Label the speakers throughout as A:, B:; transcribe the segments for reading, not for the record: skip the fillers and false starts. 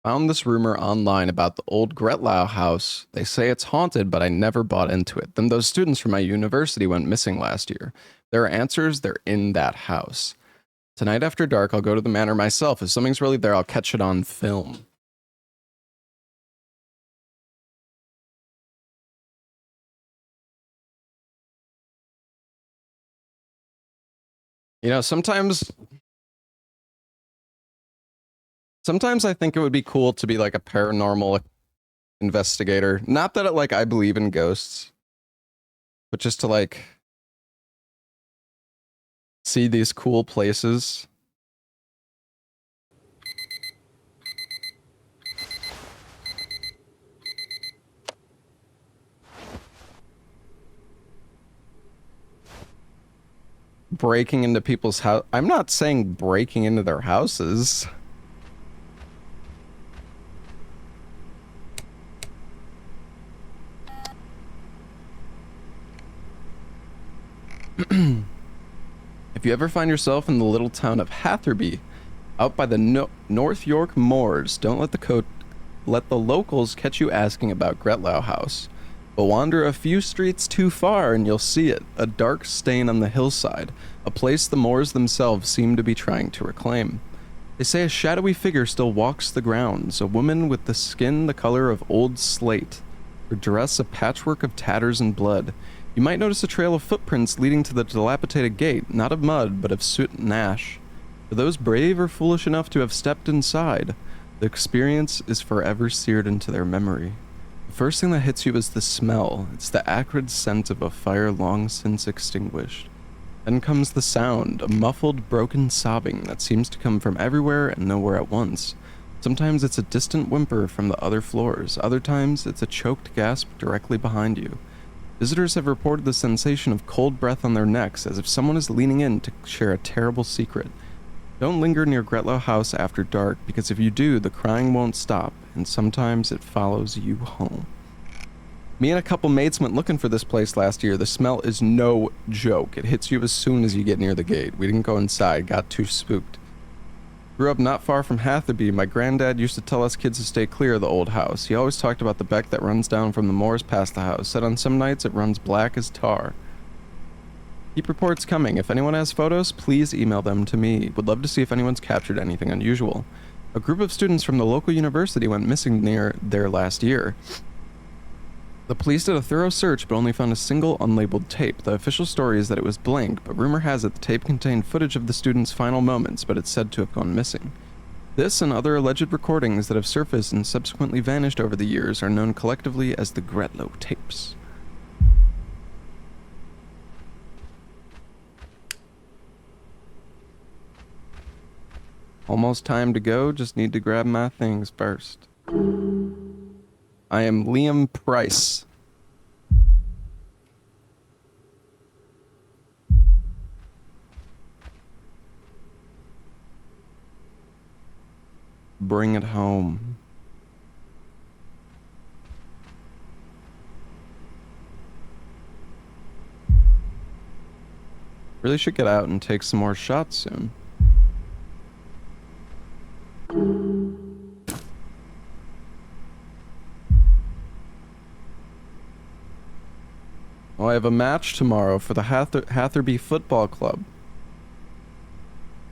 A: Found this rumor online about the old Gretlow house. They say it's haunted, but I never bought into it. Then those students from my university went missing last year. There are answers, they're in that house. Tonight after dark, I'll go to the manor myself. If something's really there, I'll catch it on film. You know, sometimes I think it would be cool to be like a paranormal investigator. Not that I believe in ghosts, but just to see these cool places. Breaking into people's house. I'm not saying breaking into their houses. If you ever find yourself in the little town of Hatherby, out by the North York moors, don't let the locals catch you asking about Gretlow House. But wander a few streets too far and you'll see it, a dark stain on the hillside, a place the moors themselves seem to be trying to reclaim. They say a shadowy figure still walks the grounds, a woman with the skin the color of old slate, her dress a patchwork of tatters and blood. You might notice a trail of footprints leading to the dilapidated gate, not of mud, but of soot and ash. For those brave or foolish enough to have stepped inside, the experience is forever seared into their memory. The first thing that hits you is the smell. It's the acrid scent of a fire long since extinguished. Then comes the sound, a muffled, broken sobbing that seems to come from everywhere and nowhere at once. Sometimes it's a distant whimper from the other floors. Other times, it's a choked gasp directly behind you. Visitors have reported the sensation of cold breath on their necks, as if someone is leaning in to share a terrible secret. Don't linger near Gretlow House after dark, because if you do, the crying won't stop, and sometimes it follows you home. Me and a couple mates went looking for this place last year. The smell is no joke. It hits you as soon as you get near the gate. We didn't go inside, got too spooked. Grew up not far from Hatherby. My granddad used to tell us kids to stay clear of the old house. He always talked about the beck that runs down from the moors past the house. Said on some nights it runs black as tar. Keep reports coming. If anyone has photos, please email them to me. Would love to see if anyone's captured anything unusual. A group of students from the local university went missing near there last year. The police did a thorough search but only found a single unlabeled tape. The official story is that it was blank, but rumor has it the tape contained footage of the students' final moments, but it's said to have gone missing. This and other alleged recordings that have surfaced and subsequently vanished over the years are known collectively as the Gretlow Tapes. Almost time to go, just need to grab my things first. I am Liam Price. Bring it home. Really should get out and take some more shots soon. Oh, I have a match tomorrow for the Hatherby Football Club.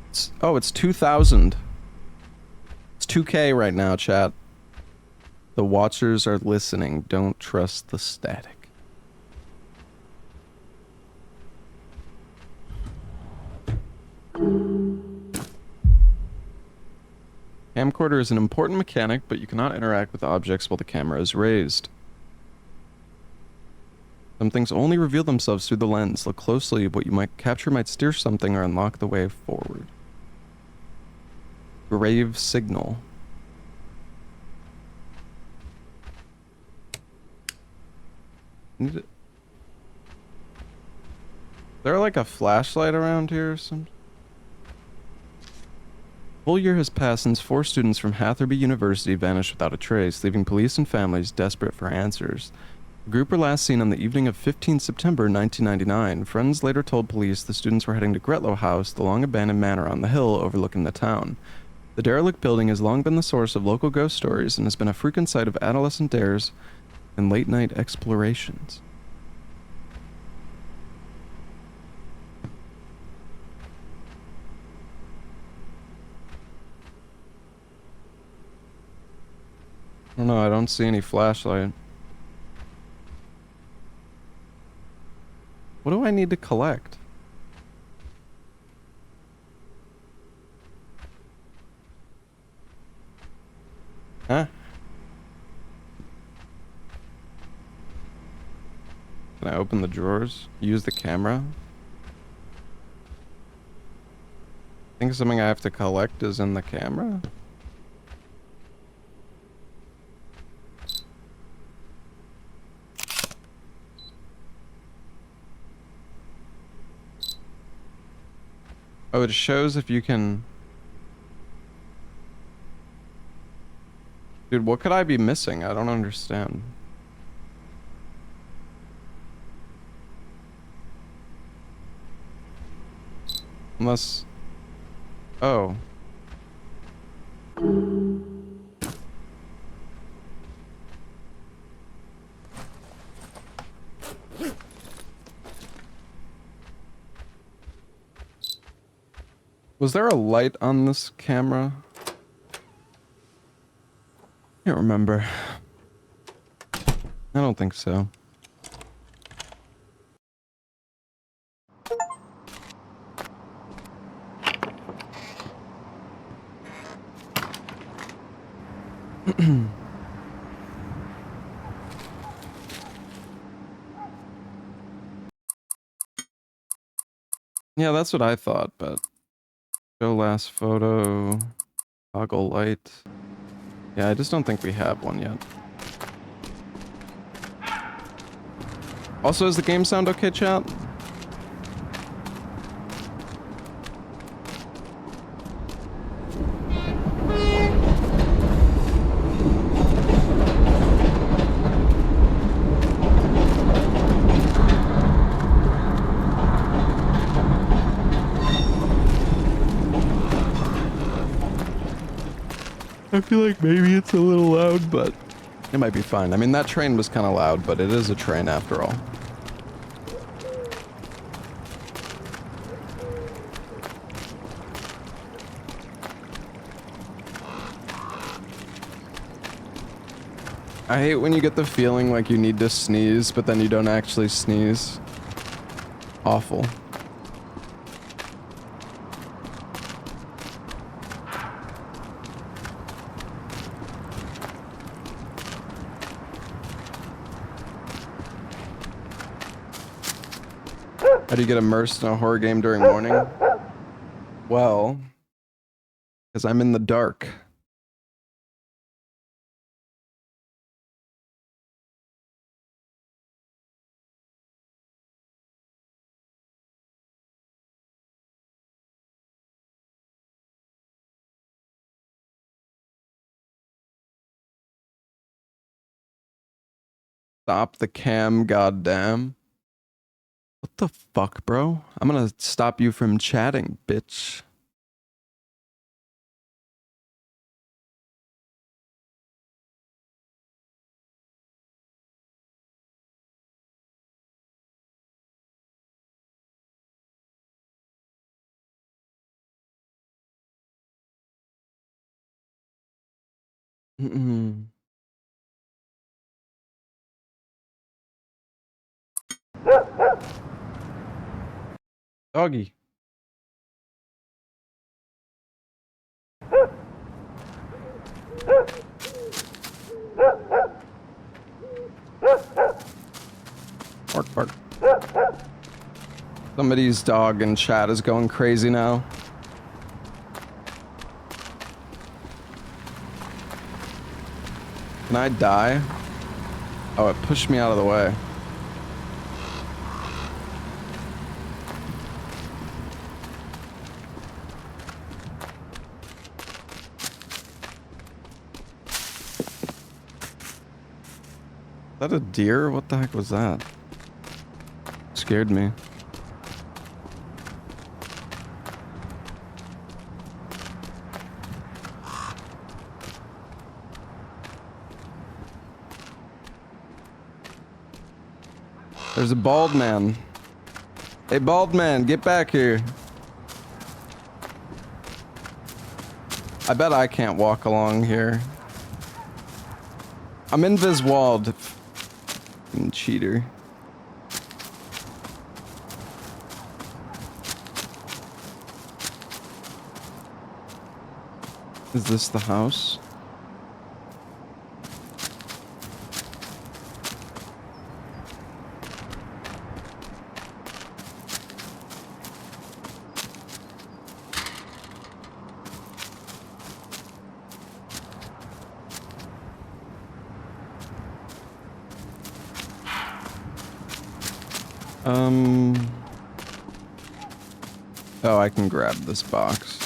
A: It's 2,000. It's 2K right now, chat. The watchers are listening. Don't trust the static. Camcorder is an important mechanic, but you cannot interact with objects while the camera is raised. Some things only reveal themselves through the lens. Look closely. What you might capture might steer something or unlock the way forward. Grave signal. Is there like a flashlight around here or something? A full year has passed since 4 students from Hatherby University vanished without a trace, leaving police and families desperate for answers. The group were last seen on the evening of 15 September 1999. Friends later told police the students were heading to Gretlow House, the long-abandoned manor on the hill overlooking the town. The derelict building has long been the source of local ghost stories and has been a frequent site of adolescent dares and late-night explorations. I don't know, I don't see any flashlight. What do I need to collect? Huh? Can I open the drawers? Use the camera? I think something I have to collect is in the camera? Oh, it shows if you can... Dude, what could I be missing? I don't understand. Unless... Oh. Was there a light on this camera? Can't remember. I don't think so. Yeah, that's what I thought, but... Show last photo... Toggle light... Yeah, I just don't think we have one yet. Also, does the game sound okay, chat? I feel like maybe it's a little loud, but it might be fine. I mean, that train was kind of loud, but it is a train after all. I hate when you get the feeling like you need to sneeze, but then you don't actually sneeze. Awful. How do you get immersed in a horror game during morning? Well, because I'm in the dark. Stop the cam, goddamn. What the fuck, bro? I'm gonna stop you from chatting, bitch. Mm-mm. Doggy. Bark, bark. Somebody's dog in chat is going crazy now. Can I die? Oh, it pushed me out of the way. Is that a deer? What the heck was that? Scared me. There's a bald man. Hey, bald man, get back here. I bet I can't walk along here. I'm invis-walled. Cheater. Is this the house? Oh, I can grab this box.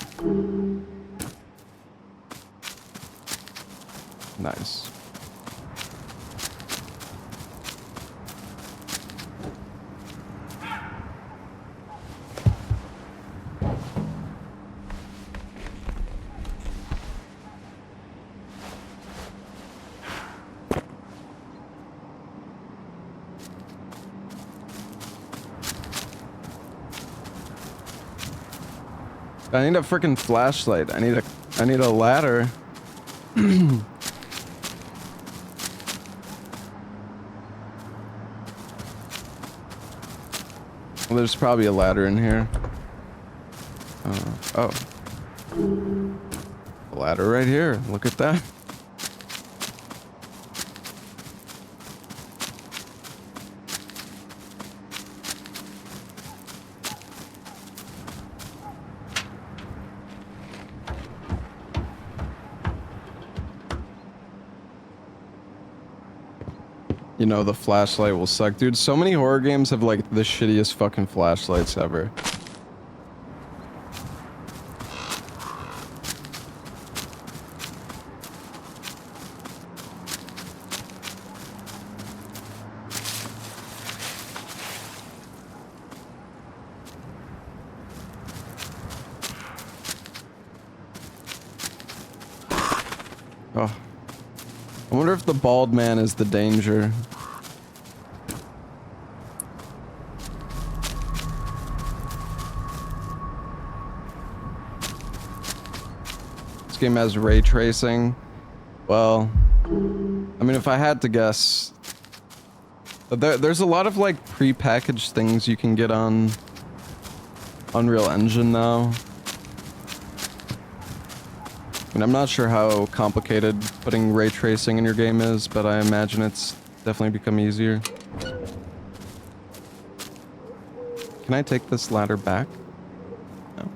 A: Nice. I need a freaking flashlight. I need a ladder. Well, there's probably a ladder in here. Oh. A ladder right here. Look at that. You know, the flashlight will suck. Dude, so many horror games have, like, the shittiest fucking flashlights ever. Oh. I wonder if the bald man is the danger. This game has ray tracing. Well, I mean, if I had to guess, there's a lot of like pre-packaged things you can get on Unreal Engine now. I mean, I'm not sure how complicated putting ray tracing in your game is, but I imagine it's definitely become easier. Can I take this ladder back? No.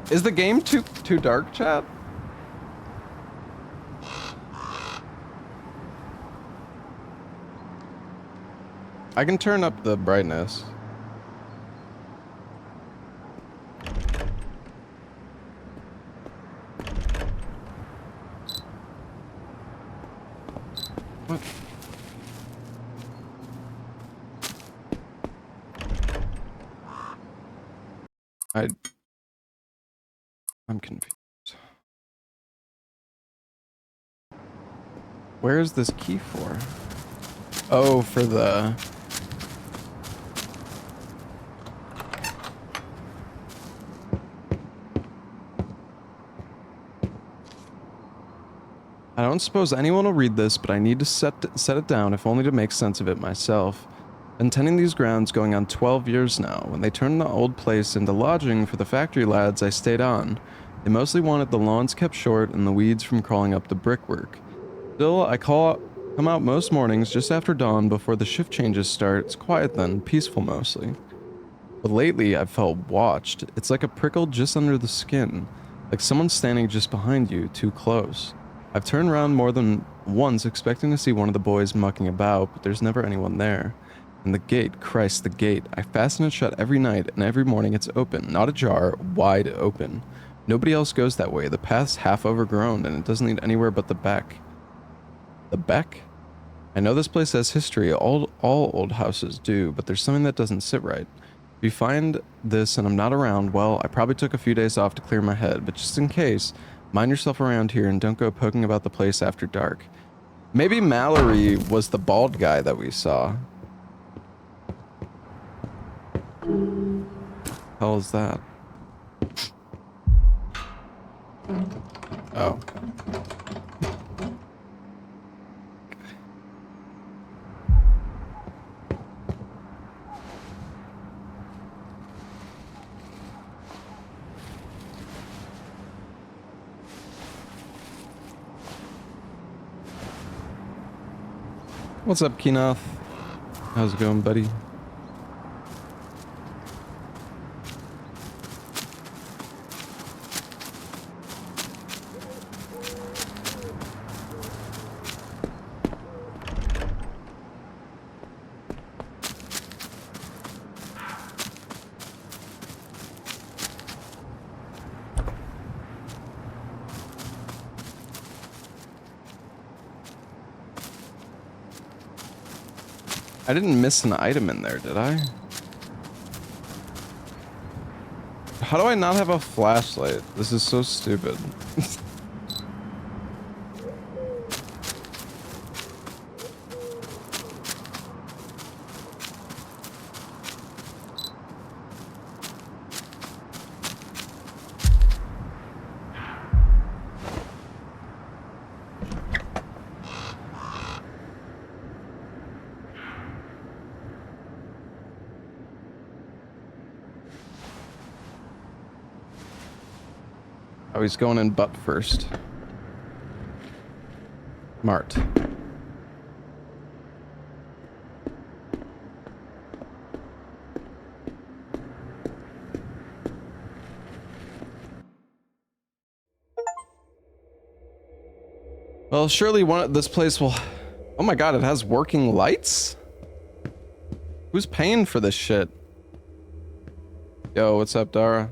A: Is the game too dark, chat? I can turn up the brightness. What? I'm confused. Where is this key for? Oh, for the... I don't suppose anyone will read this, but I need to set it down, if only to make sense of it myself. Been tending these grounds going on 12 years now. When they turned the old place into lodging for the factory lads, I stayed on. They mostly wanted the lawns kept short and the weeds from crawling up the brickwork. Still, I come out most mornings just after dawn before the shift changes start. It's quiet then, peaceful mostly. But lately, I've felt watched. It's like a prickle just under the skin, like someone standing just behind you, too close. I've turned around more than once expecting to see one of the boys mucking about, but there's never anyone there. And the gate, Christ, the gate. I fasten it shut every night, and every morning it's open. Not ajar, wide open. Nobody else goes that way. The path's half overgrown, and it doesn't lead anywhere but the beck. The beck? I know this place has history. All old houses do, but there's something that doesn't sit right. If you find this and I'm not around, well, I probably took a few days off to clear my head, but just in case, mind yourself around here and don't go poking about the place after dark. Maybe Mallory was the bald guy that we saw. Hell is that? Oh. What's up, Kenoth? How's it going, buddy? I didn't miss an item in there, did I? How do I not have a flashlight? This is so stupid. Oh, he's going in butt first. Mart. Well, surely this place will... Oh my god, it has working lights? Who's paying for this shit? Yo, what's up, Dara?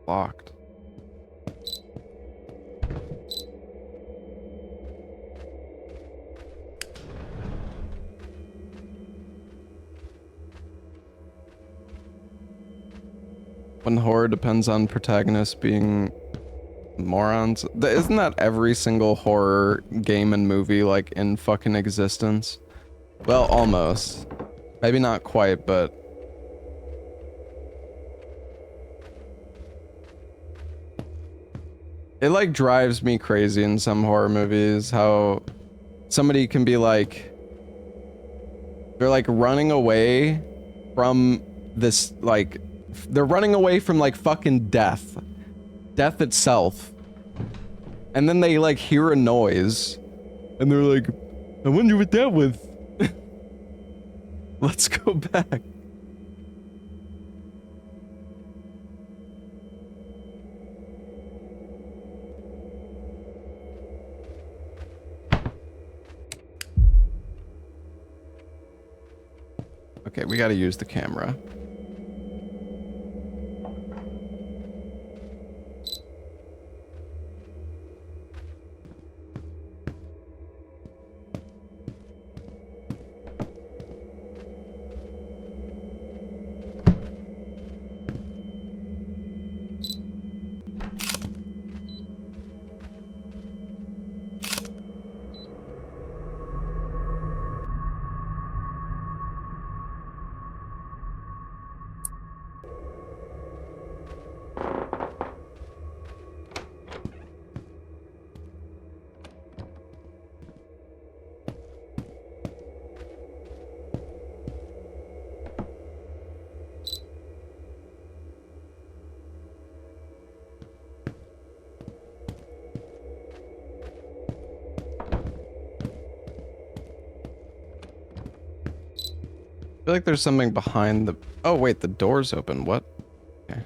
A: Locked. When horror depends on protagonists being morons. Isn't that every single horror game and movie, like, in fucking existence? Well, almost. Maybe not quite, but... It, like, drives me crazy in some horror movies, how somebody can be like... They're, like, running away from this, like... They're running away from, like, fucking death. Death itself. And then they, like, hear a noise. And they're like, I wonder what that was. Let's go back. Okay, we gotta use the camera. I feel like there's something behind the... Oh, wait, the door's open. What? Okay.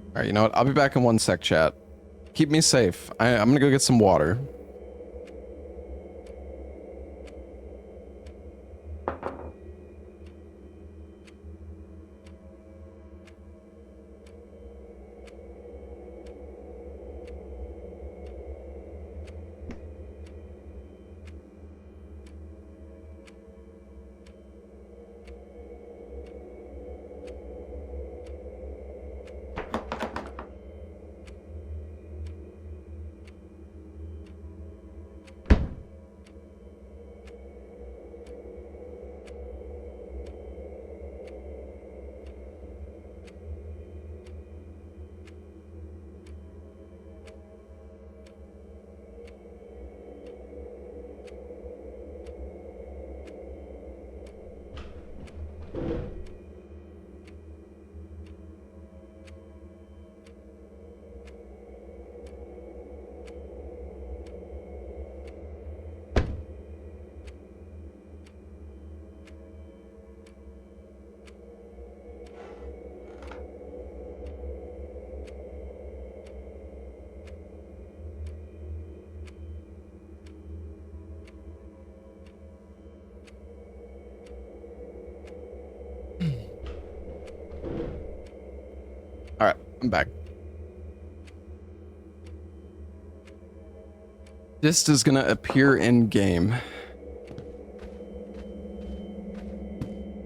A: Alright, you know what? I'll be back in 1 sec, chat. Keep me safe. I'm gonna go get some water. Alright, I'm back. Dist is gonna appear in game.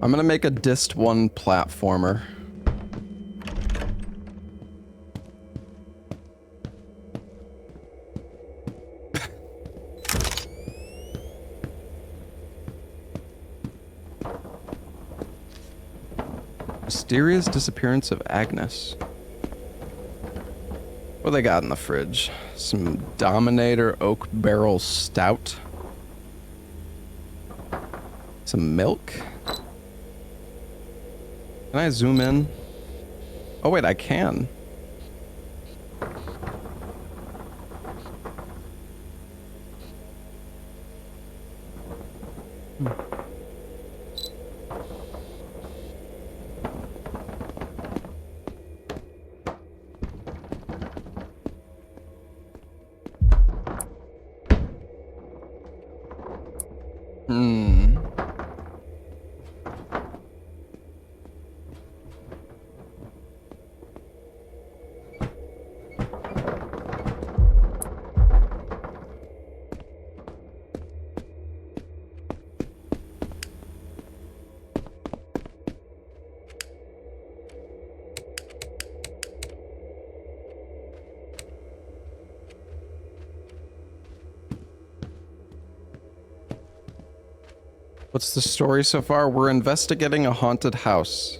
A: I'm gonna make a Dist 1 platformer. Mysterious disappearance of Agnes. What they got in the fridge? Some Dominator Oak Barrel Stout. Some milk. Can I zoom in? Oh wait, I can. What's the story so far? We're investigating a haunted house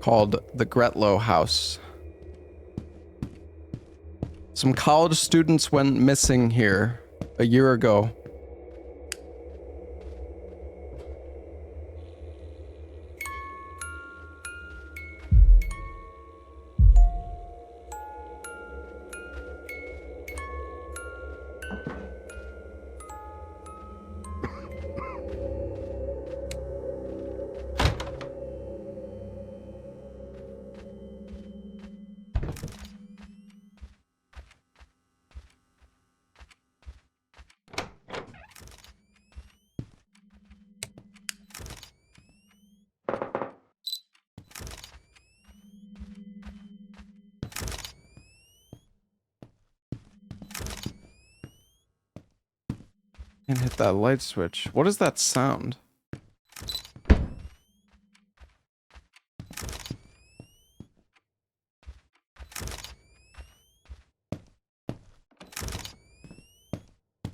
A: called the Gretlow House. Some college students went missing here a year ago. And hit that light switch. What is that sound?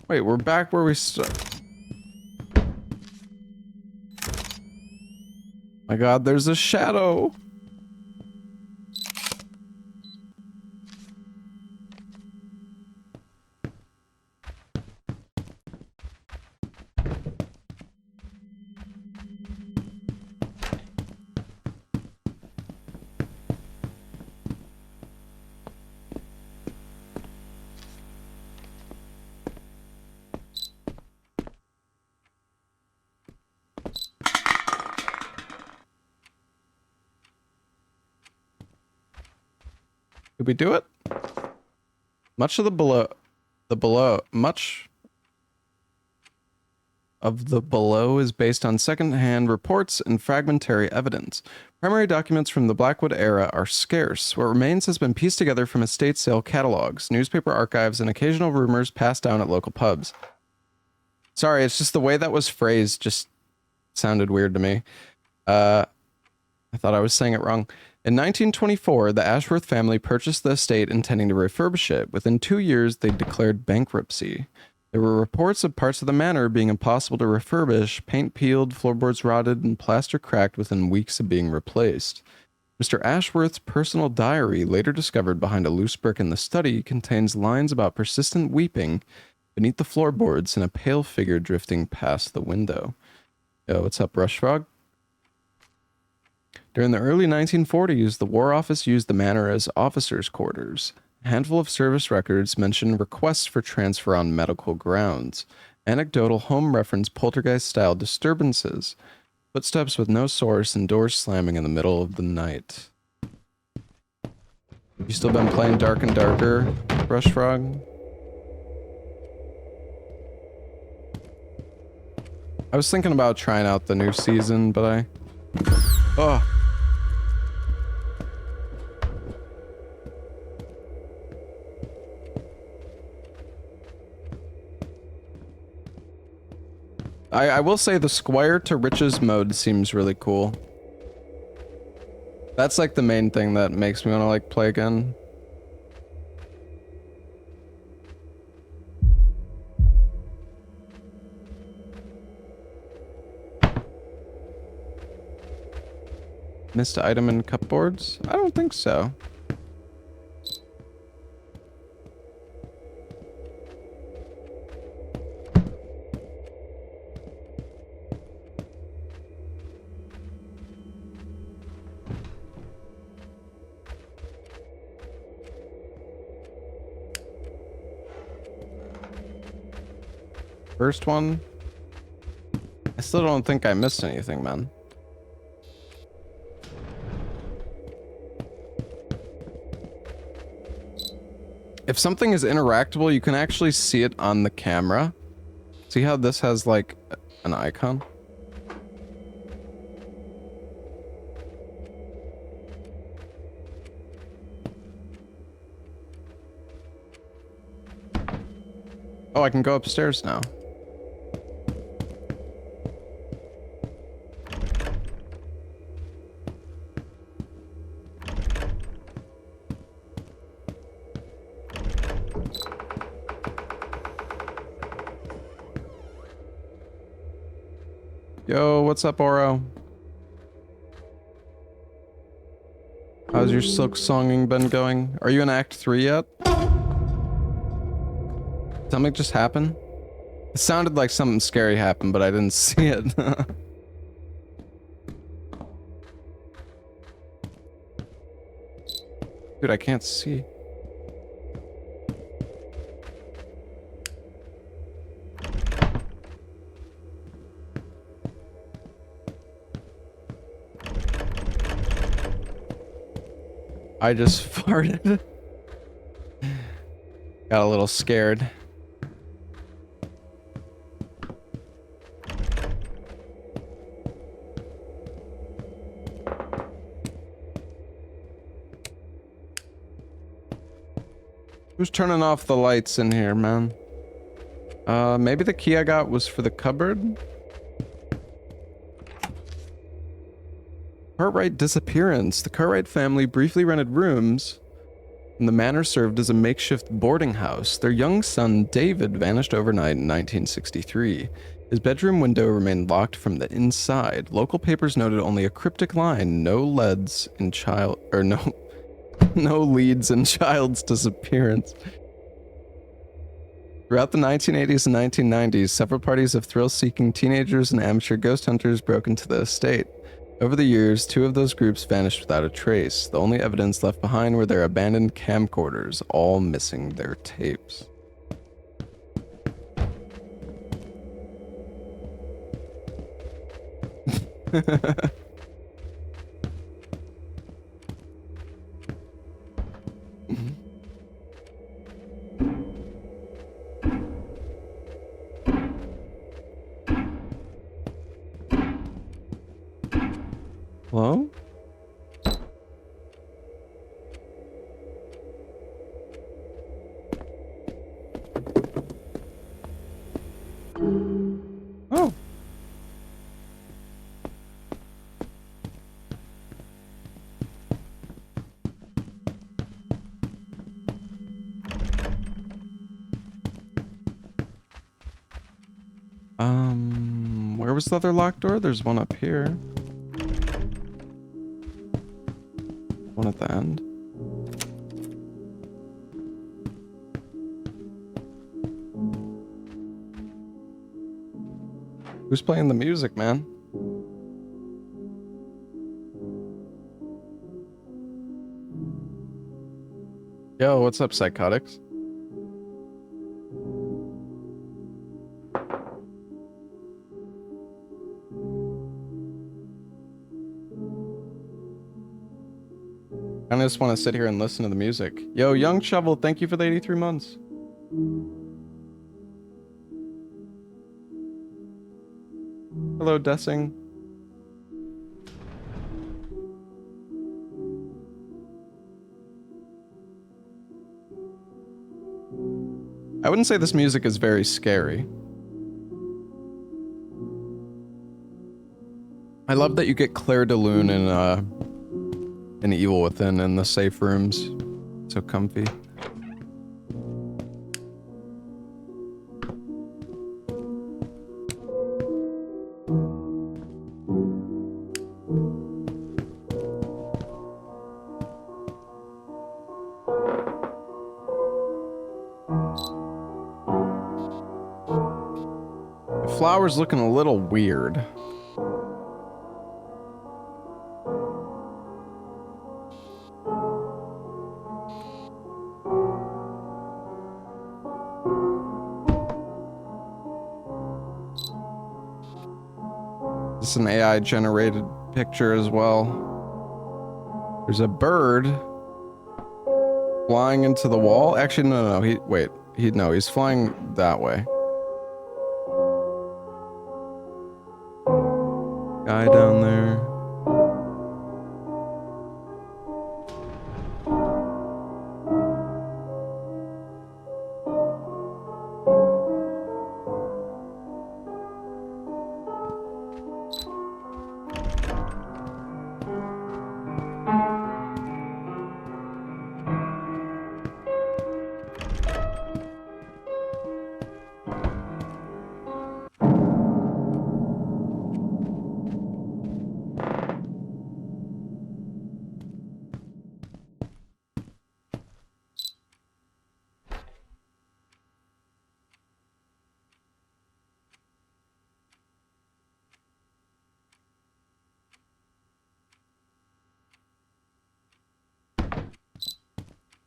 A: Wait, we're back where we started. My god, there's a shadow. Did we do it? Much of the below is based on second-hand reports and fragmentary evidence. Primary documents from the Blackwood era are scarce. What remains has been pieced together from estate sale catalogs, newspaper archives, and occasional rumors passed down at local pubs. Sorry, it's just the way that was phrased just sounded weird to me. I thought I was saying it wrong. In 1924, the Ashworth family purchased the estate intending to refurbish it. Within 2 years, they declared bankruptcy. There were reports of parts of the manor being impossible to refurbish, paint peeled, floorboards rotted, and plaster cracked within weeks of being replaced. Mr. Ashworth's personal diary, later discovered behind a loose brick in the study, contains lines about persistent weeping beneath the floorboards and a pale figure drifting past the window. Yo, what's up, Rush Frog? During the early 1940s, the War Office used the manor as officers' quarters. A handful of service records mention requests for transfer on medical grounds. Anecdotal home reference poltergeist-style disturbances. Footsteps with no source and doors slamming in the middle of the night. You still been playing Dark and Darker, Rush Frog? I was thinking about trying out the new season, but Oh. I will say the Squire to Riches mode seems really cool. That's like the main thing that makes me want to like play again. Missed item in cupboards? I don't think so. First one. I still don't think I missed anything, man. If something is interactable, you can actually see it on the camera. See how this has like an icon? Oh, I can go upstairs now. Yo, what's up, Oro? How's your silk songing been going? Are you in Act 3 yet? Something just happened? It sounded like something scary happened, but I didn't see it. Dude, I can't see. I just farted. Got a little scared. Who's turning off the lights in here, man? Maybe the key I got was for the cupboard? Cartwright disappearance. The Cartwright family briefly rented rooms, and the manor served as a makeshift boarding house. Their young son, David, vanished overnight in 1963. His bedroom window remained locked from the inside. Local papers noted only a cryptic line, no leads in child, or no leads in child's disappearance. Throughout the 1980s and 1990s, several parties of thrill-seeking teenagers and amateur ghost hunters broke into the estate. Over the years, 2 of those groups vanished without a trace. The only evidence left behind were their abandoned camcorders, all missing their tapes. Hello? Oh. Where was the other locked door? There's one up here. One at the end. Who's playing the music, man? Yo, what's up, Psychotics? I just want to sit here and listen to the music. Yo, Young Shovel, thank you for the 83 months. Hello, Dessing. I wouldn't say this music is very scary. love that you get Claire de Lune in Evil Within in the safe rooms. So comfy. The flower's looking a little weird. It's an AI generated picture as well. There's a bird flying into the wall. Actually, no, he's flying that way. Guy down there.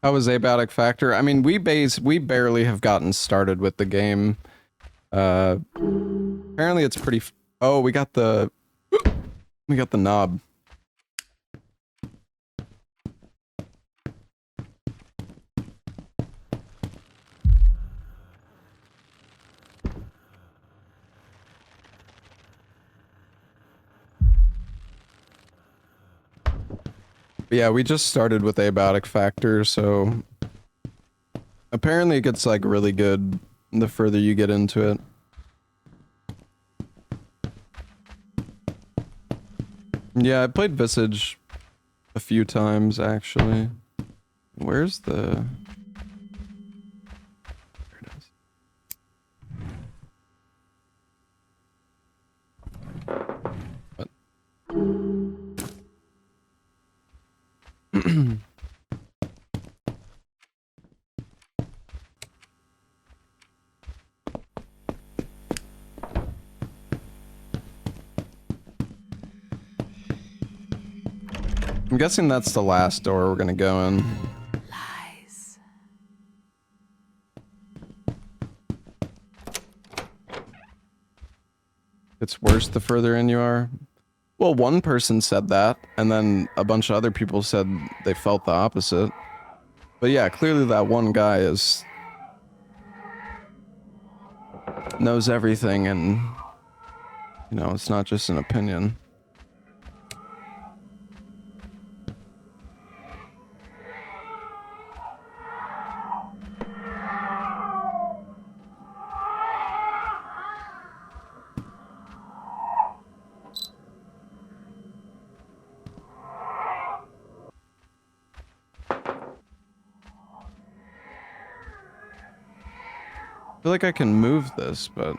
A: How was Abiotic Factor? I mean, we barely have gotten started with the game. Apparently it's pretty oh, we got the knob. But yeah, we just started with Abiotic Factor, so apparently it gets like really good the further you get into it. Yeah, I played Visage a few times actually. Where's the... There it is. What? I'm guessing that's the last door we're gonna go in.
B: Lies.
A: It's worse the further in you are. Well, one person said that, and then a bunch of other people said they felt the opposite. But yeah, clearly that one guy knows everything, and you know, it's not just an opinion. I feel like I can move this, but...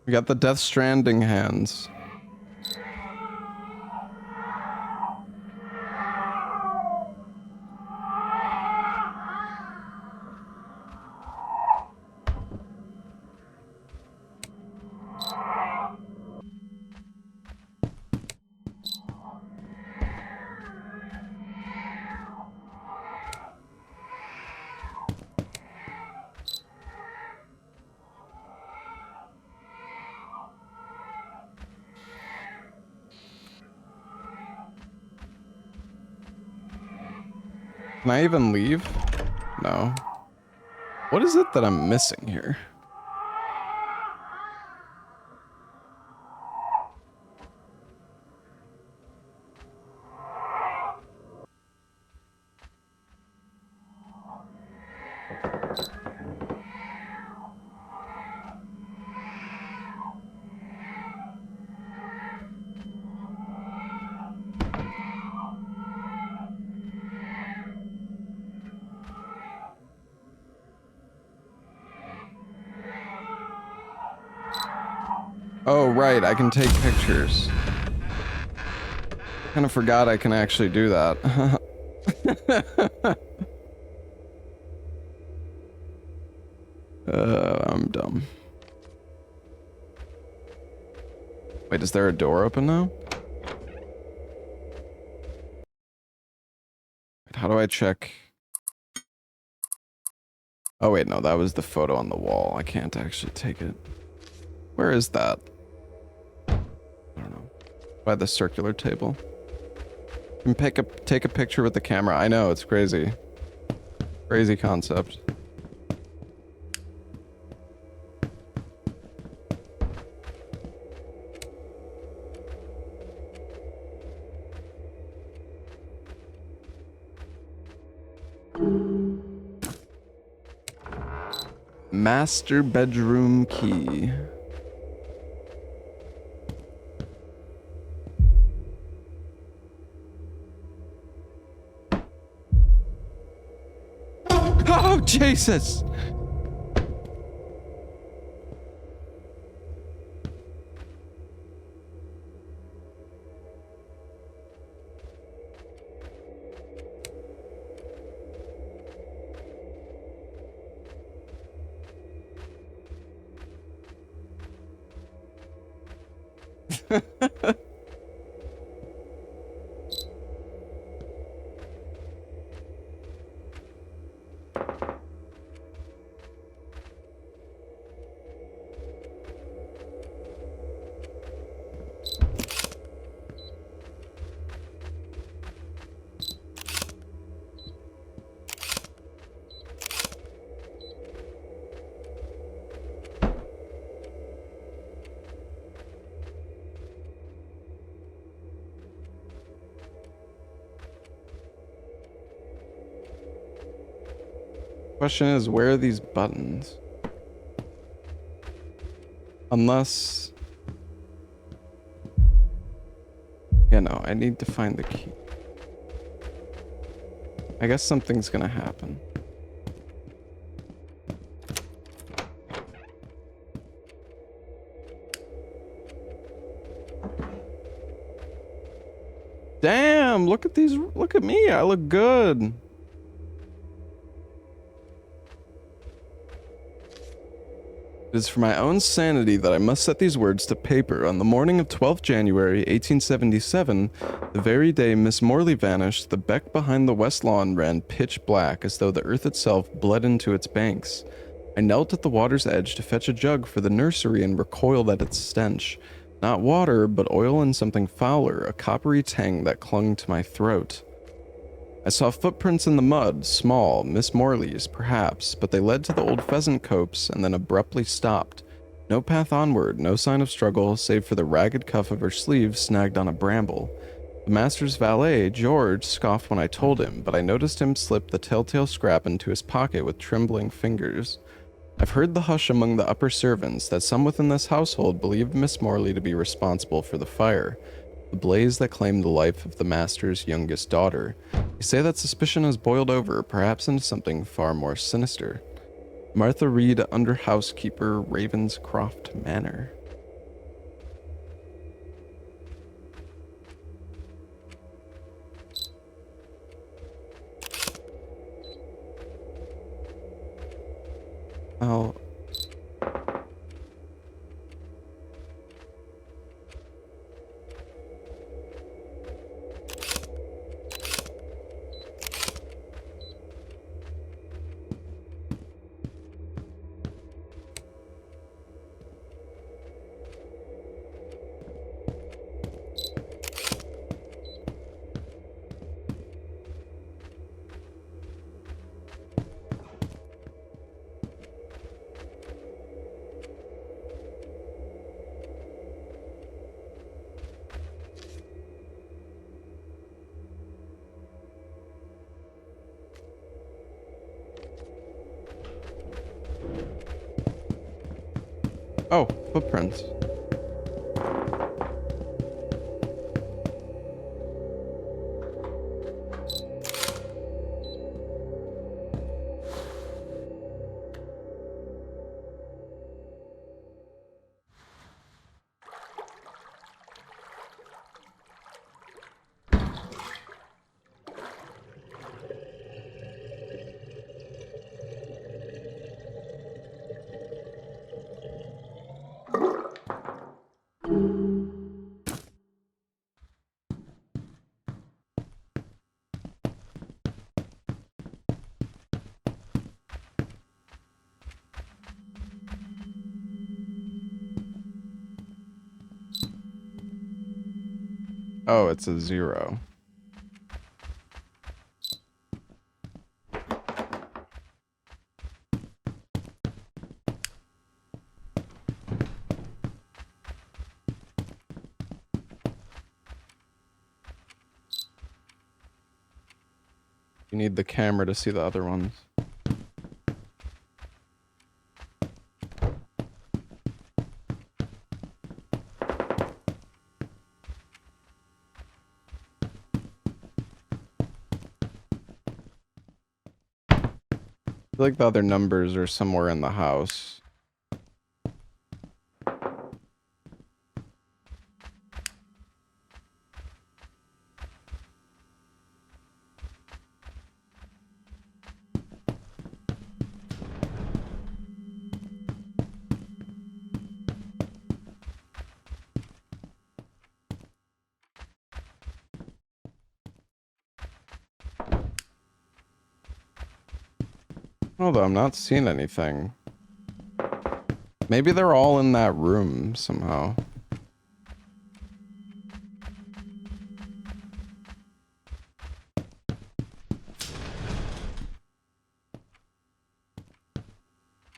A: We got the Death Stranding hands. Can I even leave? No. What is it that I'm missing here? Oh, right, I can take pictures. Kind of forgot I can actually do that. I'm dumb. Wait, is there a door open now? Wait, how do I check? Oh wait, no, that was the photo on the wall. I can't actually take it. Where is that? I don't know. By the circular table. You can take a picture with the camera. I know, it's crazy. Crazy concept. Master bedroom key. Oh, Jesus! Question is, where are these buttons? Unless... Yeah, no, I need to find the key. I guess something's gonna happen. Damn, look at these, look at me, I look good. It is for my own sanity that I must set these words to paper. On the morning of 12th January, 1877, the very day Miss Morley vanished, the beck behind the west lawn ran pitch black, as though the earth itself bled into its banks. I knelt at the water's edge to fetch a jug for the nursery and recoiled at its stench. Not water, but oil and something fouler, a coppery tang that clung to my throat. I saw footprints in the mud, small, Miss Morley's, perhaps, but they led to the old pheasant copse and then abruptly stopped. No path onward, no sign of struggle, save for the ragged cuff of her sleeve snagged on a bramble. The master's valet, George, scoffed when I told him, but I noticed him slip the telltale scrap into his pocket with trembling fingers. I've heard the hush among the upper servants that some within this household believed Miss Morley to be responsible for the fire, the blaze that claimed the life of the master's youngest daughter. They say that suspicion has boiled over, perhaps into something far more sinister. Martha Reed, under housekeeper, Ravenscroft Manor. Oh. Oh, footprints. Oh, it's a 0. You need the camera to see the other ones. I feel like the other numbers are somewhere in the house. Although I'm not seeing anything. Maybe they're all in that room somehow.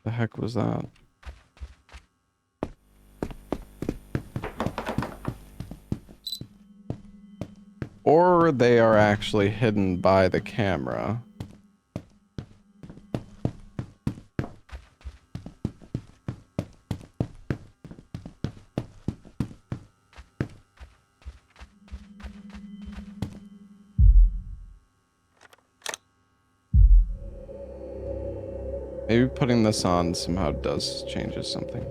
A: The heck was that? Or they are actually hidden by the camera. Maybe putting this on somehow does changes something.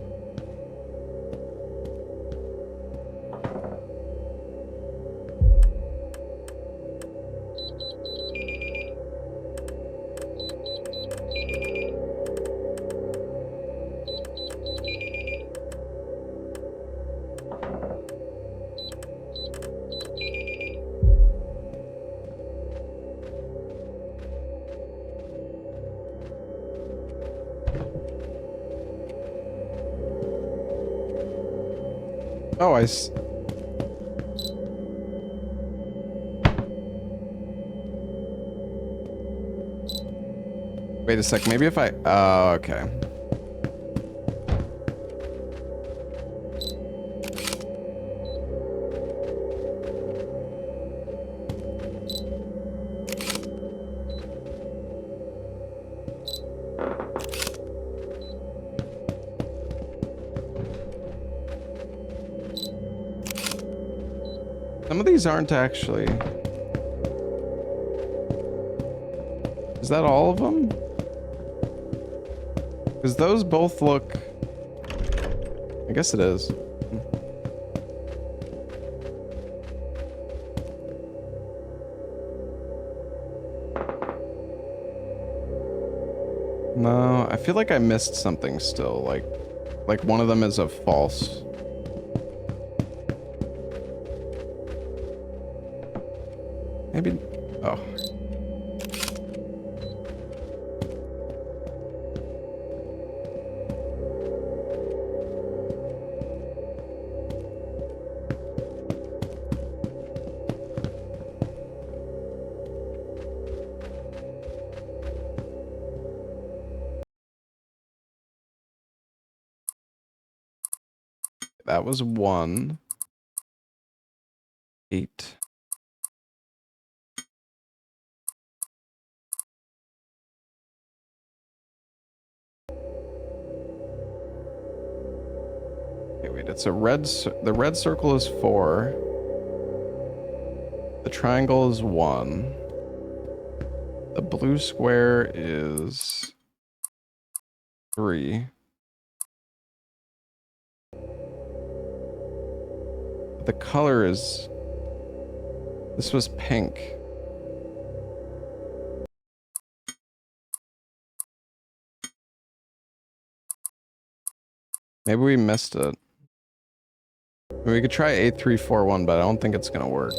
A: Oh, wait a sec, maybe if I... Oh, okay. Some of these aren't actually... Is that all of them? Because those both look... I guess it is. No, I feel like I missed something still. Like one of them is a false. Maybe... Oh. That was 1. 8. Okay, wait, it's a the red circle is 4. The triangle is 1. The blue square is 3. The color is... This was pink. Maybe we missed it. I mean, we could try 8341, but I don't think it's gonna work.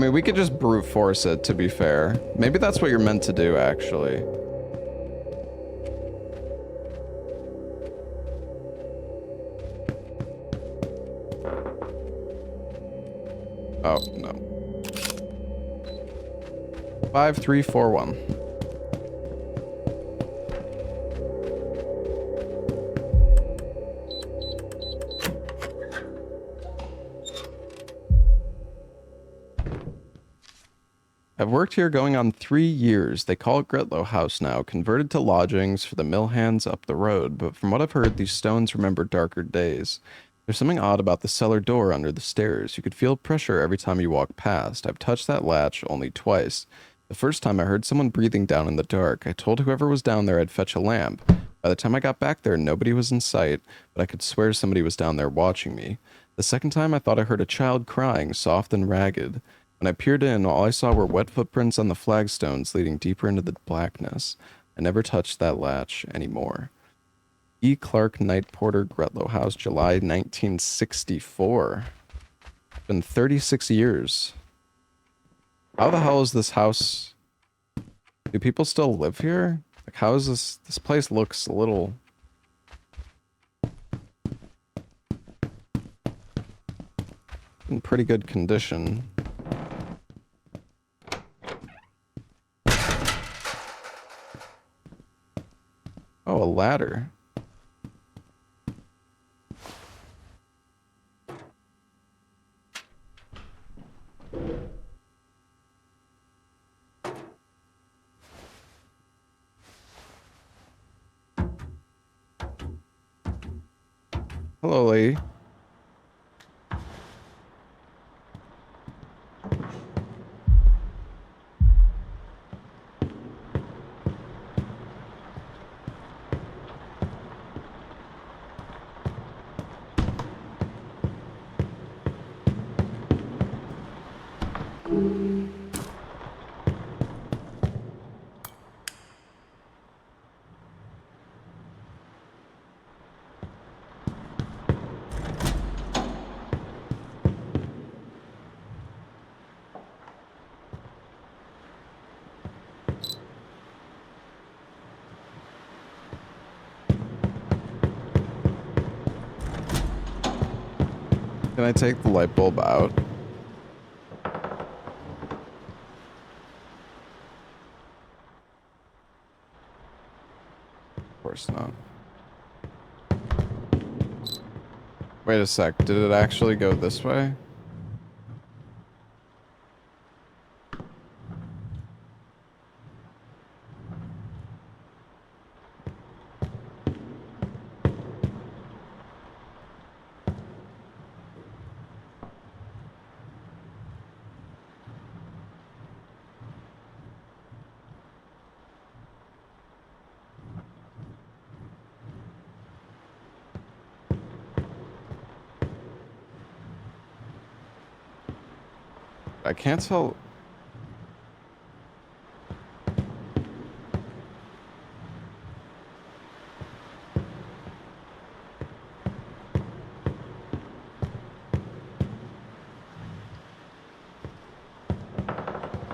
A: mean, we could just brute force it, to be fair. Maybe that's what you're meant to do, actually. Oh, no. 5341. I've worked here going on 3 years. They call it Gretlow House now, converted to lodgings for the mill hands up the road, but from what I've heard, these stones remember darker days. There's something odd about the cellar door under the stairs. You could feel pressure every time you walk past. I've touched that latch only twice. The first time I heard someone breathing down in the dark. I told whoever was down there I'd fetch a lamp. By the time I got back there, nobody was in sight, but I could swear somebody was down there watching me. The second time, I thought I heard a child crying, soft and ragged. When I peered in, all I saw were wet footprints on the flagstones leading deeper into the blackness. I never touched that latch anymore. E. Clark Night Porter, Gretlow House, July 1964. It's been 36 years. How the hell is this house? Do people still live here? Like, how is this? This place looks a little... in pretty good condition. Oh, a ladder. Hello, lady. Can I take the light bulb out? Of course not. Wait a sec, did it actually go this way? I can't tell.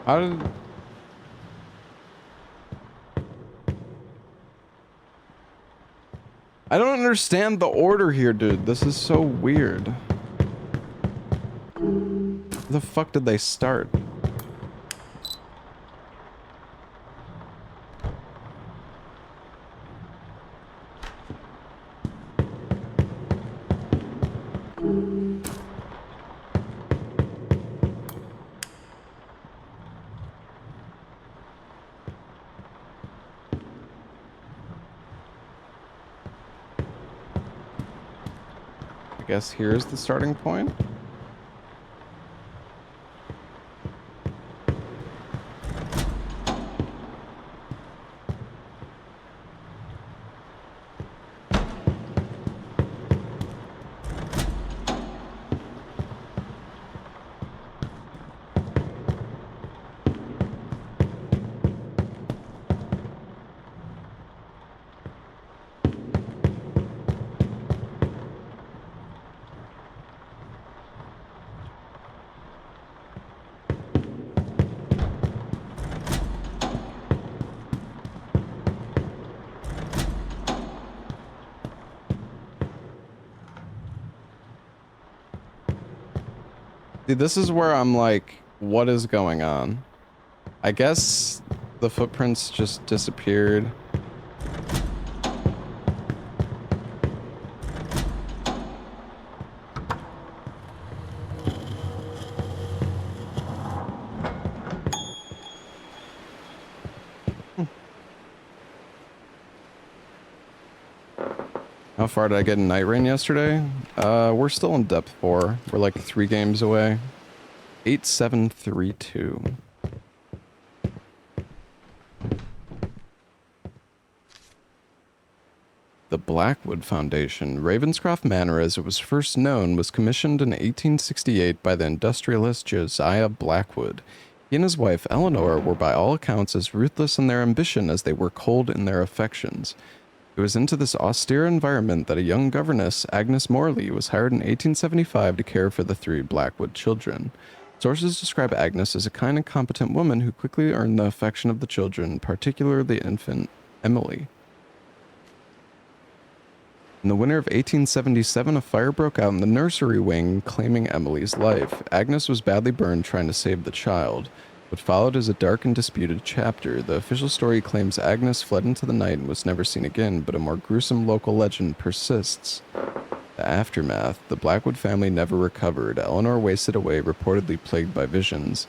A: How did... I don't understand the order here, dude. This is so weird. Where the fuck did they start? I guess here's the starting point. See, this is where I'm like, what is going on? I guess the footprints just disappeared. How far did I get in Night Rain yesterday? We're still in depth 4. We're like 3 games away. 8732. The Blackwood Foundation, Ravenscroft Manor as it was first known, was commissioned in 1868 by the industrialist Josiah Blackwood. He and his wife Eleanor were by all accounts as ruthless in their ambition as they were cold in their affections. It was into this austere environment that a young governess, Agnes Morley, was hired in 1875 to care for the 3 Blackwood children. Sources describe Agnes as a kind and competent woman who quickly earned the affection of the children, particularly the infant Emily. In the winter of 1877, a fire broke out in the nursery wing, claiming Emily's life. Agnes was badly burned trying to save the child. What followed is a dark and disputed chapter. The official story claims Agnes fled into the night and was never seen again, but a more gruesome local legend persists. The aftermath. The Blackwood family never recovered. Eleanor wasted away, reportedly plagued by visions.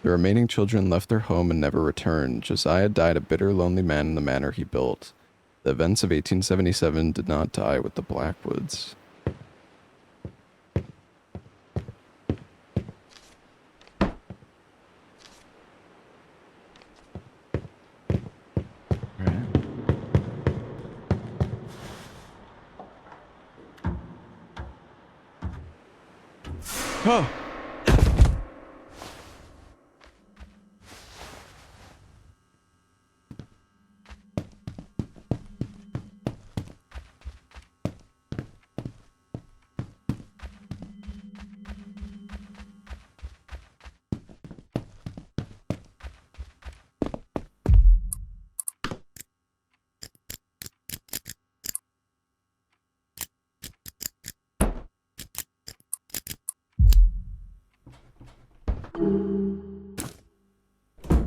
A: The remaining children left their home and never returned. Josiah died a bitter, lonely man in the manor he built. The events of 1877 did not die with the Blackwoods. Oh.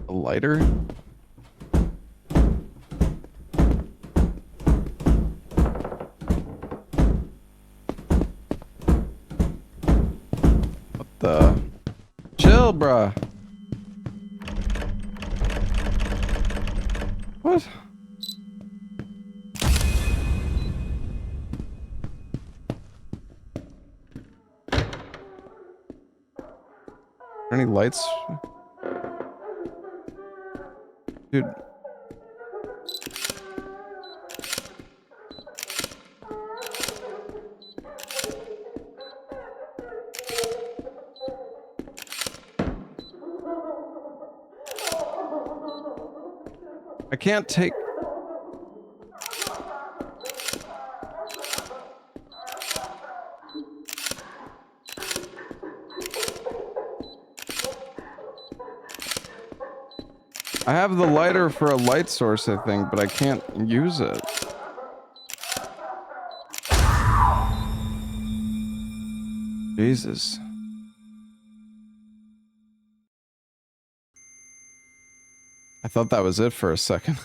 A: A lighter? What the? Chill, bruh. What? Are any lights? Dude. I can't take... I have the lighter for a light source, I think, but I can't use it. Jesus. I thought that was it for a second.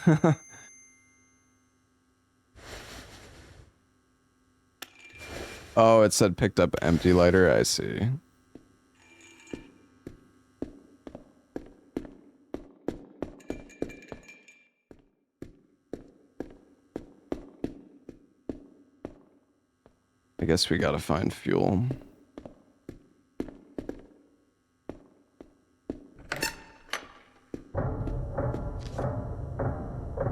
A: Oh, it said picked up empty lighter, I see. I guess we gotta find fuel.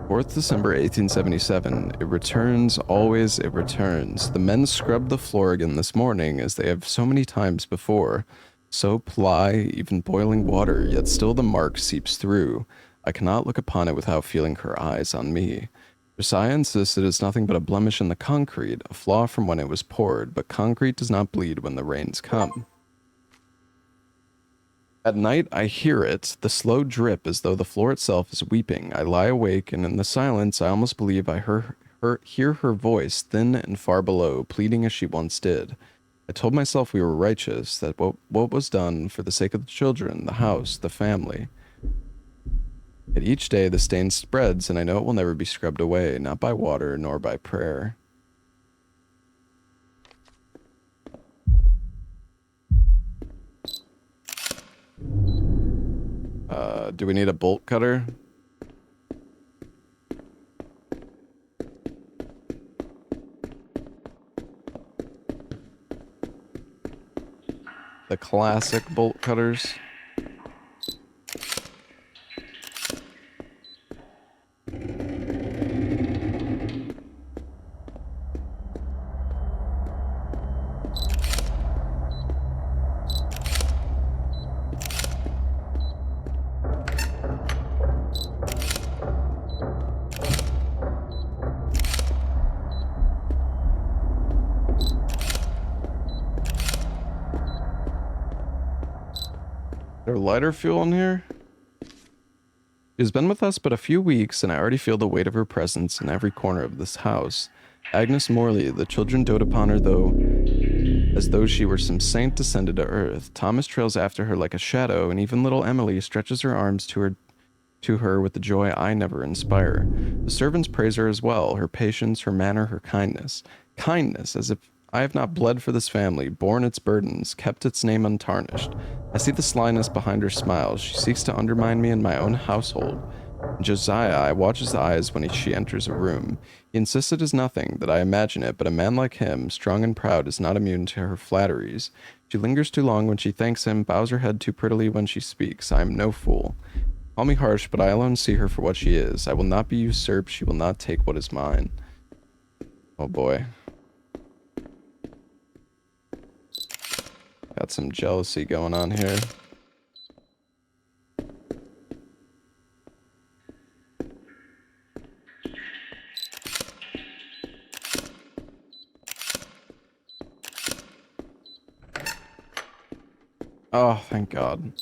A: 4th December 1877. It returns, always it returns. The men scrubbed the floor again this morning, as they have so many times before. Soap, lye, even boiling water, yet still the mark seeps through. I cannot look upon it without feeling her eyes on me. Josiah insists it is nothing but a blemish in the concrete, a flaw from when it was poured, but concrete does not bleed when the rains come. At night, I hear it, the slow drip as though the floor itself is weeping. I lie awake, and in the silence, I almost believe I hear her voice, thin and far below, pleading as she once did. I told myself we were righteous, that what was done for the sake of the children, the house, the family. Yet each day the stain spreads, and I know it will never be scrubbed away, not by water nor by prayer. Do we need a bolt cutter? The classic bolt cutters. Is there lighter fuel in here? She has been with us but a few weeks, and I already feel the weight of her presence in every corner of this house. Agnes Morley, the children dote upon her as though she were some saint descended to earth. Thomas trails after her like a shadow, and even little Emily stretches her arms to her with the joy I never inspire. The servants praise her as well, her patience, her manner, her kindness. Kindness, as if I have not bled for this family, borne its burdens, kept its name untarnished. I see the slyness behind her smiles. She seeks to undermine me in my own household. Josiah watches the eyes when she enters a room. He insists it is nothing, that I imagine it, but a man like him, strong and proud, is not immune to her flatteries. She lingers too long when she thanks him, bows her head too prettily when she speaks. I am no fool. Call me harsh, but I alone see her for what she is. I will not be usurped. She will not take what is mine. Oh boy. Got some jealousy going on here. Oh, thank God.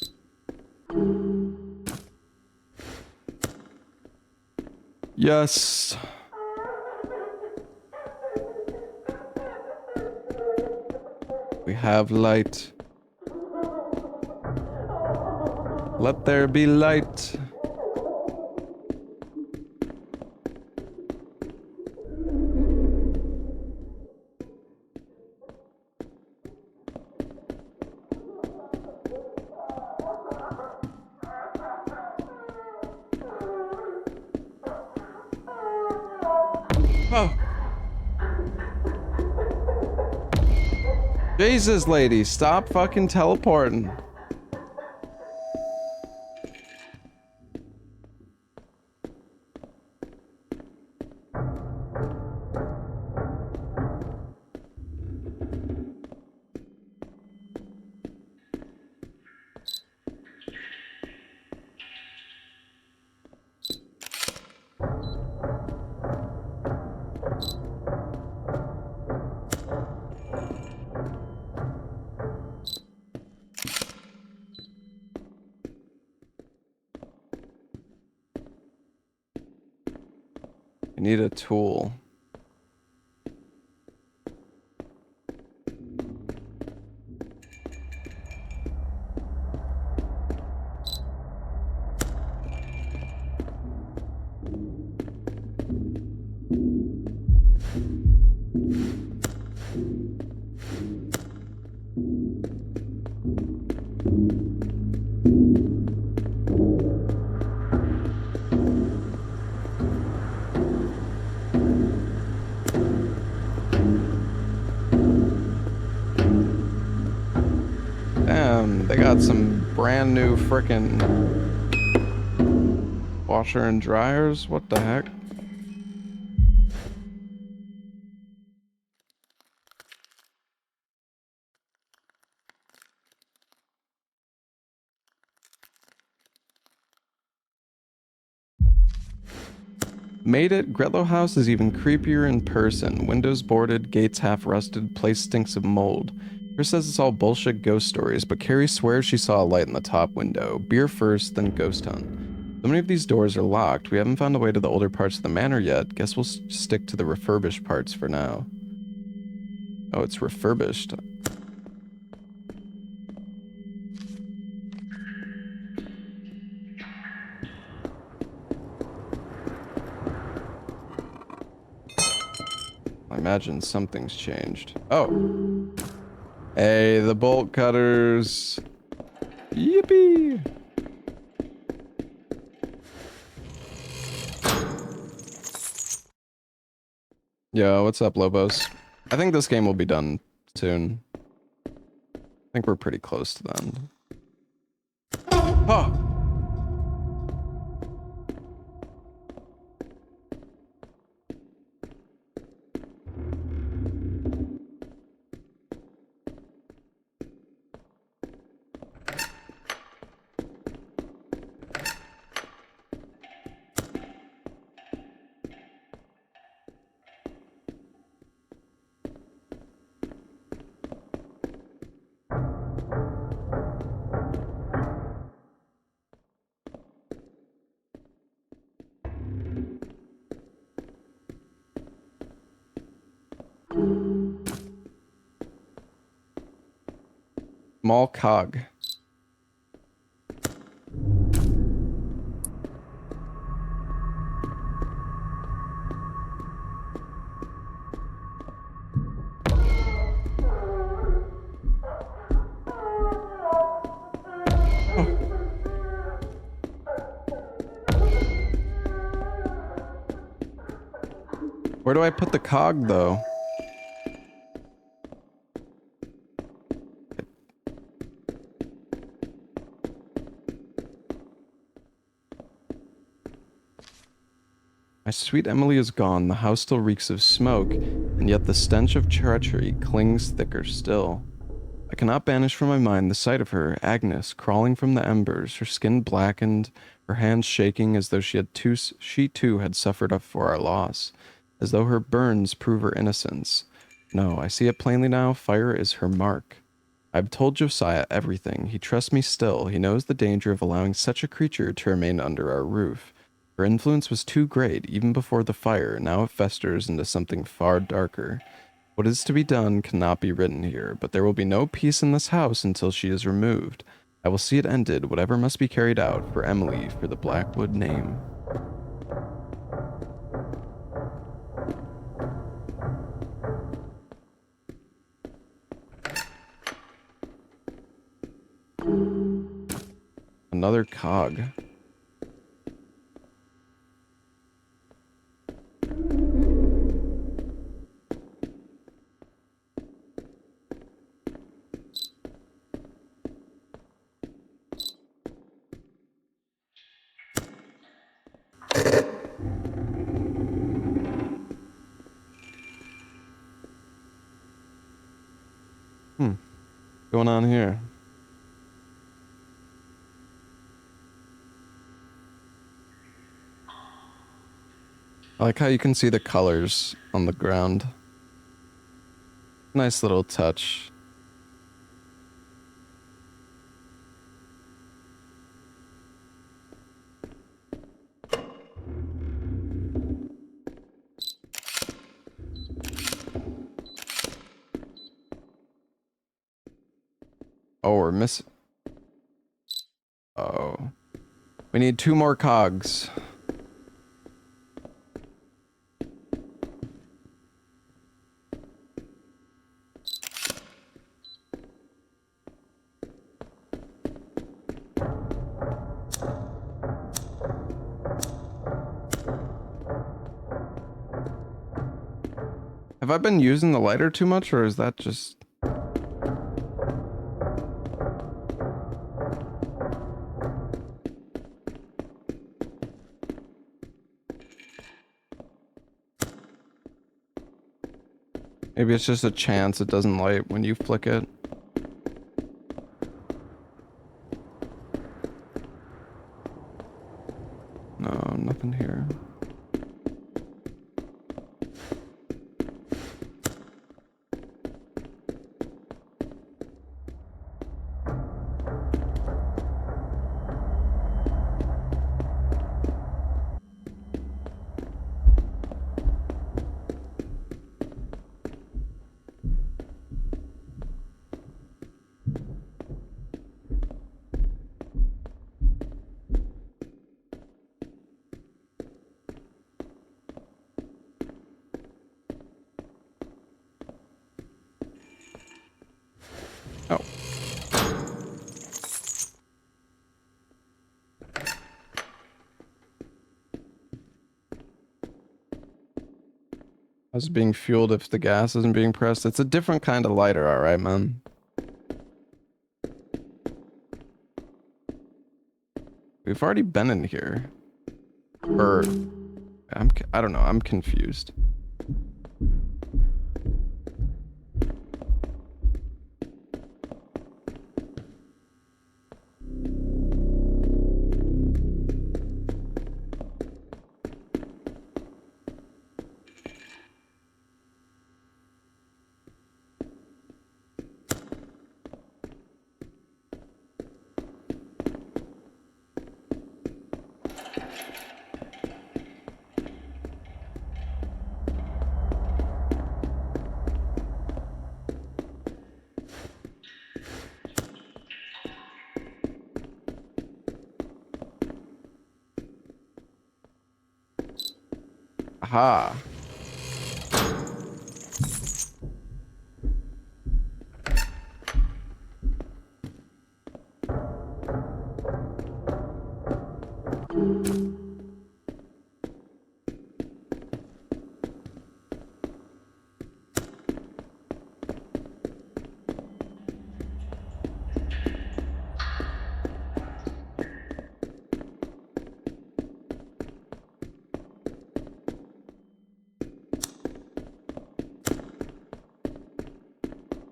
A: Yes. We have light. Let there be light. Oh. Jesus, lady, stop fucking teleporting. I need a tool. Damn, they got some brand new frickin' washer and dryers. What the heck? Made it. Gretlow House is even creepier in person. Windows boarded, gates half rusted, place stinks of mold. Chris says it's all bullshit ghost stories, but Carrie swears she saw a light in the top window. Beer first, then ghost hunt. So many of these doors are locked. We haven't found a way to the older parts of the manor yet. Guess we'll stick to the refurbished parts for now. Oh, it's refurbished. I imagine something's changed. Oh. Hey, the bolt cutters. Yippee. Yo, what's up, Lobos? I think this game will be done soon. I think we're pretty close to the end. Oh! Small cog. Where do I put the cog, though? My sweet Emily is gone, the house still reeks of smoke, and yet the stench of treachery clings thicker still. I cannot banish from my mind the sight of her, Agnes, crawling from the embers, her skin blackened, her hands shaking as though she too had suffered up for our loss, as though her burns prove her innocence. No, I see it plainly now, fire is her mark. I've told Josiah everything. He trusts me still. He knows the danger of allowing such a creature to remain under our roof. Her influence was too great, even before the fire. Now it festers into something far darker. What is to be done cannot be written here, but there will be no peace in this house until she is removed. I will see it ended, whatever must be carried out, for Emily, for the Blackwood name. Another cog. Going on here? I like how you can see the colors on the ground. Nice little touch. Oh, we're missing. Oh. We need 2 more cogs. Have I been using the lighter too much, or is that just... Maybe it's just a chance it doesn't light when you flick it. No, nothing here. How's it being fueled if the gas isn't being pressed? It's a different kind of lighter, alright, man. We've already been in here. Or... I don't know, I'm confused. Aha.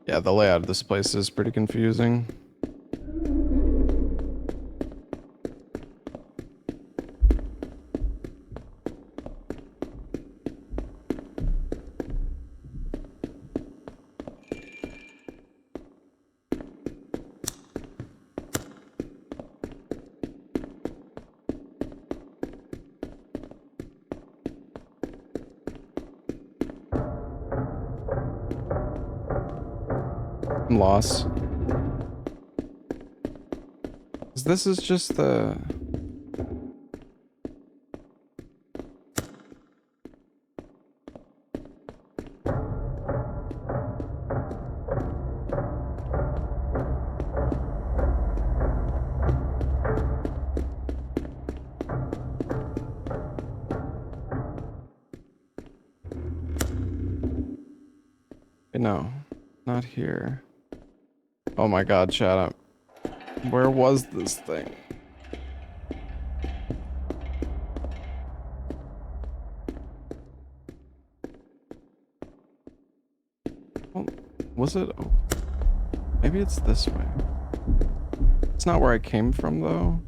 A: Yeah, the layout of this place is pretty confusing. I'm lost. 'Cause this is just the... No, not here. Oh my god, shut up. Where was this thing? Well, was it? Oh, maybe it's this way. It's not where I came from, though.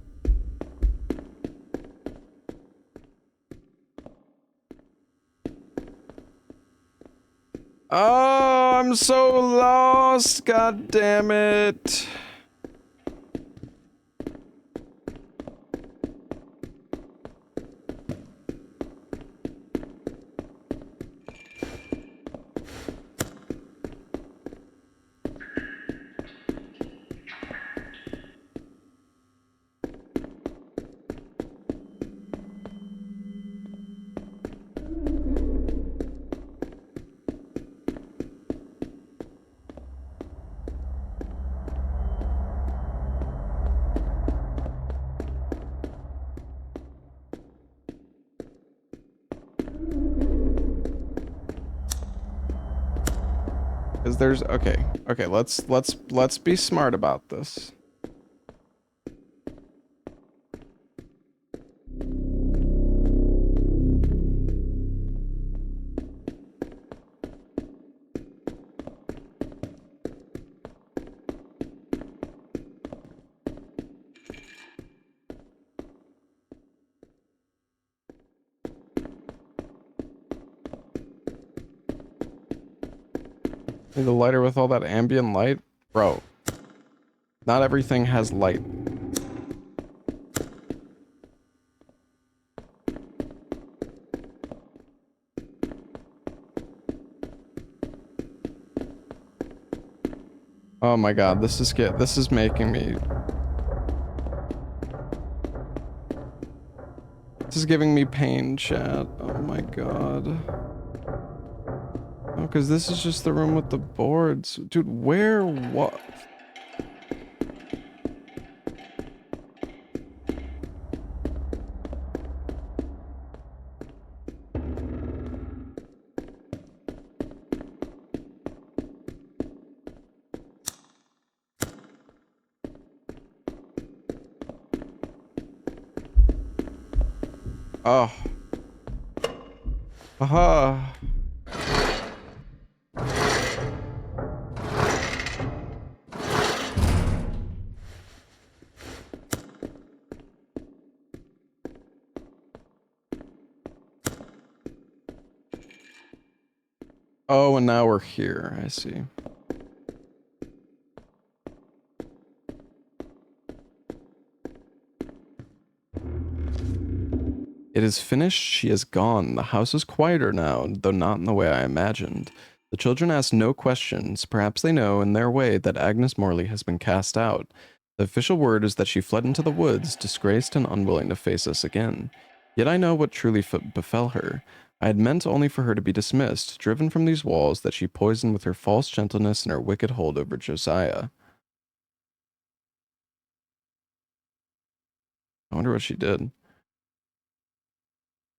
A: Oh, I'm so lost. God damn it. Because there's okay, let's be smart about this. The lighter with all that ambient light? Bro, not everything has light. Oh my god, this is making me... This is giving me pain, chat. Oh my god. Oh, because this is just the room with the boards. Dude, where, what? Oh. Haha. Oh, and now we're here. I see. It is finished. She is gone. The house is quieter now, though not in the way I imagined. The children ask no questions. Perhaps they know, in their way, that Agnes Morley has been cast out. The official word is that she fled into the woods, disgraced and unwilling to face us again. Yet I know what truly befell her. I had meant only for her to be dismissed, driven from these walls, that she poisoned with her false gentleness and her wicked hold over Josiah. I wonder what she did.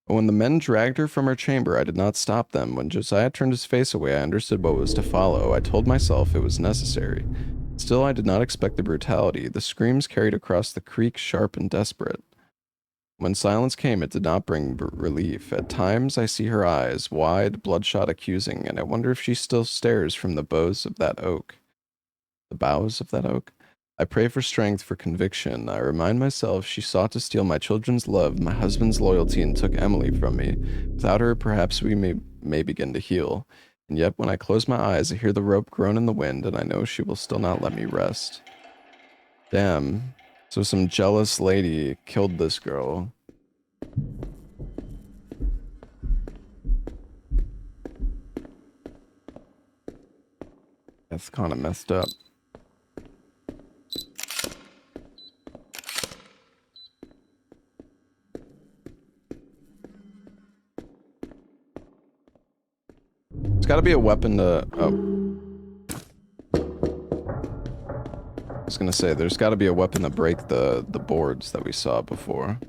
A: When the men dragged her from her chamber, I did not stop them. When Josiah turned his face away, I understood what was to follow. I told myself it was necessary. Still, I did not expect the brutality. The screams carried across the creek, sharp and desperate. When silence came, it did not bring relief. At times, I see her eyes, wide, bloodshot, accusing, and I wonder if she still stares from the boughs of that oak. The boughs of that oak? I pray for strength, for conviction. I remind myself she sought to steal my children's love, my husband's loyalty, and took Emily from me. Without her, perhaps we may begin to heal. And yet, when I close my eyes, I hear the rope groan in the wind, and I know she will still not let me rest. Damn. So some jealous lady killed this girl. That's kind of messed up. There's got to be a weapon to... Oh. I was gonna say, there's got to be a weapon to break the boards that we saw before.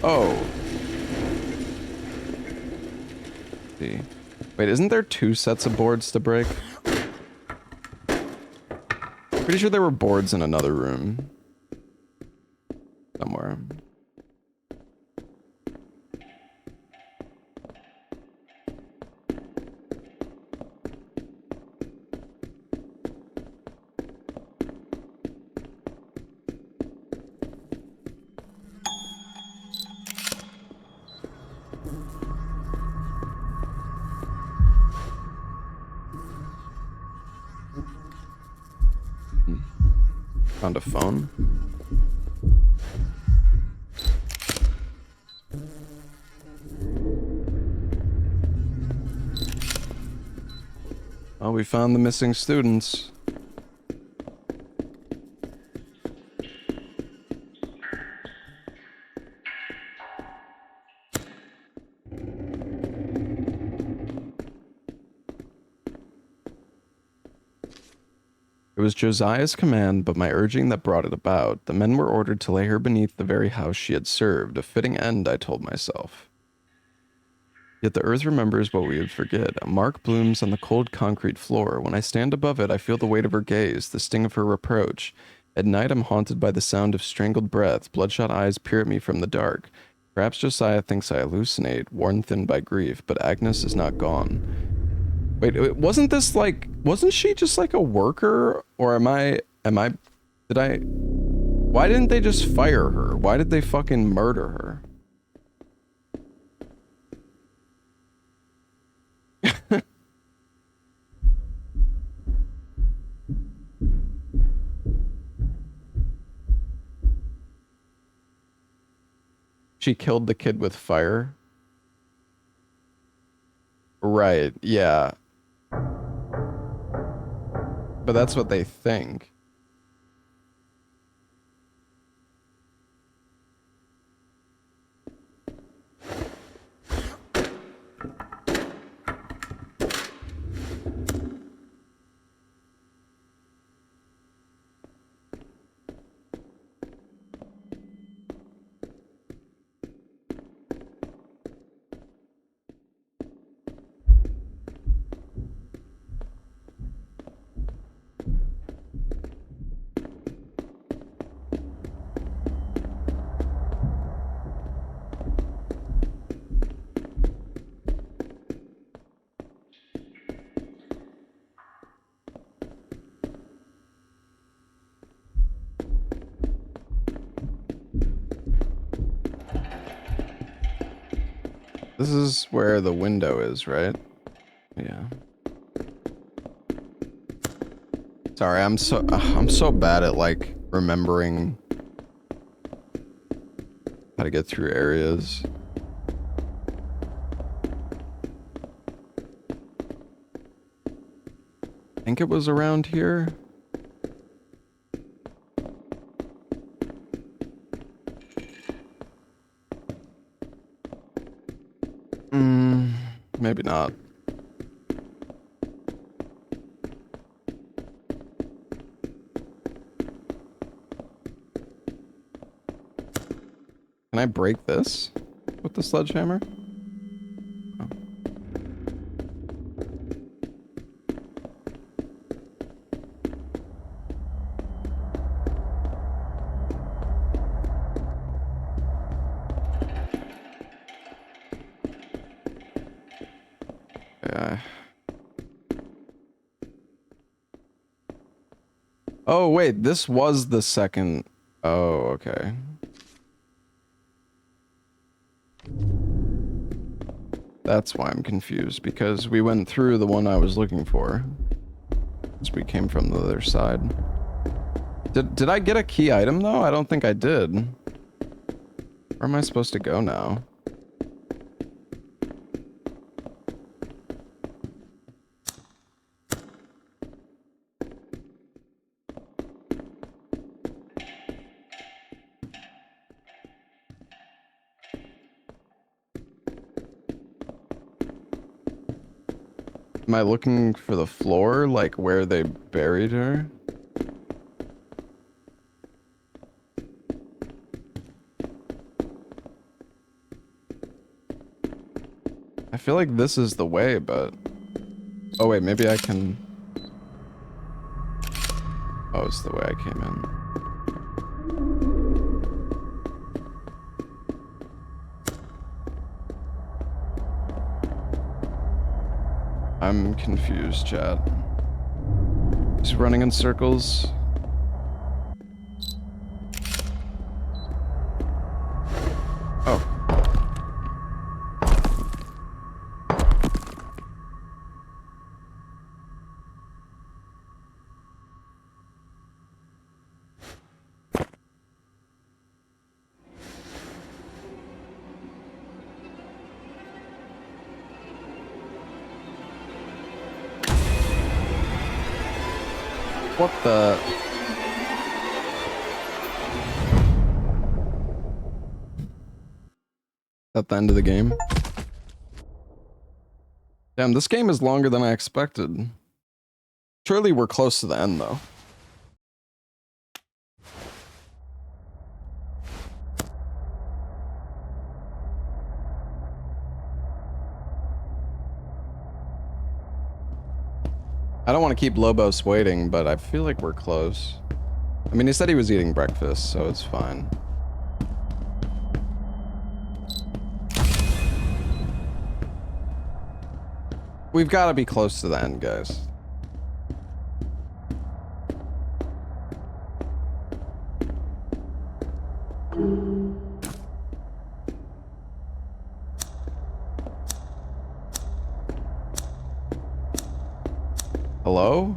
A: Oh. Let's see. Wait, isn't there 2 sets of boards to break? Pretty sure there were boards in another room. Somewhere. Found a phone. Oh, we found the missing students. It was Josiah's command, but my urging that brought it about. The men were ordered to lay her beneath the very house she had served. A fitting end, I told myself. Yet the earth remembers what we would forget. A mark blooms on the cold concrete floor. When I stand above it, I feel the weight of her gaze, the sting of her reproach. At night, I'm haunted by the sound of strangled breath. Bloodshot eyes peer at me from the dark. Perhaps Josiah thinks I hallucinate, worn thin by grief, but Agnes is not gone. Wait, wasn't she just like a worker? Or why didn't they just fire her? Why did they fucking murder her? She killed the kid with fire? Right, yeah. But that's what they think. This is where the window is, right? Yeah. Sorry, I'm so bad at like remembering how to get through areas. I think it was around here. Maybe not. Can I break this with the sledgehammer? Oh. Yeah. Oh, wait, this was the second. Oh, okay. That's why I'm confused, because we went through the one I was looking for. As we came from the other side. Did I get a key item, though? I don't think I did. Where am I supposed to go now? Am I looking for the floor, like where they buried her? I feel like this is the way, but... Oh wait, maybe I can... Oh, it's the way I came in. I'm confused, chat. He's running in circles. Oh. What the... At the end of the game? Damn, this game is longer than I expected. Surely we're close to the end, though. I don't want to keep Lobos waiting, but I feel like we're close. I mean, he said he was eating breakfast, so it's fine. We've got to be close to the end, guys. Hello?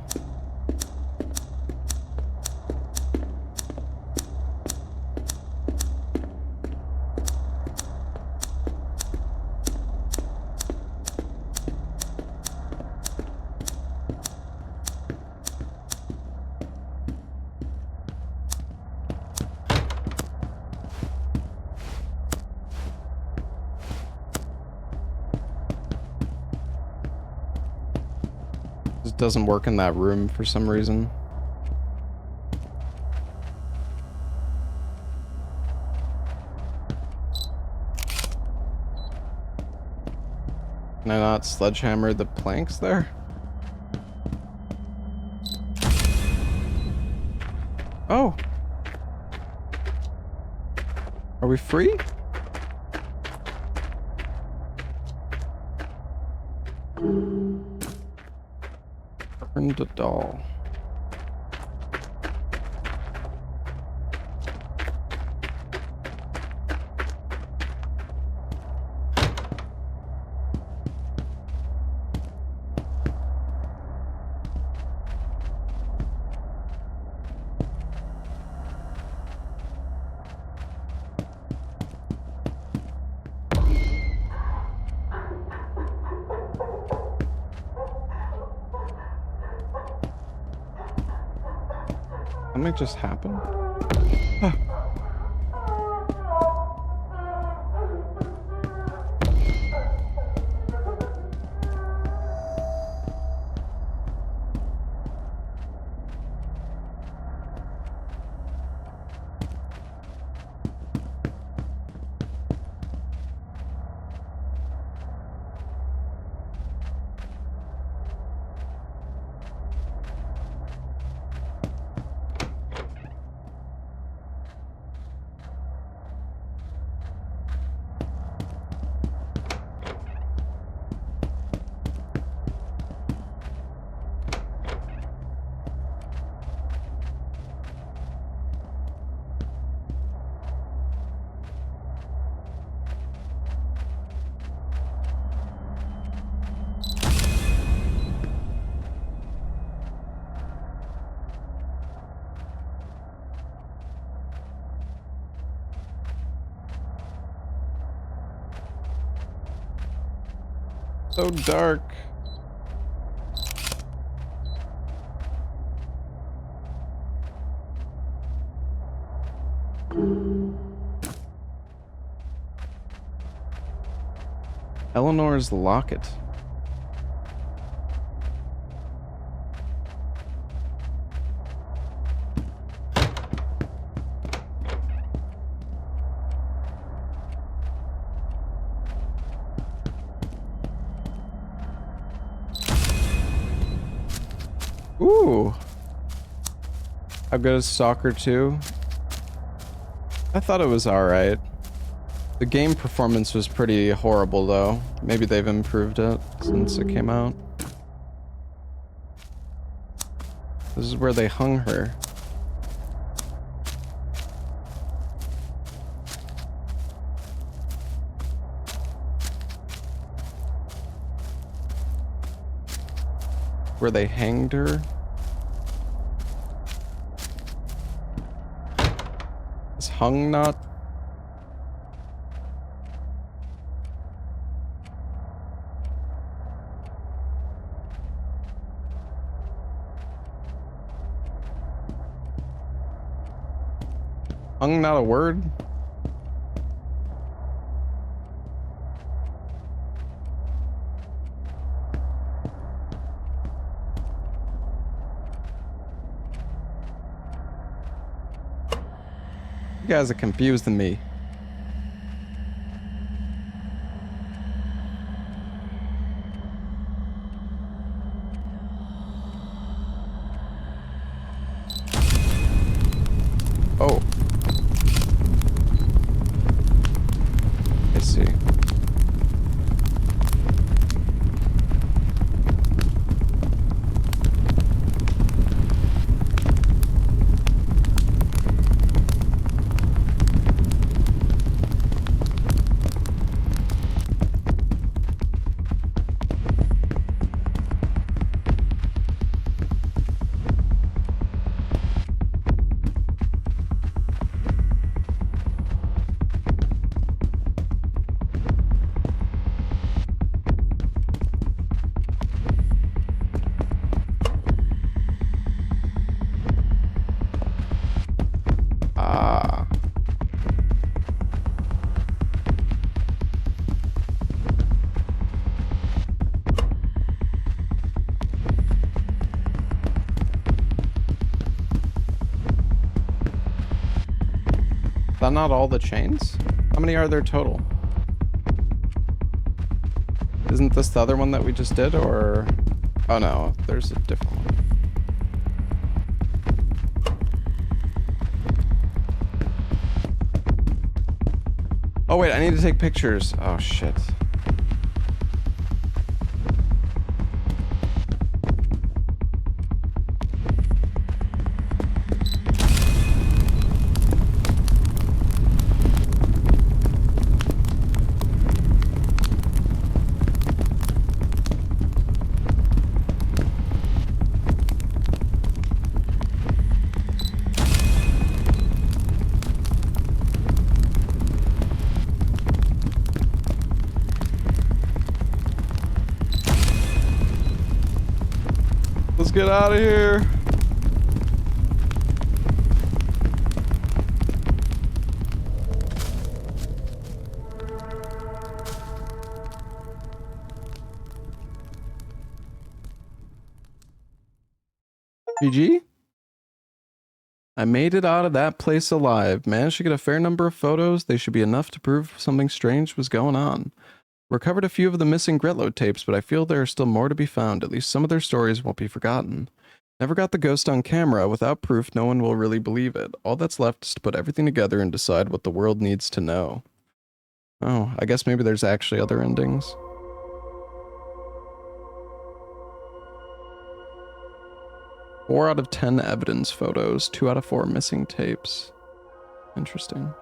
A: This doesn't work in that room for some reason. Can I not sledgehammer the planks there? Oh. Are we free? Turned a doll. Something just happened? So dark. Eleanor's locket. Ooh. How good is Soccer 2? I thought it was alright. The game performance was pretty horrible though. Maybe they've improved it since it came out. This is where they hung her. Where they hanged her. Is hung not? Hung not a word? You guys are confusing me. Oh. I see. Is that not all the chains? How many are there total? Isn't this the other one that we just did, or... Oh no, there's a different one. Oh wait, I need to take pictures. Oh shit. Let's get out of here. GG. I made it out of that place alive. Managed to get a fair number of photos. They should be enough to prove something strange was going on. Recovered a few of the missing Gretlow tapes, but I feel there are still more to be found. At least some of their stories won't be forgotten. Never got the ghost on camera. Without proof, no one will really believe it. All that's left is to put everything together and decide what the world needs to know. Oh, I guess maybe there's actually other endings. Four out of 10 evidence photos, 2 out of 4 missing tapes. Interesting.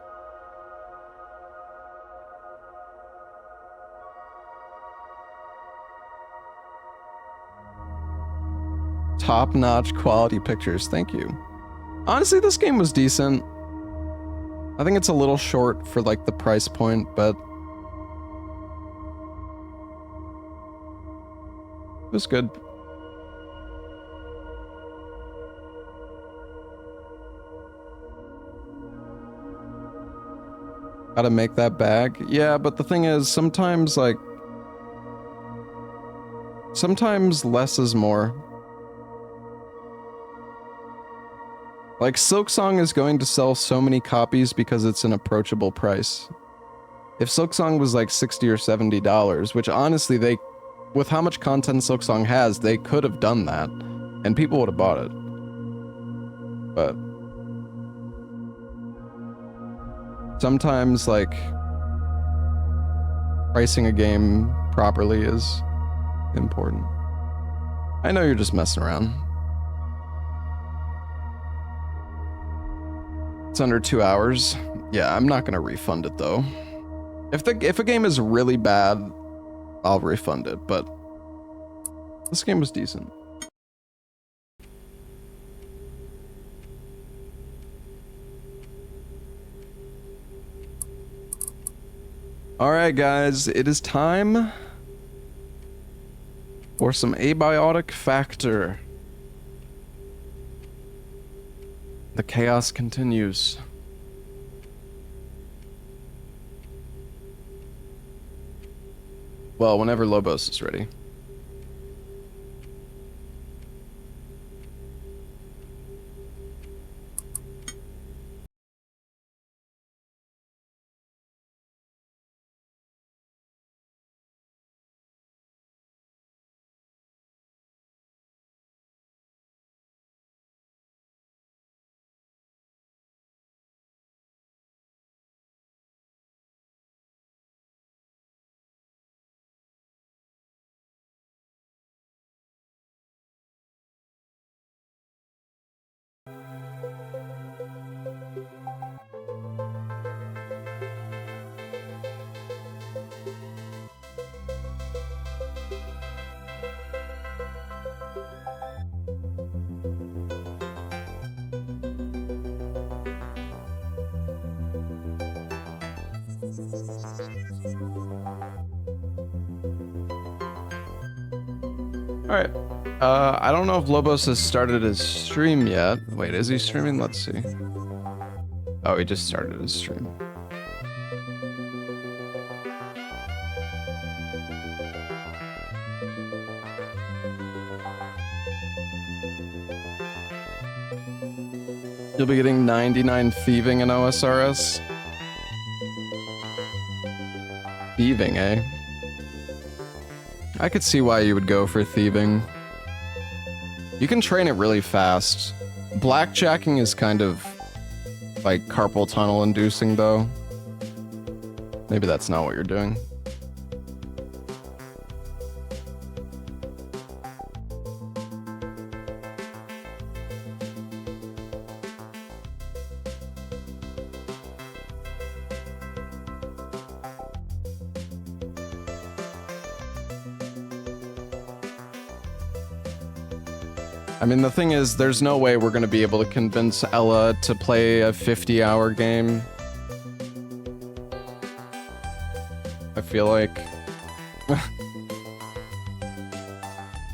A: Top-notch quality pictures, thank you. Honestly, this game was decent. I think it's a little short for like the price point, but it was good. Gotta make that bag. Yeah, but the thing is, sometimes less is more. Like, Silksong is going to sell so many copies because it's an approachable price. If Silksong was like $60 or $70, which honestly, with how much content Silksong has, they could have done that, and people would have bought it. But sometimes, like, pricing a game properly is important. I know you're just messing around. It's under 2 hours. Yeah, I'm not gonna refund it though. If a game is really bad, I'll refund it, but this game was decent. Alright guys, it is time for some Abiotic Factor. The chaos continues. Well, whenever Lobos is ready. Alright. I don't know if Lobos has started his stream yet. Wait, is he streaming? Let's see. Oh, he just started his stream. You'll be getting 99 thieving in OSRS. Thieving, eh? I could see why you would go for thieving. You can train it really fast. Blackjacking is kind of like carpal tunnel inducing though. Maybe that's not what you're doing. I mean, the thing is, there's no way we're gonna be able to convince Ella to play a 50-hour game. I feel like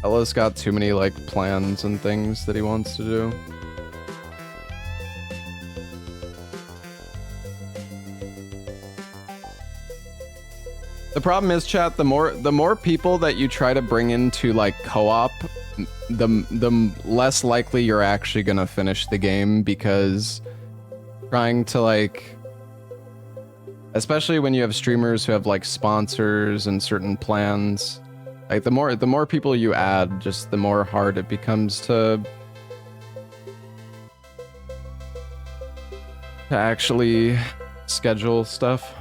A: Ella's got too many, like, plans and things that he wants to do. The problem is, chat, the more people that you try to bring into, like, co-op the less likely you're actually gonna finish the game, because trying to like, especially when you have streamers who have like sponsors and certain plans, like the more people you add, just the more hard it becomes to actually schedule stuff.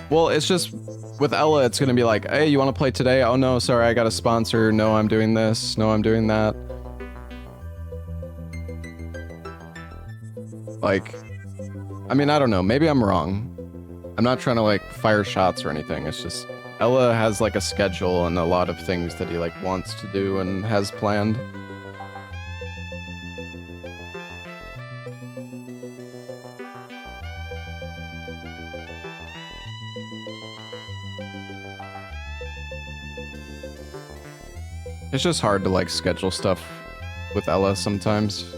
A: Well, it's just with Ella, it's gonna be like, hey, you want to play today? Oh no, sorry, I got a sponsor. No, I'm doing this. No, I'm doing that. Like, I mean, I don't know. Maybe I'm wrong. I'm not trying to like fire shots or anything. It's just Ella has like a schedule and a lot of things that he like wants to do and has planned. It's just hard to like schedule stuff with Ella sometimes.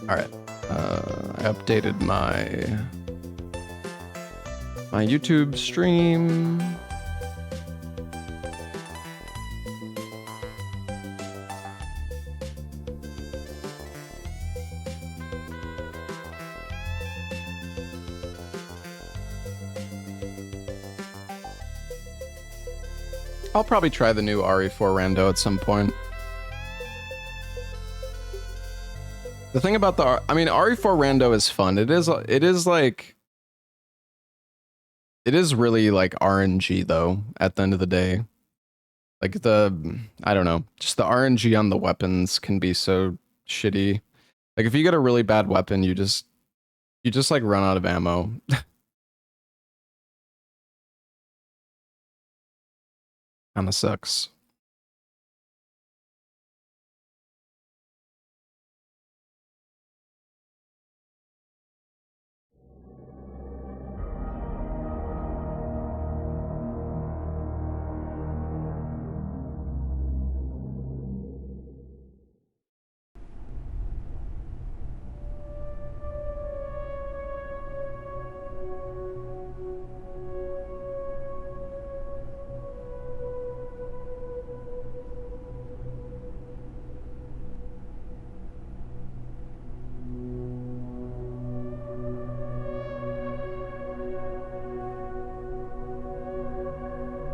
A: Alright, I updated my YouTube stream. I'll probably try the new RE4 rando at some point. The thing about I mean, RE4 rando is fun. It is like, it is really like RNG though, at the end of the day. Like I don't know, just the RNG on the weapons can be so shitty. Like if you get a really bad weapon, you just like run out of ammo. Kinda sucks.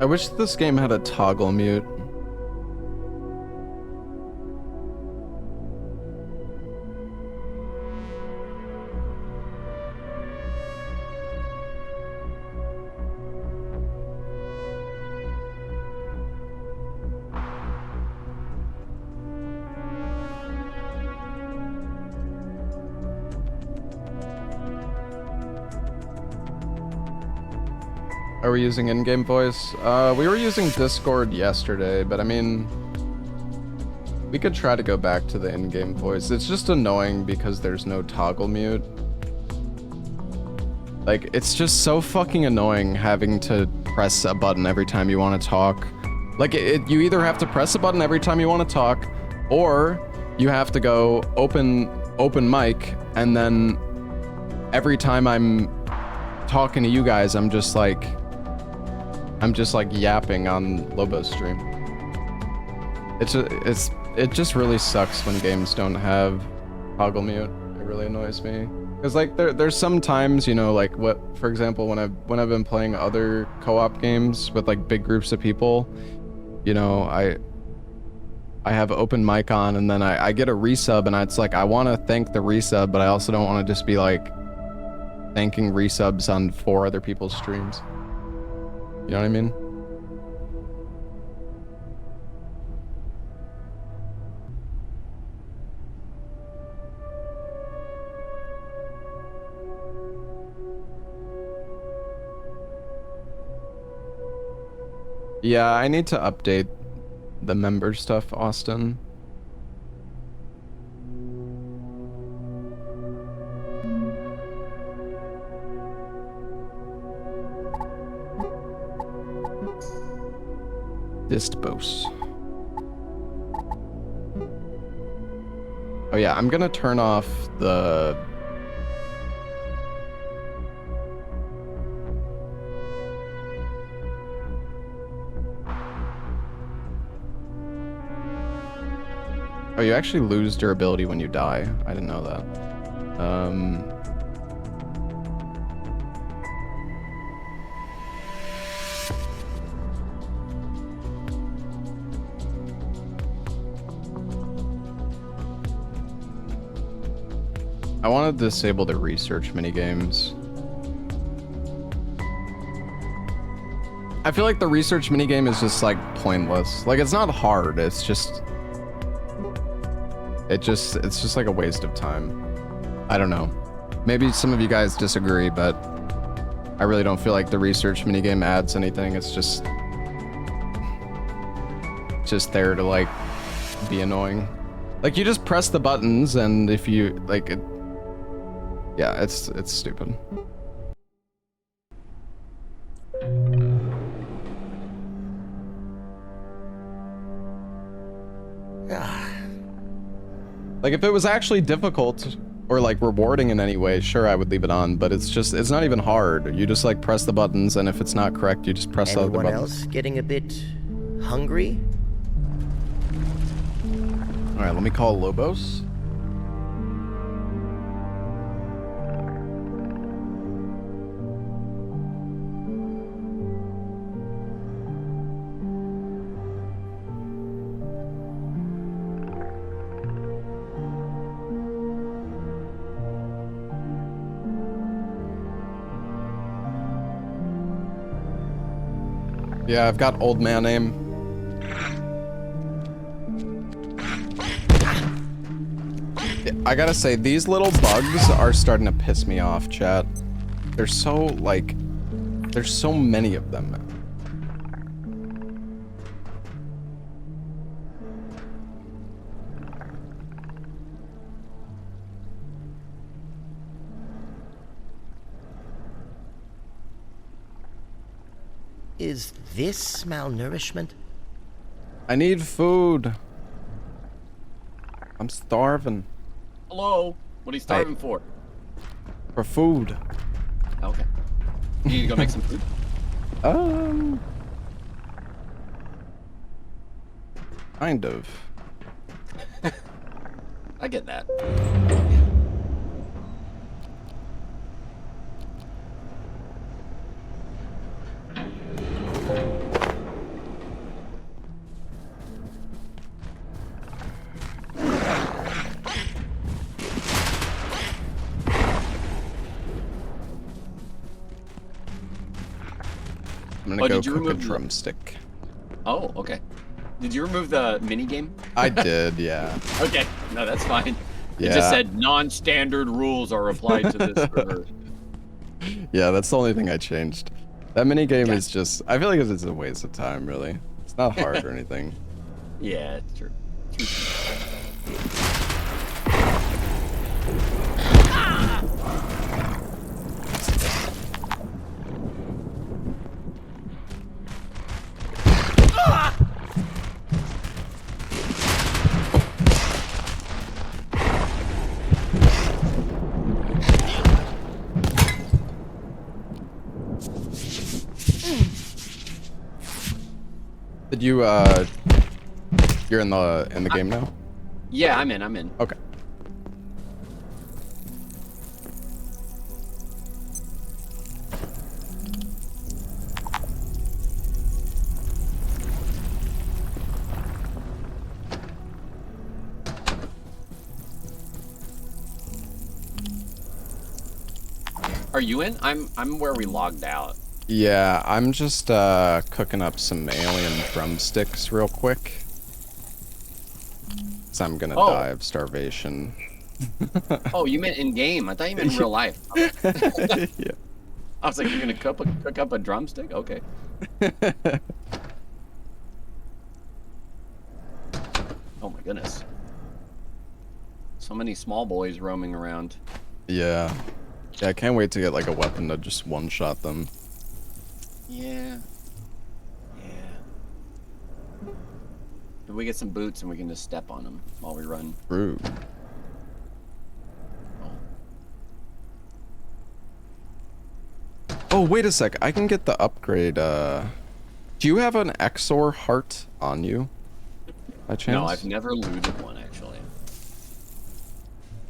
A: I wish this game had a toggle mute. Are we using in-game voice? We were using Discord yesterday, but I mean, we could try to go back to the in-game voice. It's just annoying because there's no toggle mute. Like, it's just so fucking annoying having to press a button every time you want to talk. Like, you either have to press a button every time you want to talk, or you have to go open mic, and then every time I'm talking to you guys, I'm just like yapping on Lobo's stream. It just really sucks when games don't have toggle mute. It really annoys me. Cause like there's some times, you know, like for example, when I've been playing other co-op games with like big groups of people, you know, I have open mic on, and then I get a resub, and it's like I want to thank the resub, but I also don't want to just be like thanking resubs on 4 other people's streams. You know what I mean? Yeah, I need to update the member stuff, Austin. Distbos. Oh yeah, I'm gonna turn off the... Oh, you actually lose durability when you die. I didn't know that. I want to disable the research minigames. I feel like the research minigame is just like pointless. Like it's not hard, it's just like a waste of time. I don't know. Maybe some of you guys disagree, but I really don't feel like the research minigame adds anything. It's just there to like be annoying. Like you just press the buttons and if you like it, yeah, it's stupid. Like if it was actually difficult or like rewarding in any way, sure, I would leave it on, but it's not even hard. You just like press the buttons and if it's not correct, you just press the other buttons.
C: Anyone else getting a bit hungry?
A: All right, let me call Lobos. Yeah, I've got old man aim. I gotta say, these little bugs are starting to piss me off, chat. They're so, like, there's so many of them.
C: Is this malnourishment?
A: I need food. I'm starving.
D: Hello? What are you starving for?
A: For food.
D: Okay. You need to go make some food?
A: Kind of.
D: I get that.
A: I'm gonna go cook a drumstick.
D: Oh, okay. Did you remove the mini game?
A: I did, yeah.
D: Okay, no, that's fine.
A: Yeah.
D: It just said non-standard rules are applied to this server.
A: Yeah, that's the only thing I changed. That mini game is just, I feel like it's a waste of time, really. It's not hard or anything.
D: Yeah, it's true.
A: Did you, you're in the game now?
D: Yeah, I'm in.
A: Okay.
D: Are you in? I'm where we logged out.
A: Yeah, I'm just cooking up some alien drumsticks real quick. So I'm gonna die of starvation.
D: Oh, you meant in game. I thought you meant in real life.
A: Yeah.
D: I was like, you're gonna cook up a drumstick? Okay. goodness. So many small boys roaming around.
A: Yeah. Yeah, I can't wait to get like a weapon to just one-shot them.
D: Yeah. If we get some boots and we can just step on them while we run.
A: True. Oh, wait a sec. I can get the upgrade. Do you have an Exor heart on you? By chance?
D: No, I've never looted one actually.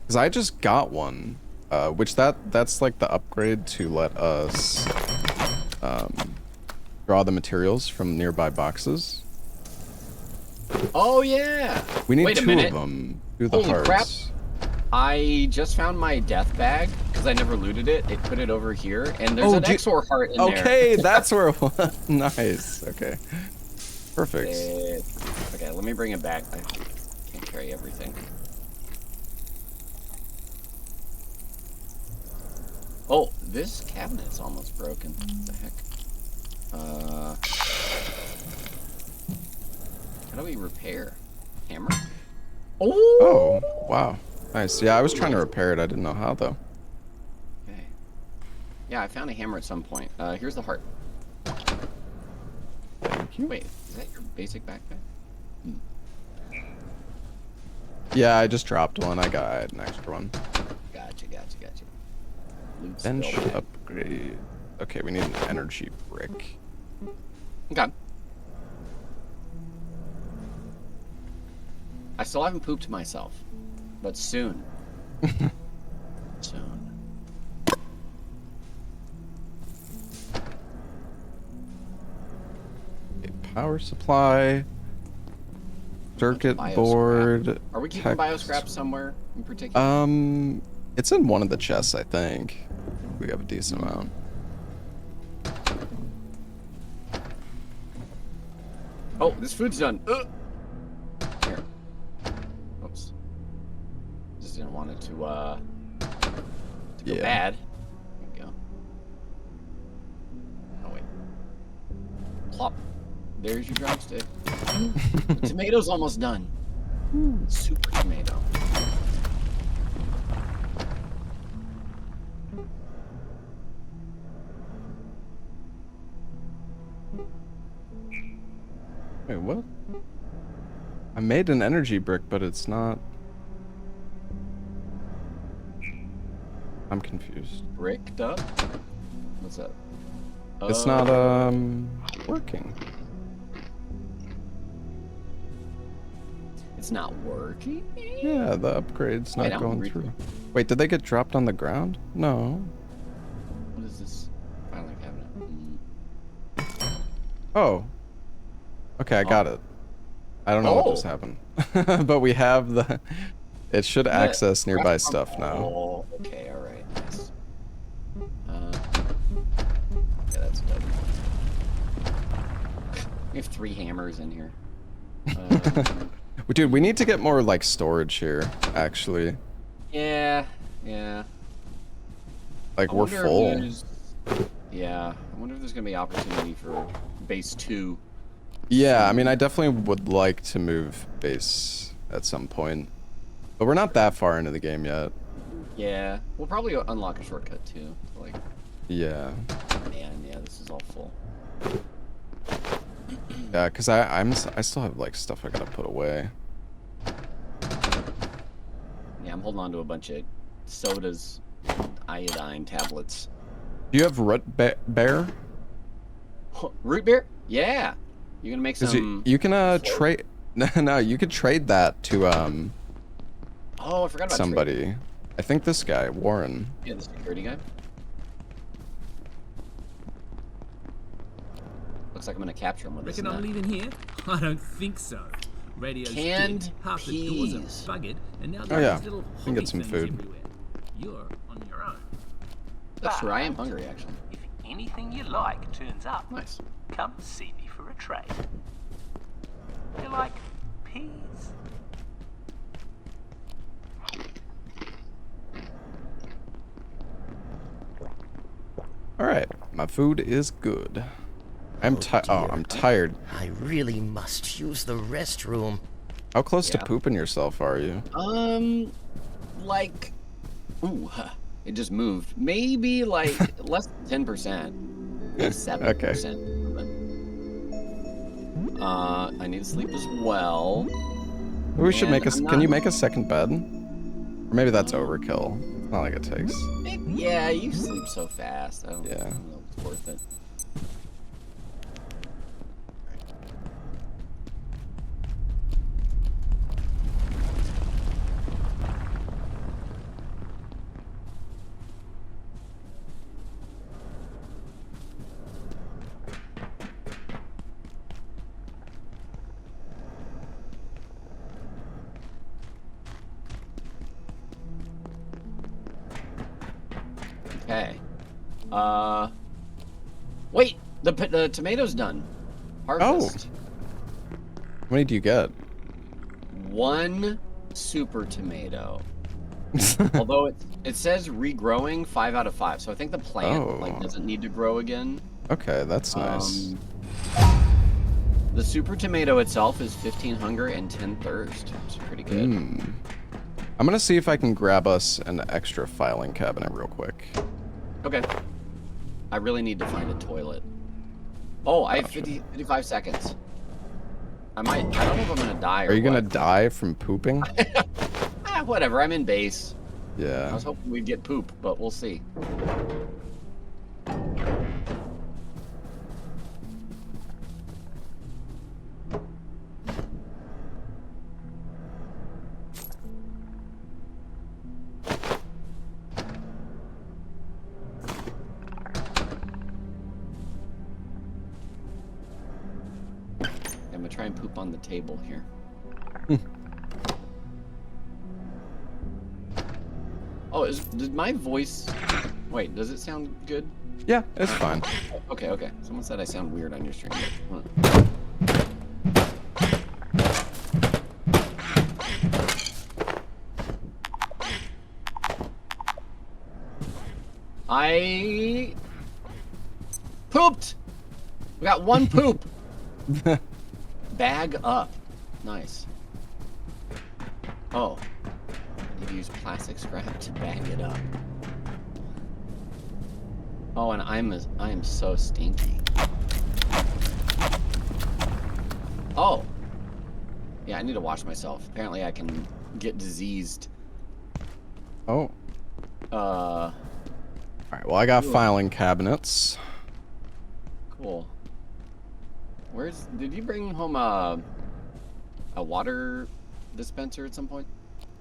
A: Because I just got one. Which that's like the upgrade to let us draw the materials from nearby boxes.
D: Oh yeah.
A: We need
D: Wait a
A: two
D: minute.
A: of them. Do the
D: Holy
A: hearts.
D: crap. I just found my death bag because I never looted it. It put it over here, and there's an Exor heart in there.
A: Okay, that's where it was. Nice. Okay. Perfect.
D: Okay, let me bring it back. I can't carry everything. Oh, this cabinet's almost broken. What the heck? How do we repair? Hammer?
A: Oh, wow. Nice. Yeah, I was trying to repair it. I didn't know how, though.
D: Okay. Yeah, I found a hammer at some point. Here's the heart.
A: Thank you.
D: Wait, is that your basic backpack?
A: Yeah, I just dropped one. I had an extra one.
D: Gotcha. Loot
A: Bench
D: spill bag.
A: upgrade. Okay, we need an energy brick.
D: Okay. I still haven't pooped myself, but soon. Soon.
A: A power supply. Circuit
D: Bio
A: board.
D: scrap. Are we keeping bio
A: text.
D: scrap somewhere in particular?
A: It's in one of the chests, I think. We have a decent amount.
D: Oh, this food's done. Here. Oops. Just didn't want it to go
A: Yeah.
D: bad. There we go. Oh wait. Plop. There's your drumstick. The tomato's almost done. Super tomato.
A: Wait, what? I made an energy brick, but it's not... I'm confused.
D: Bricked up? What's up?
A: It's not, working.
D: It's not working?
A: Yeah, the upgrade's not
D: Wait, I'm
A: going
D: hungry.
A: through. Wait, did they get dropped on the ground? No.
D: What is this? Filing cabinet.
A: Oh. Okay, I got it. I don't know what just
D: Oh.
A: happened. But we have the... It should access nearby stuff now.
D: Oh, okay, alright, nice. Yeah, that's done. We have 3 hammers in here.
A: Dude, we need to get more, like, storage here, actually.
D: Yeah.
A: Like,
D: I
A: we're
D: wonder if
A: full.
D: there's- Yeah, I wonder if there's gonna be opportunity for base 2.
A: Yeah, I mean, I definitely would like to move base at some point. But we're not that far into the game yet.
D: Yeah, we'll probably unlock a shortcut too. Like,
A: Yeah.
D: man, yeah, this is all full.
A: Yeah, because I still have, like, stuff I gotta put away.
D: Yeah, I'm holding on to a bunch of sodas, iodine tablets.
A: Do you have root bear?
D: Root beer? Yeah. You gonna make
A: Because
D: some?
A: you can, trade... No, you could trade that to,
D: Oh, I forgot about
A: somebody.
D: trading.
A: I think this guy, Warren.
D: Yeah, the security guy. Looks like I'm gonna capture him with this
E: Reckon I'm
D: nut.
E: leaving here? I don't think so. Radio's
D: Canned
E: dead, half the doors
D: peas.
E: are buggered, and now
A: Oh,
E: there's
A: yeah.
E: these little
A: We can get
E: hobby
A: some
E: things
A: food.
E: everywhere. You're on your own.
D: That's true. I am hungry, actually.
F: If anything you like turns up,
D: Nice.
F: come see me for a trade. You like peas?
A: All right, my food is good. I'm
C: dear.
A: I'm tired.
C: I really must use the restroom.
A: How close to
D: Yeah.
A: pooping yourself are you?
D: Like, ooh, it just moved. Maybe like less than 10%, like 7%. I need to sleep as well.
A: We should make a.
D: I'm
A: Can
D: not-
A: you make a second bed? Or maybe that's overkill. It's not like it takes.
D: Yeah, you sleep so fast. I don't
A: Yeah.
D: know if it's worth it. Okay. Wait, the tomato's done. Harvest.
A: How many do you get?
D: 1 super tomato. Although it says regrowing 5 out of 5, so I think the plant like doesn't need to grow again.
A: Okay, that's nice.
D: The super tomato itself is 15 hunger and 10 thirst. It's pretty good.
A: I'm gonna see if I can grab us an extra filing cabinet real quick.
D: Okay. I really need to find a toilet. Oh, I have 55 seconds. I don't know if I'm gonna die or
A: Are you gonna
D: what.
A: die from pooping?
D: Whatever, I'm in base. I
A: Yeah.
D: was hoping we'd get poop, but we'll see. I'm gonna try and poop on the table here. Oh, did my voice... Wait, does it sound good?
A: Yeah, it's fine.
D: Okay, okay. Someone said I sound weird on your stream. I pooped. We got 1 poop. Bag up. Nice. Oh. I need to use plastic scrap to bag it up. Oh, and I am so stinky. Oh. Yeah, I need to wash myself. Apparently I can get diseased.
A: Oh. Alright, well I got filing cabinets.
D: Cool. Did you bring home a water dispenser at some point?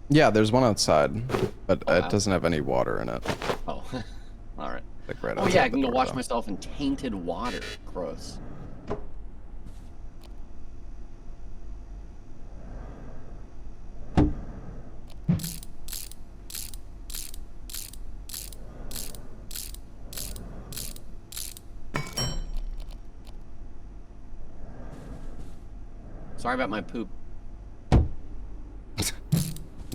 A: Yeah, there's one outside, but
D: Oh,
A: it doesn't have any water in it.
D: Oh. All right.
A: Like right
D: Oh
A: outside
D: yeah, I
A: the
D: can go
A: door,
D: wash
A: though.
D: myself in tainted water. Gross. Sorry about my poop. I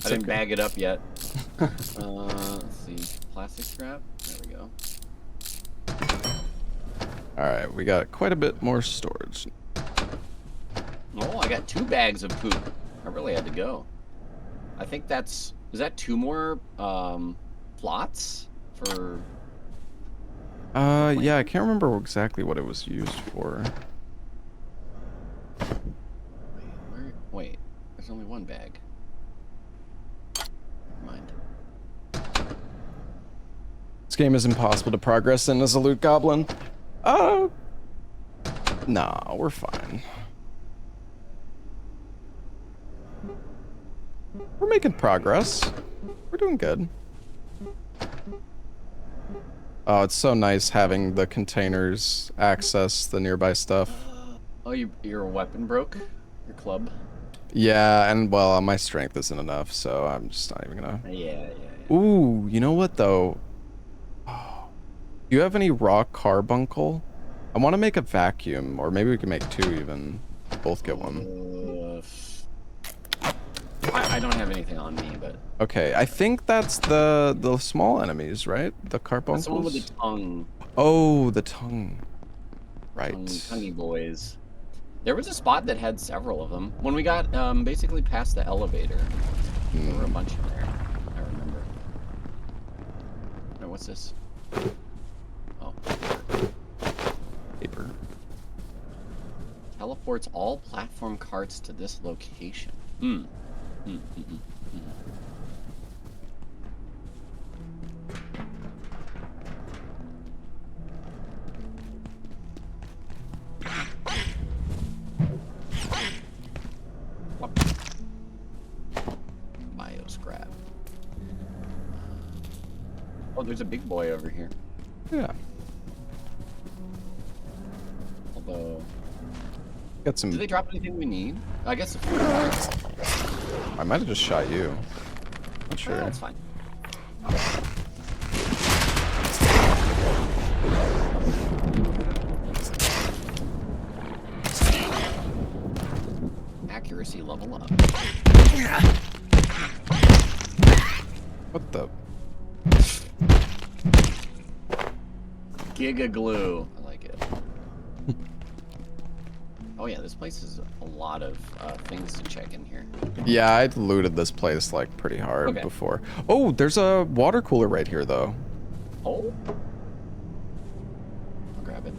D: didn't bag it up yet. Let's see. Plastic scrap. There we go.
A: Alright, we got quite a bit more storage.
D: Oh, I got 2 bags of poop. I really had to go. I think is that 2 more plots for...
A: Yeah, I can't remember exactly what it was used for.
D: Wait, there's only 1 bag. Never mind.
A: This game is impossible to progress in as a loot goblin. Nah, we're fine. We're making progress. We're doing good. Oh, it's so nice having the containers access the nearby stuff.
D: Oh, your weapon broke? Your club?
A: Yeah, and well, my strength isn't enough, so I'm just not even gonna...
D: Yeah.
A: Ooh, you know what though? Oh, do you have any raw carbuncle? I want to make a vacuum, or maybe we can make 2 even. Both get 1.
D: I don't have anything on me, but...
A: Okay, I think that's the small enemies, right? The carbuncles?
D: That's the one with the tongue.
A: Oh, the tongue. Right.
D: Tonguey boys. There was a spot that had several of them. When we got basically past the elevator, there were a bunch in there. I remember. Wait, what's this? Oh.
A: Paper.
D: Teleports all platform carts to this location. Hmm. Bio scrap. Oh, there's a big boy over here.
A: Yeah.
D: Although,
A: Got some.
D: do they drop anything we need? I guess the food.
A: I might have just shot you. Not sure.
D: That's fine. Accuracy level up.
A: What the?
D: Giga glue. I like it. Oh yeah, this place is a lot of things to check in here.
A: Yeah, I'd looted this place like pretty hard
D: Okay.
A: before. Oh, there's a water cooler right here though.
D: Oh. I'll grab it.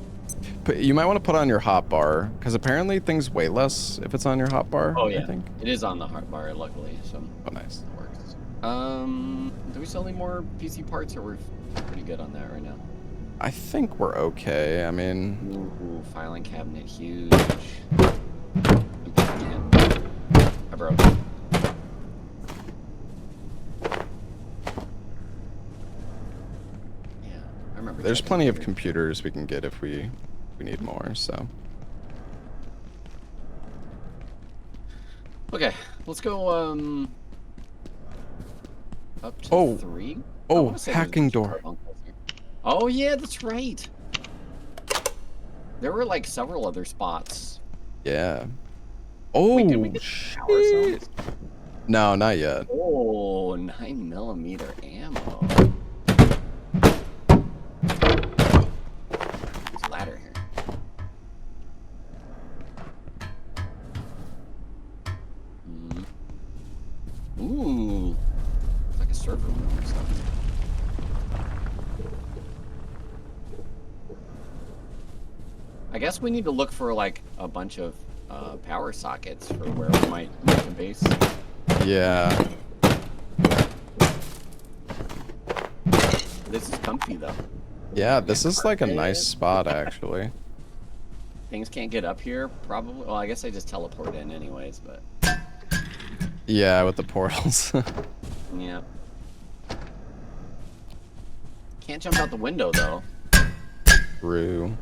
A: But you might want to put on your hot bar because apparently things weigh less if it's on your hot bar.
D: Oh yeah,
A: I think.
D: it is on the hard bar, luckily, so
A: Oh, nice.
D: it works. Do we sell any more PC parts, or we're pretty good on that right now?
A: I think we're okay. I mean,
D: Ooh, filing cabinet, huge. Compartment. I broke it. Yeah, I remember.
A: there's
D: checking
A: plenty of
D: here.
A: computers we can get if we need more. So
D: Okay, let's go. Up to
A: Oh.
D: 3.
A: Oh,
D: I wanna say there's a
A: hacking
D: bunch of
A: door.
D: carbuncles here. Oh yeah, that's right. There were like several other spots.
A: yeah. Oh,
D: Wait, did we get power
A: shit.
D: cells?
A: No, not yet.
D: Oh, 9mm ammo. There's a ladder here. Ooh. It's like a server room or something. I guess we need to look for like a bunch of power sockets for where we might make a base.
A: Yeah.
D: This is comfy though.
A: Yeah, this is like a nice spot actually.
D: Things can't get up here, probably. Well, I guess I just teleport in anyways, but
A: Yeah, with the portals.
D: yeah. Can't jump out the window though.
A: True.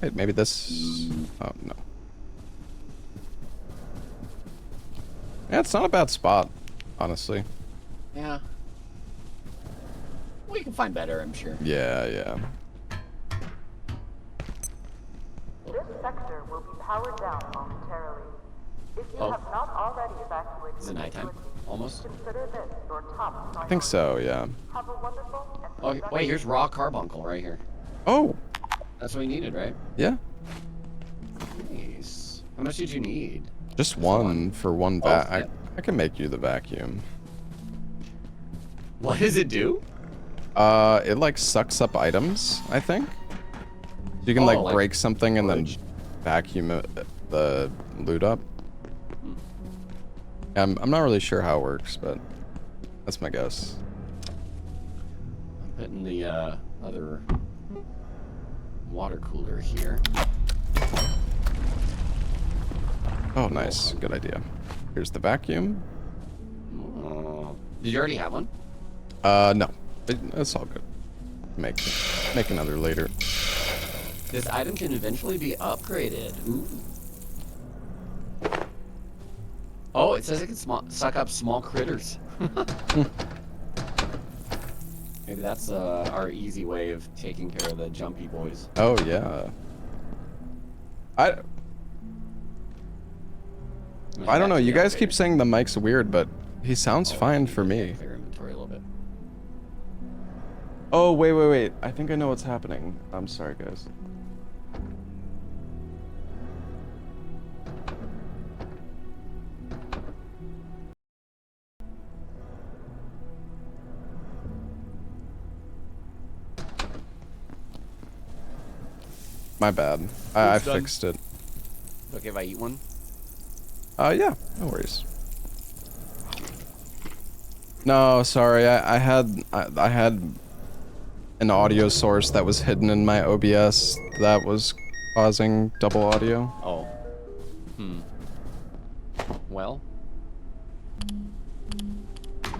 A: Wait, maybe this. Oh no. Yeah, it's not a bad spot, honestly.
D: Yeah. We can find better, I'm sure.
A: Yeah, yeah.
G: This sector will be powered down momentarily. If you
D: Oh.
G: have not already evacuated
D: Is it
G: the
D: nighttime?
G: facility,
D: Almost?
G: consider this your top
A: I think so, yeah.
G: Have a wonderful and
D: Oh, wait, here's raw carbuncle right here.
A: Oh,
D: That's what we needed, right?
A: yeah.
D: Nice. How much did you need?
A: Just one for one
D: Oh,
A: vac.
D: yeah.
A: I can make you the vacuum.
D: What does it do?
A: It like sucks up items, I think. You can
D: Oh,
A: like
D: like
A: break something and then
D: storage.
A: vacuum the loot up. I'm not really sure how it works, but that's my guess.
D: I'm putting the other water cooler here.
A: Oh, nice. Good idea. Here's the vacuum.
D: Oh. Did you already have one?
A: No. It's all good. Make another later.
D: This item can eventually be upgraded. Ooh. Oh, it says it can suck up small critters. Maybe that's our easy way of taking care of the jumpy boys.
A: Oh, yeah. I don't know. You guys keep saying the mic's weird, but he sounds fine for me.
D: Clear inventory a little bit.
A: Oh, wait. I think I know what's happening. I'm sorry, guys. My bad. I
D: Food's done.
A: fixed it.
D: Okay, if I eat one?
A: Yeah, no worries. No, sorry. I had an audio source that was hidden in my OBS that was causing double audio.
D: Oh. Well. I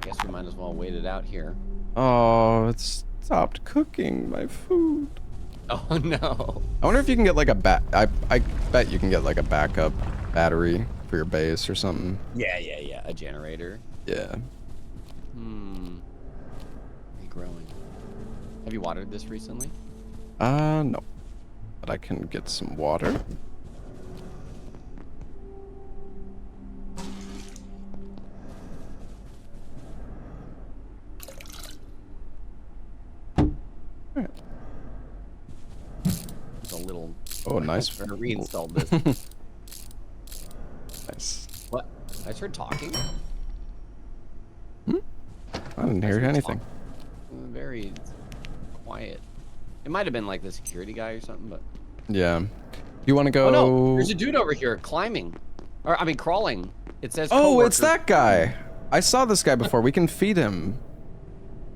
D: guess we might as well wait it out here.
A: Oh, it stopped cooking my food.
D: Oh no.
A: I wonder if you can get like a I bet you can get like a backup battery for your base or something.
D: Yeah. A generator.
A: Yeah.
D: Regrowing. Have you watered this recently?
A: No. But I can get some water. Alright.
D: It's a little.
A: Oh, nice.
D: I'm gonna reinstall this.
A: Nice.
D: What? I just heard talking.
A: I didn't hear anything.
D: Very quiet. It might have been like the security guy or something, but.
A: Yeah. You want to go?
D: Oh no! There's a dude over here climbing, or I mean crawling. It says.
A: Oh, it's
D: coworker.
A: that guy. I saw this guy before. We can feed him.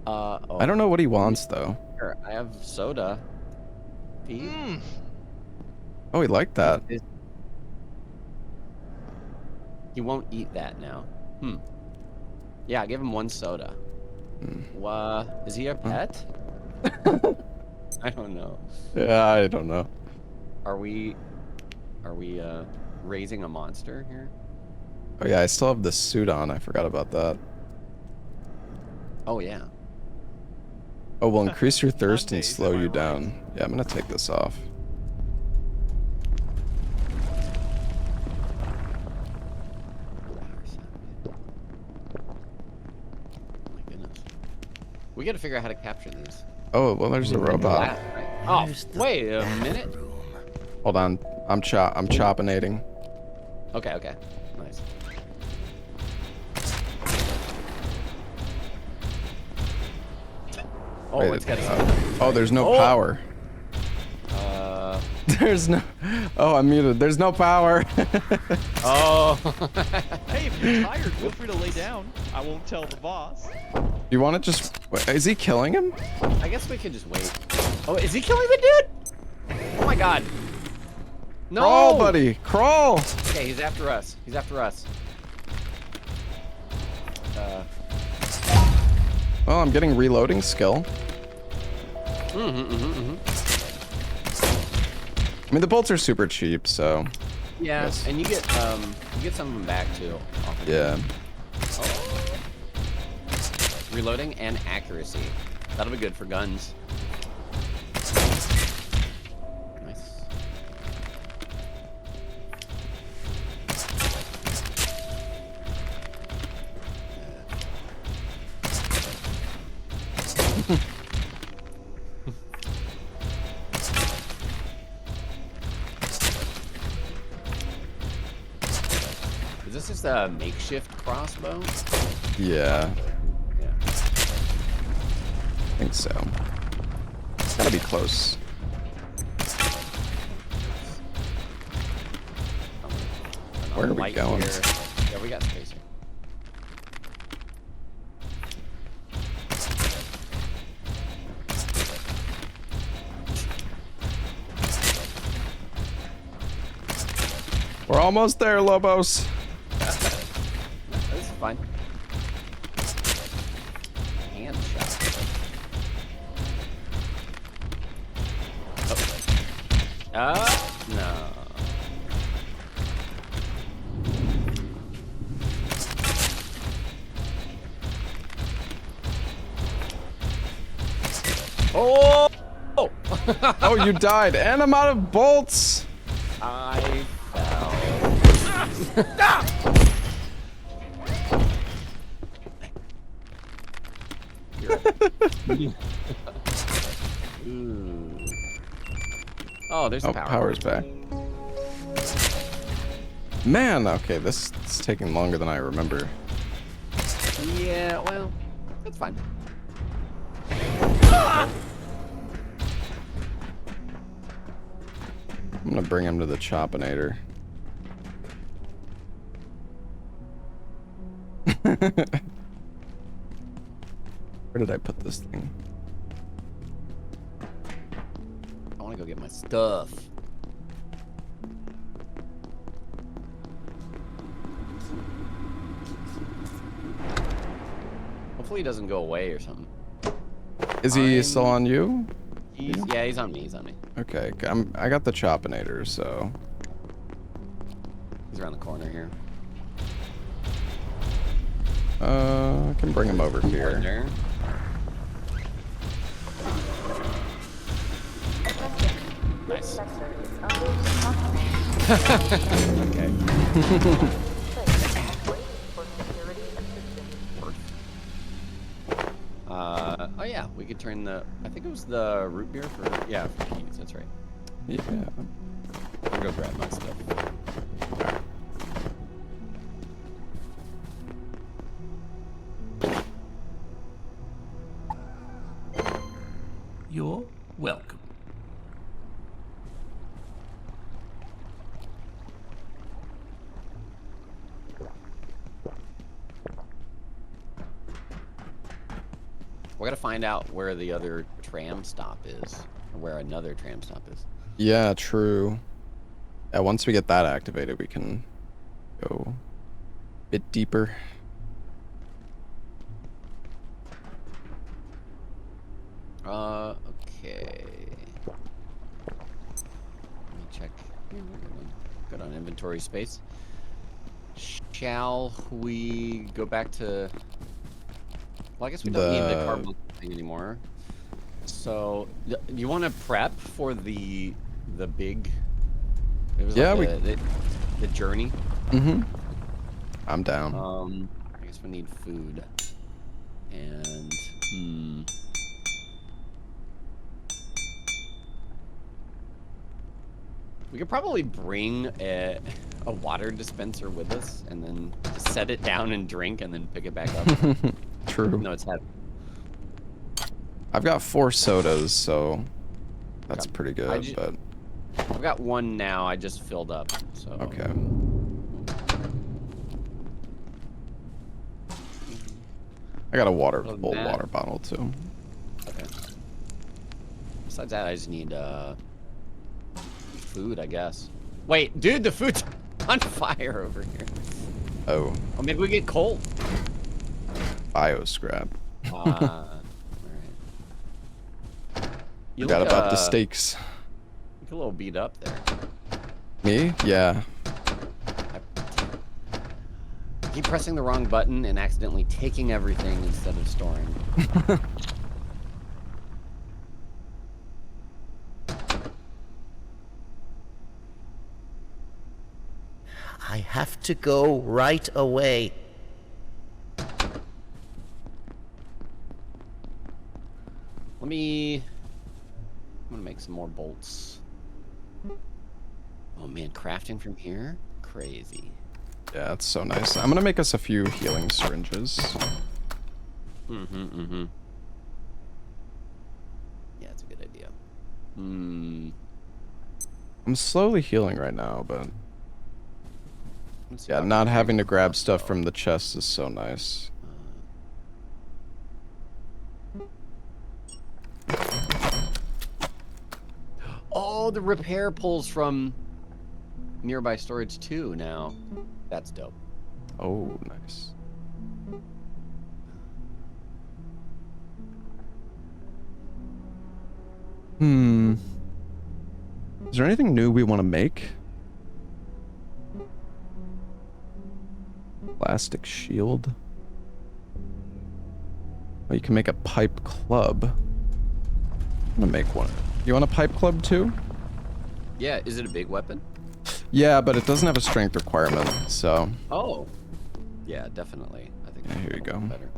D: Oh.
A: I don't know what he wants though.
D: Here, I have soda. Feed.
A: Oh, he liked that.
D: He won't eat that now. Yeah, give him one soda. Is he a pet? I don't know.
A: Yeah, I don't know.
D: Are we raising a monster here?
A: Oh yeah, I still have the suit on. I forgot about that.
D: Oh yeah.
A: Oh, will increase your thirst and
F: Mondays,
A: slow
F: am I
A: you
F: right?
A: down. Yeah, I'm gonna take this off.
D: My goodness. We gotta figure out how to capture these.
A: Oh, well, there's a robot.
D: That, right? Oh,
C: Where's the
D: wait a minute.
C: bathroom?
A: Hold on. I'm choppinating.
D: Okay. Nice. Oh,
A: Wait,
D: it's got
A: oh, there's no power. There's no. Oh, I'm muted. There's no power.
D: Oh.
F: Hey, if you're tired, feel free to lay down. I won't tell the boss.
A: You want to just? Wait, is he killing him?
D: I guess we could just wait. Oh, is he killing the dude? Oh my god. No.
A: Crawl, buddy. Crawl.
D: Okay, he's after us. He's after us.
A: Well, I'm getting reloading skill. I mean, the bolts are super cheap, so.
D: Yeah,
A: Yes.
D: and you get some of them back too. often.
A: Yeah.
D: Oh. Reloading and accuracy. That'll be good for guns. Nice. Is this just a makeshift crossbow?
A: Yeah.
D: Yeah.
A: I think so. It's gotta be close. Where are we
D: Light
A: going?
D: here. Yeah, we got space here.
A: We're almost there, Lobos.
D: This is fine. Hand shot. Oh. No. Oh! Oh!
A: Oh, you died, and I'm out of bolts.
D: I fell. Ooh. Oh, there's
A: Oh,
D: power.
A: power's back. Man, okay, this is taking longer than I remember.
D: Yeah, well, that's fine.
A: I'm gonna bring him to the Choppinator. Where did I put this thing?
D: I want to go get my stuff. Hopefully he doesn't go away or something.
A: Is he still on you?
D: Yeah, he's on me. He's on me.
A: Okay, I got the Choppinator, so.
D: He's around the corner here.
A: I can bring him over
D: Right
A: here.
D: there. Nice.
G: Sector is under
D: Okay.
G: waiting for security assistance.
D: Oh yeah, we could turn the. I think it was the root beer for. Yeah, for keys. That's right.
A: Yeah.
D: I'll go grab my stuff.
E: You're welcome.
D: We gotta find out where the other tram stop is, or where another tram stop is.
A: Yeah, true. Yeah, once we get that activated, we can go a bit deeper.
D: Okay. Let me check. Here, we're good on inventory space. Shall we go back to? Well, I guess we don't need the carbon thing anymore. So, you want to prep for the big? It was
A: Yeah,
D: like the journey.
A: Mm-hmm. I'm down.
D: I guess we need food, and we could probably bring a water dispenser with us, and then just set it down and drink, and then pick it back up.
A: True.
D: No, it's heavy.
A: I've got 4 sodas, so that's
D: Okay.
A: pretty good, but
D: I've got one now. I just filled up. So
A: okay. I got a
D: Other than
A: full
D: that-
A: water bottle too.
D: Okay. Besides that, I just need food, I guess. Wait, dude, the food's on fire over here.
A: Oh,
D: Oh, maybe we get coal.
A: bio scrap.
D: Alright. You
A: Forgot
D: look,
A: about the steaks.
D: look a little beat up there.
A: Me? Yeah.
D: I keep pressing the wrong button and accidentally taking everything instead of storing.
C: I have to go right away.
D: I'm gonna make some more bolts. Oh man, crafting from here? Crazy.
A: Yeah, it's so nice. I'm gonna make us a few healing syringes.
D: Mm-hmm. Yeah, it's a good idea. Hmm.
A: I'm slowly healing right now, but
D: Let's see
A: yeah,
D: if I
A: not
D: can
A: having to
D: figure
A: grab
D: this
A: stuff
D: out.
A: from the chest is so nice.
D: Oh, the repair pulls from nearby storage too now. That's dope.
A: Oh, nice. Hmm. Is there anything new we want to make? Plastic shield. Oh, you can make a pipe club. I'm gonna make one. You want a pipe club too?
D: Yeah, is it a big weapon?
A: Yeah, but it doesn't have a strength requirement, so
D: Oh. Yeah, definitely. I think
A: Yeah, here you
D: that'll be
A: go.
D: better.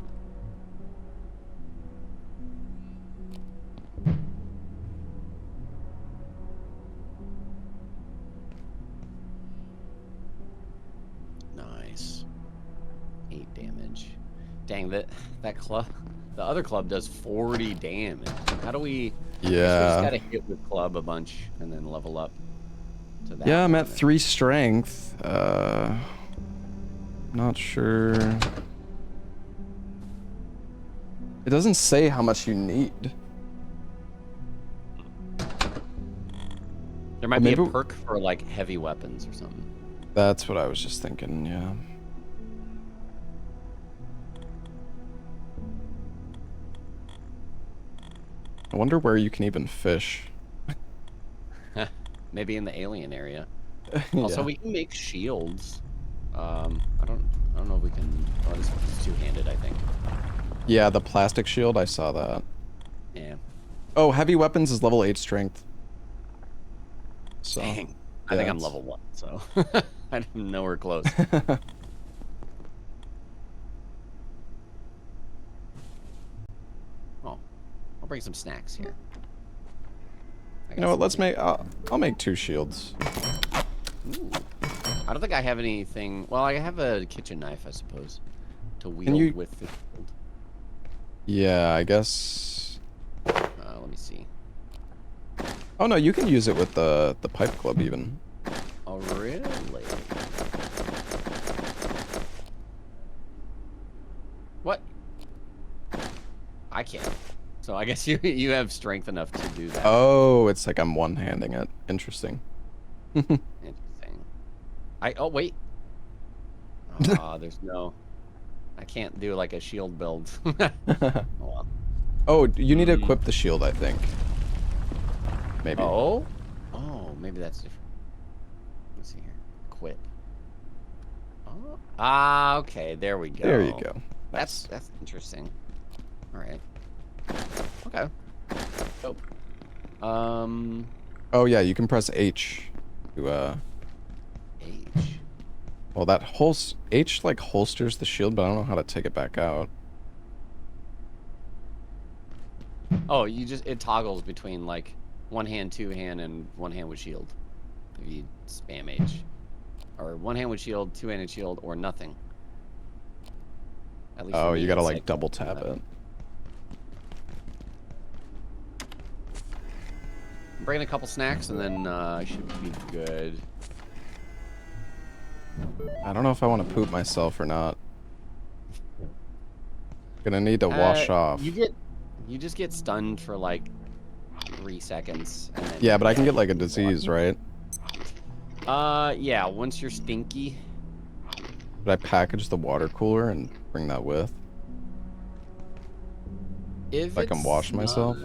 D: Nice. 8 damage. Dang, that club, the other club does 40 damage. How do we? I guess we just
A: yeah.
D: gotta hit with club a bunch and then level up. to that.
A: Yeah, I'm at
D: one.
A: 3 strength. Not sure. It doesn't say how much you need.
D: There might
A: Well,
D: be a
A: maybe-
D: perk for like heavy weapons or something.
A: That's what I was just thinking, yeah. I wonder where you can even fish.
D: Maybe in the alien area.
A: Yeah.
D: Also, we can make shields. I don't know if we can. Oh, this is two-handed, I think.
A: Yeah, the plastic shield, I saw that.
D: Yeah.
A: Oh, heavy weapons is level 8 strength. So,
D: Dang. I
A: yeah,
D: think I'm
A: it's-
D: level 1, so I'm nowhere close. Oh, I'll bring some snacks here.
A: You know what, let's make, I'll make 2 shields.
D: Ooh. I don't think I have anything. Well, I have a kitchen knife, I suppose, to wield
A: you-
D: with the shield.
A: Yeah, I guess.
D: Let me see.
A: Oh no, you can use it with the pipe club even.
D: Oh, really? What? I can't. So I guess you have strength enough to do that.
A: Oh, it's like I'm one-handing it. Interesting.
D: Interesting. Oh wait. There's no. I can't do like a shield build. Oh, well.
A: Oh, you need to equip the shield, I think. Maybe.
D: Oh. Oh, maybe that's different. Let's see here. Equip. Oh. Ah, okay. There we go.
A: There you go.
D: That's interesting. All right. Okay. Dope.
A: Oh yeah, you can press H to
D: H.
A: well, that H like holsters the shield, but I don't know how to take it back out.
D: Oh, it toggles between like one hand, two hand, and one hand with shield. If you spam H. Or one hand with shield, two-handed shield, or nothing. At least for
A: Oh,
D: me,
A: you gotta
D: it's
A: like double tap
D: nothing.
A: it.
D: I'm bringing a couple snacks, and then I should be good.
A: I don't know if I want to poop myself or not. Gonna need to wash off.
D: You just get stunned for like 3 seconds. And then
A: Yeah, but I can get like a
D: you
A: disease, right?
D: yeah, once you're stinky.
A: Did I package the water cooler and bring that with?
D: If
A: I can wash myself?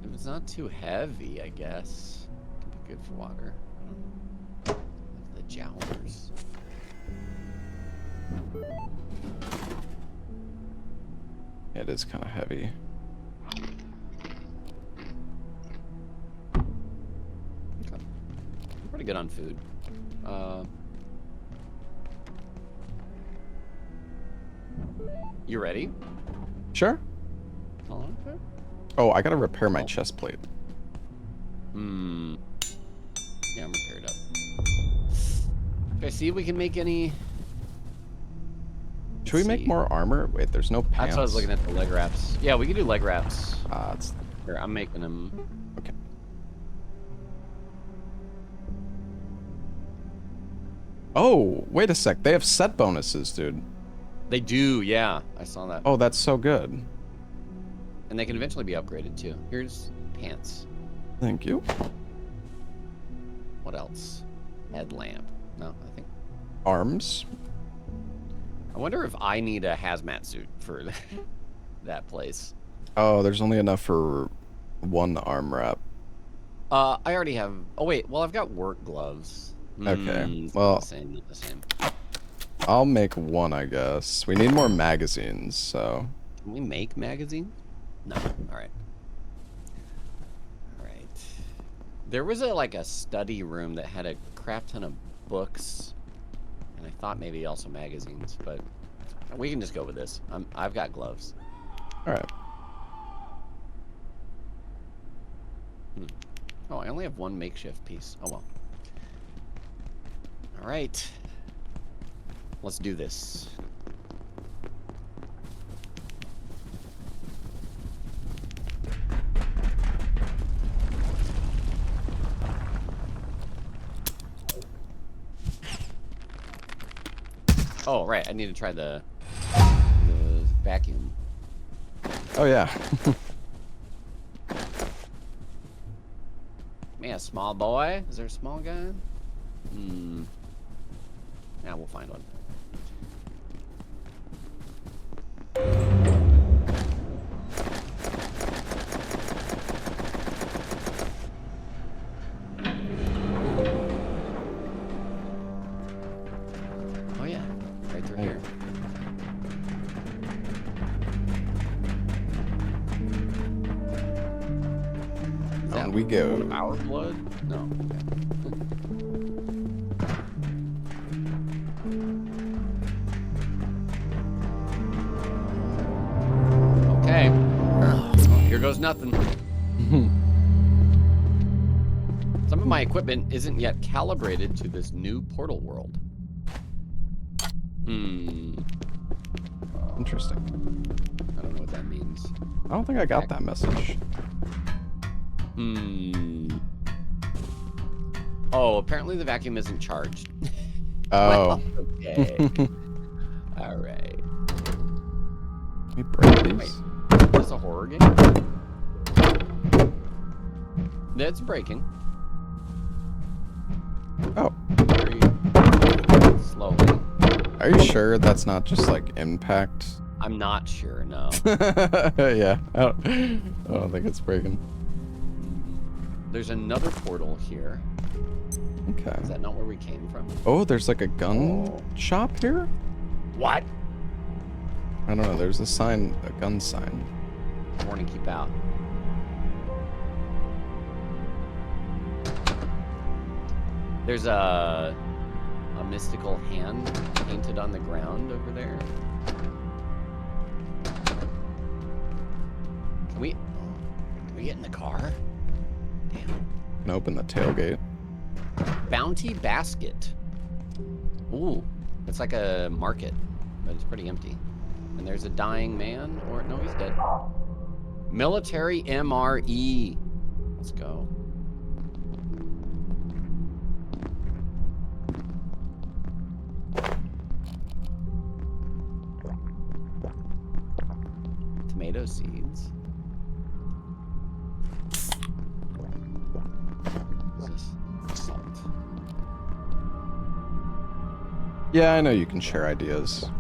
D: If it's not too heavy, I guess. It could be good for water. The jowlers.
A: It is kind of heavy.
D: Okay. I'm pretty good on food. You ready?
A: Sure.
D: Oh, okay.
A: Oh, I gotta repair my chest plate.
D: Hmm. Yeah, I'm repaired up. Okay, see if we can make any.
A: Should we make more armor? Wait, there's no pants.
D: That's what I was looking at, the leg wraps. Yeah, we can do leg wraps.
A: It's
D: Here, I'm making them.
A: okay. Oh, wait a sec. They have set bonuses, dude.
D: They do, yeah. I saw that.
A: Oh, that's so good.
D: And they can eventually be upgraded too. Here's pants.
A: Thank you.
D: What else? Headlamp. No, I think.
A: Arms.
D: I wonder if I need a hazmat suit for that place.
A: Oh, there's only enough for 1 arm wrap.
D: I already have. Oh wait, well I've got work gloves.
A: Okay,
D: It's
A: well-
D: not the same. Not the same.
A: I'll make 1, I guess. We need more magazines, so.
D: Can we make magazines? No. All right. All right. There was like a study room that had a crap ton of books, and I thought maybe also magazines, but we can just go with this. I've got gloves.
A: All right.
D: Oh, I only have 1 makeshift piece. Oh well. All right. Let's do this. Oh, right. I need to try the vacuum.
A: Oh yeah.
D: Man, small boy. Is there a small guy? Yeah, we'll find one. Oh yeah, right through here. Is
A: On
D: that
A: we go.
D: one of our blood? No. Okay. Well, here goes nothing. Some of my equipment isn't yet calibrated to this new portal world.
A: Interesting.
D: I don't know what that means.
A: I don't think I got that message.
D: Oh, apparently the vacuum isn't charged.
A: Oh.
D: Okay. All right.
A: Let me break these.
D: Wait, is this a horror game? That's breaking.
A: Oh.
D: Very slowly.
A: Are you sure that's not just like impact?
D: I'm not sure, no.
A: Yeah. I don't think it's breaking.
D: There's another portal here.
A: Okay.
D: Is that not where we came from?
A: Oh, there's like a gun shop here?
D: What?
A: I don't know. There's a sign, a gun sign.
D: Warning, keep out. There's a mystical hand painted on the ground over there. Can we get in the car? Damn.
A: Can open the tailgate.
D: Bounty basket. Ooh, it's like a market, but it's pretty empty. And there's a dying man, or no, he's dead. Military MRE. Let's go. Tomato seeds. What's this? Salt.
A: Yeah, I know you can share ideas.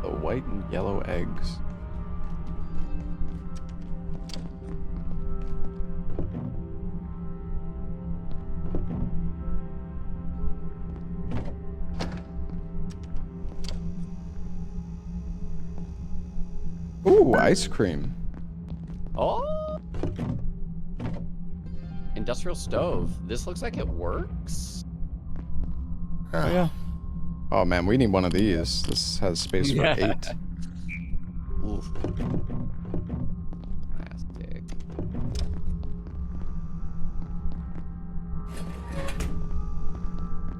A: The white and yellow eggs. Ooh, ice cream.
D: Oh! Industrial stove. This looks like it works.
A: Oh, yeah. Oh man, we need one of these. This has space for 8.
D: Oof. Plastic.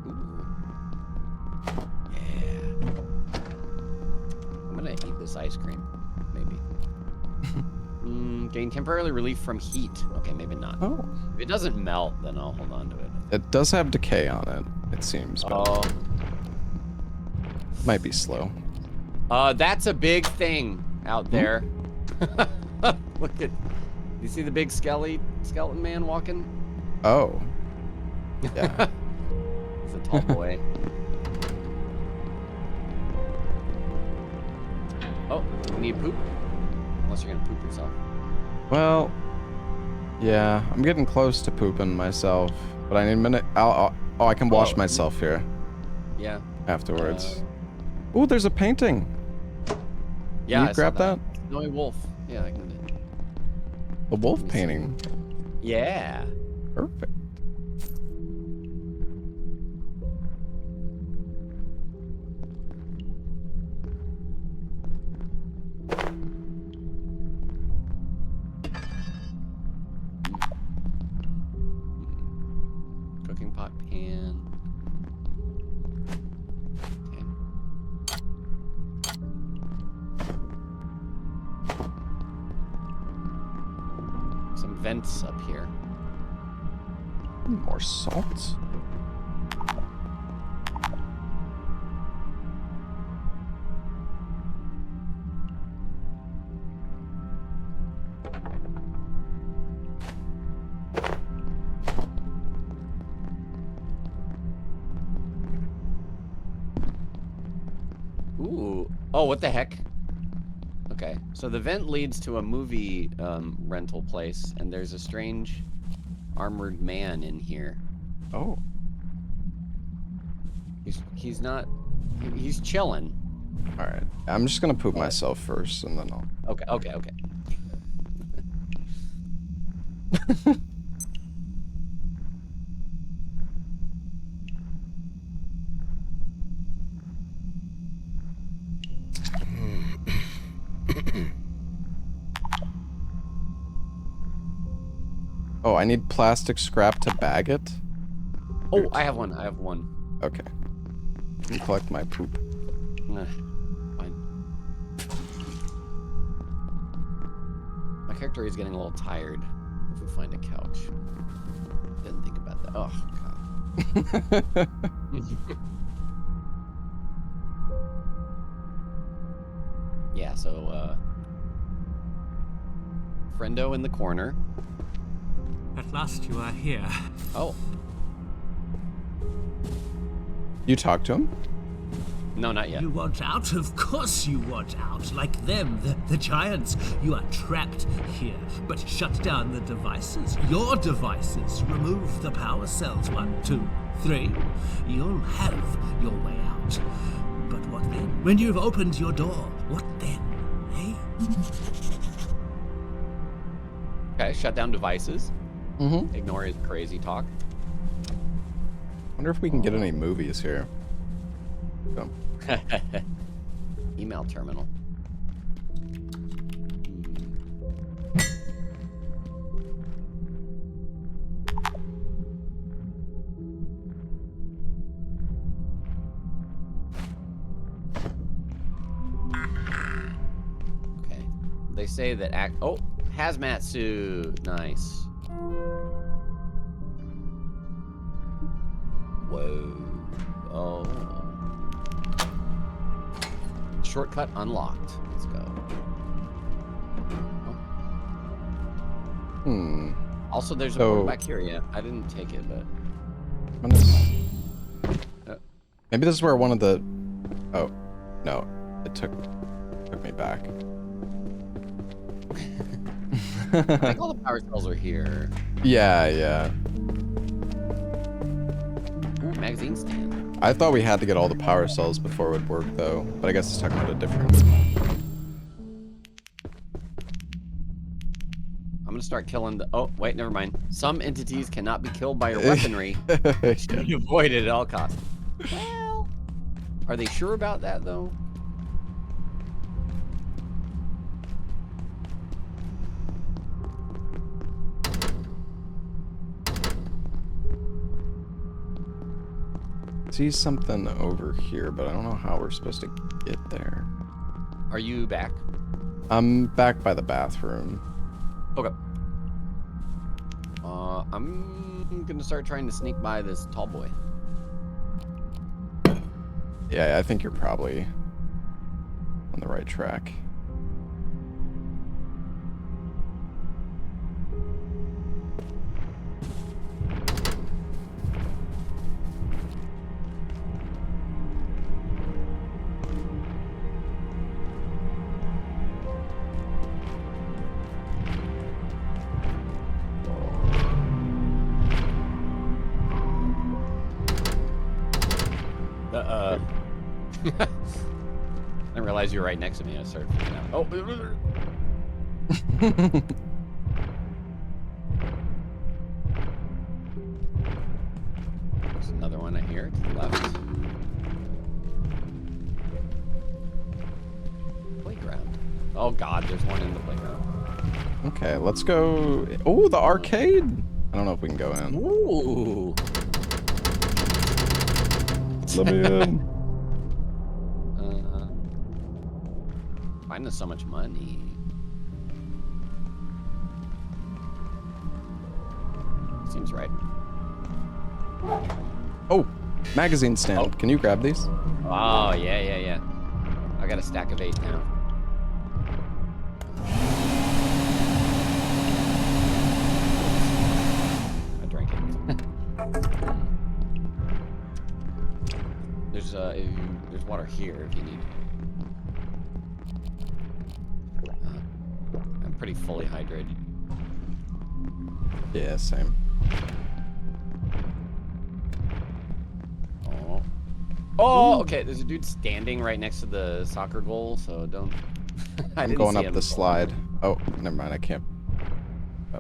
D: Ooh. Yeah. I'm gonna eat this ice cream. Maybe. Gain temporary relief from heat. Okay, maybe not.
A: Oh.
D: If it doesn't melt, then I'll hold on to it.
A: It does have decay on it, it seems, but
D: Oh.
A: might be slow.
D: That's a big thing out there. Look at, you see the big skeleton man walking?
A: Oh. Yeah.
D: He's a tall boy. Oh, you need poop? Unless you're gonna poop yourself.
A: Well, yeah, I'm getting close to pooping myself, but I need a minute. Oh, I can wash myself here
D: Yeah.
A: afterwards. Ooh, there's a painting.
D: Yeah,
A: Can you
D: I
A: grab
D: saw
A: that?
D: Snowy wolf. Yeah, I can do.
A: The wolf
D: Let me see.
A: painting.
D: Yeah.
A: Perfect.
D: Cooking pot pan. Okay. Some vents up here.
A: More salt.
D: Ooh. Oh, what the heck? Okay, so the vent leads to a movie rental place, and there's a strange armored man in here.
A: Oh.
D: He's not. He's chilling.
A: All right. I'm just gonna poop myself first, and then I'll.
D: Okay. Okay. Okay.
A: Oh, I need plastic scrap to bag it.
D: Oh, I have one. I have one.
A: Okay. Let me collect my poop.
D: Fine. My character is getting a little tired. If we find a couch. Didn't think about that. Oh god. Yeah. So, friendo in the corner.
E: At last you are here.
D: Oh.
A: You talk to him?
D: No, not yet.
E: You want out? Of course you want out. Like them, the giants. You are trapped here. But shut down the devices. Your devices. Remove the power cells. 1, 2, 3. You'll have your way out. But what then? When you've opened your door, what then? Hey?
D: Okay, shut down devices.
A: Mm-hmm.
D: Ignore his crazy talk.
A: Wonder if we can get any movies here. Oh.
D: Email terminal. Okay. They say that oh, hazmat suit. Nice. Whoa. Oh. Shortcut unlocked. Let's go. Oh.
A: Hmm.
D: Also, there's a
A: So-
D: portal back here. Yeah, I didn't take it, but
A: Maybe this is where one of the. Oh, no, it took me back.
D: I think all the power cells are here.
A: Yeah, yeah.
D: Ooh, magazine stand.
A: I thought we had to get all the power cells before it would work, though. But I guess it's talking about a different.
D: I'm gonna start killing the. Oh, wait, never mind. Some entities cannot be killed by your weaponry. Should be avoided at all costs. Well, are they sure about that though?
A: See something over here, but I don't know how we're supposed to get there.
D: Are you back?
A: I'm back by the bathroom.
D: Okay. I'm gonna start trying to sneak by this tall boy.
A: Yeah, I think you're probably on the right track.
D: I didn't realize you were right next to me. I started freaking out. Oh. There's another one I hear to the left. Playground. Oh god, there's one in the playground.
A: Okay, let's go. Oh, the arcade. I don't know if we can go in.
D: Ooh.
A: Let me in.
D: Find us so much money. Seems right.
A: Oh, magazine stand.
D: Oh.
A: Can you grab these?
D: Oh, yeah. I got a stack of 8 now. I drank it. There's water here if you need. pretty fully hydrated.
A: Yeah, same.
D: Oh. Oh, okay. There's a dude standing right next to the soccer goal, so don't.
A: I'm going up the slide. Oh, never mind. I can't. Oh.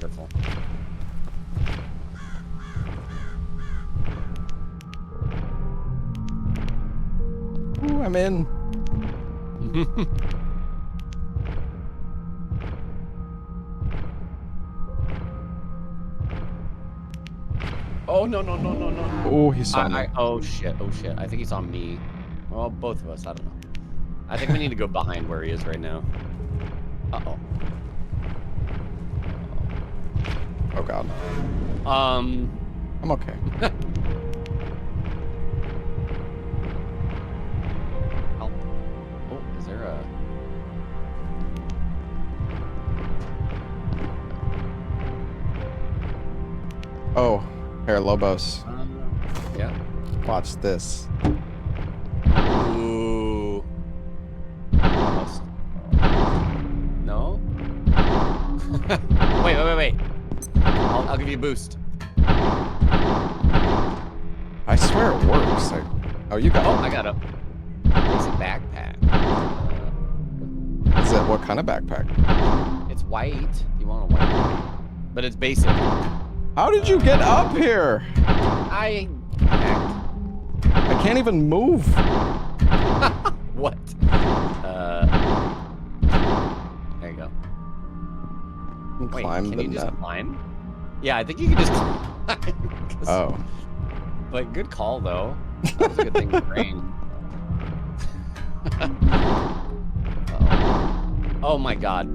D: Careful.
A: Ooh, I'm in.
D: Oh, no, no, no, no, no.
A: Oh, he saw me.
D: Oh, shit. Oh, shit. I think he saw me. Well, both of us. I don't know. I think we need to go behind where he is right now. Uh-oh.
A: Oh, God.
D: I'm
A: okay.
D: Oh, is there a...
A: Oh, here, Lobos.
D: Yeah.
A: Watch this.
D: Ooh. Almost. No? wait. I'll give you a boost.
A: I swear it works. Oh, you got
D: Oh,
A: it.
D: I got it. It's a backpack.
A: Is it what kind of backpack?
D: It's white. You want a white one? But it's basic.
A: How did you get up here?
D: I
A: can't even move.
D: What? There you go. Wait,
A: Climb
D: can
A: the
D: you just
A: net.
D: climb? Yeah, I think you can just climb.
A: Oh.
D: But good call, though. That was a good thing to brain. Oh my god.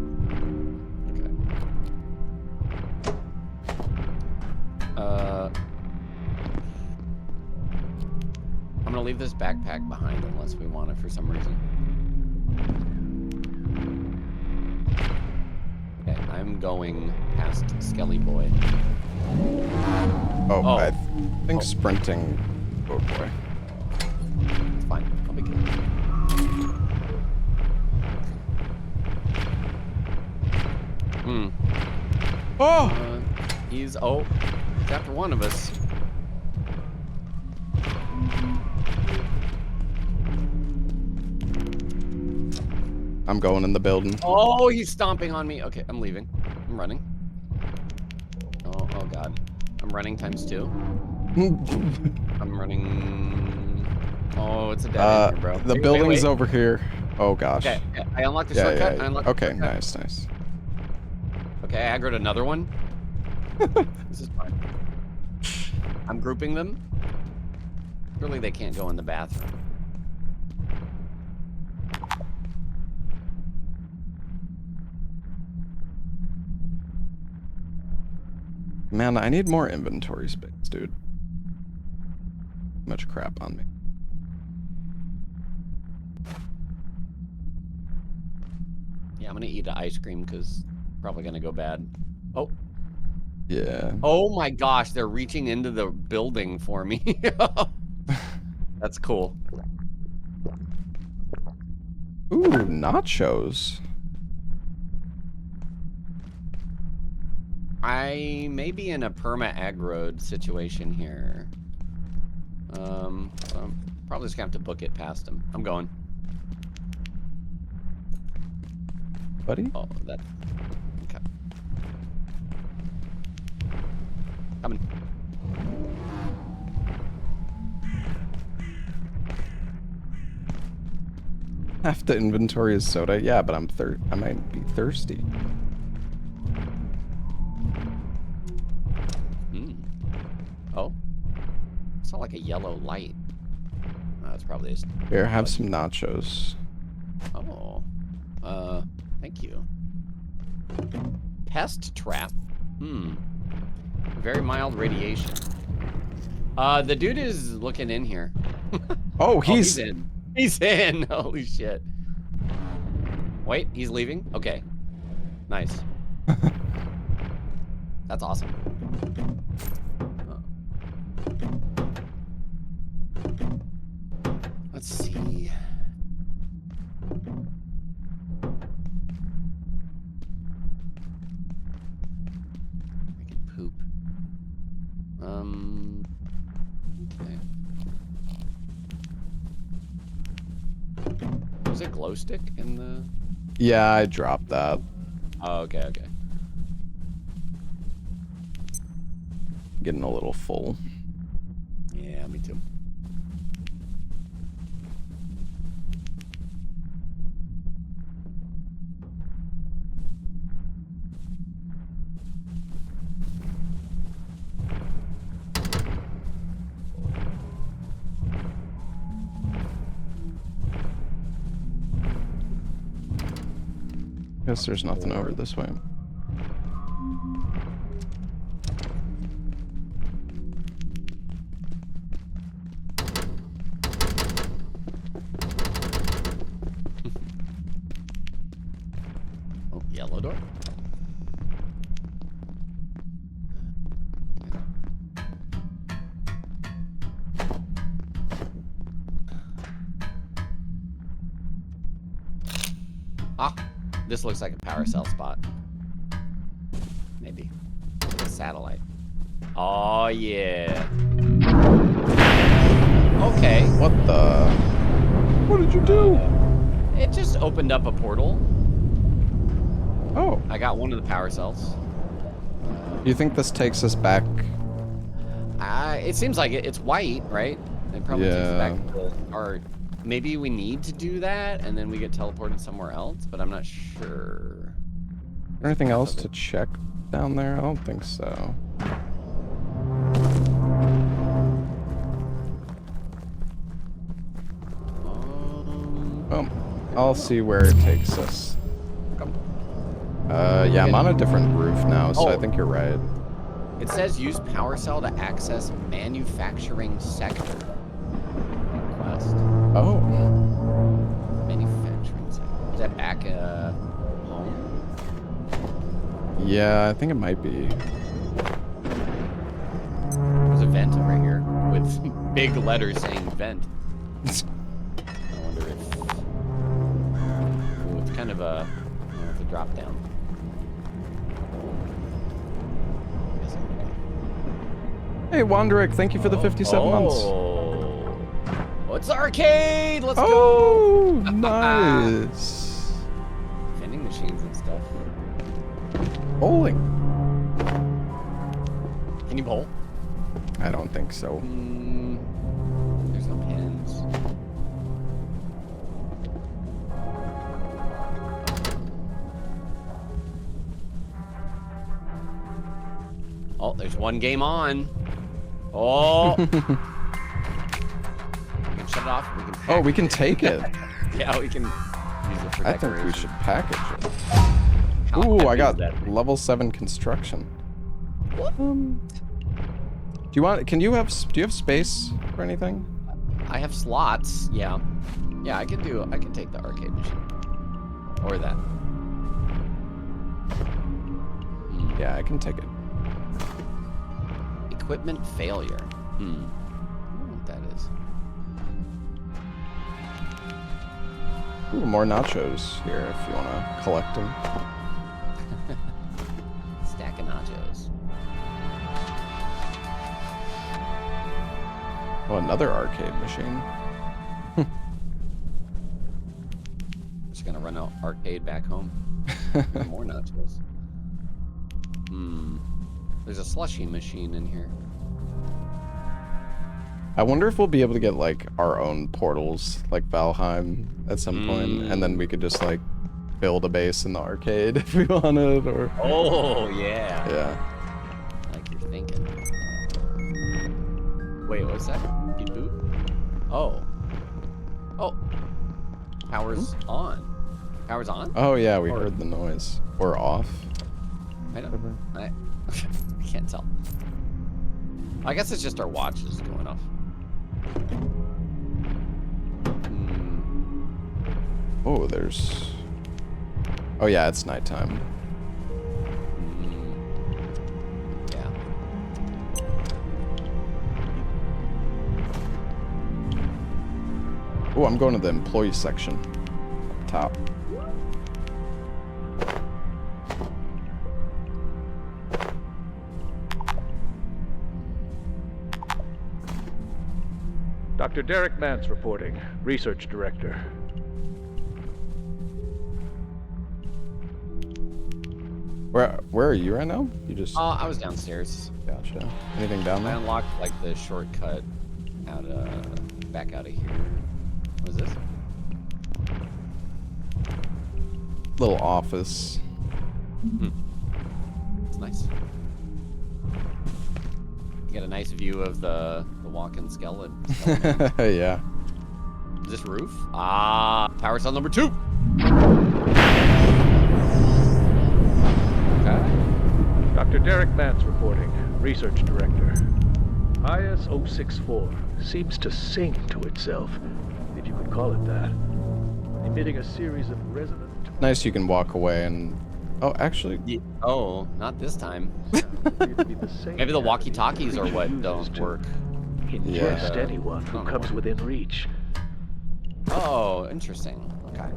D: Okay. I'm gonna leave this backpack behind unless we want it for some reason. Okay, I'm going past Skelly Boy.
A: Oh, I think sprinting. Oh boy.
D: It's fine. I'll be good.
A: Oh!
D: He's after one of us.
A: I'm going in the building.
D: Oh, he's stomping on me. Okay, I'm leaving. I'm running. Oh god. I'm running ×2. I'm running. Oh, it's a dead end here, bro.
A: The building's over here. Oh gosh.
D: Okay, I unlocked the shortcut. I unlocked the
A: okay,
D: shortcut.
A: nice.
D: Okay, I aggroed another one. This is fine. I'm grouping them. Surely they can't go in the bathroom.
A: Man, I need more inventory space, dude. Much crap on me.
D: Yeah, I'm gonna eat an ice cream because probably gonna go bad. Oh.
A: Yeah.
D: Oh my gosh, they're reaching into the building for me. That's cool.
A: Ooh, nachos.
D: I may be in a perma-aggroed situation here. So I'm probably just gonna have to book it past him. I'm going.
A: Buddy?
D: Oh, that. Okay. Coming.
A: Half the inventory is soda. Yeah, but I might be thirsty.
D: Oh. It's not like a yellow light. Oh, that's probably just...
A: Here, have some nachos.
D: Oh. Thank you. Pest trap. Very mild radiation. The dude is looking in here.
A: Oh, he's
D: in. He's in. Holy shit. Wait, he's leaving? Okay. Nice. That's awesome. Let's see. Was it glow stick in the?
A: Yeah, I dropped that.
D: Oh, okay, okay.
A: Getting a little full.
D: Yeah, me too.
A: Guess there's nothing over this way.
D: Oh, yellow door. Ah, this looks like a power cell spot. Maybe. A satellite. Oh, yeah. Okay.
A: What the? What did you do?
D: It just opened up a portal.
A: Oh.
D: I got one of the power cells.
A: Do you think this takes us back?
D: It seems like it. It's white, right? It probably takes us back
A: Yeah.
D: to our... Maybe we need to do that, and then we get teleported somewhere else, but I'm not sure.
A: Anything else to check down there? I don't think so. Oh, I'll see where it takes us. Yeah, I'm on a different roof now, so I think you're right.
D: It says use power cell to access manufacturing sector. Request.
A: Oh.
D: Manufacturing sector. Is that back home?
A: Yeah, I think it might be.
D: There's a vent over here with big letters saying vent. I wonder if... Ooh, it's kind of a... it's a drop down.
A: Hey, Wanderick, thank you for the 57 months.
D: Oh, it's arcade! Let's
A: Oh,
D: go!
A: nice.
D: Vending machines and stuff.
A: Bowling.
D: Can you bowl?
A: I don't think so.
D: There's no pins. Oh, there's one game on. Oh. We can shut it off. We can
A: Oh, we can take it.
D: Yeah, we can use it for
A: I think we
D: decoration.
A: should package it.
D: How
A: Ooh,
D: heavy
A: I
D: is
A: got
D: that?
A: level 7 construction. Do you want? Do you have space for anything?
D: I have slots. Yeah. Yeah, I can take the arcade machine. Or that.
A: Yeah, I can take it.
D: Equipment failure. I don't know what that is.
A: Ooh, more nachos here if you want to collect them.
D: Stack of nachos.
A: Oh, another arcade machine.
D: Just gonna run out arcade back home. More nachos. There's a slushy machine in here.
A: I wonder if we'll be able to get like our own portals, like Valheim, at some point, and then we could just like build a base in the arcade if we wanted, or.
D: Oh yeah.
A: Yeah.
D: Like you're thinking. Wait, what's that? You boot? Oh. Oh. Power's on. Power's on?
A: Oh yeah, we heard the noise. Or off.
D: I don't. I can't tell. I guess it's just our watches going off.
A: Oh, there's. Oh yeah, it's nighttime.
D: Yeah.
A: Oh, I'm going to the employee section. Up top.
H: Dr. Derek Mance reporting, Research Director.
A: Where are you right now? You just
D: I was downstairs.
A: gotcha. Anything down
D: I
A: there?
D: unlocked like the shortcut out back out of here. What is this?
A: Little office.
D: It's nice. You get a nice view of the walking skeleton.
A: Yeah.
D: Is this roof? Ah, power cell number 2. Okay.
F: Dr. Derek Vance reporting, Research Director. IS-064 seems to sing to itself, if you could call it that, emitting a series of resonant...
A: Nice you can walk away and... Oh, actually...
D: Oh, not this time.
F: Maybe
D: Maybe the walkie-talkies are what don't work.
F: Ingest anyone who comes within reach.
D: Oh, interesting. Okay.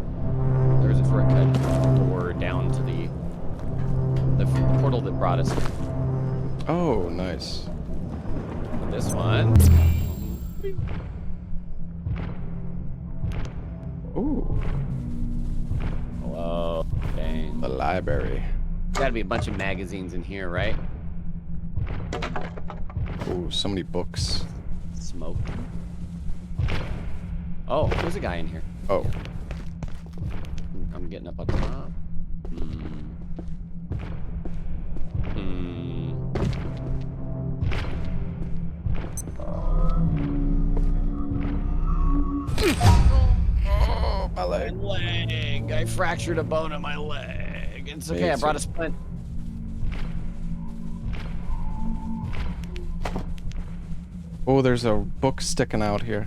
D: There's a shortcut door down to the portal that brought us here.
A: Oh, nice.
D: And this one.
A: Ooh,
D: Hello. Dang.
A: the library.
D: Gotta be a bunch of magazines in here, right?
A: Ooh, so many books.
D: Smoke. Oh, there's a guy in here.
A: Oh,
D: I'm getting up top.
A: oh, my leg.
D: My leg. I fractured a bone in my leg. It's okay. I brought a splint.
A: Oh, there's a book sticking out here.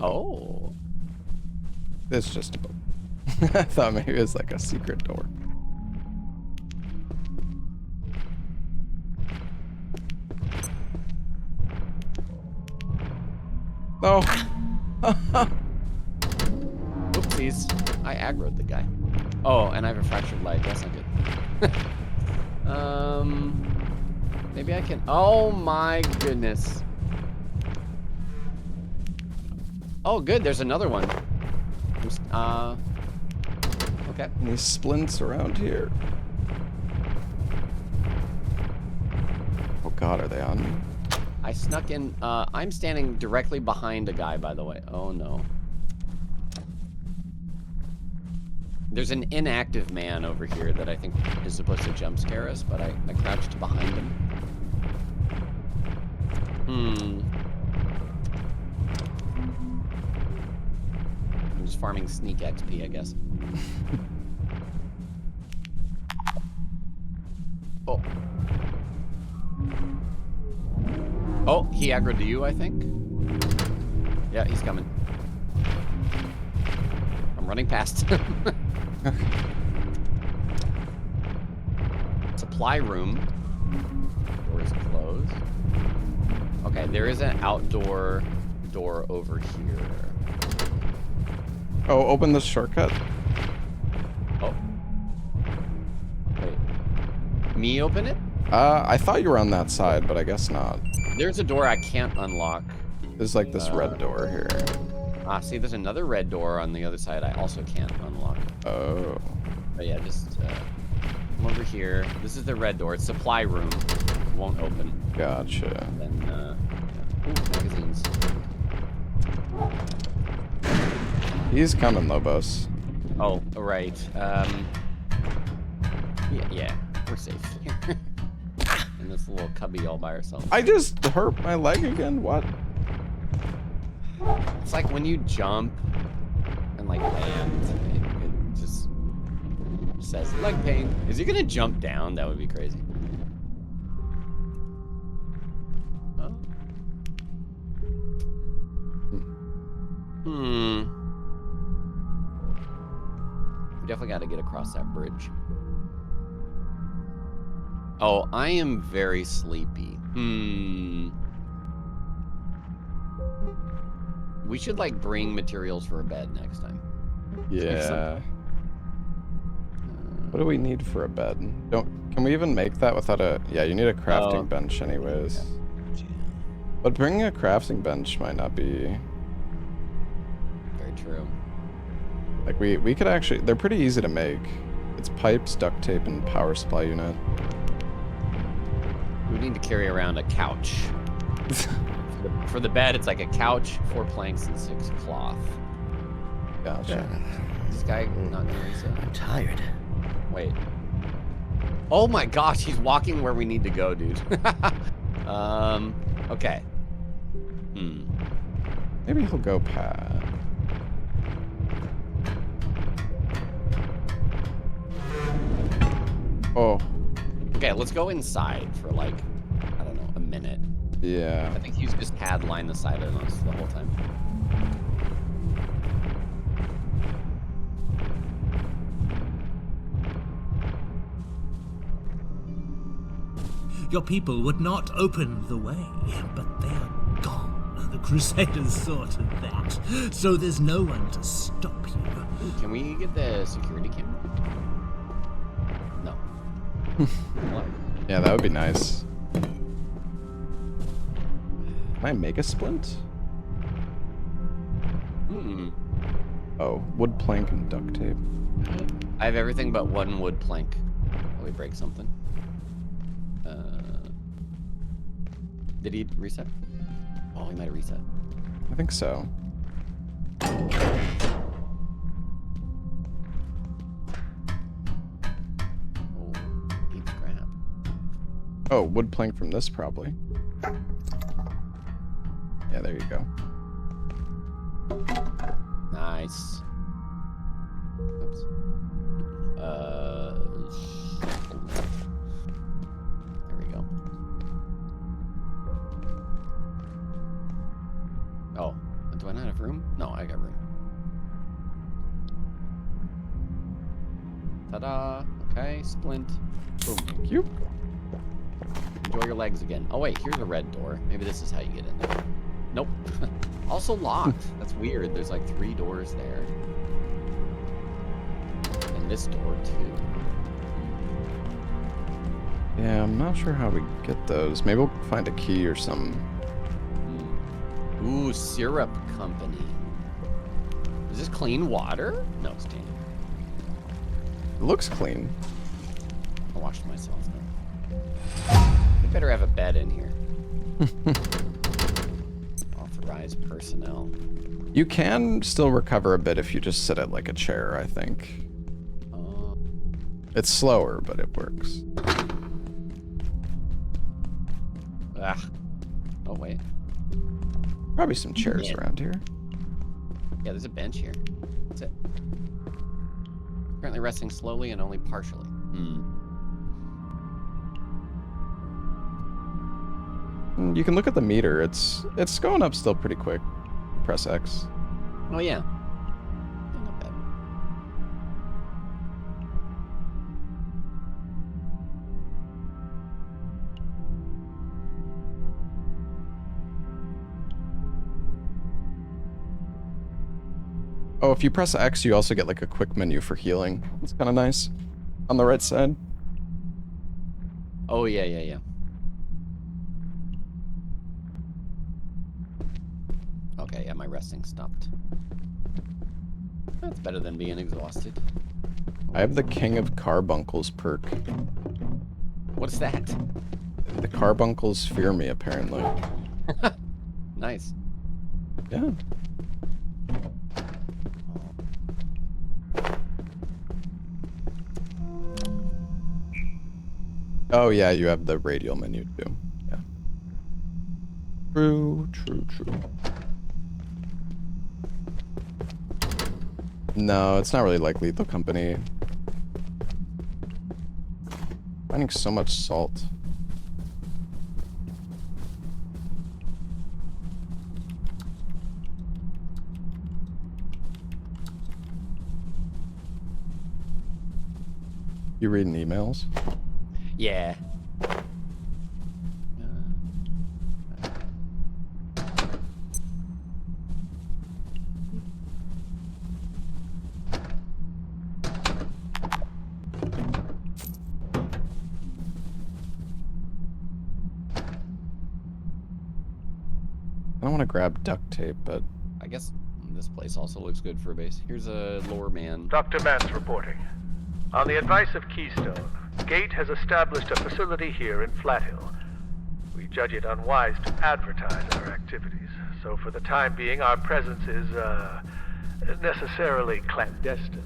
D: Oh.
A: It's just a book. I thought maybe it was like a secret door. No.
D: Oopsies. I aggroed the guy. Oh, and I have a fractured leg. That's not good. Maybe I can... Oh my goodness. Oh, good. There's another one. Okay.
A: Any splints around here? Oh god, are they on me?
D: I snuck in. I'm standing directly behind a guy, by the way. Oh no. There's an inactive man over here that I think is supposed to jump scare us, but I crouched behind him. I'm just farming sneak XP, I guess. Oh. Oh, he aggroed to you, I think? Yeah, he's coming. I'm running past him. Supply room. Door is closed. Okay, there is an outdoor door over here.
A: Oh, open the shortcut.
D: Oh. Wait. Me open it?
A: I thought you were on that side, but I guess not.
D: There's a door I can't unlock.
A: There's like this red door here.
D: Ah, see, there's another red door on the other side I also can't unlock.
A: Oh.
D: But yeah, just come over here. This is the red door. It's supply room. Won't open.
A: Gotcha.
D: Then, yeah. Ooh, magazines.
A: He's coming, Lobos.
D: Oh, right. Yeah, we're safe here. In this little cubby all by ourselves.
A: I just hurt my leg again. What?
D: It's like when you jump and like land, it just says leg pain. Is he gonna jump down? That would be crazy. Oh. We definitely got to get across that bridge. Oh, I am very sleepy. We should like bring materials for a bed next time.
A: Yeah. What do we need for a bed? Can we even make that without a... Yeah, you need a crafting bench anyways.
D: Yeah.
A: But bringing a crafting bench might not be...
D: Very true.
A: Like, we could actually... They're pretty easy to make. It's pipes, duct tape, and power supply unit.
D: We need to carry around a couch. For the bed, it's like a couch, 4 planks, and 6 cloth.
A: Gotcha.
D: This guy not gonna reset.
C: I'm tired.
D: Wait. Oh my gosh, he's walking where we need to go, dude. Okay.
A: Maybe he'll go past. Oh.
D: Okay, let's go inside for like, I don't know, a minute.
A: Yeah.
D: I think he's just had line of sight on us the whole time.
E: Your people would not open the way, but they are gone. The Crusaders saw to that, so there's no one to stop you.
D: Ooh, can we get the security camera? No. What?
A: Yeah, that would be nice. Can I make a splint? Oh, wood plank and duct tape.
D: I have everything but 1 wood plank. Will we break something? Did he reset? Oh, he might have reset.
A: I think so.
D: Oh, eat crap.
A: Oh, wood plank from this probably. Yeah, there you go.
D: Nice. Oops. There we go. Oh, do I not have room? No, I got room. Ta-da! Okay, splint. Boom.
A: Thank you.
D: Enjoy your legs again. Oh wait, here's a red door. Maybe this is how you get in there. Nope. Also locked. That's weird. There's like 3 doors there. And this door too.
A: Yeah, I'm not sure how we get those. Maybe we'll find a key or something.
D: Ooh, syrup company. Is this clean water? No, it's tainted.
A: It looks clean.
D: I washed myself now. We better have a bed in here. Authorized personnel.
A: You can still recover a bit if you just sit at like a chair, I think. It's slower, but it works.
D: Ah. Oh, wait.
A: Probably some chairs around here.
D: Yeah, there's a bench here. That's it. Currently resting slowly and only partially.
A: You can look at the meter. It's going up still pretty quick. Press X.
D: Oh, yeah. Yeah, not bad.
A: Oh, if you press X, you also get like a quick menu for healing. It's kind of nice. On the right side.
D: Oh, yeah, yeah, yeah. Okay, yeah, my resting stopped. That's better than being exhausted.
A: I have the King of Carbuncles perk.
D: What's that?
A: The Carbuncles fear me, apparently.
D: Nice.
A: Yeah. Oh, yeah, you have the radial menu, too. Yeah. True, true, true. No, it's not really like Lethal Company. Finding so much salt. You reading emails?
D: Yeah.
A: I don't want to grab duct tape, but
D: I guess this place also looks good for a base. Here's a lore man.
F: Dr. Mance reporting. On the advice of Keystone, Gate has established a facility here in Flathill. We judge it unwise to advertise our activities, so for the time being our presence is, necessarily clandestine,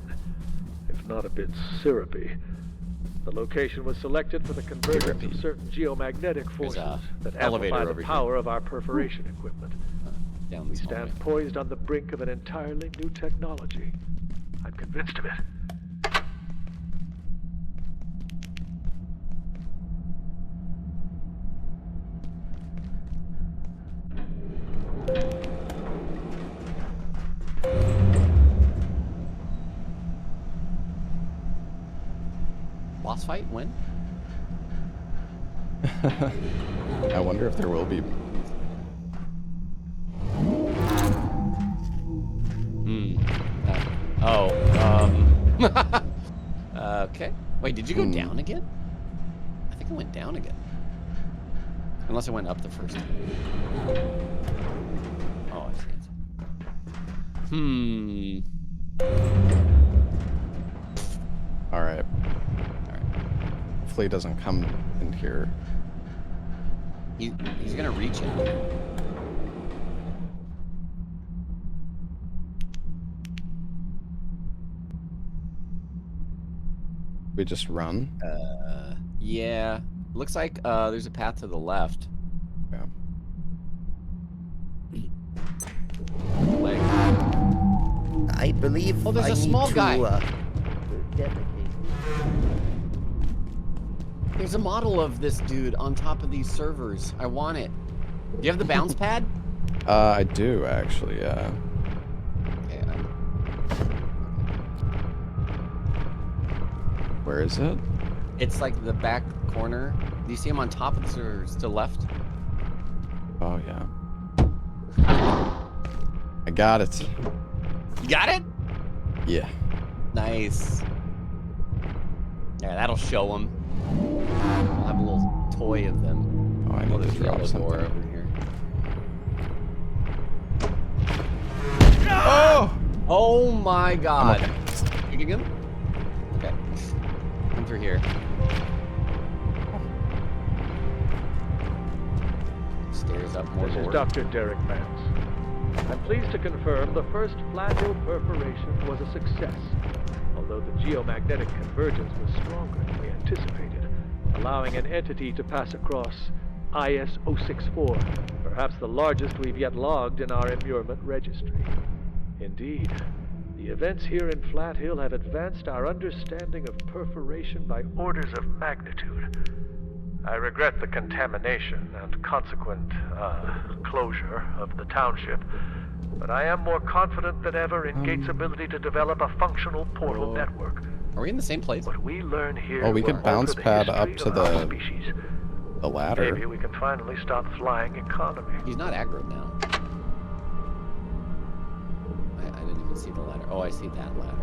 F: if not a bit syrupy. The location was selected for the convergence of certain geomagnetic forces that amplify the power of our perforation equipment.
D: Down
F: We
D: this
F: stand
D: hallway.
F: poised on the brink of an entirely new technology. I'm convinced of it.
D: Boss fight? When?
A: I wonder if there will be.
D: Okay. Wait, did you go down again? I think I went down again. Unless I went up the first time. Oh, I see it.
A: All right. Hopefully it doesn't come in here.
D: He's gonna reach it.
A: We just run.
D: Yeah. Looks like there's a path to the left.
A: Yeah.
D: Like,
C: I believe
D: Oh, there's
C: I
D: a small
C: need to,
D: guy.
C: defecate.
D: there's a model of this dude on top of these servers. I want it. Do you have the bounce pad?
A: I do actually. Yeah.
D: Okay,
A: Where is it?
D: it's like the back corner. Do you see him on top of the servers to the left?
A: Oh yeah. I got it.
D: You got it?
A: Yeah.
D: Nice. Yeah, that'll show him. We'll have a little toy of them.
A: Oh, I need to
D: there's
A: drop
D: yellow
A: something.
D: door over here.
A: Oh!
D: Oh my god.
A: okay.
D: You get him? Okay. Come through here. Stairs up more
F: This is
D: door.
F: Dr. Derek Mance. I'm pleased to confirm the first Flathill perforation was a success, although the geomagnetic convergence was stronger than we anticipated, allowing an entity to pass across IS-064, perhaps the largest we've yet logged in our immurement registry. Indeed, the events here in Flathill have advanced our understanding of perforation by orders of magnitude. I regret the contamination and consequent, closure of the township, but I am more confident than ever in Gates' ability to develop a functional portal network.
D: Are we in the same place?
F: What we learn here
A: Oh, we
F: will
A: could bounce
F: alter the
A: pad
F: history
A: up to
F: of our
A: the
F: species.
A: ladder.
F: Maybe we can finally stop flying economy.
D: He's not aggro now. I didn't even see the ladder. Oh, I see that ladder.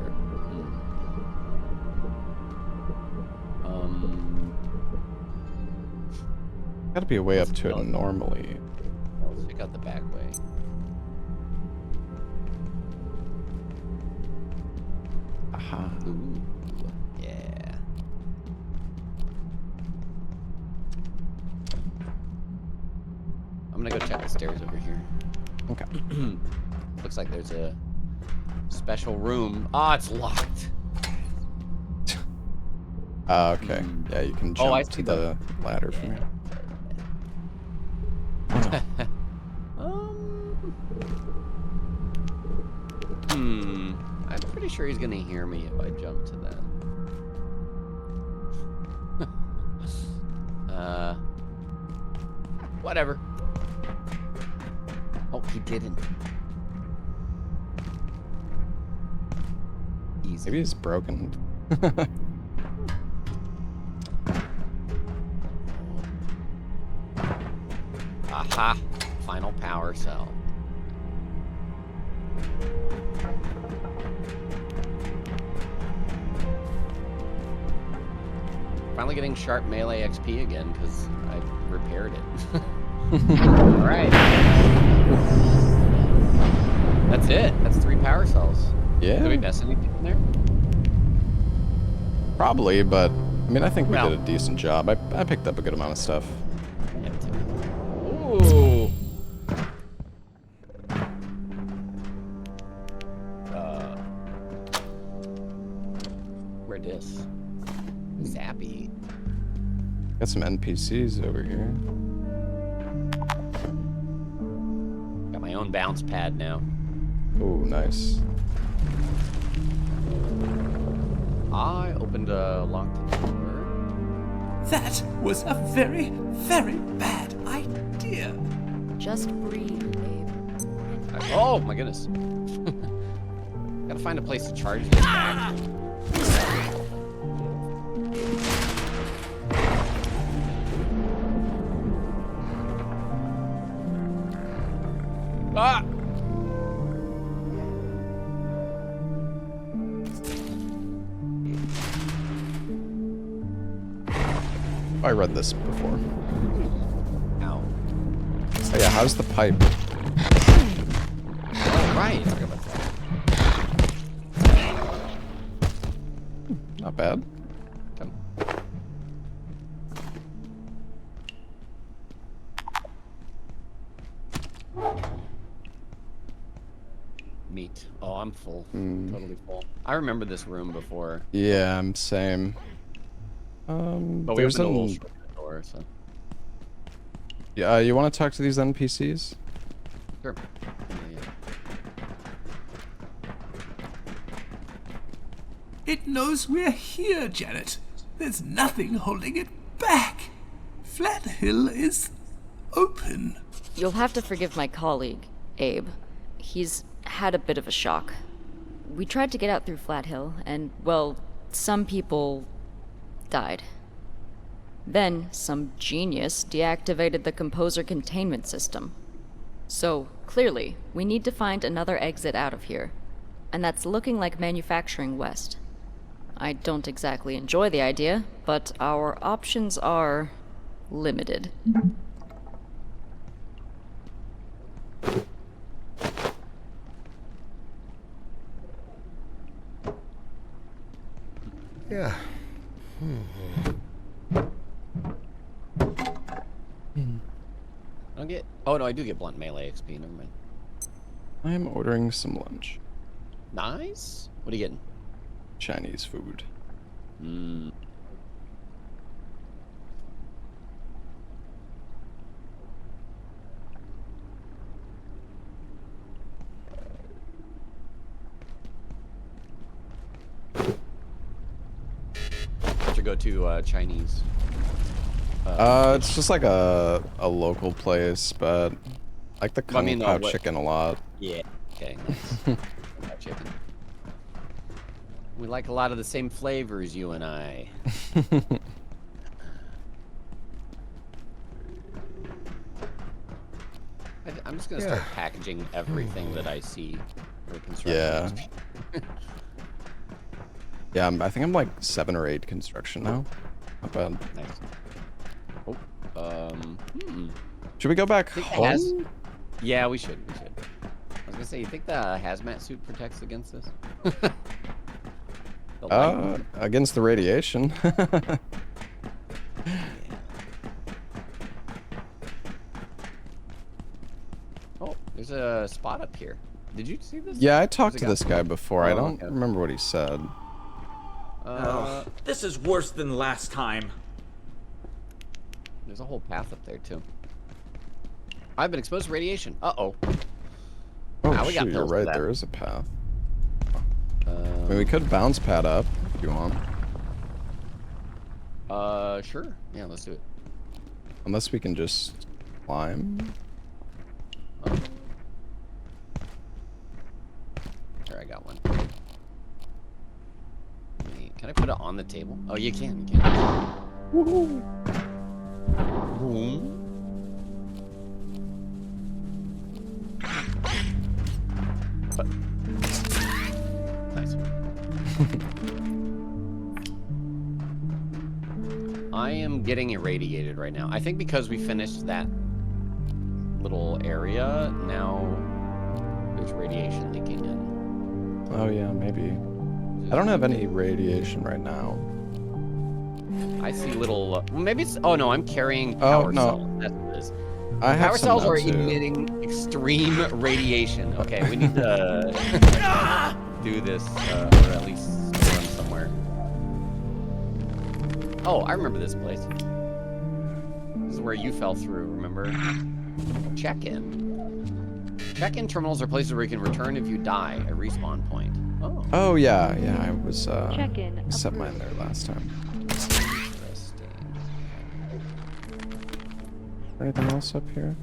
A: Gotta be a way up to it normally.
D: Let's check out the back way.
A: Aha.
D: Ooh, yeah. I'm gonna go check the stairs over here.
A: Okay.
D: Looks like there's a special room. Ah, it's locked.
A: Okay. Yeah, you can jump
D: I
A: to
D: see
A: the ladder from here.
D: I'm pretty sure he's gonna hear me if I jump to that. Whatever. Oh, he didn't. Easy.
A: Maybe it's broken.
D: Aha! Final power cell. Finally getting sharp melee XP again because I repaired it. Alright. That's it. That's 3 power cells.
A: Yeah.
D: Did we miss anything in there?
A: Probably, but I mean, I think we
D: Well.
A: did a decent job. I picked up a good amount of stuff.
D: Ooh. Where this? Zappy.
A: Got some NPCs over here.
D: Got my own bounce pad now.
A: Oh, nice.
D: I opened a locked door.
E: That was a very, very bad idea.
B: Just breathe, babe.
D: Oh my goodness. Gotta find a place to charge this back. Ah!
A: I read this before.
D: Ow.
A: Oh yeah, how's the pipe?
D: Oh, right. I forgot about that.
A: Not bad.
D: Come. Meat. Oh, I'm full. Totally full. I remember this room before.
A: Yeah, I'm same.
D: But we
A: There's
D: opened a little
A: an...
D: shortcut door, so.
A: Yeah, you want to talk to these NPCs?
D: Sure. Yeah.
E: It knows we're here, Janet. There's nothing holding it back. Flat Hill is open.
B: You'll have to forgive my colleague, Abe. He's had a bit of a shock. We tried to get out through Flat Hill, and, well, some people died. Then, some genius deactivated the composer containment system. So, clearly, we need to find another exit out of here. And that's looking like manufacturing west. I don't exactly enjoy the idea, but our options are limited.
C: Yeah.
D: I don't get. Oh no, I do get blunt melee XP. Never mind.
A: I am ordering some lunch.
D: Nice. What are you getting?
A: Chinese food.
D: Mm. What's your go-to Chinese?
A: It's just like a local place, but I like the
D: Well, I
A: Kung
D: mean,
A: Pao
D: what-
A: chicken a lot.
D: Yeah. Okay. Nice. That chicken. We like a lot of the same flavors, you and I. I'm just gonna start packaging everything that I see for construction.
A: Yeah. Yeah, I think I'm like 7 or 8 construction now. Not bad.
D: Nice. Oh,
A: Should we go back
D: think it
A: home?
D: has- Yeah, we should. We should. I was gonna say, you think the hazmat suit protects against this? The light?
A: Against the radiation.
D: Oh, there's a spot up here. Did you see this?
A: Yeah, I talked
D: There's
A: to
D: a
A: this guy before. I
D: Oh,
A: don't
D: okay.
A: remember what he said.
H: This is worse than last time.
D: There's a whole path up there too. I've been exposed to radiation. Uh-oh.
A: Oh,
D: Ah, we got
A: shoot, you're
D: pills for
A: right.
D: that.
A: There is a path. I mean, we could bounce pad up if you want.
D: Sure. Yeah, let's do it.
A: Unless we can just climb.
D: Here, I got one. Wait, can I put it on the table? Oh, you can. You can. Woohoo! Boom. Nice. I am getting irradiated right now. I think because we finished that little area, now there's radiation leaking in.
A: Oh yeah, maybe. I don't have any radiation right now.
D: I see little. Well, maybe it's. Oh no, I'm carrying
A: Oh,
D: power
A: no.
D: cells. That's what it is.
A: I have
D: Power
A: some
D: cells
A: now,
D: are
A: too.
D: emitting extreme radiation. Okay, we need to do this, or at least store them somewhere. Oh, I remember this place. This is where you fell through, remember? Check-in. Check-in terminals are places where you can return if you die, a respawn point. Oh.
A: Oh, yeah. Yeah, I was,
B: Check-in
A: set
B: approved.
A: mine there last time.
D: Interesting.
A: Anything else up here?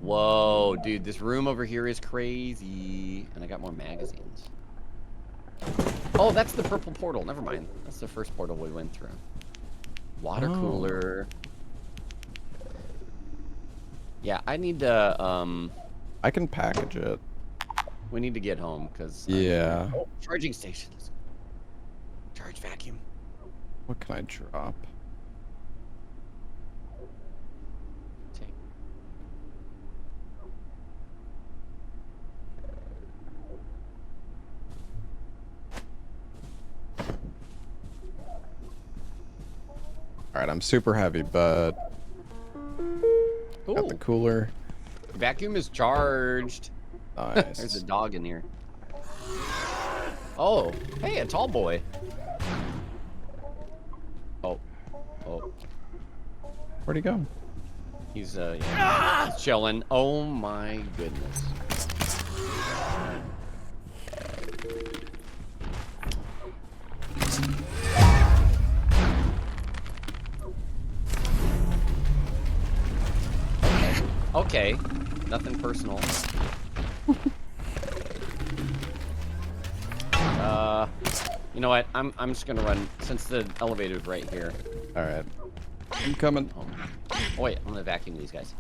D: Whoa, dude, this room over here is crazy. And I got more magazines. Oh, that's the purple portal. Never mind. That's the first portal we went through. Water cooler. Yeah, I need to,
A: I can package it.
D: we need to get home, because...
A: Yeah.
D: Oh, charging stations. Charge vacuum.
A: What can I drop?
D: Take.
A: Alright, I'm super heavy, but... Got the
D: Ooh,
A: cooler.
D: vacuum is charged.
A: Nice.
D: There's a dog in here. Oh, hey, a tall boy. Oh, oh,
A: Where'd he go?
D: he's yeah, he's chilling. Oh my goodness. Okay, nothing personal. You know what? I'm just gonna run since the elevator's right here.
A: Alright. I'm coming.
D: Oh wait, I'm gonna vacuum these guys.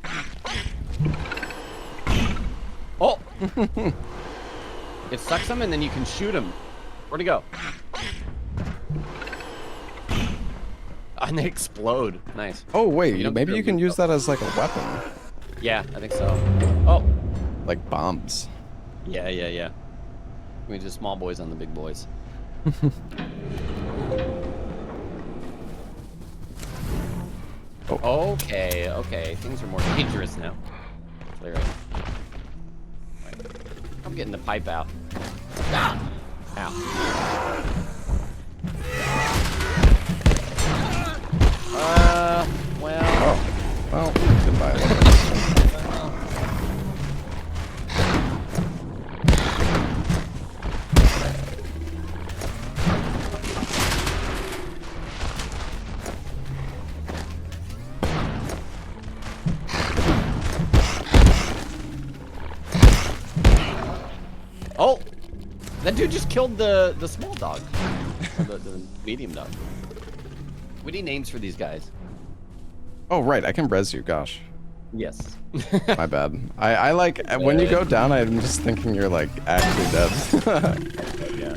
D: Oh! It sucks them and then you can shoot them. Where'd he go? And they explode. Nice.
A: Oh, wait.
D: You don't
A: Maybe
D: feel
A: you can
D: good,
A: use
D: though.
A: that as like a weapon.
D: Yeah, I think so. Oh!
A: Like bombs.
D: Yeah, yeah, yeah. We just small boys on the big boys.
A: Oh.
D: Okay, okay. Things are more dangerous now. Clearly. Right. I'm getting the pipe out. Ah! Ow. Well.
A: Oh. Well, goodbye. Lucas.
D: Oh! That dude just killed the small dog. Or the medium dog. What do you names for these guys?
A: Oh, right. I can res you. Gosh.
D: Yes.
A: My bad. I like, when you go down, I'm just thinking you're like actually dead.
D: Yeah.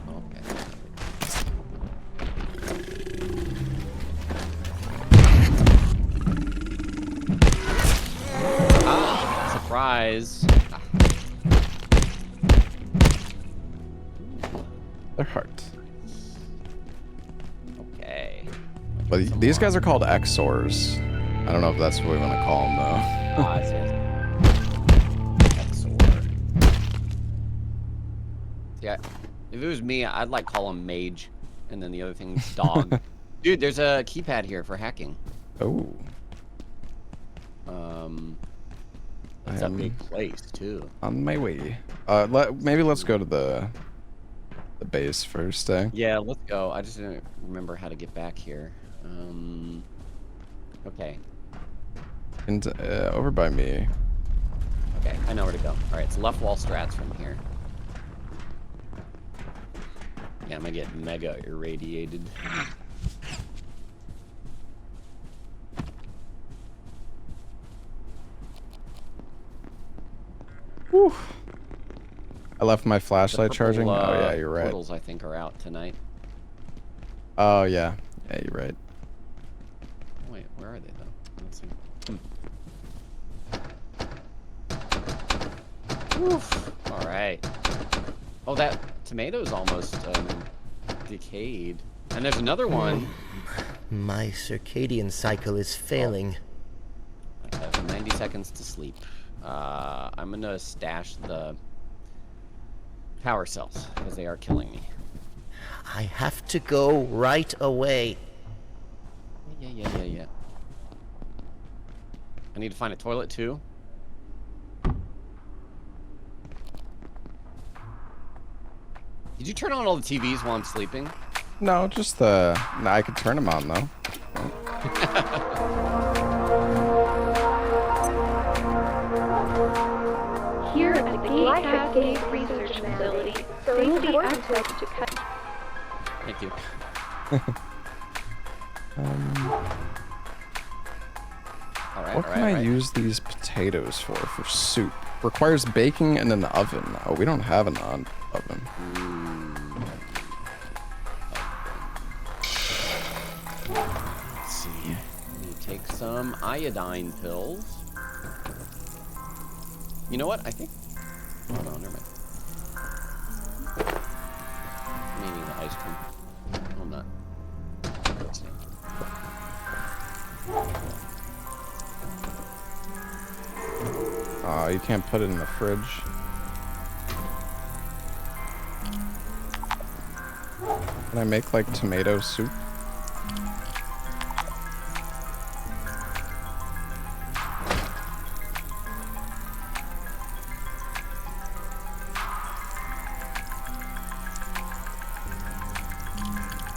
D: Okay. Ah, surprise.
A: They're heart.
D: Okay.
A: But these guys are called XORs. I don't know if that's what we want to call them, though.
D: Ah, it says XOR. Yeah, if it was me, I'd like call him mage, and then the other thing's dog. Dude, there's a keypad here for hacking.
A: Oh.
D: It's a big place too.
A: On my way. Maybe let's go to the base first, eh?
D: Yeah, let's go. I just didn't remember how to get back here. Okay.
A: And over by me.
D: Okay, I know where to go. All right, it's left wall strats from here. Yeah, I'm gonna get mega irradiated.
A: Whew. I left my flashlight
D: The purple,
A: charging. Oh yeah, you're right.
D: Portals, I think, are out tonight.
A: Oh yeah. Yeah, you're right.
D: Wait, where are they though? Let's see. Oof. All right. Oh, that tomato's almost decayed. And there's another one.
C: My circadian cycle is failing.
D: I have 90 seconds to sleep. I'm gonna stash the power cells because they are killing me.
C: I have to go right away.
D: Yeah. I need to find a toilet too. Did you turn on all the TVs while I'm sleeping?
A: No, just the. No, I could turn them on though.
I: Here at the Gate Research Facility, there will be access to cut.
D: Thank you.
A: What can I use these potatoes for soup? Requires baking and an oven. Oh, we don't have an oven.
D: Let's see. Let me take some iodine pills. You know what? I think. Oh no, never mind. I'm eating the ice cream. No, I'm not. Let's see.
A: You can't put it in the fridge. Can I make like tomato soup?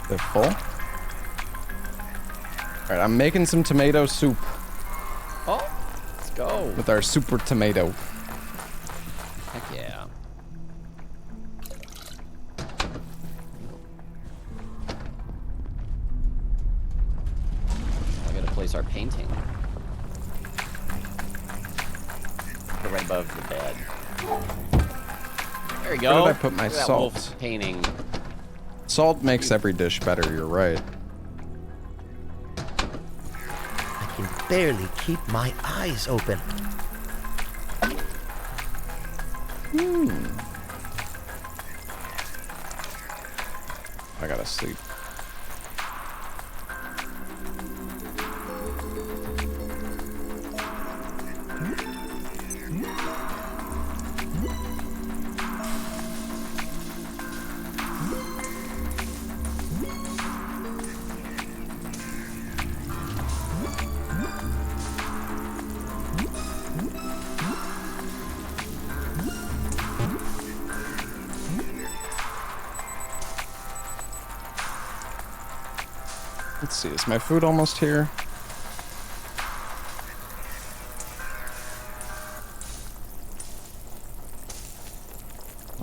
A: They're full? Alright, I'm making some tomato soup.
D: Oh, let's go.
A: With our super tomato.
D: Heck yeah. I gotta place our painting. Put it right above the bed. There we go.
A: Where did I put my
D: Look at that
A: salt?
D: wolf painting.
A: Salt makes every dish better, you're right.
C: I can barely keep my eyes open.
A: I gotta sleep. Let's see, is my food almost here?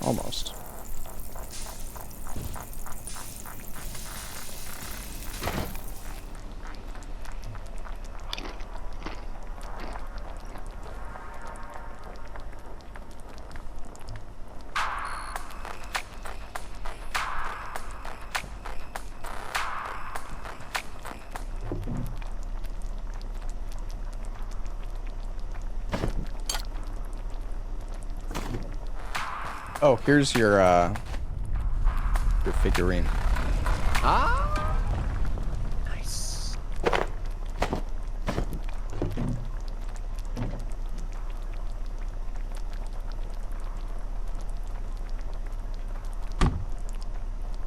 A: Almost. Oh, here's your figurine.
D: Ah! Nice.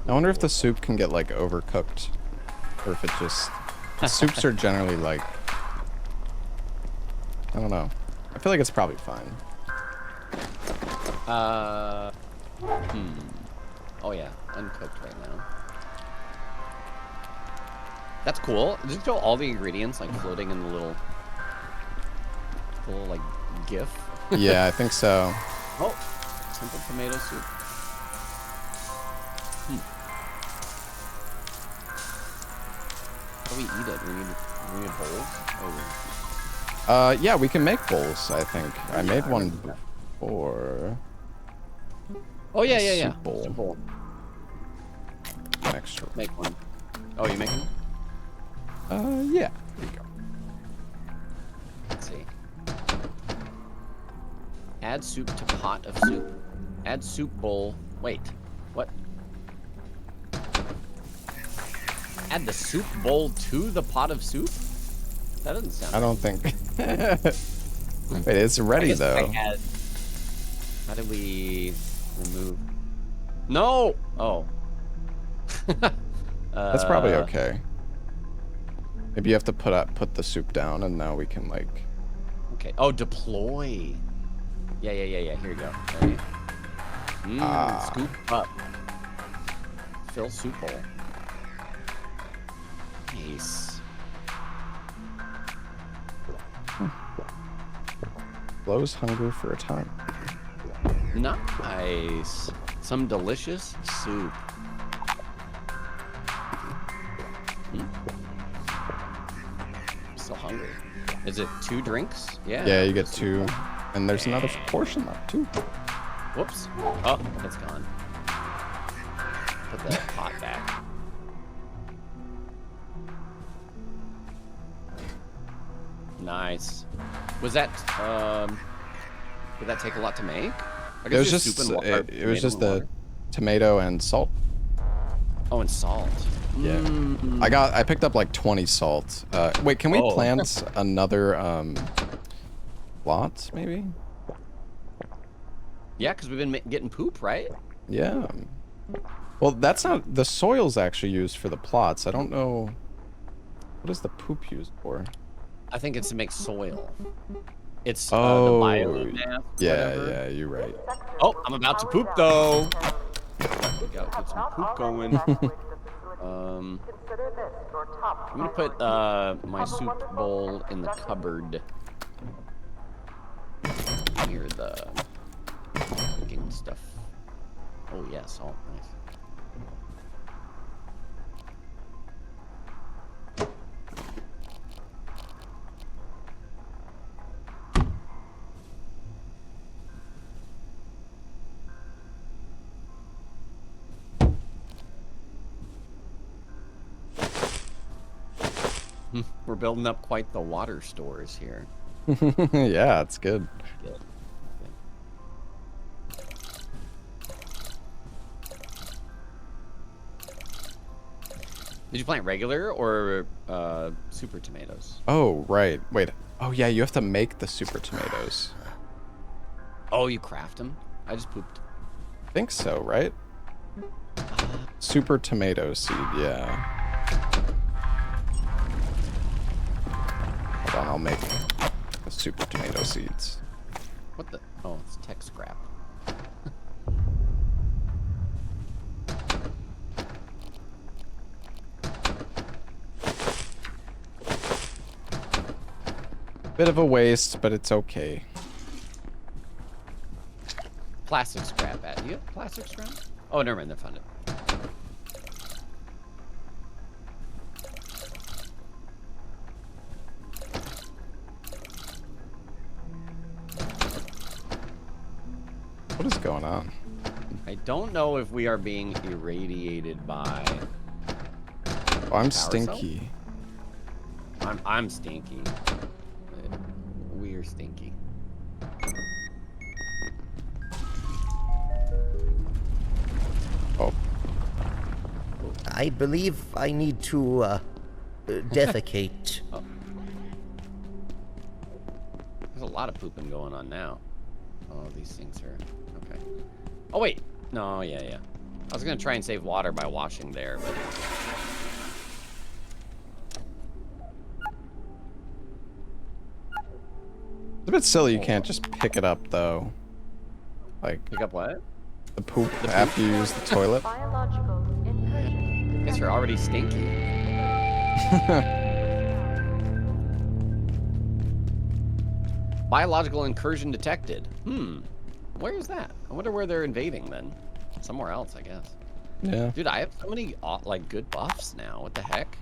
A: I wonder if the soup can get like overcooked, or if it just. The soups are generally like. I don't know. I feel like it's probably fine.
D: Oh yeah, uncooked right now. That's cool. Does it show all the ingredients like floating in the little like GIF?
A: Yeah, I think so.
D: Oh, simple tomato soup. How do we eat it? We need bowls. Oh.
A: Yeah, we can make bowls. I think I made one before.
D: Oh yeah.
A: Soup bowl.
D: Soup bowl.
A: An extra.
D: Make one. Oh, you making one?
A: Yeah. There you go.
D: Let's see. Add soup to pot of soup. Add soup bowl. Wait. What? Add the soup bowl to the pot of soup? That doesn't sound
A: I don't think. Wait, it's ready though.
D: How do we remove? No! Oh.
A: That's probably okay. Maybe you have to put the soup down, and now we can like.
D: Okay. Oh, deploy. Yeah. Here you go. Ready? Scoop up. Fill soup bowl. Nice.
A: Blows hunger for a time.
D: Nice. Some delicious soup. Still hungry. Is it 2 drinks? Yeah.
A: Yeah, you get 2, and there's another portion left too.
D: Whoops. Oh, it's gone. Put the pot back. Nice. Was that did that take a lot to make? I
A: It was just it was just the tomato and salt.
D: Oh, and salt.
A: Yeah. I picked up like 20 salt. Wait, can we plant another lot maybe?
D: Yeah, because we've been getting poop, right?
A: Yeah. Well, that's not the soil's actually used for the plots. I don't know. What is the poop used for?
D: I think it's to make soil. It's
A: oh,
D: the biomass.
A: Yeah, you're right.
D: Oh, I'm about to poop though. We gotta get some poop going. I'm gonna put my soup bowl in the cupboard near the cooking stuff. Oh yeah, salt, nice. We're building up quite the water stores here.
A: Yeah, it's good.
D: Good. Did you plant regular or super tomatoes?
A: Oh, right. Wait. Oh, yeah, you have to make the super tomatoes.
D: Oh, you craft them? I just pooped.
A: I think so, right? Super tomato seed, yeah. Hold on, I'll make the super tomato seeds.
D: What the? Oh, it's tech scrap.
A: Bit of a waste, but it's okay.
D: Plastic scrap. Do you have plastic scrap? Oh, never mind. They found it.
A: What is going on?
D: I don't know if we are being irradiated by.
A: Oh, I'm stinky.
D: I'm stinky. We're stinky.
A: Oh.
C: I believe I need to defecate.
D: Oh. There's a lot of pooping going on now. Oh, these things are okay. Oh wait, no, yeah. I was gonna try and save water by washing there, but.
A: It's a bit silly you can't just pick it up, though. Like,
D: Pick up what?
A: the poop after you use the toilet.
G: Biological incursion.
D: Guess you're already stinky. Biological incursion detected. Where is that? I wonder where they're invading then. Somewhere else, I guess.
A: Yeah.
D: Dude, I have so many like good buffs now. What the heck?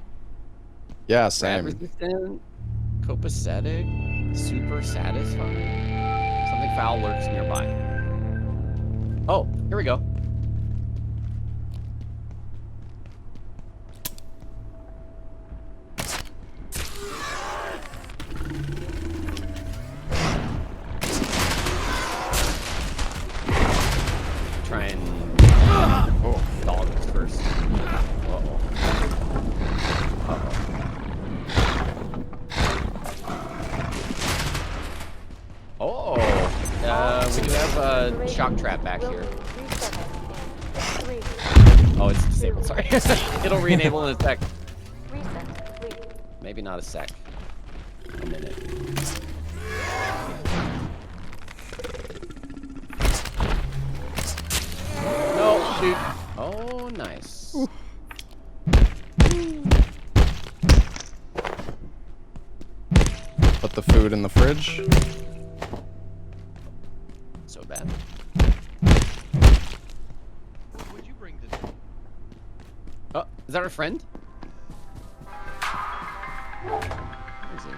A: Yeah,
D: Rat
A: same.
D: resistant, copacetic, super satisfying. Something foul lurks nearby. Oh, here we go. Try and.
A: Oh.
D: We do have a shock trap back here.
G: Three.
D: Oh, it's disabled. Sorry. It'll re-enable in a sec.
G: Reset complete.
D: Maybe not a sec. A minute. No, shoot. Oh, nice.
A: Put the food in the fridge.
D: So bad.
J: What'd you bring today?
D: Oh, is that our friend? Where is he?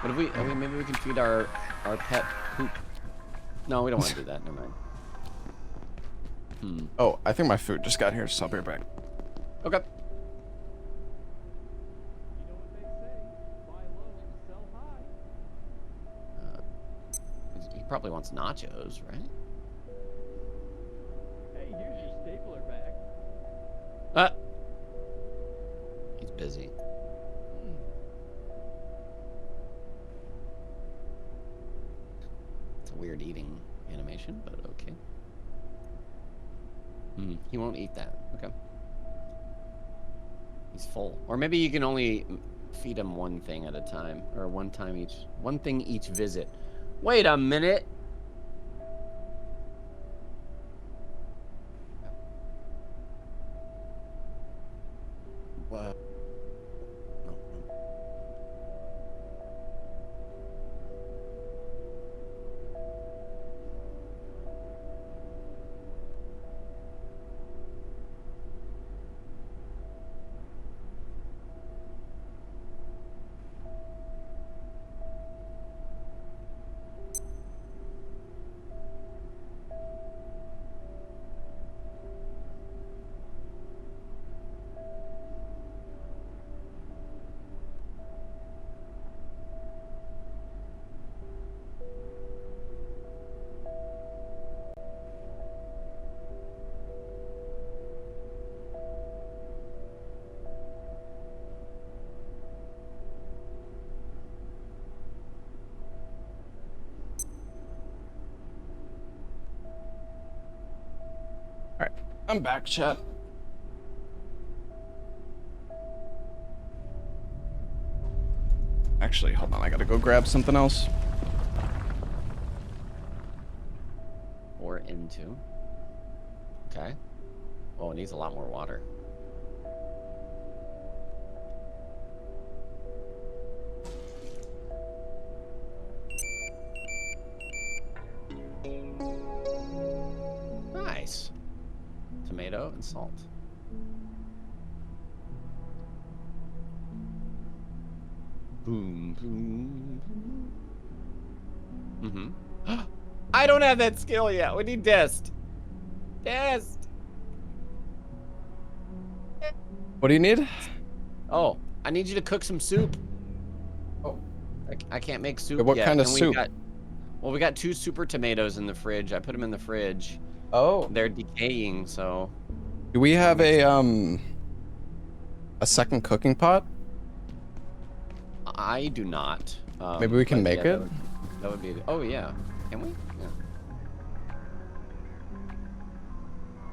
D: What if we? I mean, maybe we can feed our pet poop. No, we don't want to do that. Never mind.
A: Oh, I think my food just got here, so I'll be right back.
D: Okay. He probably wants nachos, right?
J: Hey, here's your stapler back.
D: He's busy. It's a weird eating animation, but okay. He won't eat that. Okay. He's full. Or maybe you can only feed him one thing at a time, or one thing each visit. Wait a minute. What? No.
A: Alright, I'm back, chat. Actually, hold on, I gotta go grab something else.
D: Or into. Okay. Oh, it needs a lot more water. Nice. Tomato and salt. Boom, boom, boom. I don't have that skill yet. We need Dest. Dest.
A: What do you need?
D: Oh, I need you to cook some soup.
A: Oh.
D: I can't make soup
A: What
D: yet.
A: kind of
D: and
A: soup?
D: We got 2 super tomatoes in the fridge. I put them in the fridge.
A: Oh.
D: They're decaying, so.
A: Do we have a second cooking pot?
D: I do not.
A: Maybe we can
D: but
A: make
D: yeah,
A: it?
D: That would be. Oh, yeah. Can we? Yeah.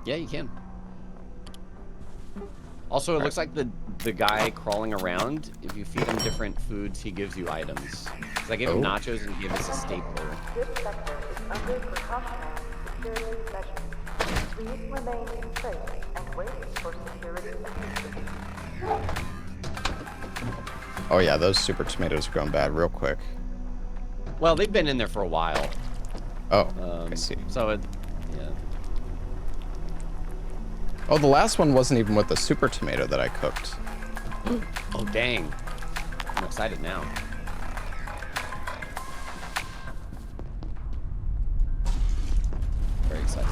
D: Yeah, you can. Also, it looks like the guy crawling around, if you feed him different foods, he gives you items. So I gave him nachos and he gave us a stapler.
G: This sector is under precautionary security measures. Please remain in place and wait for security assistance.
A: Oh yeah, those super tomatoes are going bad real quick.
D: Well, they've been in there for a while.
A: Oh, I see.
D: So, yeah.
A: Oh, the last one wasn't even with the super tomato that I cooked.
D: Oh, dang. I'm excited now. Very excited.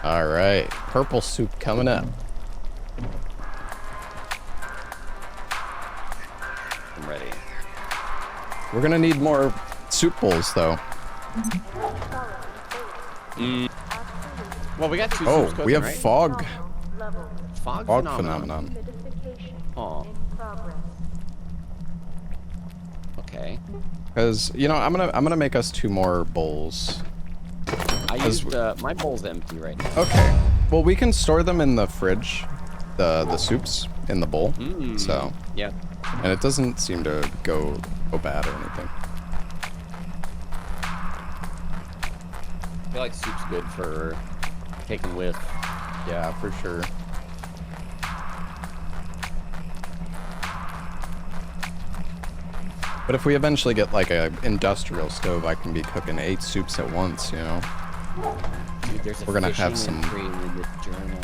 A: All right, purple soup coming up.
D: I'm ready.
A: We're gonna need more soup bowls, though.
D: Well, we got 2 soups
A: Oh,
D: cooking,
A: we have
D: right?
A: fog.
D: Fog
A: Fog
D: phenomenon.
G: Humidification
D: Oh,
G: in progress.
D: okay.
A: Because you know, I'm gonna make us 2 more bowls.
D: I used my bowl's empty right now.
A: Okay. Well, we can store them in the fridge, the soups in the bowl. So
D: yeah.
A: And it doesn't seem to go bad or anything.
D: I feel like soup's good for taking with.
A: Yeah, for sure. But if we eventually get like a industrial stove, I can be cooking 8 soups at once, you know?
D: Dude, there's a
A: We're gonna have
D: fishing
A: some...
D: entry in the journal.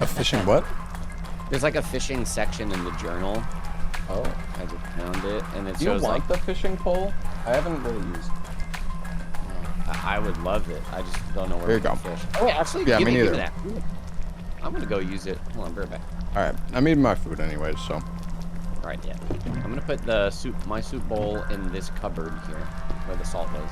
A: A fishing what?
D: There's like a fishing section in the journal.
A: Oh.
D: I just found it, and it
A: Do you
D: shows
A: want
D: like...
A: the fishing pole? I haven't really used it.
D: I would love it. I just don't know where
A: Here you
D: to
A: go.
D: fish. Oh, wait, actually,
A: Yeah,
D: give
A: me
D: me
A: neither.
D: that. I'm gonna go use it. Hold on, be right back.
A: Alright, I'm eating my food anyway, so...
D: Alright, yeah. I'm gonna put the my soup bowl in this cupboard here, where the salt was.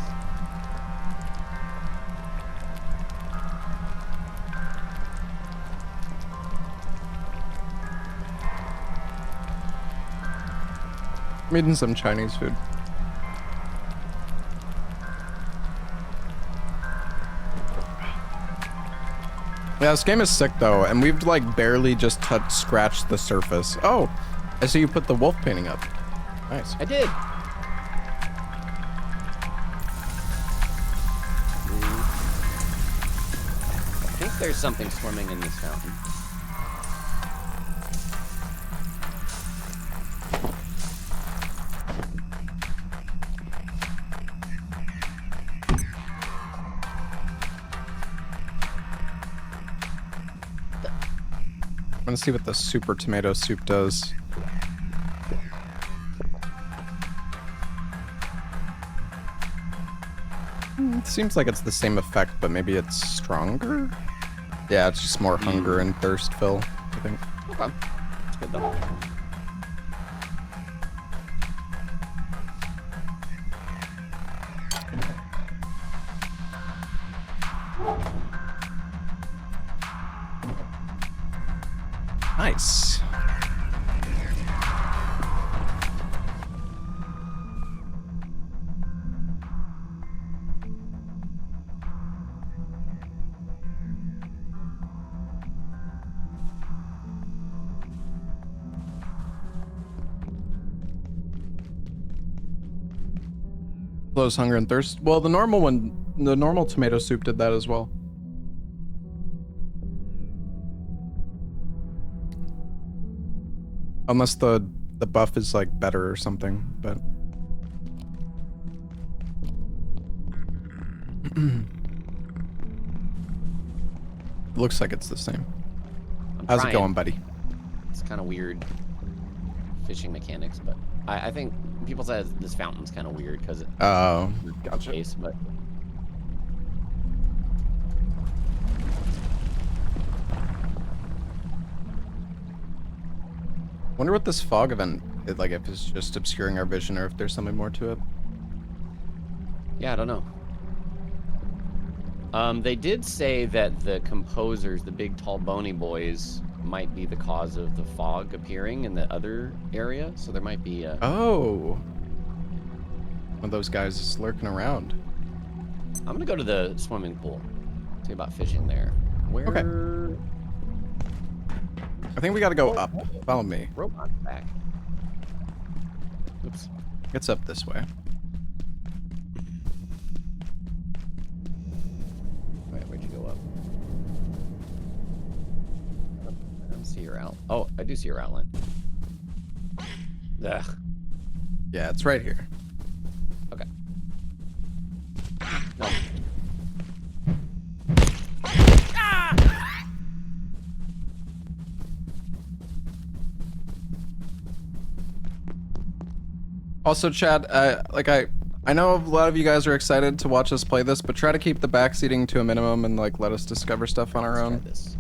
A: I'm eating some Chinese food. Yeah, this game is sick though, and we've like barely just scratched the surface. Oh, I see you put the wolf painting up. Nice.
D: I did. I think there's something swimming in this fountain.
A: I'm gonna see what the super tomato soup does. It seems like it's the same effect, but maybe it's stronger? Yeah, it's just more hunger and thirst fill, I think.
D: Okay. That's good though.
A: Nice. Blows hunger and thirst. Well, the normal one, the normal tomato soup did that as well. Unless the buff is like better or something, but looks like it's the same. How's it going, buddy?
D: It's kind of weird fishing mechanics, but I think people say this fountain's kind of weird because it.
A: Oh, gotcha.
D: Case, but
A: Wonder what this fog event is like, if it's just obscuring our vision or if there's something more to it.
D: yeah, I don't know. They did say that the composers, the big tall bony boys, might be the cause of the fog appearing in the other area, so there might be a...
A: Oh. One of those guys is lurking around.
D: I'm gonna go to the swimming pool. See about fishing there. Where...
A: Okay. I think we gotta go up. Follow me.
D: Robot's back. Oops.
A: It's up this way.
D: Wait, where'd you go up? I don't see your out. Oh, I do see your outline. Ugh.
A: Yeah, it's right here.
D: Okay. No.
A: Also, Chad, I know a lot of you guys are excited to watch us play this, but try to keep the backseating to a minimum and like let us discover stuff on our own.
D: This.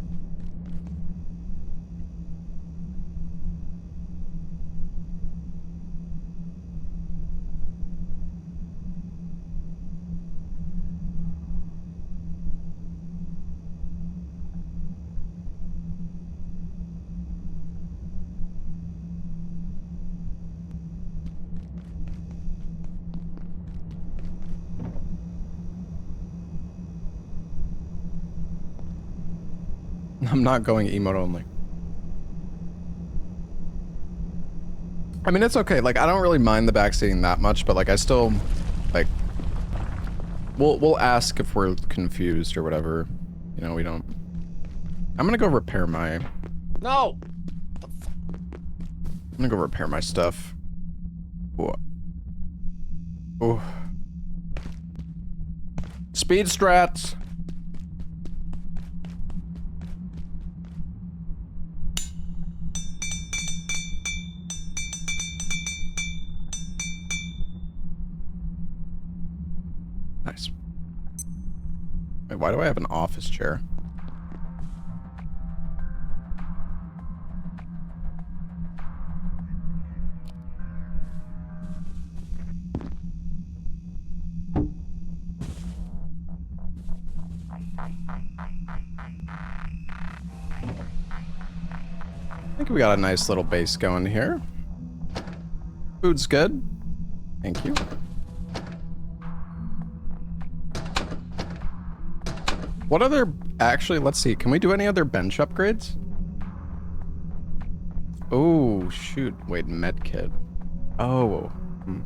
A: I'm not going emote only. I mean, it's okay. Like, I don't really mind the backseating that much, but like, I still, like, we'll ask if we're confused or whatever. You know, we don't. I'm gonna go repair my.
D: No.
A: I'm gonna go repair my stuff. Ooh. Ooh. Speed strats. Nice. Wait, why do I have an office chair? I think we got a nice little base going here. Food's good. Thank you. What other... Actually, let's see. Can we do any other bench upgrades? Oh, shoot. Wait, medkit. Oh. Hmm.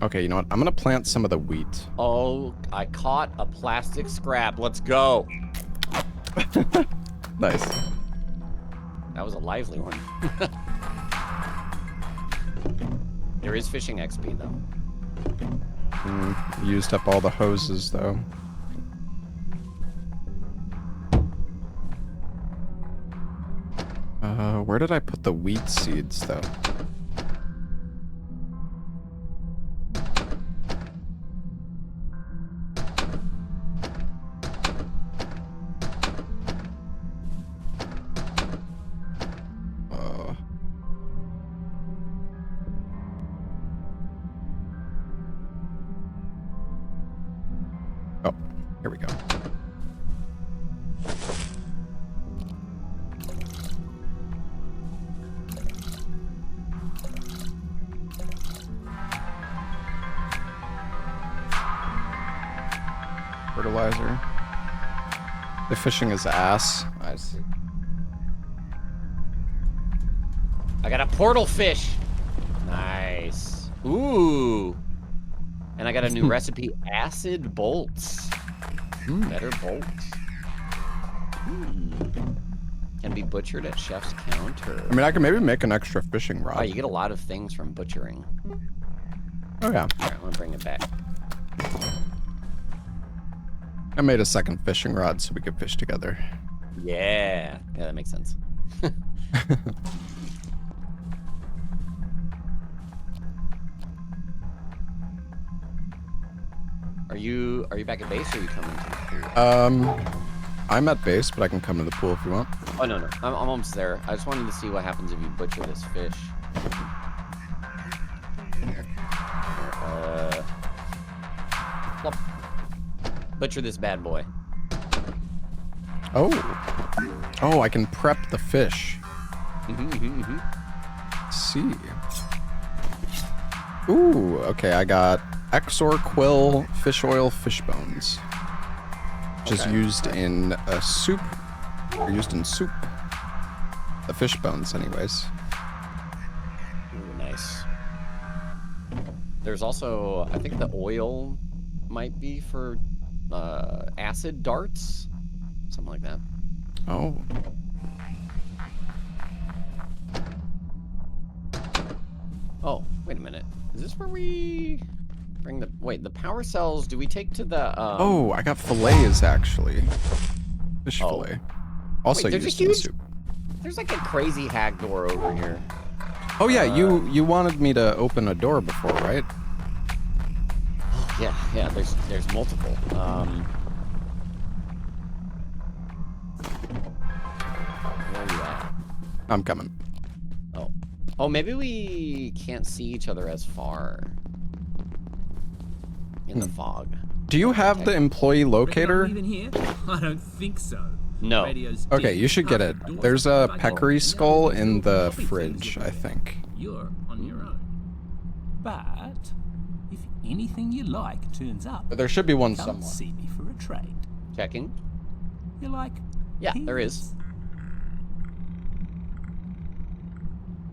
A: Okay, you know what? I'm gonna plant some of the wheat.
D: Oh, I caught a plastic scrap. Let's go.
A: Nice.
D: That was a lively one. There is fishing XP, though.
A: Used up all the hoses, though. Where did I put the wheat seeds, though? Oh, here we go. Fertilizer. The fishing is ass. I see.
D: I got a portal fish. Nice. Ooh. And I got a new recipe, acid bolts. Better bolts. Can be butchered at chef's counter.
A: I mean, I can maybe make an extra fishing rod.
D: Oh, you get a lot of things from butchering.
A: Oh, yeah.
D: Alright, I'm gonna bring it back.
A: I made a second fishing rod so we could fish together.
D: Yeah. Yeah, that makes sense. Are you back at base or are you coming to the pool?
A: I'm at base, but I can come to the pool if you want.
D: Oh, no. I'm almost there. I just wanted to see what happens if you butcher this fish. Here, plop. Butcher this bad boy.
A: Oh. Oh, I can prep the fish. See. Ooh, okay, I got Exor Quill fish oil fish bones. Which is used in a soup. Or used in soup. The fish bones, anyways.
D: Ooh, nice. There's also, I think the oil might be for acid darts. Something like that.
A: Oh.
D: Oh, wait a minute. Is this where we bring the... Wait, the power cells, do we take to the...
A: Oh, I got fillets, actually. Fish fillet. Also
D: wait,
A: used in soup.
D: There's like a crazy hack door over here.
A: Oh, yeah, you wanted me to open a door before, right?
D: Oh, yeah, there's multiple. Where are you at?
A: I'm coming.
D: Oh, maybe we can't see each other as far in the fog.
A: Do you have the employee locator?
E: Even here? I don't think so.
D: No.
A: Okay, you should get it. There's a peccary skull in the fridge, I think.
E: You're on your own. But if anything you like turns up,
A: But there should be one
E: come
A: somewhere.
E: see me for a trade.
D: Checking.
E: You're like,
D: Yeah, there is.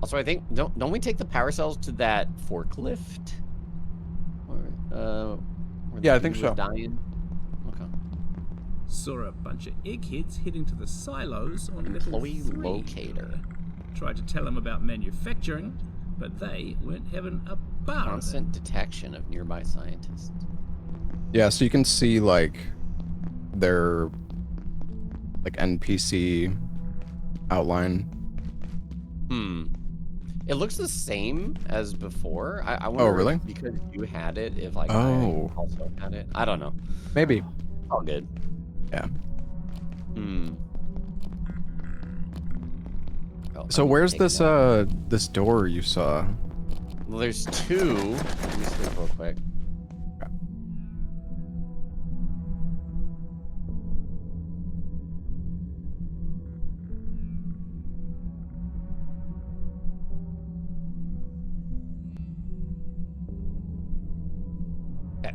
D: Also, I think don't we take the power cells to that forklift? Where
A: Yeah, I
D: the
A: think
D: dude
A: so.
D: was dying? Okay.
E: Saw a bunch of eggheads heading to the silos on
D: Employee
E: level 3.
D: locator.
E: Tried to tell them about manufacturing, but they weren't having a bar of it.
D: Constant detection of nearby scientists.
A: Yeah, so you can see like their like NPC outline.
D: It looks the same as before. I wonder
A: really?
D: if because you had it, if like
A: Oh.
D: I also had it. I don't know.
A: Maybe.
D: All good.
A: Yeah.
D: Oh,
A: So
D: I'm
A: where's
D: taking
A: this
D: that.
A: this door you saw?
D: Well, there's two. Let me see real quick. Okay.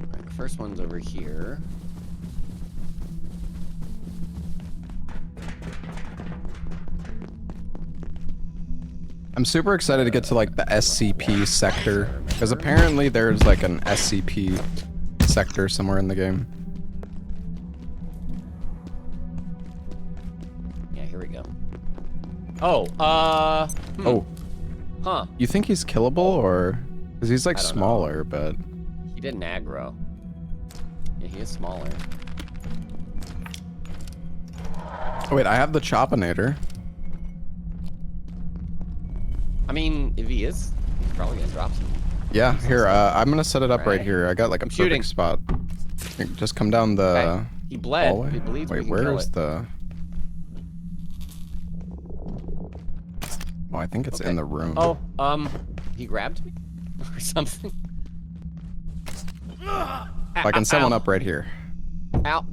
D: Alright, the first one's over here.
A: I'm super excited to get to like the SCP sector because apparently there's like an SCP sector somewhere in the game.
D: Yeah, here we go. Oh,
A: Oh,
D: huh.
A: you think he's killable or? Because he's like
D: I don't know.
A: smaller, but
D: He didn't aggro. Yeah, he is smaller.
A: oh wait, I have the Chopinator.
D: I mean, if he is, he's probably gonna drop some.
A: Yeah, here, I'm gonna set it up right
D: Right.
A: here. I got like a perfect
D: shooting.
A: spot. Here, just come down the
D: Okay. He bled.
A: hallway.
D: He bleeds. we
A: Wait,
D: can
A: where
D: kill
A: is
D: it.
A: the? Oh, I think it's in the room.
D: Oh, he grabbed me or something.
A: I can set one up right here.
D: Ow.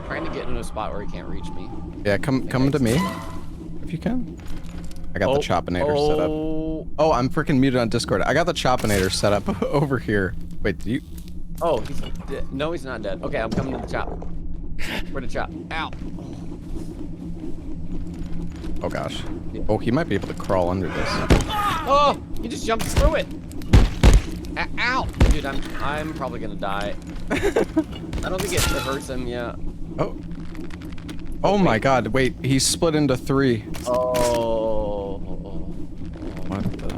D: Trying to get into a spot where he can't reach me.
A: Yeah, come to me if you can. I got the Chopinator set up. Oh, I'm freaking muted on Discord. I got the Chopinator set up over here. Wait, do you?
D: Oh, he's dead. No, he's not dead. Okay, I'm coming to the chop. Where to chop? Ow.
A: Oh gosh. Oh, he might be able to crawl under this.
D: Oh, he just jumped through it. Ow, dude, I'm probably gonna die. I don't think it hurts him. Yeah.
A: Oh. Oh my God! Wait, he split into 3.
D: Oh.
A: What the?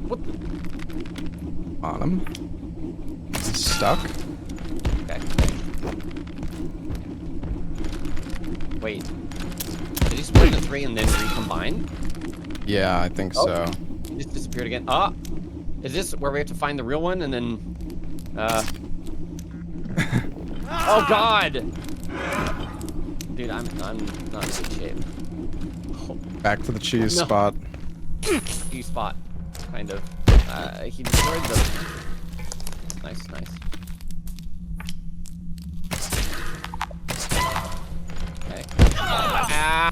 D: What?
A: On him. He's stuck.
D: Okay. Wait. Did he split into 3 and then recombine?
A: Yeah, I think so.
D: He just disappeared again. Ah! Is this where we have to find the real one and then, oh God! Dude, I'm not in good shape. Oh,
A: Back to the cheese
D: No.
A: spot.
D: cheese spot, kind of. He destroyed the. Nice. Okay. Ah!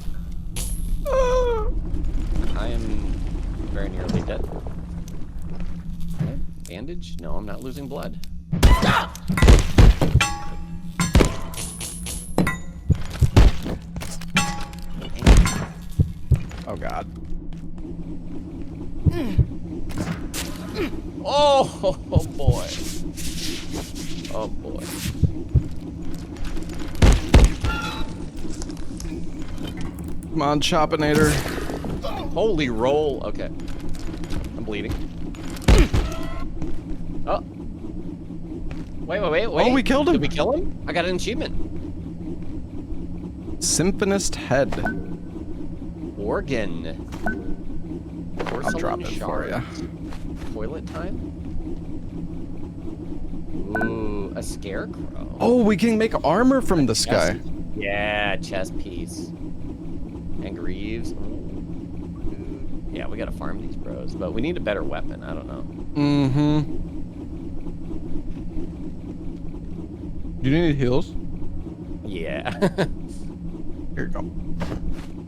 D: I am very nearly dead. Okay. Bandage? No, I'm not losing blood.
A: Oh God.
D: Oh boy. Oh boy.
A: Come on, Chopinator.
D: Holy roll. Okay. I'm bleeding. Oh. Wait.
A: Oh, we killed him.
D: Did we kill him? I got an achievement.
A: Symphonist head.
D: Organ.
A: I'll drop it for you.
D: Toilet time? Ooh, a scarecrow.
A: Oh, we can make armor from this guy.
D: Yeah, chest piece. And greaves. Ooh. Yeah, we gotta farm these bros, but we need a better weapon. I don't know.
A: Mm-hmm. Do you need heals?
D: Yeah.
A: Here you go.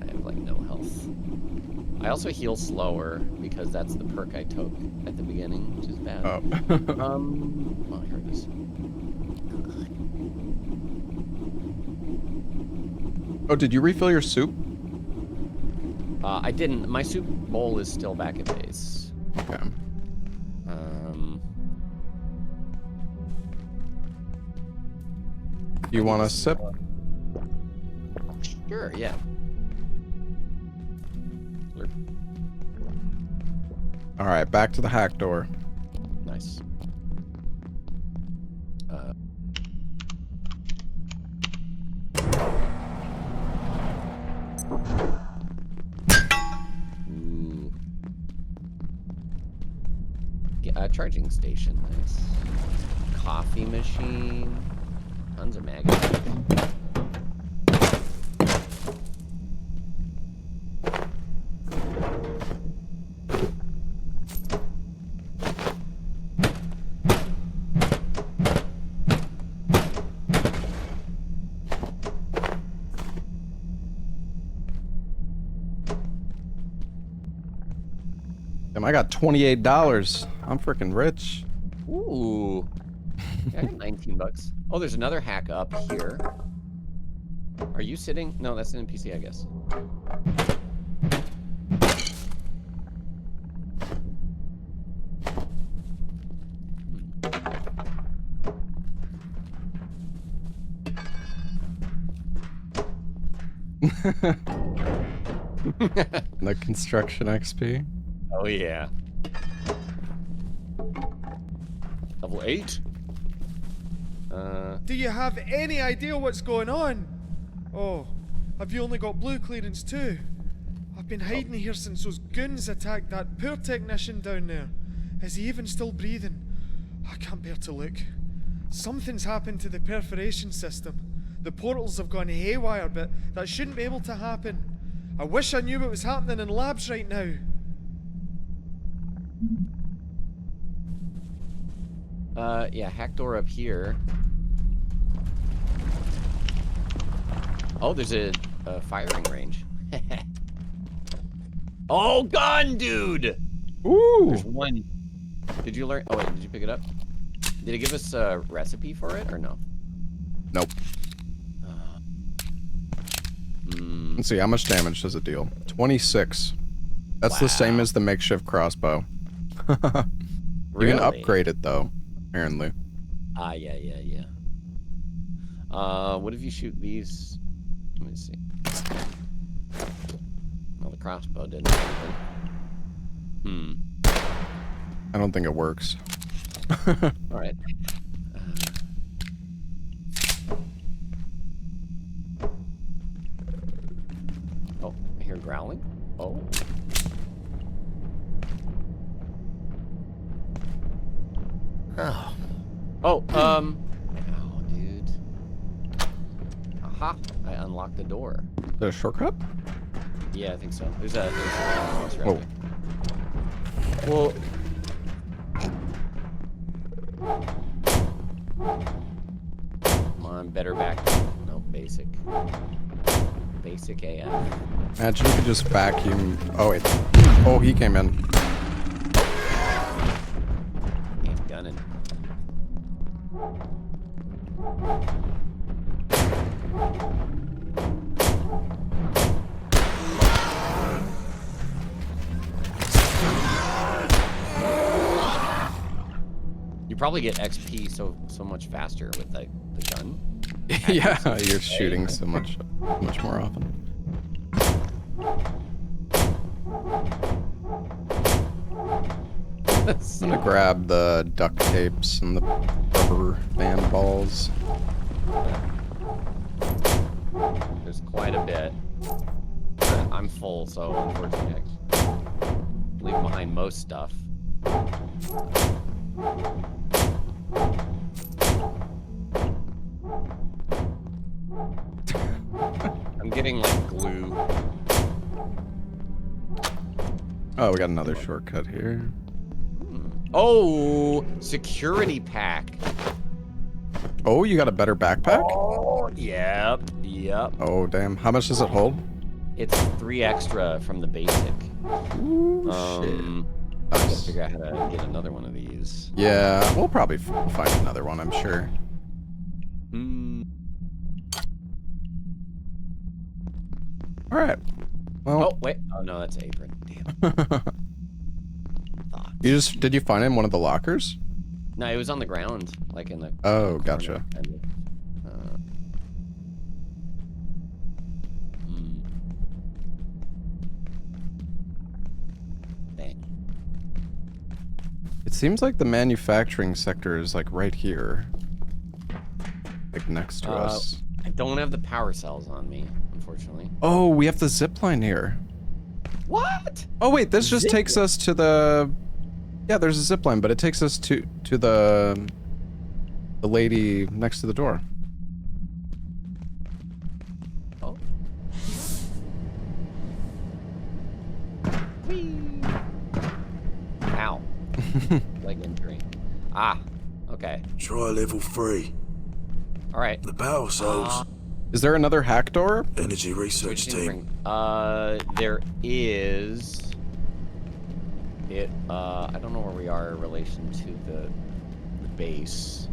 D: I have like no health. I also heal slower because that's the perk I took at the beginning, which is bad.
A: Oh.
D: Oh, here it is.
A: Oh, did you refill your soup?
D: I didn't. My soup bowl is still back at base.
A: Okay. You want a sip?
D: Sure, yeah. Slurp.
A: All right, back to the hack door.
D: Nice. Ooh. Yeah, charging station, nice. Coffee machine. Tons of magazines.
A: Damn, I got $28. I'm freaking rich.
D: Ooh. Yeah, I got 19 bucks. Oh, there's another hack up here. Are you sitting? No, that's an NPC, I guess.
A: The construction XP.
D: Oh, yeah. Level 8.
K: Do you have any idea what's going on? Oh, have you only got blue clearance too? I've been hiding here since those goons attacked that poor technician down there. Is he even still breathing? I can't bear to look. Something's happened to the perforation system. The portals have gone haywire, but that shouldn't be able to happen. I wish I knew what was happening in labs right now.
D: Yeah, hack door up here. Oh, there's a firing range. Oh, gun, dude!
A: Ooh!
D: There's one. Did you learn? Oh, wait, did you pick it up? Did it give us a recipe for it, or no?
A: Nope. Let's see, how much damage does it deal? 26. That's the same as the makeshift crossbow. You can upgrade it, though, apparently.
D: Ah, yeah. What if you shoot these? Let me see. Well, the crossbow didn't do anything.
A: I don't think it works.
D: Alright. Oh, I hear growling. Oh. Oh, oh, dude. Aha! I unlocked the door.
A: Is there a shortcut?
D: Yeah, I think so. There's a monster out
A: Whoa.
D: there. Well. Come on, better back. No, basic. Basic AF.
A: Imagine you could just vacuum. Oh, wait. Oh, he came in.
D: Damn, gunning. You probably get XP so much faster with the gun.
A: Yeah, you're shooting so much more often. I'm gonna grab the duct tapes and the rubber band balls.
D: There's quite a bit. I'm full, so unfortunately I leave behind most stuff. I'm getting like glue.
A: Oh, we got another shortcut here.
D: Oh, security pack.
A: Oh, you got a better backpack?
D: Oh, yep.
A: Oh, damn. How much does it hold?
D: It's 3 extra from the basic.
A: Shit.
D: I gotta figure out how to get another one of these.
A: Yeah, we'll probably find another one, I'm sure. All right. Well.
D: Oh wait. Oh no, that's apron. Damn.
A: Did you find it in one of the lockers?
D: No, it was on the ground, like in the.
A: Oh, gotcha. It seems like the manufacturing sector is like right here. Like next to us.
D: I don't have the power cells on me, unfortunately.
A: Oh, we have the zip line here.
D: What?
A: Oh wait, this just takes us to the... Yeah, there's a zip line, but it takes us to the lady next to the door.
D: Oh. Ow. Leg injury. Ah. Okay.
L: Try level 3.
D: All right.
L: The power cells.
A: Is there another hack door?
L: Energy research team.
D: There is. I don't know where we are in relation to the base.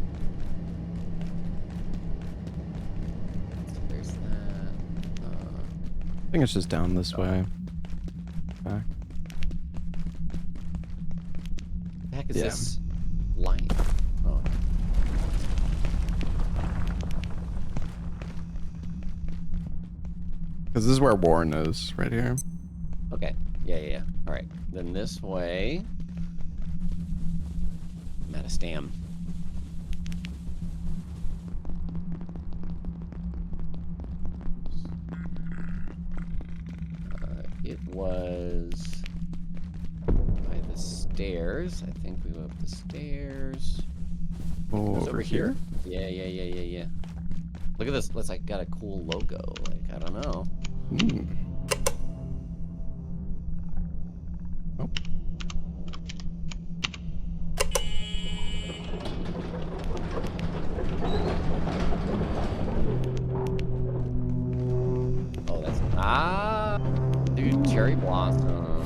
D: There's that.
A: I think it's just down this way. Back.
D: What the heck is this line? Oh.
A: Because this is where Warren is, right here.
D: Okay. Yeah. All right. Then this way. I'm at a stam. It was by the stairs. I think we went up the stairs.
A: Oh,
D: over here? Yeah. Look at this. It's like got a cool logo. Like, I don't know.
A: Oh.
D: Oh, that's dude, cherry blossom.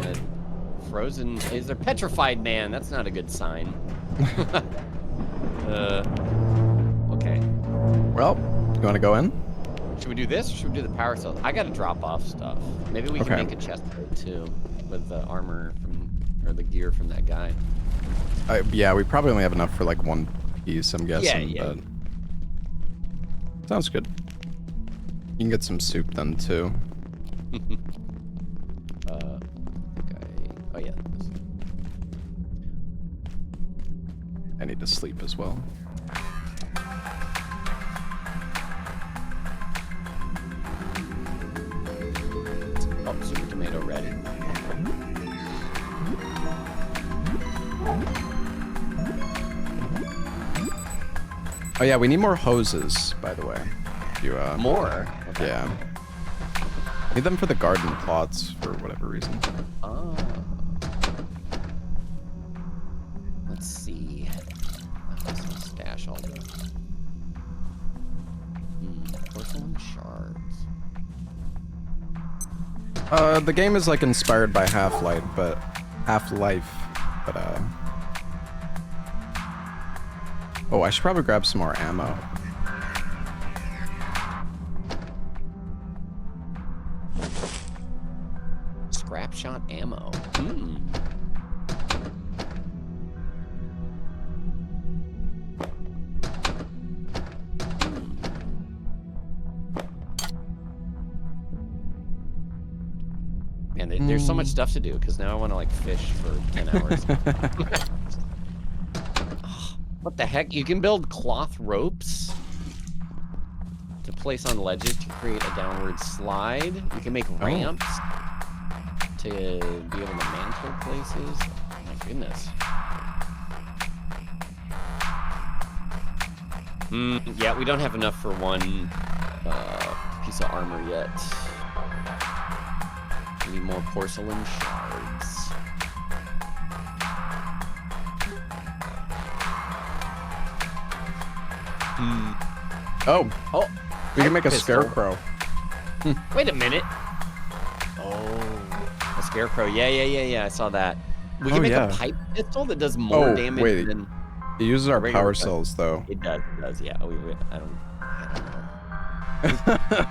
D: The frozen is there petrified man? That's not a good sign. Okay.
A: Well, you want to go in?
D: Should we do this or should we do the power cells? I gotta drop off stuff. Maybe we can make a chest plate too with the armor from or the gear from that guy.
A: Yeah, we probably only have enough for like one piece, I'm guessing.
D: Yeah.
A: But... Sounds good. You can get some soup then too.
D: Oh yeah.
A: I need to sleep as well.
D: Oh, super tomato ready.
A: Oh yeah, we need more hoses, by the way. You,
D: more? Okay.
A: Yeah. Need them for the garden plots for whatever reason.
D: Oh. Let's see. Let's stash all the porcelain shards.
A: The game is like inspired by Half-Life, but oh, I should probably grab some more ammo.
D: Scrap shot ammo. Man, there's so much stuff to do because now I want to like fish for 10 hours. What the heck? You can build cloth ropes to place on ledges to create a downward slide. You can make ramps to be able to mantle places. Oh my goodness. Yeah, we don't have enough for one piece of armor yet. We need more porcelain shards.
A: Oh, we can make a
D: pistol.
A: scarecrow.
D: Wait a minute. Oh, a Scarecrow. Yeah. I saw that. We
A: Oh,
D: can make
A: yeah.
D: a pipe pistol that does more damage
A: wait.
D: than
A: It uses our
D: regular
A: power
D: gun.
A: cells, though.
D: It does. Yeah. I don't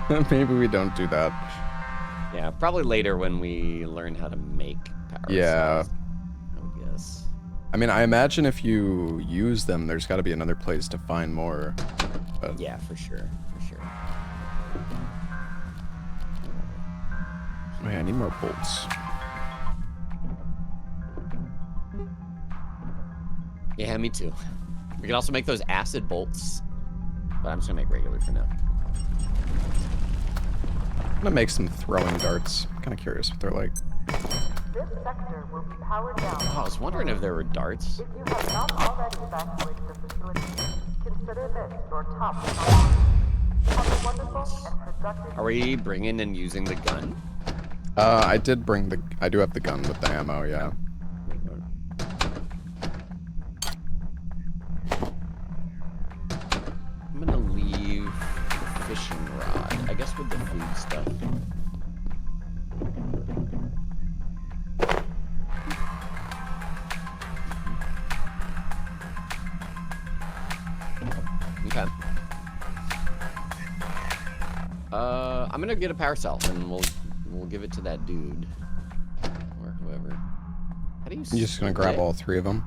D: know.
A: Maybe we don't do that.
D: Yeah, probably later when we learn how to make power
A: Yeah.
D: cells. I guess.
A: I mean, I imagine if you use them, there's got to be another place to find more. But...
D: Yeah, for sure.
A: Wait, I need more bolts.
D: Yeah, me too. We can also make those acid bolts, but I'm just gonna make regular for now.
A: I'm gonna make some throwing darts. I'm kind of curious what they're like.
G: This sector will be powered down.
D: Oh, I was wondering if there were darts.
G: If you have not already evacuated the facility, consider this your top priority. Have a wonderful and productive.
D: Are we bringing and using the gun?
A: I did bring the... I do have the gun with the ammo, yeah.
D: I'm gonna leave the fishing rod, I guess, with the food stuff. Okay. I'm gonna get a power cell and we'll give it to that dude or whoever. How do you?
A: You're just gonna grab all 3 of them?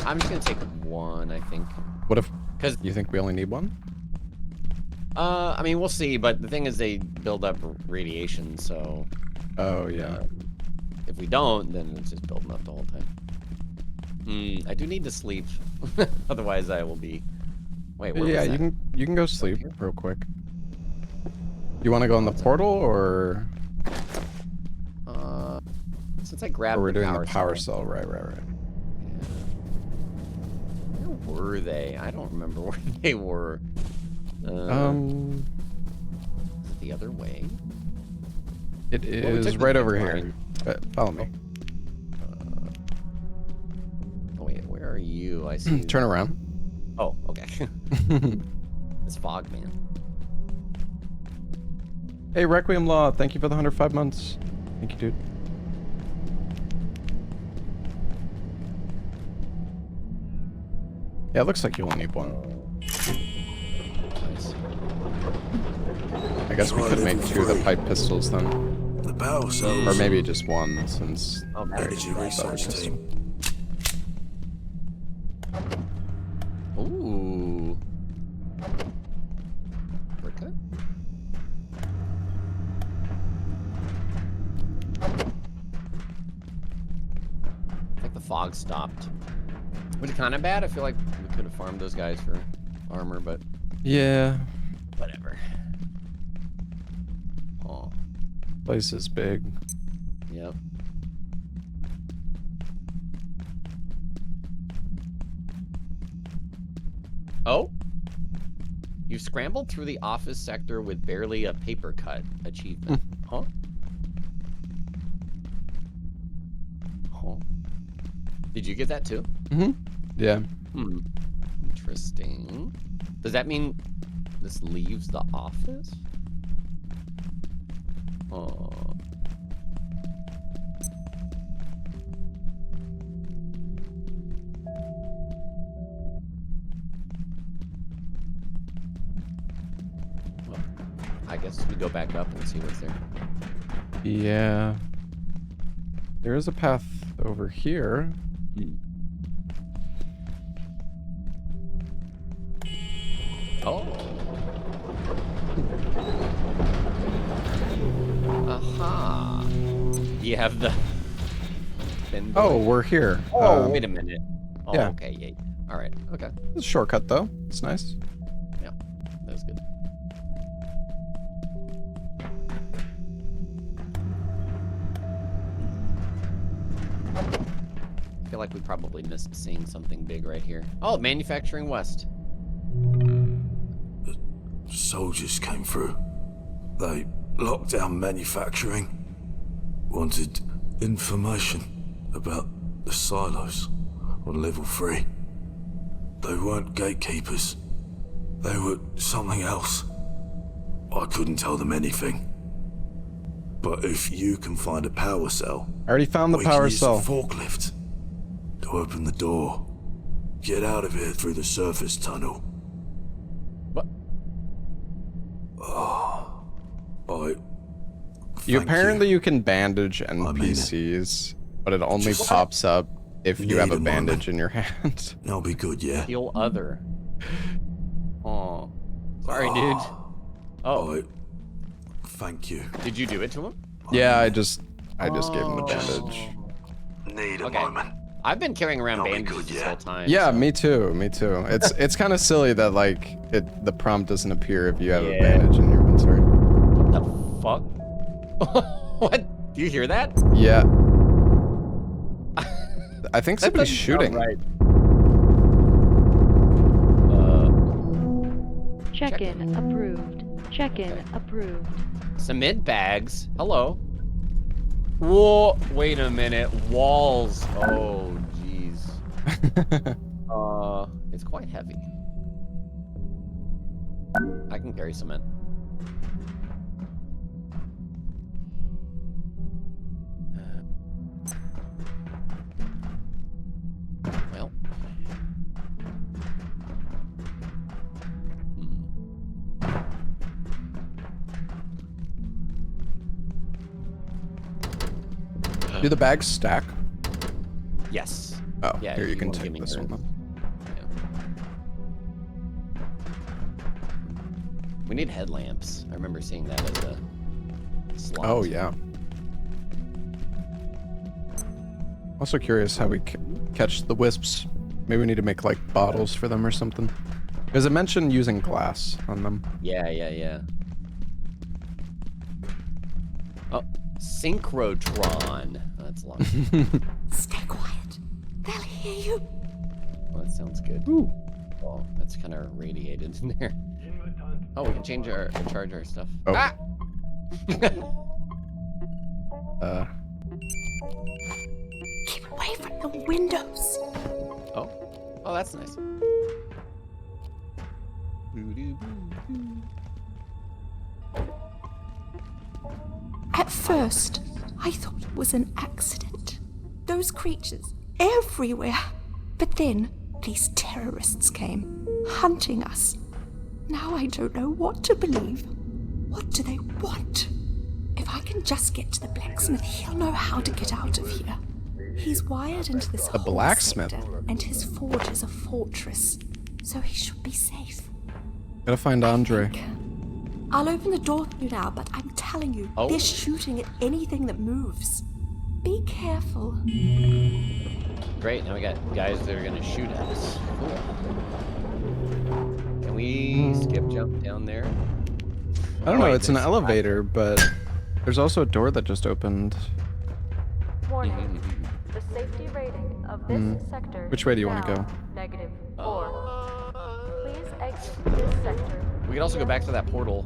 D: I'm just gonna take one, I think.
A: What if?
D: Because
A: you think we only need one?
D: I mean, we'll see. But the thing is, they build up radiation, so.
A: Oh yeah.
D: If we don't, then it's just building up the whole time. I do need to sleep, otherwise I will be. Wait, where
A: Yeah,
D: was that?
A: you can go sleep real quick. You want to go in the portal or?
D: Since I grabbed.
A: Or we're
D: the
A: doing the power
D: cell.
A: cell, right.
D: Where were they? I don't remember where they were. Is it the other way?
A: It
D: Well, we
A: is
D: took the
A: right
D: big
A: over
D: line.
A: here. Follow me.
D: Oh wait, where are you? I see.
A: Turn around.
D: Oh, okay. It's fog, man.
A: Hey, Requiem Law, thank you for the 105 months. Thank you, dude. Yeah, it looks like you only need one.
D: Nice.
A: I guess we could make 2 of the pipe pistols then.
L: The power cells.
A: Or maybe just one, since...
L: Energy research team.
D: Ooh. We're good. I think the fog stopped. Was it kind of bad? I feel like we could have farmed those guys for armor, but
A: Yeah.
D: whatever. Oh.
A: Place is big.
D: Yep. Oh? You've scrambled through the office sector with barely a paper cut achievement. Huh? Huh. Did you get that too?
A: Mm-hmm. Yeah.
D: Interesting. Does that mean this leaves the office? Oh. Well, I guess we go back up and see what's there.
A: Yeah. There is a path over here.
D: Oh. Aha. You have the...
A: Oh, we're here.
D: Oh, wait a minute. Oh,
A: yeah.
D: okay, yeah. All right, okay.
A: It's a shortcut, though. It's nice.
D: Yeah, that was good. I feel like we probably missed seeing something big right here. Oh, Manufacturing West.
L: The soldiers came through. They locked down manufacturing. Wanted information about the silos on level 3. They weren't gatekeepers. They were something else. I couldn't tell them anything. But if you can find a power cell,
A: I already found the
L: we can
A: power
L: use
A: cell.
L: the forklift to open the door. Get out of here through the surface tunnel.
D: What?
L: Oh,
A: Apparently you can bandage NPCs, but it only pops up if you have a bandage in your hand.
L: I'll be good, yeah?
D: Heal other. Oh. Sorry, dude. Oh.
L: Thank you.
D: Did you do it to him?
A: Yeah, I just gave him the bandage.
L: Need a moment.
D: I've been carrying around bandages this whole time.
A: Yeah, me too. It's kind of silly that like the prompt doesn't appear if you have a bandage in your inventory.
D: What the fuck? What? Do you hear that?
A: Yeah. I think somebody's shooting.
D: Right.
I: Check-in approved. Check-in approved.
D: Cement bags. Hello. Whoa. Wait a minute. Walls. Oh, jeez. It's quite heavy. I can carry cement. Well.
A: Do the bags stack?
D: Yes.
A: Oh,
D: yeah,
A: here you can
D: wanna give
A: take
D: me
A: this
D: yours.
A: one.
D: Yeah. We need headlamps. I remember seeing that as a slot.
A: Oh yeah. Also curious how we catch the wisps. Maybe we need to make like bottles for them or something. Because it mentioned using glass on them.
D: Yeah. Oh, synchrotron. That's long.
M: Stay quiet. They'll hear you.
D: Well, that sounds good.
A: Ooh.
D: Oh, that's kind of radiated in there. Oh, we can charge our stuff.
A: Oh.
D: Ah!
M: Keep away from the windows.
D: Oh, that's nice.
M: At first, I thought it was an accident. Those creatures everywhere. But then these terrorists came, hunting us. Now I don't know what to believe. What do they want? If I can just get to the blacksmith, he'll know how to get out of here. He's wired into this whole
A: blacksmith?
M: sector, and his forge is a fortress, so he should be safe.
A: Gotta find Andre.
M: I'll open the door for you now, but I'm telling you, they're shooting at anything that moves. Be careful.
D: Great, now we got guys that are gonna shoot at us. Cool. Can we skip jump down there?
A: I don't know, it's an elevator, but there's also a door that just opened.
G: Warning. The safety rating of this sector.
A: Which way do you want to
G: now
A: go?
G: -4. Please exit this sector.
D: We could also go back to that portal.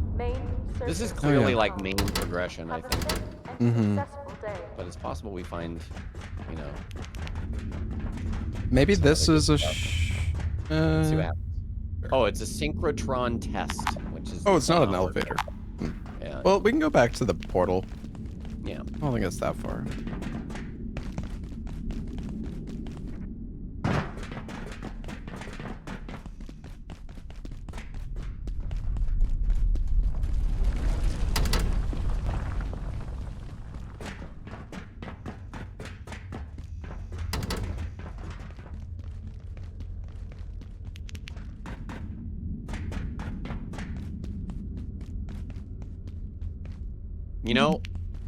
D: This is clearly like main progression, I think. But it's possible we find, you know.
A: Maybe this is a.
D: See what happens. Oh, it's a synchrotron test, which is.
A: Oh, it's not an elevator.
D: Yeah.
A: Well, we can go back to the portal.
D: Yeah.
A: I don't think it's that far.
D: You know,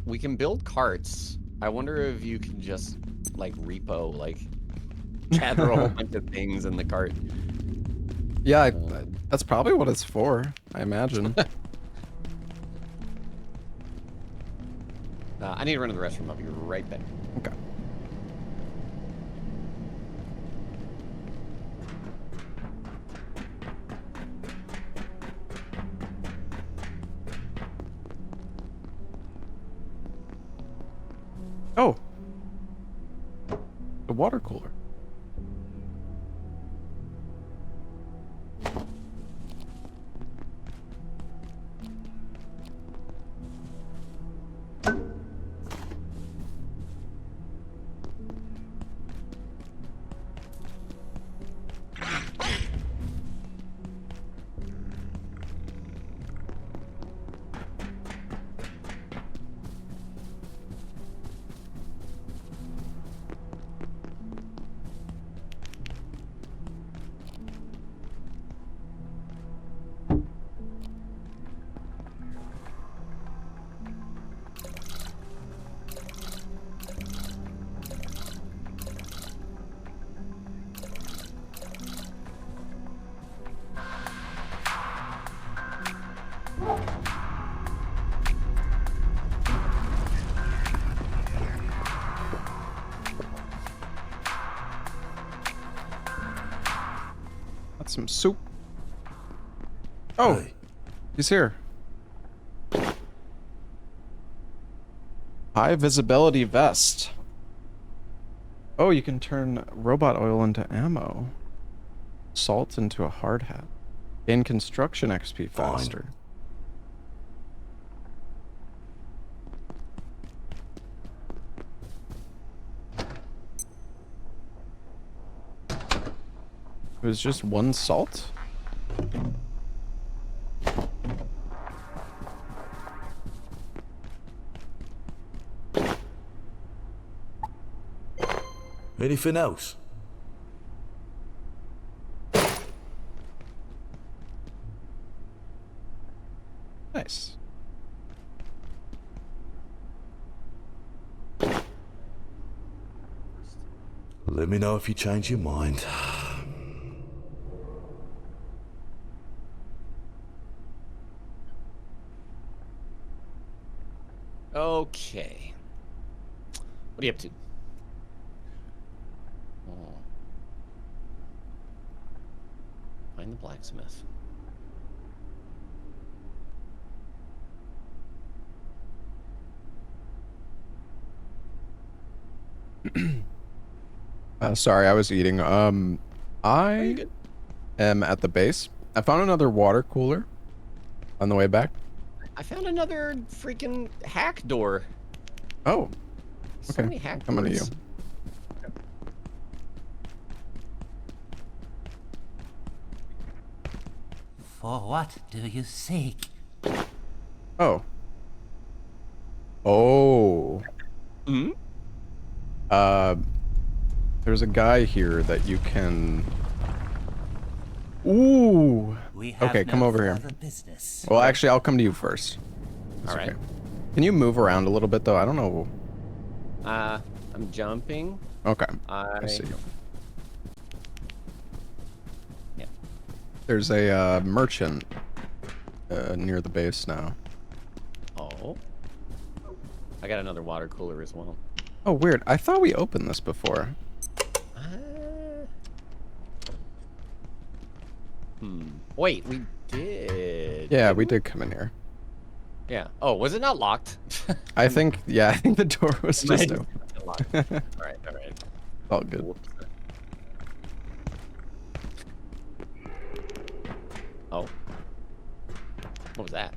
D: we can build carts. I wonder if you can just, like, repo, like, gather a whole bunch of things in the cart.
A: Yeah, that's probably what it's for, I imagine.
D: I need to run to the restroom. I'll be right back.
A: Okay. Oh. The water cooler. some soup. Oh,
L: Hey,
A: he's here. High visibility vest. Oh, you can turn robot oil into ammo. Salt into a hard hat. Gain construction XP faster. It was just one salt?
L: anything else?
A: Nice.
L: Let me know if you change your mind.
D: Okay. What are you up to? Oh. Find the blacksmith.
A: Sorry, I was eating. I am at the base. I found another water cooler on the way back.
D: I found another freaking hack door.
A: Oh.
D: So many hack
A: I'm coming to you.
D: doors.
E: For what do you seek?
A: Oh. Oh.
D: Hmm?
A: There's a guy here that you can... Ooh. Okay, come over here.
E: Business.
A: Well, actually, I'll come to you first. That's
D: All right.
A: okay. Can you move around a little bit, though? I don't know.
D: I'm jumping.
A: Okay. I see you.
D: Yeah.
A: There's a merchant near the base now.
D: Oh. I got another water cooler as well.
A: Oh, weird. I thought we opened this before.
D: Wait, we did.
A: Yeah, we did come in here.
D: Yeah. Oh, was it not locked?
A: I think, yeah, I think the door was just open.
D: Locked. All right, all right.
A: All good.
D: Whoops. Oh. What was that?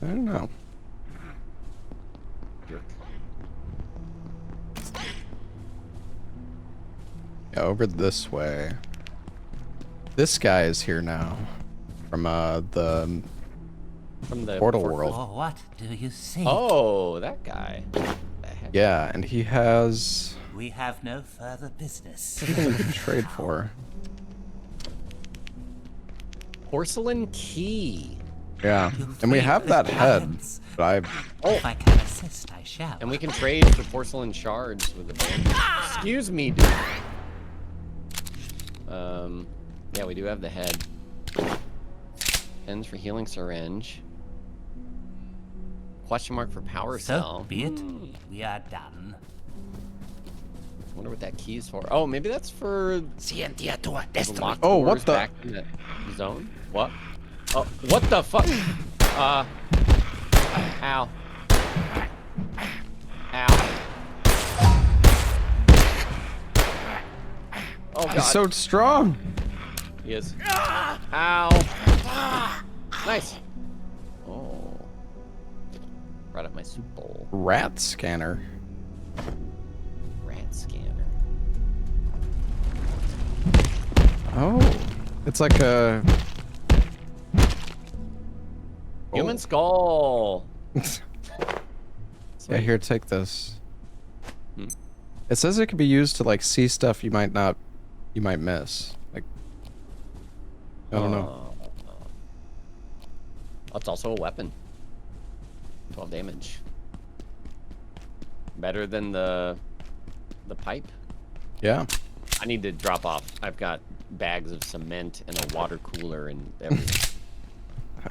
A: I don't know.
D: Jerk.
A: Yeah, over this way. This guy is here now. From the Portal World.
E: For what do you seek?
D: Oh, that guy. The heck?
A: Yeah, and he has
E: We have no further business.
A: something we can trade for.
D: Porcelain key.
A: Yeah, and we have that head, but I've...
E: If I can assist, I shall.
D: And we can trade for porcelain shards with the band. Excuse me, dude. Yeah, we do have the head. Ends for healing syringe. Question mark for power cell.
E: So be it. We are done.
D: Wonder what that key is for. Oh, maybe that's for the locked
A: Oh, what
D: doors
A: the-
D: back in the zone. What? Oh, what the fuck? Ow. Ow. Oh god.
A: He's so strong.
D: He is. Ow. Nice. Oh. Brought up my soup bowl.
A: Rat scanner.
D: Rat scanner.
A: Oh, it's like a
D: Human skull.
A: Yeah, here, take this.
D: Hmm.
A: It says it could be used to like see stuff you might miss. Like, I don't know.
D: It's also a weapon. 12 damage. Better than the pipe.
A: Yeah.
D: I need to drop off. I've got bags of cement and a water cooler and everything.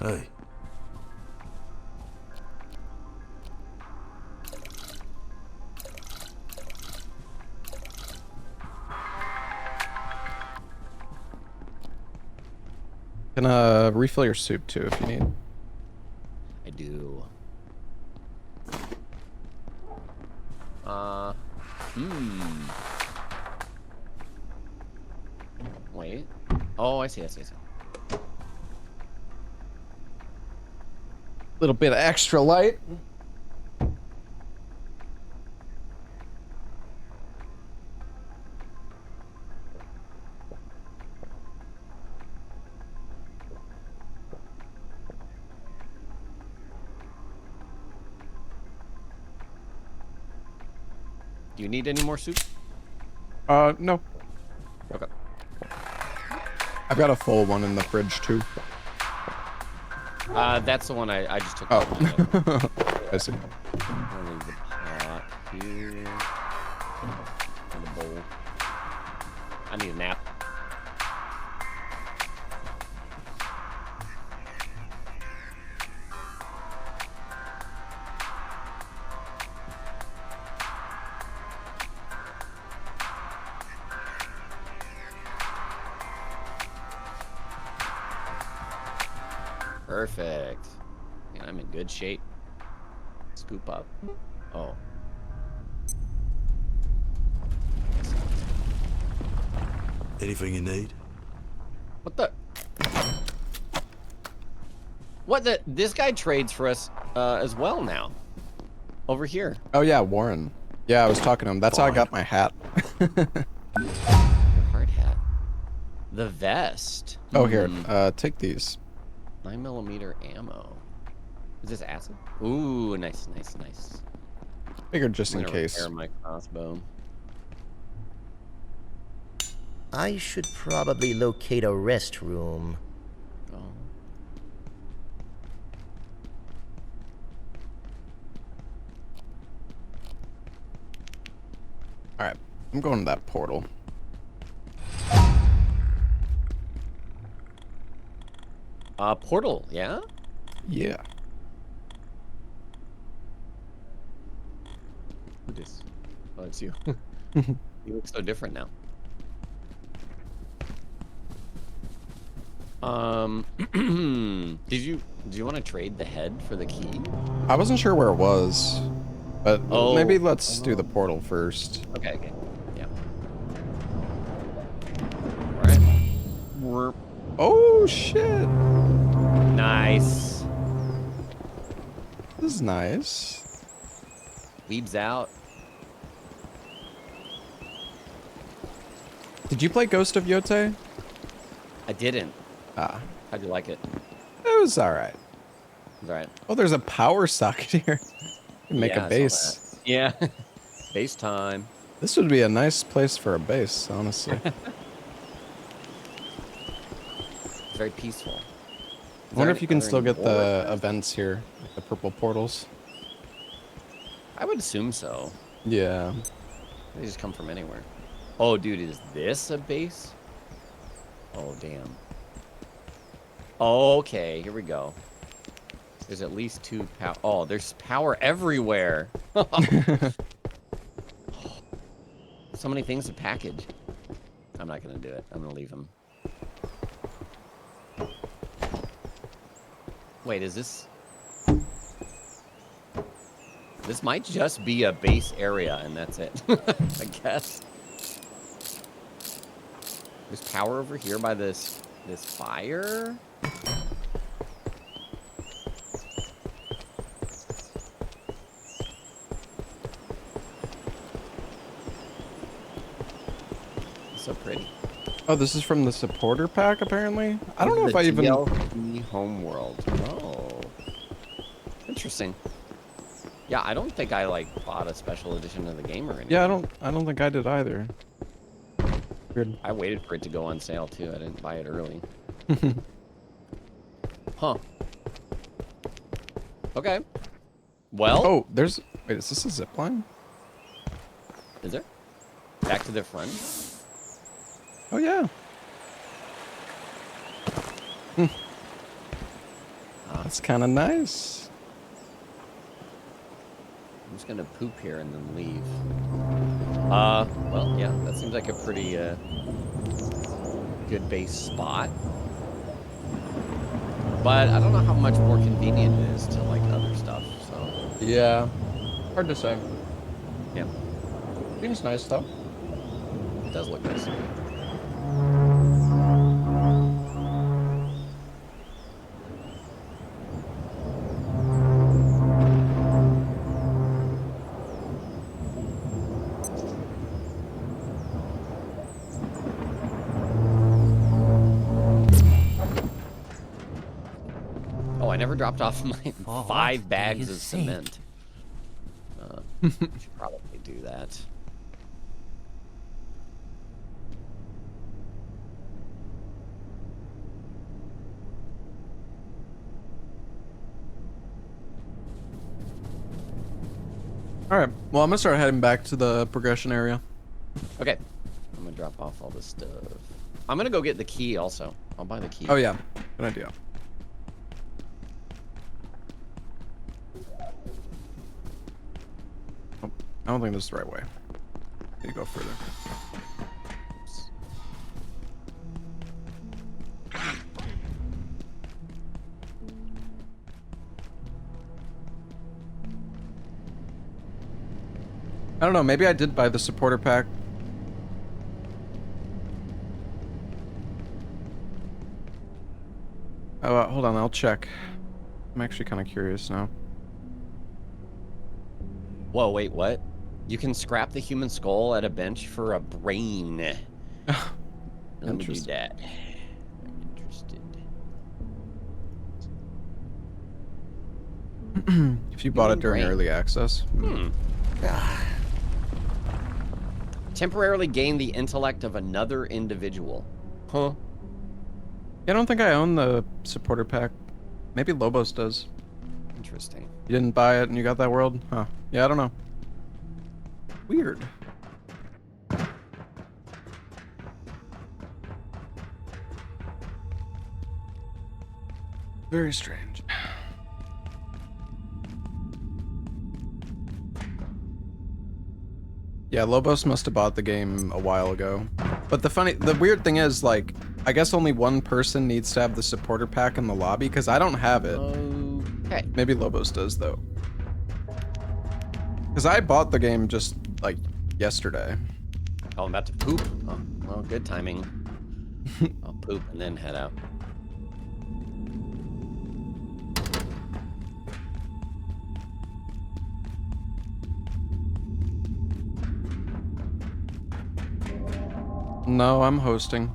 L: Hey,
A: Can refill your soup too if you need.
D: I do. Wait. Oh, I see.
A: Little bit of extra light.
D: Do you need any more soup?
A: No.
D: Okay.
A: I've got a full one in the fridge too.
D: That's the one I just took.
A: Oh.
D: Out.
A: I see.
D: I'll leave the pot here. And the bowl. I need a nap. Perfect. Man, I'm in good shape. Scoop up. Oh.
L: Anything you need?
D: What the? What the? This guy trades for us as well now. Over here.
A: Oh yeah, Warren. Yeah, I was talking to him. That's how I got my hat.
D: Your hard hat. The vest.
A: Oh here, take these.
D: 9mm ammo. Is this acid? Ooh, nice.
A: Figured just
D: I'm
A: in
D: gonna
A: case.
D: repair my crossbow.
C: I should probably locate a restroom.
D: Oh.
A: Alright, I'm going to that portal.
D: Portal, yeah?
A: Yeah.
D: Who is? Oh, it's you. You look so different now. Did you want to trade the head for the key?
A: I wasn't sure where it was, but
D: Oh.
A: maybe let's do the portal first.
D: Okay. Yeah. Alright.
A: Oh shit!
D: Nice.
A: This is nice.
D: Weeb's out.
A: Did you play Ghost of Yote?
D: I didn't.
A: Ah.
D: How'd you like it?
A: It was alright.
D: Alright.
A: Oh, there's a power socket here. You can make
D: Yeah,
A: a
D: I saw
A: base.
D: that. Yeah. Base time.
A: This would be a nice place for a base, honestly.
D: It's very peaceful.
A: I wonder if you can still get the events here, like the purple portals.
D: I would assume so.
A: Yeah.
D: They just come from anywhere. Oh, dude, is this a base? Oh, damn. Okay, here we go. There's at least 2 power. Oh, there's power everywhere. So many things to package. I'm not gonna do it. I'm gonna leave them. Wait, is this... This might just be a base area, and that's it. I guess. There's power over here by this fire. So pretty.
A: Oh, this is from the supporter pack, apparently? I don't know if I even...
D: TLC Homeworld. Oh. Interesting. Yeah, I don't think I, like, bought a special edition of the game or anything.
A: Yeah, I don't think I did either. Weird.
D: I waited for it to go on sale, too. I didn't buy it early. Huh. Okay. Well...
A: Oh, there's... Wait, is this a zip line?
D: Is there? Back to the front?
A: Oh, yeah. That's kind of nice.
D: I'm just gonna poop here and then leave. Well, yeah, that seems like a pretty, good base spot. But I don't know how much more convenient it is to like other stuff. So
A: yeah, hard to say.
D: Yeah,
A: seems nice though.
D: It does look nice. Oh, I never dropped off my 5 bags of cement. Should probably do that.
A: All right. Well, I'm gonna start heading back to the progression area.
D: Okay. I'm gonna drop off all this stuff. I'm gonna go get the key also. I'll buy the key.
A: Oh yeah, good idea. Oh, I don't think this is the right way. Need to go further. I don't know, maybe I did buy the supporter pack. Oh, hold on, I'll check. I'm actually kind of curious now.
D: Whoa, wait, what? You can scrap the human skull at a bench for a brain. Let me do that. I'm interested.
A: If you bought it during early access.
D: Temporarily gain the intellect of another individual. Huh?
A: Yeah, I don't think I own the supporter pack. Maybe Lobos does.
D: Interesting.
A: You didn't buy it and you got that world? Huh. Yeah, I don't know. Weird. Very strange. Yeah, Lobos must have bought the game a while ago. But the weird thing is, like, I guess only one person needs to have the supporter pack in the lobby, because I don't have it.
D: Okay.
A: Maybe Lobos does, though. Because I bought the game just, like, yesterday.
D: Oh, I'm about to poop. Oh, well, good timing. I'll poop and then head out.
A: No, I'm hosting.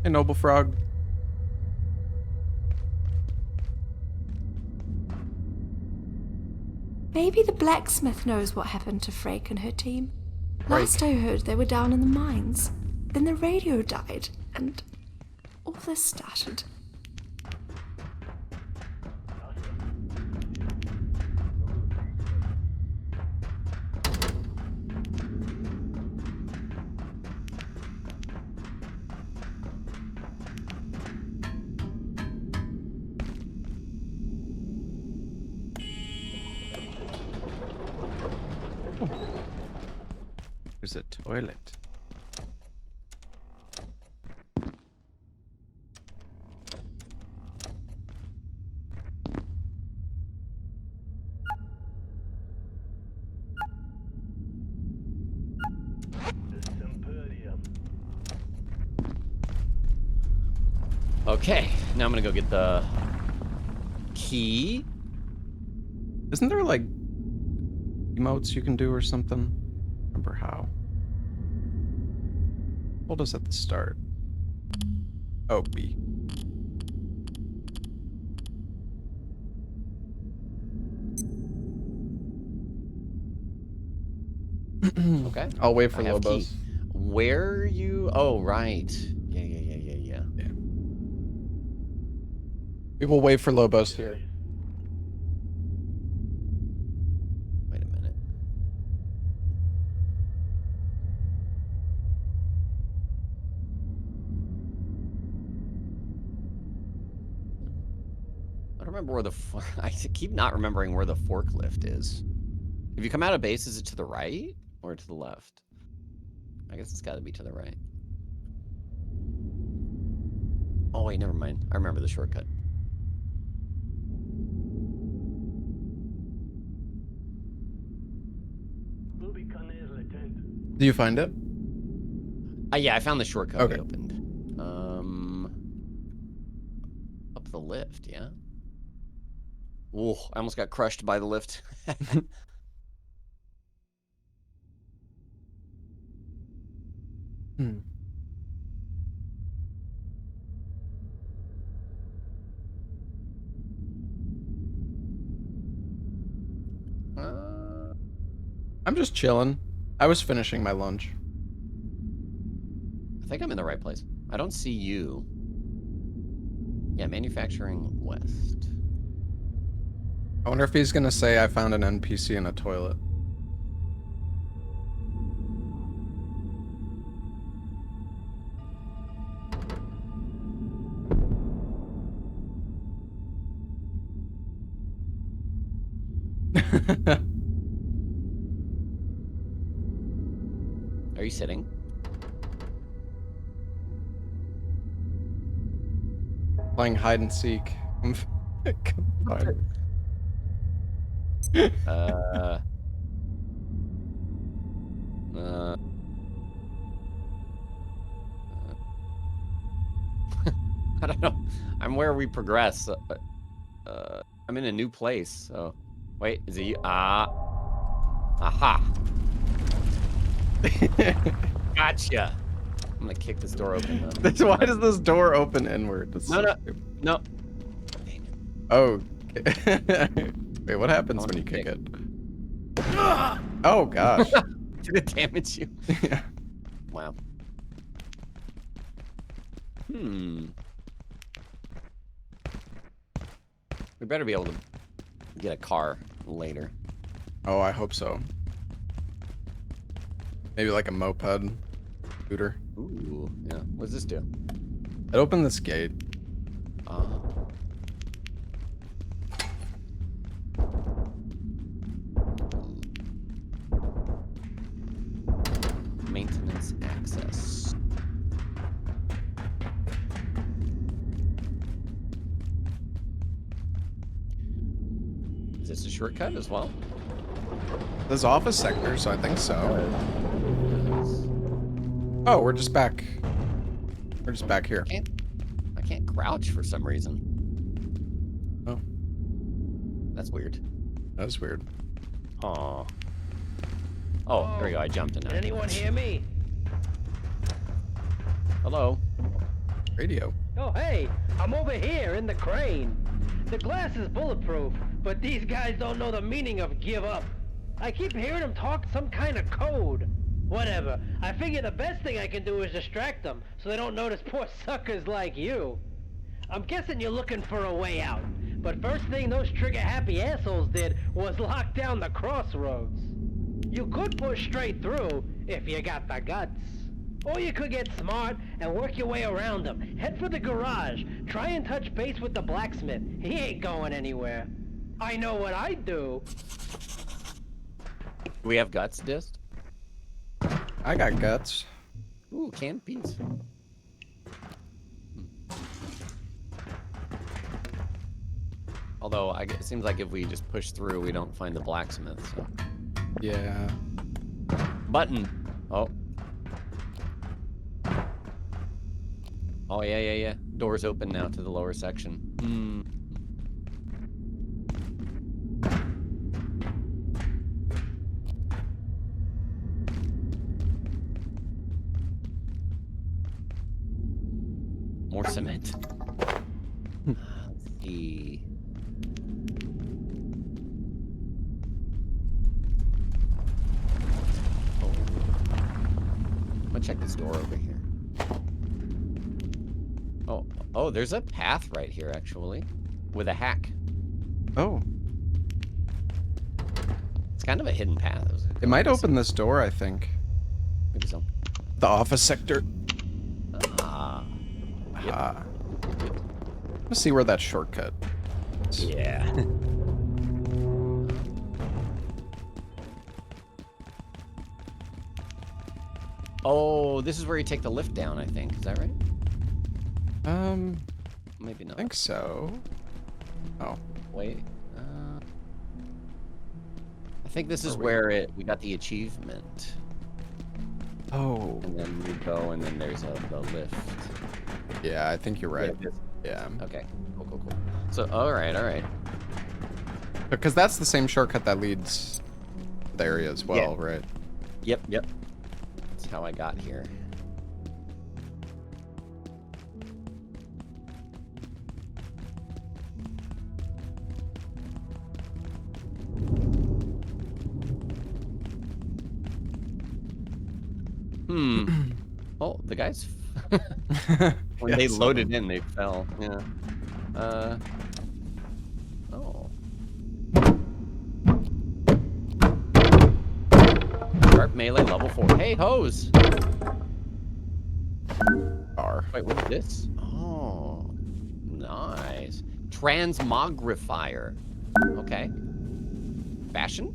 A: Hey, Noble Frog.
M: Maybe the blacksmith knows what happened to Frake and her team.
A: Frake.
M: Last I heard, they were down in the mines. Then the radio died, and all this started.
A: There's a toilet.
D: Okay, now I'm gonna go get the key.
A: Isn't there like emotes you can do or something? Remember how? Hold us at the start. Oh, B.
D: Okay.
A: I'll wait for
D: I have
A: Lobos.
D: key. Where are you? Oh, right. Yeah.
A: We will wait for Lobos here.
D: Wait a minute. I don't remember where the... I keep not remembering where the forklift is. If you come out of base, is it to the right or to the left? I guess it's got to be to the right. Oh wait, never mind. I remember the shortcut.
A: Do you find it?
D: Yeah, I found the shortcut
A: Okay.
D: we opened. Up the lift, yeah. Ooh, I almost got crushed by the lift.
A: Hmm. I'm just chilling. I was finishing my lunch.
D: I think I'm in the right place. I don't see you. Yeah, manufacturing west.
A: I wonder if he's gonna say I found an NPC in a toilet.
D: Are you sitting?
A: Playing hide and seek. Combined.
D: I don't know. I'm where we progress. I'm in a new place. So, wait, is it you? Aha! Gotcha. I'm gonna kick this door open. Though.
A: Why does this door open inward? That's
D: No,
A: so
D: no,
A: stupid.
D: no.
A: Oh. Wait, what happens when you kick it? Oh gosh.
D: Did it damage you?
A: Yeah.
D: Wow. We better be able to get a car later.
A: Oh, I hope so. Maybe like a moped scooter.
D: Ooh, yeah. What does this do?
A: It opened this gate.
D: Maintenance access. Is this a shortcut as well?
A: There's office sector, so I think so. Oh, we're just back. We're just back here.
D: I can't crouch for some reason.
A: Oh.
D: That's weird.
A: That was weird.
D: Aw. Oh, there we go. I jumped in.
N: Anyone hear me?
D: Hello.
A: Radio.
N: Oh, hey, I'm over here in the crane. The glass is bulletproof, but these guys don't know the meaning of give up. I keep hearing them talk some kind of code. Whatever. I figure the best thing I can do is distract them so they don't notice poor suckers like you. I'm guessing you're looking for a way out. But first thing those trigger-happy assholes did was lock down the crossroads. You could push straight through if you got the guts. Or you could get smart and work your way around them. Head for the garage. Try and touch base with the blacksmith. He ain't going anywhere. I know what I'd do.
D: Do we have guts, Dist?
A: I got guts.
D: Ooh, canned peas. Although, it seems like if we just push through, we don't find the blacksmith, so...
A: Yeah.
D: Button! Oh. Oh, yeah. Doors open now to the lower section. More cement. Let's see. Oh. I'm gonna check this door over here. Oh, there's a path right here, actually, with a hack.
A: Oh.
D: It's kind of a hidden path.
A: It might open this door, I think.
D: Maybe so.
A: The office sector.
D: Yep.
A: Let's see where that shortcut is.
D: Yeah. Oh, this is where you take the lift down, I think. Is that right? Maybe not.
A: I think so. Oh.
D: Wait. I think this is where we got the achievement.
A: Oh.
D: And then we go, and then there's the lift.
A: Yeah, I think you're right. Yeah.
D: Okay. Cool. So, all right.
A: Because that's the same shortcut that leads to the area as well, right?
D: Yep. That's how I got here. Oh, the guys. When they loaded in, they fell. Yeah. Oh. Sharp melee level 4. Hey, hose. Wait, what is this? Oh, nice. Transmogrifier. Okay. Fashion?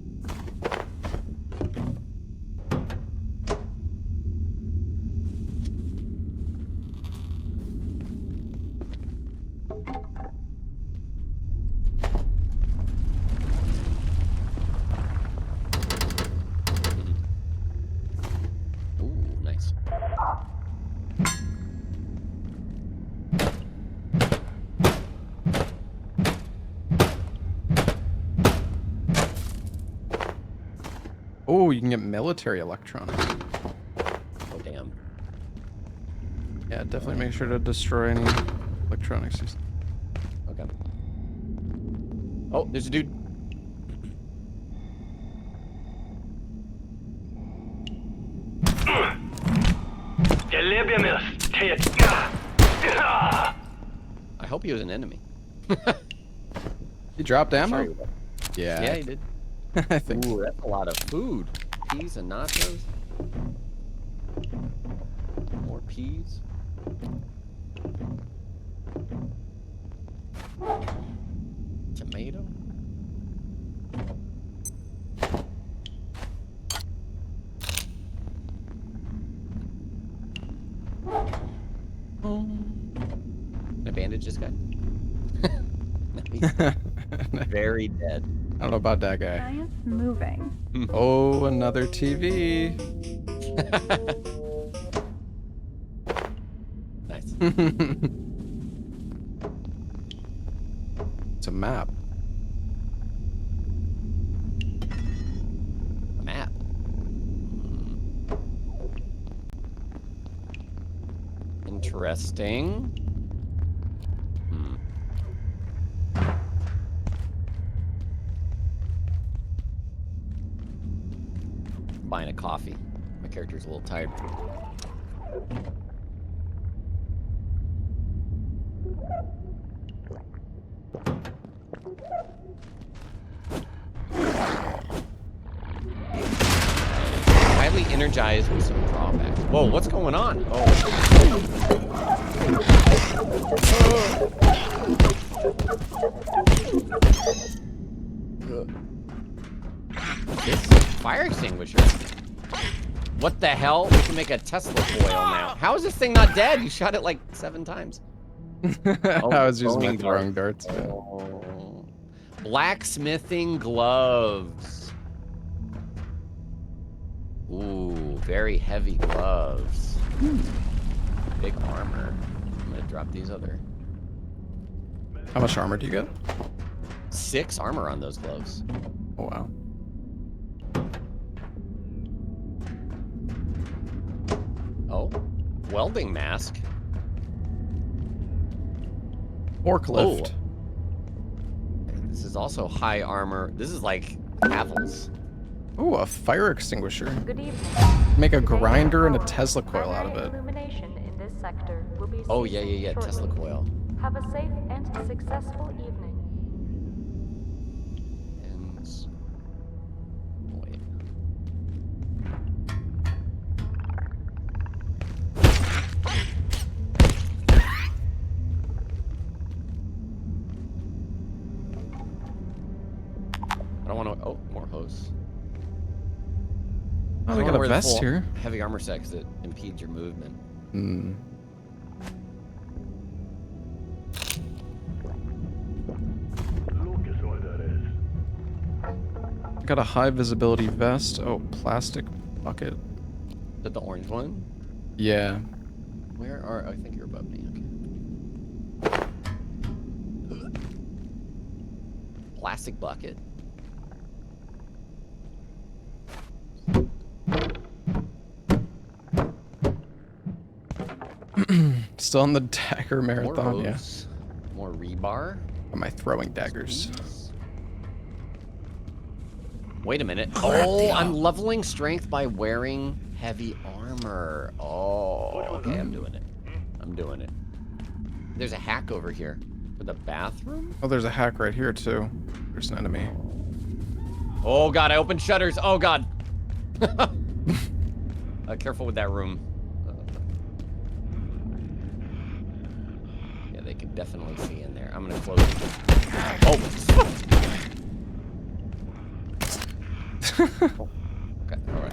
A: Oh, you can get military electronics.
D: Oh, damn.
A: Yeah, definitely make sure to destroy any electronics.
D: Okay. Oh, there's a dude. I hope he was an enemy.
A: He dropped ammo?
D: Sorry.
A: Yeah.
D: Yeah, he did.
A: I think.
D: Ooh, that's a lot of food. Peas and nachos. More peas. Tomato. Can I bandage this guy? No, he's dead. Very dead.
A: I don't know about that guy.
I: Science moving.
A: Oh, another TV.
D: Nice.
A: It's a map.
D: A map. Interesting. Buying a coffee. My character's a little tired. Highly energized with some drawbacks. Whoa, what's going on? Oh. This fire extinguisher. What the hell? We can make a Tesla coil now. How is this thing not dead? You shot it like 7 times.
A: I was using my throwing darts.
D: Oh. Blacksmithing gloves. Ooh, very heavy gloves. Big armor. I'm gonna drop these other.
A: How much armor do you get?
D: 6 armor on those gloves.
A: Oh, wow.
D: Oh, welding mask.
A: Forklift.
D: Oh. This is also high armor. This is like Havel's.
A: Oh, a fire extinguisher.
G: Good evening.
A: Make a grinder and a Tesla coil out of it.
G: Illumination in this sector will be
D: Oh, yeah,
G: shortly.
D: Tesla coil.
G: Have a safe and successful evening.
D: And wait. I don't want to. Oh, more hose.
A: Oh, we
D: I
A: got
D: don't
A: a
D: wear the
A: vest
D: full
A: here.
D: Heavy armor set because it impedes your movement.
A: Hmm. I got a high visibility vest. Oh, plastic bucket.
D: Is that the orange one?
A: Yeah.
D: Where are... I think you're above me. Okay. Plastic bucket?
A: Still on the dagger marathon,
D: More
A: yeah.
D: hose, more rebar.
A: Am I throwing daggers?
D: Wait a minute. Oh, I'm leveling strength by wearing heavy armor. Oh, okay, I'm doing it. I'm doing it. There's a hack over here for the bathroom.
A: Oh, there's a hack right here too. There's an enemy.
D: Oh god, I opened shutters. Oh god. Careful with that room. Yeah, they can definitely see in there. I'm gonna close it. Oh. Oh. Okay, alright.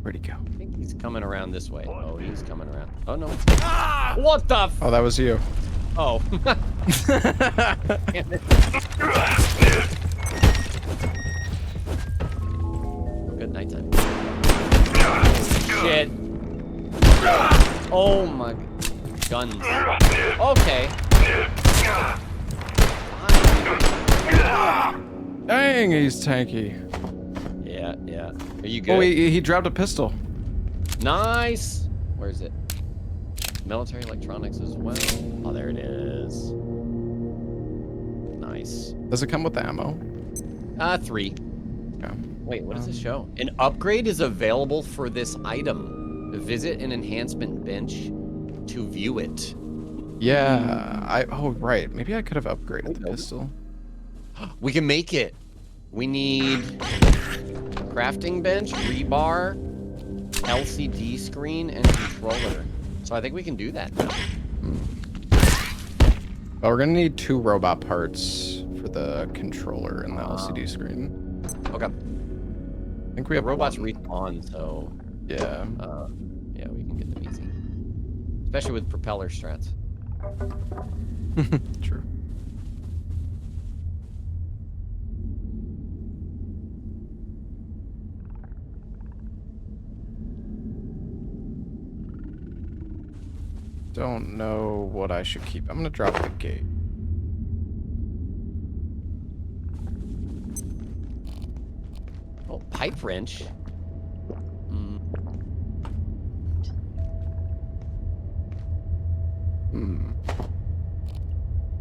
A: Where'd he go?
D: I think he's coming around this way. Oh, he's coming around. Oh no. Ah! What the f—
A: Oh, that was you.
D: Oh. Damn it. Good nighttime. Shit. Oh my guns. Okay.
A: Dang, he's tanky.
D: Yeah, yeah. Are you good?
A: Oh, he dropped a pistol.
D: Nice. Where's it? Military electronics as well. Oh, there it is. Nice.
A: Does it come with ammo?
D: 3.
A: Yeah.
D: Wait, what does this show? An upgrade is available for this item. Visit an enhancement bench to view it.
A: Yeah. Oh, right. Maybe I could have upgraded the pistol.
D: We can make it. We need crafting bench, rebar, LCD screen, and controller. So I think we can do that now.
A: Well, we're gonna need 2 robot parts for the controller and the LCD screen.
D: Okay.
A: I think we have
D: robots
A: 1.
D: respawn, so
A: yeah.
D: Yeah, we can get them easy. Especially with propeller strats.
A: True. Don't know what I should keep. I'm gonna drop the gate.
D: Oh, pipe wrench.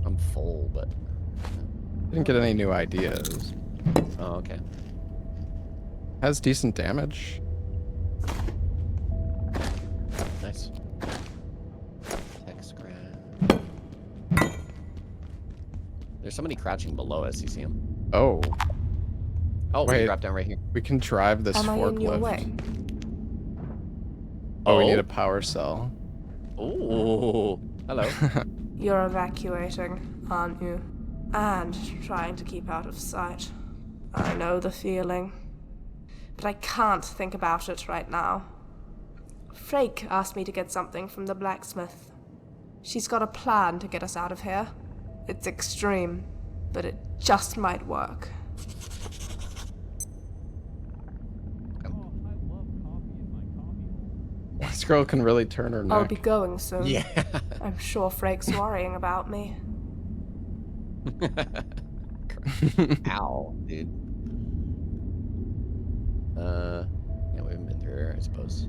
D: I'm full, but
A: Didn't get any new ideas.
D: oh, okay.
A: Has decent damage.
D: Nice. Tech scrap. There's somebody crouching below us. You see him?
A: Oh.
D: Oh,
A: wait.
D: we dropped down right here.
A: We can drive this
M: Am I
A: forklift.
M: in your way?
A: Oh, we need a power cell.
D: Oh, hello.
M: You're evacuating, aren't you? And trying to keep out of sight. I know the feeling. But I can't think about it right now. Frake asked me to get something from the blacksmith. She's got a plan to get us out of here. It's extreme, but it just might work.
A: This girl can really turn her neck.
M: I'll be going soon.
D: Yeah.
M: I'm sure Frake's worrying about me.
D: Ow, dude. Yeah, we haven't been through here, I suppose.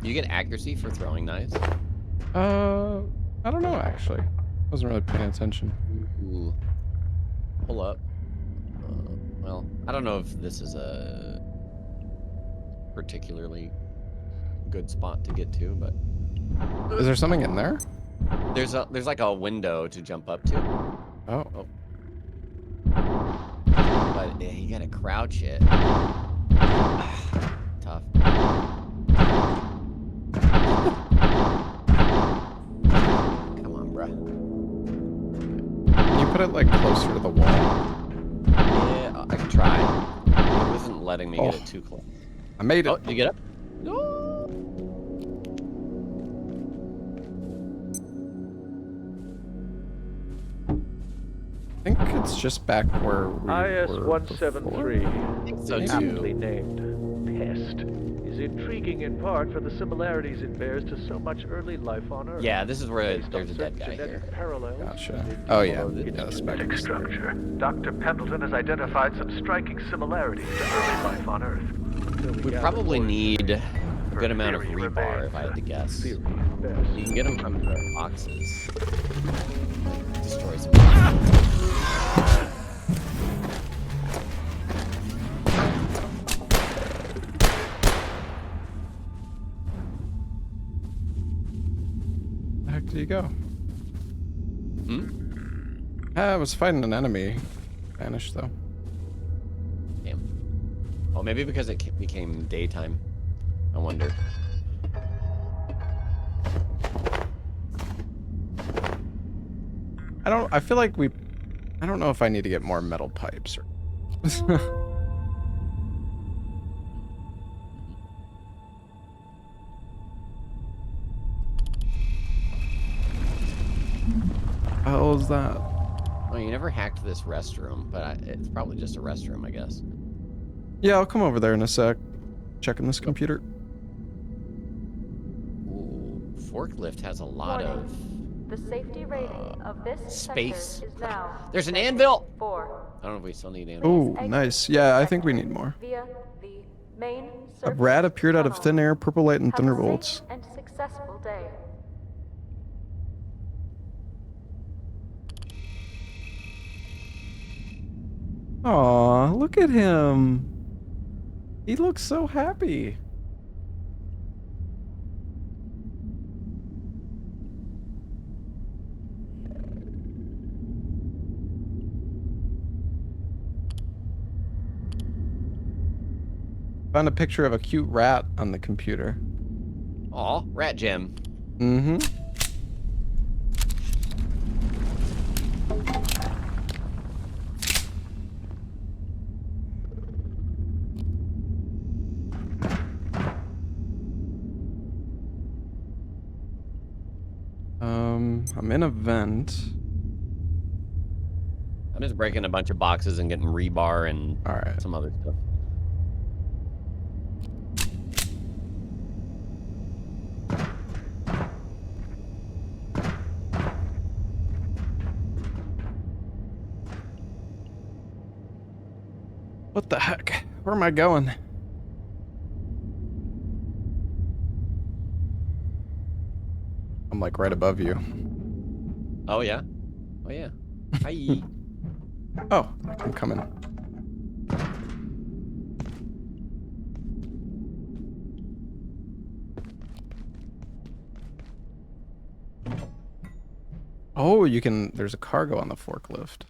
D: You get accuracy for throwing knives?
A: I don't know actually. Wasn't really paying attention.
D: Ooh. Pull up. Well, I don't know if this is a particularly good spot to get to, but
A: Is there something in there?
D: There's like a window to jump up to.
A: Oh.
D: But yeah, you gotta crouch it. Tough. Come on, bruh.
A: Can you put it like closer to the wall?
D: Yeah, I can try. It wasn't letting me get it too close.
A: I made it.
D: Oh, you get up? No.
A: I think it's just back where we
F: IS-173,
D: so
F: aptly named Pest, is intriguing in part for the similarities it bears to so much early life on Earth.
D: Yeah, this is where
F: Based
D: there's
F: on
D: a dead
F: certain
D: guy
F: genetic
D: here.
F: parallels
A: Gotcha.
F: with
A: Oh yeah.
F: its
A: Yeah, that's back
F: genetic
A: in
F: structure. Dr. Pendleton has identified some striking similarities to early life on Earth.
D: We probably need a good amount of rebar, if I had to guess. You can get them from the boxes. Destroy some.
A: Where the heck did you go? I was fighting an enemy. Vanished though.
D: Damn. Oh, maybe because it became daytime. I wonder.
A: I feel like I don't know if I need to get more metal pipes or. How is that?
D: Well, you never hacked this restroom, but it's probably just a restroom, I guess.
A: Yeah, I'll come over there in a sec. Checking this computer.
D: Ooh, forklift has a lot of
G: The safety rating of this
D: space.
G: sector is now
D: There's an anvil.
G: 4.
D: I don't know if we still need anvil.
A: Oh, nice. Yeah, I think we need more.
G: Via the main
A: A rat appeared out of thin air, purple light, and thunderbolts.
G: and successful day.
A: Aw, look at him. He looks so happy. Found a picture of a cute rat on the computer.
D: Aw, rat gem.
A: Mm-hmm. I'm in a vent.
D: I'm just breaking a bunch of boxes and getting rebar and some other stuff.
A: What the heck? Where am I going? I'm like right above you.
D: Oh yeah? Oh yeah. Hi.
A: Oh, I'm coming. Oh, you can, there's a cargo on the forklift.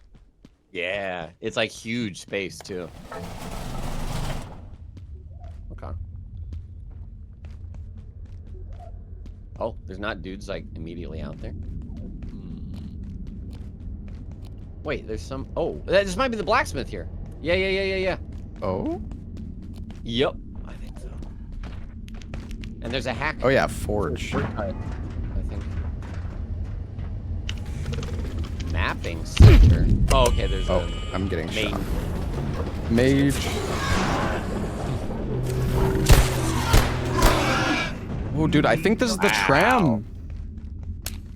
D: Yeah, it's like huge space too. Okay. Oh, there's not dudes like immediately out there. Wait, there's some. Oh, this might be the blacksmith here. Yeah.
A: Oh?
D: Yep, I think so. And there's a hack.
A: Oh yeah, forge.
D: I think. Mapping center. Oh, okay. There's
A: I'm getting
D: main.
A: shot. Mage. Oh, dude, I think this is the tram.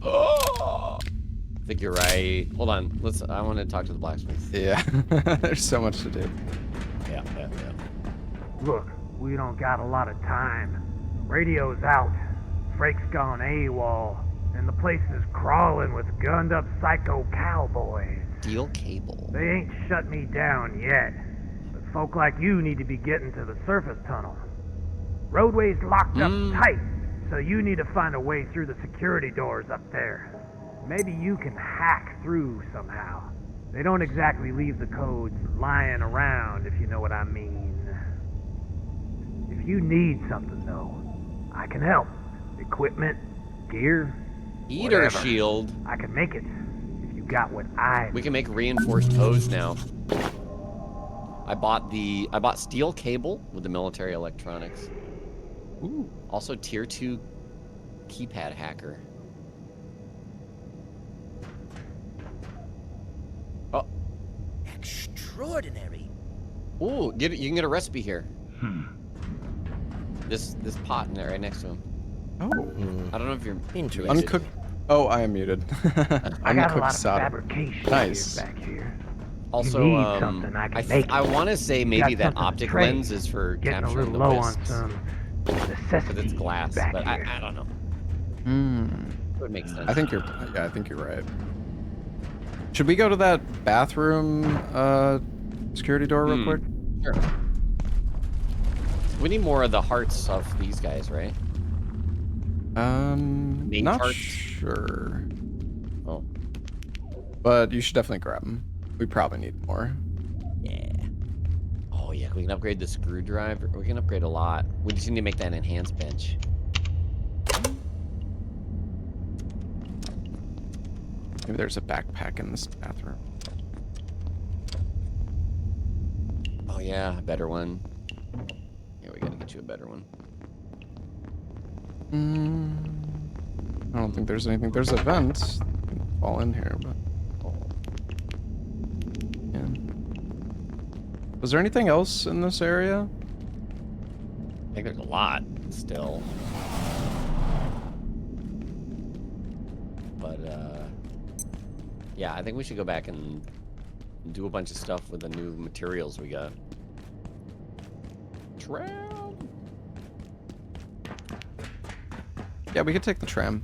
D: I think you're right. Hold on. I want to talk to the blacksmith.
A: Yeah. There's so much to do.
D: Yeah.
O: Look, we don't got a lot of time. Radio's out. Frake's gone AWOL. And the place is crawling with gunned up psycho cowboys.
D: Steel cable.
O: They ain't shut me down yet. But folk like you need to be getting to the surface tunnel. Roadway's locked up tight, So you need to find a way through the security doors up there. Maybe you can hack through somehow. They don't exactly leave the codes lying around, if you know what I mean. If you need something, though, I can help. Equipment, gear,
D: Eater
O: whatever.
D: shield.
O: I can make it if you got what I
D: We can make reinforced hose now. I bought steel cable with the military electronics. Ooh. Also tier 2 keypad hacker. Oh.
C: Extraordinary.
D: Ooh, you can get a recipe here. This pot in there right next to him.
A: Oh.
D: I don't know if you're
C: interesting.
A: Uncooked. Oh, I am muted.
O: I got a lot
A: Uncooked
O: of
A: solder.
O: fabrication
A: Nice.
O: back here.
D: Also,
O: you need something, I can make it.
D: I want to say maybe
O: Got
D: that
O: something to
D: optic
O: trade.
D: lens is for
O: Getting a
D: capturing
O: little
D: the
O: low on
D: wisps.
O: some
D: Because
O: necessities
D: it's glass,
O: back
D: but
O: here.
D: I don't know. It would make sense.
A: I think you're right. Should we go to that bathroom security door real quick?
D: Sure. We need more of the hearts of these guys, right?
A: Not
D: hearts?
A: sure.
D: Oh.
A: But you should definitely grab them. We probably need more.
D: Yeah. Oh yeah, we can upgrade the screwdriver. We can upgrade a lot. We just need to make that enhanced bench.
A: Maybe there's a backpack in this bathroom.
D: Oh yeah, a better one. Yeah, we gotta get you a better one.
A: I don't think there's anything. There's a vent. You can fall in here, but. Yeah. Was there anything else in this area?
D: I think there's a lot still. But yeah, I think we should go back and do a bunch of stuff with the new materials we got. Tram.
A: Yeah, we could take the tram.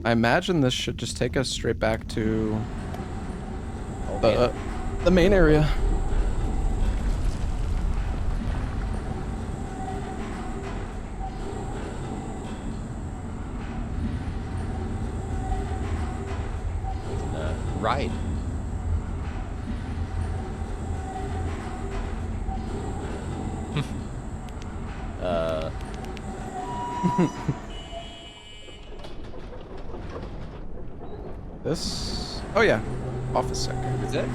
A: I imagine this should just take us straight back to the main area.
D: We can ride.
A: This. Oh yeah, office sector.
D: Is it?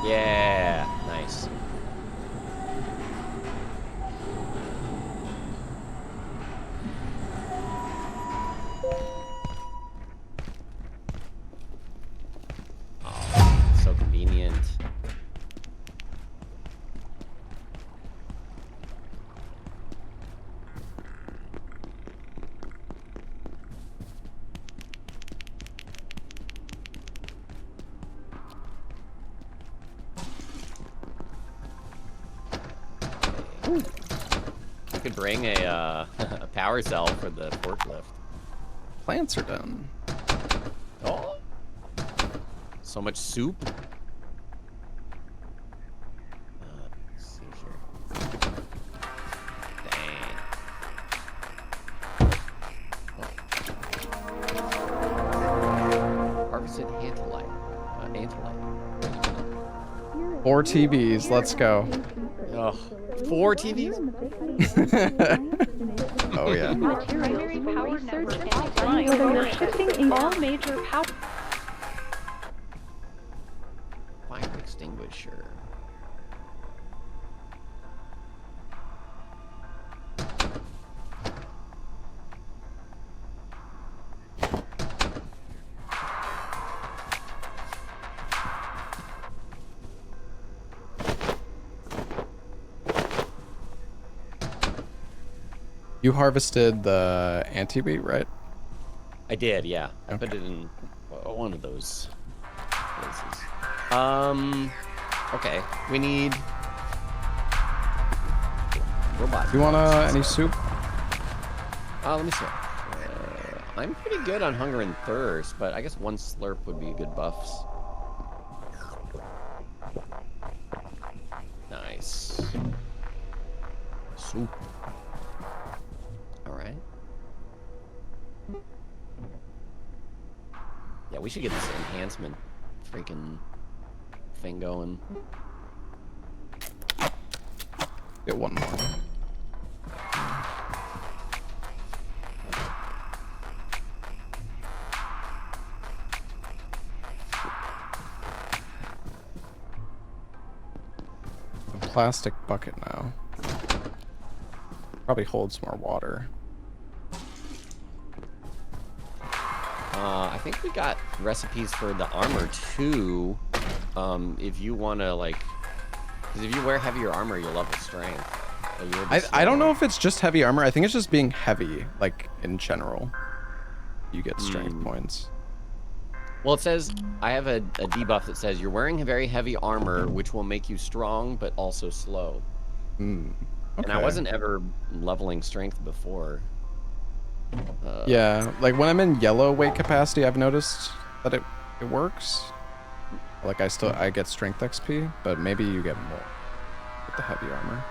D: Yeah, nice. Oh, so convenient. We could bring a, a power cell for the forklift.
A: Plants are done.
D: Oh. So much soup. Let's see here. Dang. Oh. Harvested antolite. Antolite.
A: 4 TVs. Let's go.
D: Oh, 4 TVs?
A: Oh yeah.
I: Primary power network offline. Shifting all major power.
D: Fire extinguisher.
A: You harvested the anti-wheat, right?
D: I did, yeah. I put it in one of those places. Okay. We need robot.
A: You want any soup?
D: Let me see. I'm pretty good on hunger and thirst, but I guess 1 slurp would be good buffs. Nice. soup. All right. Yeah, we should get this enhancement freaking thing going.
A: Get one more. A plastic bucket now. Probably holds more water.
D: I think we got recipes for the armor too. If you want to like, because if you wear heavier armor, you'll level strength.
A: I don't know if it's just heavy armor. I think it's just being heavy, like in general. You get strength points.
D: Well, it says I have a debuff that says you're wearing very heavy armor, which will make you strong but also slow.
A: Okay.
D: And I wasn't ever leveling strength before.
A: Yeah, like when I'm in yellow weight capacity, I've noticed that it works. Like I get strength XP, but maybe you get more with the heavy armor.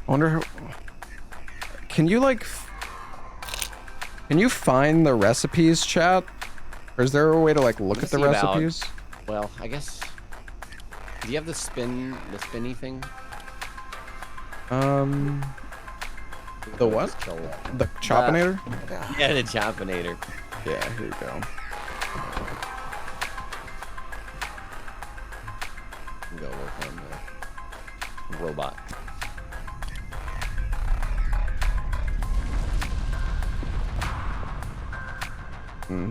A: I wonder how, can you find the recipes, chat? Or is there a way to like look at the recipes?
D: Well, I guess. Do you have the spinny thing?
A: The what? The Chopinator?
D: Yeah, the Chopinator.
A: Yeah, here you go.
D: Go work on the robot.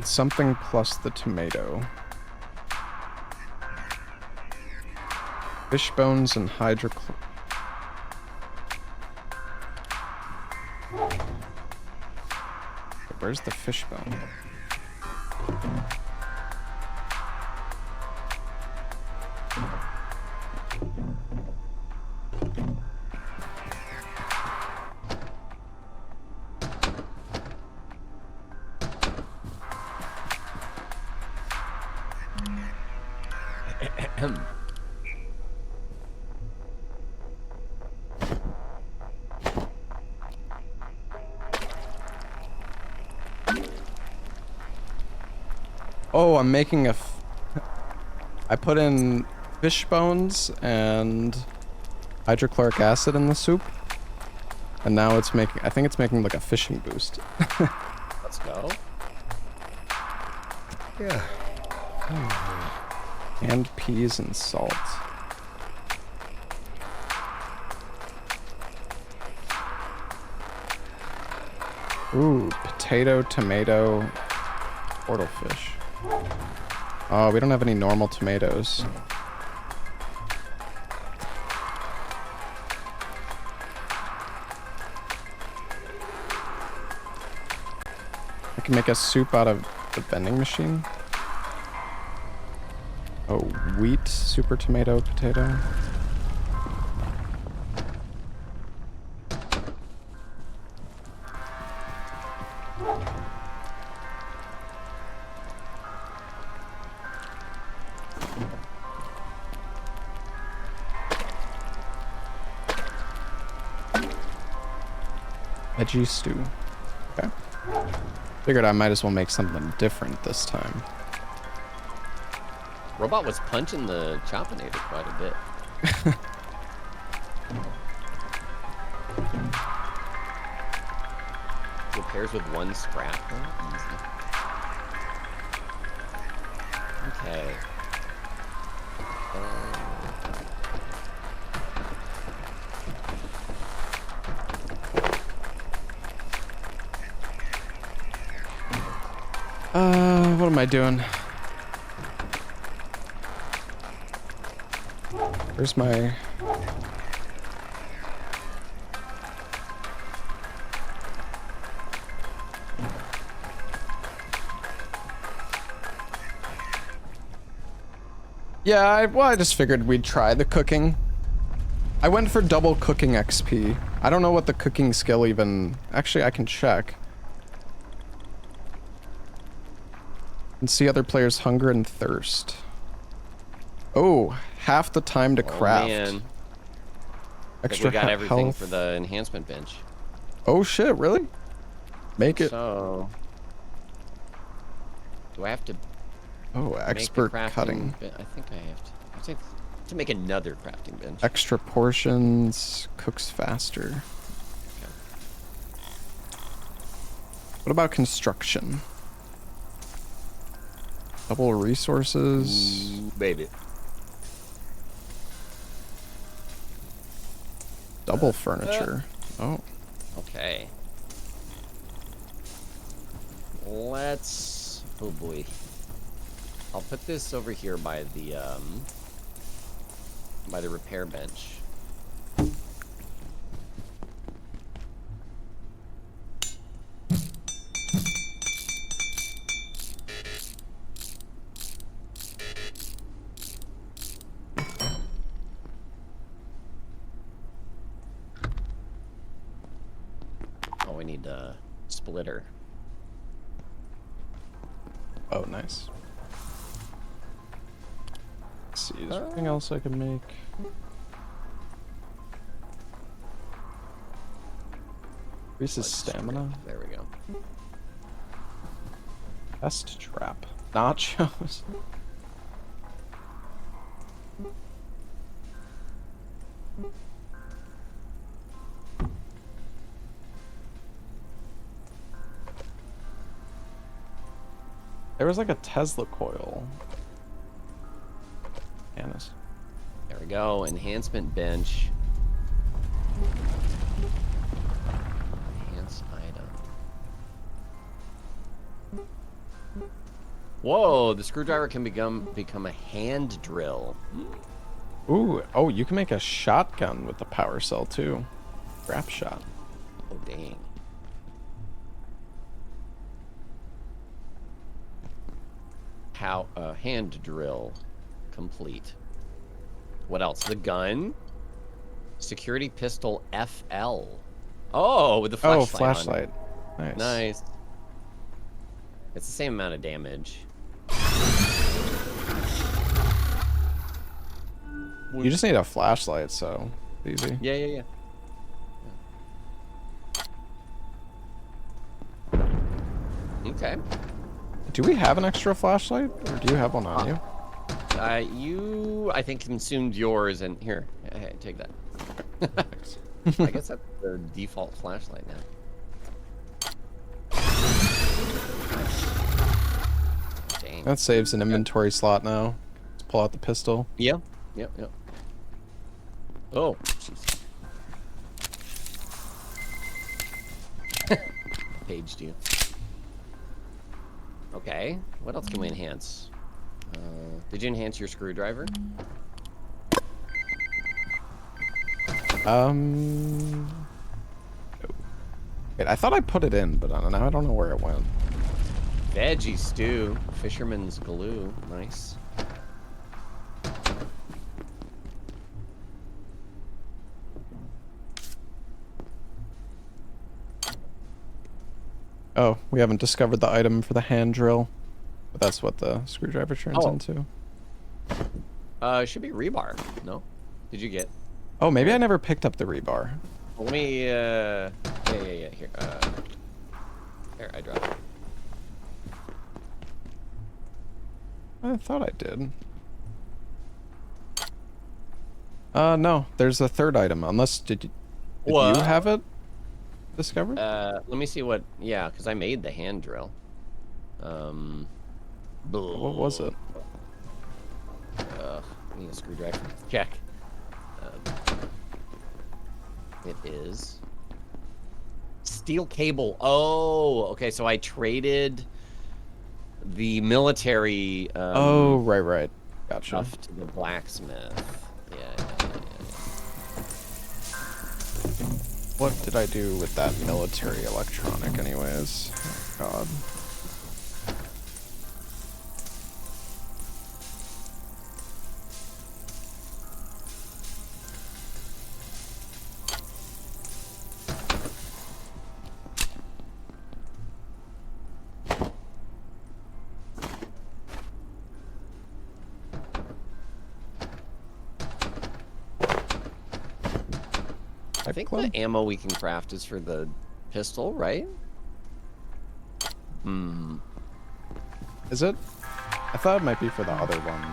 A: Something plus the tomato. Fish bones and hydrochlor. Where's the fish bone? Oh, I'm making I put in fish bones and hydrochloric acid in the soup, and now it's making, I think it's making like a fishing boost.
D: Let's go.
C: Yeah.
A: And peas and salt. Ooh, potato, tomato, portal fish. Oh, we don't have any normal tomatoes. I can make a soup out of the vending machine. Oh, wheat, super tomato, potato. Veggie stew. Okay. Figured I might as well make something different this time.
D: Robot was punching the Chopinator quite a bit. Repairs with one scrap. Okay.
A: What am I doing? Where's my... Yeah, well, I just figured we'd try the cooking. I went for double cooking XP. I don't know what the cooking skill even... Actually, I can check. And see other players' hunger and thirst. Oh, half the time to craft.
D: Man.
A: Extra
D: we got everything
A: health.
D: for the enhancement bench.
A: Oh shit, really? Make it.
D: So... Do I have to...
A: Oh, expert cutting.
D: I think I have to. I think to make another crafting bench.
A: Extra portions, cooks faster.
D: Okay.
A: What about construction? Double resources.
D: Ooh, baby.
A: Double furniture. Oh.
D: Okay. Let's... Oh boy. I'll put this over here by the repair bench. Oh, we need a splitter.
A: Oh, nice. Let's see, is there anything else I can make? Increases stamina.
D: There we go.
A: Pest trap. Nachos. There was like a Tesla coil. Annis.
D: There we go. Enhancement bench. Enhance item. Whoa! The screwdriver can become a hand drill.
A: Ooh, oh, you can make a shotgun with the power cell too. Grap shot.
D: Oh dang. How hand drill complete. What else? The gun. Security pistol FL. Oh, with the flashlight.
A: Oh, flashlight. Nice.
D: Nice. It's the same amount of damage.
A: You just need a flashlight, so easy.
D: Yeah. Okay.
A: Do we have an extra flashlight, or do you have one on you?
D: You, I think, consumed yours, and here, hey, take that. I guess that's the default flashlight now. Dang.
A: That saves an inventory slot now. Let's pull out the pistol.
D: Yep. Oh, paged you. Okay, what else can we enhance? Did you enhance your screwdriver?
A: Wait, I thought I put it in, but now I don't know where it went.
D: Veggie stew, fisherman's glue, nice.
A: Oh, we haven't discovered the item for the hand drill, but that's what the screwdriver turns into.
D: It should be rebar. No? Did you get?
A: Oh, maybe I never picked up the rebar.
D: Well, let me, yeah, here, here, I dropped it.
A: I thought I did. No, there's a third item, unless, did you have it discovered?
D: Let me see what, yeah, because I made the hand drill.
A: What was it?
D: I need a screwdriver. Check. It is steel cable. Oh, okay. So I traded the military.
A: Oh, right. Gotcha.
D: Stuff to the blacksmith. Yeah.
A: What did I do with that military electronic, anyways? Oh, God.
D: I think the ammo we can craft is for the pistol, right? Hmm.
A: Is it? I thought it might be for the other one.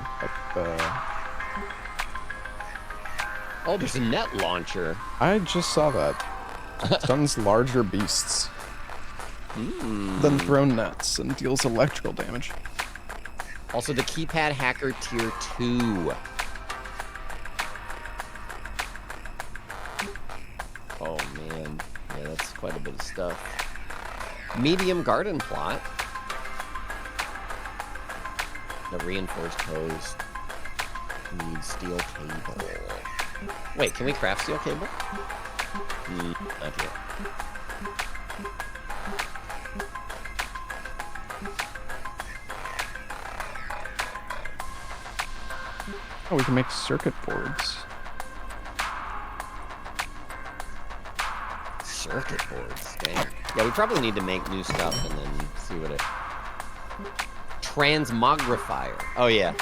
D: Oh, there's a net launcher.
A: I just saw that. Stuns larger beasts. Then throw nets and deals electrical damage.
D: Also, the keypad hacker tier 2. Oh man, yeah, that's quite a bit of stuff. Medium garden plot. The reinforced hose. Need steel cable. Wait, can we craft steel cable? Not yet.
A: Oh, we can make circuit boards.
D: Circuit boards, dang. Yeah, we probably need to make new stuff and then see what it... Transmogrifier. Oh, yeah.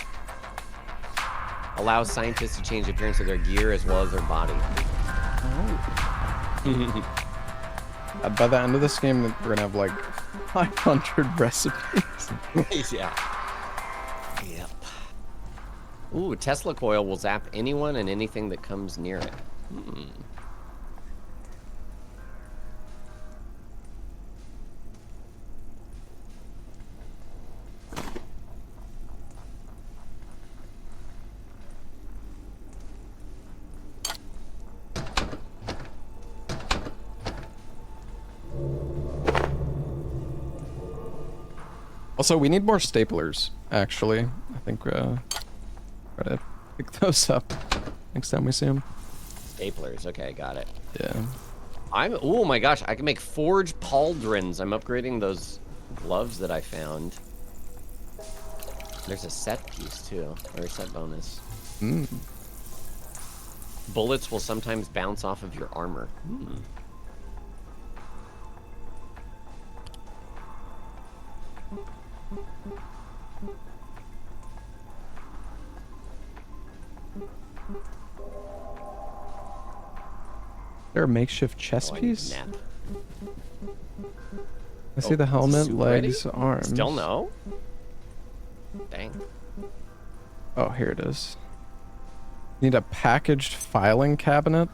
D: Allows scientists to change the appearance of their gear as well as their body.
A: Oh. By the end of this game, we're gonna have like 500 recipes.
D: Yeah. Yep. Ooh, Tesla coil will zap anyone and anything that comes near it.
A: Also, we need more staplers, actually. I think try to pick those up next time we see them.
D: Staplers, okay, got it.
A: Yeah.
D: Oh my gosh, I can make forge pauldrons. I'm upgrading those gloves that I found. There's a set piece too, or a set bonus. Bullets will sometimes bounce off of your armor.
A: Is there a makeshift chest piece?
D: Nap.
A: I see the helmet,
D: suit
A: legs,
D: ready?
A: arms.
D: Still no? Dang.
A: Oh, here it is. Need a packaged filing cabinet?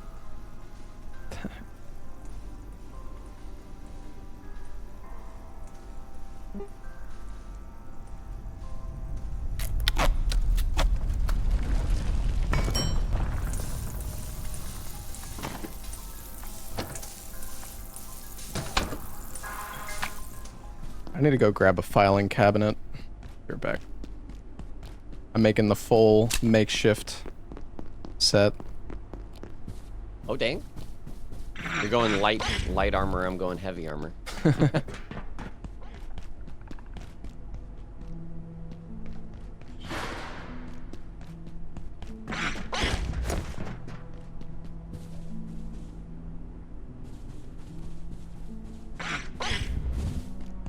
A: I need to go grab a filing cabinet. You're back. I'm making the full makeshift set.
D: Oh, dang. You're going light armor, I'm going heavy armor.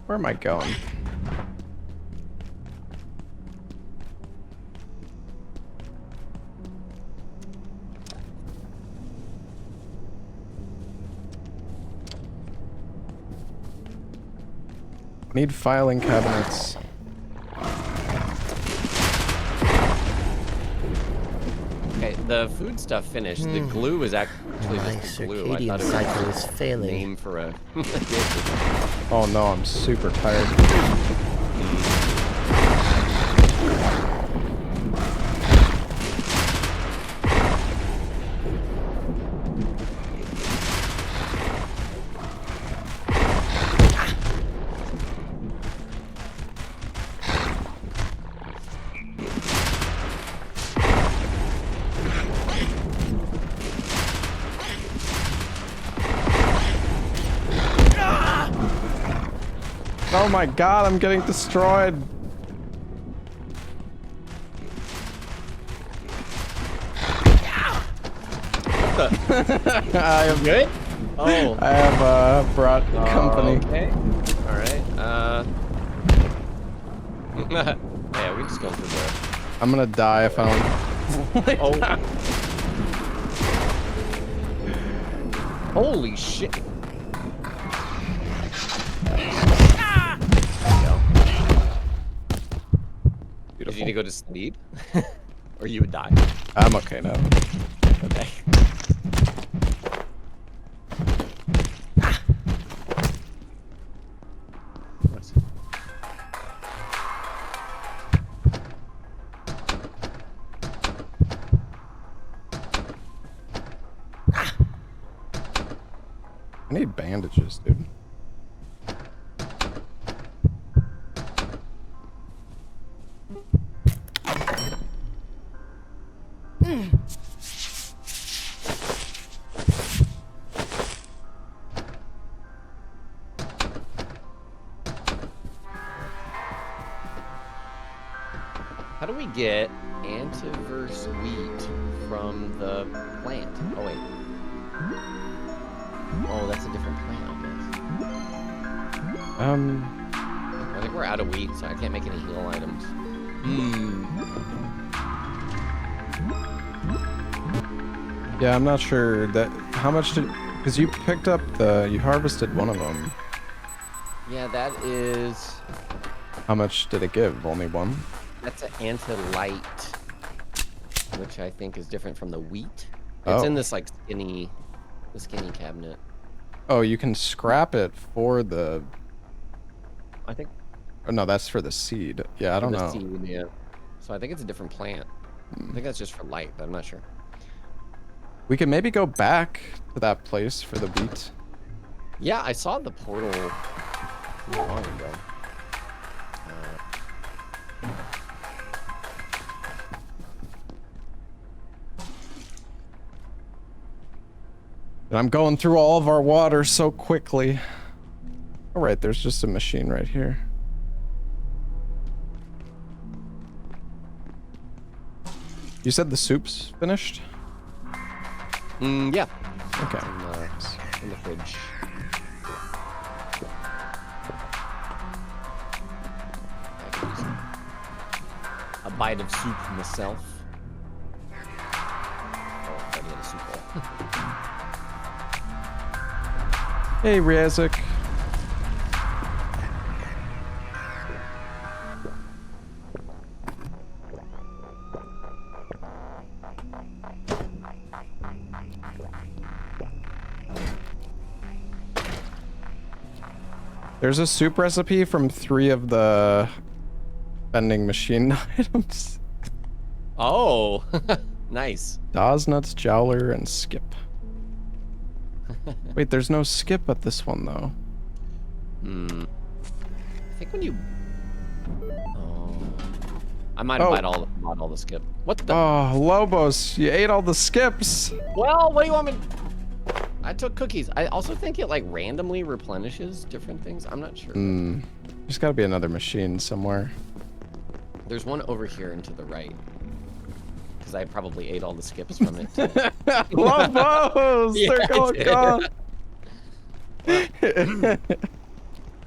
A: Where am I going? Need filing cabinets.
D: Okay, the food stuff finished. The glue is actually
C: My
D: just glue. I
C: circadian
D: thought it
C: cycle
D: was
C: is
D: a
C: failing.
D: name for a...
A: Oh no, I'm super tired. Oh my god, I'm getting destroyed.
D: What the?
A: I am
D: good? Oh.
A: I have brought company.
D: Okay. Alright, yeah, we just go through the...
A: I'm gonna die if I don't...
D: Oh. Holy shit. Did you need to go to sleep? Or you would die?
A: I'm okay now.
D: Okay.
A: I need bandages, dude.
D: How do we get antiverse wheat from the plant? Oh, wait. Oh, that's a different plant, I guess. I think we're out of wheat, so I can't make any heal items.
A: Yeah, I'm not sure that. How much did? Because you picked up you harvested one of them.
D: Yeah, that is.
A: How much did it give? Only one?
D: That's an anti-light, which I think is different from the wheat. It's in this like the skinny cabinet.
A: Oh, you can scrap it for the.
D: I think.
A: Oh, no, that's for the seed. Yeah, I don't know.
D: Seed, yeah. So I think it's a different plant. I think that's just for light, but I'm not sure.
A: We can maybe go back to that place for the wheat.
D: Yeah, I saw the portal not long ago.
A: And I'm going through all of our water so quickly. All right, there's just a machine right here. You said the soup's finished?
D: Yeah.
A: Okay.
D: In the fridge. A bite of soup myself. Oh, I need a soup bowl.
A: Hey, Riazik. There's a soup recipe from 3 of the vending machine items.
D: Oh, nice.
A: Dawes nuts, Jowler, and Skip. Wait, there's no Skip at this one, though.
D: I think when you... Oh. I might have bought all the Skip. What the...
A: Oh, Lobos, you ate all the Skips.
D: Well, what do you want me... I took cookies. I also think it like randomly replenishes different things. I'm not sure.
A: There's gotta be another machine somewhere.
D: There's one over here and to the right. Because I probably ate all the Skips from it.
A: Lobos!
D: Yeah,
A: they're going gone.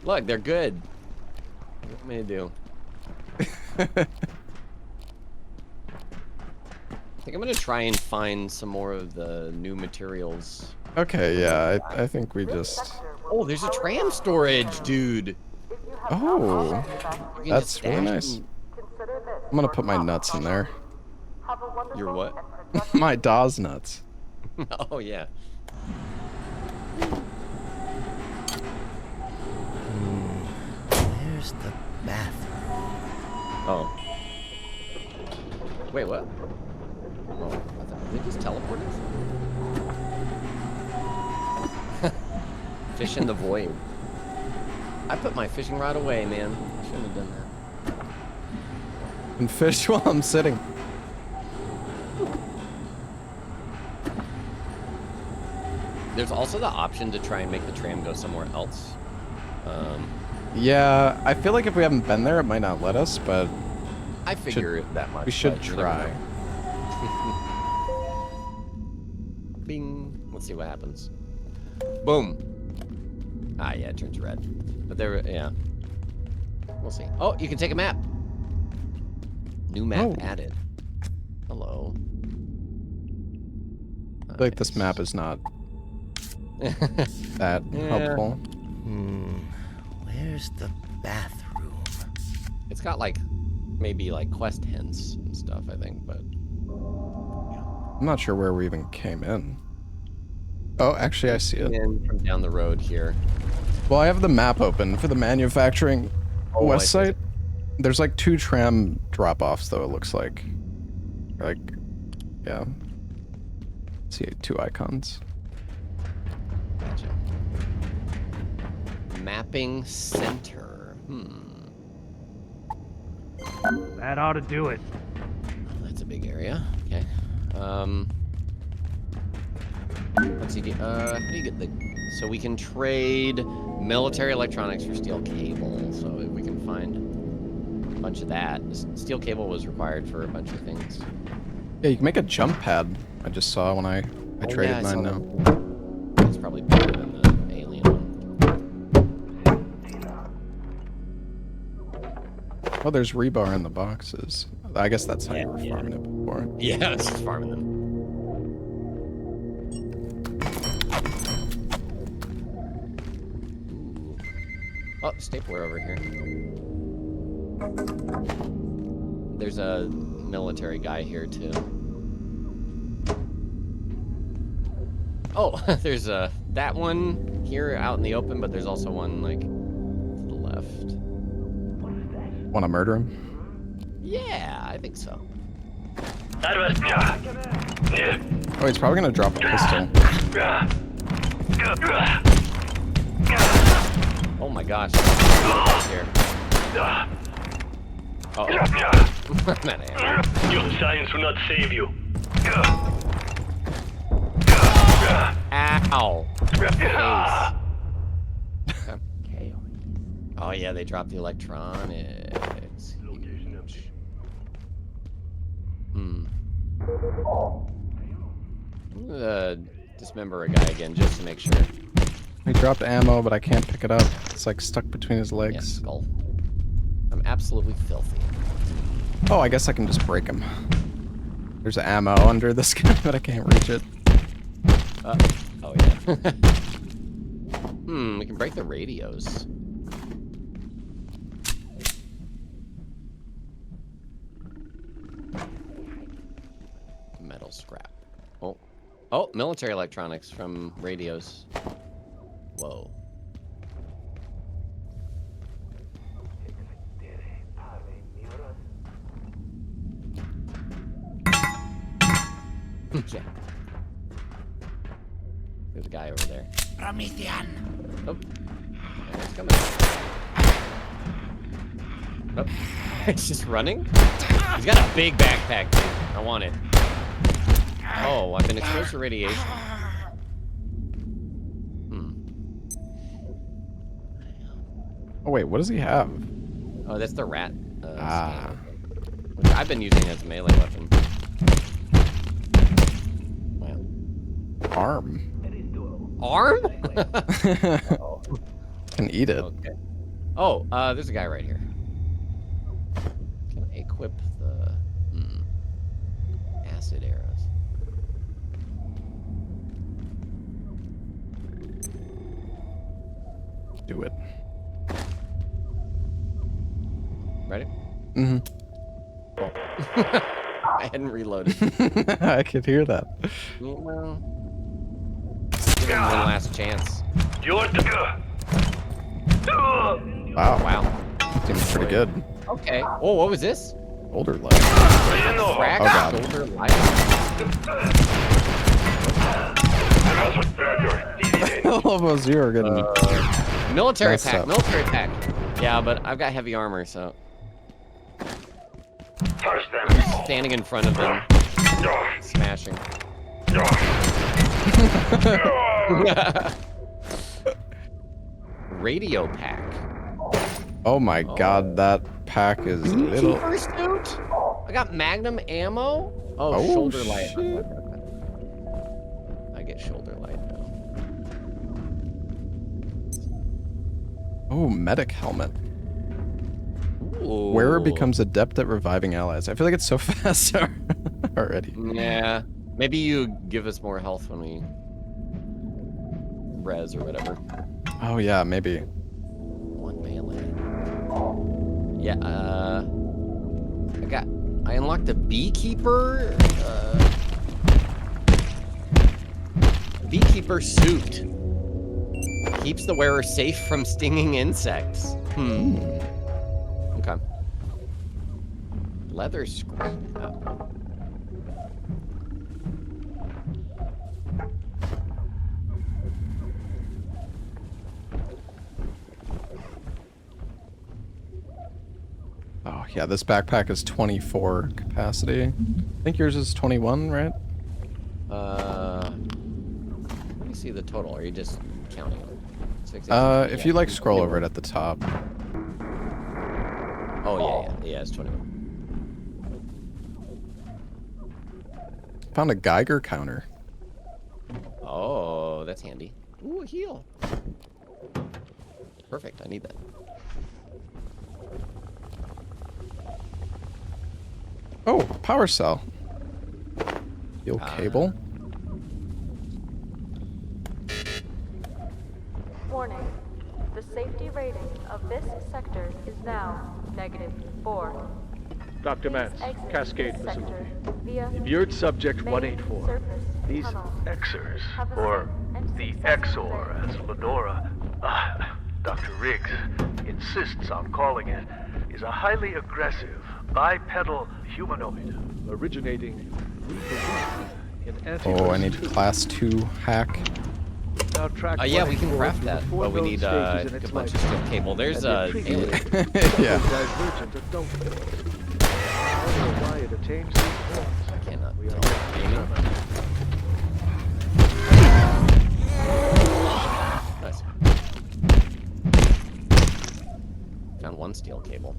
D: Look, they're good. What do you want me to do? I think I'm gonna try and find some more of the new materials.
A: Okay, yeah, I think we just...
D: Oh, there's a tram storage, dude.
A: Oh, that's really nice. I'm gonna put my nuts in there.
D: Your what?
A: My Dawes nuts.
D: Oh, yeah.
C: There's the bathroom.
D: Oh. Wait, what? Oh, I thought they just teleported. Fish in the void. I put my fishing rod away, man. I shouldn't have done that.
A: And fish while I'm sitting.
D: There's also the option to try and make the tram go somewhere else.
A: Yeah, I feel like if we haven't been there, it might not let us, but...
D: I figure that much.
A: We should
D: but you never
A: try.
D: know. Bing. Let's see what happens. Boom. Ah, yeah, it turns red. But there, yeah. We'll see. Oh, you can take a map. New map added. Hello.
A: I feel like this map is not That helpful.
C: Where's the bathroom?
D: It's got like maybe like quest hints and stuff, I think, but
A: I'm not sure where we even came in. Oh, actually, I see it.
D: in from down the road here.
A: Well, I have the map open for the manufacturing west site. There's like 2 tram drop-offs, though, it looks like. Like, yeah. See 2 icons.
D: Gotcha. Mapping center.
O: That ought to do it.
D: That's a big area. Okay. Let's see. How do you get the? So we can trade military electronics for steel cable. So if we can find a bunch of that. Steel cable was required for a bunch of things.
A: Yeah, you can make a jump pad. I just saw when I traded mine now.
D: It's probably better than the alien one.
A: Oh, there's rebar in the boxes. I guess that's how you were farming it before.
D: Yeah, it's just farming them. Ooh. Oh, stapler over here. There's a military guy here too. Oh, there's that one here out in the open, but there's also one like to the left.
A: Want to murder him?
D: Yeah, I think so.
A: Oh, he's probably gonna drop a pistol.
D: Oh my gosh. Here. Oh.
P: Your science will not save you.
D: Ow. Okay. Oh yeah, they dropped the electronics. Dismember a guy again just to make sure.
A: He dropped ammo, but I can't pick it up. It's like stuck between his legs.
D: Yeah, skull. I'm absolutely filthy.
A: Oh, I guess I can just break him. There's ammo under this guy, but I can't reach it.
D: Oh yeah. We can break the radios. Metal scrap. Oh, military electronics from radios. Whoa. Yeah. There's a guy over there.
Q: Promethean.
D: Oh. He's coming. Oh. He's just running? He's got a big backpack, dude. I want it. Oh, I've been exposed to radiation.
A: Oh wait, what does he have?
D: Oh, that's the rat. Which I've been using as a melee weapon. Wow.
A: Arm.
D: Arm?
A: Can eat it.
D: Okay. Oh, there's a guy right here. Can I equip the acid arrows?
A: Do it.
D: Ready?
A: Mm-hmm.
D: Oh. I hadn't reloaded.
A: I could hear that.
D: Well, give him one last chance. Wow.
A: Seems pretty good.
D: Okay. Oh, what was this?
A: Shoulder light.
D: Crack
A: God.
D: shoulder light.
A: Almost you are getting
D: military
A: messed
D: pack.
A: up.
D: Military pack. Yeah, but I've got heavy armor, so. I'm standing in front of them, smashing. Radio pack.
A: Oh my god, that pack is little.
D: Suit? I got magnum ammo. Oh,
A: Oh,
D: shoulder light.
A: shit.
D: I get shoulder light now.
A: Oh, medic helmet.
D: Ooh.
A: Wearer becomes adept at reviving allies. I feel like it's so fast already.
D: Yeah. Maybe you give us more health when we. res or whatever.
A: Oh yeah, maybe.
D: 1 melee. Yeah, I unlocked a beekeeper, beekeeper suit. Keeps the wearer safe from stinging insects. Okay. Leather screen. Oh.
A: Oh yeah, this backpack is 24 capacity. I think yours is 21, right?
D: Let me see the total. Are you just counting them?
A: If you like scroll over it at the top.
D: Oh yeah, it's 21.
A: Found a Geiger counter.
D: Oh, that's handy. Ooh, a heal. Perfect, I need that.
A: Oh, power cell. Steel cable.
G: Warning. The safety rating of this sector is now -4.
F: Dr. Mance,
G: Exit
F: Cascade
G: this sector
F: facility.
G: via
F: Immured subject
G: main
F: 184.
G: surface
F: These
G: tunnel.
F: Xers,
G: Have a
F: or
G: safe and
F: the
G: successful
F: Exor, as Lenora, Dr. Riggs insists on calling it, is a highly aggressive, bipedal humanoid originating in
A: Oh, I need class 2 hack.
D: Yeah, we can craft that, but we need a bunch of steel cable. There's a alien.
A: Yeah.
D: I cannot tell. Aiming. Nice. Found one steel cable.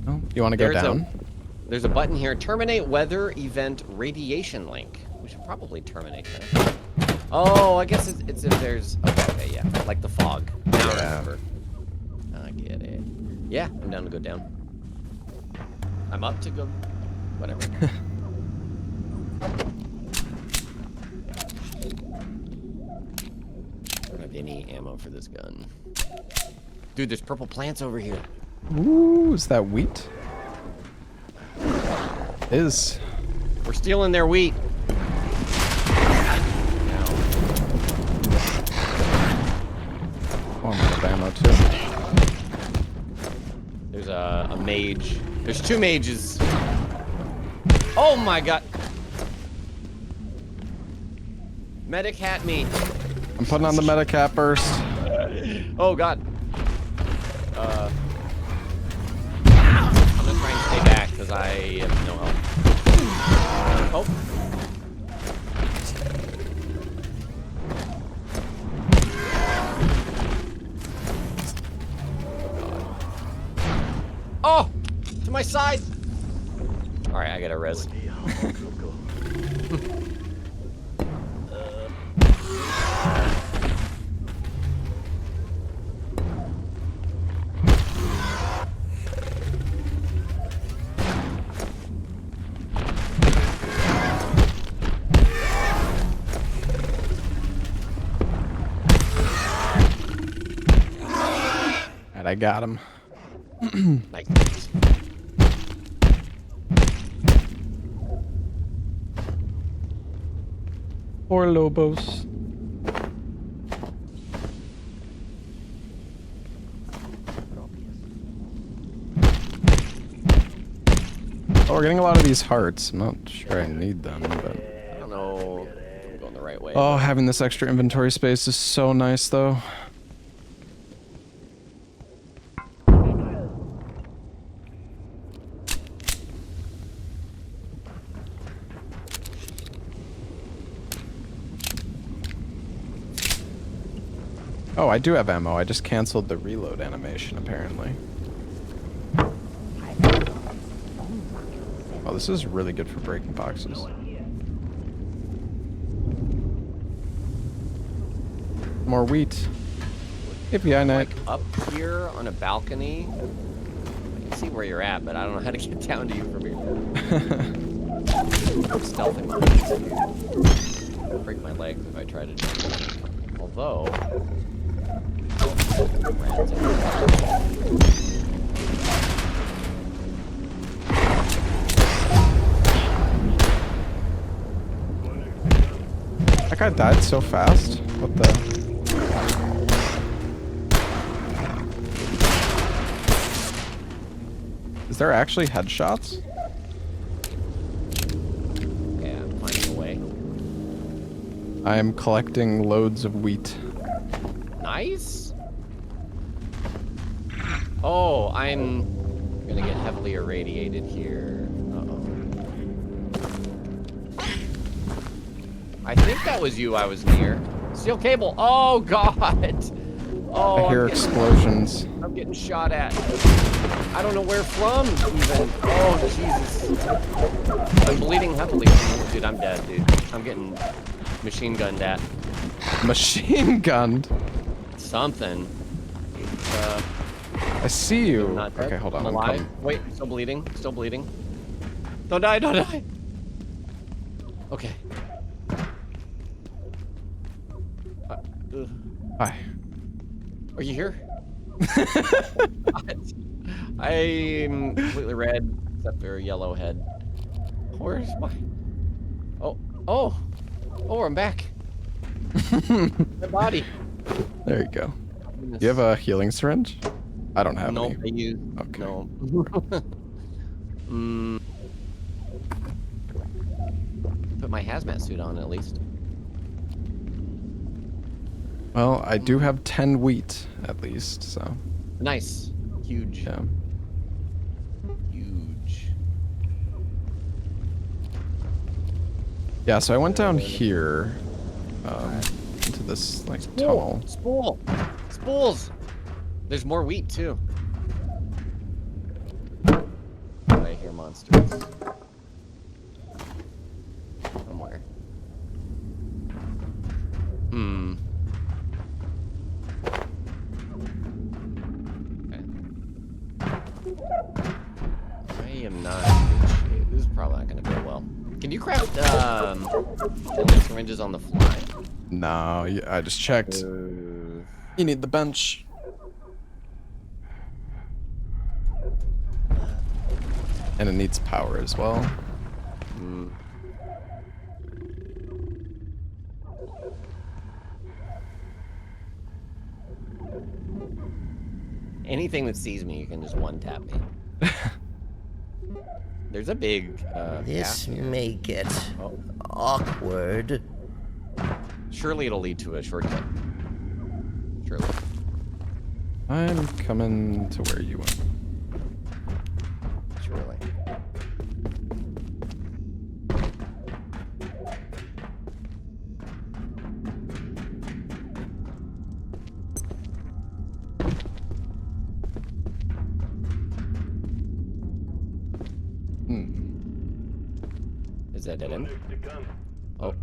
A: Oh, you want to go down?
D: There's a button here. Terminate weather event radiation link. We should probably terminate that. Oh, I guess it's if there's... Okay, yeah. Like the fog. Now I remember. I get it. Yeah, I'm down to go down. I'm up to go... Whatever. I don't have any ammo for this gun. Dude, there's purple plants over here.
A: Ooh, is that wheat? It is.
D: We're stealing their wheat.
A: Oh, I'm out of ammo too.
D: There's a mage. There's 2 mages. Oh my god. Medic hat me.
A: I'm putting on the medicap burst.
D: Oh god. I'm gonna try and stay back because I have no help. Oh. Oh! To my side! Alright, I gotta res.
A: And I got him.
D: Nice.
A: Poor Lobos. Oh, we're getting a lot of these hearts. I'm not sure I need them, but...
D: I don't know if I'm going the right way.
A: Oh, having this extra inventory space is so nice, though. Oh, I do have ammo. I just canceled the reload animation, apparently. Oh, this is really good for breaking boxes. More wheat. API night.
D: Like up here on a balcony. I can see where you're at, but I don't know how to get down to you from here. Stealthing. break my legs if I try to jump. Although...
A: That guy died so fast. What the? Is there actually headshots?
D: Yeah, I'm finding a way.
A: I am collecting loads of wheat.
D: Nice. Oh, I'm gonna get heavily irradiated here. Uh-oh. I think that was you I was near. Steel cable. Oh, God. Oh,
A: I hear explosions.
D: I'm getting shot at. I don't know where from, even. Oh, Jesus. I'm bleeding heavily. Dude, I'm dead, dude. I'm getting machine gunned at.
A: Machine gunned?
D: Something.
A: I see you.
D: Not dead.
A: Okay, hold on.
D: I'm alive. Wait, still bleeding. Still bleeding. Don't die, don't die. Okay.
A: Hi.
D: Are you here? I'm completely red, except for a yellow head. Where's my... Oh, oh! Oh, I'm back! My body!
A: There you go. You have a healing syringe? I don't have
D: No,
A: any.
D: I use...
A: Okay.
D: No. Put my hazmat suit on, at least.
A: Well, I do have 10 wheat, at least, so...
D: Nice. Huge.
A: Yeah.
D: Huge.
A: Yeah, so I went down here, into this, like, tunnel.
D: Spool! Spools! There's more wheat, too. I hear monsters. Somewhere. Hmm. I am not in good shape. This is probably not going to go well. Can you craft healing syringes on the fly?
A: No, I just checked. You need the bench. And it needs power as well.
D: Mm. Anything that sees me, you can just one-tap me. There's a big,
C: This
D: gap here.
C: may get awkward.
D: Surely it'll lead to a shortcut. Surely.
A: I'm coming to where you went.
D: Surely. Is that dead end? Oh.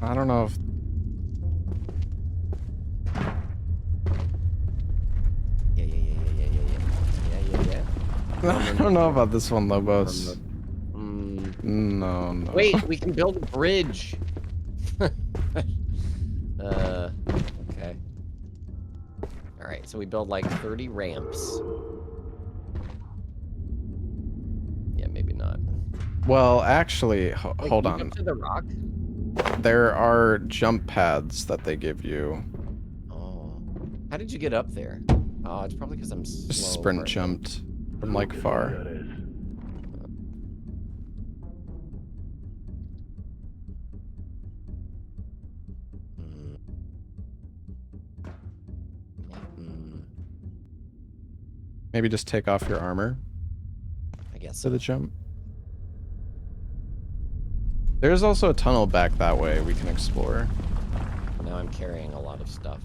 A: I don't know if... I don't know about this one, Lobos. No, no.
D: Wait, we can build a bridge. Okay. Alright, so we build like 30 ramps. Yeah, maybe not.
A: Well, actually,
D: Wait,
A: hold
D: can you
A: on.
D: go to the rock?
A: There are jump pads that they give you.
D: Oh. How did you get up there? Oh, it's probably because I'm slow.
A: Just sprint jumped from like far. Maybe just take off your armor.
D: I guess
A: to the jump. There's also a tunnel back that way we can explore.
D: Now I'm carrying a lot of stuff.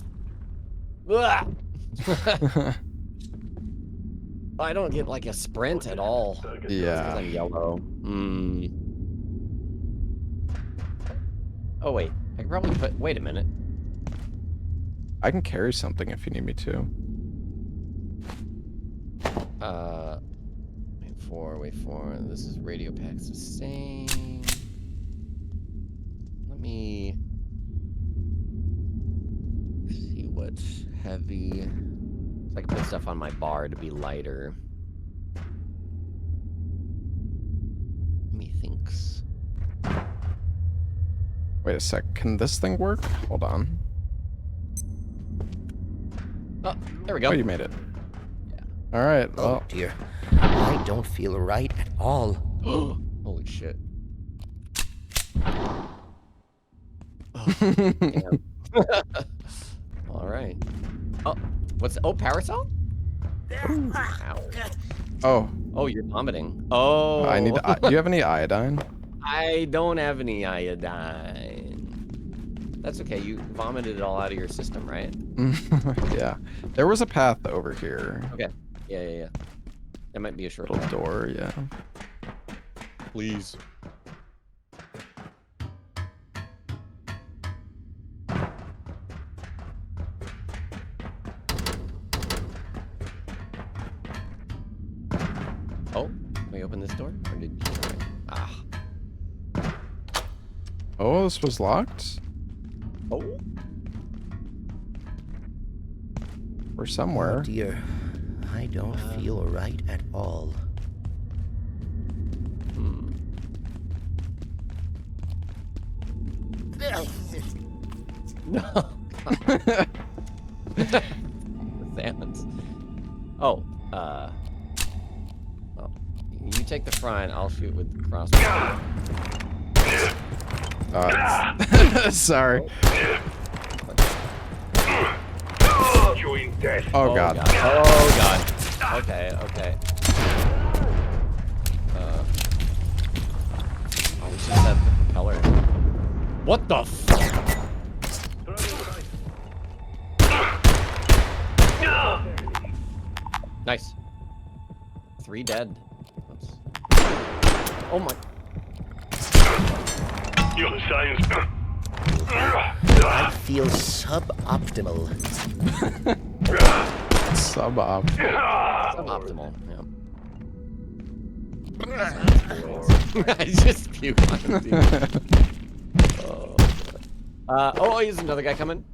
D: I don't get like a sprint at all.
A: Yeah.
D: Because I'm yellow. Oh wait, I can probably put. Wait a minute.
A: I can carry something if you need me to.
D: Wait for. This is radio pack sustain. Let me be... So I can put stuff on my bar to be lighter. Methinks.
A: Wait a sec. Can this thing work? Hold on.
D: Oh, there we go.
A: Oh, you made it. Yeah. All right. Well.
C: Oh dear, I don't feel right at all.
D: Holy shit. All right. Oh, what's... Oh, parasol? Ow.
A: Oh.
D: Oh, you're vomiting. Oh.
A: I need. Do you have any iodine?
D: I don't have any iodine. That's okay. You vomited it all out of your system, right?
A: Yeah. There was a path over here.
D: Okay. Yeah. That might be a short
A: little door. Yeah.
D: Please. Oh, can we open this door? Or did you try? Ah.
A: Oh, this was locked?
D: Oh.
A: Or somewhere.
C: Oh dear, I don't feel right at all.
D: No. The sounds. Oh, you take the front, I'll shoot with the crossbow.
A: Sorry. Oh god.
D: Oh god. Okay. Oh, we should set the propeller. What the f? Nice. 3 dead. Oops. Oh my.
C: I feel suboptimal.
D: Suboptimal. Yeah. I just puked on him, dude. Oh, here's another guy coming.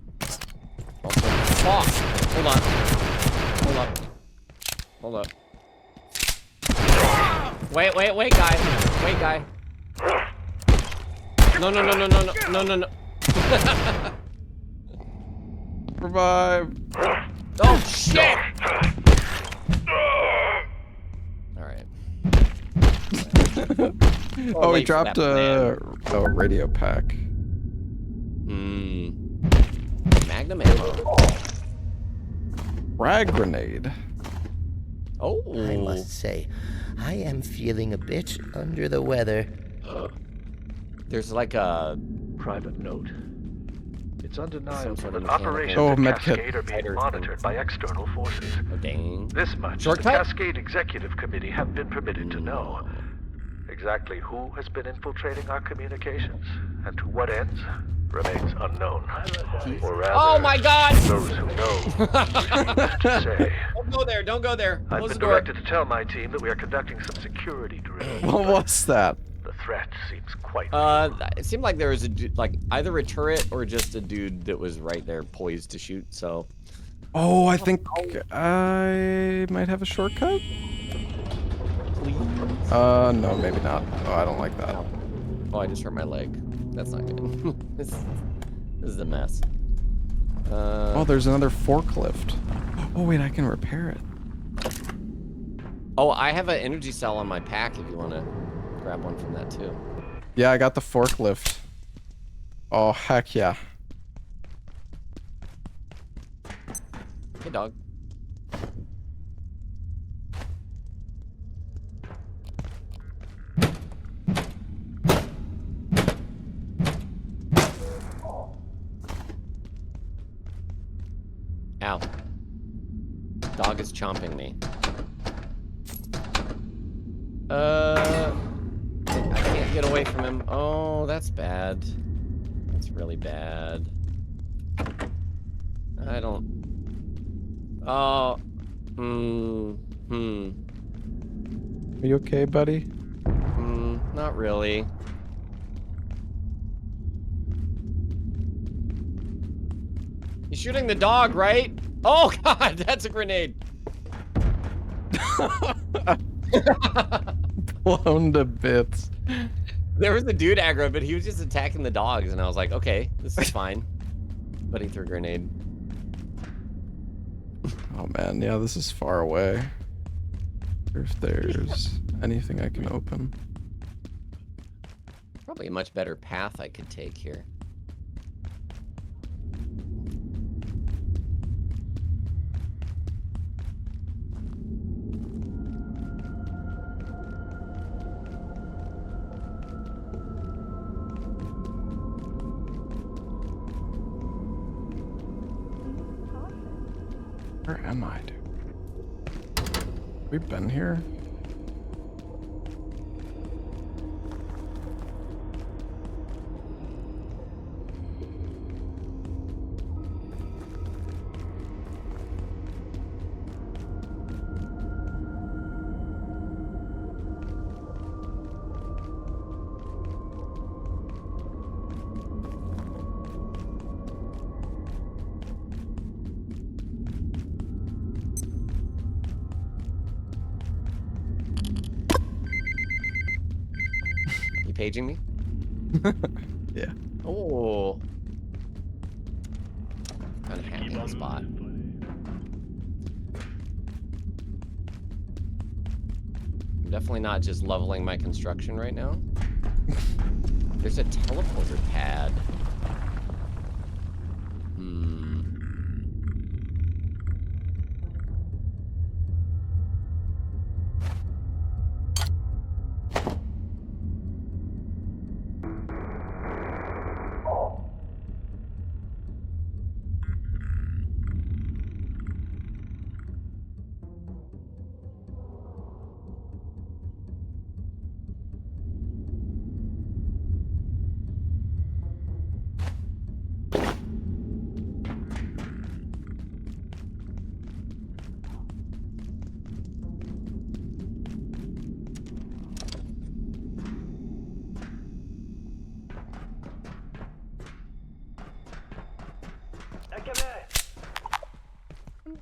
D: Also, fuck. Hold up. Wait, guy. No.
A: Revive.
D: Oh, shit! Alright.
A: Oh, he dropped a radio pack.
D: Magnum ammo.
A: Frag grenade.
D: Oh.
C: I must say, I am feeling a bit under the weather.
D: There's like a
F: private note. It's undeniable
D: sort
F: that
D: of
F: operations
A: Oh,
F: at
A: medkit.
F: Cascade are being monitored by external forces.
D: Oh, dang.
F: This much
D: Shortcut?
F: the Cascade Executive Committee have been permitted to know. Exactly who has been infiltrating our communications and to what ends remains unknown. Or rather,
D: Oh my god!
F: those who know refuse to say.
D: Don't go there.
F: I've
D: Close
F: been
D: the door.
F: directed to tell my team that we are conducting some security drills.
A: What was that?
F: The threat seems quite
D: It seemed like there was a like either a turret or just a dude that was right there poised to shoot, so.
A: Oh, I think I might have a shortcut?
D: Please?
A: No, maybe not. Oh, I don't like that.
D: Oh, I just hurt my leg. That's not good. This is a mess.
A: Oh, there's another forklift. Oh, wait, I can repair it.
D: Oh, I have an energy cell on my pack if you want to grab one from that too.
A: Yeah, I got the forklift. Oh, heck yeah.
D: Hey, dog. Ow. Dog is chomping me. I can't get away from him. Oh, that's bad. That's really bad. I don't... Oh.
A: Are you okay, buddy?
D: Not really. You're shooting the dog, right? Oh god, that's a grenade.
A: Blown to bits.
D: There was a dude aggro, but he was just attacking the dogs, and I was like, okay, this is fine. But he threw a grenade.
A: Oh man, yeah, this is far away. If there's anything I can open.
D: Probably a much better path I could take here.
A: Where am I, dude? We've been here?
D: Paging me?
A: Yeah.
D: Oh. Kind of happy on the spot. I'm definitely not just leveling my construction right now. There's a teleporter pad.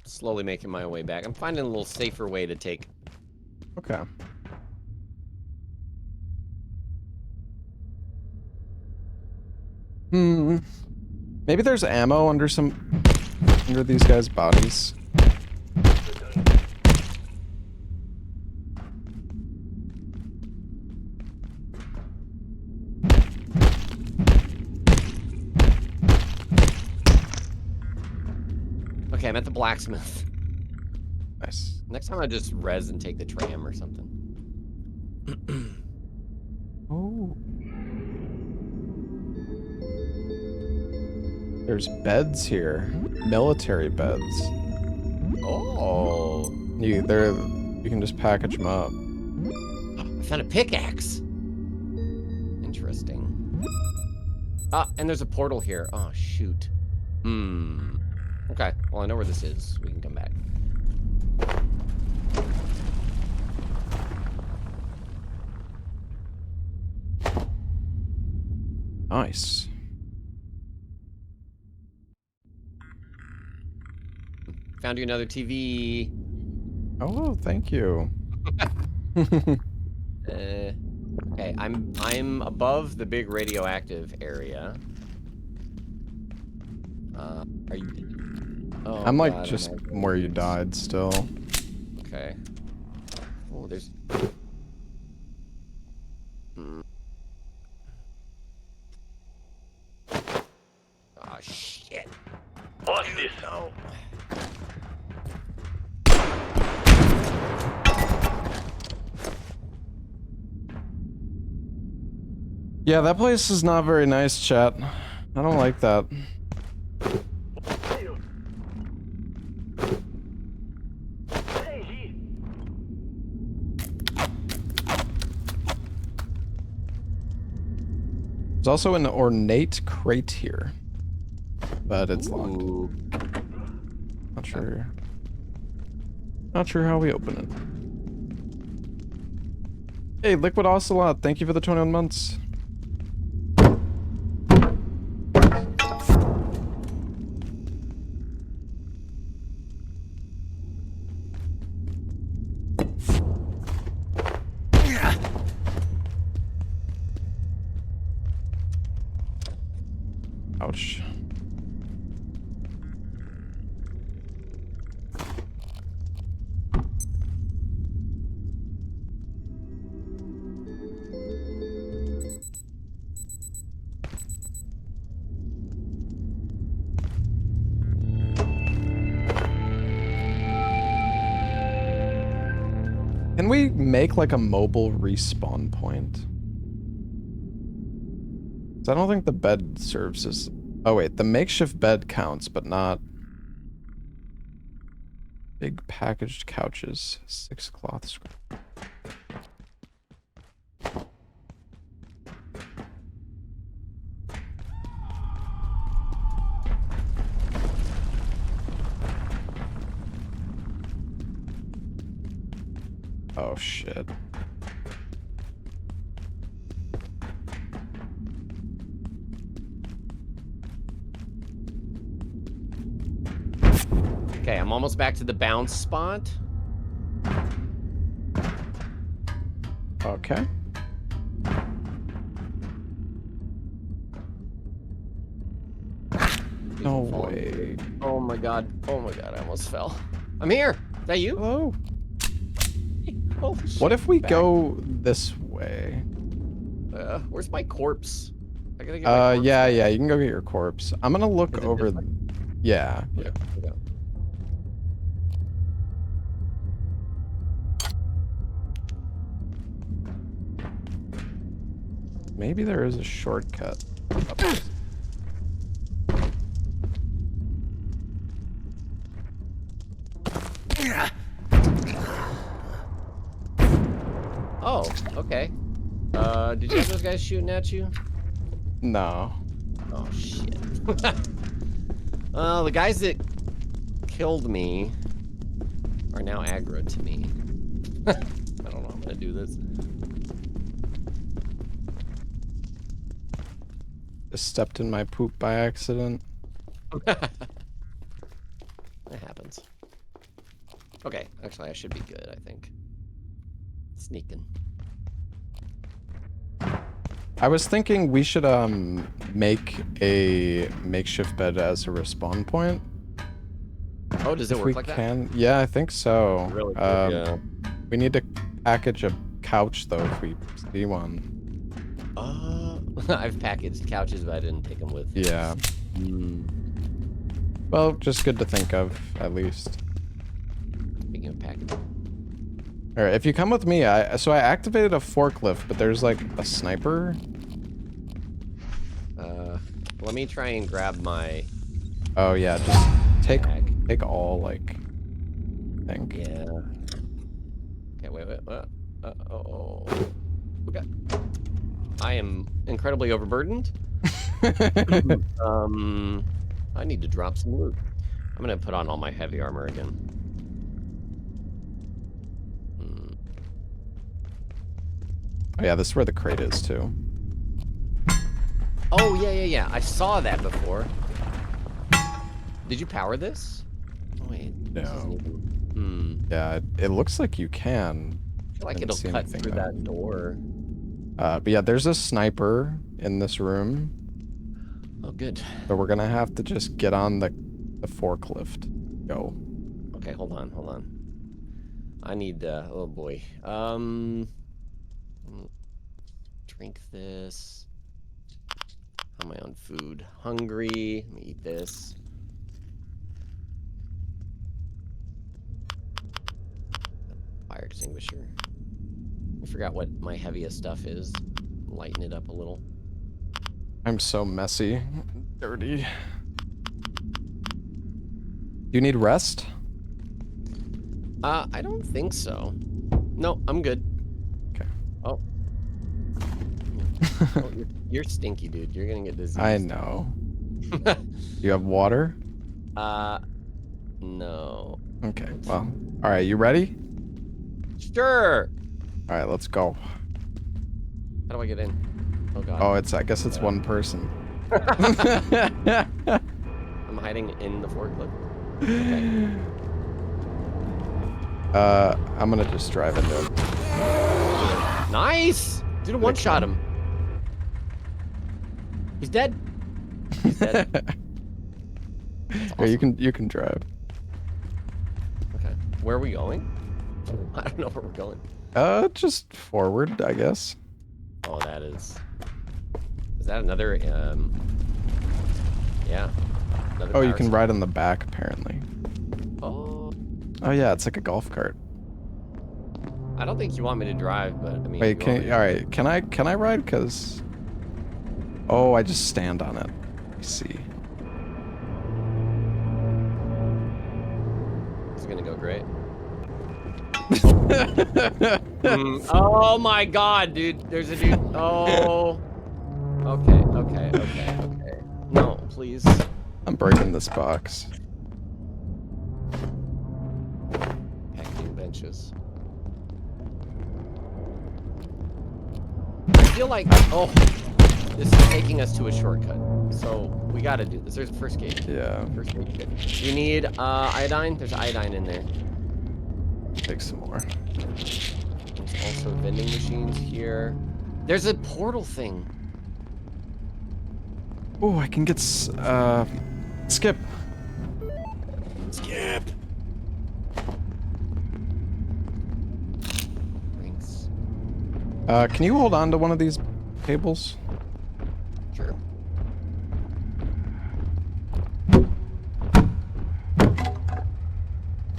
D: Slowly making my way back. I'm finding a little safer way to take.
A: Okay. Maybe there's ammo under these guys' bodies.
D: Okay, I'm at the blacksmith.
A: Nice.
D: Next time I just res and take the tram or something.
A: Oh. There's beds here. Military beds.
D: Oh.
A: You can just package them up.
D: I found a pickaxe. Interesting. Ah, and there's a portal here. Oh, shoot. Okay, well, I know where this is. We can come back.
A: Nice.
D: Found you another TV.
A: Oh, thank you.
D: Okay, I'm above the big radioactive area. Are you? Oh,
A: I'm like
D: God,
A: just where you died still.
D: Okay. Oh, there's. Oh shit.
N: What's this?
D: No.
A: Yeah, that place is not very nice, chat. I don't like that. There's also an ornate crate here, but it's locked. Not sure. Not sure how we open it. Hey, Liquid Ocelot, thank you for the 21 months. couch. Can we make like a mobile respawn point? 'Cause I don't think the bed serves as... Oh wait, the makeshift bed counts, but not... Big packaged couches. 6 cloth screens. Oh shit.
D: Okay, I'm almost back to the bounce spot.
A: Okay. No way.
D: Oh my god. Oh my god, I almost fell. I'm here. Is that you?
A: Hello.
D: Holy shit.
A: What if we go this way?
D: Where's my corpse? I gotta get my corpse.
A: Yeah, you can go get your corpse. I'm gonna look over. Yeah.
D: Okay.
A: Maybe there is a shortcut.
D: Oh, okay. Did you have those guys shooting at you?
A: No.
D: Oh, shit. The guys that killed me are now aggro to me. I don't know how I'm gonna do this.
A: Just stepped in my poop by accident.
D: That happens. Okay, actually I should be good, I think. Sneaking.
A: I was thinking we should make a makeshift bed as a respawn point.
D: Oh, does it
A: If
D: work
A: we
D: like
A: can. Yeah, I think so.
D: Really good, yeah.
A: We need to package a couch though if we see one.
D: I've packaged couches, but I didn't take them with.
A: Yeah. Well, just good to think of, at least.
D: Speaking of packaging.
A: Alright, if you come with me, so I activated a forklift, but there's like a sniper.
D: Let me try and grab my...
A: Oh yeah, just take all, like, I think.
D: Yeah. Okay, wait. Oh. Okay. I am incredibly overburdened. I need to drop some loot. I'm gonna put on all my heavy armor again.
A: Oh yeah, this is where the crate is too.
D: Oh, yeah. I saw that before. Did you power this? Oh, wait.
A: No. Yeah, it looks like you can.
D: I feel like it'll cut through that door.
A: But yeah, there's a sniper in this room.
D: Oh, good.
A: So we're gonna have to just get on the forklift. Go.
D: Okay, hold on. I need, oh boy. Drink this. How am I on food? Hungry. Let me eat this. Fire extinguisher. I forgot what my heaviest stuff is. Lighten it up a little.
A: I'm so messy. Dirty. Do you need rest?
D: I don't think so. No, I'm good.
A: Okay.
D: Oh. Oh, you're stinky, dude. You're gonna get disease.
A: I know. You have water?
D: No.
A: Okay, well. Alright, you ready?
D: Sure.
A: Alright, let's go.
D: How do I get in? Oh god.
A: Oh, I guess it's one person.
D: I'm hiding in the forklift. Okay.
A: I'm gonna just drive into it.
D: Nice! Dude, one-shot him. He's dead.
P: He's dead.
A: Here, you can drive.
P: Okay. Where are we going? I don't know where we're going.
A: Just forward, I guess.
P: Oh, that is. Is that another? Yeah. Another
A: Oh, you
P: power
A: can
P: cell.
A: ride on the back apparently.
P: Oh.
A: Oh yeah, it's like a golf cart.
P: I don't think you want me to drive, but I mean.
A: Wait, all right, can I ride? Cause. Oh, I just stand on it. I see.
P: It's gonna go great. Oh my god, dude. There's a dude. Oh. Okay. No, please.
A: I'm breaking this box.
P: Packing benches. I feel like, oh, this is taking us to a shortcut. So we gotta do this. There's a first gate.
A: Yeah.
P: First gate. You need iodine? There's iodine in there.
A: Take some more.
P: There's also vending machines here. There's a portal thing.
A: Oh, I can get skip.
P: Skip. Thanks.
A: Can you hold on to one of these tables?
P: Sure.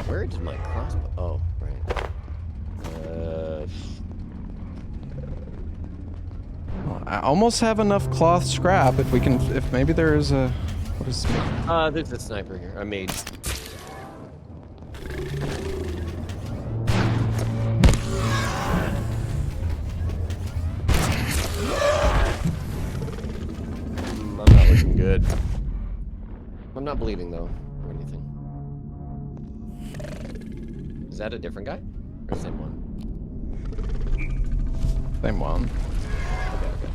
P: Where did my crossbow? Oh, right.
A: I almost have enough cloth scrap if we can. If maybe there is a. What is?
P: There's a sniper here. I made. I'm not looking good. I'm not bleeding though, or anything. Is that a different guy? Or the same one?
A: Same one.
P: Okay.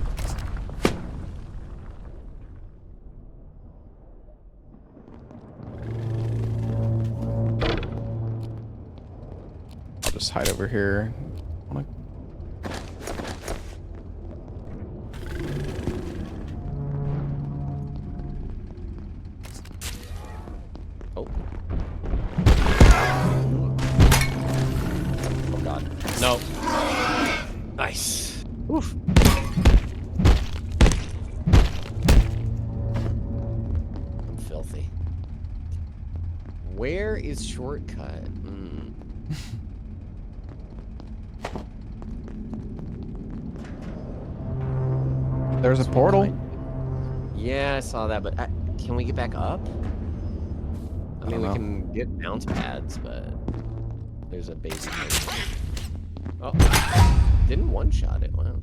A: I'll just hide over here.
P: Oh. Oh god. No. Nice. Oof. I'm filthy. Where is shortcut?
A: There's a portal.
P: Yeah, I saw that, but can we get back up? I mean, we can get bounce pads, but there's a basic. Oh, didn't one-shot it. Wow.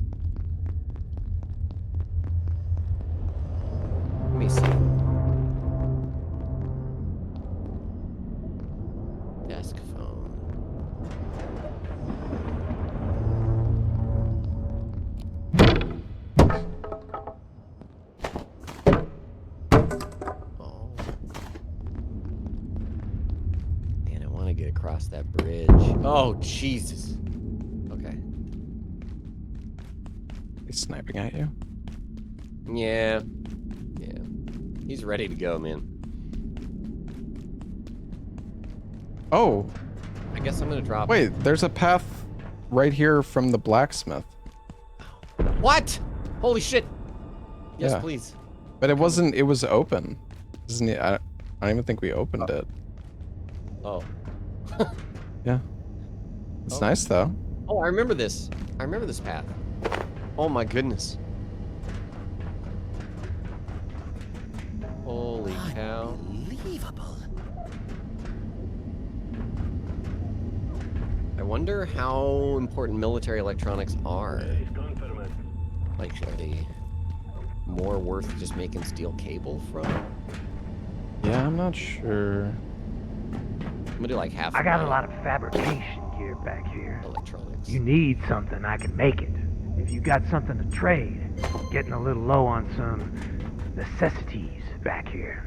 P: Let me see. Desk phone. Oh. Man, I want to get across that bridge. Oh, Jesus. Okay.
A: He's sniping at you.
P: Yeah. He's ready to go, man.
A: Oh.
P: I guess I'm gonna drop.
A: Wait, there's a path right here from the blacksmith.
P: What? Holy shit. Yes,
A: Yeah.
P: please.
A: But it wasn't. It was open. Isn't it? I don't even think we opened it.
P: Oh.
A: Yeah. It's nice though.
P: Oh, I remember this. I remember this path. Oh my goodness. Holy cow.
C: Unbelievable.
P: I wonder how important military electronics are. Like, are they more worth just making steel cable from?
A: Yeah, I'm not sure.
P: I'm gonna do like half.
O: I got a lot of fabrication gear back here.
P: Electronics.
O: You need something, I can make it. If you got something to trade, getting a little low on some necessities back here.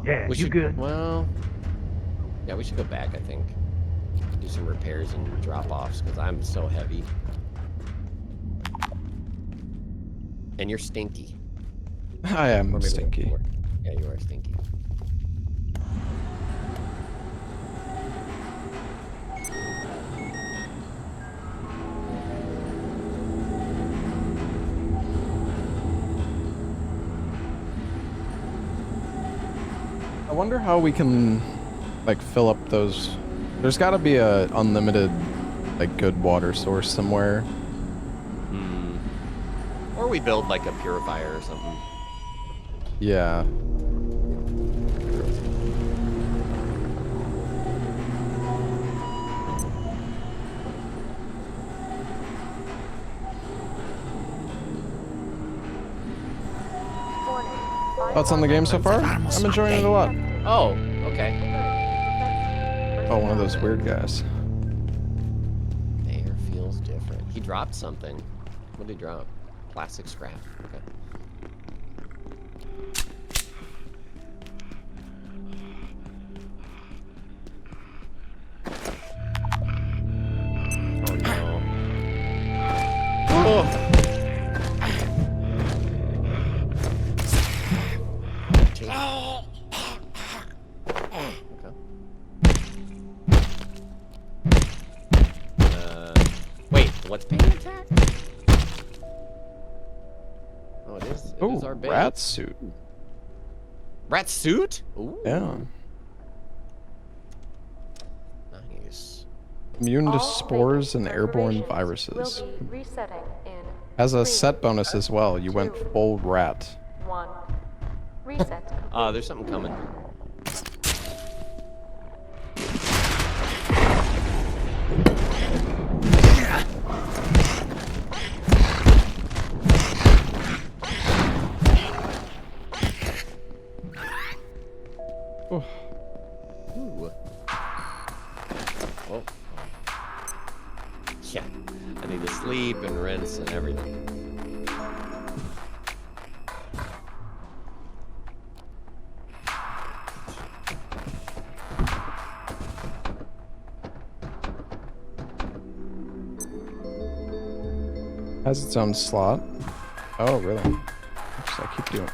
O: Yeah,
P: We
O: you
P: should,
O: good?
P: Well, yeah, we should go back, I think. Do some repairs and drop-offs, because I'm so heavy. And you're stinky.
A: I am
P: Or maybe
A: stinky.
P: you are. Yeah, you are stinky.
A: I wonder how we can, like, fill up those. There's got to be a unlimited, like, good water source somewhere.
P: Or we build like a purifier or something.
A: Yeah. Thoughts on the game so far? I'm enjoying it a lot.
P: Oh, okay.
A: Oh, one of those weird guys.
P: Air feels different. He dropped something. What did he drop? Plastic scrap. Okay. Oh no. Oh. Wait, what's being attacked? Oh, it is. It is our base.
A: Rat suit.
P: Rat suit? Ooh.
A: Yeah.
P: Nice.
A: Immune to spores and airborne viruses. Has a set bonus as well. You went full rat.
G: 1. Reset.
P: There's something coming.
A: Ooh.
P: Whoa. Yeah. I need to sleep and rinse and everything.
A: Has its own slot. Oh, really? Oops, I keep doing.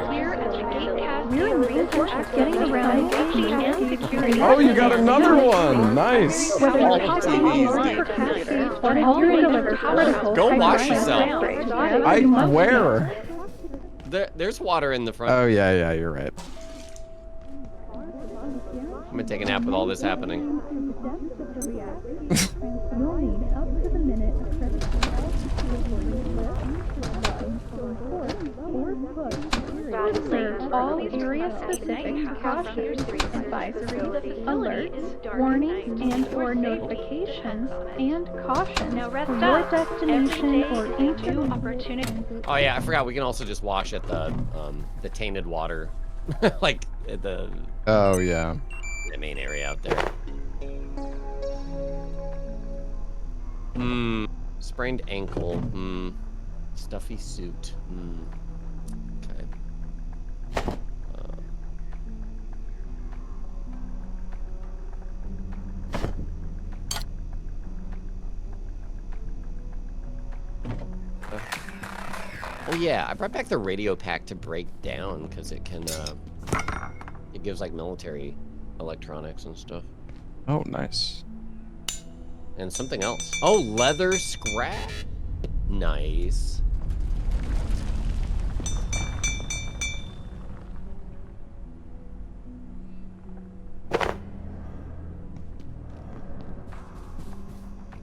I: Here at the Gatecast, we're researchers getting around safety and security.
A: Oh, you got another one! Nice!
I: Whether you're talking broadcasters or helping deliver critical
P: Go wash yourself.
A: Where?
P: There's water in the front.
A: Oh, yeah, you're right.
P: I'm gonna take a nap with all this happening.
I: All area-specific precautions, advisories, alerts, warnings, and/or notifications, and cautions for your destination or ancient opportunity.
P: Oh yeah, I forgot. We can also just wash at the tainted water, like at the.
A: Oh yeah.
P: The main area out there. Sprained ankle. Stuffy suit. Okay. Oh yeah, I brought back the radio pack to break down because it can. It gives like military electronics and stuff.
A: Oh, nice.
P: And something else. Oh, leather scrap. Nice.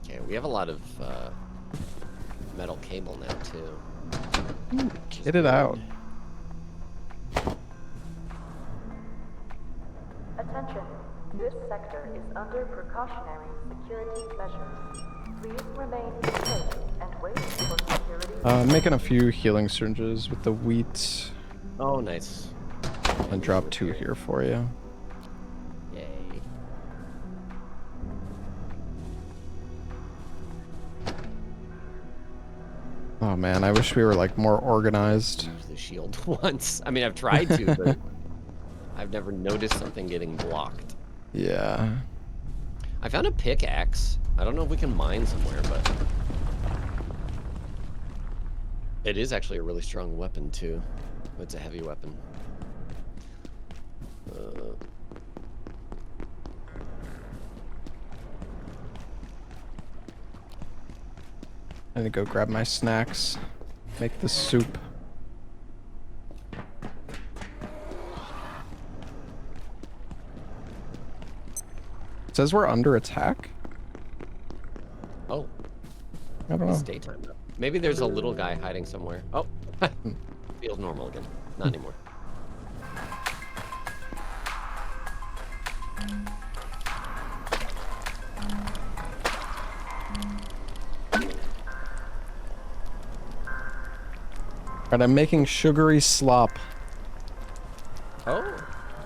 P: Okay, we have a lot of metal cable now too.
A: Get it out.
G: Attention. This sector is under precautionary security measures. Please remain in place and wait for security.
A: Making a few healing syringes with the wheat.
P: Oh, nice.
A: And drop 2 here for you.
P: Yay.
A: Oh man, I wish we were like more organized.
P: Use the shield once. I mean, I've tried to, but I've never noticed something getting blocked.
A: Yeah.
P: I found a pickaxe. I don't know if we can mine somewhere, but it is actually a really strong weapon too. It's a heavy weapon.
A: I need to go grab my snacks. Make the soup. It says we're under attack?
P: Oh.
A: I don't know.
P: It's daytime though. Maybe there's a little guy hiding somewhere. Oh. Feels normal again. Not anymore.
A: Alright, I'm making sugary slop.
P: Oh.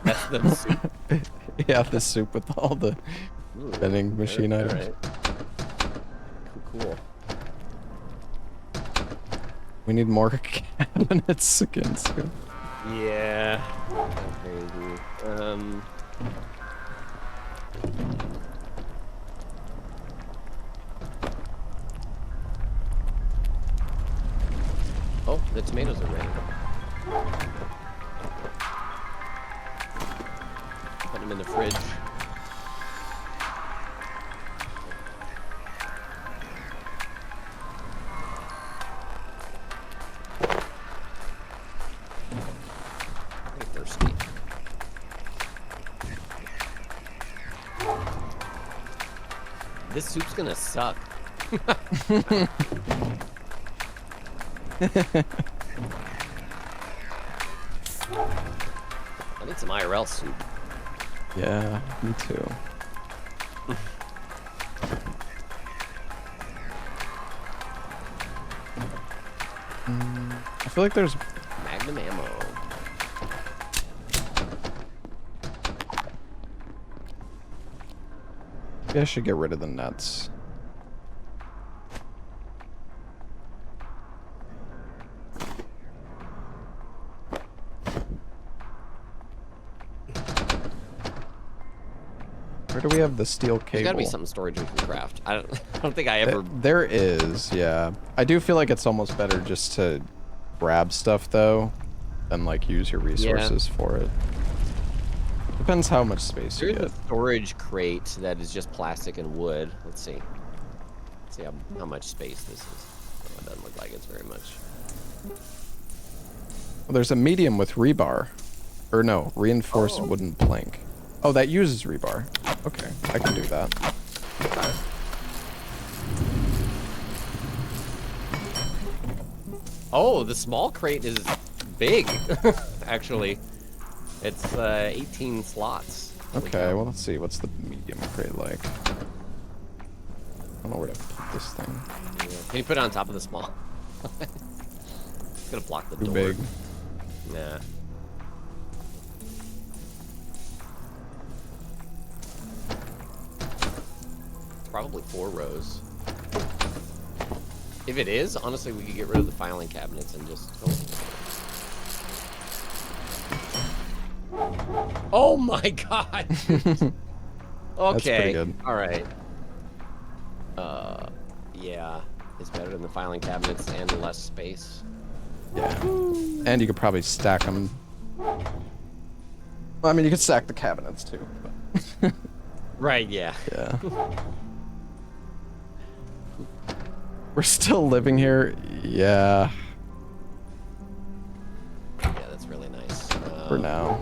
P: That's the soup.
A: Yeah, the soup with all the vending machine items.
P: Right. Cool.
A: We need more cabinets again soon.
P: Yeah. Crazy. Oh, the tomatoes are ready. Put them in the fridge. I'm thirsty. This soup's gonna suck. I need some IRL soup.
A: Yeah, me too. I feel like there's
P: Magnum ammo.
A: Maybe I should get rid of the nets. Where do we have the steel cable?
P: There's gotta be some storage we can craft. I don't think I ever.
A: There is, yeah. I do feel like it's almost better just to grab stuff though, than like use your resources for it. Depends how much space you
P: There's
A: get.
P: a storage crate that is just plastic and wood. Let's see. Let's see how much space this is. Oh, it doesn't look like it's very much.
A: Well, there's a medium with rebar, or no, reinforced wooden plank. Oh, that uses rebar. Okay, I can do that.
P: Oh, the small crate is big, actually. It's 18 slots.
A: Okay, well, let's see. What's the medium crate like? I don't know where to put this thing.
P: Yeah. Can you put it on top of the small? It's gonna block the
A: Too
P: door.
A: big.
P: Nah. It's probably 4 rows. If it is, honestly, we could get rid of the filing cabinets and just... Oh my god! Okay.
A: pretty good.
P: Alright. Yeah. It's better than the filing cabinets and less space.
A: Yeah. And you could probably stack them. Well, I mean, you could stack the cabinets too. But
P: Right, yeah.
A: Yeah. We're still living here? Yeah.
P: Yeah, that's really nice.
A: For now.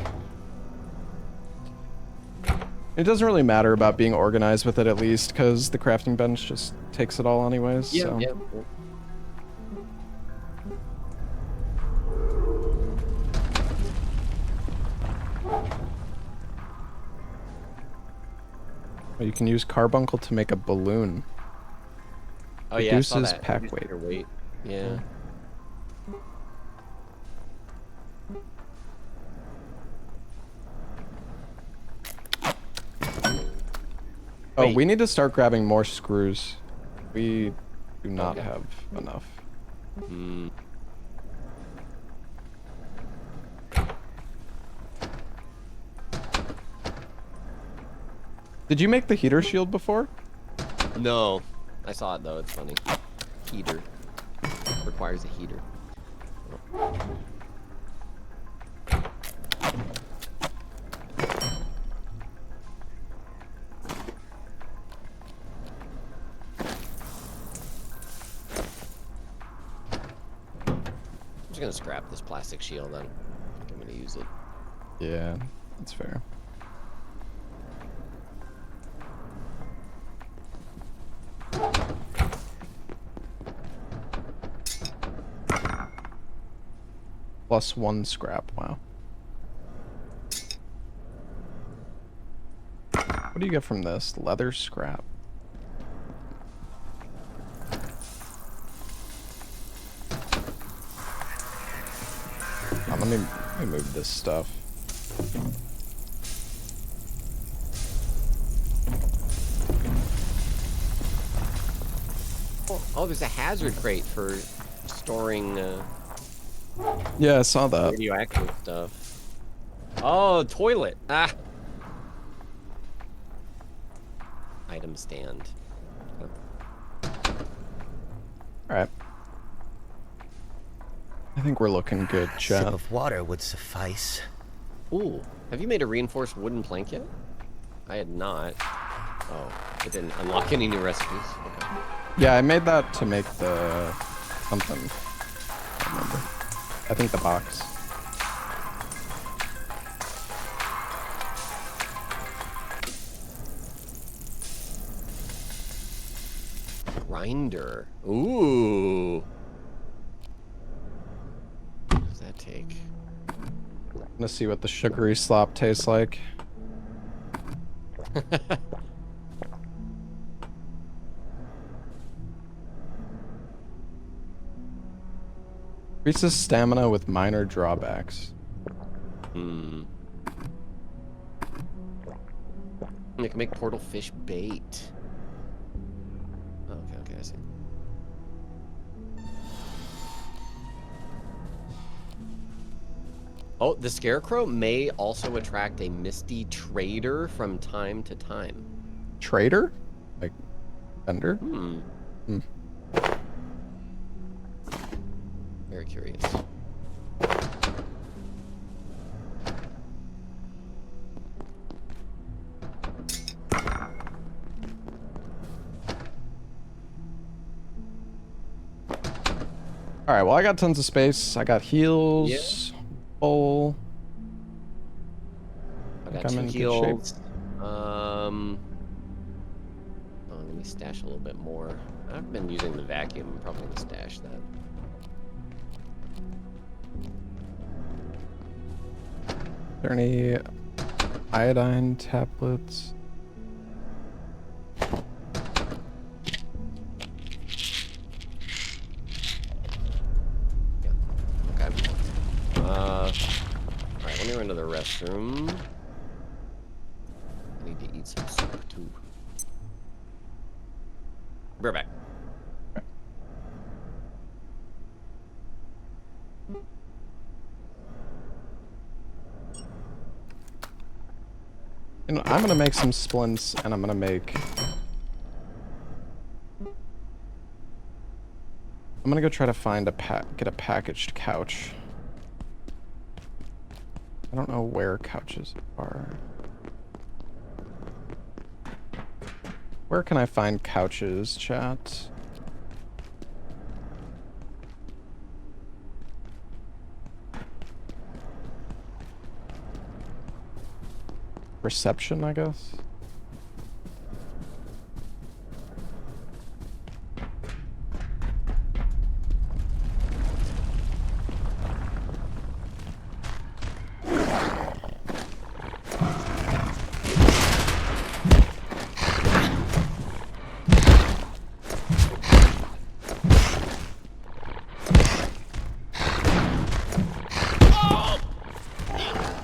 A: It doesn't really matter about being organized with it, at least, because the crafting bench just takes it all anyways.
P: Yeah,
A: so.
P: yeah.
A: You can use carbuncle to make a balloon.
P: Oh yeah, I saw
A: Reduces
P: that.
A: pack
P: Reduces
A: weight.
P: your weight. Yeah.
A: Oh,
P: Wait.
A: we need to start grabbing more screws. We do not have enough.
P: Hmm.
A: Did you make the heater shield before?
P: No. I saw it though, it's funny. Heater. Requires a heater. I'm just gonna scrap this plastic shield then. I'm gonna use it.
A: Yeah, that's fair. +1 scrap, wow. What do you get from this? Leather scrap. Let me move this stuff.
P: Oh, there's a hazard crate for storing
A: Yeah, I saw that.
P: radioactive stuff. Oh, toilet. Ah. Item stand.
A: Alright. I think we're looking good,
C: A
A: chat.
C: sip of water would suffice.
P: Ooh, have you made a reinforced wooden plank yet? I had not. Oh, it didn't unlock any new recipes. Okay.
A: Yeah, I made that to make the something. I don't remember. I think the box.
P: Grinder. Ooh. What does that take?
A: I'm gonna see what the sugary slop tastes like. Increases stamina with minor drawbacks.
P: Hmm. I can make portal fish bait. Oh, okay, I see. Oh, the scarecrow may also attract a misty trader from time to time.
A: Trader? Like, vendor?
P: Hmm.
A: Hmm.
P: Very curious.
A: Alright, well I got tons of space. I got heals.
P: Yeah.
A: Bowl.
P: I got
A: I'm
P: 2
A: in good
P: heals. Oh, let me stash a little bit more. I've been using the vacuum. I'm probably gonna stash that.
A: Are there any iodine tablets?
P: Okay. Alright, let me run to the restroom. I need to eat some soup too. Be right back.
A: You know, I'm gonna make some splints, and I'm gonna make... I'm gonna go try to find get a packaged couch. I don't know where couches are. Where can I find couches, chat? Reception, I guess.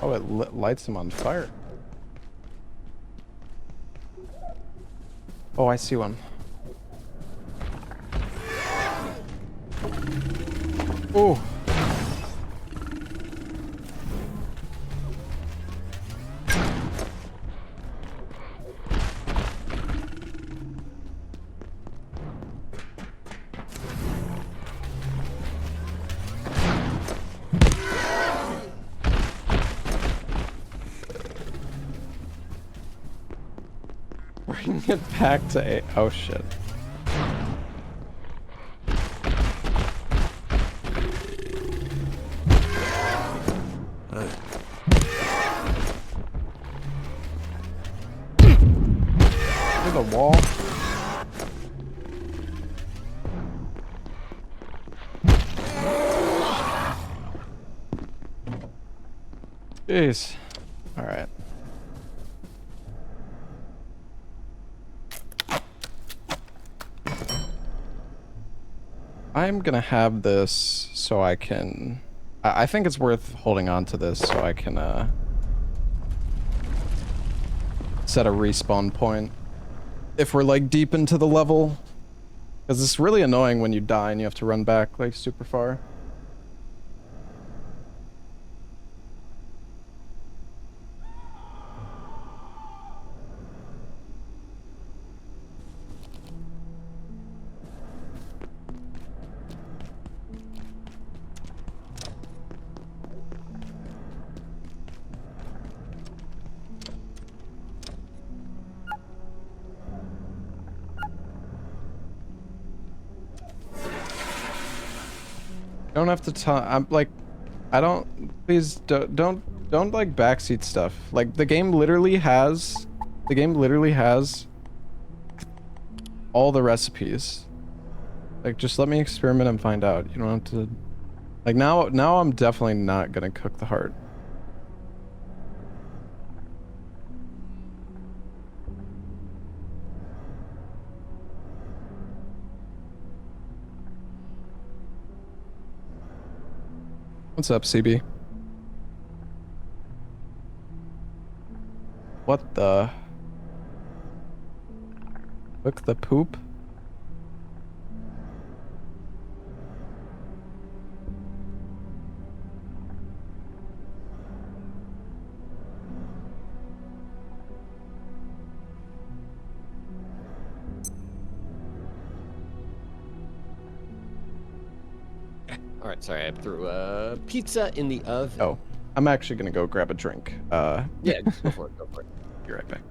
A: Oh, it lights him on fire. Oh, I see one. Oh. bring it back to A. Oh shit. Through the wall. Jeez. All right. I'm gonna have this so I can... I think it's worth holding on to this so I can set a respawn point if we're like deep into the level. Because it's really annoying when you die and you have to run back like super far. Don't have to tell. I'm like, I don't. Please don't like backseat stuff. Like the game literally has all the recipes. Like just let me experiment and find out. You don't have to. Like now I'm definitely not gonna cook the heart. What's up, CB? What the? Cook the poop?
P: All right, sorry, I threw pizza in the oven.
A: Oh, I'm actually gonna go grab a drink.
P: Yeah, go for it, go for it.
A: Be right back.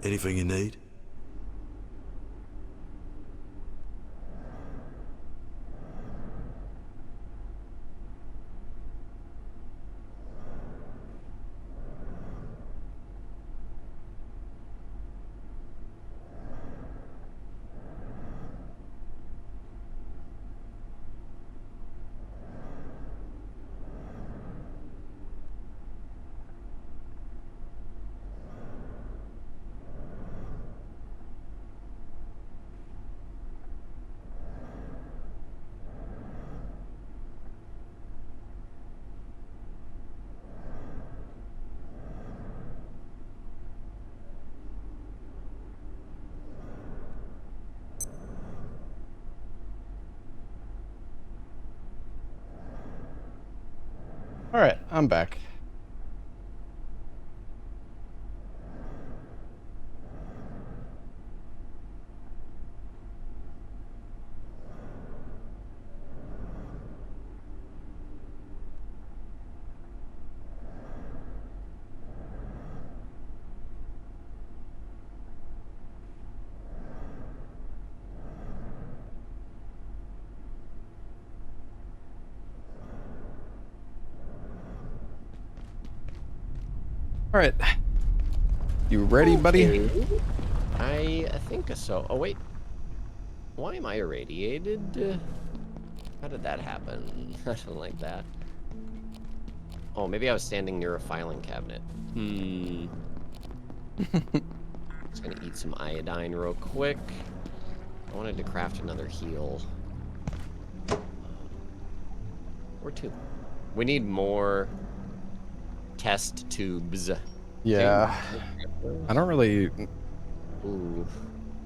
L: Anything you need?
A: All right, I'm back. All right. You ready, buddy?
P: I think so. Oh, wait. Why am I irradiated? How did that happen? I don't like that. Oh, maybe I was standing near a filing cabinet. Just gonna eat some iodine real quick. I wanted to craft another heal. Or two. We need more test tubes.
A: Yeah. I don't really...
P: Ooh.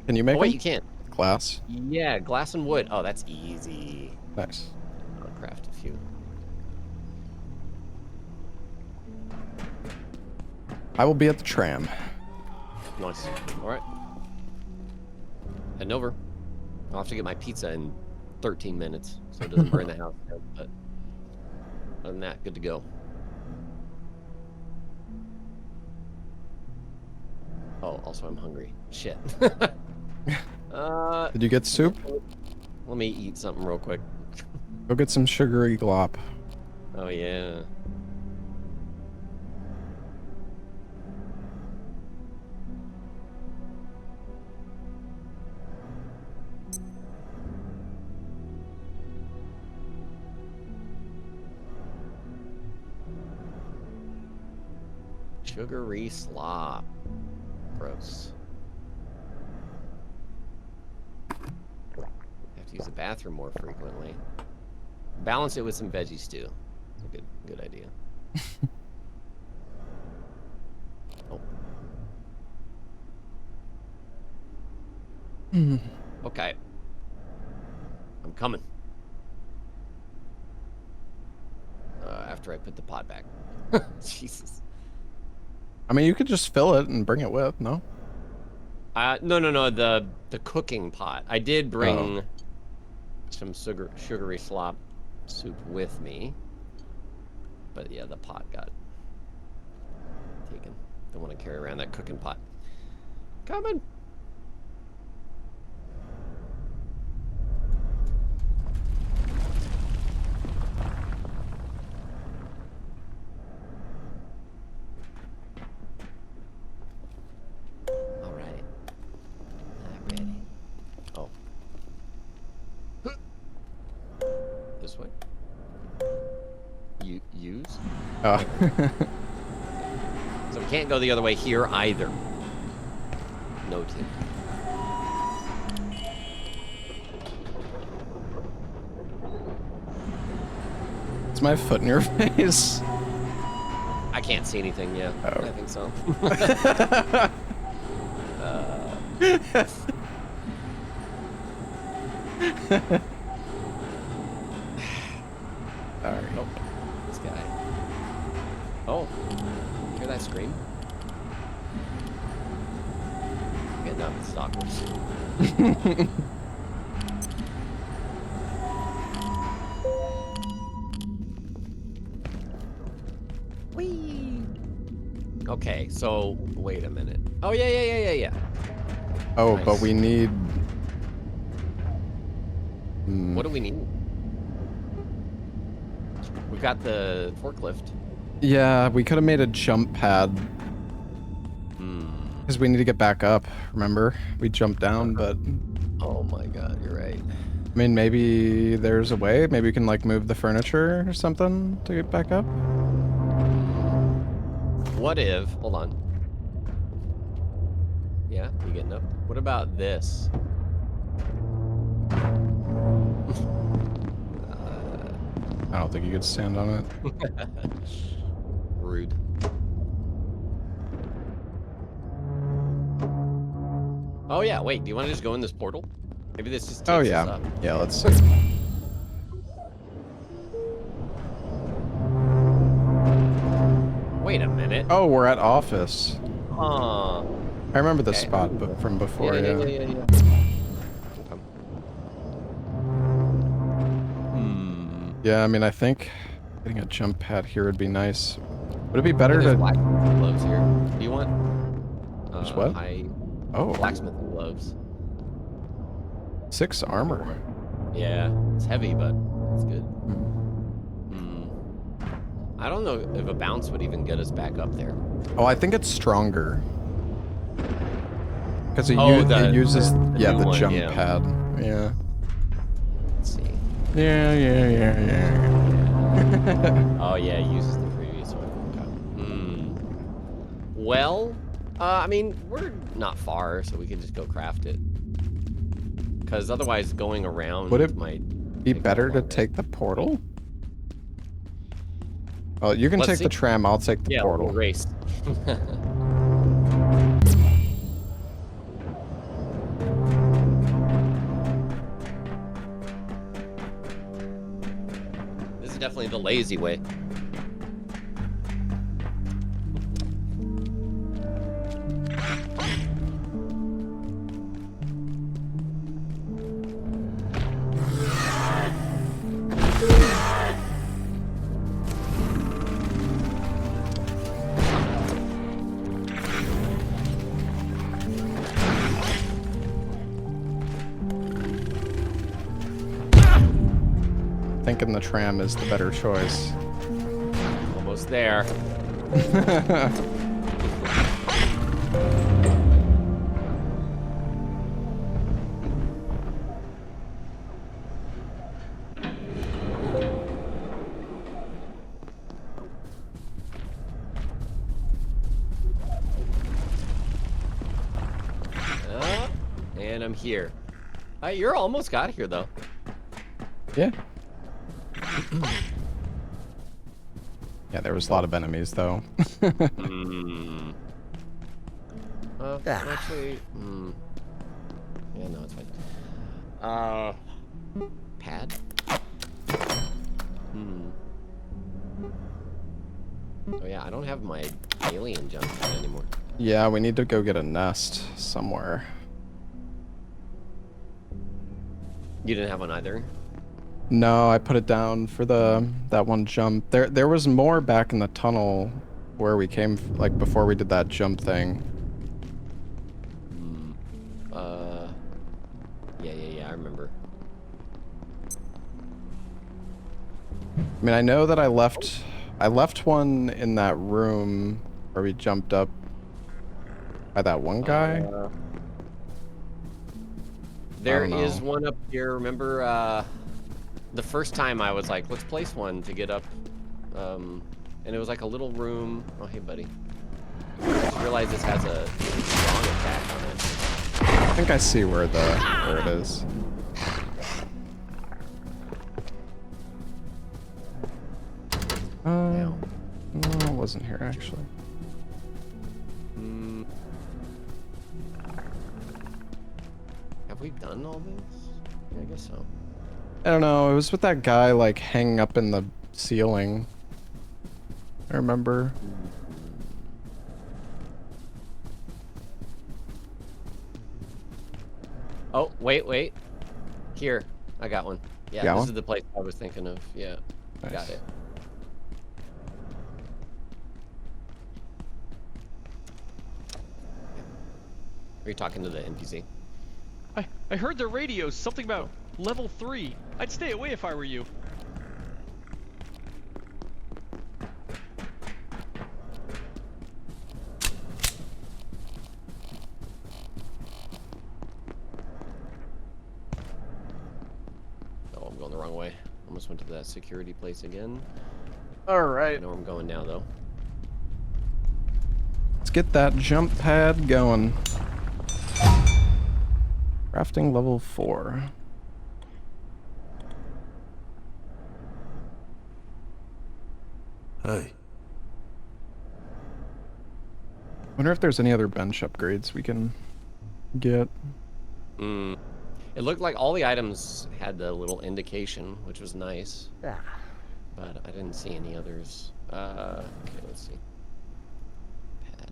A: Can you make
P: Oh, wait,
A: them?
P: you can't.
A: Glass?
P: Yeah, glass and wood. Oh, that's easy.
A: Nice.
P: I'll craft a few.
A: I will be at the tram.
P: Nice. Alright. Heading over. I'll have to get my pizza in 13 minutes, so it doesn't burn the house down, but other than that, good to go. Oh, also I'm hungry. Shit.
A: Did you get soup?
P: Let me eat something real quick.
A: Go get some sugary glop.
P: Oh, yeah. Sugary slop. Gross. Have to use the bathroom more frequently. Balance it with some veggie stew. It's a good idea. Oh. Okay. I'm coming. After I put the pot back. Jesus.
A: I mean, you could just fill it and bring it with, no?
P: No. The cooking pot. I did bring some sugary slop soup with me, but yeah, the pot got taken. Don't want to carry around that cooking pot. Coming. This way. Use?
A: Oh.
P: So we can't go the other way here either. Noted.
A: Is my foot in your face?
P: I can't see anything, yeah.
A: Oh.
P: I think so.
A: Alright.
P: Oh, this guy. Oh, hear that scream? Getting up, it's stalkers. Whee! Okay, so wait a minute. Oh yeah.
A: Oh,
P: Nice.
A: but we need...
P: What do we need? We've got the forklift.
A: Yeah, we could have made a jump pad. Because we need to get back up, remember? We jumped down, but...
P: Oh my god, you're right.
A: I mean, maybe there's a way? Maybe we can, like, move the furniture or something to get back up?
P: What if... Hold on. Yeah, you getting up? What about this?
A: I don't think you could stand on it.
P: Rude. Oh yeah, wait, do you want to just go in this portal? Maybe this just takes us up.
A: Yeah, let's see.
P: Wait a minute.
A: Oh, we're at office.
P: Huh.
A: I remember the spot from before,
P: Yeah.
A: Yeah, I mean, I think getting a jump pad here would be nice. Would it be better to...
P: blacksmith gloves here. Do you want?
A: There's what? Oh.
P: Blacksmith gloves.
A: 6 armor.
P: Yeah, it's heavy, but it's good. I don't know if a bounce would even get us back up there.
A: Oh, I think it's stronger. Because it,
P: the-
A: it uses
P: the
A: the
P: new one,
A: jump
P: yeah.
A: pad. Yeah.
P: Let's see.
A: Yeah.
P: Oh yeah, it uses the previous one. Okay. Well, I mean, we're not far, so we can just go craft it. Because otherwise, going around
A: Would it
P: might
A: be better to take the portal? Oh, you can
P: Let's
A: take
P: see.
A: the tram. I'll take the
P: Yeah,
A: portal.
P: we'll race. This is definitely the lazy way.
A: Thinking the tram is the better choice.
P: Almost there. And I'm here. You're almost got here, though.
A: Yeah. Yeah, there was a lot of enemies, though.
P: Actually, yeah, no, it's fine. Pad? Oh yeah, I don't have my alien jump pad anymore.
A: Yeah, we need to go get a nest somewhere.
P: You didn't have one either?
A: No, I put it down for that one jump. There was more back in the tunnel where we came, like before we did that jump thing.
P: Yeah, I remember.
A: I mean, I know that I left one in that room where we jumped up by that one guy.
P: There is one up here. Remember, the first time I was like, let's place one to get up, and it was like a little room. Oh, hey, buddy. I just realized this has a strong attack on it.
A: I think I see where it is. No, it wasn't here actually.
P: Have we done all this? Yeah, I guess so.
A: I don't know. It was with that guy like hanging up in the ceiling. I remember.
P: Oh, wait. Here, I got one. Yeah,
A: Got
P: this
A: one?
P: is the place I was thinking of. Yeah,
A: Nice.
P: got it. Are you talking to the NPC?
J: I heard the radio, something about level 3. I'd stay away if I were you.
P: Oh, I'm going the wrong way. Almost went to that security place again.
A: All right.
P: I know where I'm going now, though.
A: Let's get that jump pad going. Crafting level 4.
L: Hey.
A: Wonder if there's any other bench upgrades we can get.
P: It looked like all the items had the little indication, which was nice. But I didn't see any others. Okay, let's see. Pad.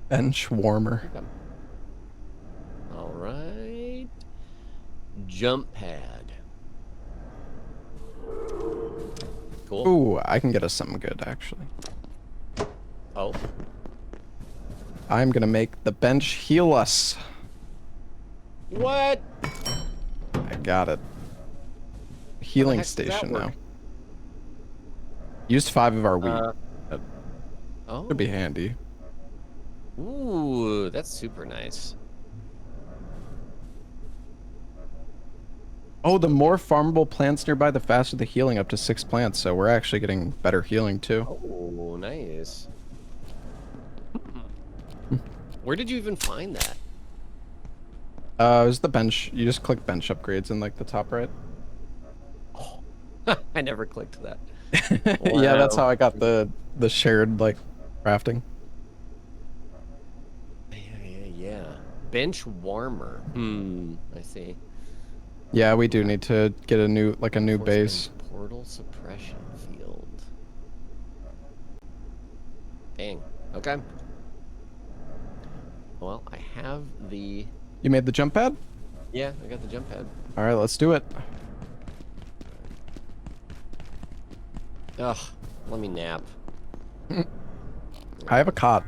A: Bench warmer.
P: All right. Jump pad. Cool.
A: Ooh, I can get us something good actually.
P: Oh.
A: I'm gonna make the bench heal us.
P: What?
A: I got it. Healing
P: heck does that
A: station
P: work?
A: now. Used 5 of our wheat. That
P: Oh.
A: could be handy.
P: Ooh, that's super nice.
A: Oh, the more farmable plants nearby, the faster the healing, up to 6 plants. So we're actually getting better healing too.
P: Oh, nice. Where did you even find that?
A: It was the bench. You just click bench upgrades in like the top right.
P: I never clicked that.
A: Yeah, that's
P: Wow.
A: how I got the shared like crafting.
P: Yeah. Bench warmer. I see.
A: Yeah, we do need to get a new base.
P: Portal suppression field. Dang. Okay. Well, I have the...
A: You made the jump pad?
P: Yeah, I got the jump pad.
A: All right, let's do it.
P: Ugh, let me nap.
A: I have a cot.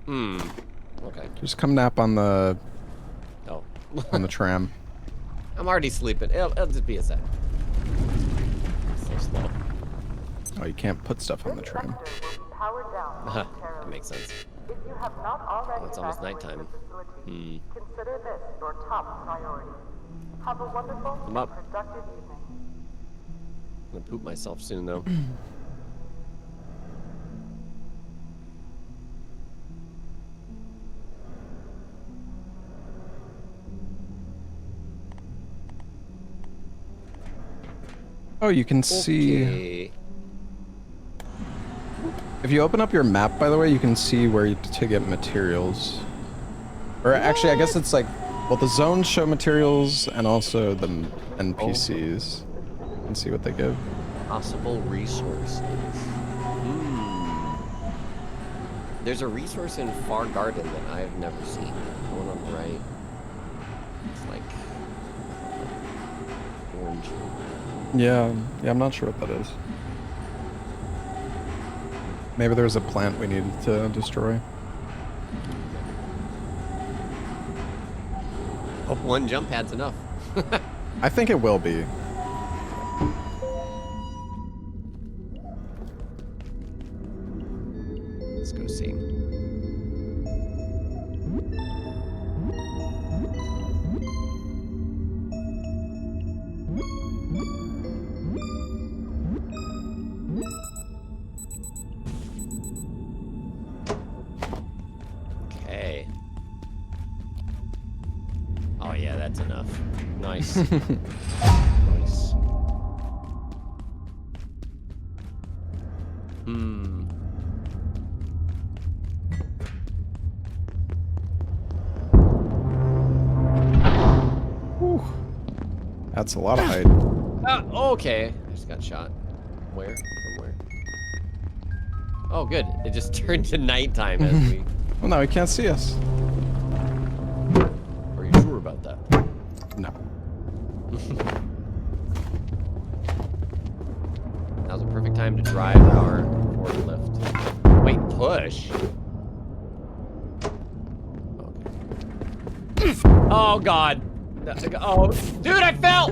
P: Okay.
A: Just come nap on the on the tram.
P: I'm already sleeping. It'll just be a sec. So slow.
A: Oh, you can't put stuff on the tram.
G: Powered down.
P: That makes sense.
G: If you have not already
P: Oh, it's almost
G: evacuated
P: nighttime.
G: the facility, consider this your top priority. Have a wonderful
P: I'm up.
G: and productive evening.
P: I'm gonna poop myself soon, though.
A: Oh, you can see.
P: Okay.
A: If you open up your map, by the way, you can see where to get materials. Or actually, I guess it's like, well, the zones show materials and also the NPCs. You can see what they give.
P: Possible resources. There's a resource in Far Garden that I have never seen. The one on the right. It's like orange.
A: Yeah, I'm not sure what that is. Maybe there was a plant we needed to destroy.
P: Hope one jump pad's enough.
A: I think it will be.
P: Let's go see. Okay. Oh yeah, that's enough. Nice. Nice.
A: Whew. That's a lot of height.
P: Okay. I just got shot. Where? From where? Oh, good. It just turned to nighttime as we...
A: Well, now he can't see us.
P: Are you sure about that?
A: No.
P: Now's a perfect time to drive our forklift. Wait, push? Okay. Oh, God. Oh, dude, I fell!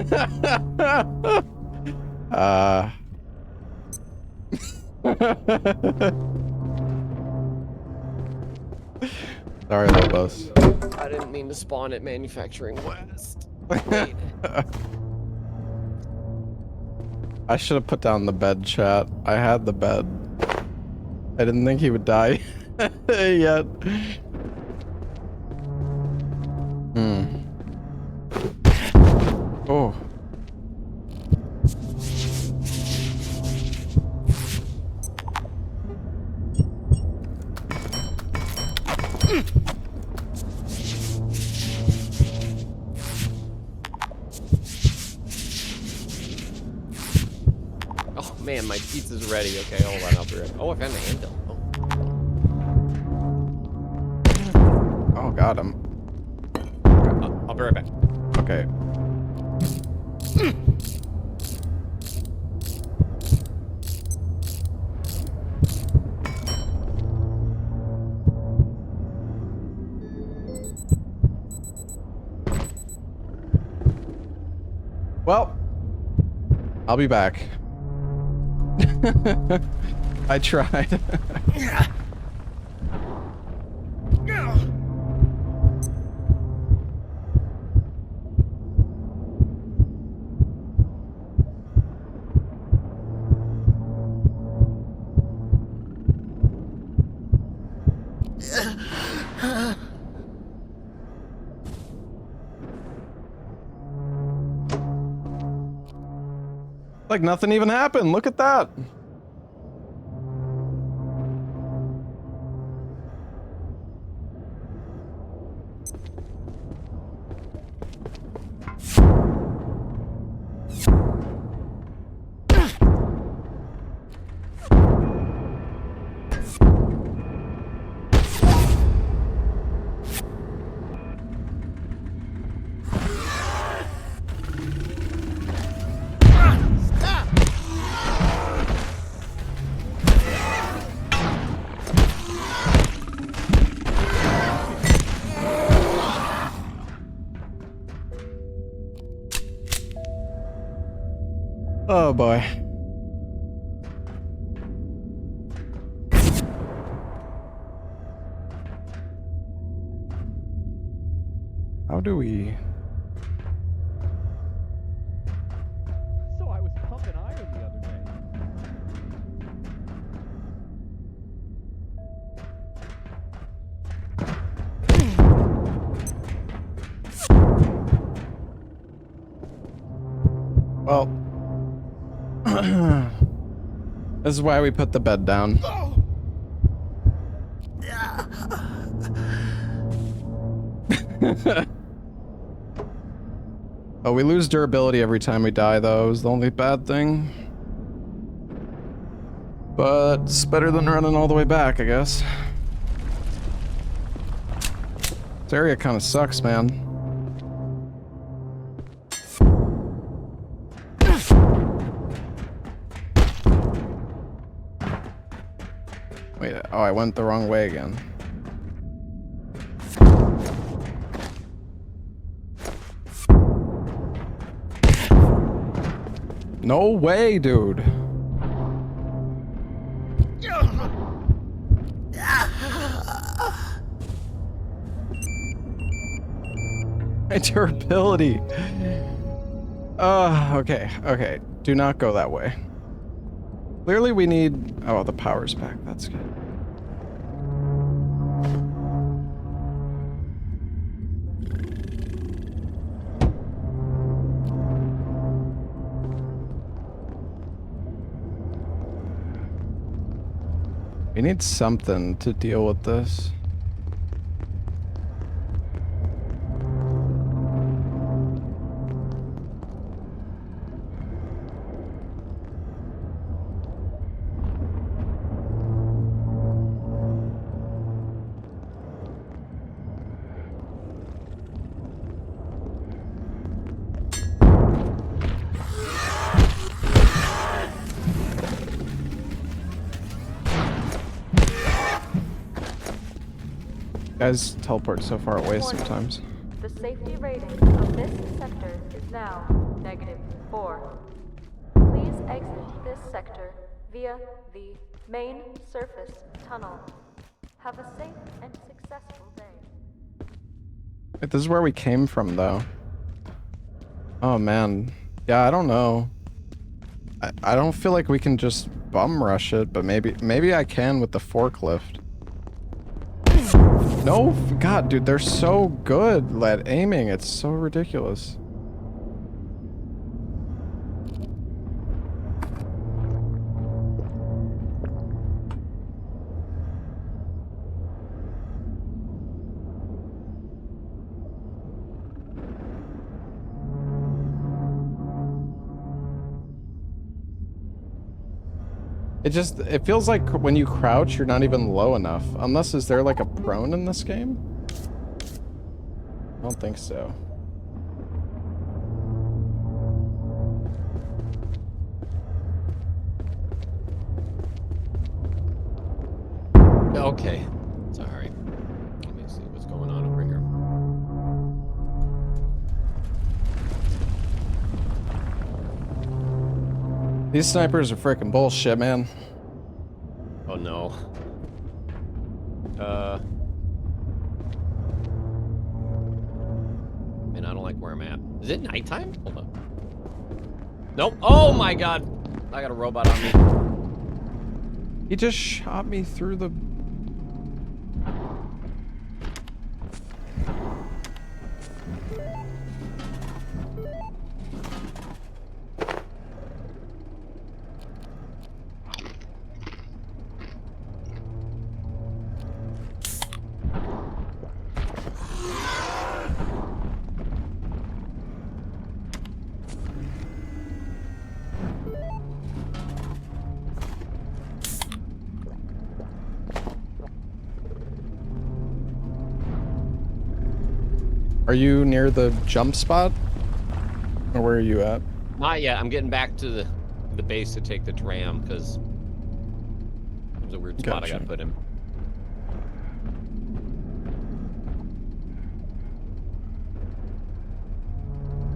A: Sorry, Lobos.
P: I didn't mean to spawn at Manufacturing West. Wait.
A: I should have put down the bed, chat. I had the bed. I didn't think he would die yet. Oh.
P: Oh, man, my pizza's ready. Okay, hold on. I'll be right. Oh, I found the handle.
A: Oh, got him.
P: I'll be right back.
A: Okay. Well, I'll be back. I tried. Like nothing even happened. Look at that. Oh boy. How do we...
J: So I was pumping iron the other day.
A: Well... This is why we put the bed down. Oh, we lose durability every time we die, though, is the only bad thing. But it's better than running all the way back, I guess. This area kind of sucks, man. Wait, oh, I went the wrong way again. No way, dude. My durability. Okay, okay. Do not go that way. Clearly we need... Oh, the power's back. That's good. We need something to deal with this. Guys teleport so far away sometimes.
G: The safety rating of this sector is now -4. Please exit this sector via the main surface tunnel. Have a safe and successful day.
A: Wait, this is where we came from, though. Oh, man. Yeah, I don't know. I don't feel like we can just bum rush it, but maybe I can with the forklift. No, God, dude, they're so good at aiming. It's so ridiculous. It feels like when you crouch, you're not even low enough. Unless, is there like a prone in this game? I don't think so.
P: Okay. Sorry. Let me see what's going on over here.
A: These snipers are freaking bullshit, man.
P: Oh no. Man, I don't like where I'm at. Is it nighttime? Hold on. Nope. Oh my god. I got a robot on me.
A: He just shot me through the... Are you near the jump spot? Or where are you at?
P: Not yet. I'm getting back to the base to take the tram because it was a weird spot I got put in.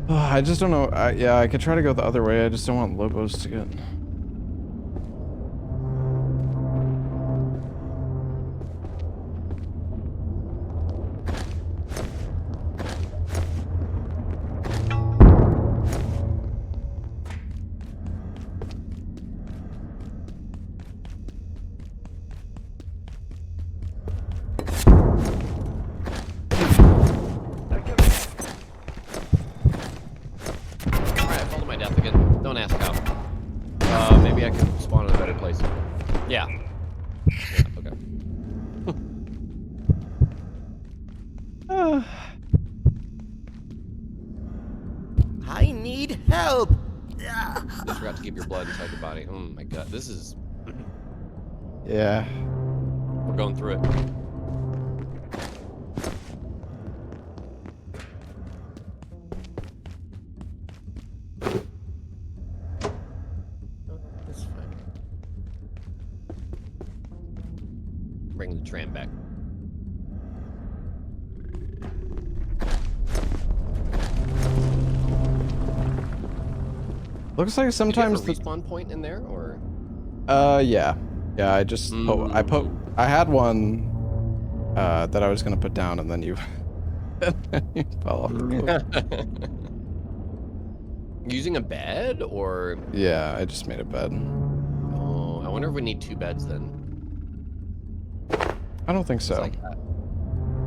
A: I just don't know. Yeah, I could try to go the other way. I just don't want Lobos to get...
C: I need help!
P: You just forgot to keep your blood inside your body. Oh my god, this is...
A: Yeah.
P: We're going through it. That's fine. Bring the tram back.
A: Looks like sometimes
P: the respawn point in there, or?
A: Yeah. Yeah, I just I had one that I was gonna put down, and then you fell off the cliff.
P: Using a bed, or?
A: Yeah, I just made a bed.
P: Oh, I wonder if we need 2 beds then.
A: I don't think so.
P: Like,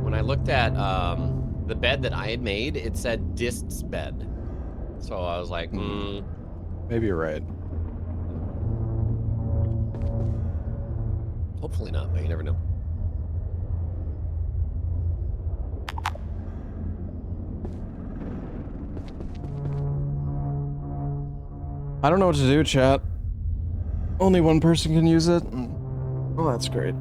P: when I looked at the bed that I had made, it said Dist's bed. So I was like,
A: Maybe you're right.
P: Hopefully not, but you never know.
A: I don't know what to do, chat. Only one person can use it. Well, that's great.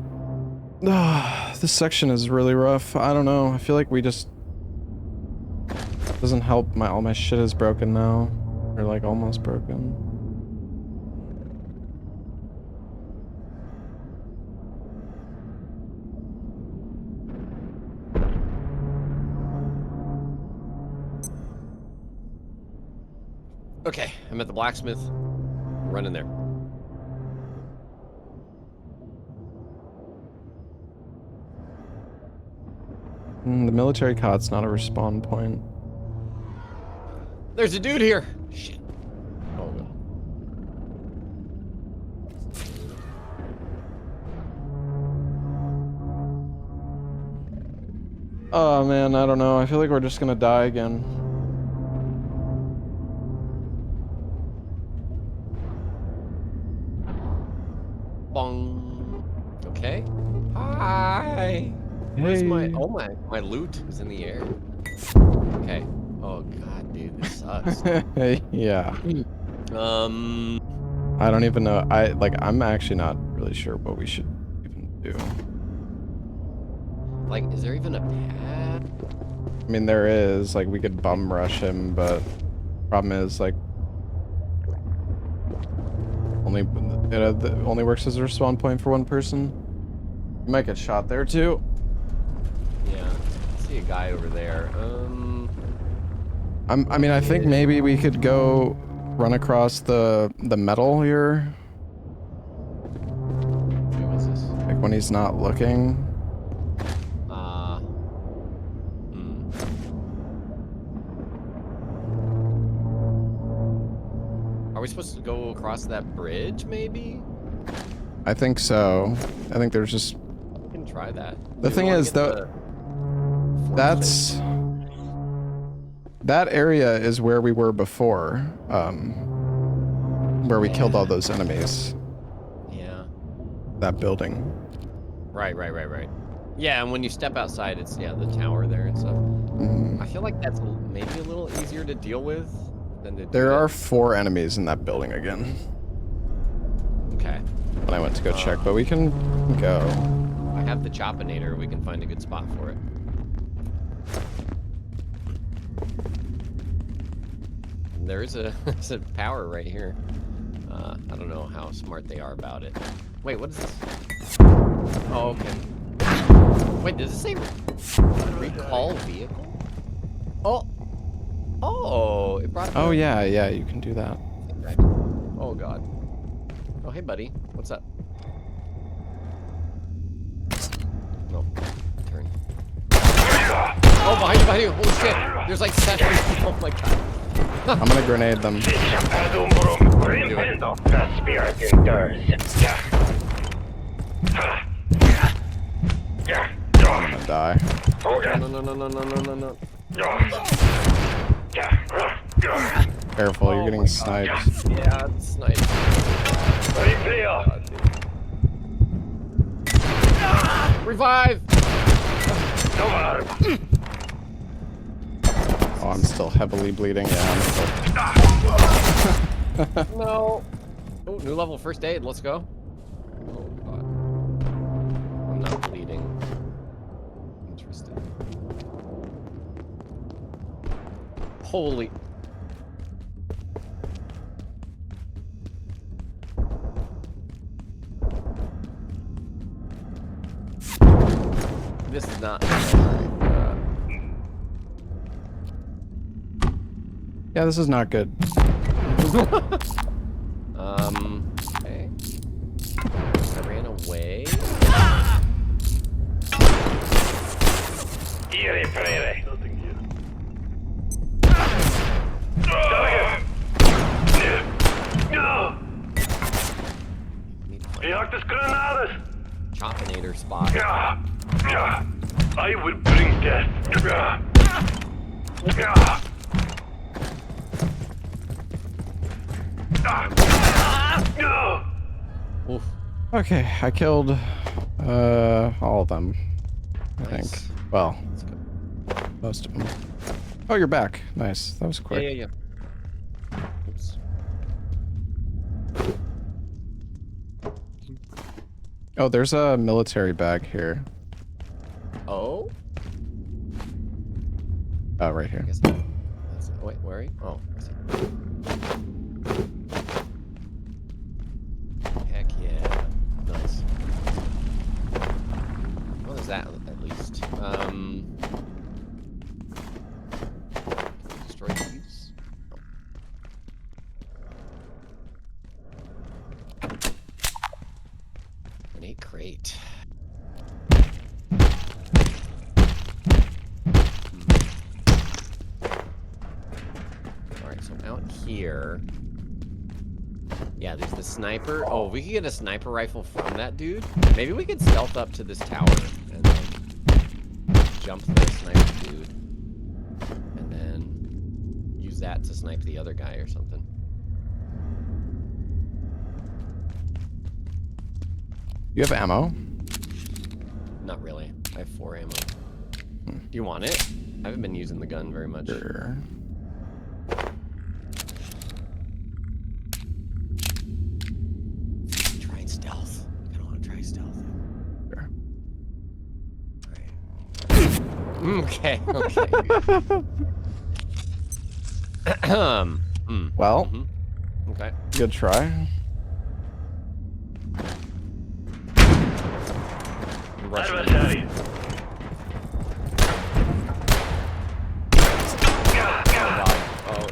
A: This section is really rough. I don't know. I feel like we just... Doesn't help. All my shit is broken now. Or like almost broken.
P: Okay, I'm at the blacksmith. Run in there.
A: The military cot's not a respawn point.
P: There's a dude here. Shit. Oh no.
A: Oh man, I don't know. I feel like we're just gonna die again.
P: Bong. Okay. Hi. Where's my... Oh my loot is in the air. Okay. Oh god, dude, this sucks.
A: Yeah. I don't even know. I'm actually not really sure what we should even do.
P: Like, is there even a pad?
A: I mean, there is. Like, we could bum rush him, but problem is, like, only only works as a respawn point for one person. You might get shot there too.
P: Yeah, I see a guy over there.
A: I mean, I think maybe we could go run across the metal here.
P: Wait, what's this?
A: Like when he's not looking.
P: Are we supposed to go across that bridge, maybe?
A: I think so. I think there's just...
P: We can try that.
A: The thing is, though, that's... That area is where we were before. Where we killed all those enemies.
P: Yeah.
A: That building.
P: Right. Yeah, and when you step outside, it's, yeah, the tower there and stuff. I feel like that's maybe a little easier to deal with than to do
A: There are 4 enemies in that building again.
P: Okay.
A: When I went to go check, but we can go.
P: I have the Chopinator. We can find a good spot for it. There's a power right here. I don't know how smart they are about it. Wait, what is this? Oh, okay. Wait, does it say recall vehicle? Oh, it brought.
A: Oh yeah, you can do that.
P: Okay. Oh god. Oh hey buddy, what's up? No, turn. Oh, behind you! Holy shit! There's like 7. Oh my god.
A: I'm gonna grenade them. I'm gonna die.
P: No.
A: Careful, you're getting sniped.
P: Yeah, it's sniped. Revive!
A: Oh, I'm still heavily bleeding. Yeah, I'm still...
P: No. Oh, new level first aid. Let's go. Oh god. I'm not bleeding. Interesting. Holy. This is not.
A: Yeah, this is not good.
P: Okay. I ran away. Chopinator spot.
Q: I will bring death.
P: Oof.
A: Okay, I killed all of them. I think. Well, most of them. Oh, you're back. Nice. That was quick.
P: Yeah. Oops.
A: Oh, there's a military bag here.
P: Oh?
A: Oh, right here.
P: Wait, where are you? Oh, I see. Heck yeah. Nice. What is that at least? Destroy these? An 8 crate. Alright, so out here. Yeah, there's the sniper. Oh, we could get a sniper rifle from that dude. Maybe we could stealth up to this tower and like jump the sniper dude. And then use that to snipe the other guy or something.
A: You have ammo?
P: Not really. I have 4 ammo. Do you want it? I haven't been using the gun very much.
A: Sure.
P: Try stealth. I don't want to try stealth.
A: Sure.
P: Okay.
A: Well,
P: okay.
A: Good try.
Q: Adversary.
P: Oh god. Oh,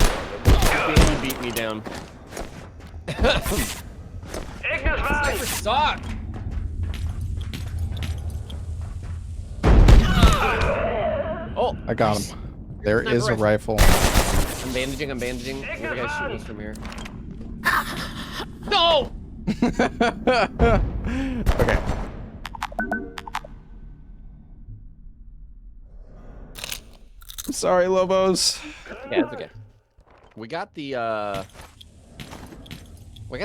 P: he beat me down.
A: I got him. There is a rifle.
P: I'm bandaging. I'm bandaging. The other guy's shooting us from here. No!
A: Okay. I'm sorry, Lobos.
P: Yeah, it's okay. We got the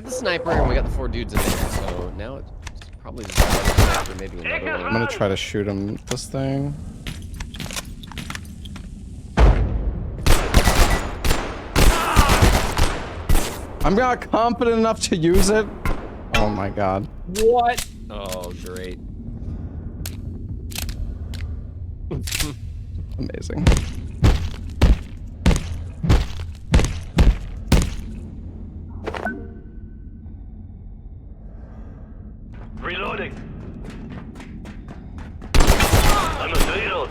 P: sniper and we got the 4 dudes in there, so now it's probably just after maybe another one.
A: I'm gonna try to shoot him with this thing. I'm not confident enough to use it. Oh my god.
P: What? Oh, great.
A: Amazing.
Q: Reloading. I'm a reload.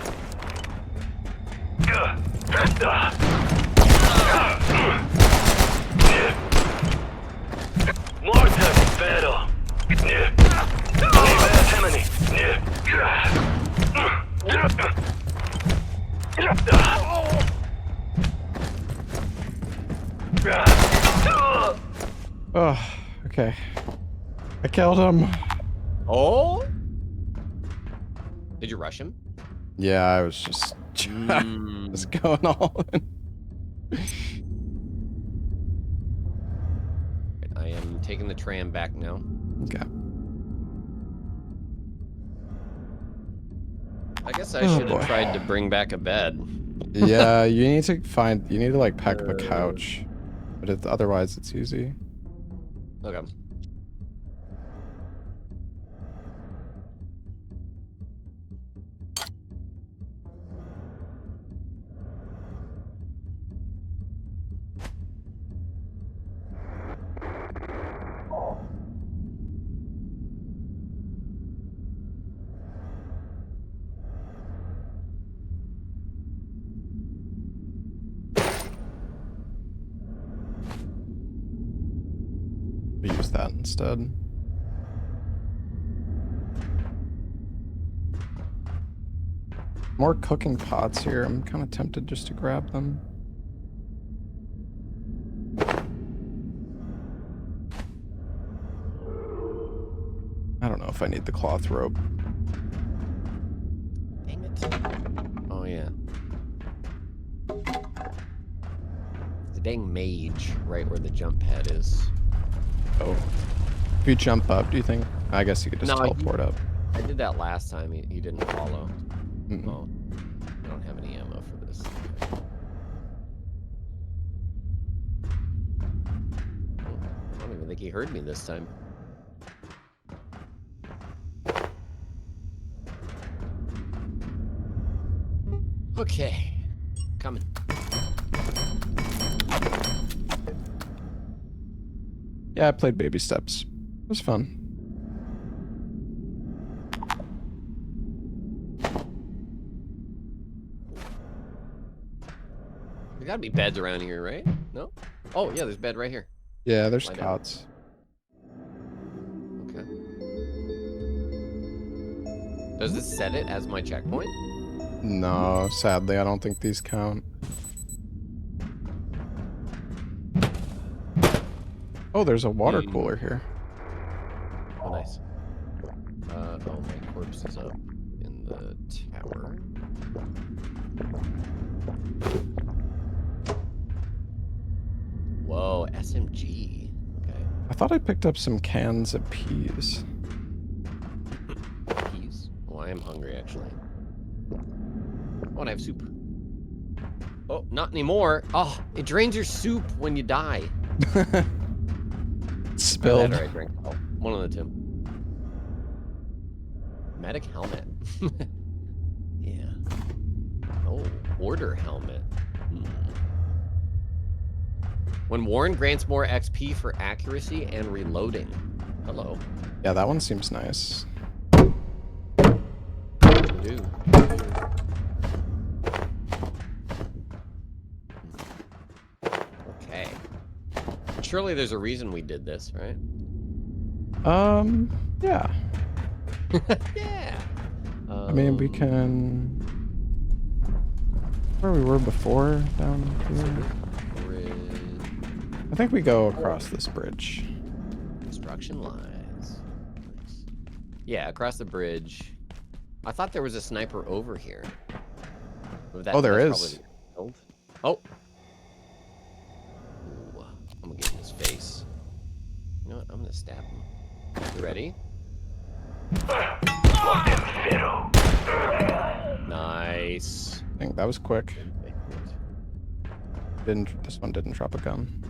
Q: Mortar, pero.
A: Oh, okay. I killed him.
P: Oh? Did you rush him?
A: Yeah, I was just going all in.
P: I am taking the tram back now.
A: Okay.
P: I guess I should have tried to bring back a bed.
A: Yeah, you need to like pack up a couch, but otherwise it's easy.
P: Okay.
A: Use that instead. More cooking pots here. I'm kind of tempted just to grab them. I don't know if I need the cloth rope.
P: Dang it. Oh, yeah. The dang mage right where the jump pad is.
A: Oh. If you jump up, do you think? I guess you could just teleport up.
P: I did that last time. He didn't follow.
A: Mm-mm.
P: Oh. I don't have any ammo for this. I don't even think he heard me this time. Okay. Coming.
A: Yeah, I played Baby Steps. It was fun.
P: There gotta be beds around here, right? No? Oh, yeah, there's a bed right here.
A: Yeah, there's
P: Lie
A: cots.
P: Okay. Does this set it as my checkpoint?
A: No, sadly, I don't think these count. Oh, there's a water cooler here.
P: Oh, nice. Oh, my corpse is up in the tower. Whoa, SMG. Okay.
A: I thought I picked up some cans of peas.
P: Peas? Oh, I am hungry, actually. Oh, and I have soup. Oh, not anymore. Oh, it drains your soup when you die.
A: Spilled.
P: I drink. Oh, one of the two. Medic helmet. Yeah. Oh, order helmet. When worn, grants more XP for accuracy and reloading. Hello.
A: Yeah, that one seems nice.
P: Dude. Okay. Surely there's a reason we did this, right?
A: Yeah.
P: Yeah.
A: I mean, we can... Where we were before, down here.
P: Bridge.
A: I think we go across this bridge.
P: Construction lines. Nice. Yeah, across the bridge. I thought there was a sniper over here.
A: Oh, there is.
P: Oh. Ooh, I'm gonna get in his face. You know what? I'm gonna stab him. You ready? Nice.
A: I think that was quick. This one didn't drop a gun.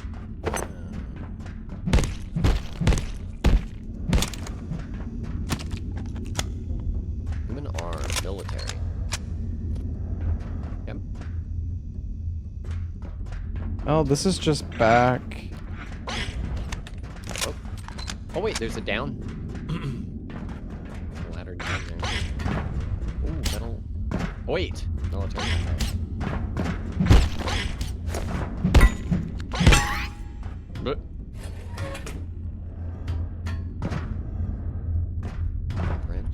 P: Human arm, military. Yep.
A: Oh, this is just back.
P: Oh wait, there's a down. Ladder down there. Ooh, metal. Wait, military. But bridge.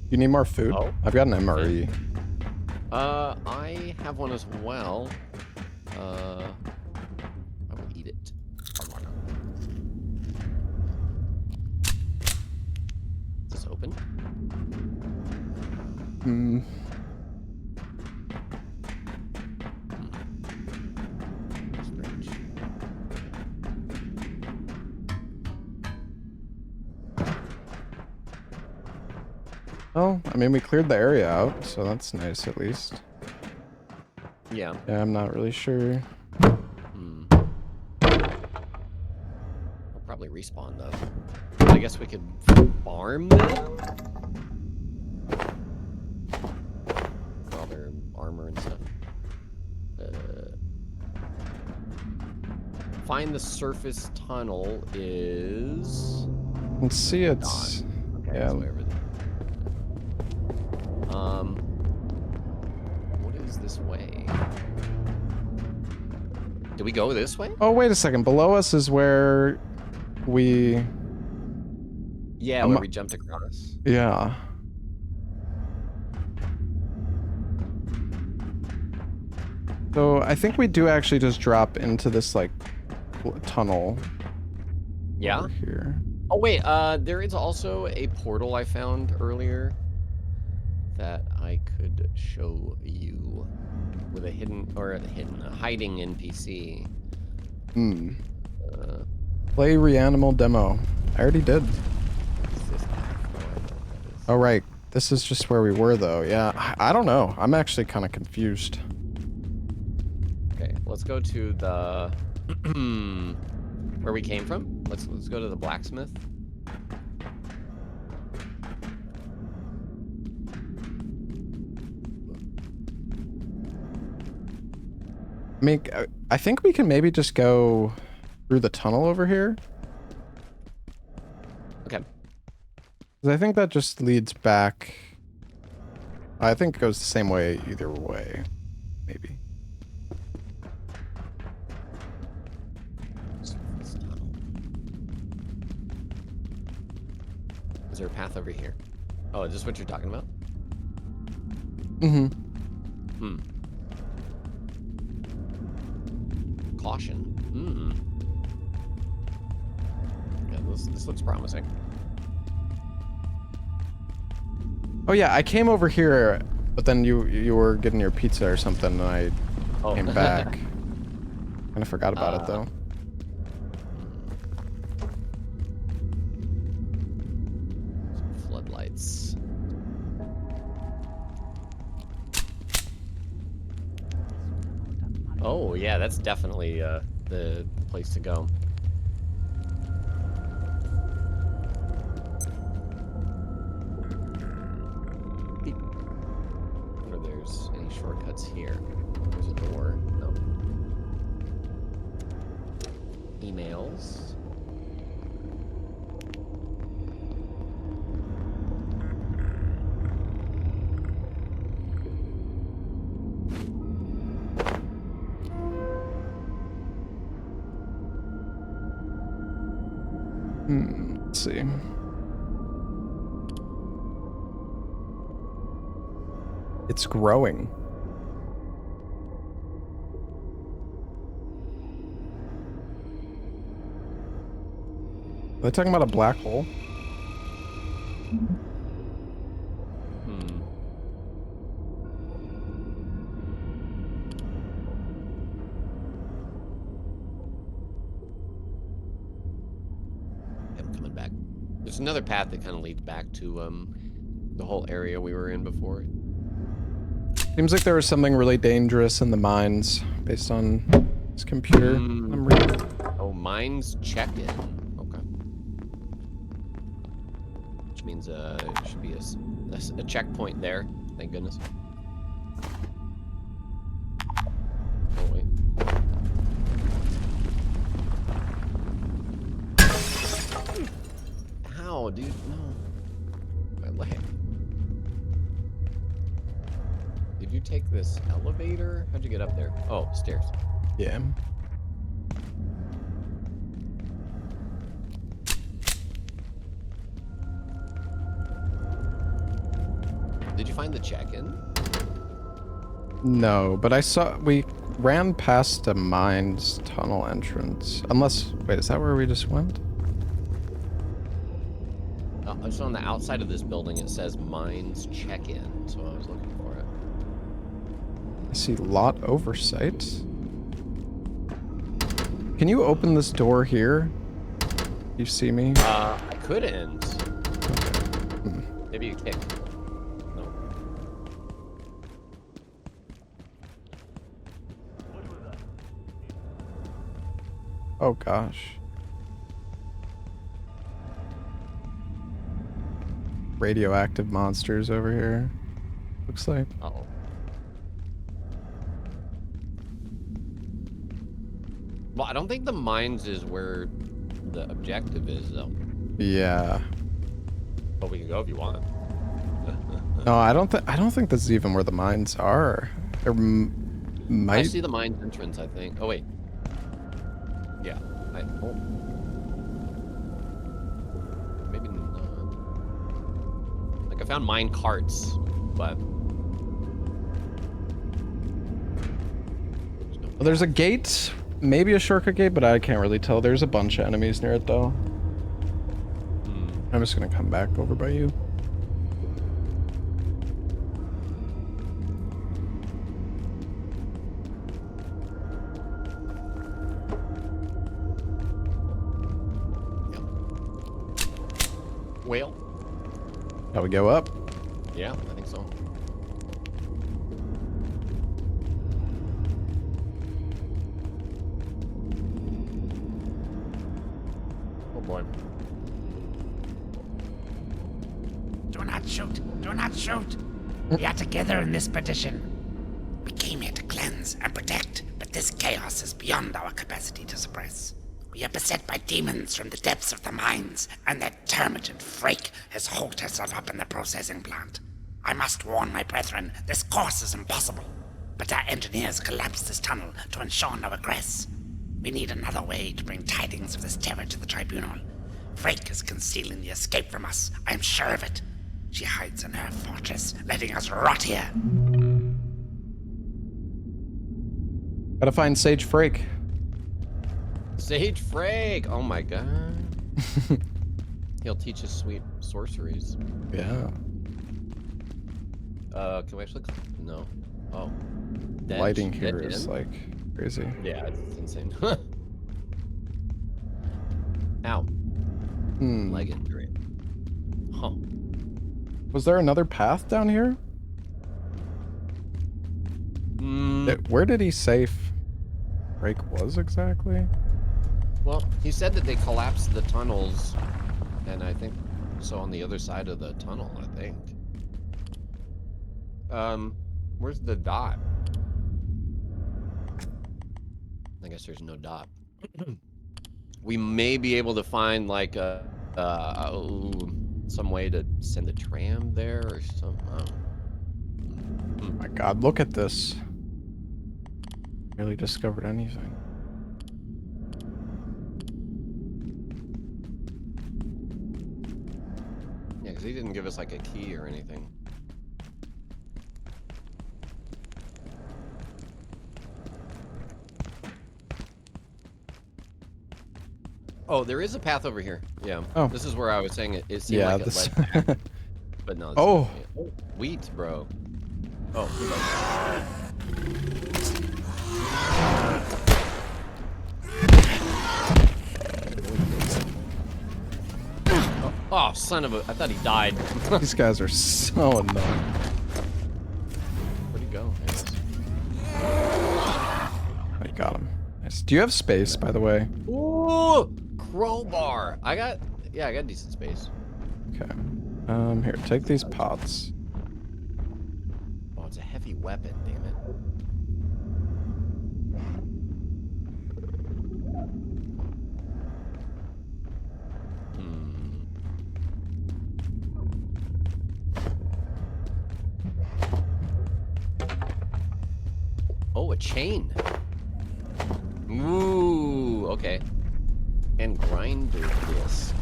A: You need more food?
P: Oh.
A: I've got an MRE.
P: I have one as well. I will eat it. Is this open?
A: Hmm. Oh, I mean, we cleared the area out, so that's nice at least.
P: Yeah.
A: Yeah, I'm not really sure.
P: I'll probably respawn though. I guess we could farm them? For all their armor and stuff. Find the surface tunnel is...
A: Let's see, it's...
P: Okay,
A: yeah.
P: it's way over there. What is this way? Do we go this way?
A: Oh, wait a second. Below us is where we...
P: Yeah, where we jumped across.
A: Yeah. So I think we do actually just drop into this, like, tunnel.
P: Yeah?
A: Over here.
P: Oh, wait, there is also a portal I found earlier that I could show you with a hidden, or a hiding NPC.
A: Hmm. Play Reanimal Demo. I already did. Oh, right. This is just where we were, though. Yeah, I don't know. I'm actually kind of confused.
P: Okay, let's go to the... where we came from. Let's go to the blacksmith.
A: I mean, I think we can maybe just go through the tunnel over here.
P: Okay.
A: 'Cause I think that just leads back. I think it goes the same way either way. Maybe.
P: Is there a path over here? Oh, is this what you're talking about?
A: Mm-hmm.
P: Hmm. Caution. Yeah, this looks promising.
A: Oh yeah, I came over here, but then you were getting your pizza or something, and I came back. Kind of forgot about it though.
P: Floodlights. Oh yeah, that's definitely the place to go. I wonder if there's any shortcuts here. There's a door. No. Emails.
A: Let's see. It's growing. Are they talking about a black hole?
P: I'm coming back. There's another path that kind of leads back to the whole area we were in before.
A: Seems like there was something really dangerous in the mines, based on his computer. I'm reading.
P: Oh, mines checked in. Okay. Which means there should be a checkpoint there. Thank goodness. Oh wait. Ow, dude, no. My leg. Did you take this elevator? How'd you get up there? Oh, stairs.
A: Yeah.
P: Did you find the check-in?
A: No, but we ran past a mines tunnel entrance. Unless, wait, is that where we just went?
P: It's on the outside of this building. It says mines check-in, so I was looking for it.
A: I see lot oversight. Can you open this door here? You see me?
P: I couldn't.
A: Okay.
P: Maybe you kick. No.
A: Oh gosh. Radioactive monsters over here. Looks like.
P: Uh-oh. Well, I don't think the mines is where the objective is, though.
A: Yeah.
P: But we can go if you want.
A: No, I don't think this is even where the mines are. There might.
P: I see the mines entrance, I think. Oh wait. Yeah. Maybe not. Like I found mine carts, but
A: Well, there's a gate, maybe a shortcut gate, but I can't really tell. There's a bunch of enemies near it, though. I'm just gonna come back over by you.
P: whale.
A: Shall we go up?
P: Yeah, I think so. Oh boy.
R: Do not shoot! Do not shoot! We are together in this petition. We came here to cleanse and protect, but this chaos is beyond our capacity to suppress. We are beset by demons from the depths of the mines, and that termagant Frake has holed herself up in the processing plant. I must warn my brethren, this course is impossible. But our engineers collapsed this tunnel to ensure no egress. We need another way to bring tidings of this terror to the tribunal. Frake is concealing the escape from us, I am sure of it. She hides in her fortress, letting us rot here.
A: Gotta find Sage Frake.
P: Sage Frake! Oh my god. He'll teach us sweet sorceries.
A: Yeah.
P: Can we actually... No. Oh. Dead,
A: Lighting
P: dead
A: here is
P: end?
A: like crazy.
P: Yeah, it's insane. Ow. Legendary. Huh.
A: Was there another path down here? Where did he say Frake was exactly?
P: Well, he said that they collapsed the tunnels, and I think so on the other side of the tunnel, I think. Where's the dot? I guess there's no dot. We may be able to find like some way to send a tram there or some.
A: Oh my god, look at this. Really discovered anything.
D: he didn't give us like a key or anything. Oh, there is a path over here. Yeah.
A: Oh.
D: This is where I was saying it seemed
A: Yeah,
D: like
A: this...
D: it led back. But no.
A: Oh.
D: Wheat, bro. Oh. Oh, son of a... I thought he died.
A: These guys are so annoying.
D: Where'd he go?
A: I got him. Nice. Do you have space, by the way?
D: Ooh! Crowbar! I got decent space.
A: Okay. Here, take these pots.
D: Oh, it's a heavy weapon, damn it. Oh, a chain. Ooh, okay. And grinder disc.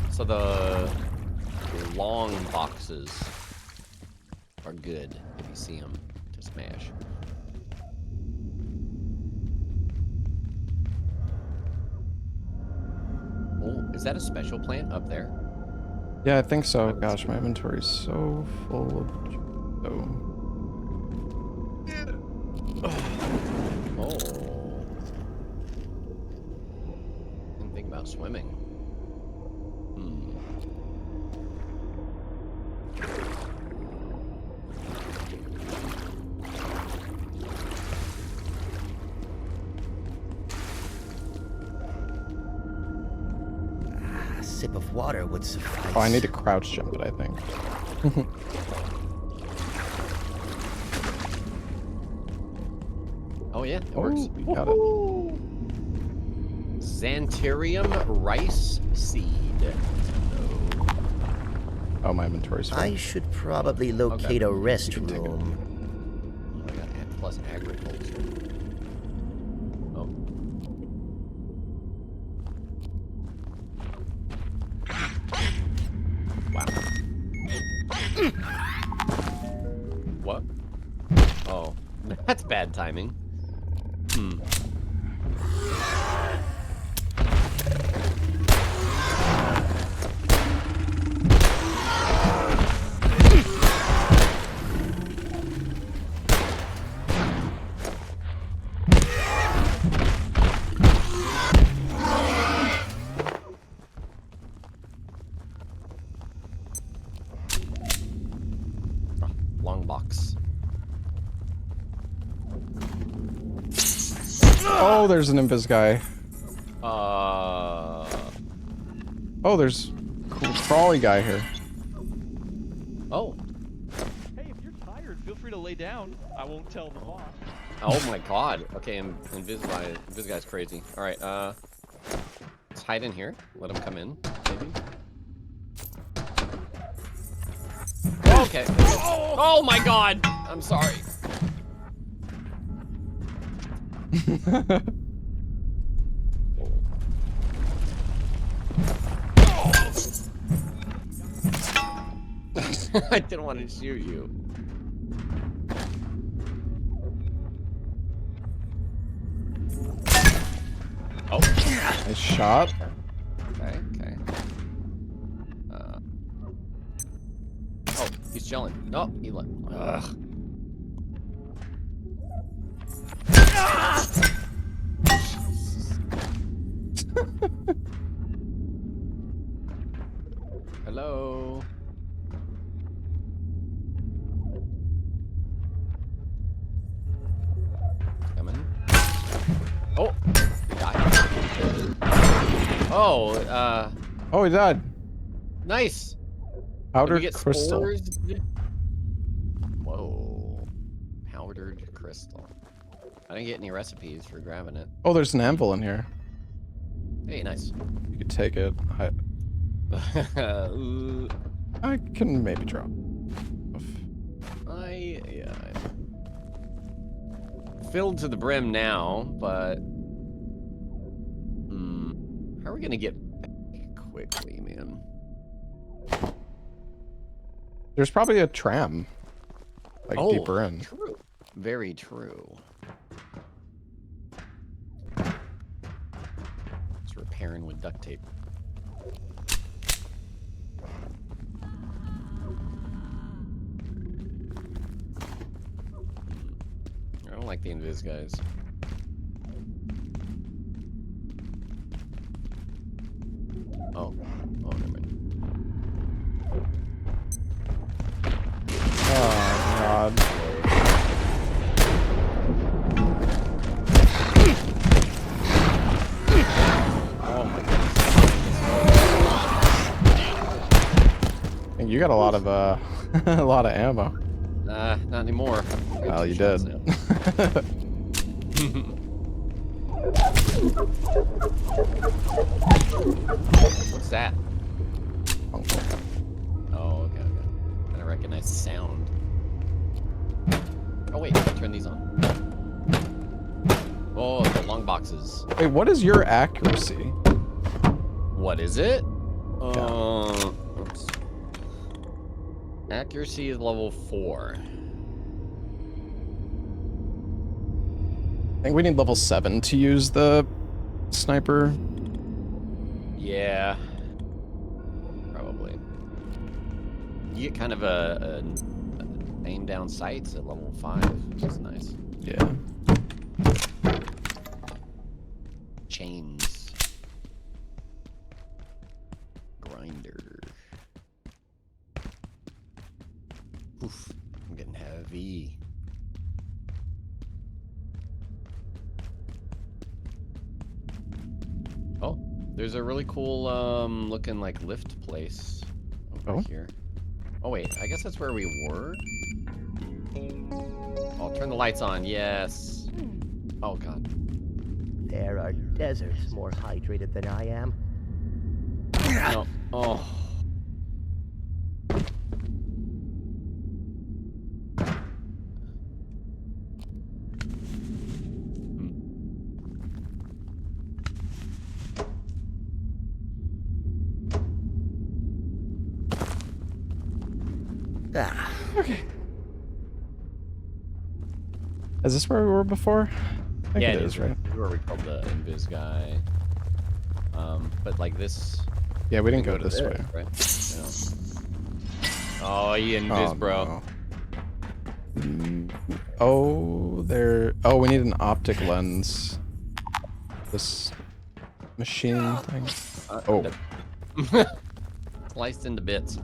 D: So the long boxes are good if you see them to smash. Oh, is that a special plant up there?
A: Yeah, I think so. Gosh, my inventory is so full of... Oh.
D: Oh. Didn't think about swimming.
C: A sip of water would suffice.
A: Oh, I need to crouch jump it, I think.
D: Oh yeah, it works.
A: We got it.
D: Xantharium rice seed.
A: Oh, my inventory's full.
C: I should probably locate a restroom.
D: I got plus agriculture. Oh. Wow. What? Oh, that's bad timing. Long box.
A: Oh, there's an invis guy. Oh, there's cool crawly guy here.
D: Oh.
J: Hey, if you're tired, feel free to lay down. I won't tell the boss.
D: Oh my god. Okay, Invis guy's crazy. Alright, let's hide in here. Let him come in, maybe. Okay. Oh my god! I'm sorry. I didn't want to shoot you. Oh.
A: Nice shot.
D: Okay, okay. Oh, he's chilling. No, he left. Ugh. Hello. Coming. Oh, he died. Oh,
A: Oh, he died.
D: nice.
A: Powdered
D: Did we get
A: crystal.
D: spores? Whoa. Powdered crystal. I didn't get any recipes for grabbing it.
A: Oh, there's an anvil in here.
D: Hey, nice.
A: You could take it.
D: Ooh.
A: I can maybe drop.
D: Yeah, I'm filled to the brim now, but how are we gonna get back quickly, man?
A: There's probably a tram, like deeper in.
P: True. Very true. It's repairing with duct tape. I don't like the invis guys. Oh, never mind.
A: Oh god.
P: Oh my
A: goodness. You got a lot of a lot of ammo.
P: Not anymore.
A: Well, you did.
P: What's that? Oh, okay. I don't recognize the sound. Oh wait, turn these on. Oh, the long boxes.
A: Wait, what is your accuracy?
P: What is it? Oops. Accuracy is level 4.
A: I think we need level 7 to use the sniper.
P: Yeah. Probably. You get kind of a aim down sights at level 5, which is nice.
A: Yeah.
P: Chains. Grinder. Oof, I'm getting heavy. Oh, there's a really cool looking like lift place over here. Oh wait, I guess that's where we were. I'll turn the lights on. Yes. Oh god.
C: There are deserts more hydrated than I am.
P: No. Oh.
A: Okay. Is this where we were before? I think
P: Yeah,
A: it is, right?
P: Where we called the invis guy. But like this.
A: Yeah, we didn't go this way.
P: Right? No. Oh, you invis, bro.
A: No. Oh, there. Oh, we need an optic lens. This machine thing. Oh.
P: Sliced into bits.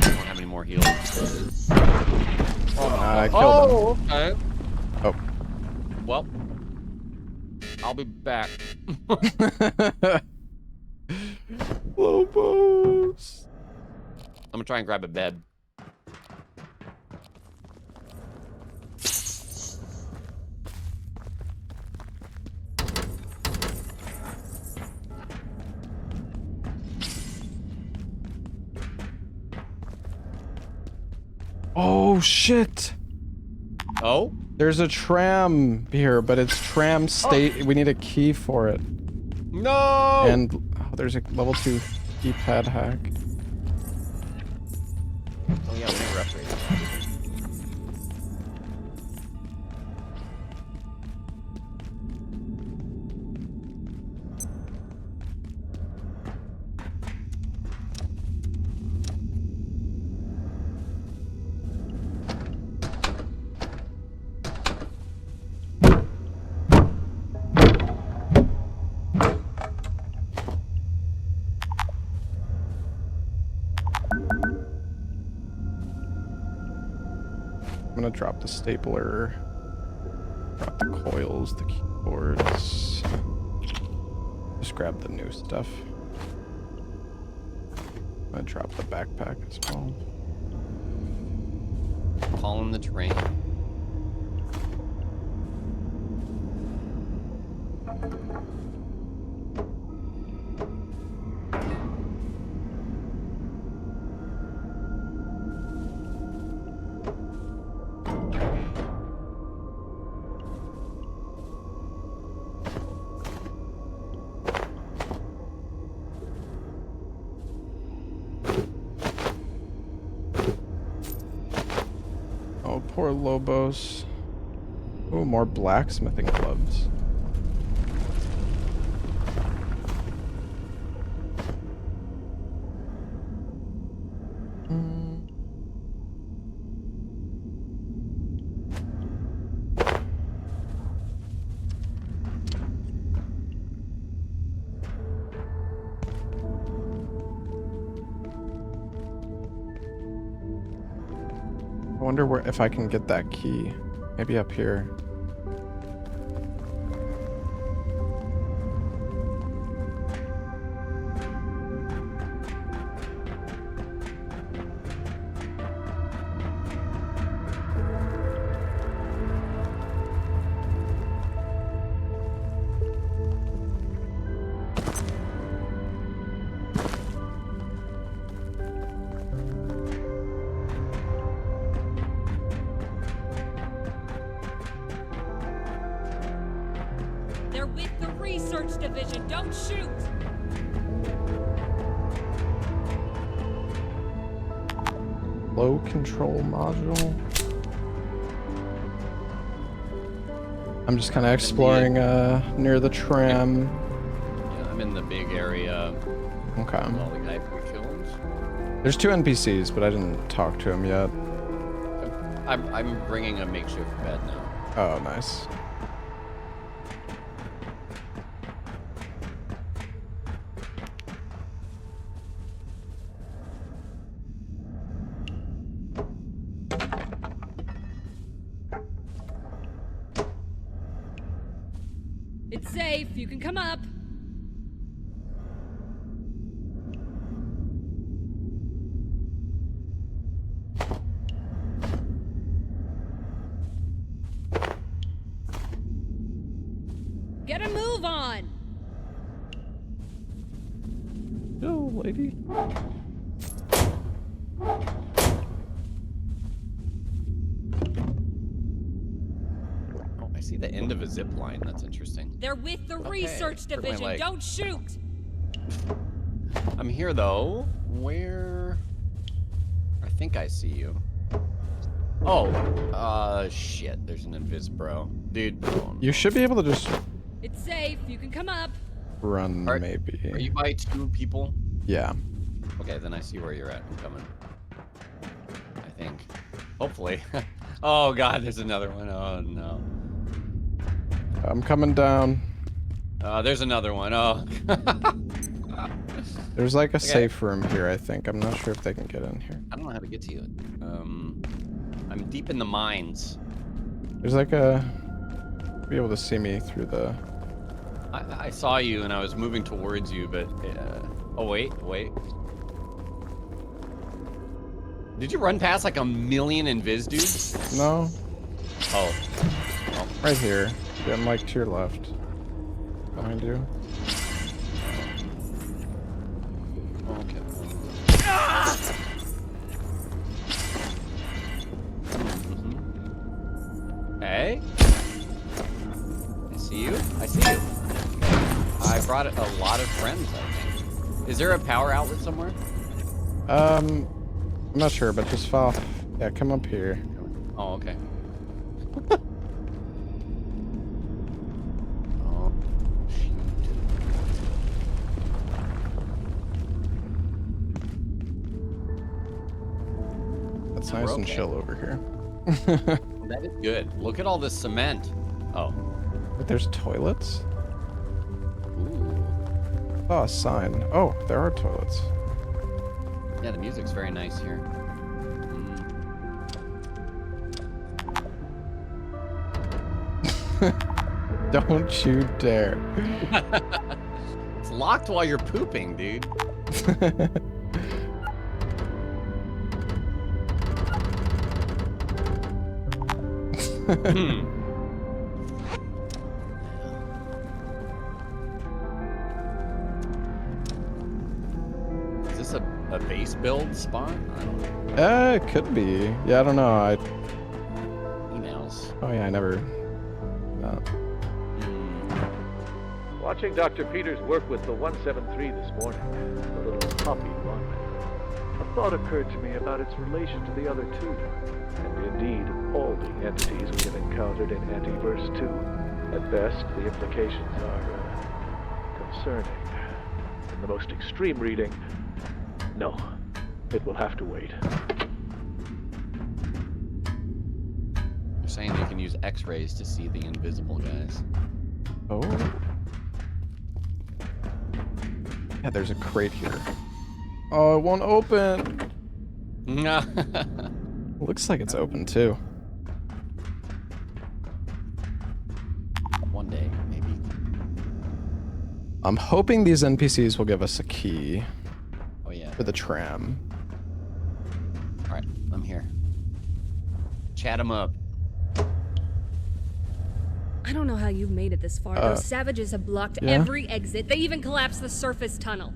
P: Don't have any more heals.
A: I killed him.
P: Okay.
A: Oh.
P: Well, I'll be back.
A: Lobos.
P: I'm gonna try and grab a bed.
A: Oh shit.
P: Oh?
A: There's a tram here, but it's tram state. We need a key for it.
P: No.
A: And there's a level 2 keypad hack.
P: Oh yeah, we never upgraded.
A: I'm gonna drop the stapler, drop the coils, the keyboards. Just grab the new stuff. I'm gonna drop the backpack as well.
P: Calling the train.
A: Poor Lobos. Ooh, more blacksmithing gloves. I wonder where if I can get that key. Maybe up here.
S: They're with the research division. Don't shoot!
A: Flow control module. I'm just kind of exploring near the tram.
D: Yeah, I'm in the big area.
A: Okay.
D: All the guys we killed.
A: There's 2 NPCs, but I didn't talk to them yet.
D: I'm bringing a makeshift bed now.
A: Oh, nice.
S: It's safe. You can come up. Get a move on.
A: Yo, lady.
D: Oh, I see the end of a zip line. That's interesting.
S: They're with the research
D: hurt my
S: division.
D: leg.
S: Don't shoot.
D: I'm here though. Where? I think I see you. Oh, shit. There's an invis bro. Dude.
A: You should be able to just
S: It's safe. You can come up.
A: run, maybe.
D: Are you by 2 people?
A: Yeah.
D: Okay, then I see where you're at. I'm coming. I think. Hopefully. Oh god, there's another one. Oh no.
A: I'm coming down.
D: There's another one. Oh.
A: There's like a safe room here, I think. I'm not sure if they can get in here.
D: I don't know how to get to you. I'm deep in the mines.
A: There's like a... Be able to see me through the...
D: I saw you and I was moving towards you, but... oh, wait. Did you run past like a million invis dudes?
A: No.
D: Oh.
A: Right here. Yeah, I'm like to your left. Behind you.
D: Okay. Hey? I see you. I brought a lot of friends, I think. Is there a power outlet somewhere?
A: I'm not sure, but just fall. Yeah, come up here.
D: Oh, okay.
A: It's nice and chill over here.
D: That is good. Look at all this cement. Oh.
A: But there's toilets?
D: Ooh.
A: Oh, a sign. Oh, there are toilets.
D: Yeah, the music's very nice here.
A: Don't you dare.
D: It's locked while you're pooping, dude. Is this a base build spot? I don't know.
A: It could be. Yeah, I don't know.
D: Emails.
A: Oh yeah, I never... No.
F: Watching Dr. Peters work with the 173 this morning, the little poppy one. A thought occurred to me about its relation to the other two, and indeed all the entities we have encountered in Antiverse 2. At best, the implications are concerning. In the most extreme reading, no, it will have to wait.
D: You're saying you can use X-rays to see the invisible guys.
A: Oh. Yeah, there's a crate here. Oh, it won't open. Looks like it's open too.
D: One day, maybe.
A: I'm hoping these NPCs will give us a key.
D: Oh yeah.
A: For the tram.
D: All right, I'm here. Chat them up.
S: I don't know how you've made it this far. Those savages have blocked every exit. They even collapsed the surface tunnel.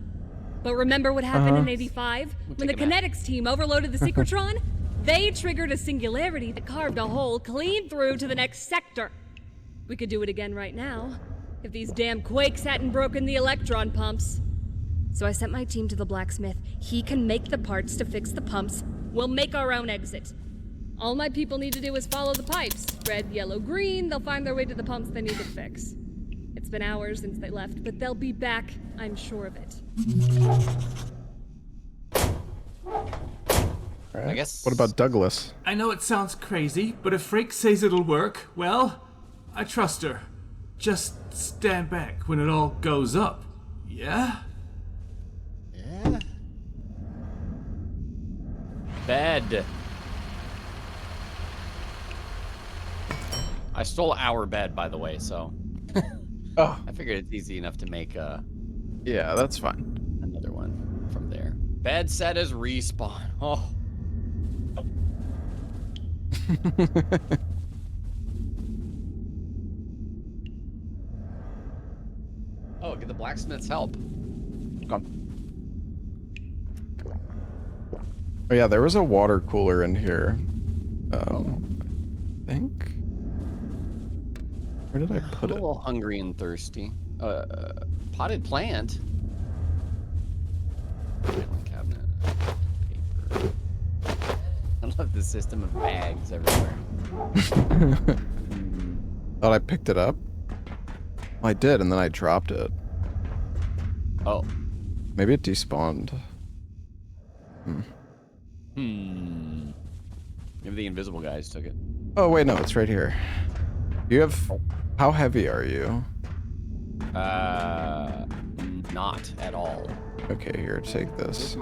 S: But remember what happened in 85? When the kinetics team overloaded the Secretron? They triggered a singularity that carved a hole clean through to the next sector. We could do it again right now, if these damn quakes hadn't broken the electron pumps. So I sent my team to the blacksmith. He can make the parts to fix the pumps. We'll make our own exit. All my people need to do is follow the pipes. Red, yellow, green, they'll find their way to the pumps they need to fix. It's been hours since they left, but they'll be back, I'm sure of it.
A: Right.
D: I guess.
A: What about Douglas?
E: I know it sounds crazy, but if Frake says it'll work, well, I trust her. Just stand back when it all goes up. Yeah?
D: Yeah. Bed. I stole our bed, by the way, so.
A: Oh.
D: I figured it's easy enough to make
A: yeah, that's fine.
D: Another one from there. Bed set as respawn. Oh. Oh, get the blacksmith's help. Come.
A: Oh yeah, there was a water cooler in here. I think. Where did I put it?
D: A little hungry and thirsty. Potted plant. Cabinet. Paper. I love the system of bags everywhere.
A: Thought I picked it up. I did, and then I dropped it.
D: Oh.
A: Maybe it despawned.
D: Maybe the invisible guys took it.
A: Oh wait, no, it's right here. You have. How heavy are you?
D: Not at all.
A: Okay, here, take this.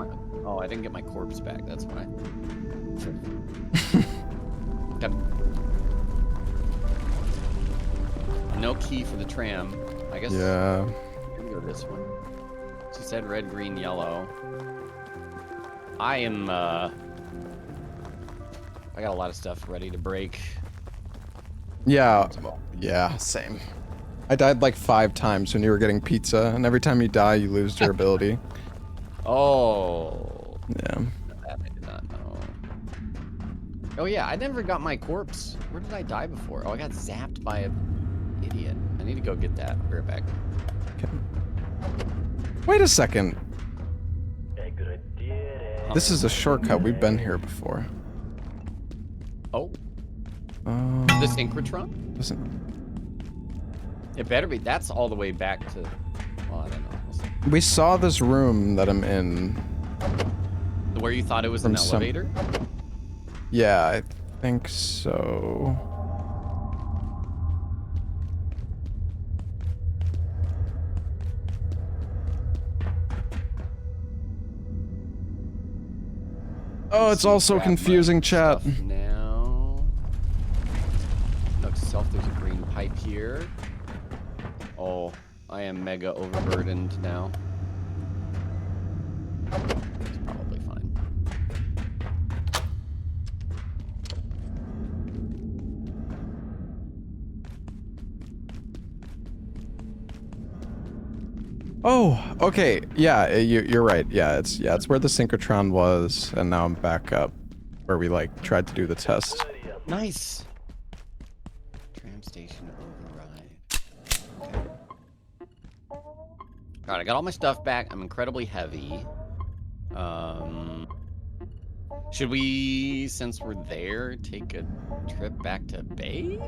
D: Oh, I didn't get my corpse back. That's why. Yep. No key for the tram. I guess.
A: Yeah.
D: Here we go. This one. She said red, green, yellow. I am. I got a lot of stuff ready to break.
A: Yeah. Yeah. Same. I died like 5 times when you were getting pizza, and every time you die, you lose durability.
D: Oh.
A: Yeah.
D: That I did not know. Oh yeah, I never got my corpse. Where did I die before? Oh, I got zapped by an idiot. I need to go get that. I'll be right back.
A: Okay. Wait a second. This is a shortcut. We've been here before.
D: Oh. The synchrotron?
A: Listen.
D: It better be. That's all the way back to. Well, I don't know. We'll see.
A: We saw this room that I'm in.
D: Where you thought it was an elevator?
A: Yeah, I think so. Oh, it's also confusing, chat.
D: Now. Note to self, there's a green pipe here. Oh, I am mega overburdened now. It's probably fine.
A: Oh, okay. Yeah, you're right. Yeah, it's where the synchrotron was, and now I'm back up where we like tried to do the test.
D: Nice. Tram station override. Okay. All right, I got all my stuff back. I'm incredibly heavy. Should we, since we're there, take a trip back to base?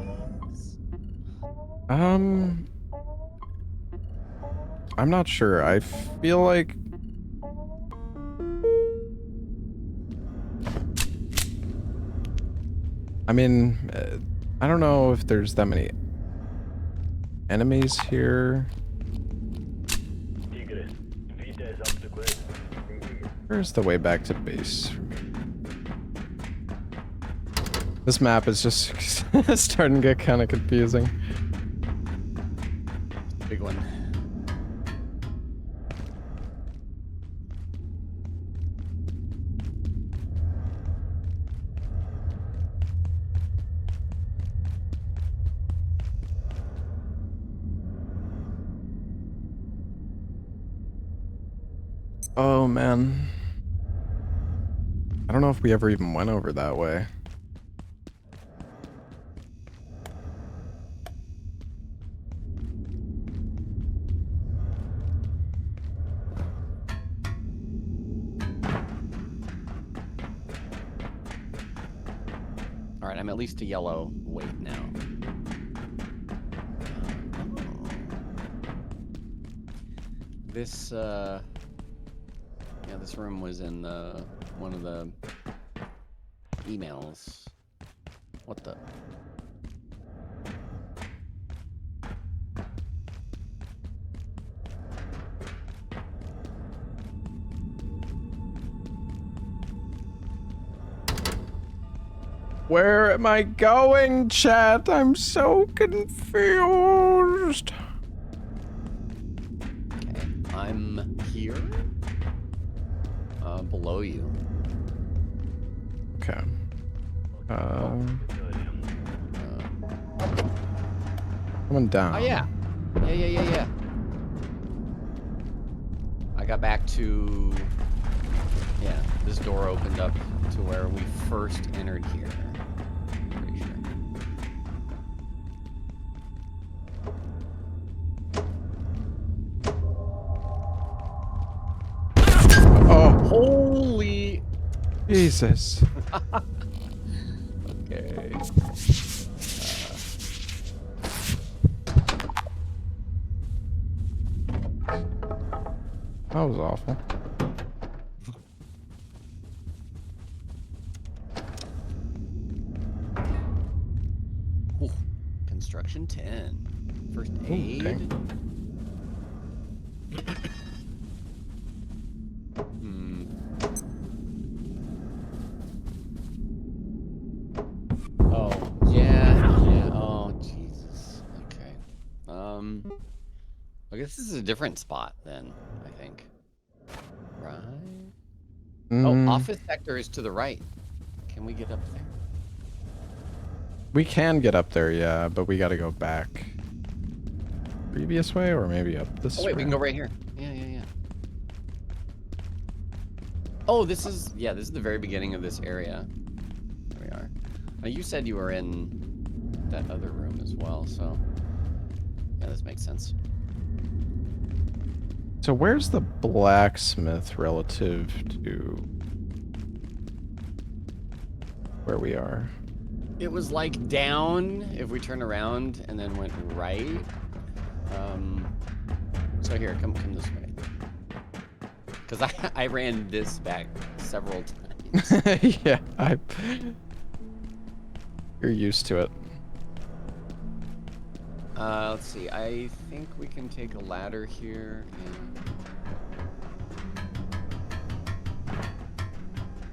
A: I'm not sure. I feel like I mean, I don't know if there's that many enemies here. Where's the way back to base? This map is just starting to get kind of confusing.
D: Big one.
A: Oh man. I don't know if we ever even went over that way.
D: All right, I'm at least a yellow weight now. This, yeah, this room was in one of the emails. What the?
A: Where am I going, chat? I'm so confused.
D: Okay, I'm here. Below you.
A: Okay. Coming down.
D: Oh yeah. Yeah. I got back to, yeah, this door opened up to where we first entered here. Pretty sure.
A: Oh,
D: holy
A: Jesus.
D: Okay.
A: That was awful.
D: Ooh, construction 10. First aid.
A: Okay.
D: Oh, yeah. Oh, Jesus. Okay. I guess this is a different spot then, I think. Right? Oh, office sector is to the right. Can we get up there?
A: We can get up there, yeah, but we gotta go back. Previous way, or maybe up this way?
D: Oh, wait, we can go right here. Yeah. Oh, this is the very beginning of this area. There we are. Now, you said you were in that other room as well, so yeah, this makes sense.
A: So where's the blacksmith relative to where we are?
D: It was like down if we turn around and then went right. So here, come this way. Because I ran this back several times.
A: Yeah, you're used to it.
D: Let's see. I think we can take a ladder here.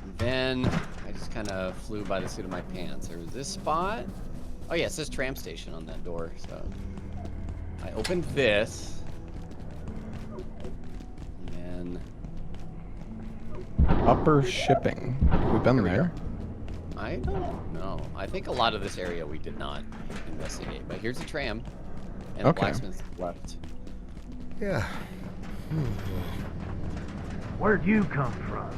D: And then I just kind of flew by the seat of my pants. There was this spot. Oh yeah, it says tram station on that door. So I opened this. And then
A: upper shipping. We've been there.
D: I don't know. I think a lot of this area we did not investigate. But here's a tram. And the blacksmith's left.
C: Yeah.
O: Where'd you come from?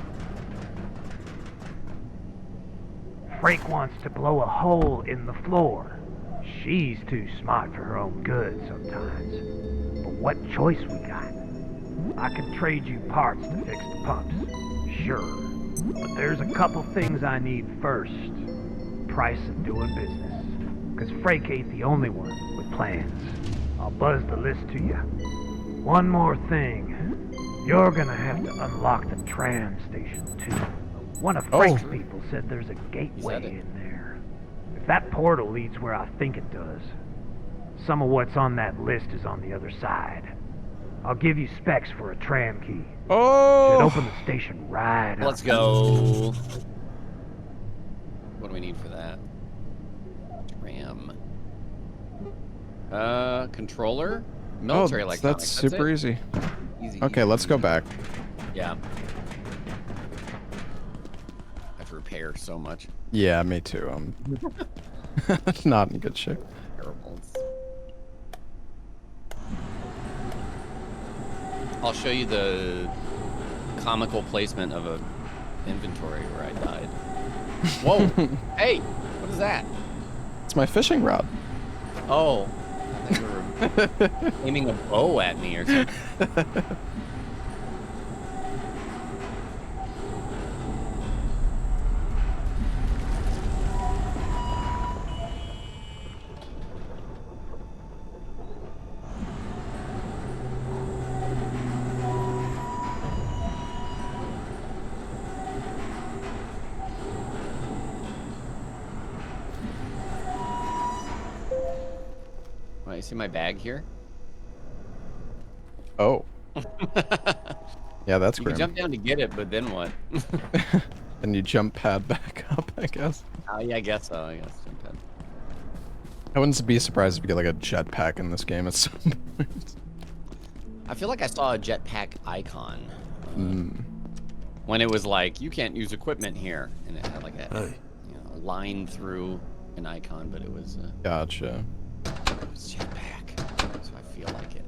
O: Frank wants to blow a hole in the floor. She's too smart for her own good sometimes. But what choice we got? I can trade you parts to fix the pumps. Sure. But there's a couple things I need first. Price of doing business. Because Frake ain't the only one with plans. I'll buzz the list to you. One more thing. You're gonna have to unlock the tram station, too. One of Frake's people said there's a gateway in there. If that portal leads where I think it does, some of what's on that list is on the other side. I'll give you specs for a tram key.
A: Oh!
O: Should open the station right up.
D: Let's go. What do we need for that? Tram. Controller? Military electronics.
A: That's super easy.
D: Easy.
A: Okay, let's go back.
D: Yeah. I have to repair so much.
A: Yeah, me too. I'm not in good shape.
D: Terrible. I'll show you the comical placement of a inventory where I died. Whoa! Hey! What is that?
A: It's my fishing rod.
D: Oh. I thought you were aiming a bow at me or something. You see my bag here?
A: Oh. Yeah, that's
D: You
A: grim.
D: can jump down to get it, but then what?
A: And you jump pad back up, I guess.
D: Oh, yeah, I guess so. I guess jump pad.
A: I wouldn't be surprised if you get like a jetpack in this game at some point.
D: I feel like I saw a jetpack icon when it was like, you can't use equipment here, and it had like a a line through an icon, but it was
A: Gotcha.
D: It was jetpack, so I feel like it.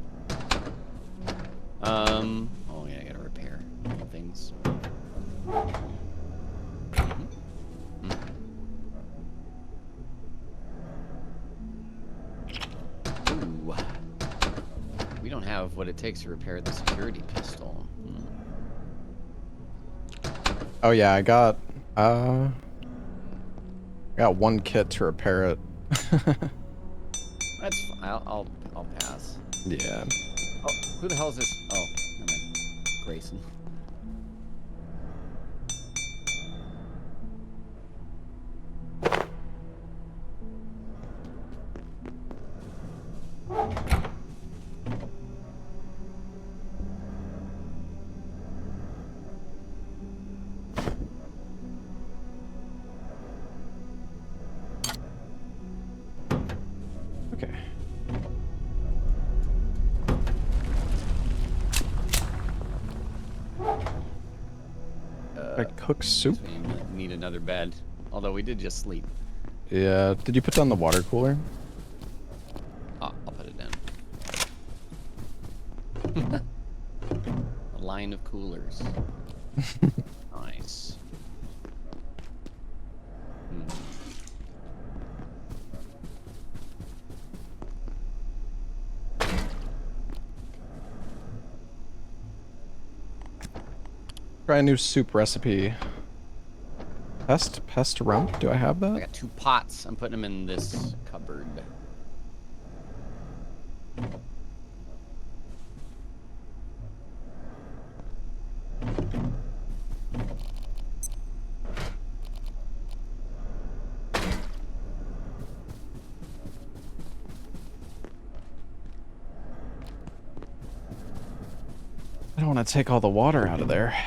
D: Oh yeah, I gotta repair things. Ooh. We don't have what it takes to repair the security pistol.
A: Oh yeah, I got one kit to repair it.
D: That's fine. I'll pass.
A: Yeah.
D: Oh, who the hell is this? Oh, never mind. Grayson.
A: Okay. I cook soup?
D: We need another bed. Although we did just sleep.
A: Yeah. Did you put down the water cooler?
D: Oh, I'll put it down. A line of coolers. Nice.
A: Try a new soup recipe. Pest rump? Do I have that?
D: I got 2 pots. I'm putting them in this cupboard.
A: I don't want to take all the water out of there.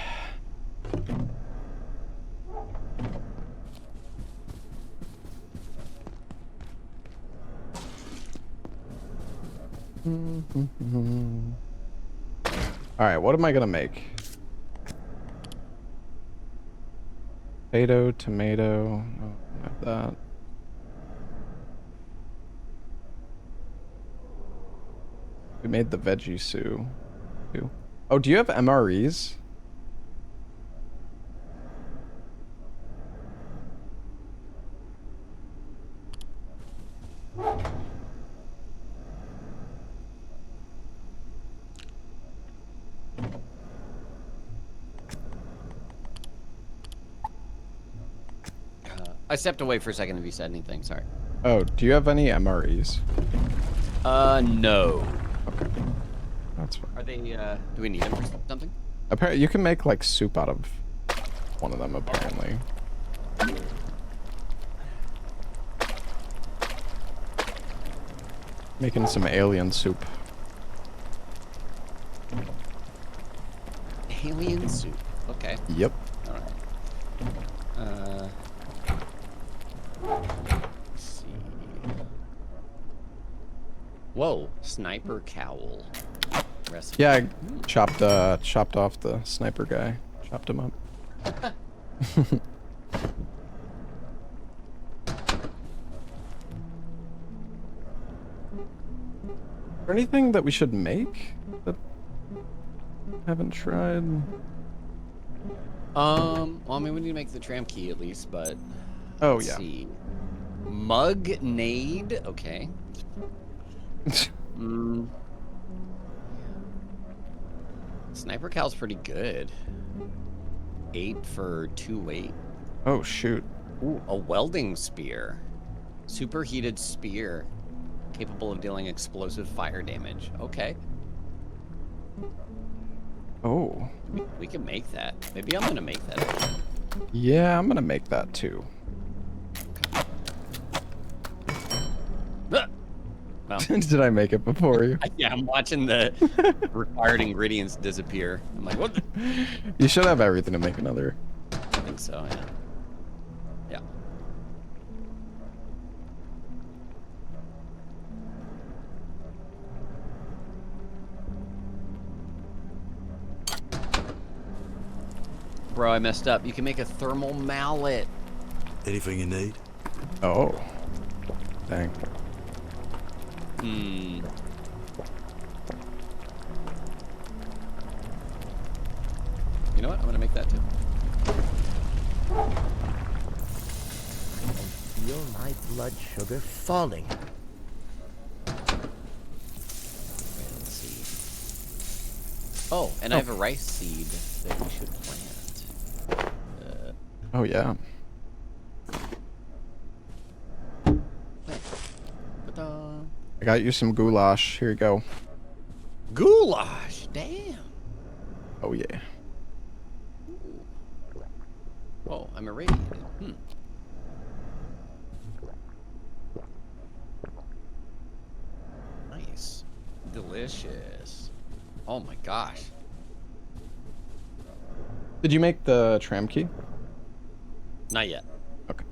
A: Alright, what am I gonna make? Potato, tomato. Oh, I have that. We made the veggie stew. Oh, do you have MREs?
D: I stepped away for a second if you said anything. Sorry.
A: Oh, do you have any MREs?
D: No.
A: Okay. That's fine.
D: Are they, do we need them for something?
A: Apparently, you can make, like, soup out of one of them, apparently. Making some alien soup.
D: Alien soup. Okay.
A: Yep.
D: Alright. Let's see. Whoa, sniper cowl. Recipe.
A: Yeah, I chopped off the sniper guy. Chopped him up. Is there anything that we should make that haven't tried?
D: Well, I mean, we need to make the tram key at least, but
A: oh
D: let's
A: yeah.
D: See. Mug nade. Okay. Sniper cow's pretty good. 8 for 2 weight.
A: Oh shoot.
D: Ooh, a welding spear. Superheated spear. Capable of dealing explosive fire damage. Okay.
A: Oh.
D: We can make that. Maybe I'm gonna make that.
A: Yeah, I'm gonna make that too.
D: Well,
A: did I make it before you?
D: Yeah, I'm watching the required ingredients disappear. I'm like, what?
A: You should have everything to make another.
D: I think so, yeah. Yeah. Bro, I messed up. You can make a thermal mallet.
L: Anything you need?
A: Oh. Dang.
D: Hmm. You know what? I'm gonna make that too.
C: Feel my blood sugar falling.
D: Let's see. Oh, and I have a rice seed that we should plant.
A: Oh yeah.
D: Ta-da.
A: I got you some goulash. Here you go.
D: Goulash! Damn.
A: Oh yeah.
D: Oh, I'm irradiated. Nice. Delicious. Oh my gosh.
A: Did you make the tram key?
D: Not yet.
A: Okay.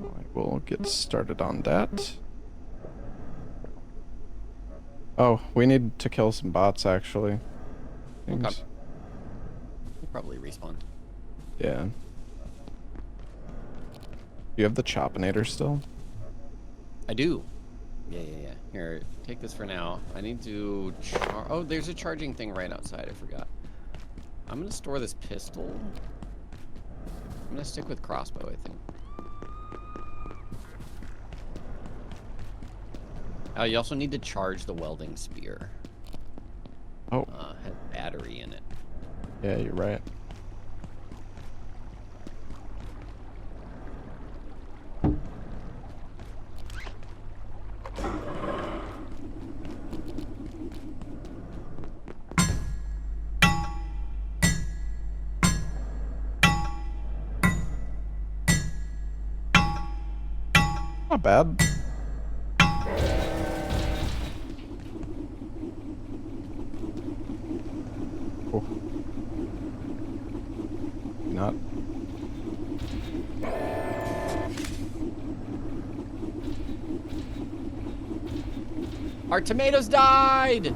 A: Alright, we'll get started on that. Oh, we need to kill some bots actually.
D: Okay. We'll probably respawn.
A: Yeah. You have the Chopinator still?
D: I do. Yeah. Here, take this for now. I need to oh, there's a charging thing right outside. I forgot. I'm gonna store this pistol. I'm gonna stick with crossbow, I think. Oh, you also need to charge the welding spear.
A: Oh.
D: Has battery in it.
A: Yeah, you're right. Not bad. Oh. Not.
D: Our tomatoes died!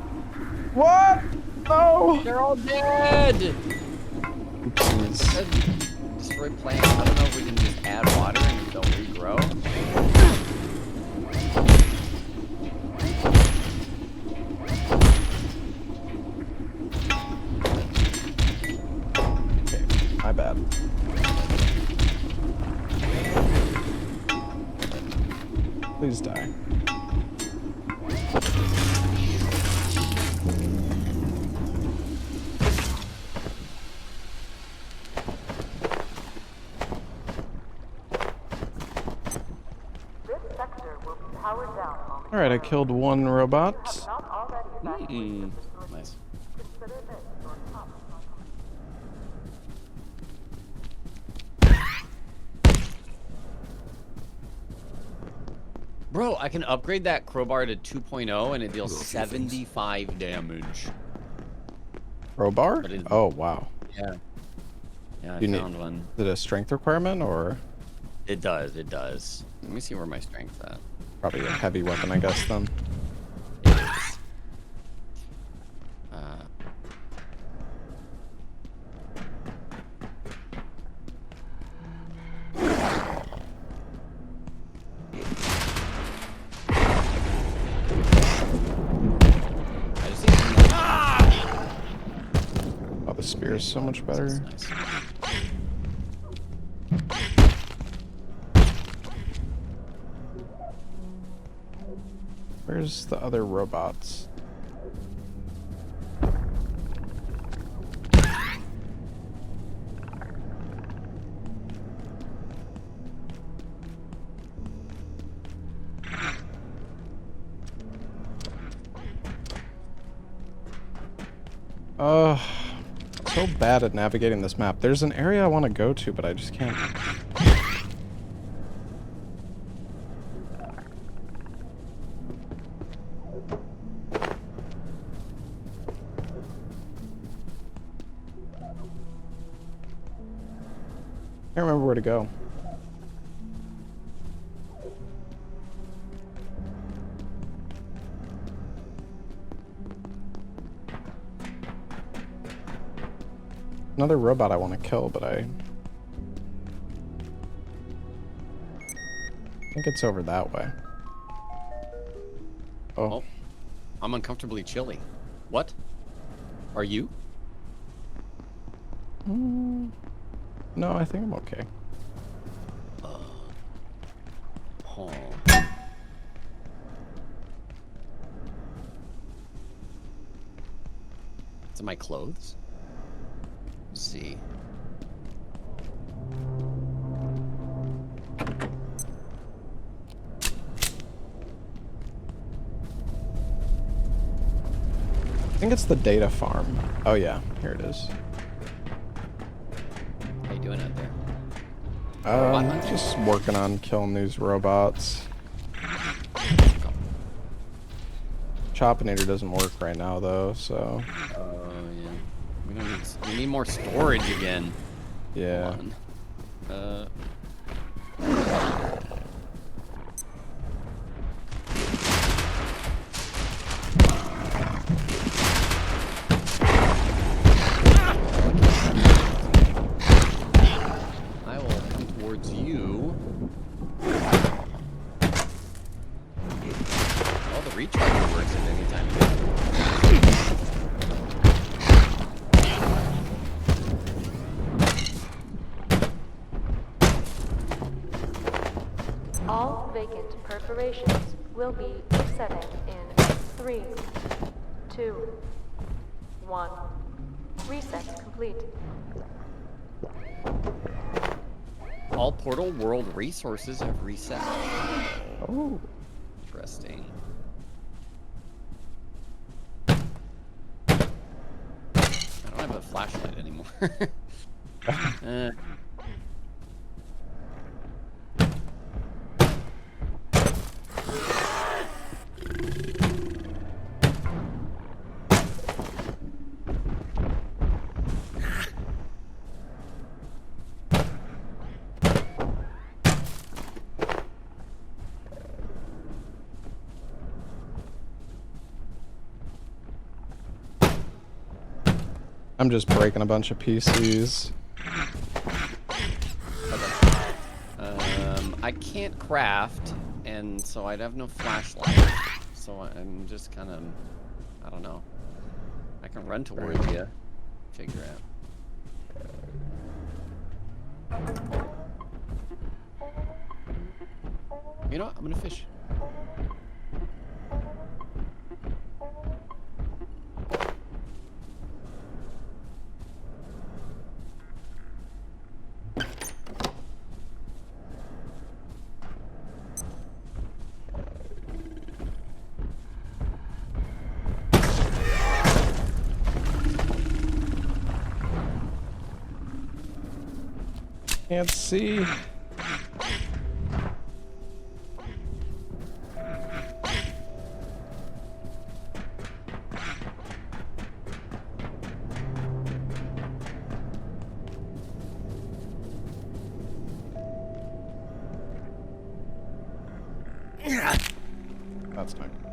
A: What? No!
D: They're all dead!
A: Oopsies.
D: Destroy plants. I don't know if we can just add water and they'll regrow.
A: Okay, my bad. Please die.
G: Powered down, homie.
A: All right, I killed one robot.
D: Nice.
G: Consider this your top.
D: Bro, I can upgrade that crowbar to 2.0 and it deals 75 damage.
A: Crowbar? Oh, wow.
D: Yeah. Yeah, I
A: You
D: found one.
A: Is it a strength requirement or?
D: It does, it does. Let me see where my strength's at.
A: Probably a heavy weapon, I guess, then.
D: It is.
A: Oh, the spear is so much better.
D: Nice.
A: Where's the other robots? Oh, so bad at navigating this map. There's an area I want to go to, but I just can't. Can't remember where to go. Another robot I want to kill, but I think it's over that way. Oh.
D: I'm uncomfortably chilly. What? Are you?
A: No, I think I'm okay.
D: Oh. Is it my clothes? Let's see.
A: I think it's the data farm. Oh yeah, here it is.
D: How you doing out there?
A: Just working on killing these robots. Choppinator doesn't work right now though, so.
D: Oh yeah. We need more storage again.
A: Yeah.
D: Hold on. I will come towards you. Oh, the recharger works at any time.
G: All vacant perforations will be resetting in 3, 2, 1. Reset complete.
D: All portal world resources have reset.
A: Oh.
D: Interesting. I don't have a flashlight anymore.
A: I'm just breaking a bunch of PCs.
D: I can't craft, and so I'd have no flashlight. So I'm just kind of, I don't know. I can run towards you. Figure out. You know what? I'm gonna fish.
A: Can't see. That's not good.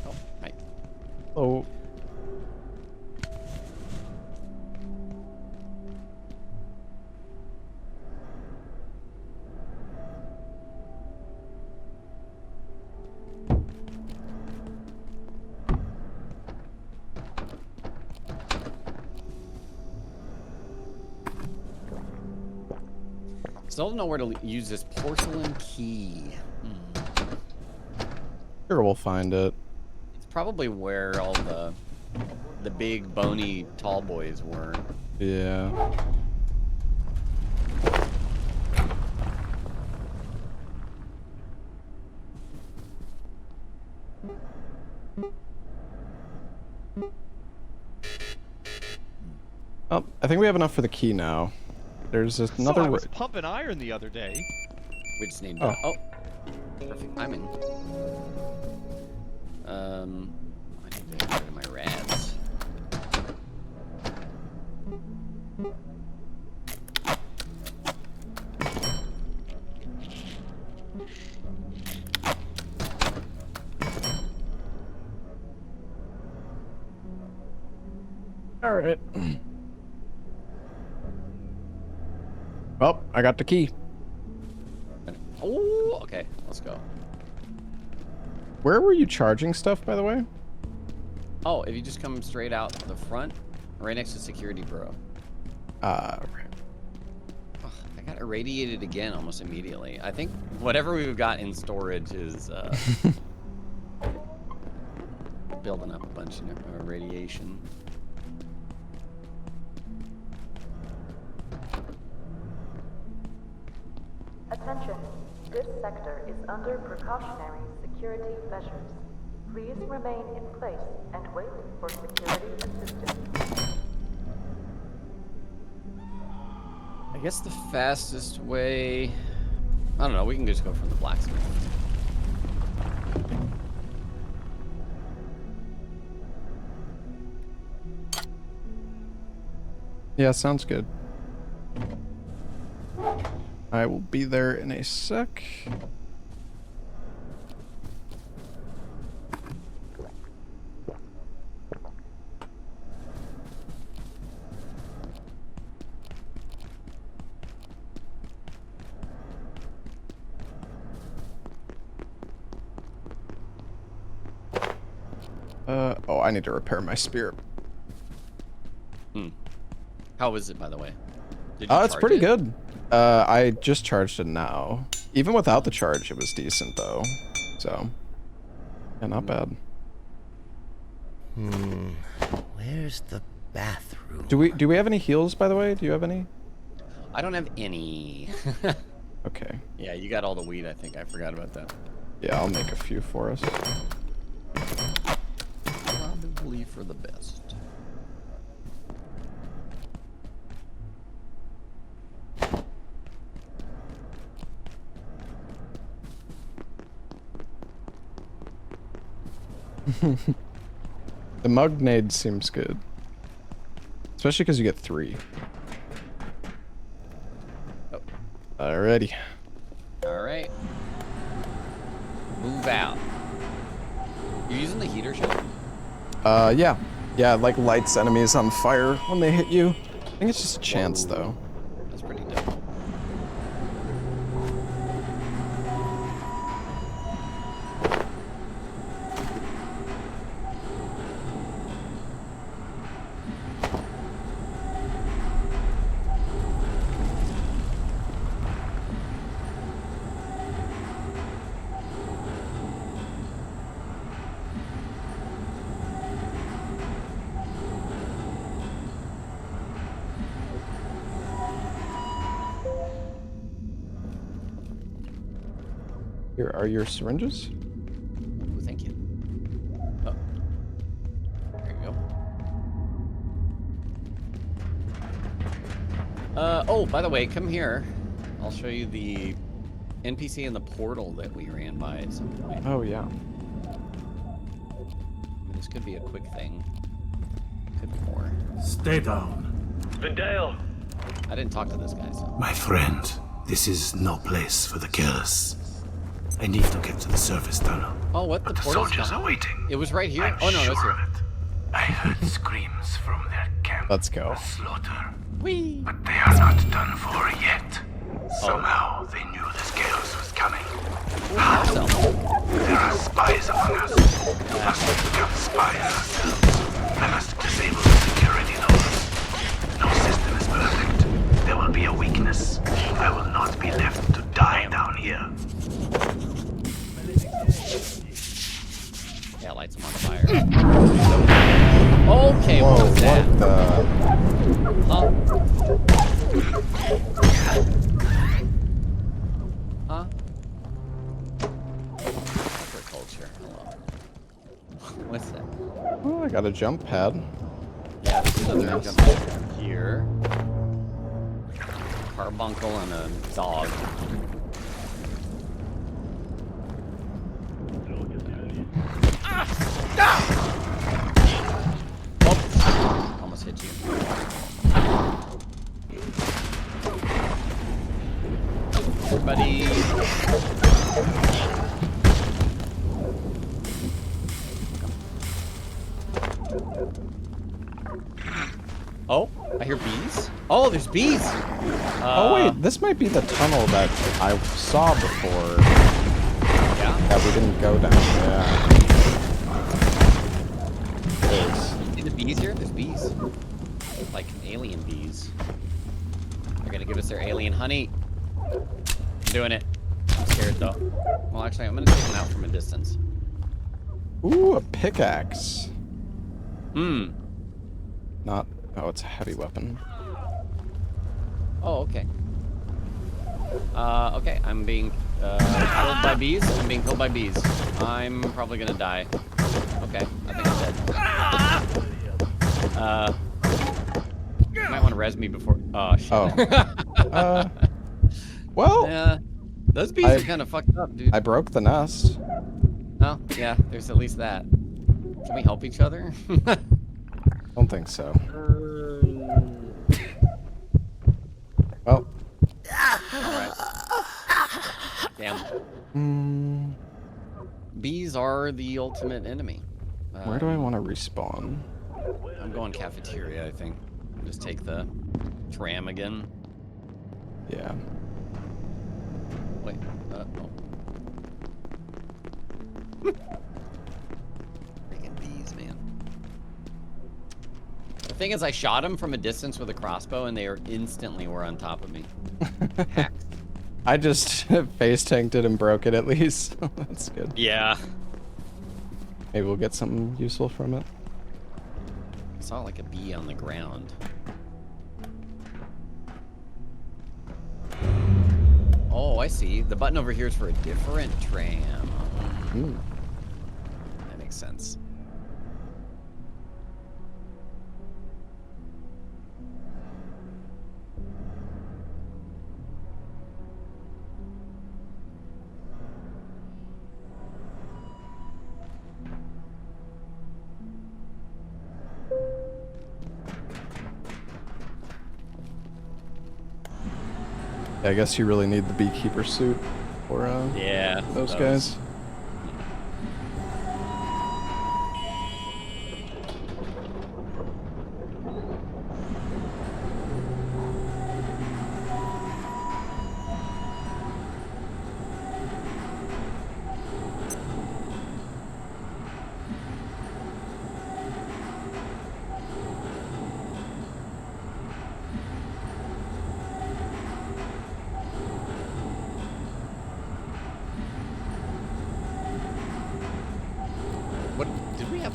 D: Oh, right.
A: Oh.
D: Still don't know where to use this porcelain key.
A: Sure, we'll find it.
D: It's probably where all the big bony tall boys were.
A: Yeah. Oh, I think we have enough for the key now. There's another.
J: So I was pumping iron the other day.
D: We just need.
A: Oh.
D: Perfect timing. I need to get rid of my rads.
A: All right. Well, I got the key.
D: Oh, okay. Let's go.
A: Where were you charging stuff, by the way?
D: Oh, if you just come straight out the front, right next to security bureau.
A: Right.
D: Oh, I got irradiated again almost immediately. I think whatever we've got in storage is building up a bunch of radiation.
G: Attention, this sector is under precautionary security measures. Please remain in place and wait for security assistance.
D: I guess the fastest way... I don't know, we can just go from the blacksmith.
A: Yeah, sounds good. I will be there in a sec. Oh, I need to repair my spear.
D: How is it, by the way? Did you
A: It's
D: charge
A: pretty
D: it?
A: good. I just charged it now. Even without the charge, it was decent though. So, yeah, not bad.
C: Where's the bathroom?
A: Do we have any heals, by the way? Do you have any?
D: I don't have any.
A: Okay.
D: Yeah, you got all the weed, I think. I forgot about that.
A: Yeah, I'll make a few for us.
D: Probably for the best.
A: The mugnade seems good. Especially because you get 3.
D: Oh.
A: Alrighty.
D: Alright. Move out. You using the heater shell?
A: Yeah. Yeah, it, like lights enemies on fire when they hit you. I think it's just a chance though.
D: That's pretty dope.
A: Here are your syringes.
D: Ooh, thank you. Oh. There you go. Oh, by the way, come here. I'll show you the NPC in the portal that we ran by at some point.
A: Oh, yeah.
D: This could be a quick thing. Could be more.
L: Stay down.
Q: Vendale!
D: I didn't talk to this guy, so.
L: My friend, this is no place for the careless. I need to get to the surface tunnel.
D: Oh, what? The
L: But
D: portal's
L: soldiers
D: gone?
L: are waiting.
D: It was right here?
L: I'm
D: Oh, no,
L: sure
D: that's here.
L: of it. I heard screams from their camp.
A: Let's go.
L: A slaughter.
D: Whee!
L: But they are not done for yet. Somehow they knew this chaos was coming. How? There are spies among us. We must become spies ourselves. I must disable the security nodes. No system is perfect. There will be a weakness. I will not be left to die down here.
D: Yeah, lights them on fire. Okay,
A: Whoa,
D: what was that?
A: what the?
D: Huh? Huh? Agriculture. Hello. What's that?
A: Oh, I got a jump pad.
D: Yeah, there's another
A: Nice.
D: jump pad here. Carbuncle and a dog. Oh, almost hit you. Buddy. Oh, I hear bees. Oh, there's bees.
A: Oh wait, this might be the tunnel that I saw before.
D: Yeah.
A: That we didn't go down. Yeah. It is.
D: See the bees here? There's bees. Like alien bees. They're gonna give us their alien honey. I'm doing it. I'm scared though. Well, actually, I'm gonna take them out from a distance.
A: Ooh, a pickaxe.
D: Hmm.
A: Not. Oh, it's a heavy weapon.
D: Oh, okay. Okay, I'm being killed by bees. I'm being killed by bees. I'm probably gonna die. Okay, I think I'm dead. You might want to res me before. Oh shit.
A: Oh. Well.
D: Yeah. Those bees are kind of fucked up, dude.
A: I broke the nest.
D: Oh, yeah. There's at least that. Can we help each other?
A: Don't think so. Well.
D: Alright. Damn. Bees are the ultimate enemy.
A: Where do I want to respawn?
D: I'm going cafeteria, I think. Just take the tram again.
A: Yeah.
D: Wait. Oh. Freaking bees, man. The thing is, I shot him from a distance with a crossbow, and they instantly were on top of me. Hacked.
A: I just face tanked it and broke it at least. That's good.
D: Yeah.
A: Maybe we'll get something useful from it.
D: I saw like a bee on the ground. Oh, I see. The button over here is for a different tram. That makes sense.
A: I guess you really need the beekeeper suit for
D: yeah,
A: those guys.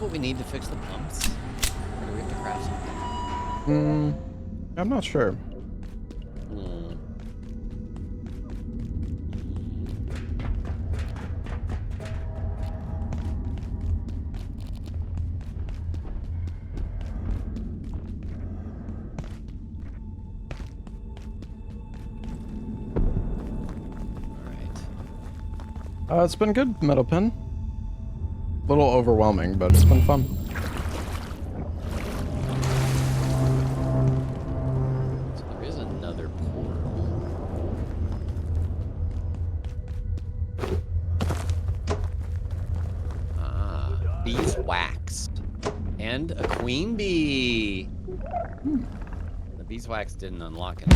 D: What we need to fix the pumps? Or do we have to craft something?
A: I'm not sure. It's been good, Metal Pen. A little overwhelming, but it's been fun.
P: So there is another portal. Ah, beeswax. And a queen bee. The beeswax didn't unlock it.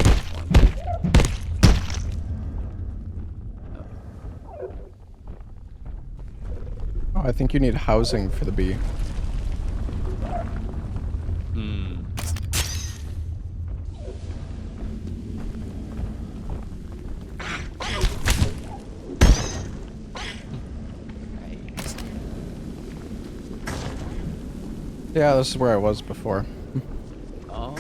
A: Oh, I think you need housing for the bee.
P: Hmm.
A: Yeah, this is where I was before.
P: Oh.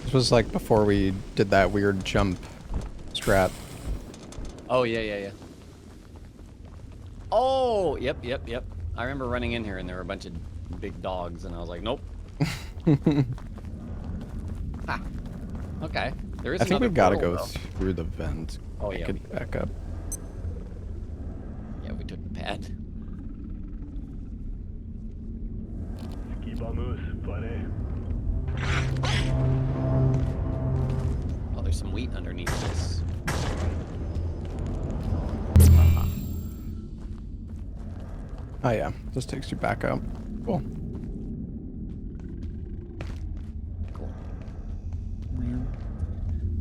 A: This was like before we did that weird jump strat.
P: Oh, yeah. Oh, yep. I remember running in here and there were a bunch of big dogs and I was like, nope. Ha. Okay. There is
A: I think
P: another
A: we've got to
P: portal,
A: go
P: though.
A: through the vent.
P: Oh,
A: I
P: yeah.
A: could back up.
P: Yeah, we took the pad. Oh, there's some wheat underneath this. Aha.
A: Oh yeah, this takes you back up. Cool.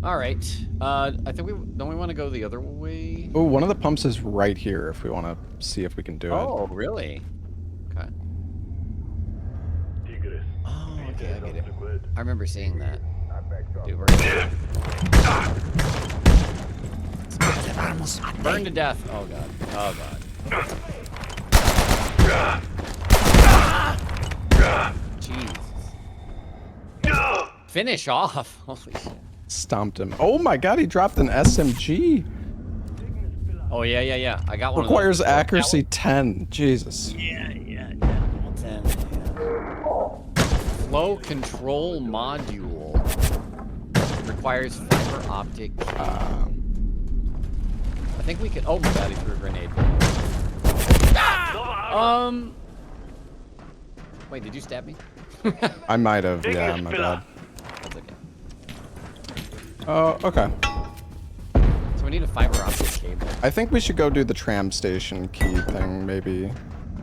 P: All right. I think don't we want to go the other way?
A: Oh, one of the pumps is right here if we want to see if we can do it.
P: Oh, really? Okay. Oh, okay, I get it. I remember seeing that. Dude, we're burn to death. Oh god. Oh god. Jesus. Finish off. Holy shit.
A: Stomped him. Oh my god, he dropped an SMG.
P: Oh yeah. I got one.
A: Requires
P: of those.
A: accuracy 10. Jesus.
P: Yeah. 10. Flow control module requires fiber optic. I think we could. Oh my god, he threw a grenade. Wait, did you stab me?
A: I might have. Yeah, my bad.
P: That's okay.
A: Oh, okay.
P: So we need a fiber optic cable.
A: I think we should go do the tram station key thing, maybe.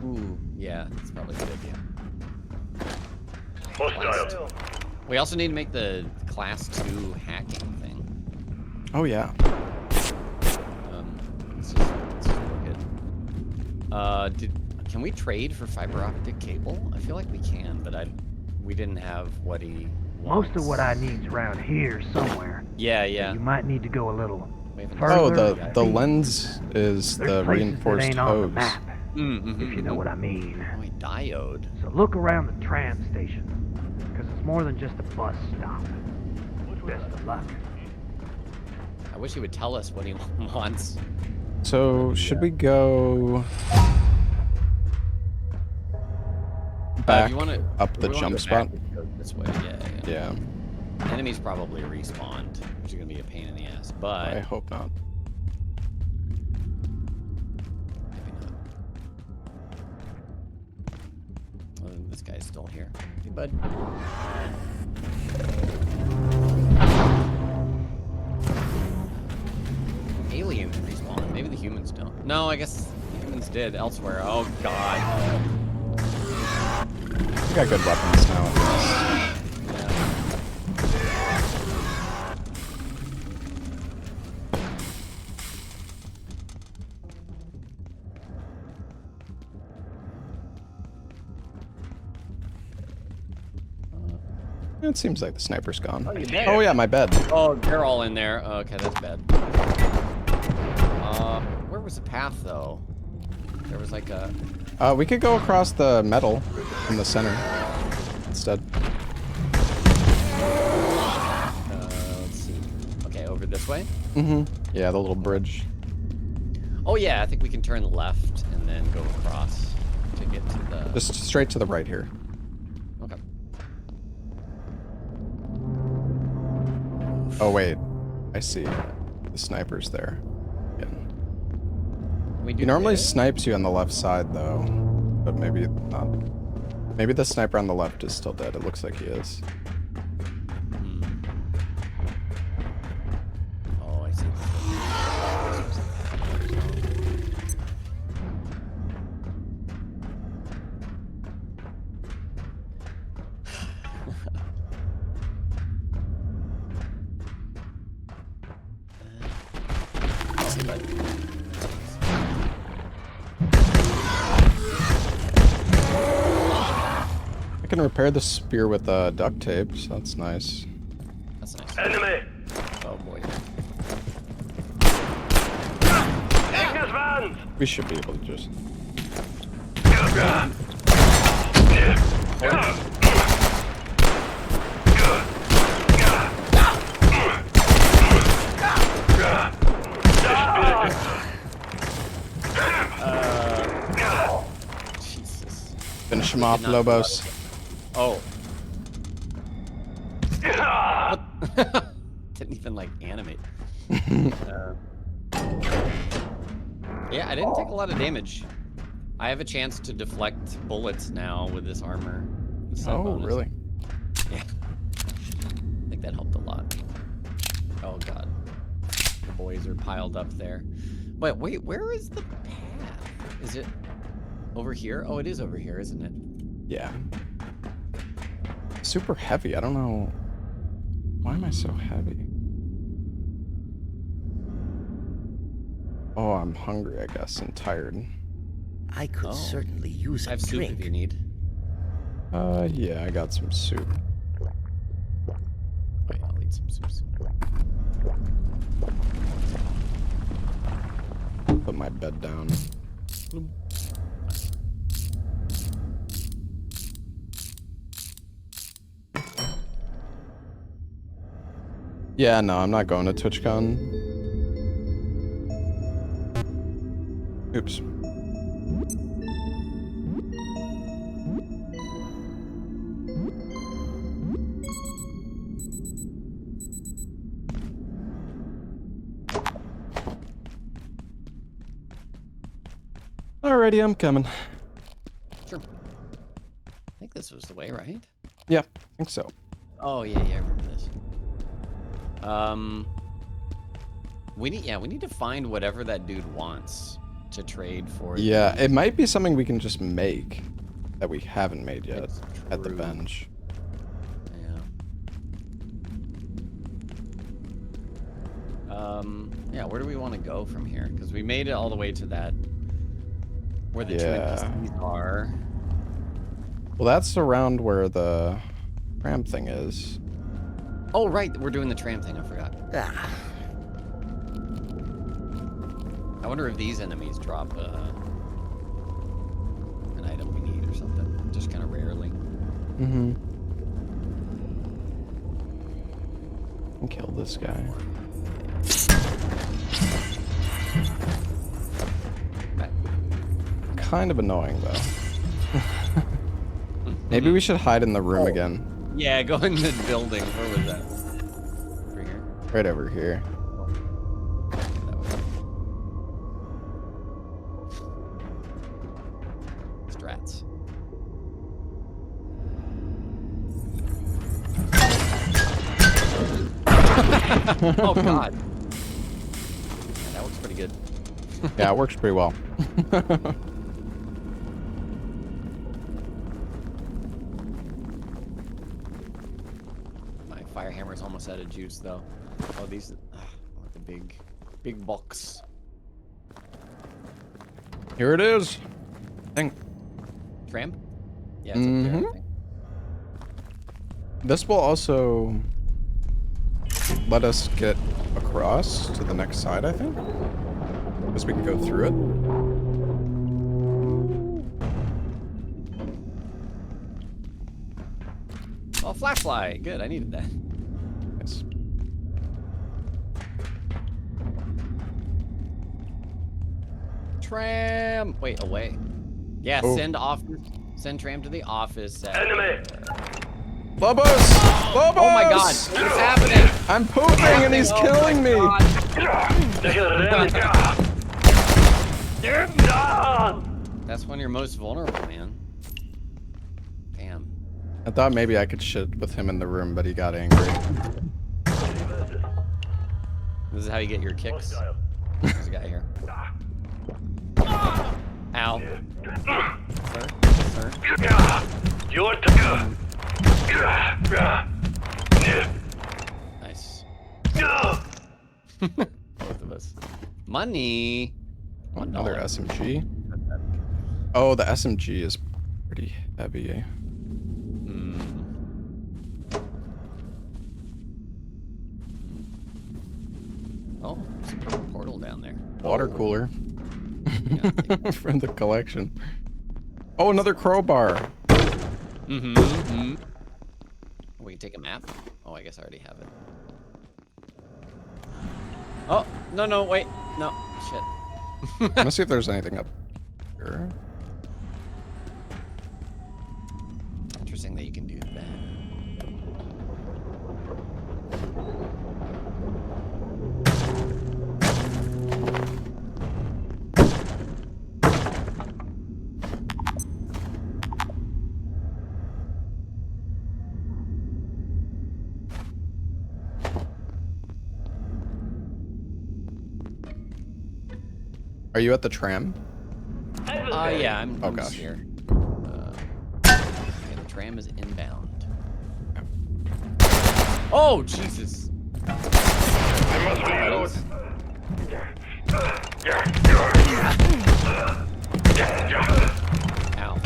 P: Ooh, yeah, that's probably a good idea.
Q: Hostile.
P: We also need to make the class 2 hacking thing.
A: Oh yeah.
P: This is really good. Can we trade for fiber optic cable? I feel like we can, but we didn't have what he wants.
O: Most of what I need's around here somewhere.
P: Yeah.
O: You might need to go a little further.
A: Oh, the lens is
O: There's
A: the
O: places
A: reinforced
O: that ain't on the
A: hose.
O: map, if you know what I mean.
P: Oh, a diode.
O: So look around the tram station, because it's more than just a bus stop. Best of luck.
P: I wish he would tell us what he wants.
A: So, should we go back
P: you wanna,
A: up the
P: we wanna
A: jump
P: go
A: spot?
P: back, go this way, yeah. Enemies probably respawned, which is gonna be a pain in the ass, but
A: I hope not.
P: maybe not. Well, this guy's still here. Hey, bud. Aliens respawn. Maybe the humans don't. No, I guess the humans did elsewhere. Oh god.
A: We got good weapons now. It seems like the sniper's gone.
P: Oh, you're dead.
A: Oh yeah, my bed.
P: Oh, they're all in there. Okay, that's bad. Where was the path though? There was like a.
A: We could go across the metal in the center instead.
P: Let's see. Okay, over this way.
A: Mm-hmm. Yeah, the little bridge.
P: Oh yeah, I think we can turn left and then go across to get to the.
A: Just straight to the right here.
P: Okay.
A: Oh wait, I see. The sniper's there.
D: we do
A: He normally
D: this?
A: snipes you on the left side, though. But maybe not. Maybe the sniper on the left is still dead. It looks like he is.
D: Oh, I see.
A: I can repair the spear with duct tape, so that's nice.
D: That's nice.
Q: Enemy!
D: Oh boy.
Q: Ignis Vans!
A: We should be able to just.
D: Jesus.
A: Finish him off, Lobos.
D: Oh. Didn't even like animate. Yeah, I didn't take a lot of damage. I have a chance to deflect bullets now with this armor. This
A: Oh,
D: bonus.
A: really?
D: Yeah. I think that helped a lot. Oh god. The boys are piled up there. But wait, where is the path? Is it over here? Oh, it is over here, isn't it?
A: Yeah. Super heavy. I don't know. Why am I so heavy? Oh, I'm hungry, I guess, and tired.
C: I could certainly use a
D: I have soup
C: drink.
D: if you need.
A: Yeah, I got some soup.
D: Wait, I'll eat some soup.
A: Put my bed down. Yeah, no, I'm not going to TwitchCon. Oops. Alrighty, I'm coming.
D: Sure. I think this was the way, right?
A: Yeah, I think so.
D: Oh yeah, I remember this. We need to find whatever that dude wants to trade for.
A: Yeah, it might be something we can just make that we haven't made yet at the
D: true.
A: bench.
D: Yeah, where do we want to go from here? Because we made it all the way to that where the
A: Yeah.
D: NPCs are.
A: Well, that's around where the tram thing is.
D: Oh right, we're doing the tram thing. I forgot. I wonder if these enemies drop an item we need or something. Just kind of rarely.
A: Mm-hmm. And kill this guy. Kind of annoying though. Maybe we should hide in the room again.
D: Yeah, go in the building. Where was that? Over here?
A: Right over here.
D: Strats. Oh god. Yeah, that works pretty good.
A: Yeah, it works pretty well.
D: My fire hammer's almost out of juice though. Oh, these I want the big box.
A: Here it is. Thing.
D: Tram? Yeah, it's up there, I think.
A: This will also let us get across to the next side, I think. Because we can go through it.
D: Oh, flashlight. Good, I needed that.
A: Nice.
D: Tram! Wait, away. Yeah,
A: Oh.
D: send tram to the office.
Q: Enemy!
A: Lobos! Lobos!
D: Oh my god, what's happening?
A: I'm pooping and he's killing me!
D: That's when you're most vulnerable, man. Damn.
A: I thought maybe I could shit with him in the room, but he got angry.
D: This is how you get your kicks. There's a guy here. Ow. Sir?
Q: Your turn.
D: Nice. Both of us. Money.
A: Another SMG. Oh, the SMG is pretty heavy.
D: Oh, there's a portal down there.
A: Water cooler. From the collection. Oh, another crowbar.
D: We can take a map. Oh, I guess I already have it. Oh, no, wait. No, shit.
A: Let's see if there's anything up here.
D: Interesting that you can do that.
A: Are you at the tram?
D: Yeah, I'm
A: gosh.
D: here. Okay, the tram is inbound. Oh, Jesus.
Q: I must reload.
D: Ow.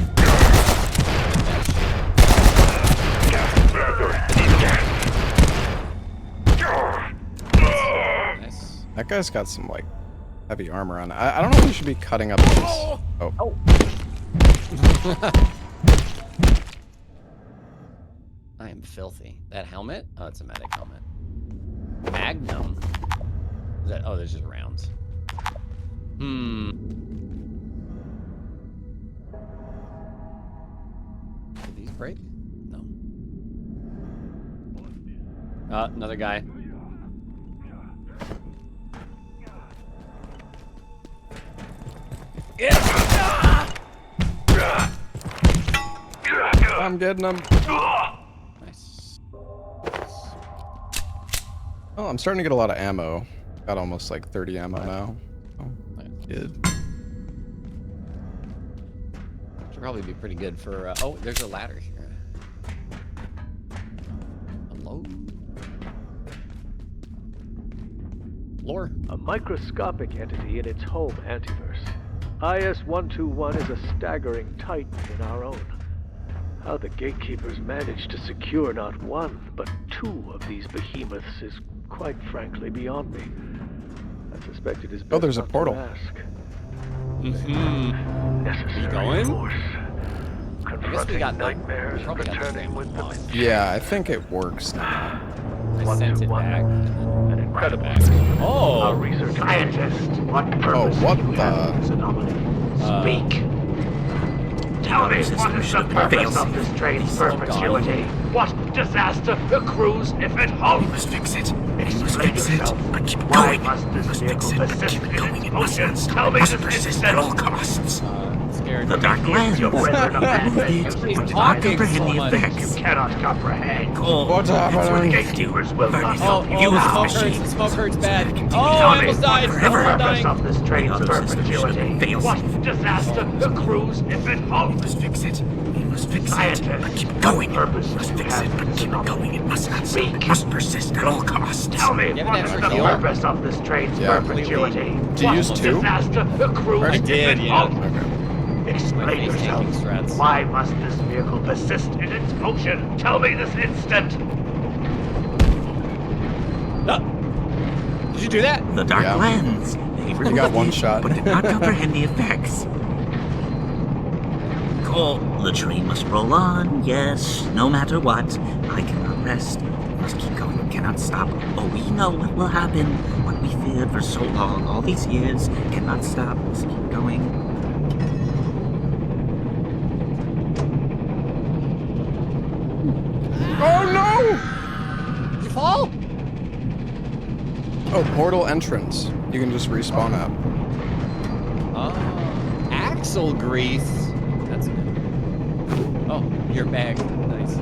D: Nice.
A: That guy's got some like heavy armor on. I don't know if you should be cutting up these. Oh.
D: I am filthy. That helmet? Oh, it's a medic helmet. Magnum. Is that? Oh, there's just rounds. Did these break? No. Another guy.
A: I'm getting him.
D: Nice.
A: Oh, I'm starting to get a lot of ammo. Got almost like 30 ammo now. Oh, good.
D: Should probably be pretty good for. Oh, there's a ladder here. Hello. Lore.
F: A microscopic entity in its home antiverse. IS-121 is a staggering titan in our own. How the gatekeepers managed to secure not one, but two of these behemoths is quite frankly beyond me. I suspect it is best
A: there's a
F: not to
A: portal.
F: ask.
D: You going?
F: Force.
D: I guess we
F: Confronting
D: got
F: nightmares,
D: probably got
F: returning with them.
A: Yeah, I think it works now.
D: I sent it back.
F: An incredible.
D: Oh.
F: Our research
Q: Scientist, what
A: Oh,
Q: purpose
A: what
Q: do you have with this anomaly? Speak. Tell me, what is the purpose of this train's perpetuity? What disaster accrues if it halts?
R: We must fix it.
Q: Explain yourself.
R: But keep
Q: Why
R: going.
Q: must this vehicle persist in its motion?
R: It
Q: Tell me
R: must
Q: this
R: persist at all
Q: instant.
R: costs.
D: Scared.
R: The Dark Lands.
Q: Your brethren of man
R: He's
D: talking
R: comprehend
D: so
R: the
D: much.
R: effects.
Q: You cannot comprehend.
A: What's
Q: The
A: happening?
Q: gatekeepers will not
D: Oh,
Q: help
D: oh,
Q: you
D: the
Q: now.
D: smoke hurts. The smoke hurts bad. Oh,
Q: Tell
D: I
Q: me,
D: almost died.
Q: what
D: I'm
Q: purpose
D: dying.
Q: of this train's perpetuity?
R: fails.
Q: What disaster accrues if it
R: We
Q: halts?
R: must fix it. We must fix it.
Q: Scientist,
R: But keep going.
Q: what purpose
R: We must
Q: do you
R: fix
Q: have
R: it. But
Q: with
R: keep
Q: this
R: it going. It must not stop.
Q: Speak.
R: It must persist at all costs.
Q: Tell me,
D: You have an
Q: what is
D: extra
Q: the
D: heal?
Q: purpose of this train's perpetuity?
A: Do you use
Q: What
A: two?
Q: disaster accrues
A: I
Q: if
D: did,
Q: it
D: yeah.
Q: halts?
A: Okay.
Q: Explain
D: face
Q: yourself.
D: tanking strats.
Q: Why must this vehicle persist in its motion? Tell me this instant.
D: Did you do that?
R: The Dark
A: Yeah.
R: Lands. They
A: You
R: removed
A: got one
R: it,
A: shot.
R: but did not comprehend the effects. Cole, the train must roll on, yes, no matter what. I cannot rest. We must keep going, we cannot stop. Oh, we know what will happen. What we feared for so long, all these years, cannot stop. Must keep going.
A: Oh no!
D: Did you fall?
A: Oh, portal entrance. You can just respawn at.
D: Oh.
P: Axle grease. That's good. Oh, your bag. Nice.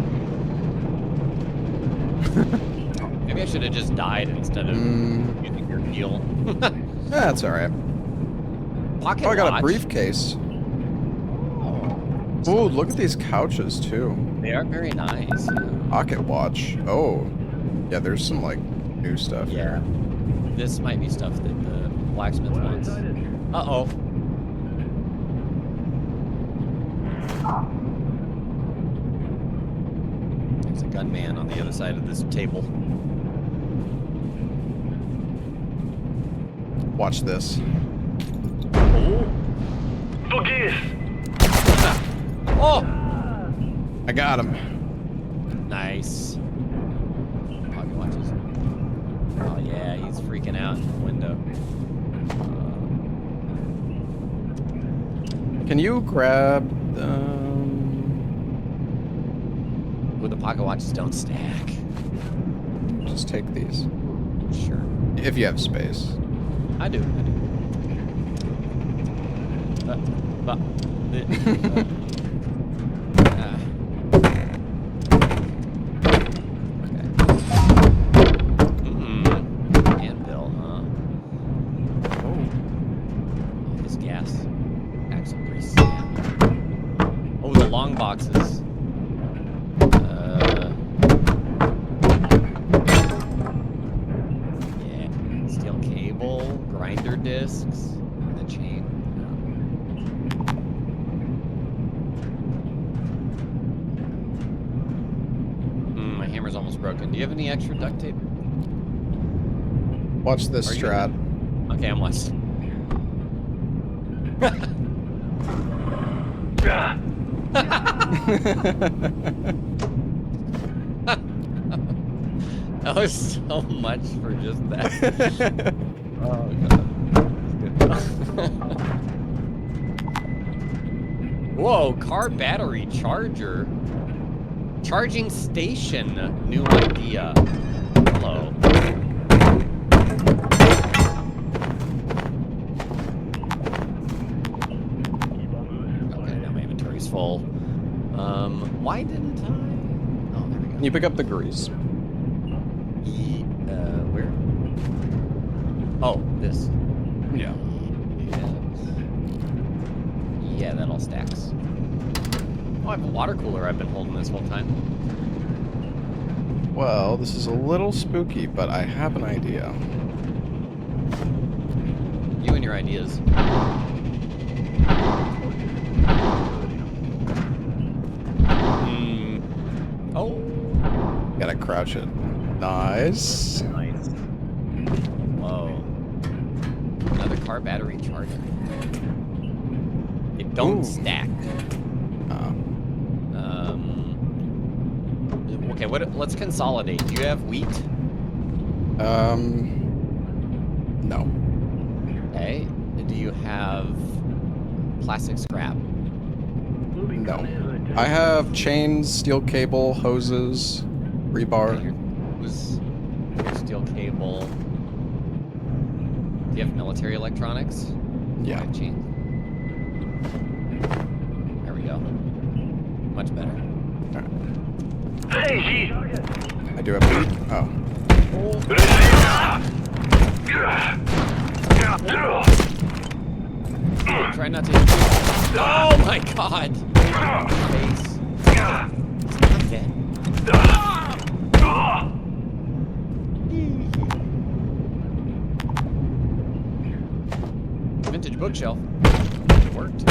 P: Maybe I should have just died instead of using your heal.
A: That's alright.
P: Pocket
A: I got
P: watch.
A: a briefcase. Oh, look at these couches too.
P: They are very nice.
A: Pocket watch. Oh, yeah. There's some like new stuff here.
P: This might be stuff that the blacksmith wants. Uh-oh. There's a gunman on the other side of this table.
A: Watch this.
P: Oh. Oh!
A: I got him.
P: Nice. Pocket watches. Oh yeah, he's freaking out in the window.
A: Can you grab
P: Well, the pocket watches don't stack.
A: Just take these.
P: Sure.
A: If you have space.
P: I do. Anvil, huh? Oh, this gas. Axle grease. Oh, the long boxes. Yeah. Steel cable, grinder discs, and the chain. My hammer's almost broken. Do you have any extra duct tape?
A: Watch this, Strat.
P: Okay, I'm watching. That was so much for just that. Oh god. Whoa, car battery charger. Charging station. New idea. Hello. Okay, now my inventory's full. Why didn't I? Oh, there we go.
A: Can you pick up the grease?
P: Where? Oh, this.
A: Yeah.
P: Yeah, that all stacks. Oh, I have a water cooler I've been holding this whole time.
A: Well, this is a little spooky, but I have an idea.
P: You and your ideas. Oh.
A: Gotta crouch it. Nice.
P: Nice. Whoa. Another car battery charger. They don't stack. Okay, let's consolidate. Do you have wheat?
A: No.
P: Okay. Do you have plastic scrap?
A: No. I have chains, steel cable, hoses, rebar.
P: Here's steel cable. Do you have military electronics?
A: Yeah.
P: Chains. There we go. Much better.
L: Hey!
A: I do have wheat. Oh.
P: Try not to. Oh my god! Face. It's dead. Vintage bookshelf. It worked.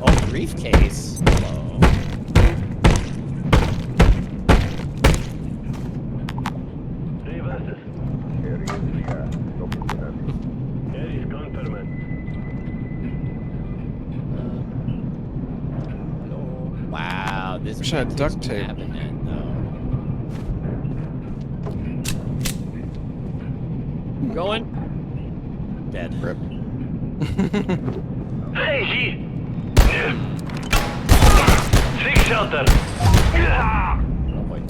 P: Oh, briefcase. Hello. Wow, this
A: Wish I had duct tape.
P: cabinet, though. Going. Dead.
A: Rip.
L: Hey! Seek shelter!
P: Oh boy.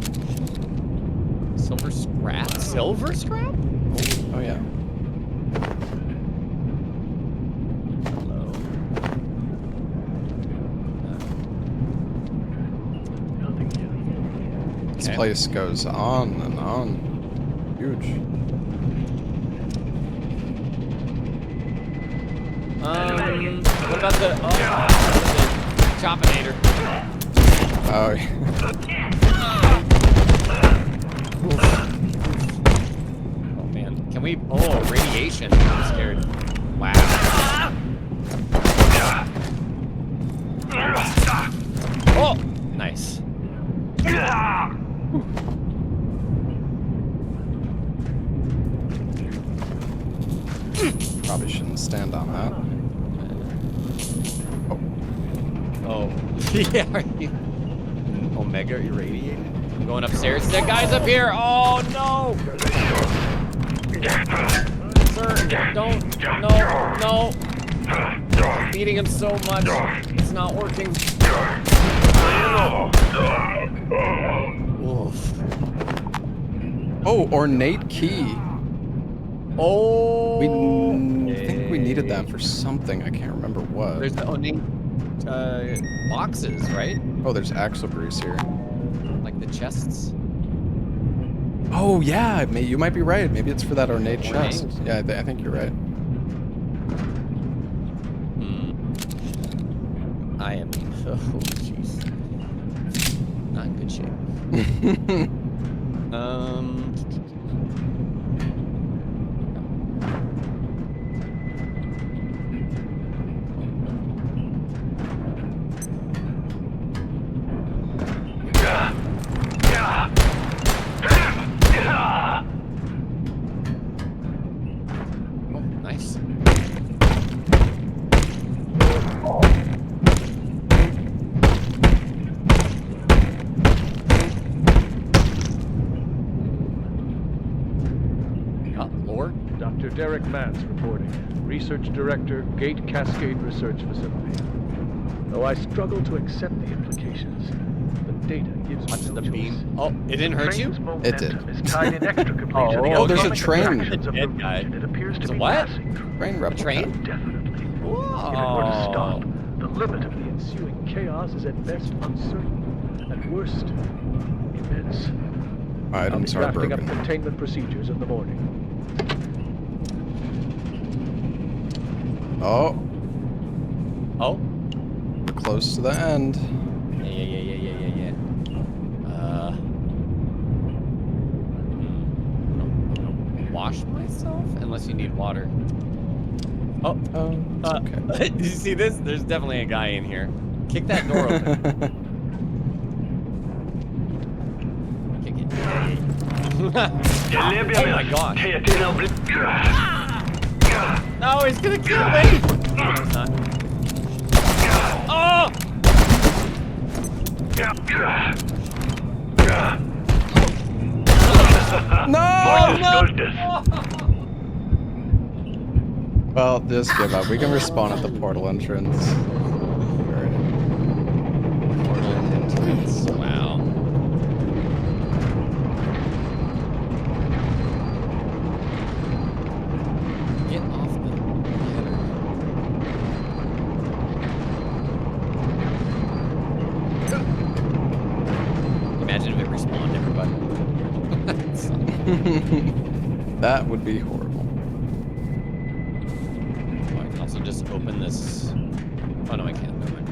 P: Silver scrap? Silver scrap?
A: Oh yeah. This place goes on and on. Huge.
P: What about the Choppinator?
A: Oh,
P: oh man, can we? Oh, radiation! I'm scared. Wow. Oh, nice.
A: Probably shouldn't stand on that.
P: Oh, yeah. Are you Omega irradiated? I'm going upstairs. That guy's up here. Oh no! Sir, don't. No. I'm beating him so much. It's not working. Oof.
A: Oh, ornate key.
P: Oh.
A: I think we needed that for something. I can't remember what.
P: There's the ornate boxes, right?
A: Oh, there's axle grease here.
P: Like the chests.
A: Oh yeah, you might be right. Maybe it's for that ornate chest. Yeah, I think you're right.
P: I am. Oh jeez. Not in good shape. Oh, nice.
F: Dr. Derek Matz reporting. Research Director, Gate Cascade Research Facility. Though I struggle to accept the implications, the data gives me no choice.
P: Oh, it didn't hurt you?
A: It did.
F: Is tied inextricably to the
A: Oh, there's a
F: atomic
A: train.
F: attractions of the
P: Dead guy.
F: region it appears to
P: There's a
F: be
P: what?
F: passing through.
A: Train replica.
P: Train?
F: Definitely.
P: Whoa.
F: If it were to stop, the limit of the ensuing chaos is at best uncertain, at worst, immense.
A: Items
F: I'll
A: are
F: be wrapping
A: broken.
F: up containment procedures in the morning.
A: Oh.
P: Oh.
A: We're close to the end.
P: Yeah. Wash myself? Unless you need water. Oh.
A: It's okay.
P: Did you see this? There's definitely a guy in here. Kick that door open. Kick it. Oh my gosh. No, he's gonna kill me! No, he's not. Oh!
A: No!
P: No!
A: Well, just give up. We can respawn at the portal entrance.
P: Portal entrance. Wow. Get off the ladder. Imagine if it respawned everybody.
A: That would be horrible.
P: Oh, I can also just open this. Oh no, I can't. Never mind.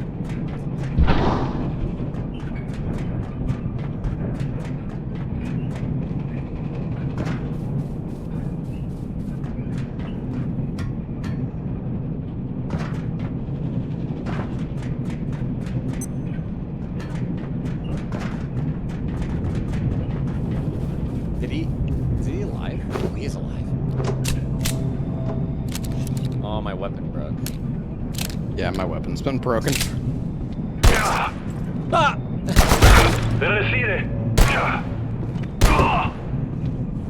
P: Is he alive? Oh, he is alive. Oh, my weapon broke.
A: Yeah, my weapon's been broken.
P: Ah!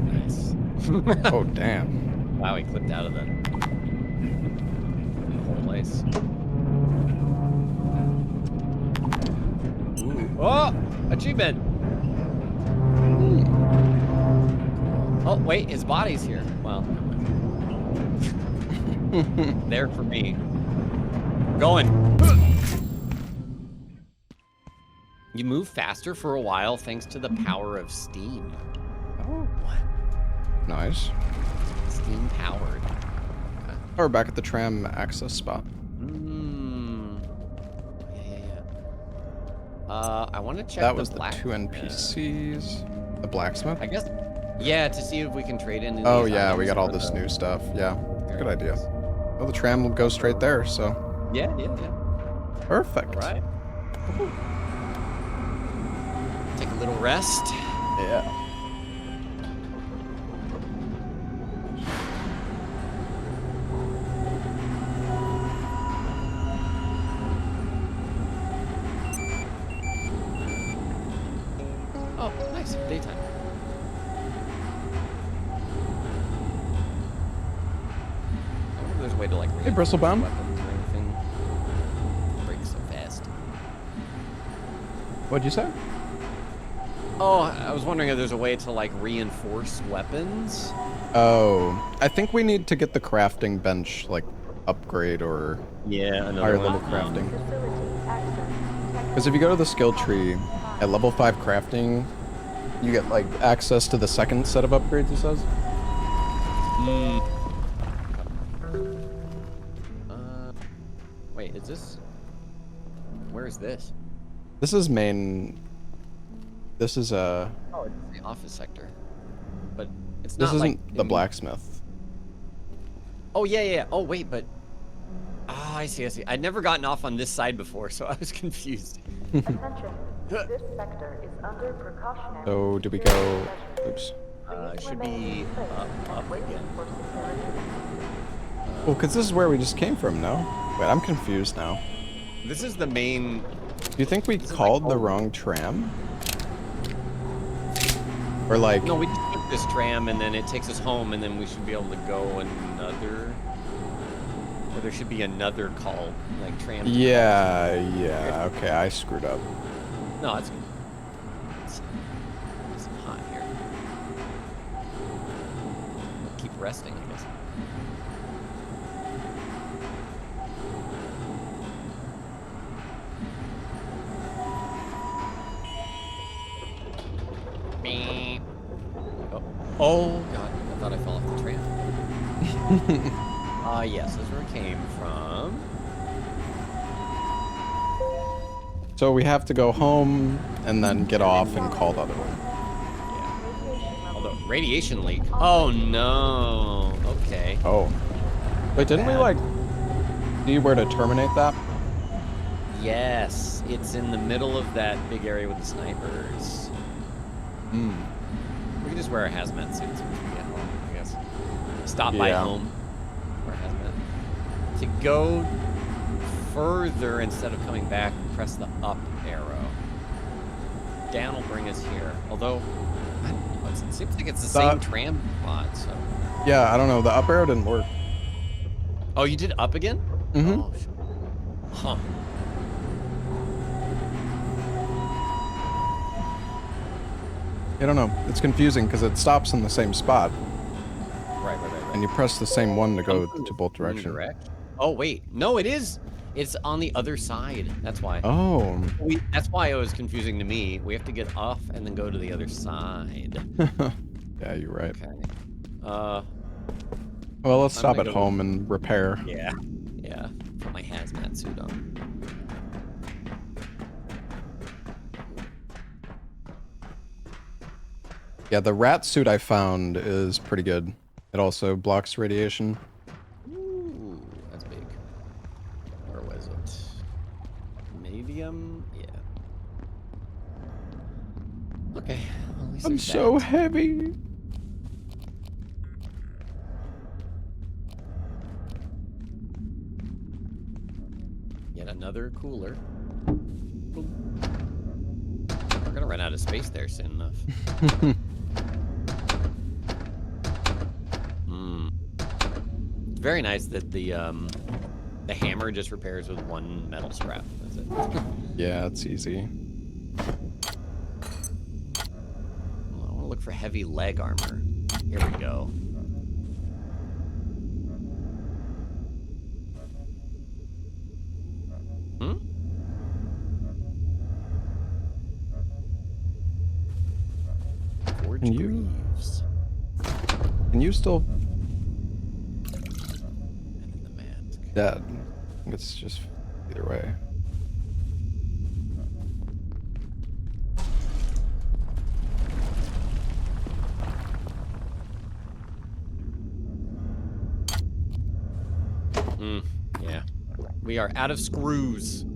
P: Nice.
A: Oh, damn.
P: Wow, he clipped out of the whole place. Ooh. Oh! Achievement! Oh, wait, his body's here. Well. There for me. Going.
D: You move faster for a while thanks to the power of steam.
A: Oh, nice.
D: Steam powered. Okay.
A: We're back at the tram access spot.
D: I want to check
A: that was
D: the
A: the
D: black.
A: 2 NPCs. The blacksmith?
D: I guess. Yeah, to see if we can trade in.
A: Oh yeah, we got all this new stuff. Yeah, good idea. Well, the tram will go straight there, so.
D: Yeah.
A: Perfect.
D: All right. Take a little rest.
A: Yeah.
D: Oh, nice. Daytime. I wonder if there's a way to like.
A: Hey, Bristlebaum.
D: Weapons or anything. Break so fast.
A: What'd you say?
D: Oh, I was wondering if there's a way to like reinforce weapons.
A: Oh, I think we need to get the crafting bench like upgrade or higher level crafting. Because if you go to the skill tree at level 5 crafting, you get like access to the second set of upgrades. It says.
D: Wait, is this? Where is this?
A: This is main. This is
D: Oh, it's the office sector. But it's
A: This
D: not
A: isn't
D: like
A: the blacksmith.
D: Oh yeah. Oh wait, but I see. I'd never gotten off on this side before, so I was confused.
G: Attention. This sector is under precautionary.
A: So do we go? Oops.
D: It should be up again.
A: Well, because this is where we just came from. No. Wait, I'm confused now.
D: This is the main.
A: Do you think we called the wrong tram? Or like...
D: No, we just took this tram and then it takes us home and then we should be able to go another... Or there should be another call, like tram.
A: Yeah, okay, I screwed up.
D: No, that's good. It's hot here. We'll keep resting, I guess. Oh god, I thought I fell off the tram. Yes, that's where it came from.
A: So we have to go home and then get off and call the other one.
D: Yeah. Although, radiation leak. Oh no. Okay.
A: Oh. Wait, didn't we like see where to terminate that?
D: Yes, it's in the middle of that big area with the snipers.
A: Hmm.
D: We can just wear our hazmat suits once we get home, I guess. Stop by home. Wear hazmat. To go further instead of coming back, press the up arrow. Down will bring us here. Although, I don't know, it seems like it's the same tram spot, so.
A: Yeah, I don't know. The up arrow didn't work.
D: Oh, you did up again?
A: Mm-hmm.
D: Oh, huh.
A: I don't know. It's confusing because it stops in the same spot.
D: Right.
A: And you press the same one to go to both directions.
D: Oh, wait. No, it is. It's on the other side. That's why.
A: Oh.
D: That's why it was confusing to me. We have to get off and then go to the other side.
A: Yeah, you're right.
D: Okay.
A: Well, let's stop at home and repair.
D: Yeah. Put my hazmat suit on.
A: Yeah, the rat suit I found is pretty good. It also blocks radiation.
D: Ooh, that's big. Where was it? Medium? Yeah. Okay. Well, at least
A: I'm
D: there's
A: so
D: that.
A: heavy.
D: Yet another cooler. We're gonna run out of space there soon enough. Very nice that the hammer just repairs with one metal scrap. That's it.
A: Yeah, it's easy.
D: Well, I want to look for heavy leg armor. Here we go.
A: Can you still...
P: And in the mask.
A: Dead. I think it's just either way.
P: Yeah. We are out of screws.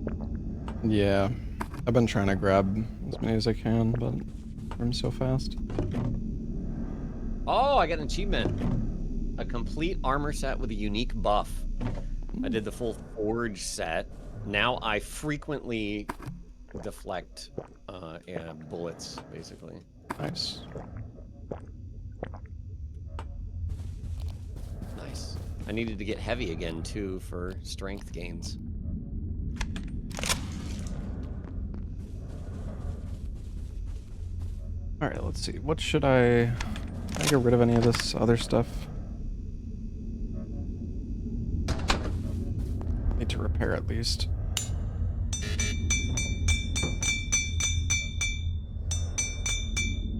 A: Yeah. I've been trying to grab as many as I can, but I'm so fast.
P: Oh, I got an achievement. A complete armor set with a unique buff. I did the full forge set. Now I frequently deflect bullets, basically.
A: Nice.
P: Nice. I needed to get heavy again, too, for strength gains.
A: Alright, let's see. What should I... Can I get rid of any of this other stuff? Need to repair at least.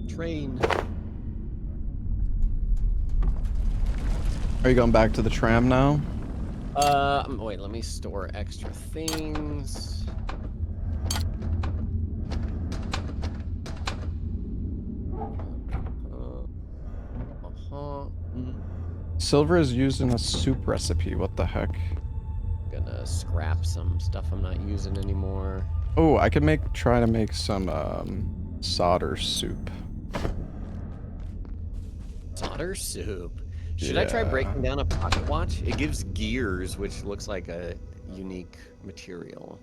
P: Train.
A: Are you going back to the tram now?
P: Wait, let me store extra things.
A: Silver is used in a soup recipe. What the heck?
P: Gonna scrap some stuff I'm not using anymore.
A: Oh, I could try to make some solder soup.
P: Solder soup. Should I try breaking down a pocket watch? It gives gears, which looks like a unique material.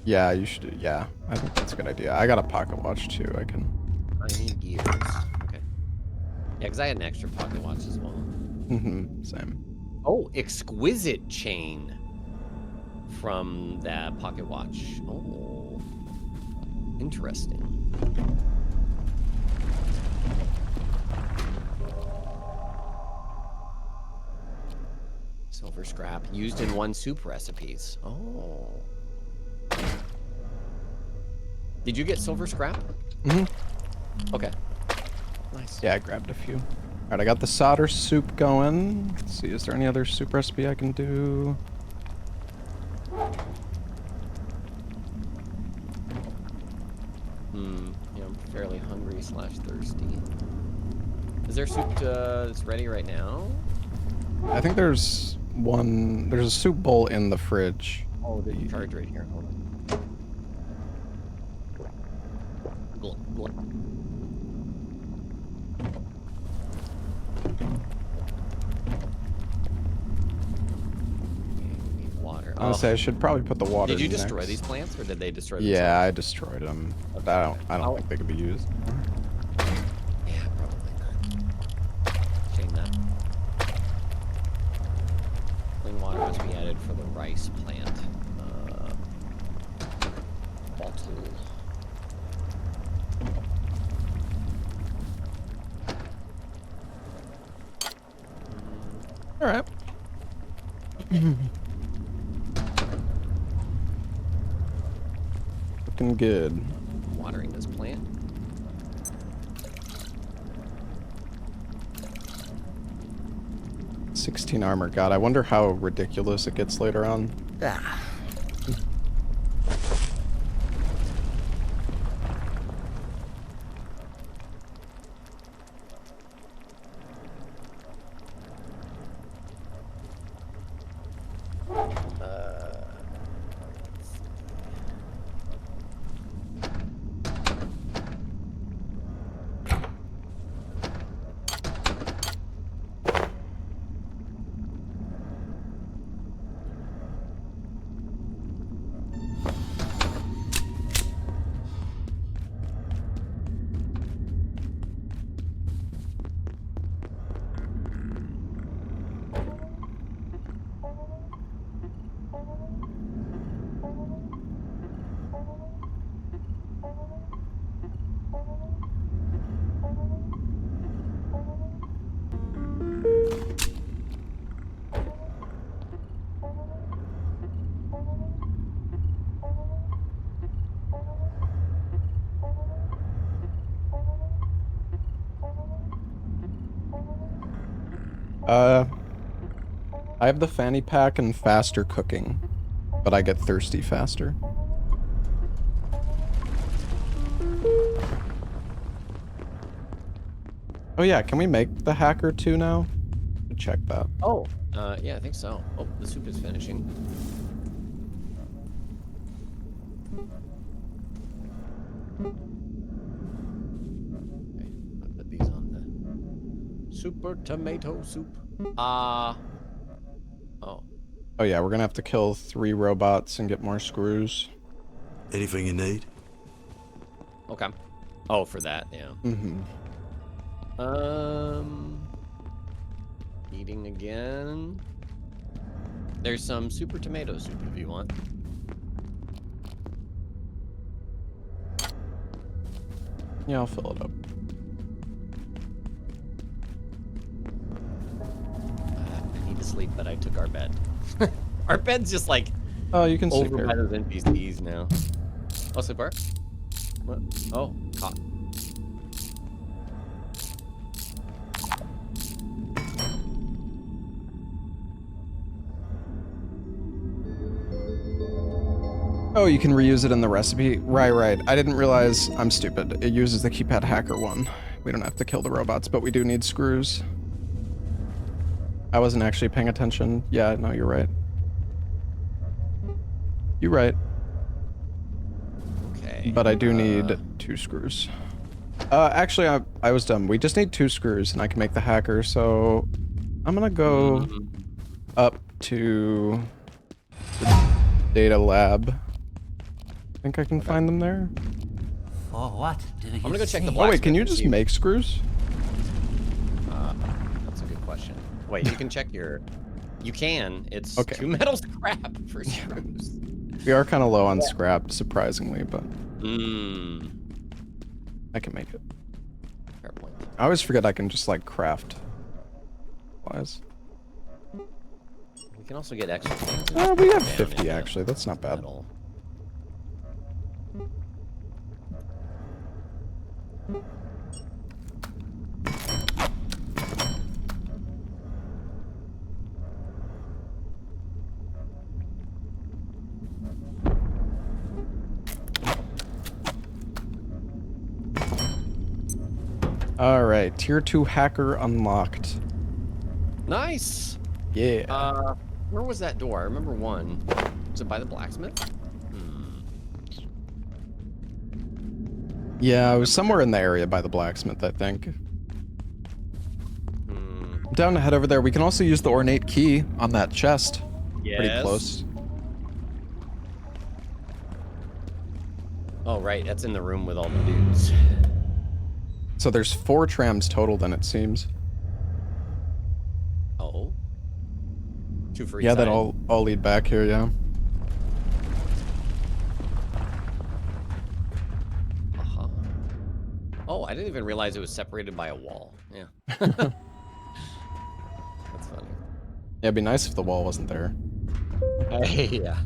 A: Yeah, you should. Yeah, I think that's a good idea. I got a pocket watch too. I
P: need gears. Okay. Yeah, because I had an extra pocket watch as well.
A: Same.
P: Oh, exquisite chain from that pocket watch. Oh, interesting. Silver scrap used in one soup recipes. Oh. Did you get silver scrap? Okay. Nice.
A: Yeah, I grabbed a few. Alright, I got the solder soup going. Let's see, is there any other soup recipe I can do?
P: Yeah, I'm fairly hungry / thirsty. Is there soup that's ready right now?
A: I think there's a soup bowl in the fridge.
P: Oh, there's a charge right here. Hold on. Glug, glug. Water.
A: Honestly, I should probably put the water.
P: Did you destroy
A: next.
P: these plants, or did they destroy them?
A: Yeah, I destroyed them. But I don't think they could be used.
P: Yeah, probably not. Shame that. Clean water must be added for the rice plant. Bottle.
A: All right. Looking good.
P: Watering this plant.
A: $16 armor. God, I wonder how ridiculous it gets later on.
C: Ah.
A: I have the fanny pack and faster cooking, but I get thirsty faster. Oh yeah, can we make the hacker 2 now? Check that.
P: Oh, yeah, I think so. Oh, the soup is finishing. Okay, I'll put these on the super tomato soup. Oh.
A: Oh yeah, we're gonna have to kill 3 robots and get more screws.
T: Anything you need?
P: Okay. Oh, for that, yeah.
A: Mm-hmm.
P: Eating again. There's some super tomato soup if you want.
A: Yeah, I'll fill it up.
P: I need to sleep, but I took our bed. Our bed's just like
A: you can sleep
P: over
A: here.
P: by those NPCs now. Oh, sleep where? What? Oh, caught.
A: Oh, you can reuse it in the recipe? Right. I didn't realize I'm stupid. It uses the keypad hacker one. We don't have to kill the robots, but we do need screws. I wasn't actually paying attention. Yeah, no, you're right. You're right.
P: Okay.
A: But I do need 2 screws. Actually, I was dumb. We just need 2 screws and I can make the hacker, so I'm gonna go up to the data lab. I think I can find them there.
R: For what do you
P: I'm gonna go check the
A: Oh
P: blacksmith.
A: wait, can you just make screws?
P: That's a good question. Wait, you can check your... You can. It's
A: Okay.
P: 2 metal scrap for screws.
A: We are kind of low on scrap, surprisingly, but I can make it.
P: Fair point.
A: I always forget I can just like craft supplies.
P: We can also get extra things.
A: We have
P: down
A: 50
P: into
A: actually. That's not bad.
P: metal.
A: All right, tier 2 hacker unlocked.
P: Nice.
A: Yeah.
P: Where was that door? I remember one. Was it by the blacksmith?
A: Yeah, it was somewhere in the area by the blacksmith, I think. Down ahead over there. We can also use the ornate key on that chest. Pretty
P: Yes.
A: close.
P: Oh, right. That's in the room with all the dudes.
A: So there's 4 trams total then, it seems.
P: Oh. 2 for each
A: Yeah,
P: side.
A: that all lead back here, yeah.
P: Oh, I didn't even realize it was separated by a wall. Yeah. That's funny.
A: Yeah, it'd be nice if the wall wasn't there.
P: Yeah.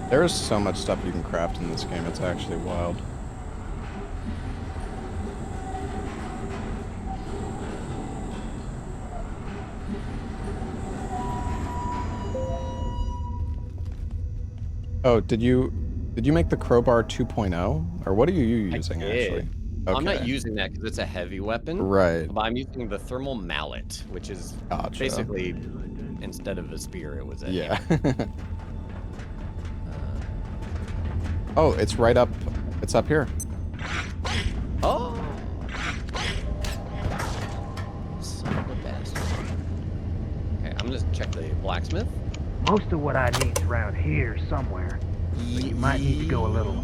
A: There is so much stuff you can craft in this game, it's actually wild. Oh, did you make the crowbar 2.0? Or what are you using actually? Okay.
P: I'm not using that because it's a heavy weapon.
A: Right.
P: But I'm using the thermal mallet, which is basically, instead of a spear, it was a hammer.
A: Oh, it's right up. It's up here.
P: Oh! Son of a bastard. Okay, I'm gonna check the blacksmith.
O: Most of what I need is around here somewhere. But you might need to go a little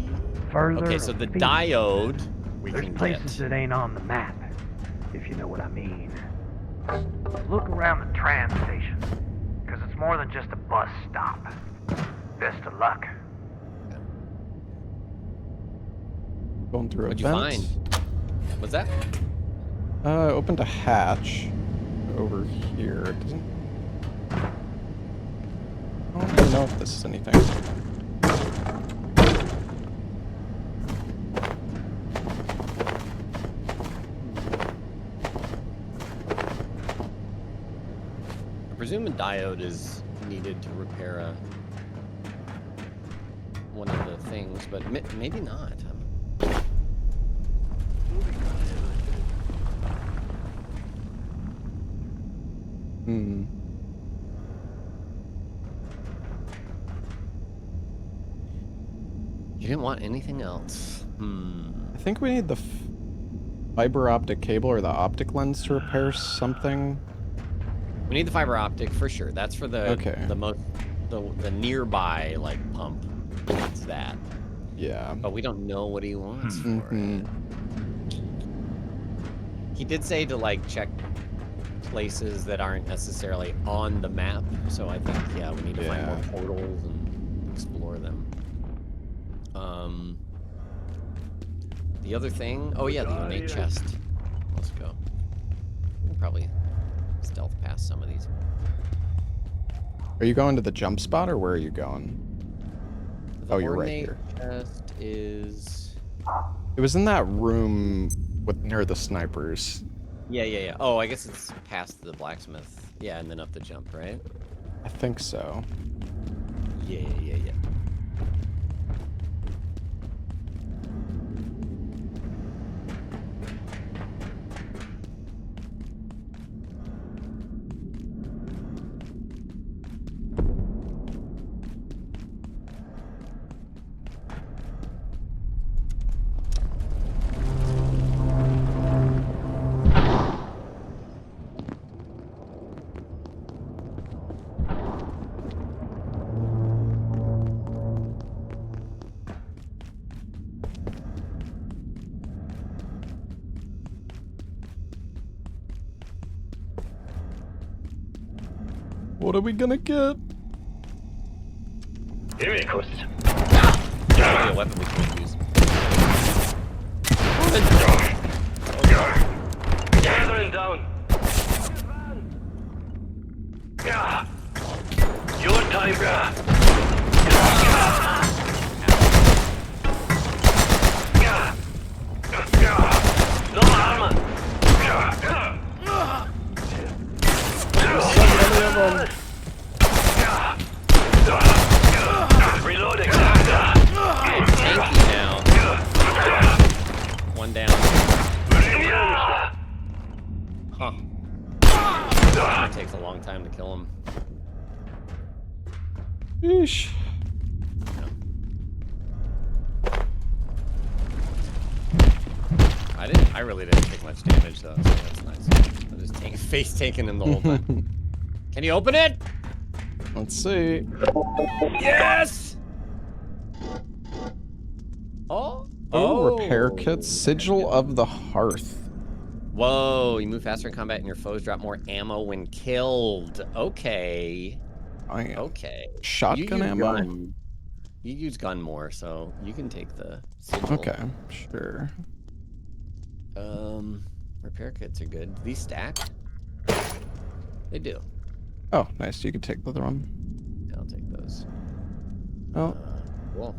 O: further.
P: Okay, so the
O: afield.
P: diode we
O: There's
P: can
O: places
P: get.
O: that ain't on the map. if you know what I mean. Look around the tram station, because it's more than just a bus stop. Best of luck.
A: Going through a
P: What'd
A: vent.
P: you find? What's that?
A: I opened a hatch over here. It doesn't... I don't even know if this is anything.
P: I presume a diode is needed to repair one of the things, but maybe not.
A: Hmm.
P: You didn't want anything else.
A: I think we need the fiber optic cable or the optic lens to repair something.
P: We need the fiber optic for sure. That's for the the nearby like pump. It's that.
A: Yeah.
P: But we don't know what he wants for it. He did say to like check places that aren't necessarily on the map. So I think we need to find more portals and explore them. The other thing, the ornate chest. Let's go. We'll probably stealth past some of these.
A: Are you going to the jump spot or where are you going?
P: The
A: you're right
P: ornate
A: here.
P: Chest is.
A: It was in that room near the snipers.
P: Yeah. Oh, I guess it's past the blacksmith. Yeah, and then up the jump, right?
A: I think so.
P: Yeah.
A: What are we gonna get?
Q: Miracles.
P: Probably a weapon we could use.
Q: Gathering down. Your time. No armor. Reloading.
P: Tanky now. One down. Huh. It takes a long time to kill him.
A: Yeesh.
P: I really didn't take much damage though, so that's nice. I was just face tanking him the whole time. Can you open it?
A: Let's see.
P: Yes! Oh,
A: repair kit, sigil of the hearth.
P: Whoa, you move faster in combat and your foes drop more ammo when killed. Okay. Okay.
A: Shotgun ammo?
P: You use gun more, so you can take the sigil.
A: Okay, sure.
P: Repair kits are good. Do these stack? They do.
A: Oh, nice. You can take the other one.
P: Yeah, I'll take those.
A: Oh.
P: Cool.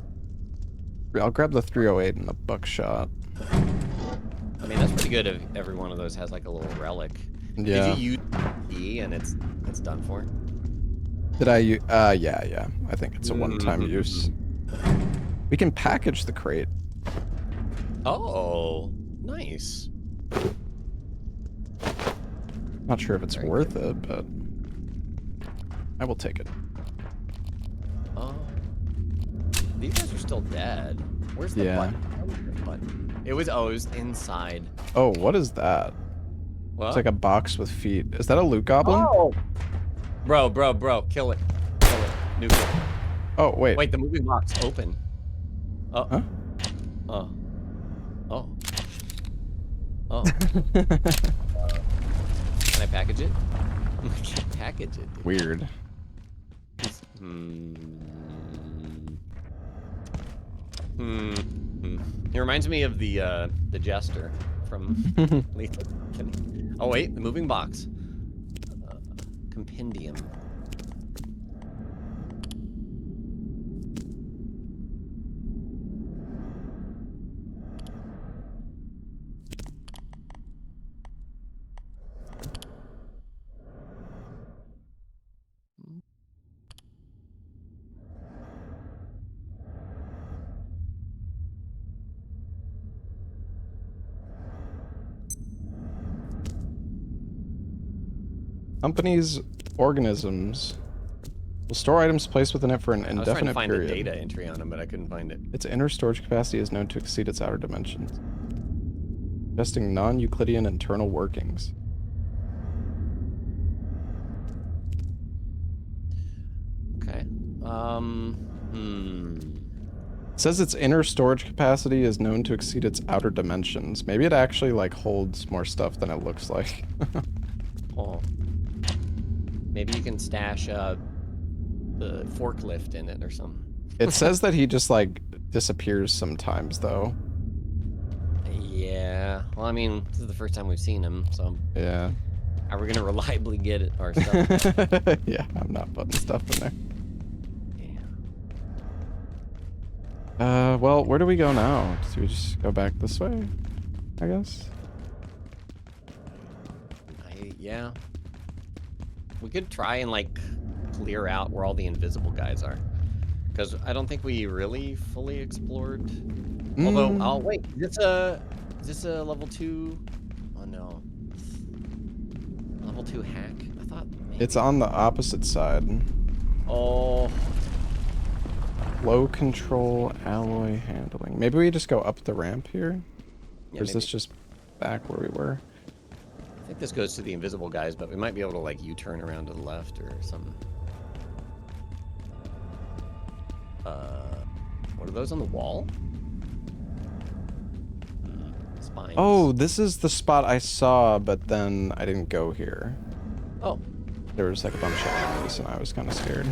A: I'll grab the 308 and the buckshot.
P: I mean, that's pretty good if every one of those has like a little relic.
A: Yeah.
P: Did you use E and it's done for?
A: Did I use... yeah. I think it's a one-time use. We can package the crate.
P: Oh, nice.
A: Not sure if it's worth it, but I will take it.
P: Oh. These guys are still dead. Where's the button? Where's the button? It was inside.
A: Oh, what is that?
P: What?
A: It's like a box with feet. Is that a loot goblin?
P: Oh! Bro, kill it. Kill it. Nuke it.
A: Oh, wait.
P: Wait, the moving box, open. Oh.
A: Huh?
P: Oh. Oh. Oh. Can I package it? I can't package it. Dude.
A: Weird.
P: It reminds me of the jester from Lethal. Oh wait, the moving box. Compendium.
A: Company's organisms will store items placed within it for an
P: I was trying to
A: indefinite
P: find
A: period.
P: a data entry on them, but I couldn't find it.
A: Its inner storage capacity is known to exceed its outer dimensions. Suggesting non-Euclidean internal workings.
P: Okay.
A: It says its inner storage capacity is known to exceed its outer dimensions. Maybe it actually like holds more stuff than it looks like.
P: Oh. Maybe you can stash the forklift in it or something.
A: It says that he just like disappears sometimes though.
P: Yeah. Well, I mean, this is the first time we've seen him, so.
A: Yeah.
P: Are we gonna reliably get it, our stuff?
A: Yeah, I'm not putting stuff in there. Well, where do we go now? Do we just go back this way? I guess.
P: Yeah. We could try and like clear out where all the invisible guys are, because I don't think we really fully explored. Although, oh wait, is this a level 2? Oh no. Level 2 hack? I thought maybe.
A: It's on the opposite side.
P: Oh.
A: Low control alloy handling. Maybe we just go up the ramp here?
P: Yeah,
A: or is this
P: maybe.
A: just back where we were?
P: I think this goes to the invisible guys, but we might be able to like U-turn around to the left or something. What are those on the wall? Spines.
A: Oh, this is the spot I saw, but then I didn't go here.
P: Oh.
A: There was like a bunch of enemies and I was kind of scared.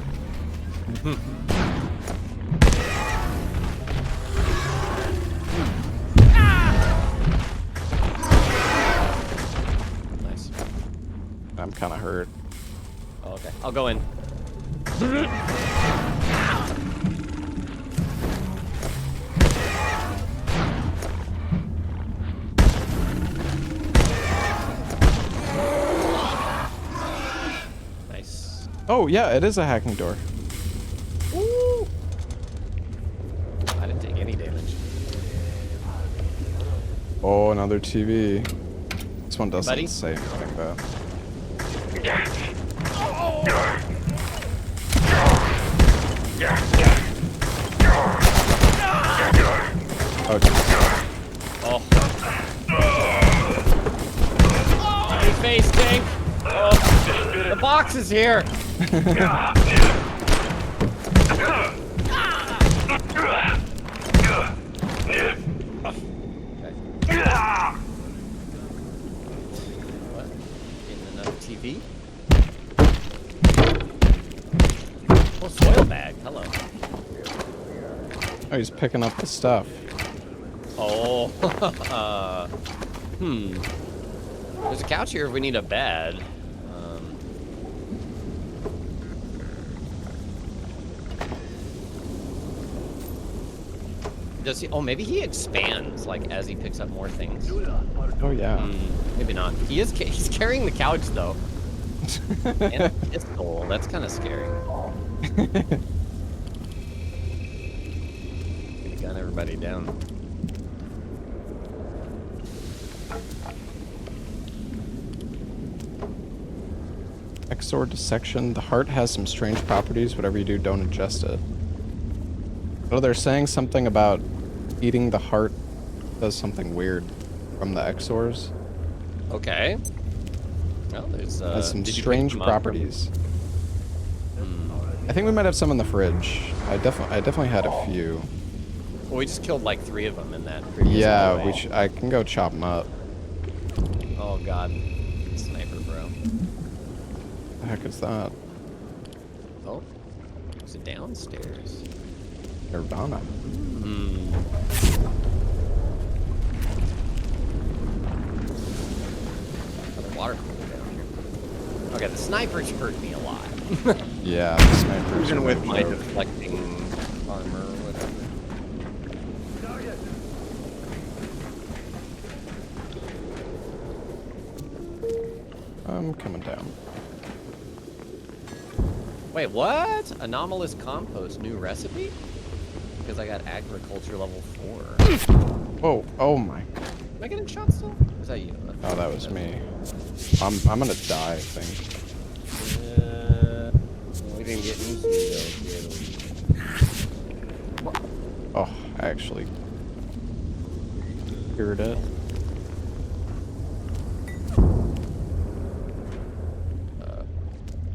P: Nice.
A: I'm kind of hurt.
P: Oh, okay. I'll go in. Nice.
A: Oh, yeah, it is a hacking door.
P: Woo! I didn't take any damage.
A: Oh, another TV. This one doesn't
P: Buddy?
A: say anything though. Okay.
P: Oh. Your face, Tank. Oh. The box is here. TV? Oh, soil bag. Hello.
A: Oh, he's picking up the stuff.
P: Oh. There's a couch here if we need a bed. Does he? Oh, maybe he expands like as he picks up more things.
A: Oh yeah.
P: Maybe not. He is. He's carrying the couch though. And a pistol. That's kind of scary. Gonna gun everybody down.
A: Exor dissection. The heart has some strange properties. Whatever you do, don't ingest it. Oh, they're saying something about eating the heart does something weird from the Exors.
P: Okay. Well, there's
A: has some strange properties. I think we might have some in the fridge. I definitely had a few.
P: Well, we just killed like 3 of them in that previous
A: Yeah,
P: hallway.
A: I can go chop them up.
P: Oh god. Sniper, bro.
A: What the heck is that?
P: Oh. Is it downstairs?
A: Nirvana.
P: Hmm. Another water cooler down here. Okay, the snipers hurt me a lot.
A: Yeah, the snipers.
P: Even with my deflecting armor or whatever.
A: I'm coming down.
P: Wait, what? Anomalous compost, new recipe? Because I got agriculture level 4.
A: Oh, oh my.
P: Am I getting shot still? Is that you?
A: Oh, that was me. I'm gonna die, I think.
P: We didn't get into those.
A: Oh, I actually cured it.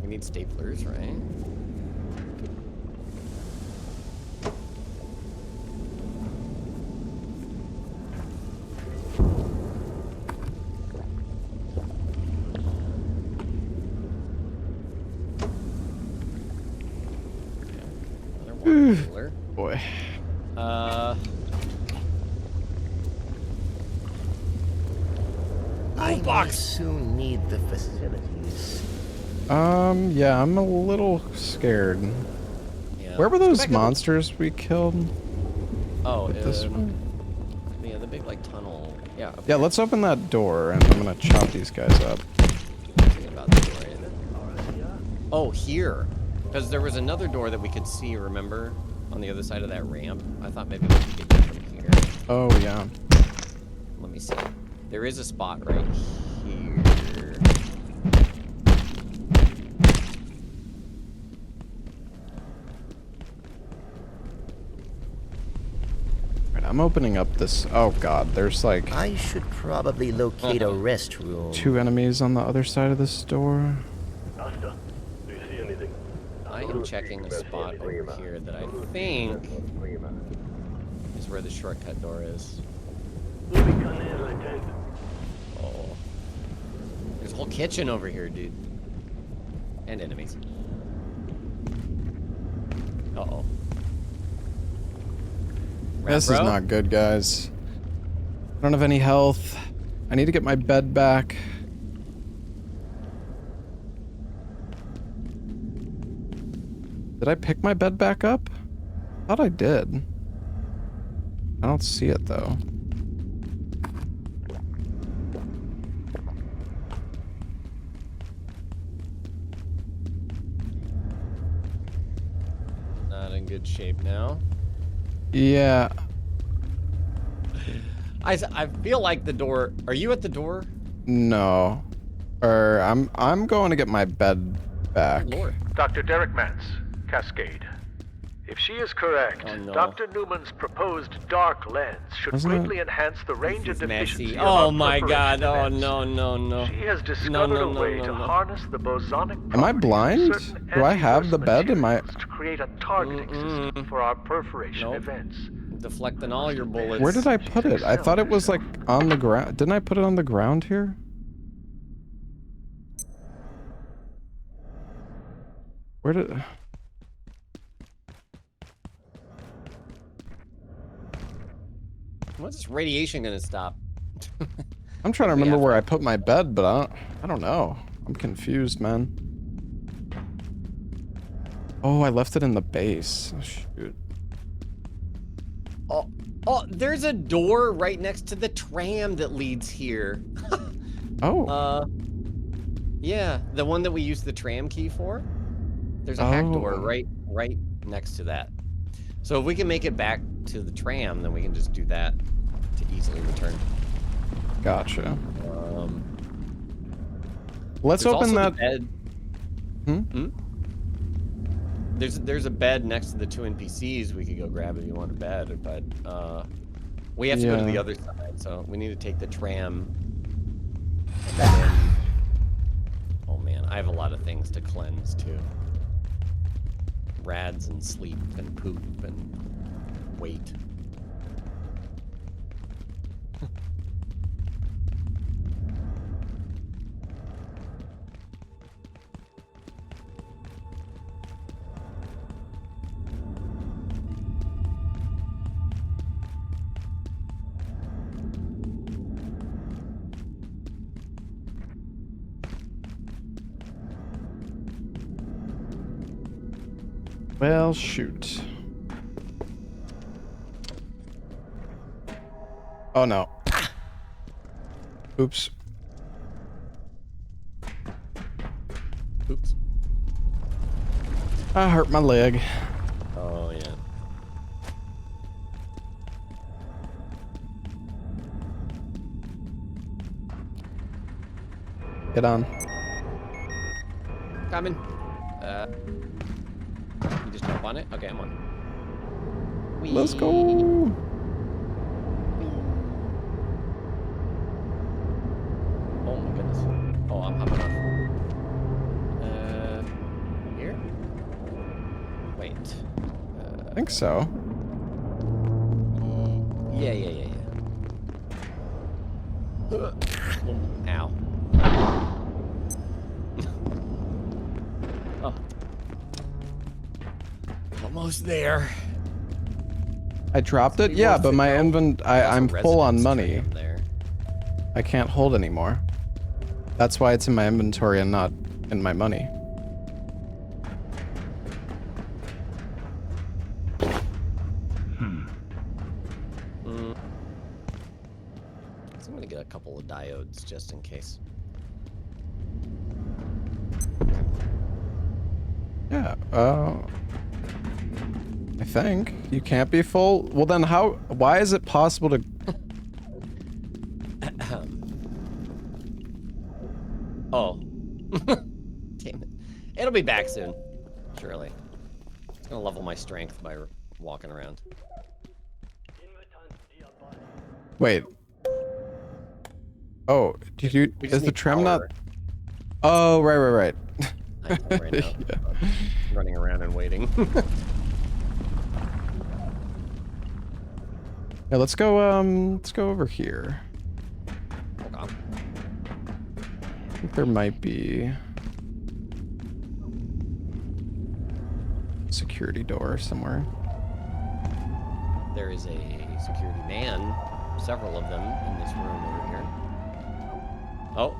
P: We need staplers, right?
A: Boy.
C: I may soon need the facilities.
A: Yeah, I'm a little scared.
P: Yeah.
A: Where were
P: Let's go
A: those
P: back up.
A: monsters we killed?
P: Oh,
A: With this one?
P: Yeah, the big like tunnel. Yeah. up
A: Yeah,
P: here.
A: let's open that door and I'm gonna chop these guys up.
P: Thinking about the door, ain't it? Oh, here. Because there was another door that we could see, remember? On the other side of that ramp. I thought maybe we could get from here.
A: Oh, yeah.
P: Let me see. There is a spot right here.
A: Right, I'm opening up this. Oh, God. There's like.
C: I should probably locate a restroom.
A: 2 enemies on the other side of this door.
L: Asta, do you see anything?
P: I am checking a spot over here that I think is where the shortcut door is. Oh. There's a whole kitchen over here, dude. And enemies. Uh-oh.
A: This is not good, guys. I don't have any health. I need to get my bed back. Did I pick my bed back up? I thought I did. I don't see it, though.
P: Not in good shape now.
A: Yeah.
P: I feel like the door... Are you at the door?
A: No. Or I'm going to get my bed back.
P: Lord.
F: Dr. Derek Mance, Cascade. If she is correct,
P: Oh, no.
F: Dr. Newman's proposed dark lens should
A: Wasn't it-
F: greatly enhance the range and efficiency
P: Messy.
F: of
P: Oh
F: our
P: my god.
F: perforation
P: Oh
F: events.
P: no, no, no.
F: She has discovered a way to
P: no.
F: harness the bosonic
A: Am I
F: properties of
A: blind?
F: certain
A: Do I have the bed? Am I...
F: to create a targeting system for our perforation events.
P: Deflecting all your bullets.
A: Where did I put it? I thought it was like on the ground. Didn't I put it on the ground here? Where did...
P: When's this radiation gonna stop?
A: I'm trying to remember where I put my bed, but I don't know. I'm confused, man. Oh, I left it in the base. Oh, shoot.
P: Oh, there's a door right next to the tram that leads here.
A: Oh.
P: Yeah, the one that we used the tram key for. There's a hack door
A: Oh.
P: right next to that. So if we can make it back to the tram, then we can just do that to easily return.
A: Gotcha. Let's
P: There's
A: open
P: also
A: that.
P: the bed.
A: Hmm?
P: There's a bed next to the 2 NPCs we could go grab if you want a bed, but we have to go to the
A: Yeah.
P: other side, so we need to take the tram. And then, oh man, I have a lot of things to cleanse too. Rads and sleep and poop and weight.
A: Well, shoot. Oh no. Oops.
P: Oops.
A: I hurt my leg.
P: Oh, yeah.
A: Get on.
P: Coming. You just jump on it? Okay, I'm on. Whee.
A: Let's go.
P: Oh my goodness. Oh, I'm hopping on. Here? Wait.
A: I think so.
P: Yeah. Ow. Oh. Almost there.
A: I dropped it? Yeah, but my I'm full on money.
P: There.
A: I can't hold anymore. That's why it's in my inventory and not in my money.
P: So I'm gonna get a couple of diodes just in case.
A: Yeah, I think. You can't be full? Well then why is it possible to...
P: Oh. Damn it. It'll be back soon. Surely. It's gonna level my strength by walking around.
A: Wait. Oh, is the tram not... Oh, right.
P: I know right now.
A: Yeah.
P: Running around and waiting.
A: Yeah, let's go over here.
P: Hold on.
A: I think there might be a security door somewhere.
P: There is a security man, several of them in this room over here. Oh.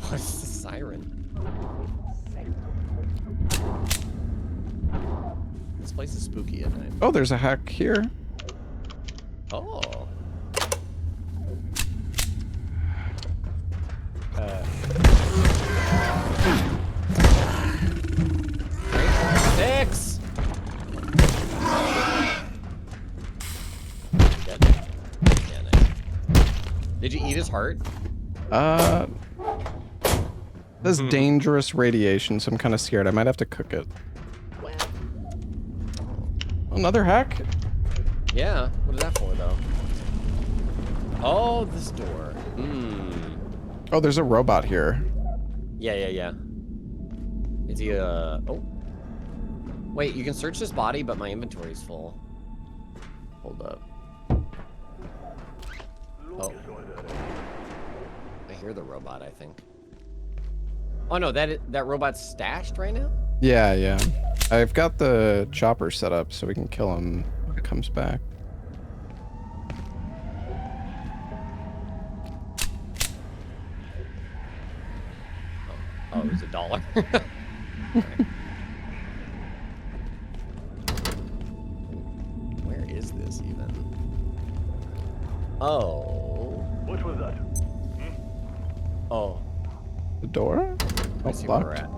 P: What's the siren? This place is spooky at night.
A: Oh, there's a hack here.
P: Oh. Six. Did you eat his heart?
A: This is dangerous radiation, so I'm kind of scared. I might have to cook it. Another hack?
P: Yeah. What is that for, though? Oh, this door.
A: Oh, there's a robot here.
P: Yeah. Is he oh. Wait, you can search this body, but my inventory's full. Hold up. Oh. I hear the robot, I think. Oh no, that robot's stashed right now?
A: Yeah. I've got the chopper set up so we can kill him when it comes back.
P: Oh, it was $1. Where is this even? Oh.
F: What was that?
P: Oh.
A: The door?
P: I see
A: locked.
P: where we're at.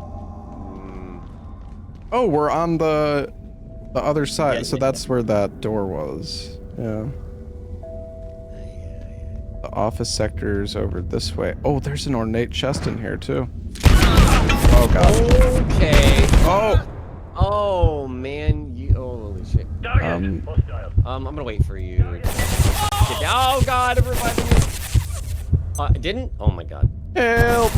A: Oh, we're on the other side,
P: Yeah,
A: so that's where that door was. Yeah. The office sector's over this way. Oh, there's an ornate chest in here too. Oh god.
P: Okay.
A: Oh.
P: Oh man, holy shit. I'm gonna wait for you. Oh god, I'm reviving you. It didn't? Oh my god.
A: Help!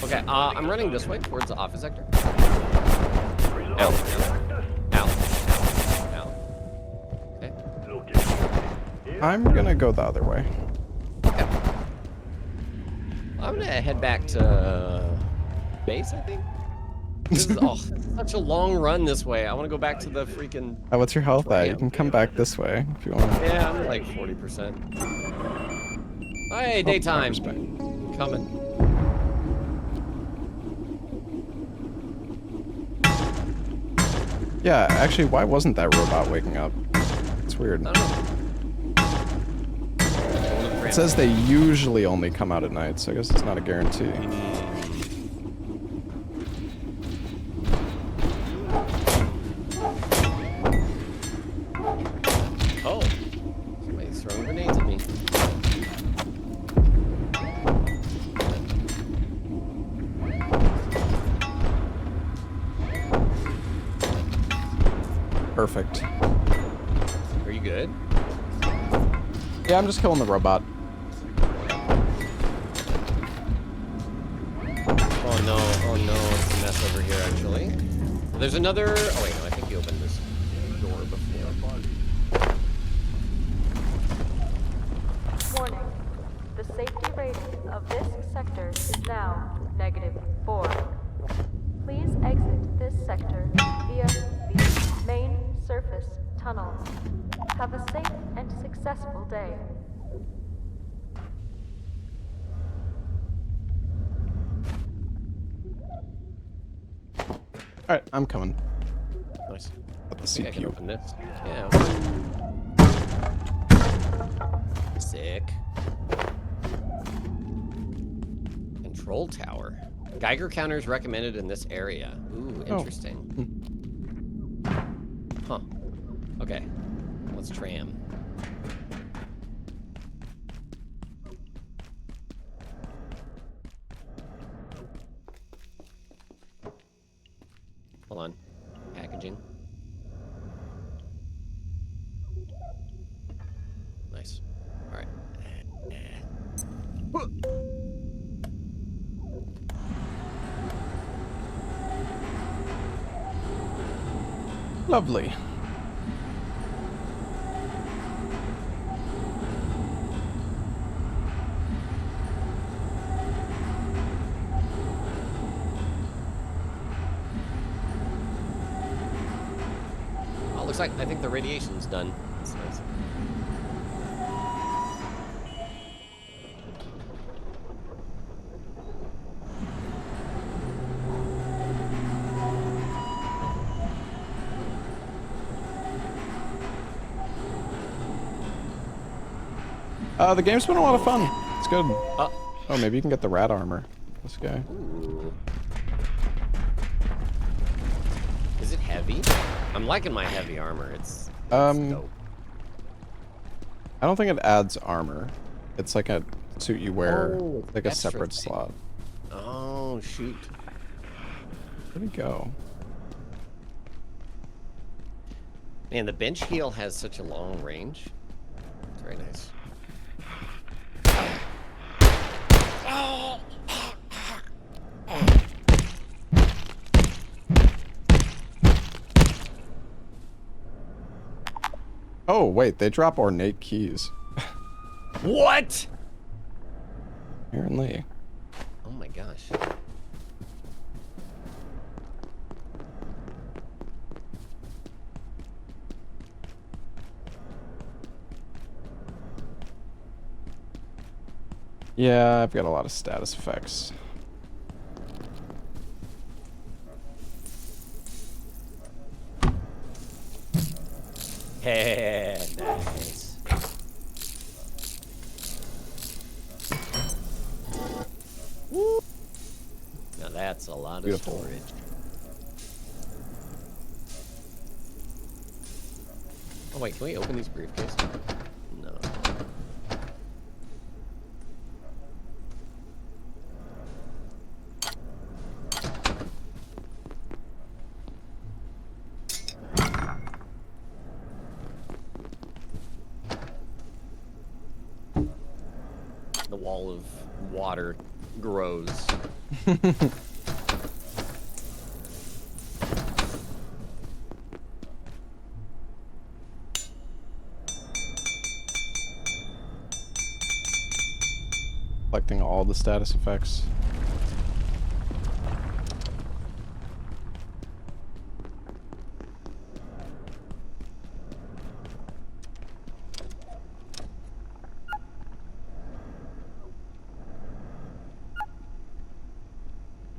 P: Okay, I'm running this way towards the office sector. Ow. Okay.
A: I'm gonna go the other way.
P: Okay. I'm gonna head back to base, I think. This is such a long run this way. I want to go back to the freaking...
A: What's your health at? You can come back this way if you want.
P: Yeah, I'm like 40%. Hey, daytime. Coming.
A: Yeah, actually, why wasn't that robot waking up? It's weird. It says they usually only come out at night, so I guess it's not a guarantee.
P: Oh, somebody's throwing grenades at me.
A: Perfect.
P: Are you good?
A: Yeah, I'm just killing the robot.
P: Oh no, it's a mess over here actually. There's another, oh wait, no, I think you opened this door before.
G: Warning. The safety rating of this sector is now -4. Please exit this sector via the main surface tunnel. Have a safe and successful day.
A: Alright, I'm coming.
P: Nice.
A: At the
P: I think I can
A: CPU.
P: open this. Yeah. Sick. Control tower. Geiger counters recommended in this area. Ooh, interesting. Huh. Okay. Let's tram. Hold on. Packaging. Nice. All right.
A: Lovely.
P: Oh, looks like I think the radiation's done. That's nice.
A: The game's been a lot of fun. It's good. Oh, maybe you can get the rat armor. This guy.
P: Ooh. Is it heavy? I'm liking my heavy armor. It's dope.
A: I don't think it adds armor. It's like a suit you wear, like a
P: extra
A: separate
P: thing.
A: slot.
P: Oh, shoot.
A: Where'd he go?
P: Man, the bench heal has such a long range. It's very nice.
A: Oh, wait, they drop ornate keys.
P: What?
A: Apparently.
P: Oh my gosh.
A: Yeah, I've got a lot of status effects.
P: Hey, nice. Woo. Now that's a lot of storage. Oh wait, can we open these briefcases? No. The wall of water grows.
A: Collecting all the status effects.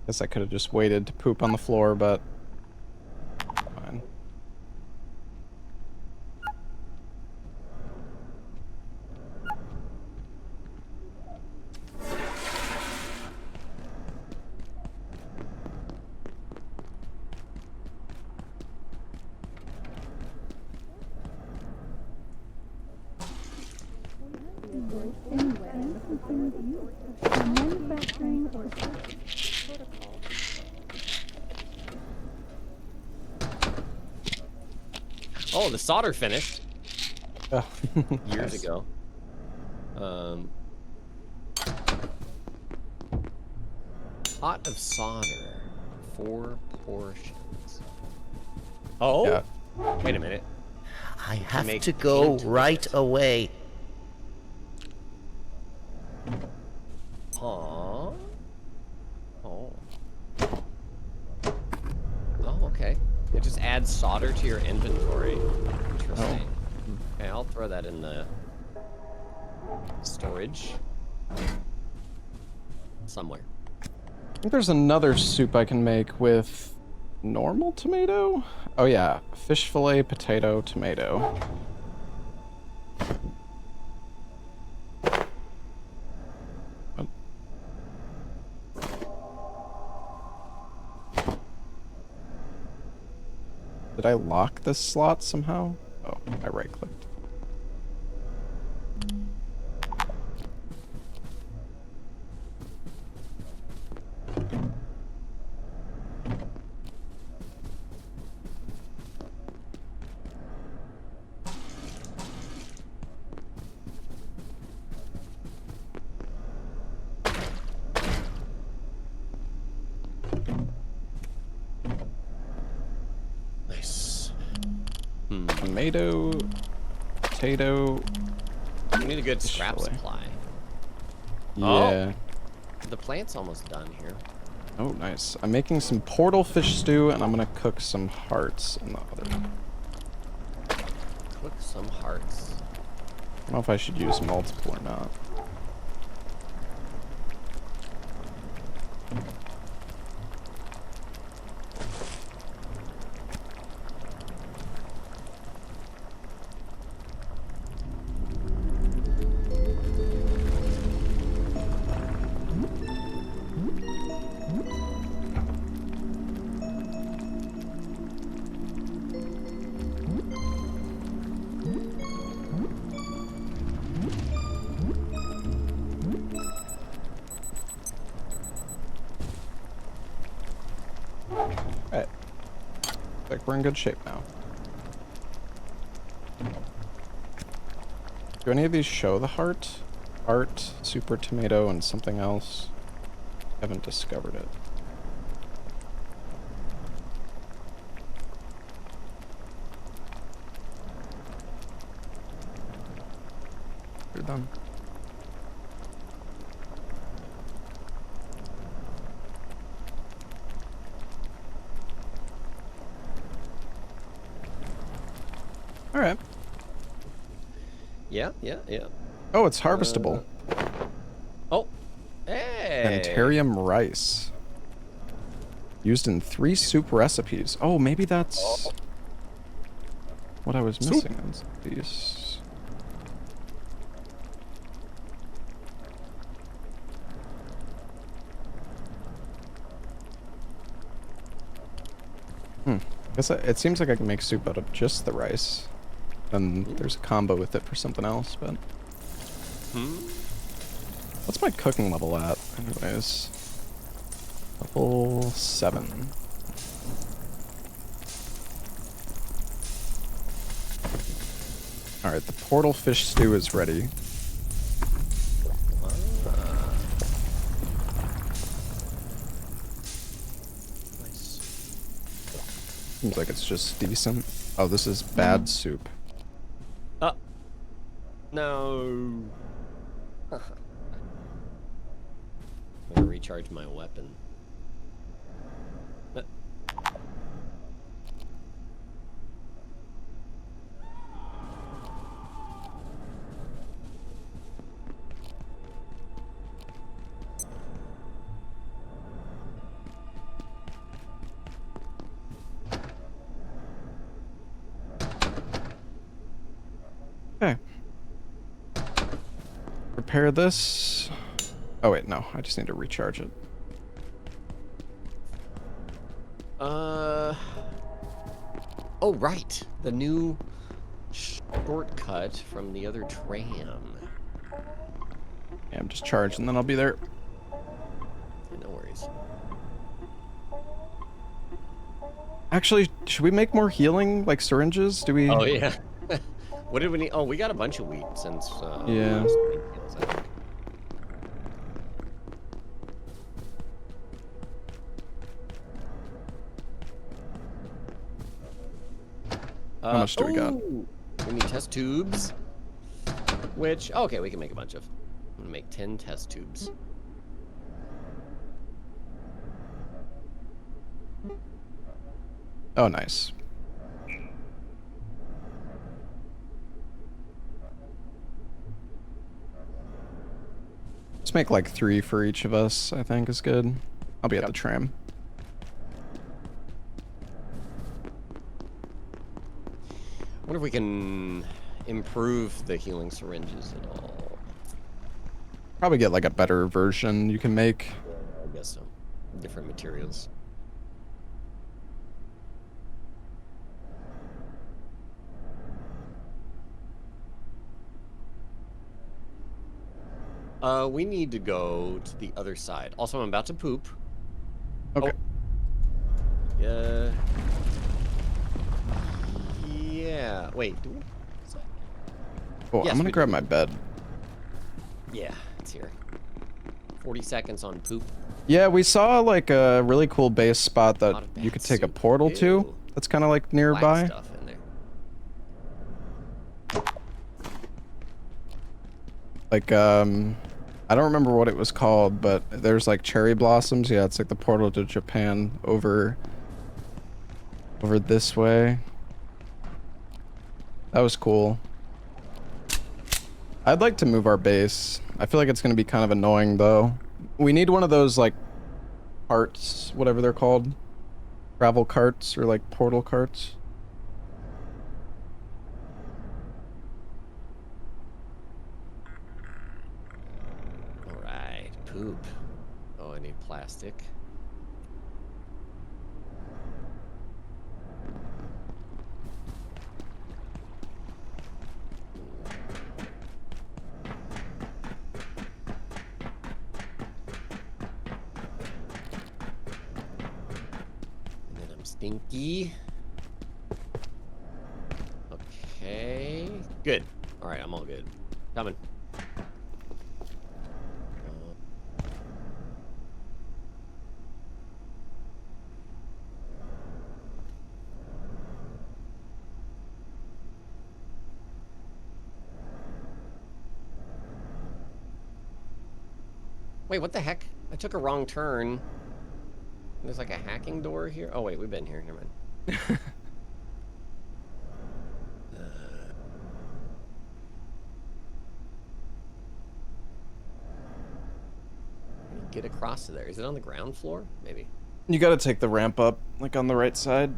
A: Guess I could have just waited to poop on the floor, but fine.
P: Oh, the solder finished.
A: Oh,
P: years
A: nice.
P: ago. Pot of solder, 4 portions. Oh,
A: Yeah.
P: wait a minute.
C: I have to go right away.
P: Aww. Oh. Oh, okay. It just adds solder to your inventory. Interesting. Okay, I'll throw that in the storage somewhere.
A: I think there's another soup I can make with normal tomato? Oh yeah, fish fillet, potato, tomato. What? Did I lock this slot somehow? Oh, I right-clicked.
P: Nice.
A: Tomato, potato.
P: We need a good scrap
A: fillet.
P: supply.
A: Yeah.
P: Oh, the plant's almost done here.
A: Oh, nice. I'm making some portal fish stew, and I'm gonna cook some hearts in the other.
P: Cook some hearts.
A: I don't know if I should use multiple or not. Alright. Like we're in good shape now. Do any of these show the heart? Heart, super tomato, and something else? Haven't discovered it. You're done. Alright.
P: Yeah, yeah, yeah.
A: Oh, it's harvestable.
P: Oh, hey!
A: Antarium rice. Used in 3 soup recipes. Oh, maybe that's what I was missing on these. Guess it seems like I can make soup out of just the rice. And there's a combo with it for something else, but... What's my cooking level at, anyways? Level 7. Alright, the portal fish stew is ready. Seems like it's just decent. Oh, this is bad soup.
P: No. I'm gonna recharge my weapon.
A: Okay. Repair this. Oh wait, no. I just need to recharge it.
P: Oh, right. The new shortcut from the other tram.
A: Yeah, I'm just charging, then I'll be there.
P: No worries.
A: Actually, should we make more healing, like syringes? Do we?
P: Oh, yeah. What did we need? Oh, we got a bunch of wheat since...
A: yeah.
P: Heals, I think.
A: How much do we got?
P: We need test tubes. Which, okay, we can make a bunch of. I'm gonna make 10 test tubes.
A: Oh, nice. Let's make like 3 for each of us, I think is good. I'll be at the tram.
P: I wonder if we can improve the healing syringes at all.
A: Probably get like a better version you can make.
P: I guess so. Different materials. We need to go to the other side. Also, I'm about to poop.
A: Okay.
P: Oh. Yeah. Wait.
A: Oh,
P: Yes,
A: I'm gonna
P: we
A: grab
P: do.
A: my bed.
P: Yeah, it's here. 40 seconds on poop.
A: Yeah, we saw like a really cool base spot that you could take a portal to. That's kind of like nearby.
P: Black stuff in there.
A: Like, I don't remember what it was called, but there's like cherry blossoms. Yeah, it's like the portal to Japan over this way. That was cool. I'd like to move our base. I feel like it's going to be kind of annoying though. We need one of those like carts, whatever they're called. Travel carts or like portal carts.
P: Alright, poop. Oh, I need plastic. And then I'm stinky. Okay. Good. Alright, I'm all good. Coming. Wait, what the heck? I took a wrong turn. There's like a hacking door here. Oh wait, we've been here. Never mind. Get across to there. Is it on the ground floor? Maybe.
A: You gotta take the ramp up, like on the right side.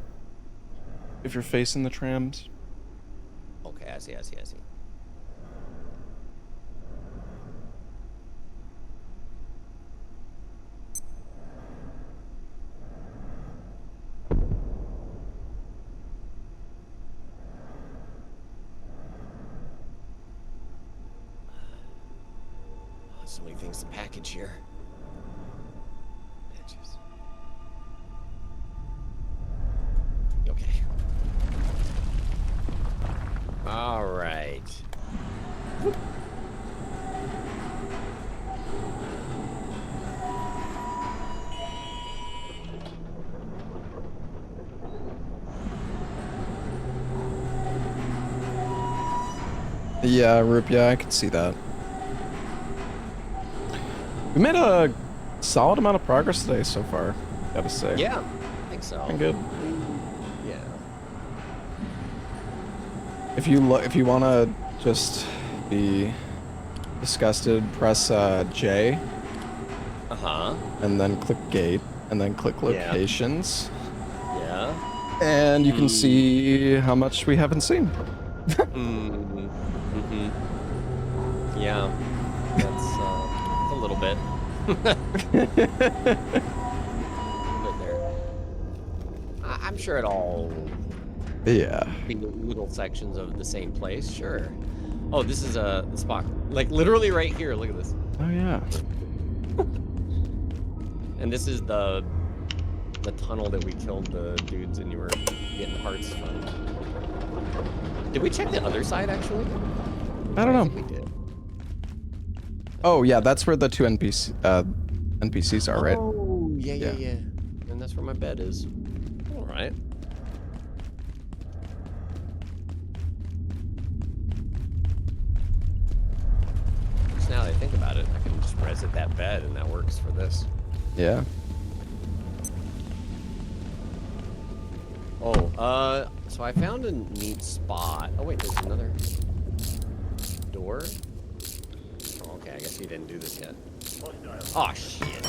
A: If you're facing the trams.
P: Okay, I see, I see, I see. So many things to package here. Bitches. Okay. All right.
A: Yeah, Roop, yeah, I can see that. We made a solid amount of progress today so far, gotta say.
P: Yeah, I think so.
A: Been good.
P: Yeah.
A: If you wanna just be disgusted, press J.
P: Uh-huh.
A: And then click gate, and then click locations.
P: Yeah.
A: And you can see how much we haven't seen.
P: Yeah, that's a little bit. I'm sure it all.
A: Yeah.
P: Be little sections of the same place, sure. Oh, this is a spot, like literally right here. Look at this.
A: Oh yeah.
P: And this is the tunnel that we killed the dudes and you were getting hearts from. Did we check the other side actually?
A: I don't know.
P: think we did.
A: Oh yeah, that's where the two NPCs are, right?
P: Oh yeah. And that's where my bed is. All right. So now that I think about it, I can just reset that bed and that works for this.
A: Yeah.
P: Oh, so I found a neat spot. Oh wait, there's another door. Oh, okay, I guess he didn't do this yet. Oh shit.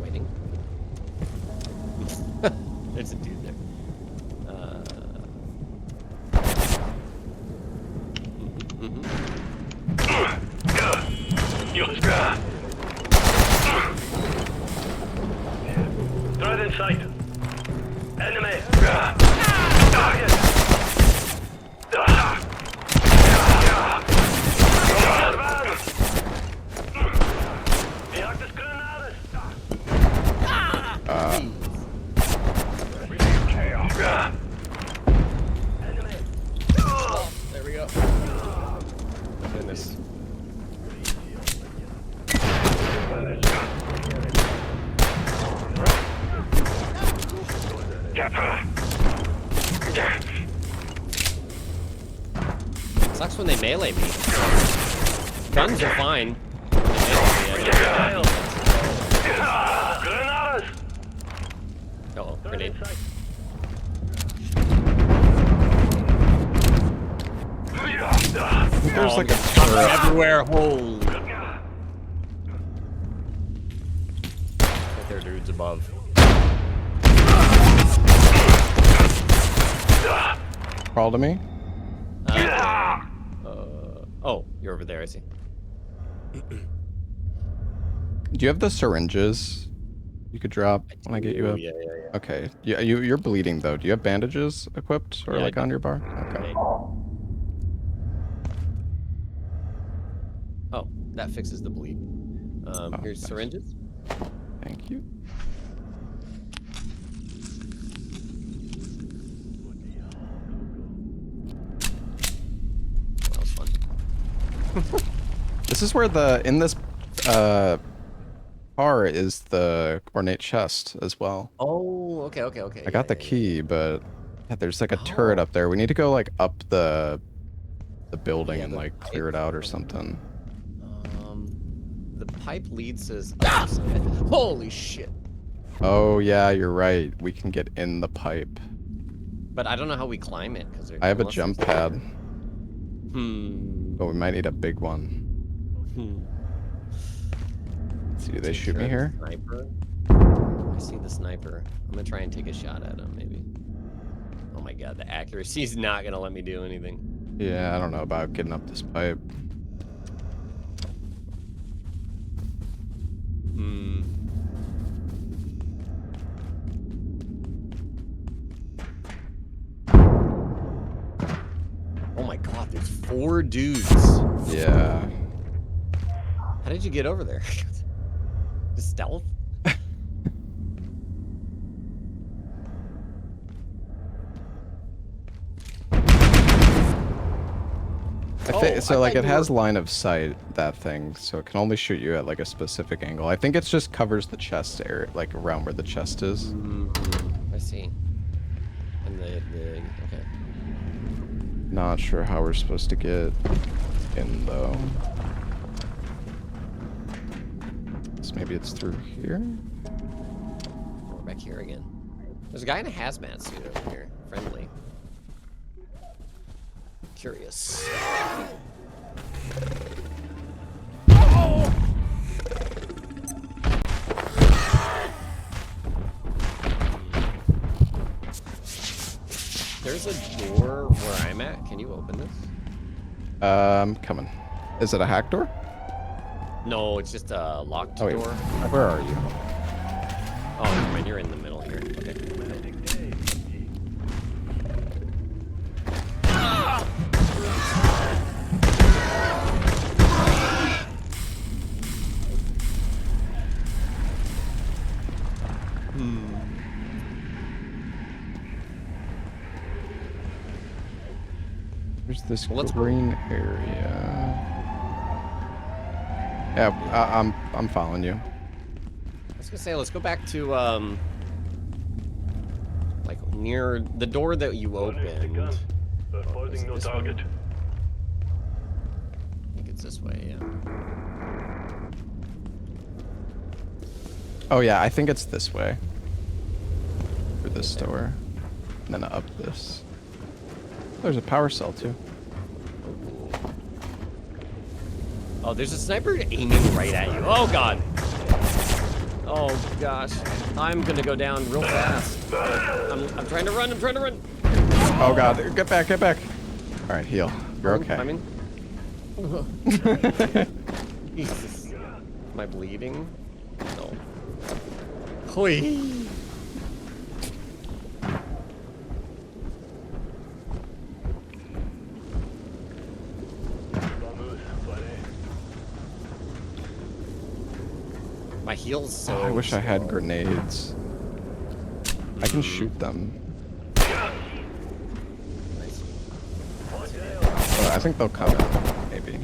P: Waiting. There's a dude there.
Q: Threat in sight. Enemy.
P: There we go. Goodness. Sucks when they melee me. Guns are fine. Uh-oh, grenade.
A: There's like a
P: turret everywhere. Holy. There are dudes above.
A: Crawl to me.
P: Oh, you're over there, I see.
A: Do you have the syringes you could drop when I get you up?
P: Yeah.
A: Okay. Yeah, you're bleeding though. Do you have bandages equipped or
P: Yeah,
A: like on your bar? Okay.
P: Oh, that fixes the bleed. Here's
A: nice.
P: syringes.
A: Thank you.
P: That was fun.
A: This is where in this car is the ornate chest as well.
P: Oh, okay.
A: I got the key, but yeah, there's like a turret up there. We need to go like up the building and like clear it out or something.
P: The pipe leads us. Holy shit!
A: Oh yeah, you're right. We can get in the pipe.
P: But I don't know how we climb it because
A: I have a jump pad.
P: But
A: we might need a big one. Let's see, do they shoot me here?
P: Sniper. I see the sniper. I'm gonna try and take a shot at him, maybe. Oh my god, the accuracy's not gonna let me do anything.
A: Yeah, I don't know about getting up this pipe.
P: Oh my god, there's 4 dudes.
A: Yeah.
P: How did you get over there? Just stealth?
A: So like it has line of sight, that thing, so it can only shoot you at like a specific angle. I think it just covers the chest area, like around where the chest is.
P: I see. And the okay.
A: Not sure how we're supposed to get in though. So maybe it's through here?
P: We're back here again. There's a guy in a hazmat suit over here. Friendly. Curious. There's a door where I'm at. Can you open this?
A: Coming. Is it a hack door?
P: No, it's just a locked door.
A: Where are you?
P: Oh, never mind. You're in the middle here. Okay.
A: There's this green area. Yeah, I'm following you.
P: I was gonna say, let's go back to like near the door that you opened. Oh, is it this one? I think it's this way, yeah.
A: Oh yeah, I think it's this way. Through this door. And then up this. There's a power cell too.
P: Oh, there's a sniper aiming right at you. Oh god. Oh gosh. I'm gonna go down real fast. I'm trying to run. I'm trying to run.
A: Oh god, get back, get back. All right, heal. You're okay.
P: I mean. Jesus. Am I bleeding? No. Hoi. My heel's so...
A: I wish I had grenades. I can shoot them. Oh, I think they'll come in, maybe.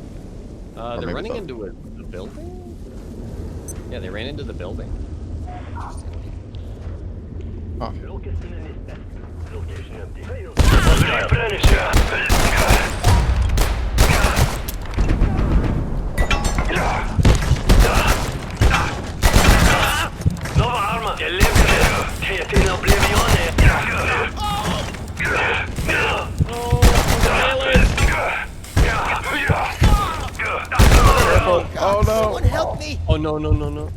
P: They're
A: maybe
P: running
A: they'll-
P: into a building? Yeah, they ran into the building.
A: Oh.
C: Oh no! Someone help me!
P: Oh no, no, no, no.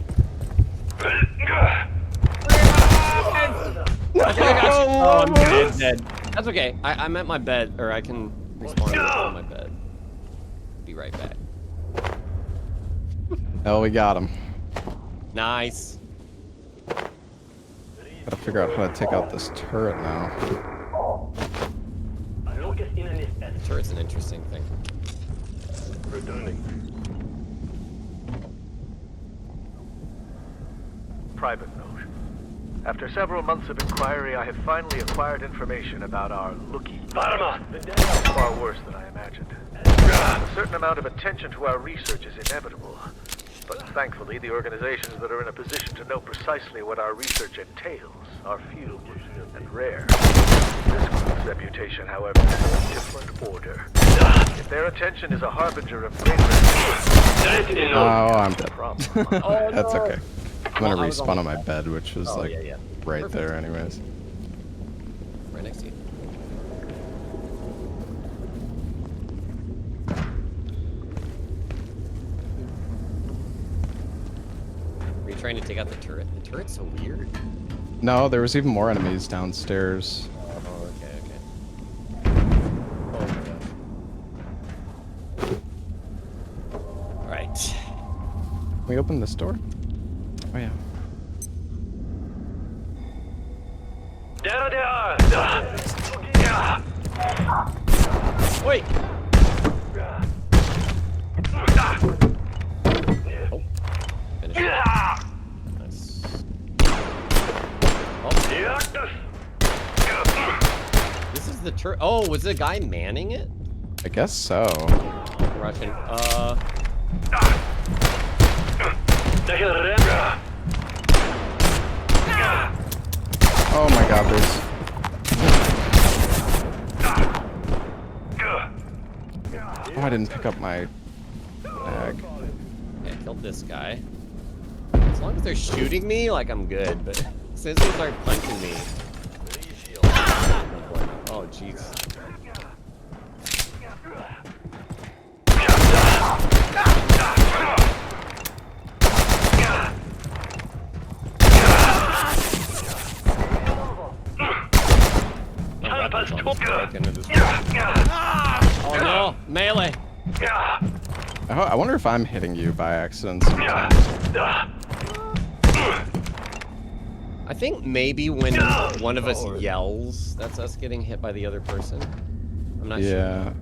P: Oh, I'm dead. That's okay. I'm at my bed, or I can respawn on my bed. Be right back.
A: Oh, we got him.
P: Nice.
A: Gotta figure out how to take out this turret now.
P: The turret's an interesting thing.
F: Private note. After several months of inquiry, I have finally acquired information about our lookie. Far worse than I imagined. A certain amount of attention to our research is inevitable. But thankfully, the organizations that are in a position to know precisely what our research entails are few and rare. This group's reputation, however, is of a different order. If their attention is a harbinger of great reputation...
A: Oh, I'm dead.
F: Oh,
A: That's
F: no.
A: okay. I'm gonna
P: Well, I was
A: respawn on my bed, which was
P: Oh,
A: like
P: yeah.
A: right
P: Perfect.
A: there anyways.
P: Right next to you. Are you trying to take out the turret? The turret's so weird.
A: No, there was even more enemies downstairs.
P: Oh, okay, okay. Oh my gosh. Alright.
A: Can we open this door? Oh yeah.
P: Wait! Oh. Finish it. Nice. Oh. This is the turret. Oh, was the guy manning it?
A: I guess so.
P: Russian.
A: Oh my god, there's... Oh, I didn't pick up my bag.
P: Okay, I killed this guy. As long as they're shooting me, like, I'm good, but since they start punching me... Oh, jeez. Oh, Oh no, melee.
A: I wonder if I'm hitting you by accident sometimes.
P: I think maybe when one of us yells, that's us getting hit by the other person. I'm not sure.
A: Yeah.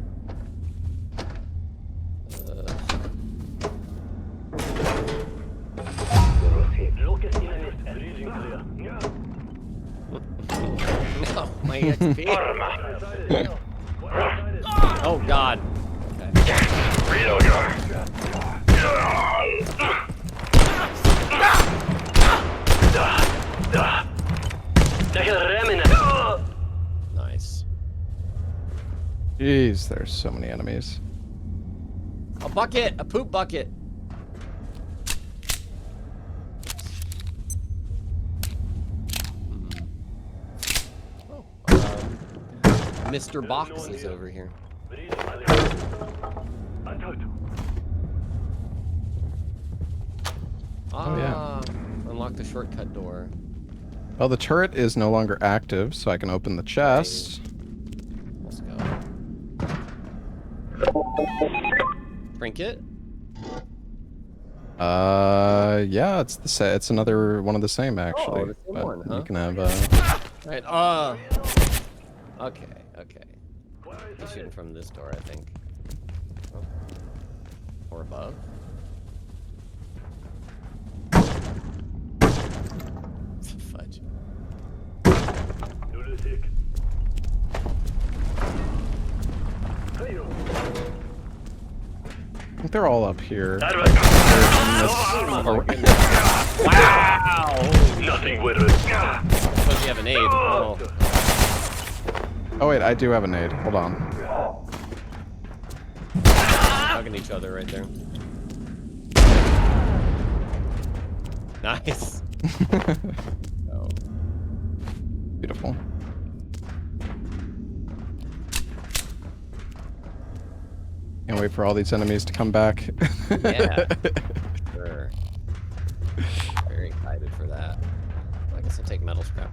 P: No, my XP. Oh God. Nice.
A: Jeez, there's so many enemies.
P: A bucket, a poop bucket. Mr. Box is over here.
A: Oh yeah.
P: Unlock the shortcut door.
A: Well, the turret is no longer active, so I can open the chest.
P: Let's go. Trinket?
A: Yeah, it's the it's another one of the same actually.
P: Oh, the same
A: but
P: one, huh?
A: You can have
P: Right. Okay. He's shooting from this door, I think. Oh. Or above. Fudge.
A: I think they're all up here.
P: Wow!
Q: Nothing with it.
P: Suppose you have an aid. Oh.
A: Oh wait, I do have a nade. Hold on.
P: Hugging each other right there. Nice. Oh.
A: Beautiful. Can't wait for all these enemies to come back.
P: Yeah. Sure. Very excited for that. I guess I'll take metal scrap.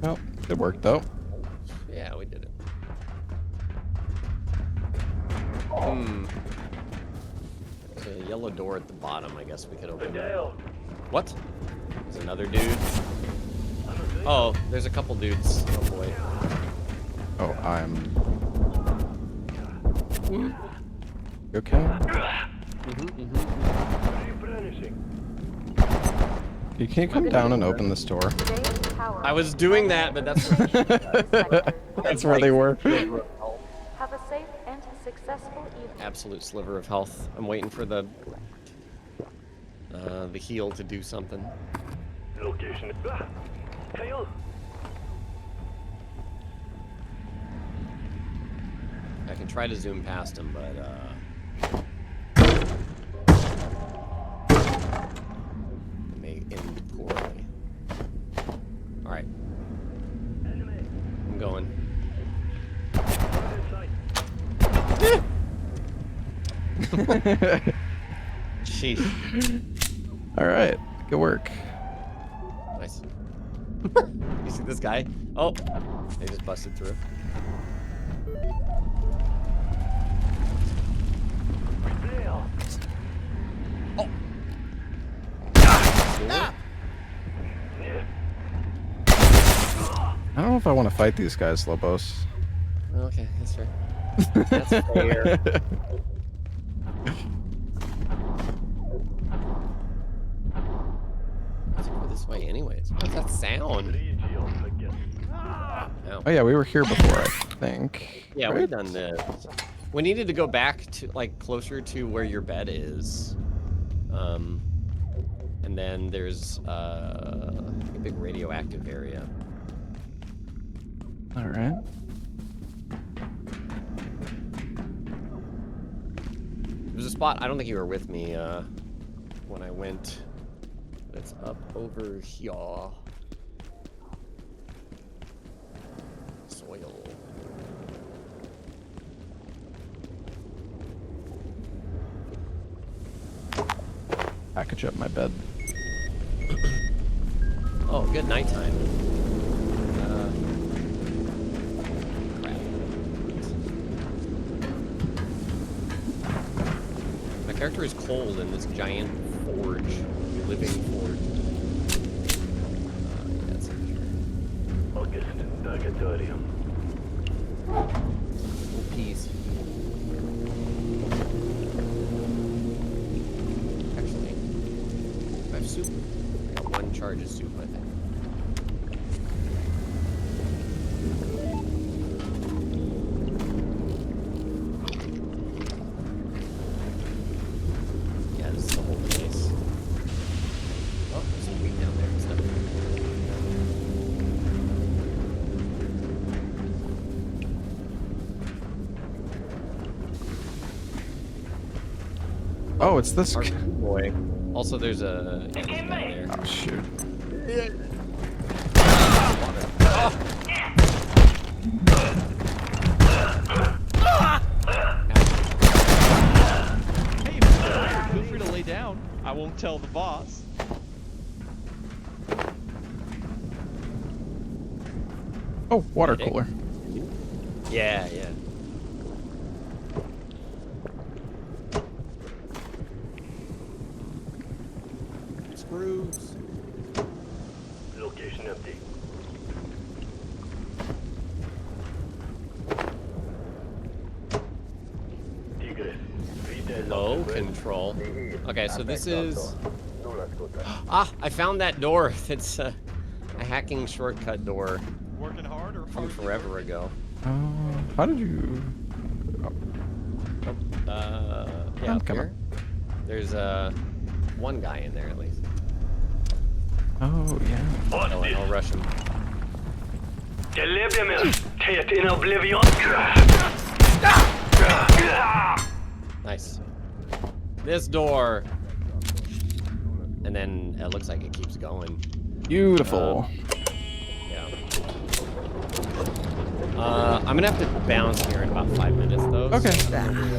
A: Well, it worked though.
P: Yeah, we did it. There's a yellow door at the bottom. I guess we could open it. What? There's another dude. Oh, there's a couple dudes. Oh boy.
A: Oh, I'm... You okay? Can you come down and open this door?
P: I was doing that, but that's
A: that's where they were.
G: Have a safe and successful evening.
P: Absolute sliver of health. I'm waiting for the heal to do something.
Q: Location.
P: I can try to zoom past him, but may end poorly. All right, I'm going. Sheesh.
A: All right, good work.
P: Nice. You see this guy? Oh, they just busted through. Oh.
A: I don't know if I want to fight these guys, Lobos.
P: Okay, that's fair. That's fair. Let's go this way anyways. What's that sound? Oh.
A: Oh yeah, we were here before, I think.
P: Yeah,
A: right?
P: we've done this. We needed to go back to, like, closer to where your bed is. And then there's a big radioactive area.
A: All right.
P: There's a spot, I don't think you were with me when I went. It's up over here. Soil.
A: Package up my bed.
P: Oh, good nighttime. temperature is cold in this giant forge, living forge. Yeah, it's
Q: August Purgatorium.
P: Peace. Actually, I have soup. I got one charge of soup, I think. Yeah, this is the whole place. Oh, there's some wheat down there and stuff.
A: Oh, it's this
P: boy. Also, there's a. Yeah, down there.
A: Oh shoot.
J: Hey, if you're tired, feel free to lay down. I won't tell the boss.
A: Oh, water cooler.
P: Yeah, yeah. Screws.
Q: Location empty.
P: Low control. Okay, so this is. Ah, I found that door. It's a hacking shortcut door.
J: Working hard or
P: from forever ago.
A: How did you?
P: Yeah, up here. There's one guy in there at least.
A: Oh yeah.
P: I'll rush him.
Q: in oblivion.
P: Nice. This door. And then it looks like it keeps going.
A: Beautiful.
P: Yeah. I'm gonna have to bounce here in about 5 minutes though.
A: Okay.
P: So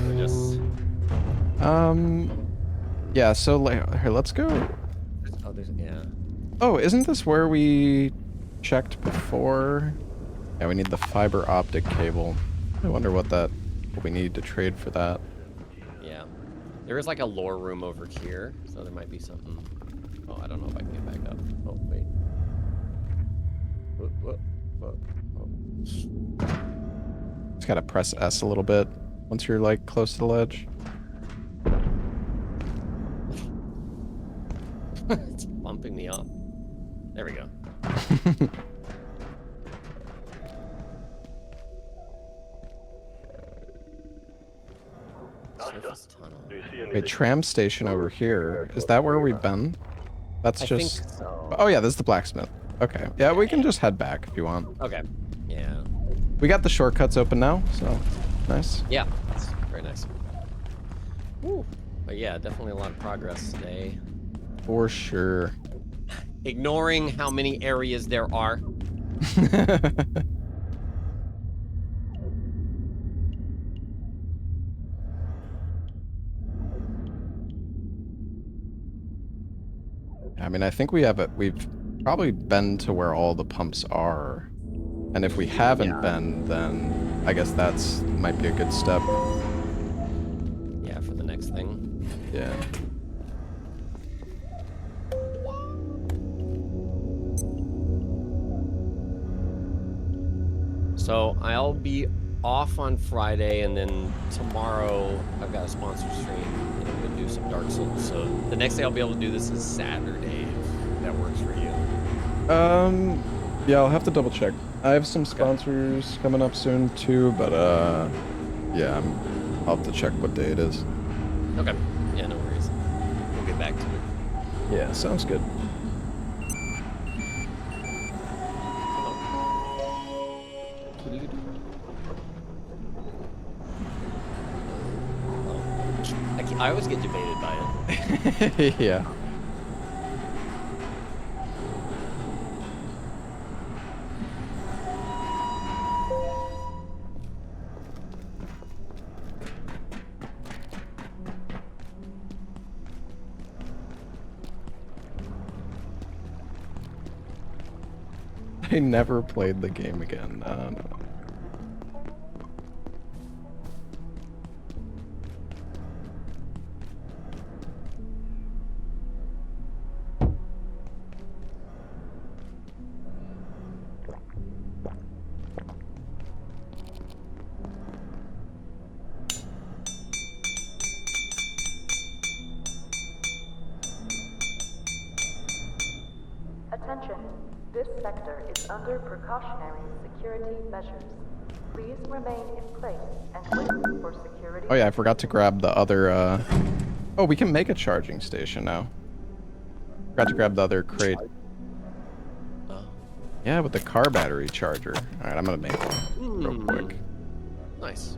P: we're just...
A: Yeah, so here, let's go.
P: Oh, yeah.
A: Oh, isn't this where we checked before? Yeah, we need the fiber optic cable. I wonder what we need to trade for that.
P: Yeah. There is like a lore room over here, so there might be something. Oh, I don't know if I can get back up. Oh, wait.
A: Just gotta press S a little bit once you're like close to the ledge.
P: It's bumping me up. There we go. Surface tunnel.
A: Wait, tram station over here. Is that where we've been? That's
P: I
A: just.
P: think so.
A: Oh yeah, this is the blacksmith. Okay. Yeah, we can just head back if you want.
P: Okay. Yeah.
A: We got the shortcuts open now, so nice.
P: Yeah, that's very nice. Woo. But yeah, definitely a lot of progress today.
A: For sure.
P: Ignoring how many areas there are.
A: I mean, I think we've probably been to where all the pumps are. And if we haven't been, then I guess might be a good step.
P: Yeah, for the next thing.
A: Yeah.
P: So I'll be off on Friday, and then tomorrow I've got a sponsor stream, and I'm gonna do some Dark Souls. So the next day I'll be able to do this is Saturday, if that works for you.
A: Yeah, I'll have to double check. I have some sponsors coming up soon too, but yeah, I'll have to check what day it is.
P: Okay. Yeah, no worries. We'll get back to it.
A: Yeah, sounds good. Oh.
P: I always get debated by it.
A: Yeah. I never played the game again. No.
G: sector is under precautionary security measures. Please remain in place and wait for security.
A: Oh yeah, I forgot to grab the other, Oh, we can make a charging station now. Forgot to grab the other crate. Yeah, with the car battery charger. Alright, I'm gonna make one real quick.
P: Nice.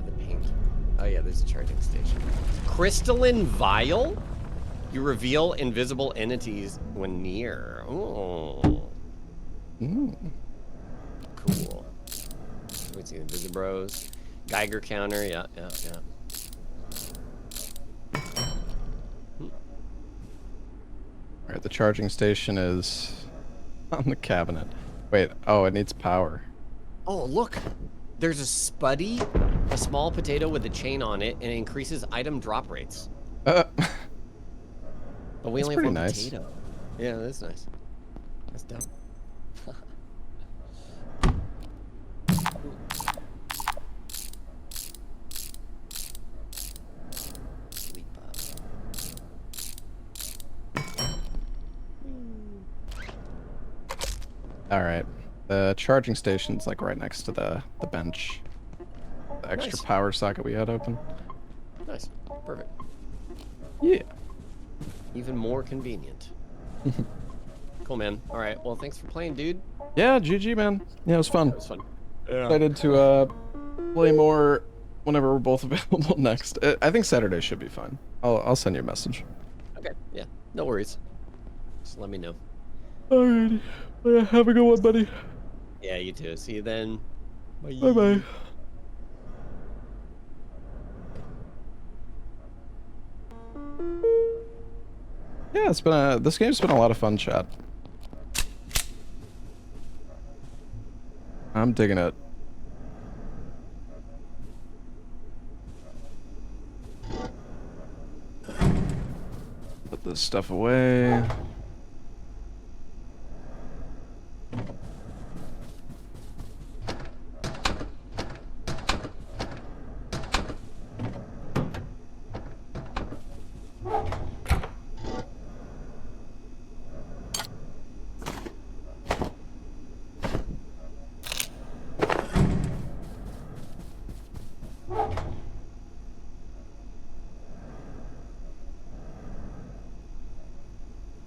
P: The paint. Oh yeah, there's a charging station. Crystalline vial? You reveal invisible entities when near. Oh. Cool. Let's see, Invisibros. Geiger counter, yeah.
A: Alright, the charging station is on the cabinet. Wait, oh, it needs power.
P: Oh, look! There's a Spuddy, a small potato with a chain on it, and it increases item drop rates. But we only have one potato. Yeah, that's nice. That's dumb.
A: Alright. The charging station's like right next to the bench. The extra power socket we had open.
P: Nice. Perfect.
A: Yeah.
P: Even more convenient. Cool, man. Alright, well, thanks for playing, dude.
A: Yeah, GG, man. Yeah, it was fun.
P: It was fun. Yeah.
A: Excited to play more whenever we're both available next. I think Saturday should be fine. I'll send you a message.
P: Okay, yeah. No worries. Just let me know.
A: Alrighty. Yeah, have a good one, buddy.
P: Yeah, you too. See you then. Bye.
A: Bye-bye. Yeah, it's been this game's been a lot of fun, chat. I'm digging it. Put this stuff away.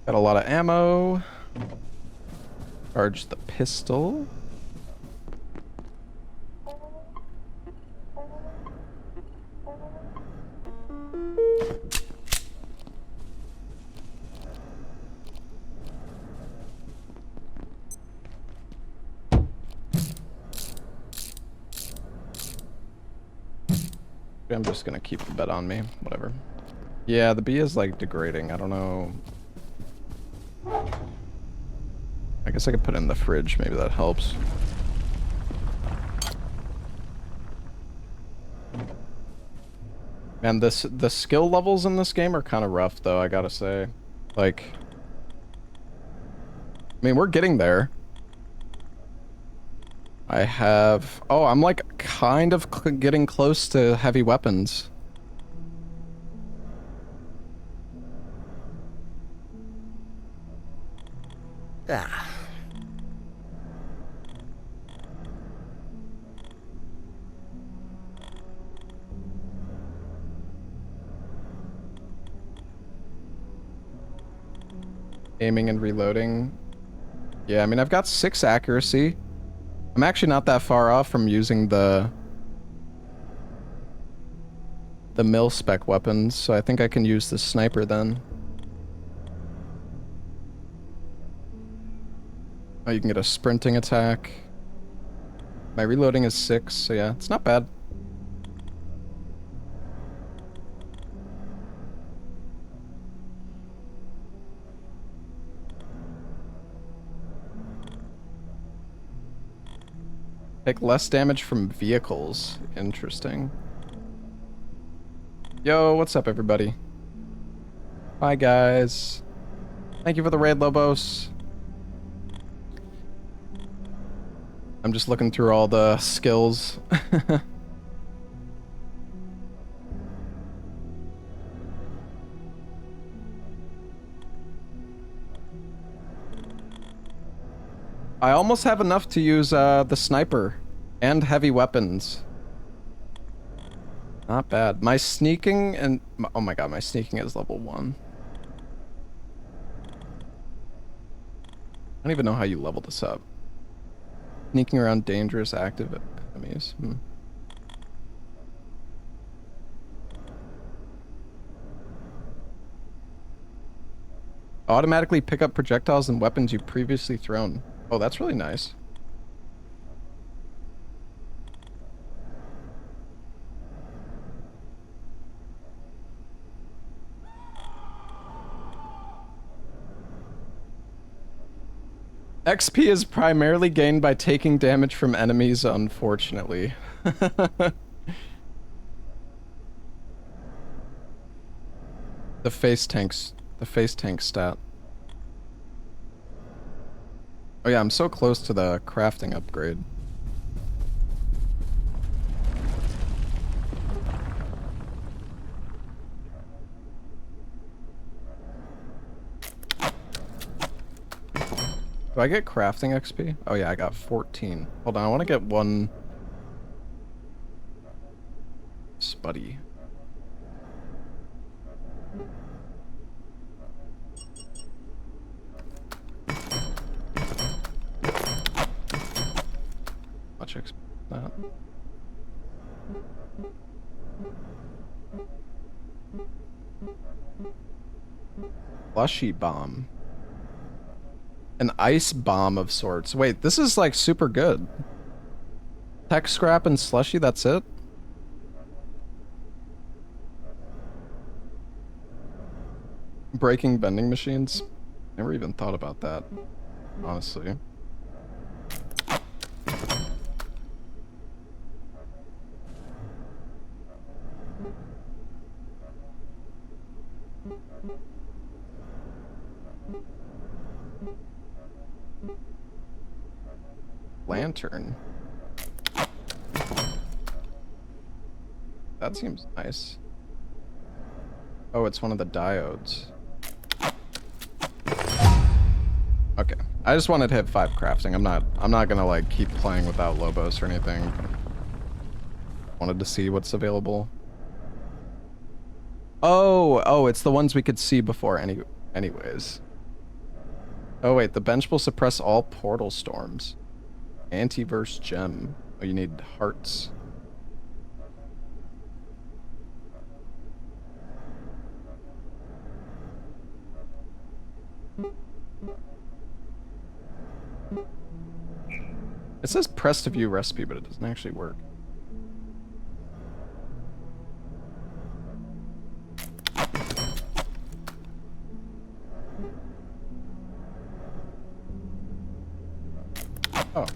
A: Got a lot of ammo. Charge the pistol. I'm just gonna keep the bet on me, whatever. Yeah, the bee is like degrading. I don't know. I guess I could put it in the fridge, maybe that helps. Man, the skill levels in this game are kind of rough though, I gotta say. Like, I mean, we're getting there. I have, oh, I'm like kind of getting close to heavy weapons.
C: Ah.
A: Aiming and reloading. Yeah, I mean, I've got 6 accuracy. I'm actually not that far off from using the mil-spec weapons, so I think I can use the sniper then. Oh, you can get a sprinting attack. My reloading is 6, so yeah, it's not bad. Take less damage from vehicles. Interesting. Yo, what's up, everybody? Hi, guys. Thank you for the raid, Lobos. I'm just looking through all the skills. I almost have enough to use the sniper and heavy weapons. Not bad. My sneaking and oh my god, my sneaking is level 1. I don't even know how you level this up. Sneaking around dangerous active enemies. Automatically pick up projectiles and weapons you previously thrown. Oh, that's really nice. XP is primarily gained by taking damage from enemies, unfortunately. The face tank stat. Oh yeah, I'm so close to the crafting upgrade. Do I get crafting XP? Oh yeah, I got 14. Hold on, I want to get one Spuddy. Much XP that. Slushy bomb. An ice bomb of sorts. Wait, this is like super good. Tech scrap and slushy, that's it? Breaking vending machines? Never even thought about that, honestly. Lantern. That seems nice. Oh, it's one of the diodes. Okay. I just wanted to hit 5 crafting. I'm not gonna like keep playing without Lobos or anything. Wanted to see what's available. Oh, it's the ones we could see before anyways. Oh wait, the bench will suppress all portal storms. Antiverse gem. Oh, you need hearts. It says press to view recipe, but it doesn't actually work. Oh.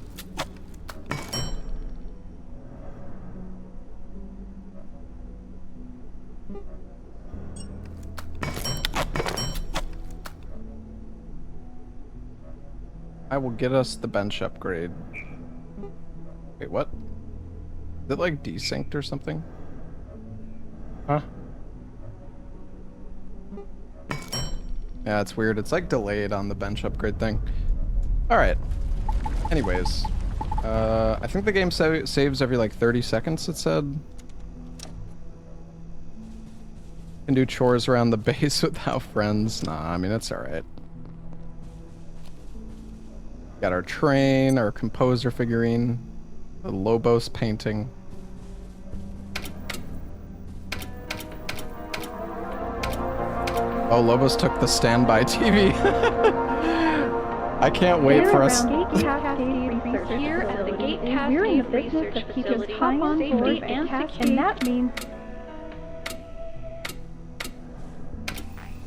A: I will get us the bench upgrade. Wait, what? Is it like desynced or something? Huh? Yeah, it's weird. It's like delayed on the bench upgrade thing. Alright. Anyways. I think the game saves every like 30 seconds, it said. Can do chores around the base without friends. Nah, I mean, it's alright. Got our train, our composer figurine, the Lobos painting. Oh, Lobos took the standby TV. I can't wait for us.
I: Here at the Gate Cascade Research Facility, safety and security, and that means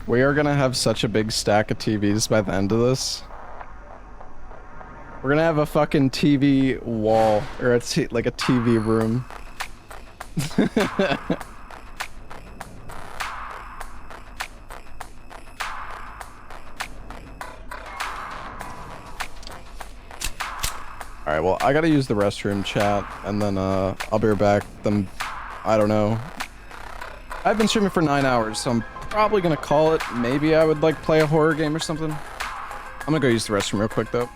A: We are gonna have such a big stack of TVs by the end of this. We're gonna have a fucking TV wall, or like a TV room. Alright, well, I gotta use the restroom, chat, and then I'll be right back. Then, I don't know. I've been streaming for 9 hours, so I'm probably gonna call it. Maybe I would like play a horror game or something. I'm gonna go use the restroom real quick though.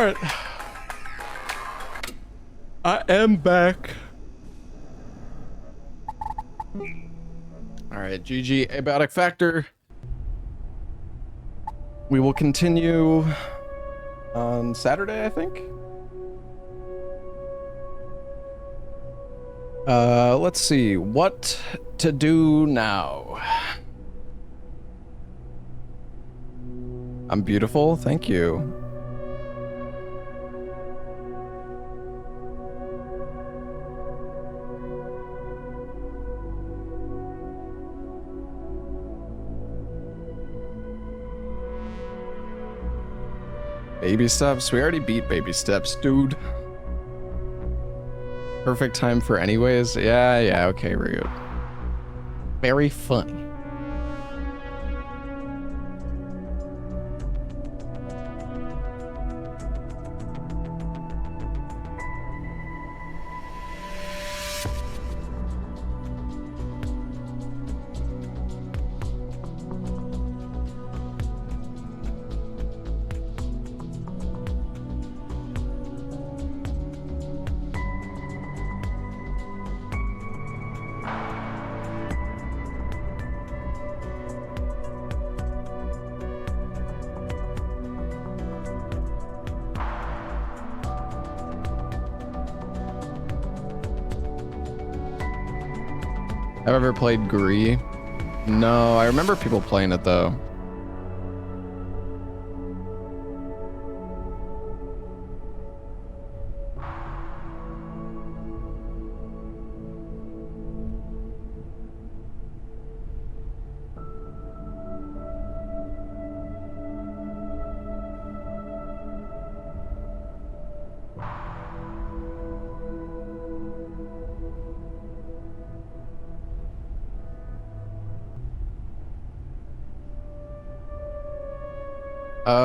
A: Alright. I am back. Alright, GG Abiotic Factor. We will continue on Saturday, I think. Let's see. What to do now? I'm beautiful, thank you. Baby steps? We already beat baby steps, dude. Perfect time for anyways? Yeah, okay, rude. Very funny. Have I ever played Gree? No, I remember people playing it though.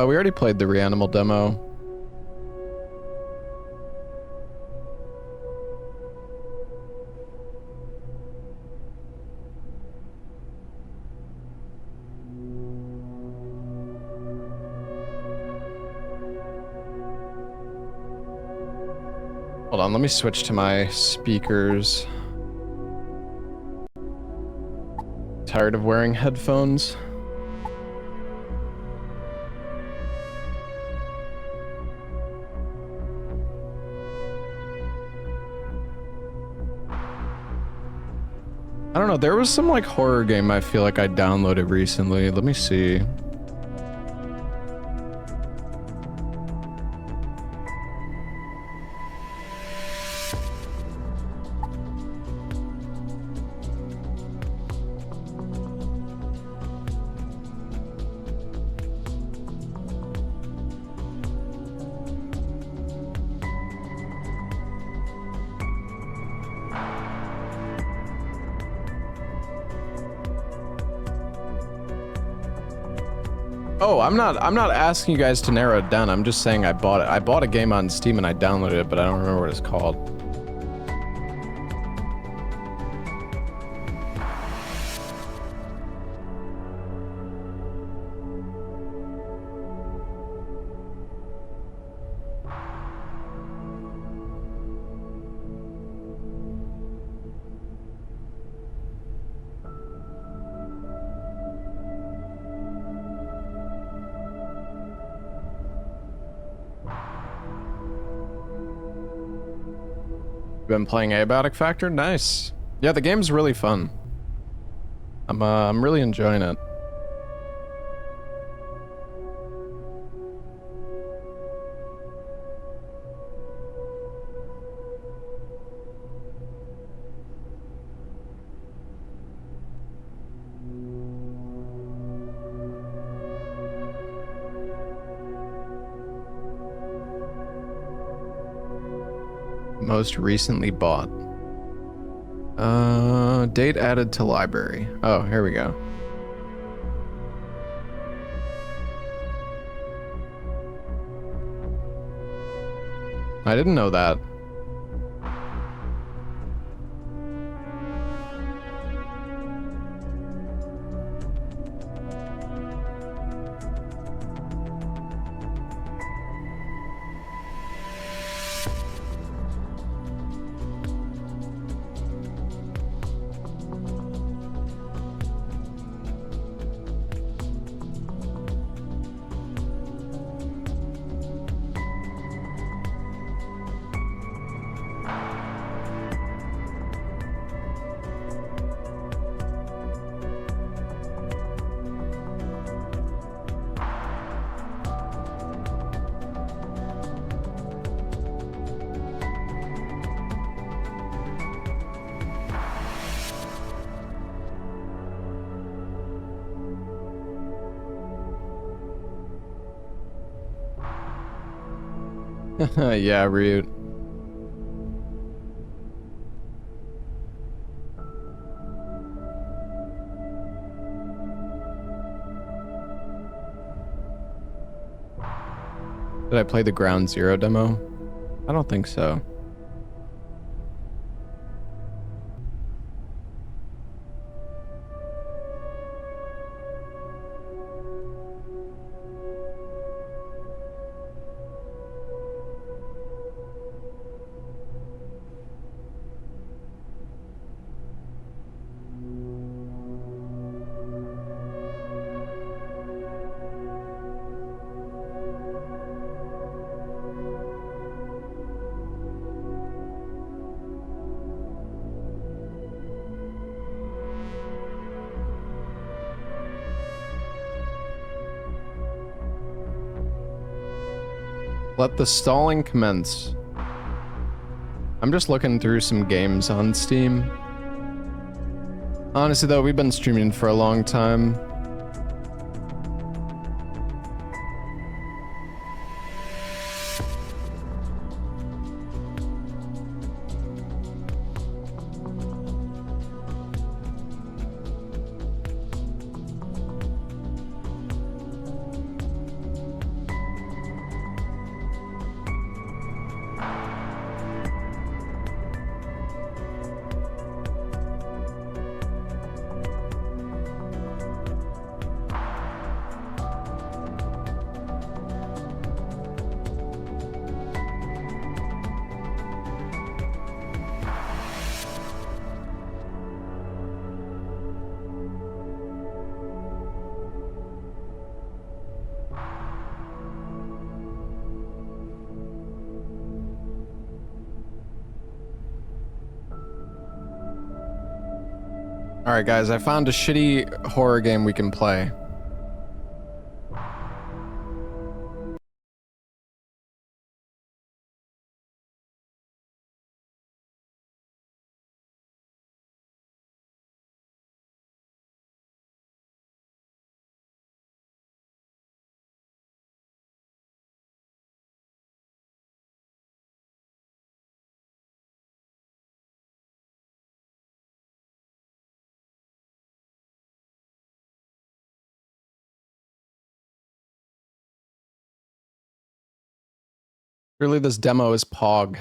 A: We already played the Reanimal demo. Hold on, let me switch to my speakers. Tired of wearing headphones. I don't know, there was some like horror game I feel like I downloaded recently. Let me see. Oh, I'm not asking you guys to narrow it down. I'm just saying I bought it. I bought a game on Steam and I downloaded it, but I don't remember what it's called. Been playing Abiotic Factor? Nice. Yeah, the game's really fun. I'm really enjoying it. Most recently bought. Date added to library. Oh, here we go. I didn't know that. Yeah, Ryut. Did I play the Ground Zero demo? I don't think so. Let the stalling commence. I'm just looking through some games on Steam. Honestly though, we've been streaming for a long time. Alright guys, I found a shitty horror game we can play. Really, this demo is Pog.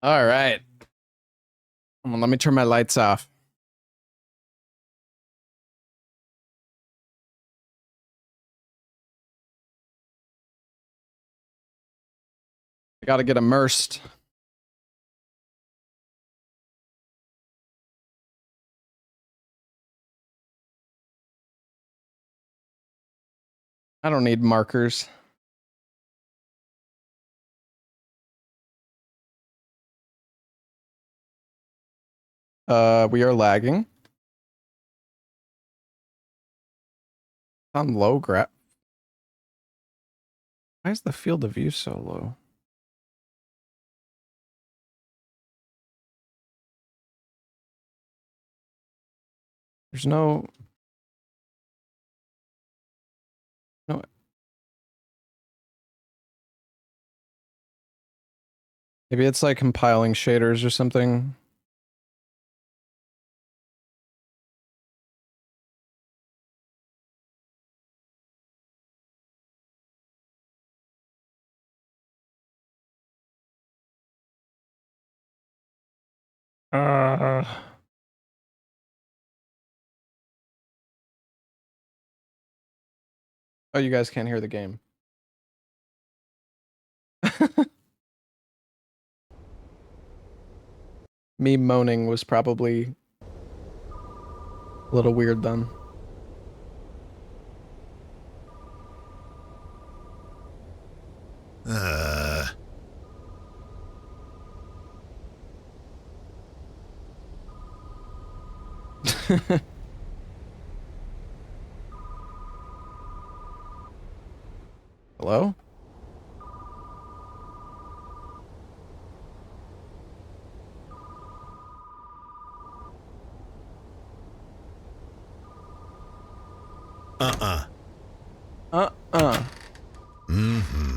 A: All right. Come on, let me turn my lights off. I gotta get immersed. I don't need markers. We are lagging. On low graph. Why is the field of view so low? There's no... Maybe it's like compiling shaders or something. Oh, you guys can't hear the game. Me moaning was probably a little weird then. Hello?
L: Mm-hmm.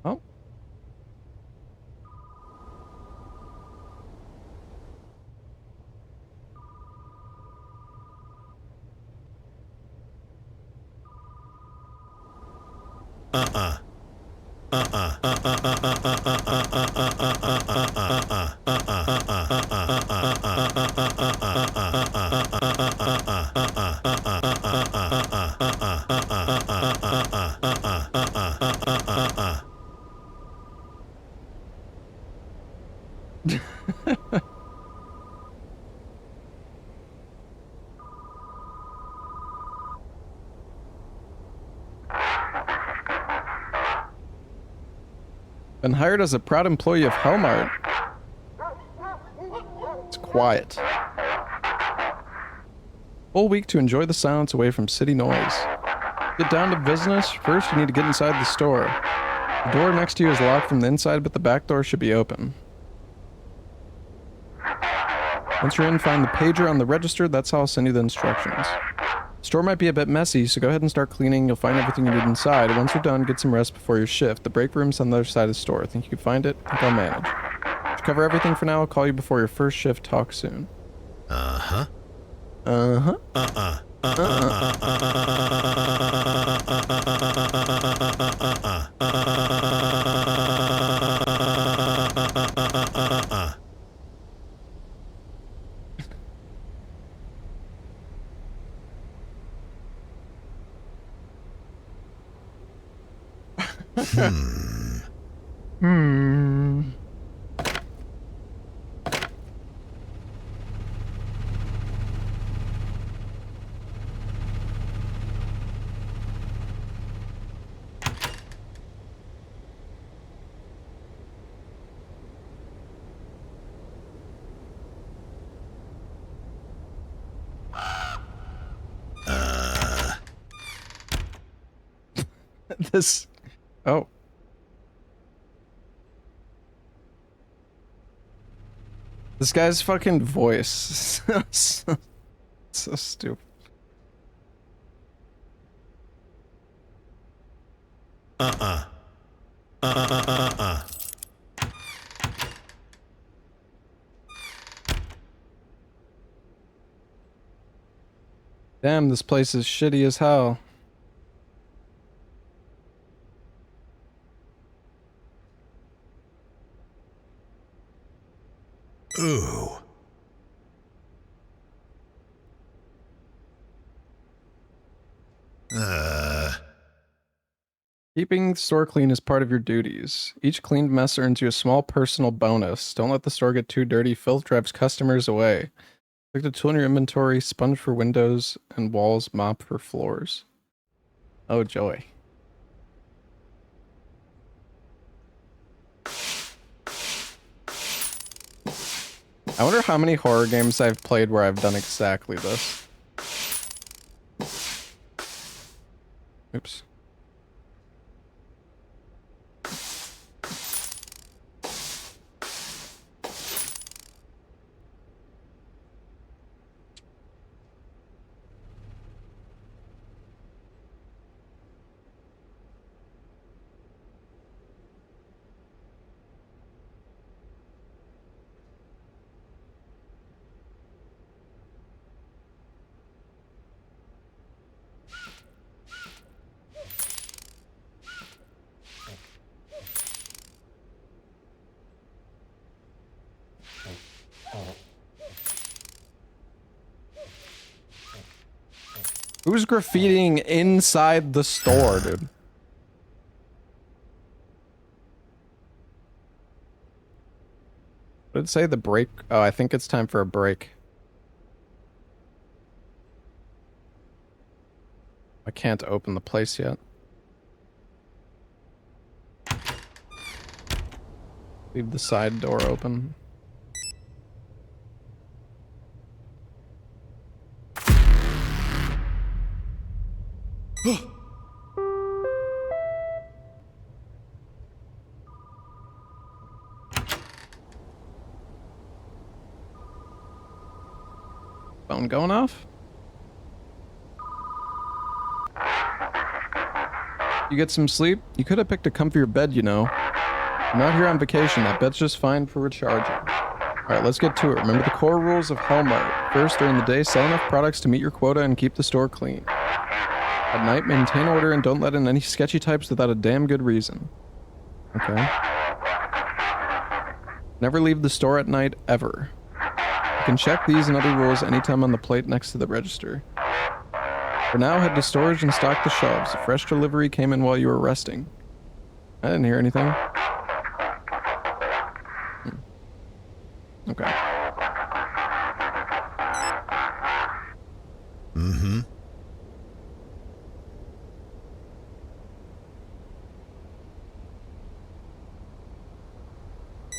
A: Oh. Been hired as a proud employee of HELLMART. It's quiet. Whole week to enjoy the silence away from city noise. Get down to business. First, you need to get inside the store. The door next to you is locked from the inside, but the back door should be open. Once you're in, find the pager on the register. That's how I'll send you the instructions. The store might be a bit messy, so go ahead and start cleaning. You'll find everything you need inside. Once you're done, get some rest before your shift. The break room's on the other side of the store. Think you can find it? I think I'll manage. To cover everything for now, I'll call you before your first shift. Talk soon.
L: Uh-huh.
A: Uh-huh. This... Oh. This guy's fucking voice. so stupid. Damn, this place is shitty as hell.
L: Ooh.
A: Keeping the store clean is part of your duties. Each cleaned mess earns you a small personal bonus. Don't let the store get too dirty. Filth drives customers away. Pick the tool in your inventory, sponge for windows and walls, mop for floors. Oh, joy. I wonder how many horror games I've played where I've done exactly this. Oops. Who's graffitiing inside the store, dude? What did it say? The break? Oh, I think it's time for a break. I can't open the place yet. Leave the side door open. Phone going off? You get some sleep? You could have picked a comfier bed, you know. I'm not here on vacation. That bed's just fine for recharging. Alright, let's get to it. Remember the core rules of HELLMART. First, during the day, sell enough products to meet your quota and keep the store clean. At night, maintain order and don't let in any sketchy types without a damn good reason. Okay. Never leave the store at night, ever. You can check these and other rules anytime on the plate next to the register. For now, head to storage and stock the shelves. A fresh delivery came in while you were resting. I didn't hear anything. Okay.
L: Mm-hmm.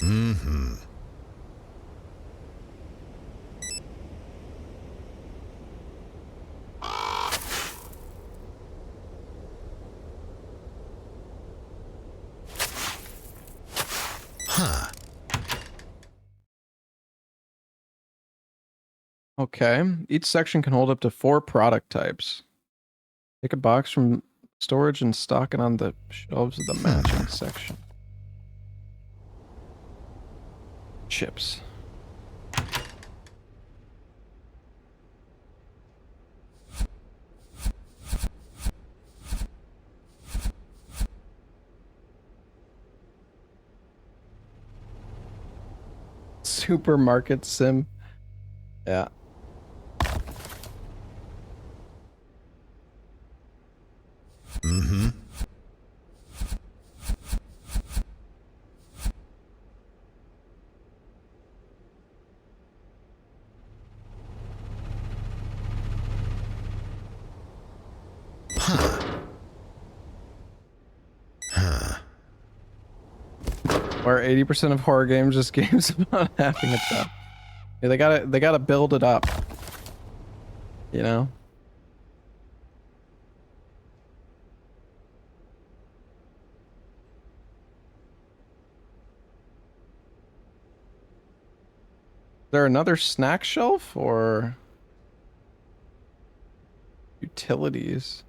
L: Mm-hmm. Huh.
A: Okay. Each section can hold up to 4 product types. Take a box from storage and stock it on the shelves of the matching section. Chips. Supermarket sim. Yeah.
L: Mm-hmm.
A: Where 80% of horror games just games about having a tough. Yeah, they gotta build it up. You know? Is there another snack shelf or utilities?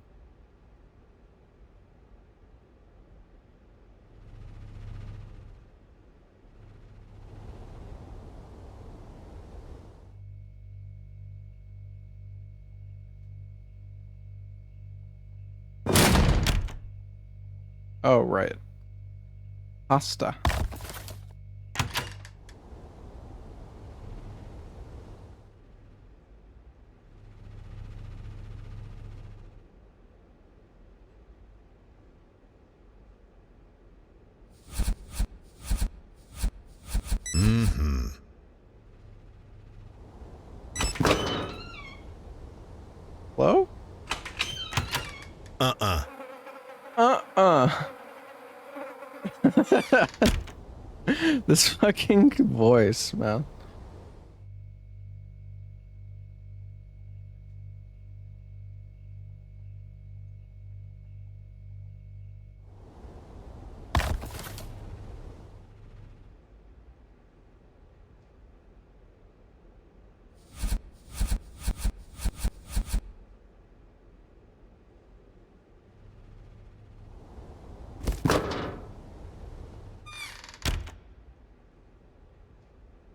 A: Oh, right. Pasta.
L: Mm-hmm.
A: Hello?
L: Uh-uh.
A: This fucking voice, man.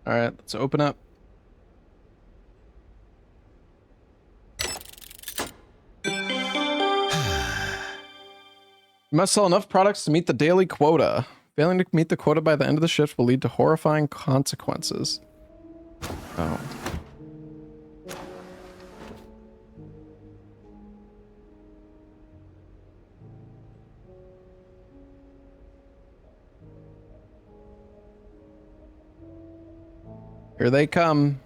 A: All right, let's open up. You must sell enough products to meet the daily quota. Failing to meet the quota by the end of the shift will lead to horrifying consequences. Oh. Here they come.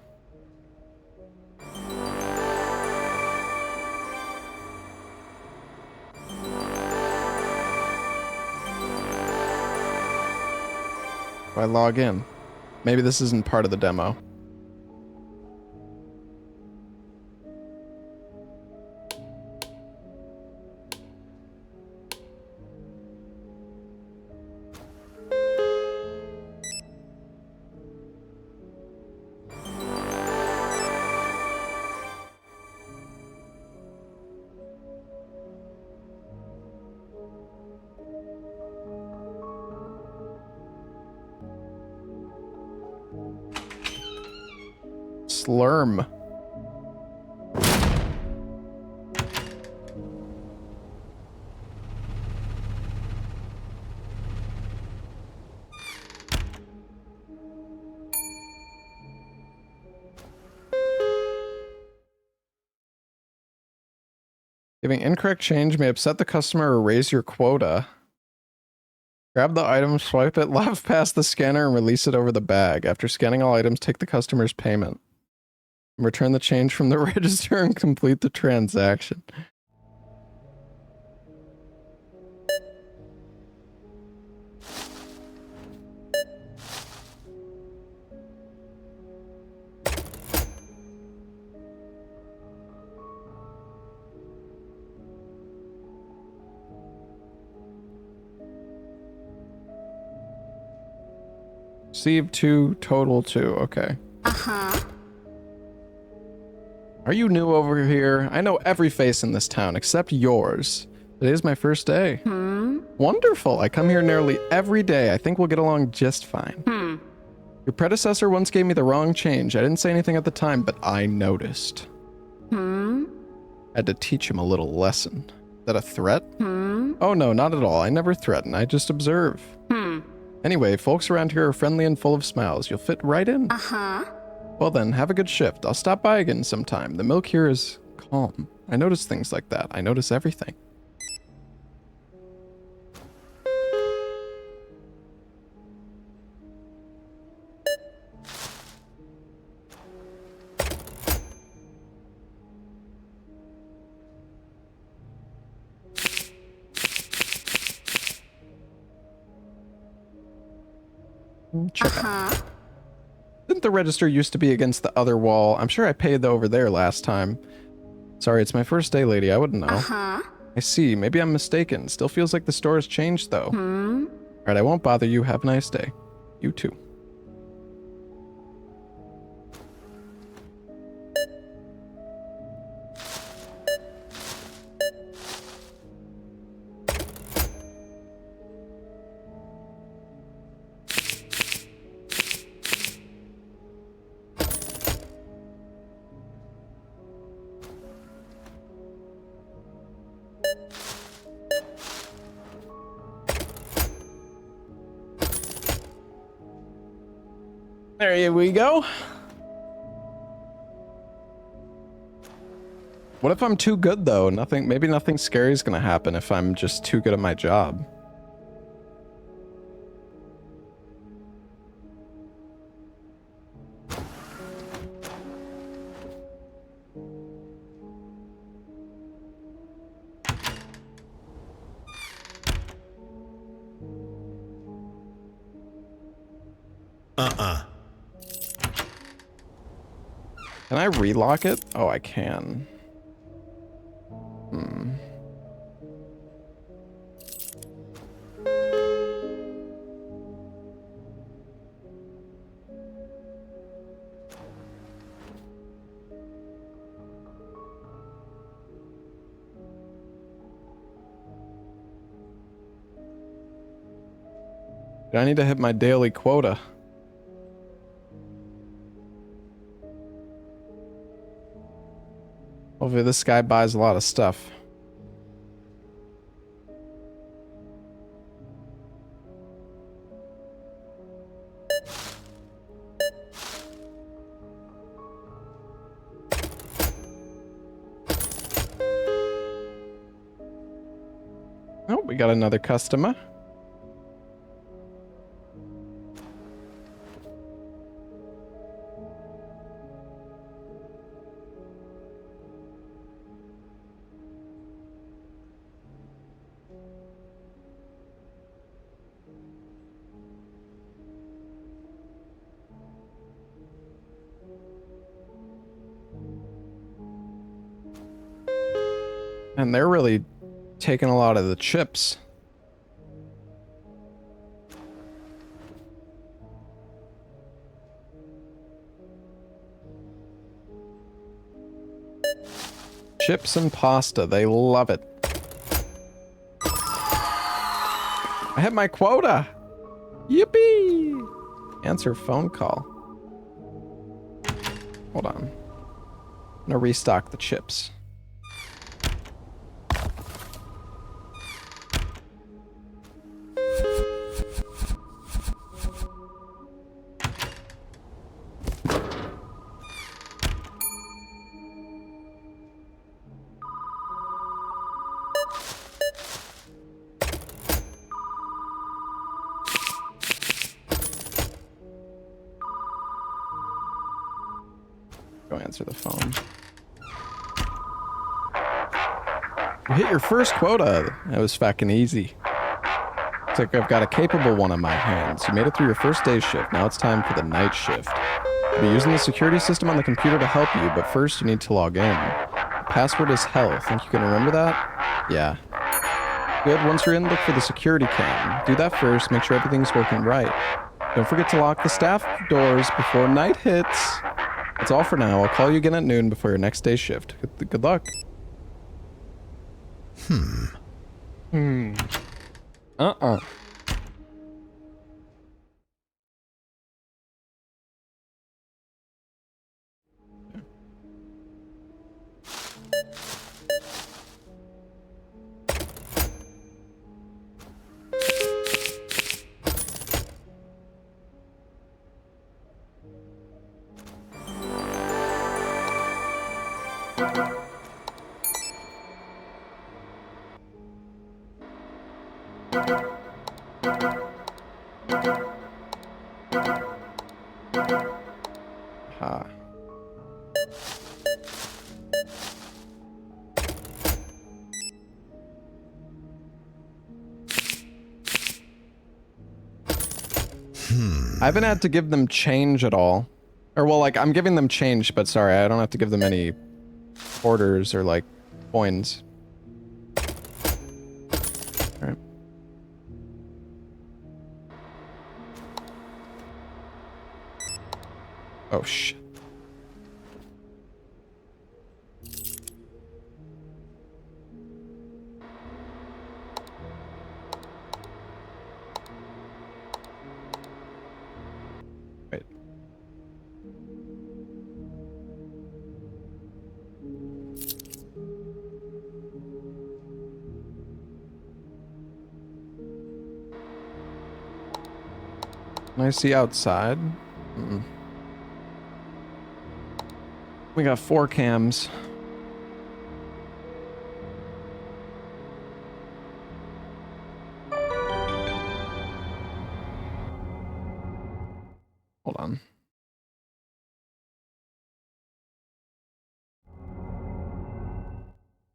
A: If I log in. Maybe this isn't part of the demo. Slurm. Giving incorrect change may upset the customer or raise your quota. Grab the item, swipe it left past the scanner, and release it over the bag. After scanning all items, take the customer's payment. Return the change from the register and complete the transaction. Receive 2, total 2. Okay.
M: Uh-huh.
A: Are you new over here? I know every face in this town except yours. Today's my first day. Wonderful. I come here nearly every day. I think we'll get along just fine. Your predecessor once gave me the wrong change. I didn't say anything at the time, but I noticed. I had to teach him a little lesson. Is that a threat? Oh no, not at all. I never threaten. I just observe. Anyway, folks around here are friendly and full of smiles. You'll fit right in.
M: Uh-huh.
A: Well then, have a good shift. I'll stop by again sometime. The milk here is calm. I notice things like that. I notice everything. Check out. Didn't the register used to be against the other wall? I'm sure I paid over there last time. Sorry, it's my first day, lady. I wouldn't know.
M: Uh-huh.
A: I see. Maybe I'm mistaken. Still feels like the store has changed, though. Alright, I won't bother you. Have a nice day. You too. There we go. What if I'm too good though? Maybe nothing scary is gonna happen if I'm just too good at my job. Can I relock it? Oh, I can. I need to hit my daily quota. Hopefully this guy buys a lot of stuff. Oh, we got another customer. And they're really taking a lot of the chips. Chips and pasta, they love it. I hit my quota! Yippee! Answer phone call. Hold on. I'm gonna restock the chips. Go answer the phone. You hit your first quota. That was fucking easy. Looks like I've got a capable one on my hands. You made it through your first day's shift. Now it's time for the night shift. I'll be using the security system on the computer to help you, but first you need to log in. The password is hell. Think you can remember that? Yeah. Good. Once you're in, look for the security cam. Do that first. Make sure everything's working right. Don't forget to lock the staff doors before night hits. That's all for now. I'll call you again at noon before your next day's shift. Good luck. Uh-uh. Ha. I haven't had to give them change at all. Or, well, like, I'm giving them change, but sorry, I don't have to give them any orders or, like, coins. Alright. Oh, shit. Wait. Can I see outside? Mm-mm. We got 4 cams. Hold on.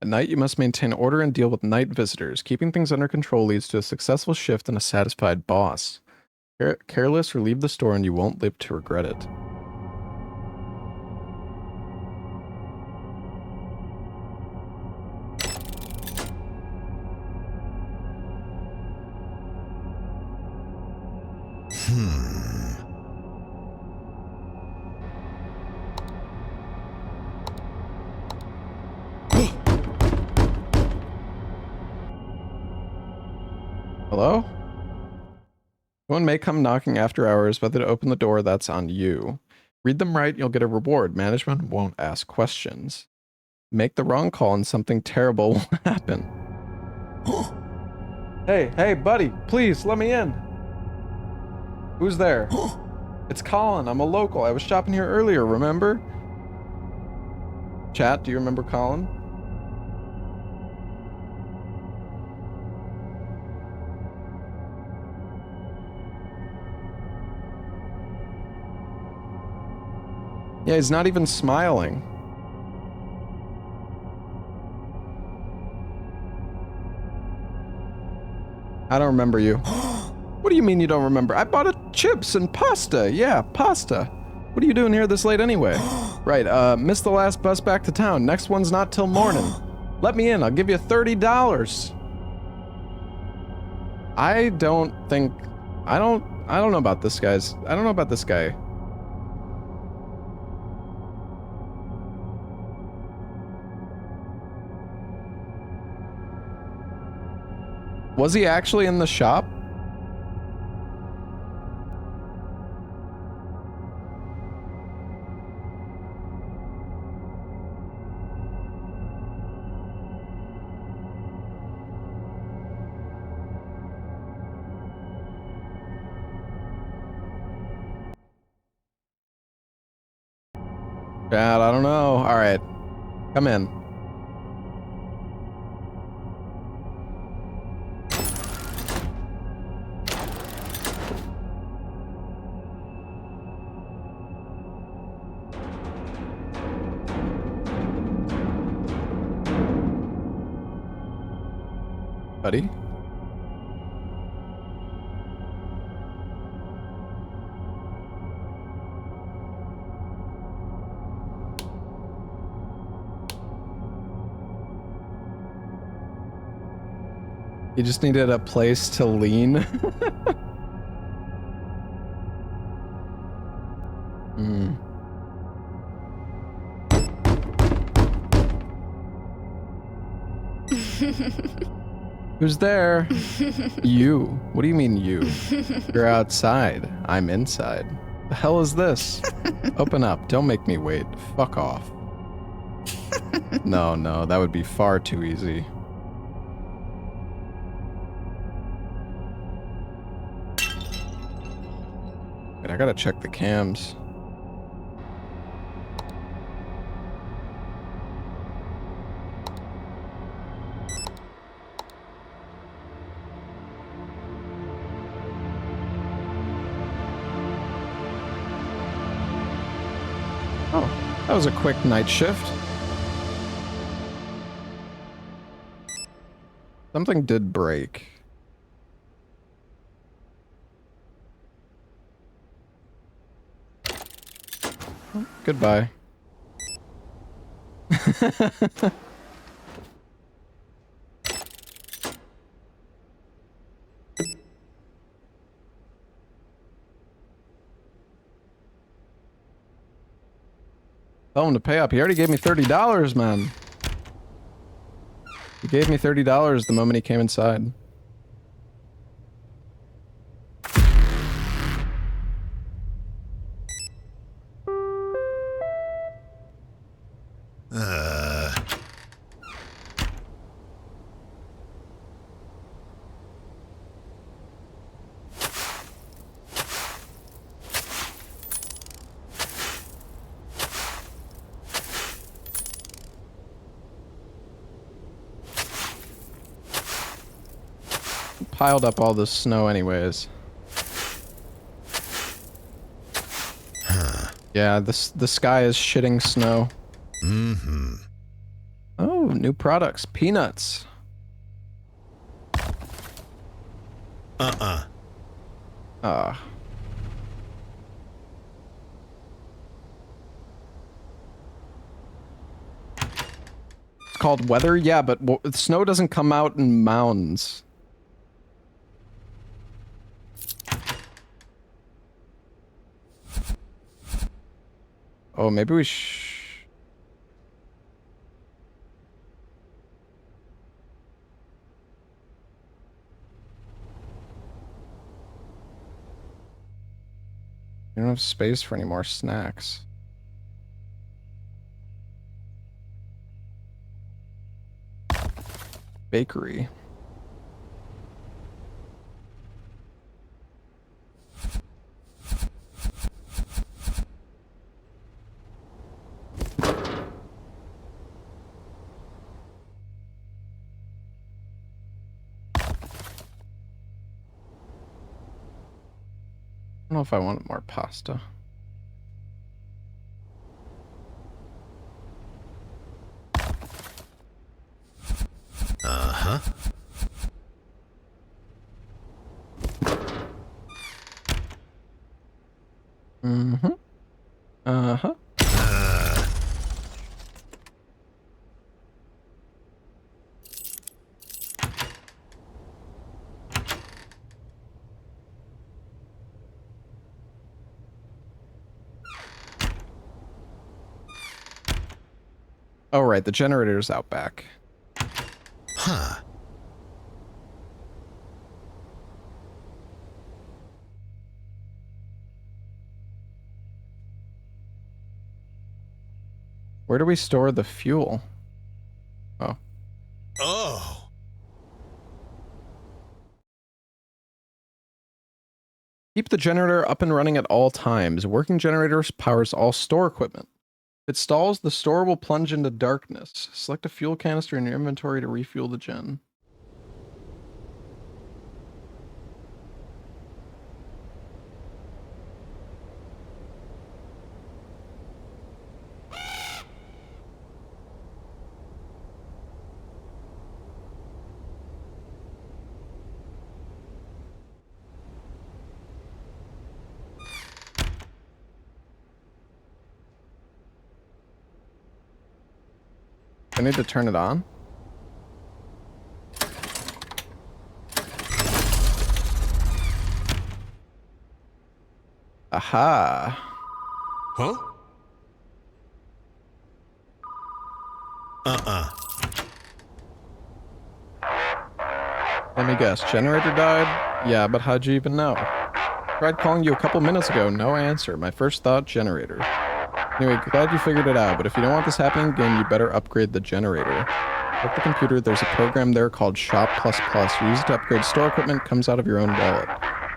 A: At night, you must maintain order and deal with night visitors. Keeping things under control leads to a successful shift and a satisfied boss. Careless or leave the store and you won't live to regret it. Hello? Someone may come knocking after hours, whether to open the door, that's on you. Read them right, you'll get a reward. Management won't ask questions. Make the wrong call and something terrible will happen. Hey, buddy, please, let me in. Who's there? It's Colin, I'm a local. I was shopping here earlier, remember? Chat, do you remember Colin? Yeah, he's not even smiling. I don't remember you. What do you mean you don't remember? I bought chips and pasta. Yeah, pasta. What are you doing here this late anyway? Right, missed the last bus back to town. Next one's not till morning. Let me in. I'll give you $30. I don't know about this, guys. I don't know about this guy. Was he actually in the shop? Chad, I don't know. All right, come in. Buddy? You just needed a place to lean. Hmm. Who's there? You. What do you mean you? You're outside. I'm inside. The hell is this? Open up. Don't make me wait. Fuck off. No, that would be far too easy. Wait, I gotta check the cams. Oh, that was a quick night shift. Something did break. Oh, goodbye. Tell him to pay up. He already gave me $30, man. He gave me $30 the moment he came inside. Piled up all this snow anyways. Yeah, the sky is shitting snow. Mm-hmm. Oh, new products. Peanuts. It's called weather? Yeah, but snow doesn't come out in mounds. Oh, maybe we We don't have space for any more snacks. Bakery. I don't know if I want more pasta.
L: Uh-huh.
A: Mm-hmm. Uh-huh. Oh, right, the generator's out back.
U: Huh.
A: Where do we store the fuel? Oh.
U: Oh.
A: Keep the generator up and running at all times. Working generator powers all store equipment. If it stalls, the store will plunge into darkness. Select a fuel canister in your inventory to refuel the gen. I need to turn it on. Aha.
U: Huh?
A: Let me guess, generator died? Yeah, but how'd you even know? Tried calling you a couple minutes ago, no answer. My first thought, generator. Anyway, glad you figured it out, but if you don't want this happening again, you better upgrade the generator. At the computer, there's a program there called Shop++. You use it to upgrade store equipment, comes out of your own wallet.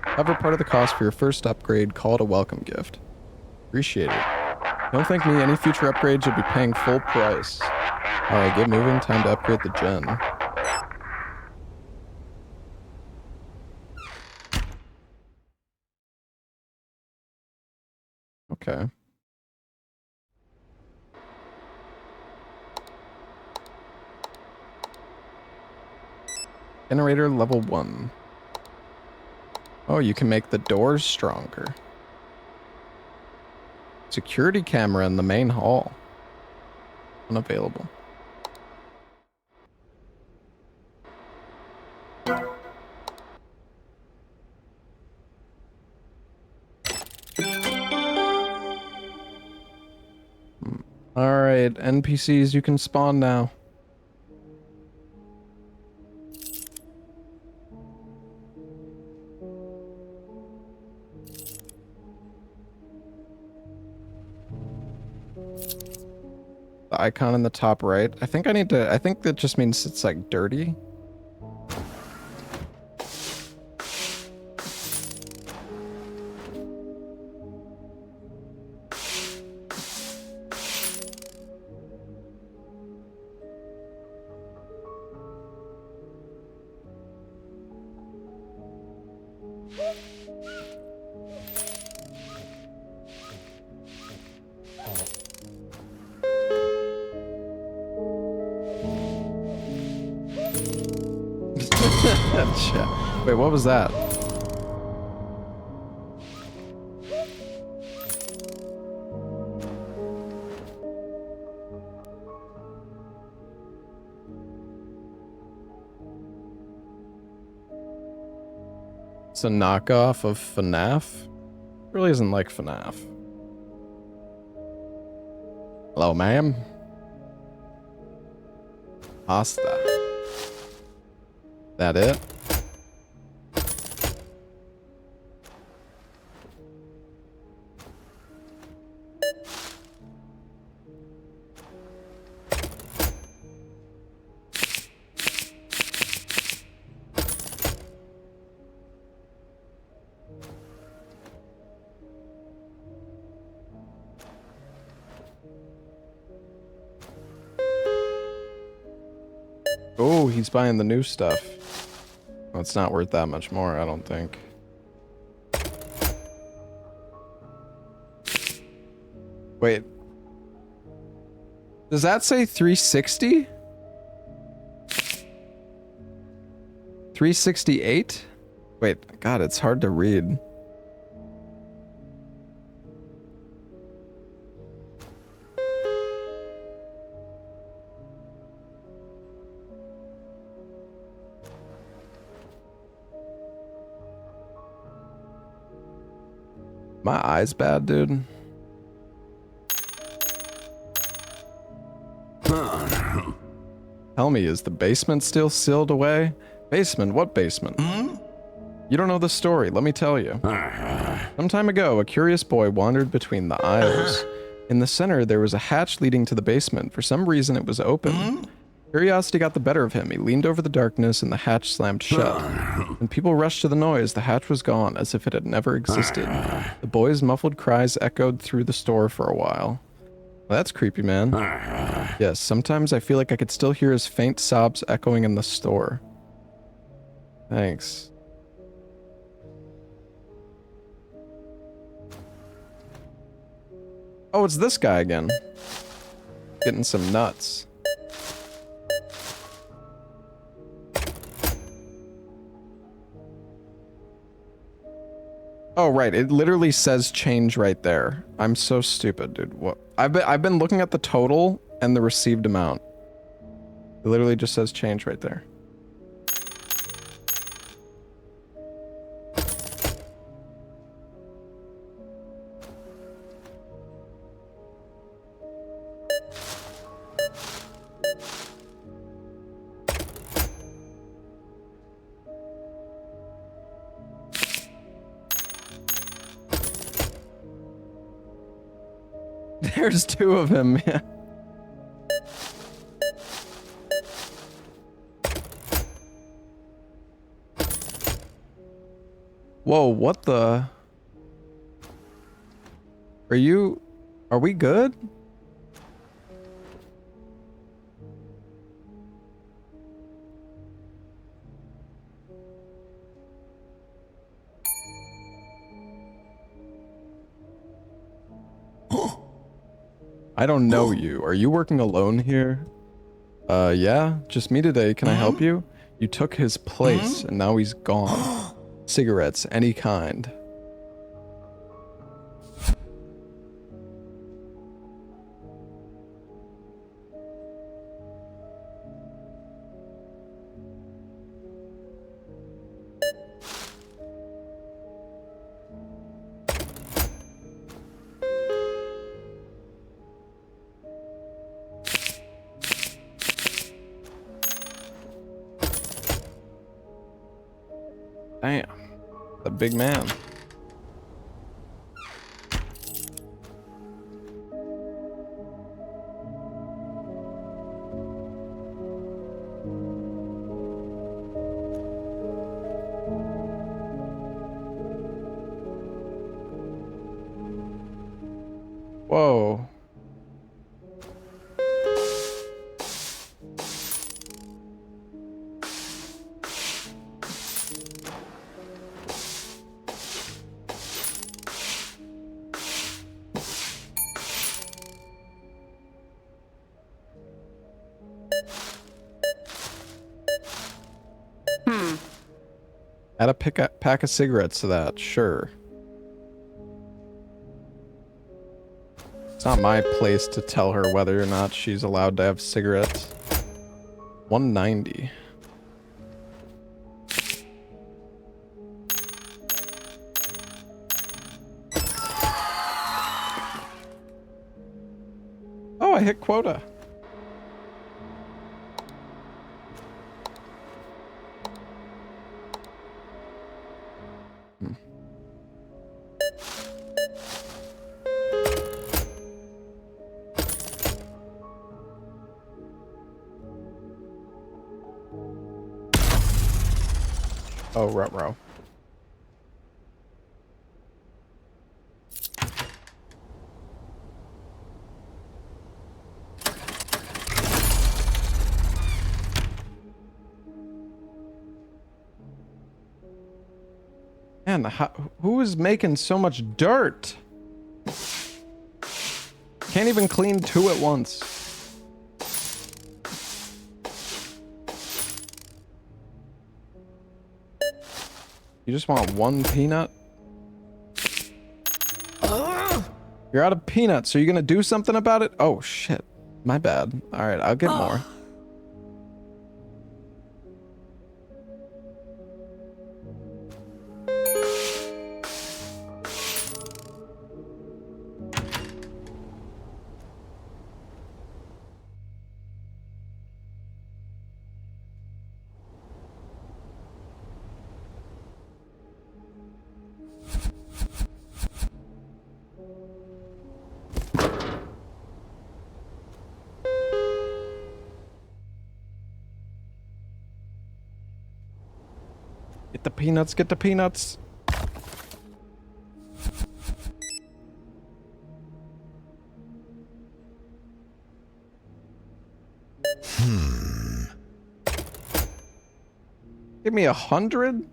A: Cover part of the cost for your first upgrade, call it a welcome gift. Appreciate it. Don't thank me, any future upgrades you'll be paying full price. Alright, get moving, time to upgrade the gen. Okay. Generator level 1. Oh, you can make the doors stronger. Security camera in the main hall. Unavailable. Alright, NPCs, you can spawn now. The icon in the top right. I think that just means it's like dirty. Wait, what was that? It's a knockoff of FNAF? It really isn't like FNAF. Hello, ma'am. Pasta. That it? Oh, he's buying the new stuff. Well, it's not worth that much more, I don't think. Wait. Does that say 360? 368? Wait, God, it's hard to read. My eye's bad, dude.
U: Huh.
A: Tell me, is the basement still sealed away? Basement? What basement? You don't know the story, let me tell you. Some time ago, a curious boy wandered between the aisles. In the center, there was a hatch leading to the basement. For some reason, it was open. Curiosity got the better of him. He leaned over the darkness and the hatch slammed shut. When people rushed to the noise, the hatch was gone, as if it had never existed. The boy's muffled cries echoed through the store for a while. Well, that's creepy, man. Yes, sometimes I feel like I could still hear his faint sobs echoing in the store. Thanks. Oh, it's this guy again. Getting some nuts. Oh, right. It literally says change right there. I'm so stupid, dude. What? I've been looking at the total and the received amount. It literally just says change right there. There's two of him, yeah. Whoa, what the? Are we good? I don't know you. Are you working alone here? Yeah, just me today. Can I help you? You took his place and now he's gone. Cigarettes, any kind. Damn, the big man. Whoa. Add a pack of cigarettes to that, sure. It's not my place to tell her whether or not she's allowed to have cigarettes. 190. Oh, I hit quota. Oh, ruh-roh. Man, who is making so much dirt? Can't even clean two at once. You just want one peanut? You're out of peanuts. Are you gonna do something about it? Oh, shit. My bad. Alright, I'll get more. Get the peanuts, get the peanuts. Give me 100?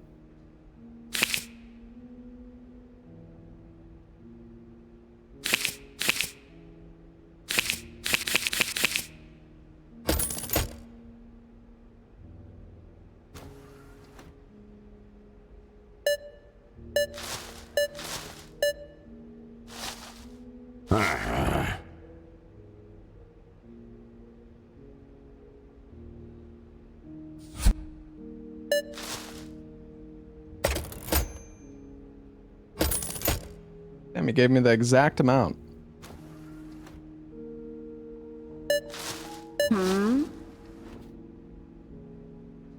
A: Damn, he gave me the exact amount.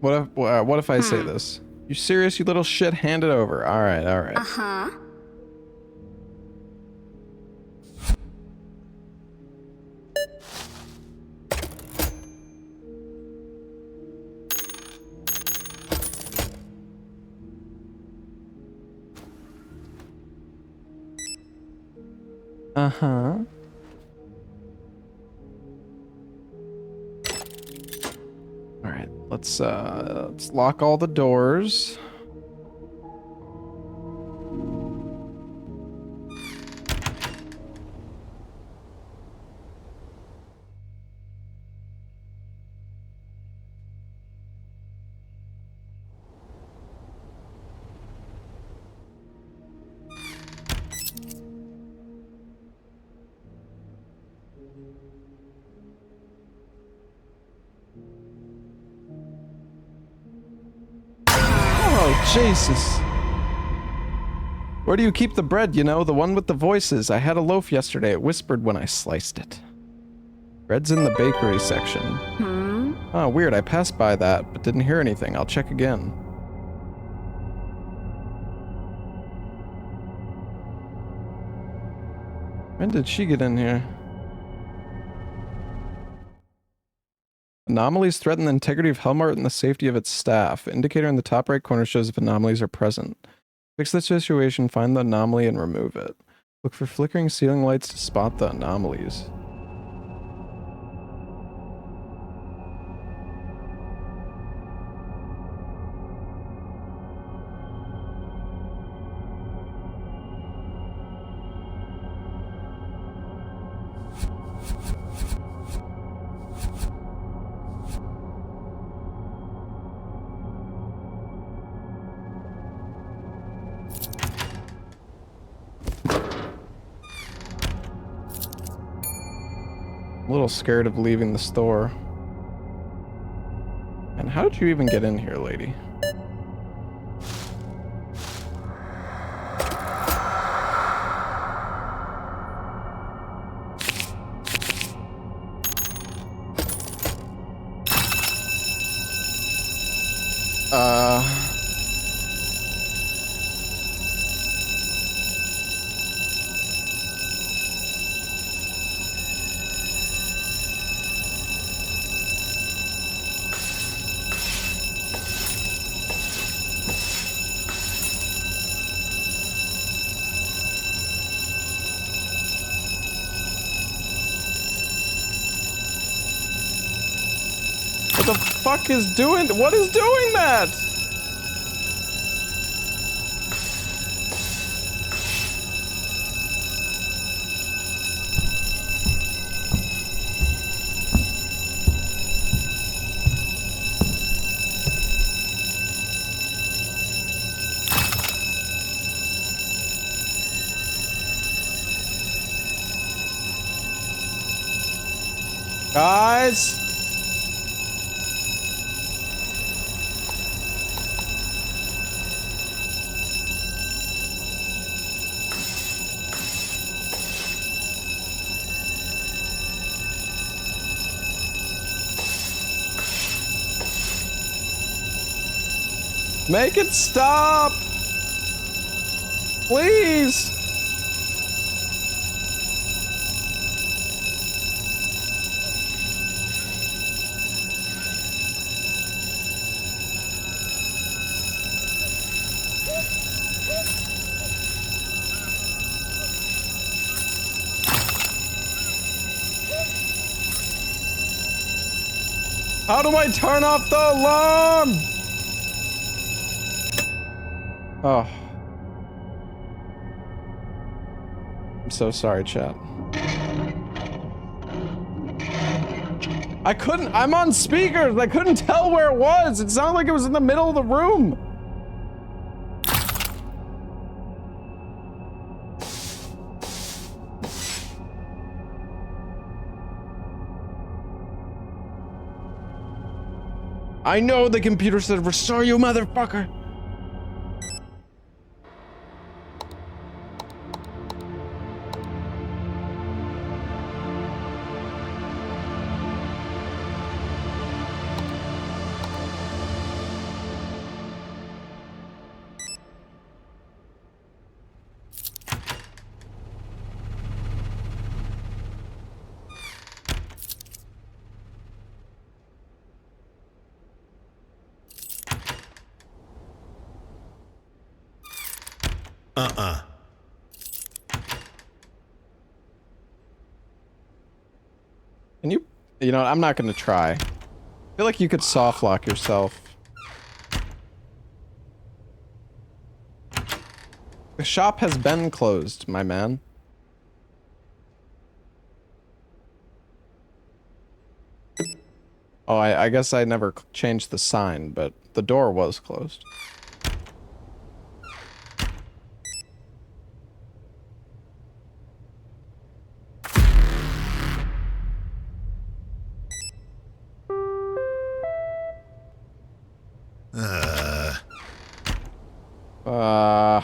A: What if I say this? You serious, you little shit? Hand it over. All right, all right.
M: Uh-huh.
A: Uh-huh. All right, let's lock all the doors. Oh, Jesus. Where do you keep the bread, you know? The one with the voices. I had a loaf yesterday. It whispered when I sliced it. Bread's in the bakery section. Oh, weird. I passed by that, but didn't hear anything. I'll check again. When did she get in here? Anomalies threaten the integrity of HELLMART and the safety of its staff. Indicator in the top right corner shows if anomalies are present. Fix the situation, find the anomaly, and remove it. Look for flickering ceiling lights to spot the anomalies. A little scared of leaving the store. And how did you even get in here, lady? What the fuck is doing? What is doing that? Guys? Make it stop! Please! How do I turn off the alarm? Oh. I'm so sorry, chat. I couldn't, I'm on speakers. I couldn't tell where it was. It sounded like it was in the middle of the room. I know the computer said restore you, motherfucker. Can you know what, I'm not gonna try. I feel like you could soft lock yourself. The shop has been closed, my man. Oh, I guess I never changed the sign, but the door was closed. Uh...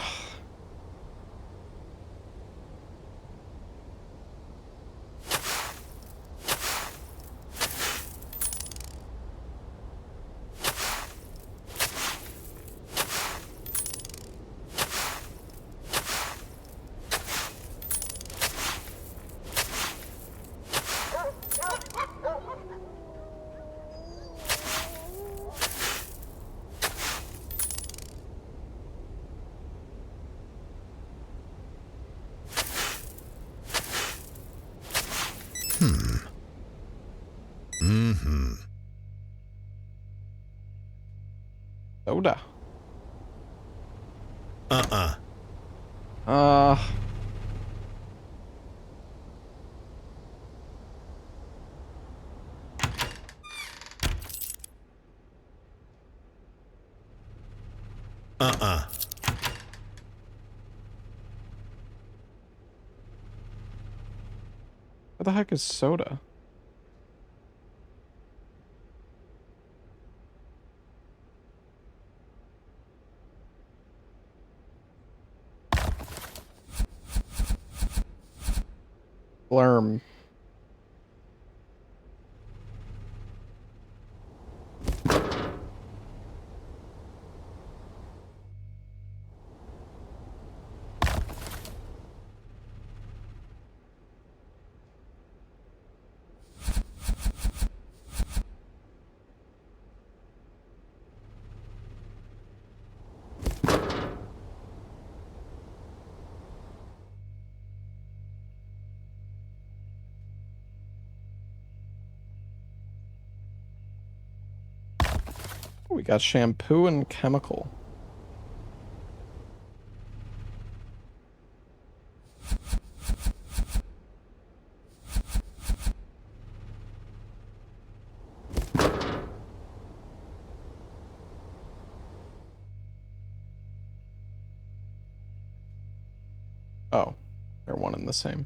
A: Soda. What the heck is soda? Blurm. We got shampoo and chemical. Oh, they're one and the same.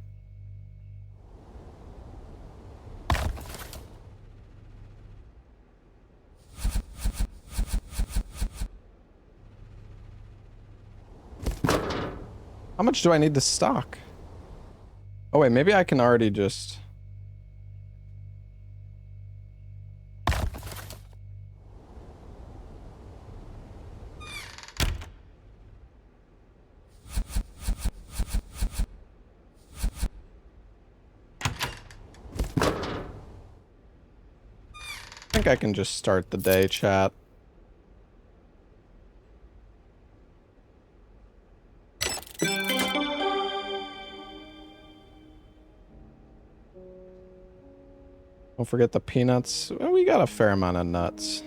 A: How much do I need to stock? Oh wait, maybe I can already just... I think I can just start the day, chat. Don't forget the peanuts. Well, we got a fair amount of nuts.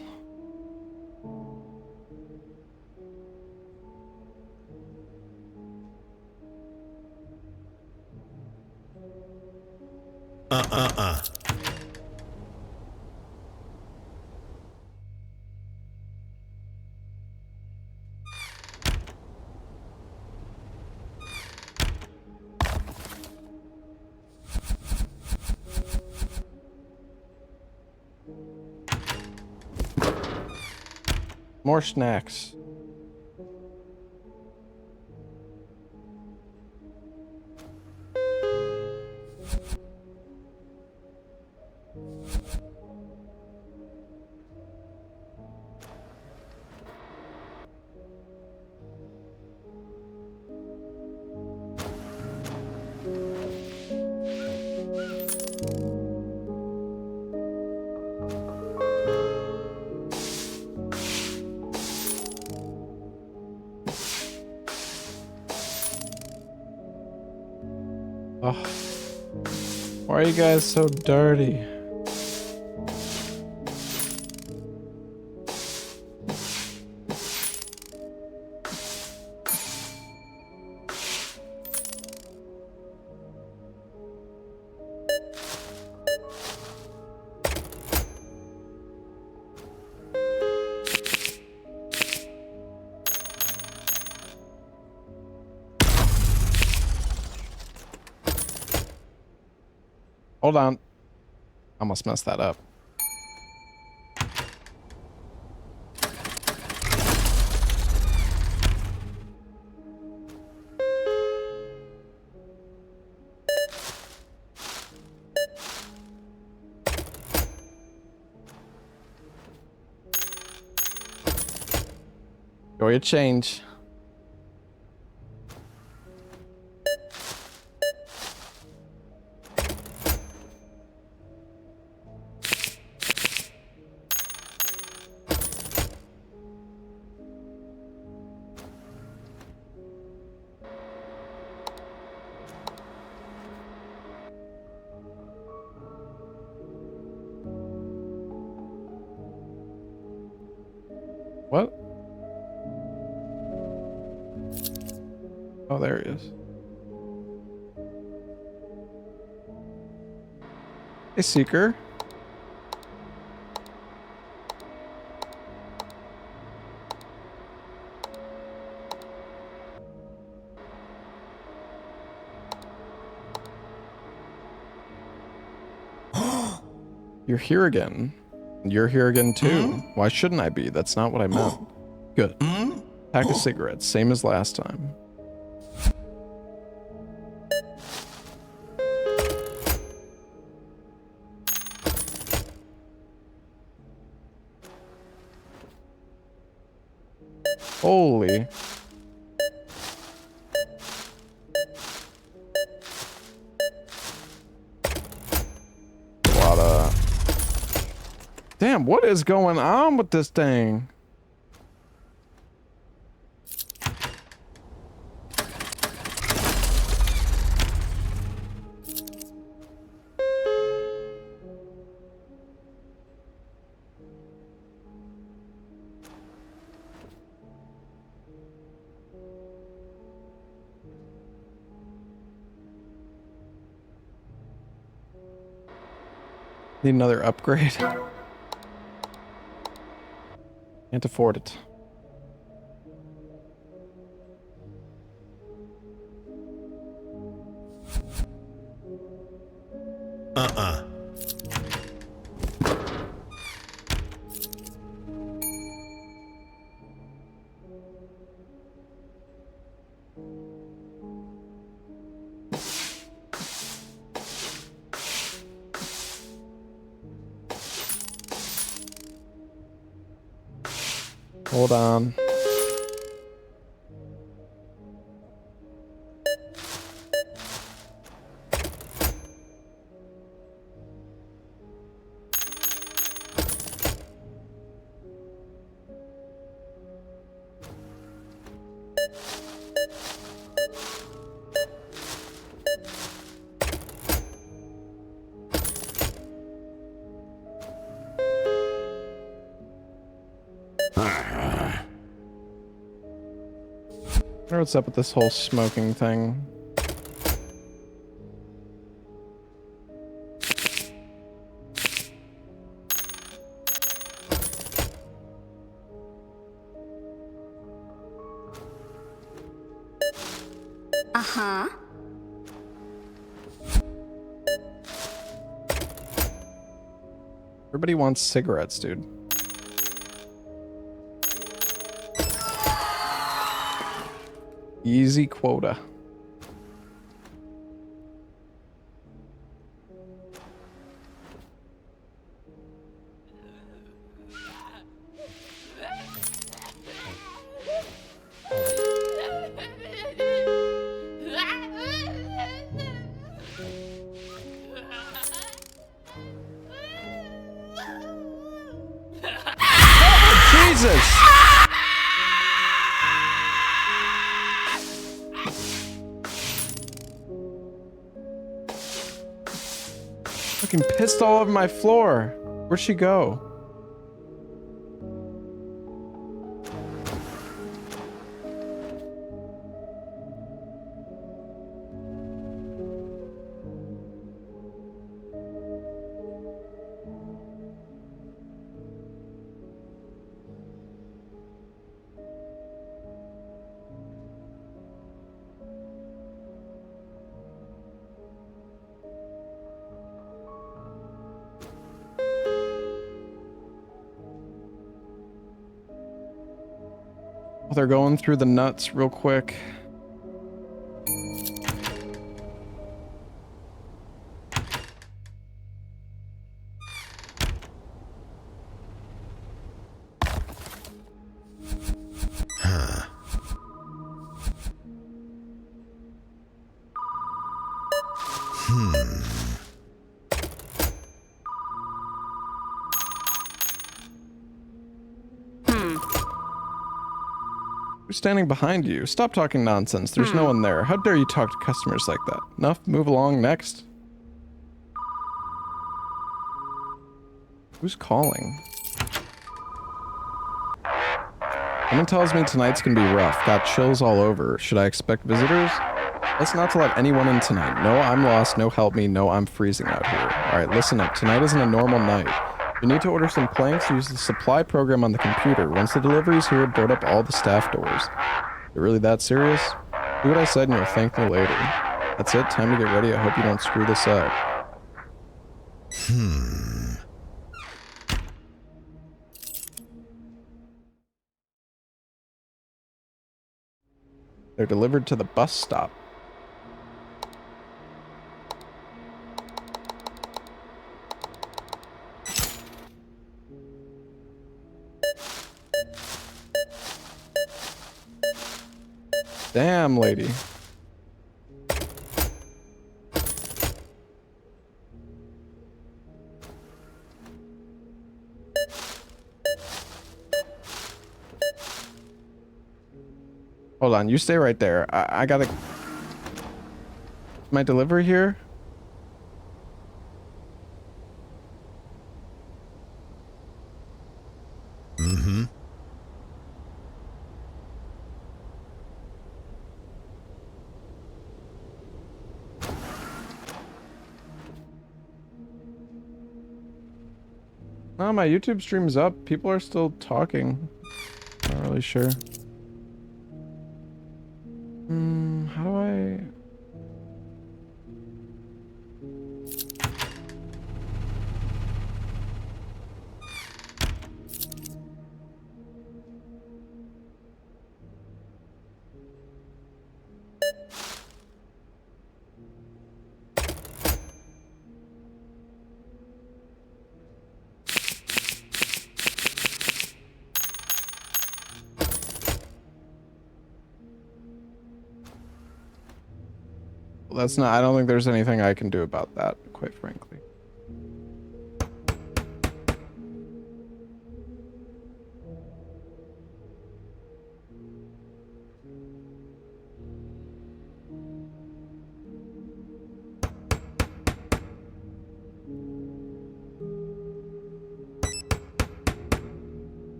A: More snacks. Oh, why are you guys so dirty? Hold on. Almost messed that up. Enjoy your change. What? Oh, there he is. Hey, Seeker. You're here again. You're here again too. Why shouldn't I be? That's not what I meant. Good. Pack of cigarettes, same as last time. Holy. A lot of... Damn, what is going on with this thing? Need another upgrade. Can't afford it. Hold on. wonder what's up with this whole smoking thing.
M: Uh-huh.
A: Everybody wants cigarettes, dude. Easy quota. Jesus! Fucking pissed all over my floor. Where'd she go? They're going through the nuts real quick. Who's standing behind you? Stop talking nonsense. There's no one there. How dare you talk to customers like that? Enough, move along, next. Who's calling? Someone tells me tonight's gonna be rough. Got chills all over. Should I expect visitors? Best not to let anyone in tonight. No, I'm lost. No, help me. No, I'm freezing out here. Alright, listen up. Tonight isn't a normal night. You need to order some planks, use the supply program on the computer. Once the delivery's here, board up all the staff doors. You're really that serious? Do what I said and you'll thank me later. That's it, time to get ready. I hope you don't screw this up. They're delivered to the bus stop. Damn, lady. Hold on, you stay right there. I gotta... My delivery here? Mm-hmm. No, my YouTube stream's up. People are still talking. Not really sure. How do I... That's not, I don't think there's anything I can do about that, quite frankly.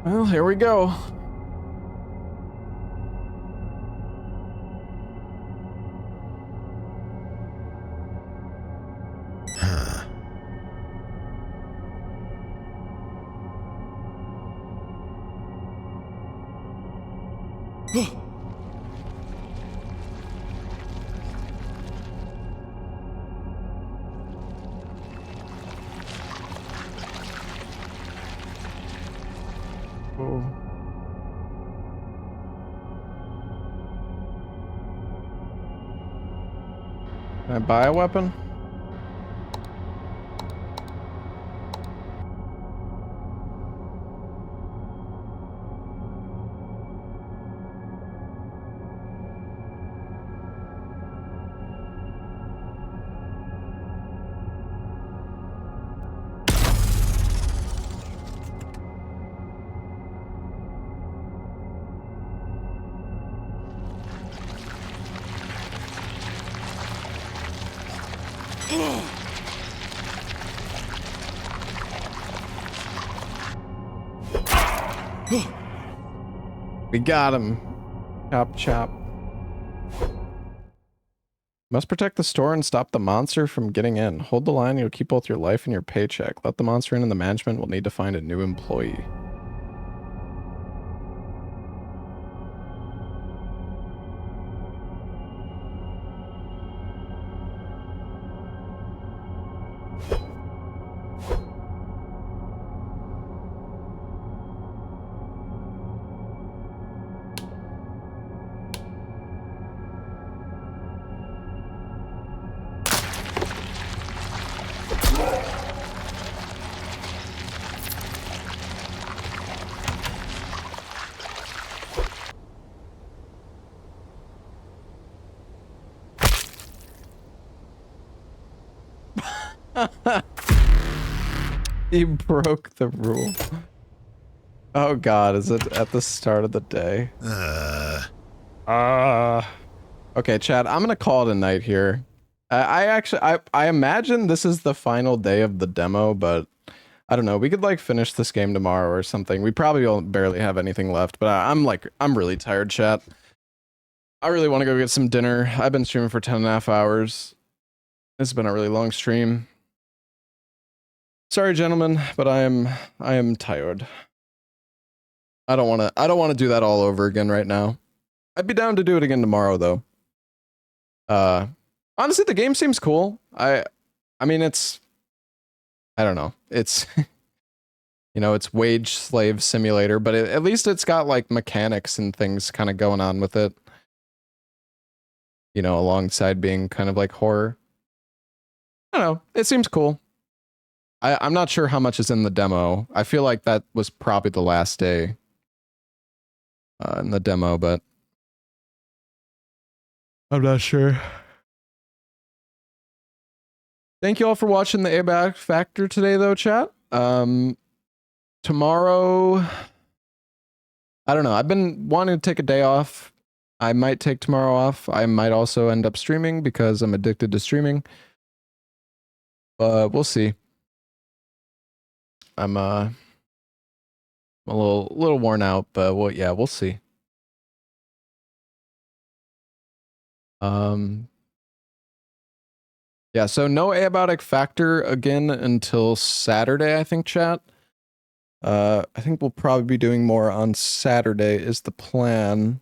A: Well, here we go. Oh. Can I buy a weapon? We got him. Chop, chop. Must protect the store and stop the monster from getting in. Hold the line, you'll keep both your life and your paycheck. Let the monster in and the management will need to find a new employee. He broke the rule. Oh god, is it at the start of the day? Okay, Chad, I'm gonna call it a night here. I imagine this is the final day of the demo, but I don't know. We could like finish this game tomorrow or something. We probably don't barely have anything left, but I'm really tired, chat. I really want to go get some dinner. I've been streaming for 10.5 hours. It's been a really long stream. Sorry, gentlemen, but I am tired. I don't want to do that all over again right now. I'd be down to do it again tomorrow though. Honestly, the game seems cool. I mean, I don't know. It's you know, it's wage slave simulator, but at least it's got like mechanics and things kind of going on with it. You know, alongside being kind of like horror. I don't know. It seems cool. I'm not sure how much is in the demo. I feel like that was probably the last day in the demo, but I'm not sure. Thank you all for watching the Abiotic Factor today, though, chat. Tomorrow, I don't know. I've been wanting to take a day off. I might take tomorrow off. I might also end up streaming because I'm addicted to streaming. But we'll see. I'm a little worn out, but we'll see. Yeah, so no Abiotic Factor again until Saturday, I think, chat. I think we'll probably be doing more on Saturday is the plan.